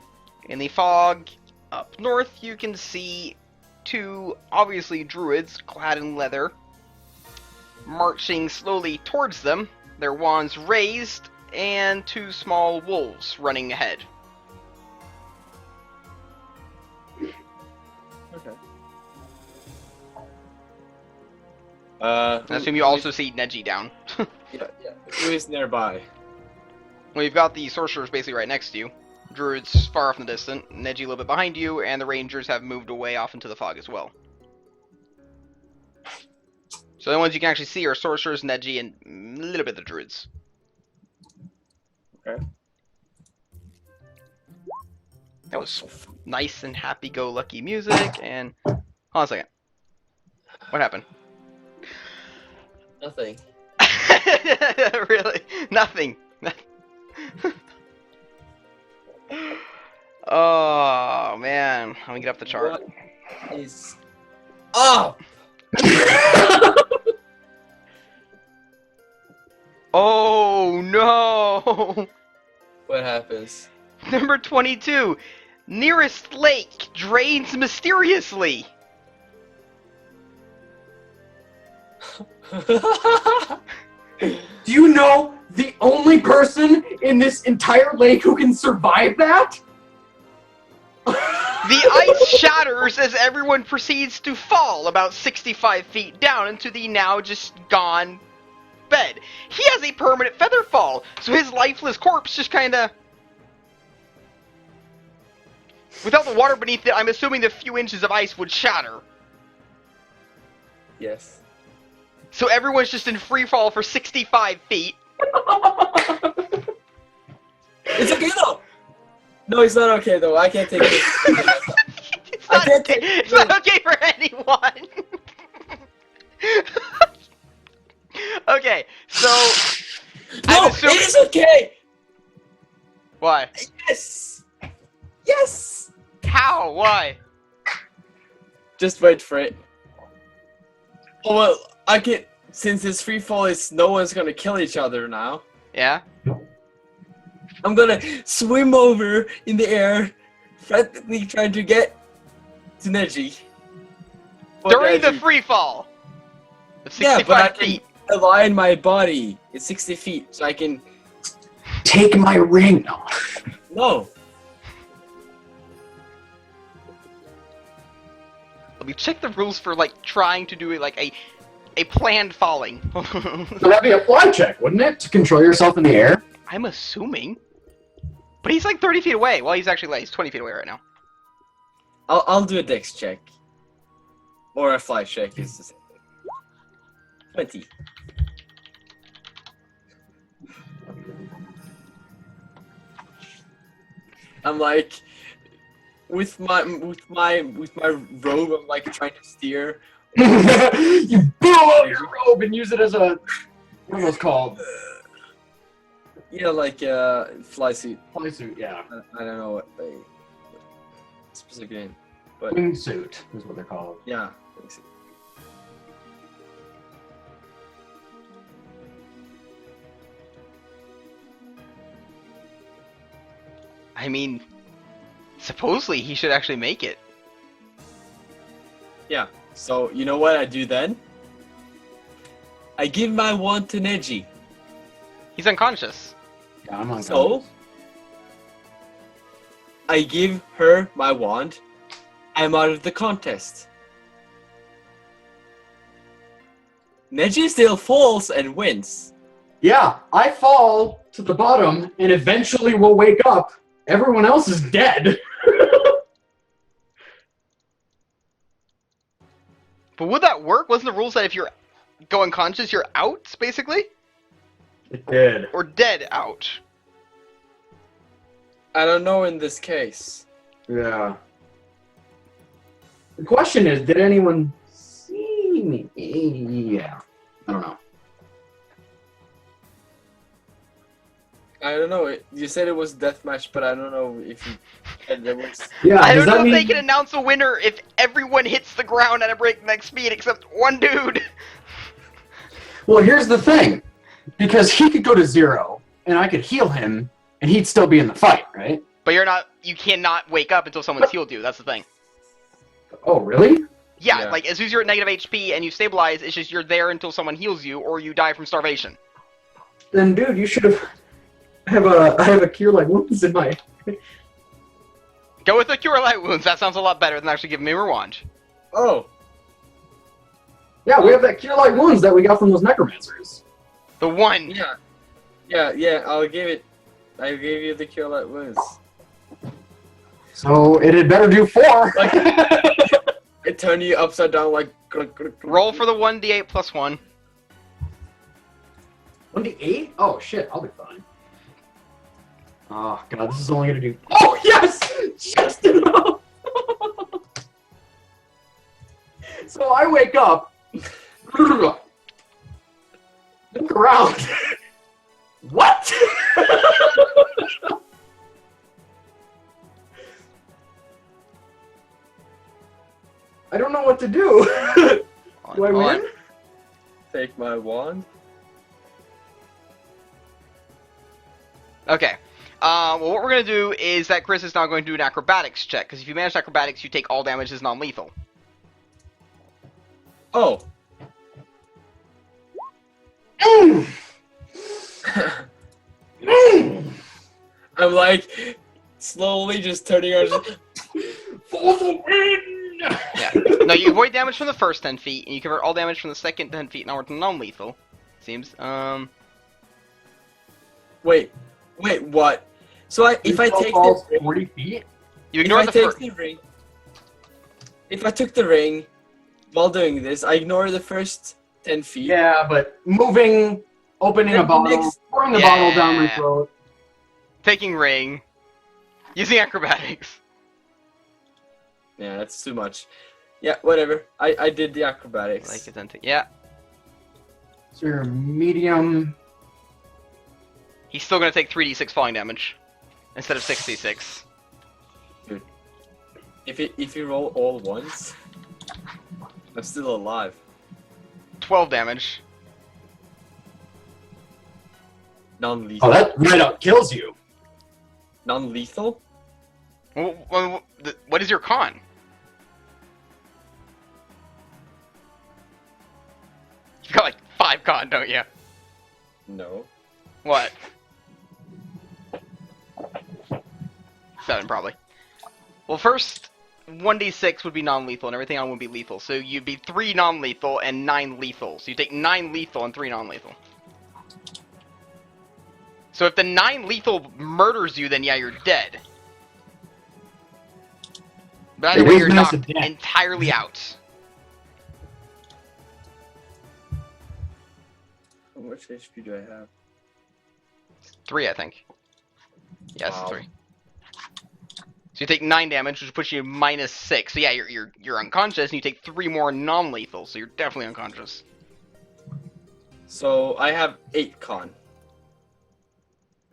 Speaker 1: In the fog up north, you can see 2, obviously druids, clad in leather, marching slowly towards them, their wands raised, and 2 small wolves running ahead.
Speaker 3: Okay.
Speaker 1: I assume you also see Neji down.
Speaker 3: Yeah. Who is nearby?
Speaker 1: Well, you've got the sorcerers basically right next to you, druids far off in the distance, Neji a little bit behind you, and the rangers have moved away off into the fog as well. So the ones you can actually see are sorcerers, Neji, and a little bit of the druids.
Speaker 3: Okay.
Speaker 1: That was nice and happy-go-lucky music, and... Hold on a second. What happened?
Speaker 3: Nothing.
Speaker 1: Really? Nothing. Oh, man. Let me get up the chart.
Speaker 3: What is up?
Speaker 1: Oh, no!
Speaker 3: What happens?
Speaker 1: Number 22. Nearest lake drains mysteriously.
Speaker 5: Do you know the only person in this entire lake who can survive that?
Speaker 1: The ice shatters as everyone proceeds to fall about 65 feet down into the now just gone bed. He has a permanent feather fall, so his lifeless corpse just kinda... Without the water beneath it, I'm assuming the few inches of ice would shatter.
Speaker 3: Yes.
Speaker 1: So everyone's just in free fall for 65 feet.
Speaker 3: It's okay though! No, it's not okay though. I can't take it.
Speaker 1: It's not okay for anyone. Okay, so
Speaker 3: No,
Speaker 1: I'm assuming...
Speaker 3: it is okay!
Speaker 1: Why?
Speaker 3: Yes! Yes!
Speaker 1: How? Why?
Speaker 3: Just wait for it. Oh well, I can... Since this free fall is no one's gonna kill each other now,
Speaker 1: Yeah?
Speaker 3: I'm gonna swim over in the air, frantically trying to get to Neji.
Speaker 1: During the free fall of 65
Speaker 3: Yeah, but I
Speaker 1: feet.
Speaker 3: can align my body. It's 60 feet, so I can...
Speaker 5: Take my ring.
Speaker 3: No.
Speaker 1: Let me check the rules for like trying to do it like a planned falling.
Speaker 2: So that'd be a fly check, wouldn't it? To control yourself in the air?
Speaker 1: I'm assuming. But he's like 30 feet away. Well, he's actually like, he's 20 feet away right now.
Speaker 4: I'll do a dex check. Or a fly check, it's the same thing. 20. I'm like, with my robe, I'm like trying to steer.
Speaker 5: You blow up your robe and use it as a what are those called?
Speaker 4: Yeah, like fly suit.
Speaker 5: Fly suit, yeah.
Speaker 4: I don't know what they specific name, but
Speaker 5: Wingsuit is what they're called.
Speaker 4: yeah.
Speaker 1: I mean, supposedly he should actually make it.
Speaker 4: Yeah. So you know what I do then? I give my wand to Neji.
Speaker 1: He's unconscious.
Speaker 5: Yeah, I'm on.
Speaker 4: So I give her my wand. I'm out of the contest. Neji still falls and wins.
Speaker 5: Yeah, I fall to the bottom and eventually will wake up. Everyone else is dead.
Speaker 1: But would that work? Wasn't the rules that if you're go unconscious, you're out, basically?
Speaker 5: It did.
Speaker 1: Or dead out?
Speaker 4: I don't know in this case.
Speaker 5: Yeah. The question is, did anyone see me? Yeah. I don't know.
Speaker 4: I don't know. You said it was deathmatch, but I don't know if you said there was.
Speaker 5: Yeah,
Speaker 1: I
Speaker 5: does
Speaker 1: don't know
Speaker 5: that
Speaker 1: if
Speaker 5: mean...
Speaker 1: they can announce a winner if everyone hits the ground at a breakneck speed except one dude.
Speaker 5: Well, here's the thing. Because he could go to 0, and I could heal him, and he'd still be in the fight, right?
Speaker 1: But you cannot wake up until someone's healed you. That's the thing.
Speaker 5: Oh, really?
Speaker 1: Yeah,
Speaker 4: Yeah.
Speaker 1: like as soon as you're at negative HP and you stabilize, it's just you're there until someone heals you or you die from starvation.
Speaker 5: Then, dude, you should have... I have a cure like wounds in my...
Speaker 1: Go with the Cure Light Wounds. That sounds a lot better than actually giving me a wand.
Speaker 4: Oh,
Speaker 5: Yeah, we have that cure like wounds that we got from those necromancers.
Speaker 1: The one.
Speaker 4: yeah. I gave you the cure light wounds.
Speaker 5: So it had better do 4.
Speaker 4: Like, it turned you upside down like.
Speaker 1: Roll for the 1d8 plus 1.
Speaker 5: 1d8? Oh shit, I'll be fine. Oh god, this is only gonna do. Oh yes! Just enough! So I wake up. Look around. What? I don't know what to do. Do I win?
Speaker 4: Take my wand.
Speaker 1: Okay. Well, what we're going to do is that Chris is now going to do an acrobatics check, because if you manage acrobatics, you take all damage as non-lethal.
Speaker 4: Oh. I'm like slowly just turning around.
Speaker 5: For the win!
Speaker 1: Yeah. No, you avoid damage from the first 10 feet, and you convert all damage from the second 10 feet now to non-lethal. Seems.
Speaker 4: Wait, what? So if I take
Speaker 5: falls
Speaker 4: the
Speaker 5: 40 feet?
Speaker 1: You
Speaker 4: if
Speaker 1: ignore
Speaker 4: I
Speaker 1: the
Speaker 4: take
Speaker 1: first.
Speaker 4: the ring, if I took the ring while doing this, I ignore the first 10 feet.
Speaker 5: Yeah, but moving, opening
Speaker 4: Then
Speaker 5: a
Speaker 4: the
Speaker 5: bottle,
Speaker 4: next-
Speaker 5: pouring the bottle down my
Speaker 1: Yeah.
Speaker 5: throat.
Speaker 1: Taking ring. Using acrobatics.
Speaker 4: Yeah, that's too much. Yeah, whatever. I did the acrobatics.
Speaker 1: Like it's empty. Yeah.
Speaker 5: So you're medium.
Speaker 1: He's still going to take 3d6 falling damage. Instead of 6d6.
Speaker 4: If you roll all once, I'm still alive.
Speaker 1: 12 damage.
Speaker 4: Non-lethal.
Speaker 5: Oh, that right up kills you.
Speaker 4: Non-lethal?
Speaker 1: What is your con? You've got like 5 con, don't you?
Speaker 4: No.
Speaker 1: What? 7 probably. Well, first 1d6 would be non-lethal and everything on would be lethal. So you'd be 3 non-lethal and 9 lethal. So you take 9 lethal and 3 non-lethal. So if the 9 lethal murders you, then yeah, you're dead. But either
Speaker 5: Yeah,
Speaker 1: way,
Speaker 5: he's
Speaker 1: you're
Speaker 5: nice
Speaker 1: knocked
Speaker 5: and dead.
Speaker 1: entirely out.
Speaker 3: How much HP do I have?
Speaker 1: 3, I think. Yes,
Speaker 3: Wow.
Speaker 1: 3. So you take 9 damage, which puts you -6. So yeah, you're unconscious, and you take 3 more non-lethal. So you're definitely unconscious.
Speaker 3: So I have 8 con.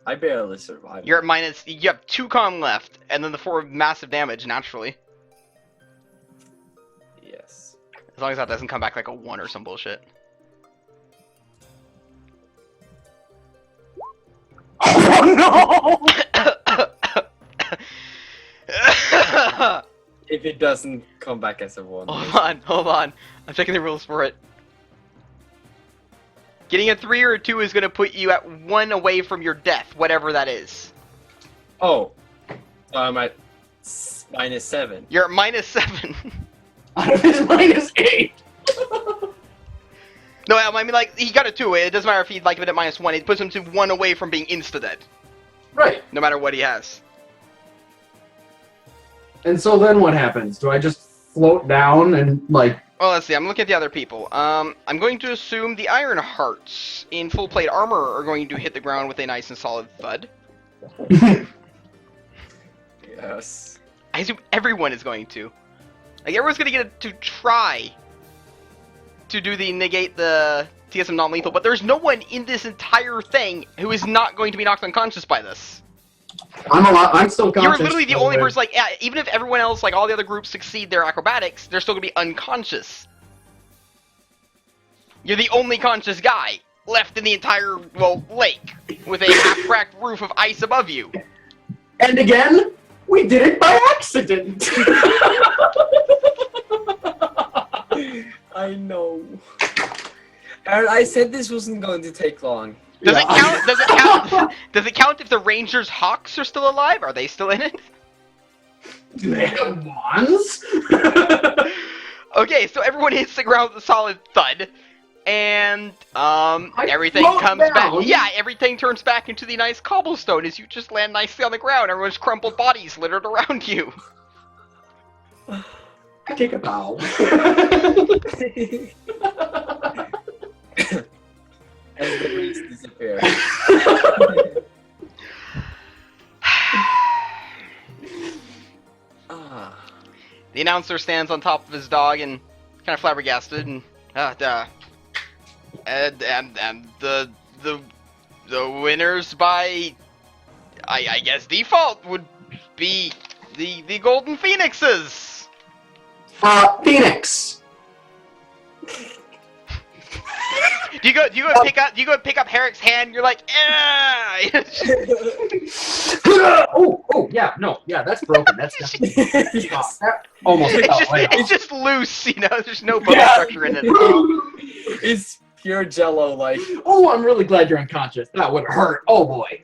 Speaker 3: I barely survived.
Speaker 1: You're at minus. You have 2 con left, and then the 4 massive damage naturally.
Speaker 3: Yes.
Speaker 1: As long as that doesn't come back like a 1 or some bullshit.
Speaker 5: Oh
Speaker 3: If it doesn't come back as a 1.
Speaker 1: Hold on. I'm checking the rules for it. Getting a 3 or a 2 is going to put you at 1 away from your death, whatever that is.
Speaker 3: Oh. So I'm at -7.
Speaker 1: You're at -7.
Speaker 5: Out of his -8.
Speaker 1: No, I mean, like, he got a 2. It doesn't matter if he, like, it at -1. It puts him to 1 away from being insta-dead.
Speaker 5: Right.
Speaker 1: No matter what he has.
Speaker 5: And so then what happens? Do I just float down and, like...
Speaker 1: Well, let's see. I'm looking at the other people. I'm going to assume the Iron Hearts in full plate armor are going to hit the ground with a nice and solid thud.
Speaker 3: Yes.
Speaker 1: I assume everyone is going to. Like, everyone's going to get to try to do the negate the TSM non-lethal, but there's no one in this entire thing who is not going to be knocked unconscious by this.
Speaker 5: I'm still conscious.
Speaker 1: You're literally the
Speaker 5: by
Speaker 1: only
Speaker 5: way.
Speaker 1: person, like, yeah, even if everyone else, like, all the other groups succeed their acrobatics, they're still going to be unconscious. You're the only conscious guy left in the entire, well, lake, with a half-cracked roof of ice above you.
Speaker 5: And again, we did it by accident.
Speaker 3: I know. Aaron, I said this wasn't going to take long.
Speaker 1: Does
Speaker 5: Yeah.
Speaker 1: it count? Does it count? Does it count if the Rangers' Hawks are still alive? Are they still in it?
Speaker 5: Do they have wands?
Speaker 1: Okay, so everyone hits the ground with a solid thud, and everything
Speaker 5: float
Speaker 1: comes
Speaker 5: down.
Speaker 1: back. Yeah, everything turns back into the nice cobblestone as you just land nicely on the ground. Everyone's crumpled bodies littered around you.
Speaker 5: I take a bow.
Speaker 3: As the rings disappear. Ah.
Speaker 1: The announcer stands on top of his dog and kind of flabbergasted, and the winners by I guess default would be the Golden Phoenixes.
Speaker 5: Phoenix.
Speaker 1: Do you go pick up Herrick's hand? You're like, eh.
Speaker 5: Yeah, no, yeah, that's broken. That's definitely
Speaker 3: Yes.
Speaker 5: that almost fell way
Speaker 1: It's
Speaker 5: off.
Speaker 1: just loose, you know. There's no bone
Speaker 5: Yeah.
Speaker 1: structure in it.
Speaker 3: It's pure jello, like.
Speaker 5: Oh, I'm really glad you're unconscious. That would hurt. Oh boy.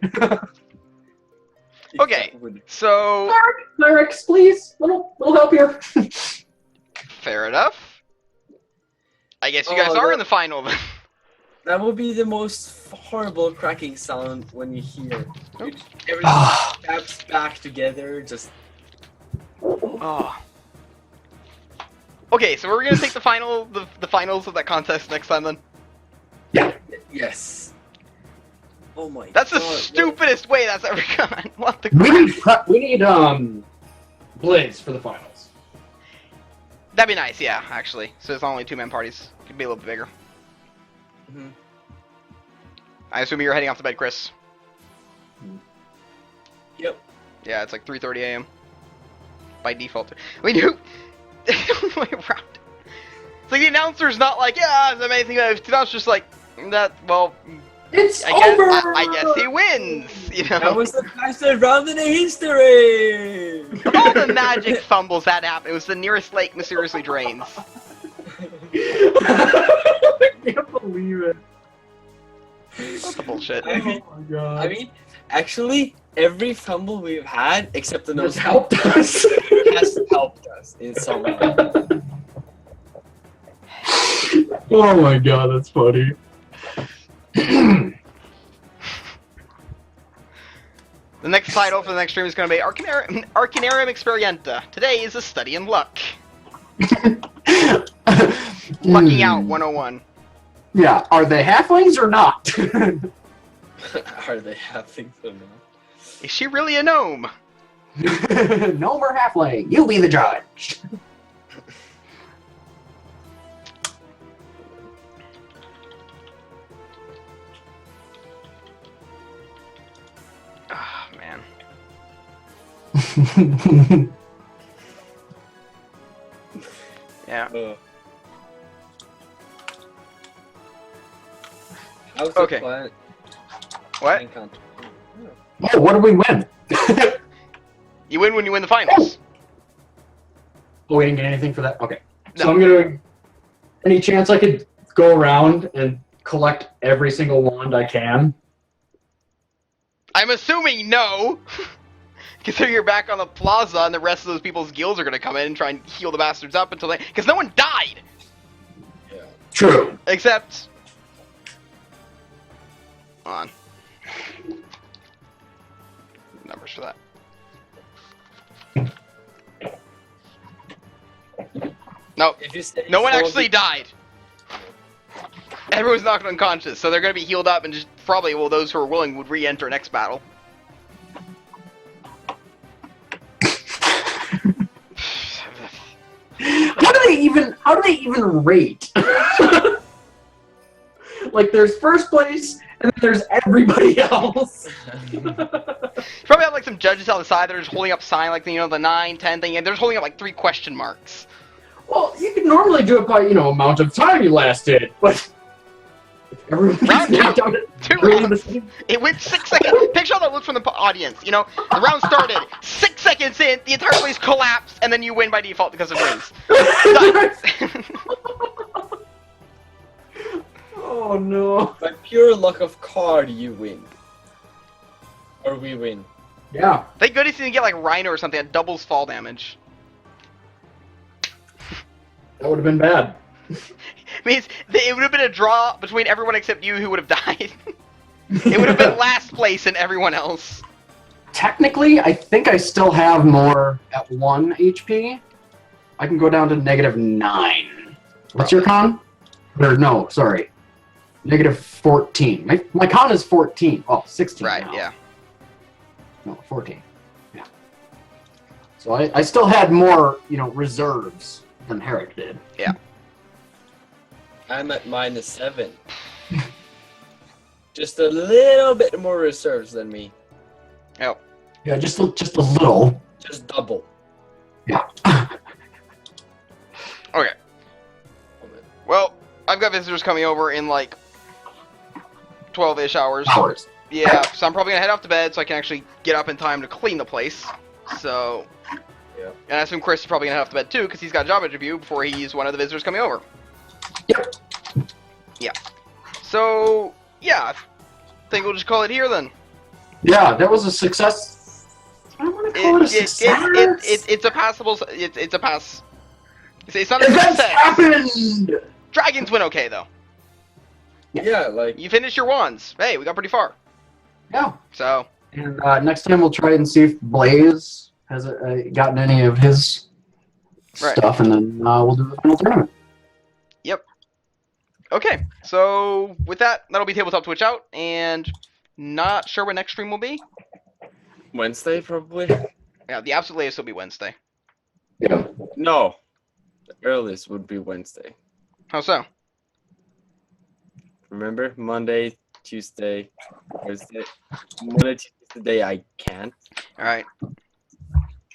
Speaker 1: Okay. So
Speaker 5: Lyrics, please. Little help here.
Speaker 1: fair enough. I guess you
Speaker 3: Oh,
Speaker 1: guys are
Speaker 3: that-
Speaker 1: in the final then.
Speaker 3: That would be the most horrible cracking sound when you hear. Everything
Speaker 5: Ah.
Speaker 3: snaps back together, just.
Speaker 1: Oh. Okay, so we're gonna take the finals of that contest next time then.
Speaker 3: Yes. Oh my
Speaker 1: That's the
Speaker 3: god. what-
Speaker 1: stupidest way that's ever gone. What the
Speaker 5: We need Blizz for the finals.
Speaker 1: That'd be nice, yeah, actually. So it's only 2-man parties. Could be a little bit bigger.
Speaker 3: Mhm.
Speaker 1: I assume you're heading off to bed, Chris.
Speaker 3: Yep.
Speaker 1: Yeah, it's like 3:30 a.m. by default. We knew. It's like the announcer's not like, yeah, it's amazing. The announcer's just like that. Well,
Speaker 5: It's
Speaker 1: I guess
Speaker 5: over.
Speaker 1: I guess he wins. You know,
Speaker 3: That was the fastest round in the history!
Speaker 1: of all the magic fumbles that happened, it was the nearest lake mysteriously drains.
Speaker 5: I can't believe it.
Speaker 1: That's the bullshit.
Speaker 3: I mean,
Speaker 5: Oh my god.
Speaker 3: I mean, actually, every fumble we've had, except the
Speaker 5: It's
Speaker 3: nose
Speaker 5: helped us.
Speaker 3: has helped us in some way.
Speaker 5: Oh my god, that's funny.
Speaker 1: The next title for the next stream is going to be Arcanarium Experientia. Today is a study in luck. Lucking out 101.
Speaker 5: Yeah, are they halflings or not?
Speaker 3: Are they having them now?
Speaker 1: Is she really a gnome?
Speaker 5: Gnome or halfling? You be the judge.
Speaker 1: Ah, man. Yeah.
Speaker 3: How's
Speaker 1: Okay.
Speaker 3: the planet?
Speaker 1: What?
Speaker 5: Oh, what did we win?
Speaker 1: You win when you win the finals.
Speaker 5: Oh, we didn't get anything for that? Okay. So
Speaker 1: No.
Speaker 5: I'm gonna... Any chance I could go around and collect every single wand I can?
Speaker 1: I'm assuming no. Considering you're back on the plaza and the rest of those people's guilds are going to come in and try and heal the bastards up until they... Because no one died!
Speaker 3: Yeah.
Speaker 5: True.
Speaker 1: Except... Hold on. Numbers for that. No,
Speaker 3: If you say
Speaker 1: no one
Speaker 3: so,
Speaker 1: actually died. Everyone's knocked unconscious, so they're going to be healed up and just probably, well, those who are willing would re-enter next battle.
Speaker 5: How do they even rate? Like there's first place and then there's everybody else.
Speaker 1: Probably have like some judges on the side that are just holding up sign like the 9, 10 thing, and they're just holding up like 3 question marks.
Speaker 5: Well, you can normally do it by, amount of time you lasted, but if everyone
Speaker 1: Round
Speaker 5: gets knocked
Speaker 1: two.
Speaker 5: out
Speaker 1: 2
Speaker 5: at
Speaker 1: rounds. It went 6 seconds. Picture how that looks from the audience. The round started 6 seconds in, the entire place collapsed, and then you win by default because of rings.
Speaker 5: Oh no.
Speaker 3: by pure luck of card, you win. Or we win.
Speaker 5: Yeah.
Speaker 1: Thank goodness you didn't get like Rhino or something that doubles fall damage.
Speaker 5: That would have been bad.
Speaker 1: Means it would have been a draw between everyone except you who would have died. It would have been last place and everyone else.
Speaker 5: Technically, I think I still have more at 1 HP. I can go down to -9. What's your con? Or no, sorry. -14. My con is 14. Oh, 16
Speaker 1: Right,
Speaker 5: now.
Speaker 1: yeah.
Speaker 5: No, 14. Yeah. So I still had more, reserves than Herrick did.
Speaker 3: I'm at -7. Just a little bit more reserves than me.
Speaker 1: Oh.
Speaker 5: Yeah, just a little.
Speaker 3: Just double.
Speaker 5: Yeah.
Speaker 1: Okay. Well, I've got visitors coming over in like 12-ish hours.
Speaker 5: Hours.
Speaker 1: Yeah, so I'm probably gonna head off to bed so I can actually get up in time to clean the place. So,
Speaker 3: Yeah.
Speaker 1: and I assume Chris is probably gonna head off to bed too because he's got a job interview before he's one of the visitors coming over.
Speaker 5: Yep.
Speaker 1: Yeah. So, yeah, I think we'll just call it here then.
Speaker 5: Yeah, that was a success. I don't want to call it a success.
Speaker 1: It's a passable. It's a pass. It's not a
Speaker 5: Events
Speaker 1: success.
Speaker 5: happened.
Speaker 1: Dragons went okay though.
Speaker 3: Yeah, like
Speaker 1: You finished your wands. Hey, we got pretty far.
Speaker 5: Yeah.
Speaker 1: So,
Speaker 5: And next time we'll try and see if Blaze has gotten any of his
Speaker 1: Right.
Speaker 5: stuff, and then we'll do the final tournament.
Speaker 1: okay. So with that, that'll be Tabletop Twitch out, and not sure when next stream will be.
Speaker 3: Wednesday probably.
Speaker 1: Yeah, the absolute latest will be Wednesday.
Speaker 5: Yeah.
Speaker 3: No, the earliest would be Wednesday.
Speaker 1: How so?
Speaker 3: Remember, Monday, Tuesday, Thursday. Monday, Tuesday, the day I can't.
Speaker 1: All right.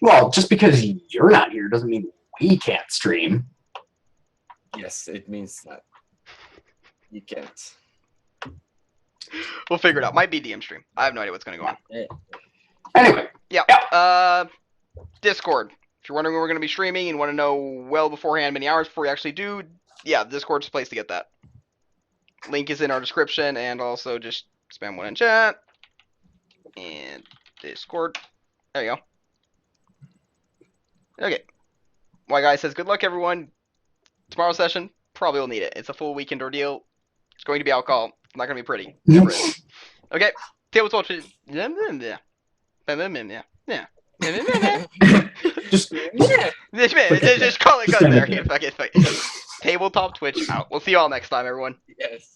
Speaker 5: Well, just because you're not here doesn't mean we can't stream.
Speaker 3: Yes, it means that you can't.
Speaker 1: We'll figure it out. Might be DM stream. I have no idea what's gonna go on.
Speaker 5: Anyway.
Speaker 1: Yeah. Discord. If you're wondering when we're gonna be streaming and want to know well beforehand, many hours before we actually do, yeah, Discord's the place to get that. Link is in our description, and also just spam one in chat. And Discord. There you go. Okay. Why Guy says, good luck, everyone. Tomorrow's session, probably will need it. It's a full weekend ordeal. It's going to be alcohol. Not going to be pretty. Get ready. Okay. Tabletop. Bam, Yeah.
Speaker 2: Just
Speaker 3: Yeah.
Speaker 1: Just call it
Speaker 2: Just
Speaker 1: good
Speaker 2: end
Speaker 1: there.
Speaker 2: it there.
Speaker 1: Fuck it. Tabletop Twitch out. We'll see you all next time, everyone.
Speaker 3: Yes.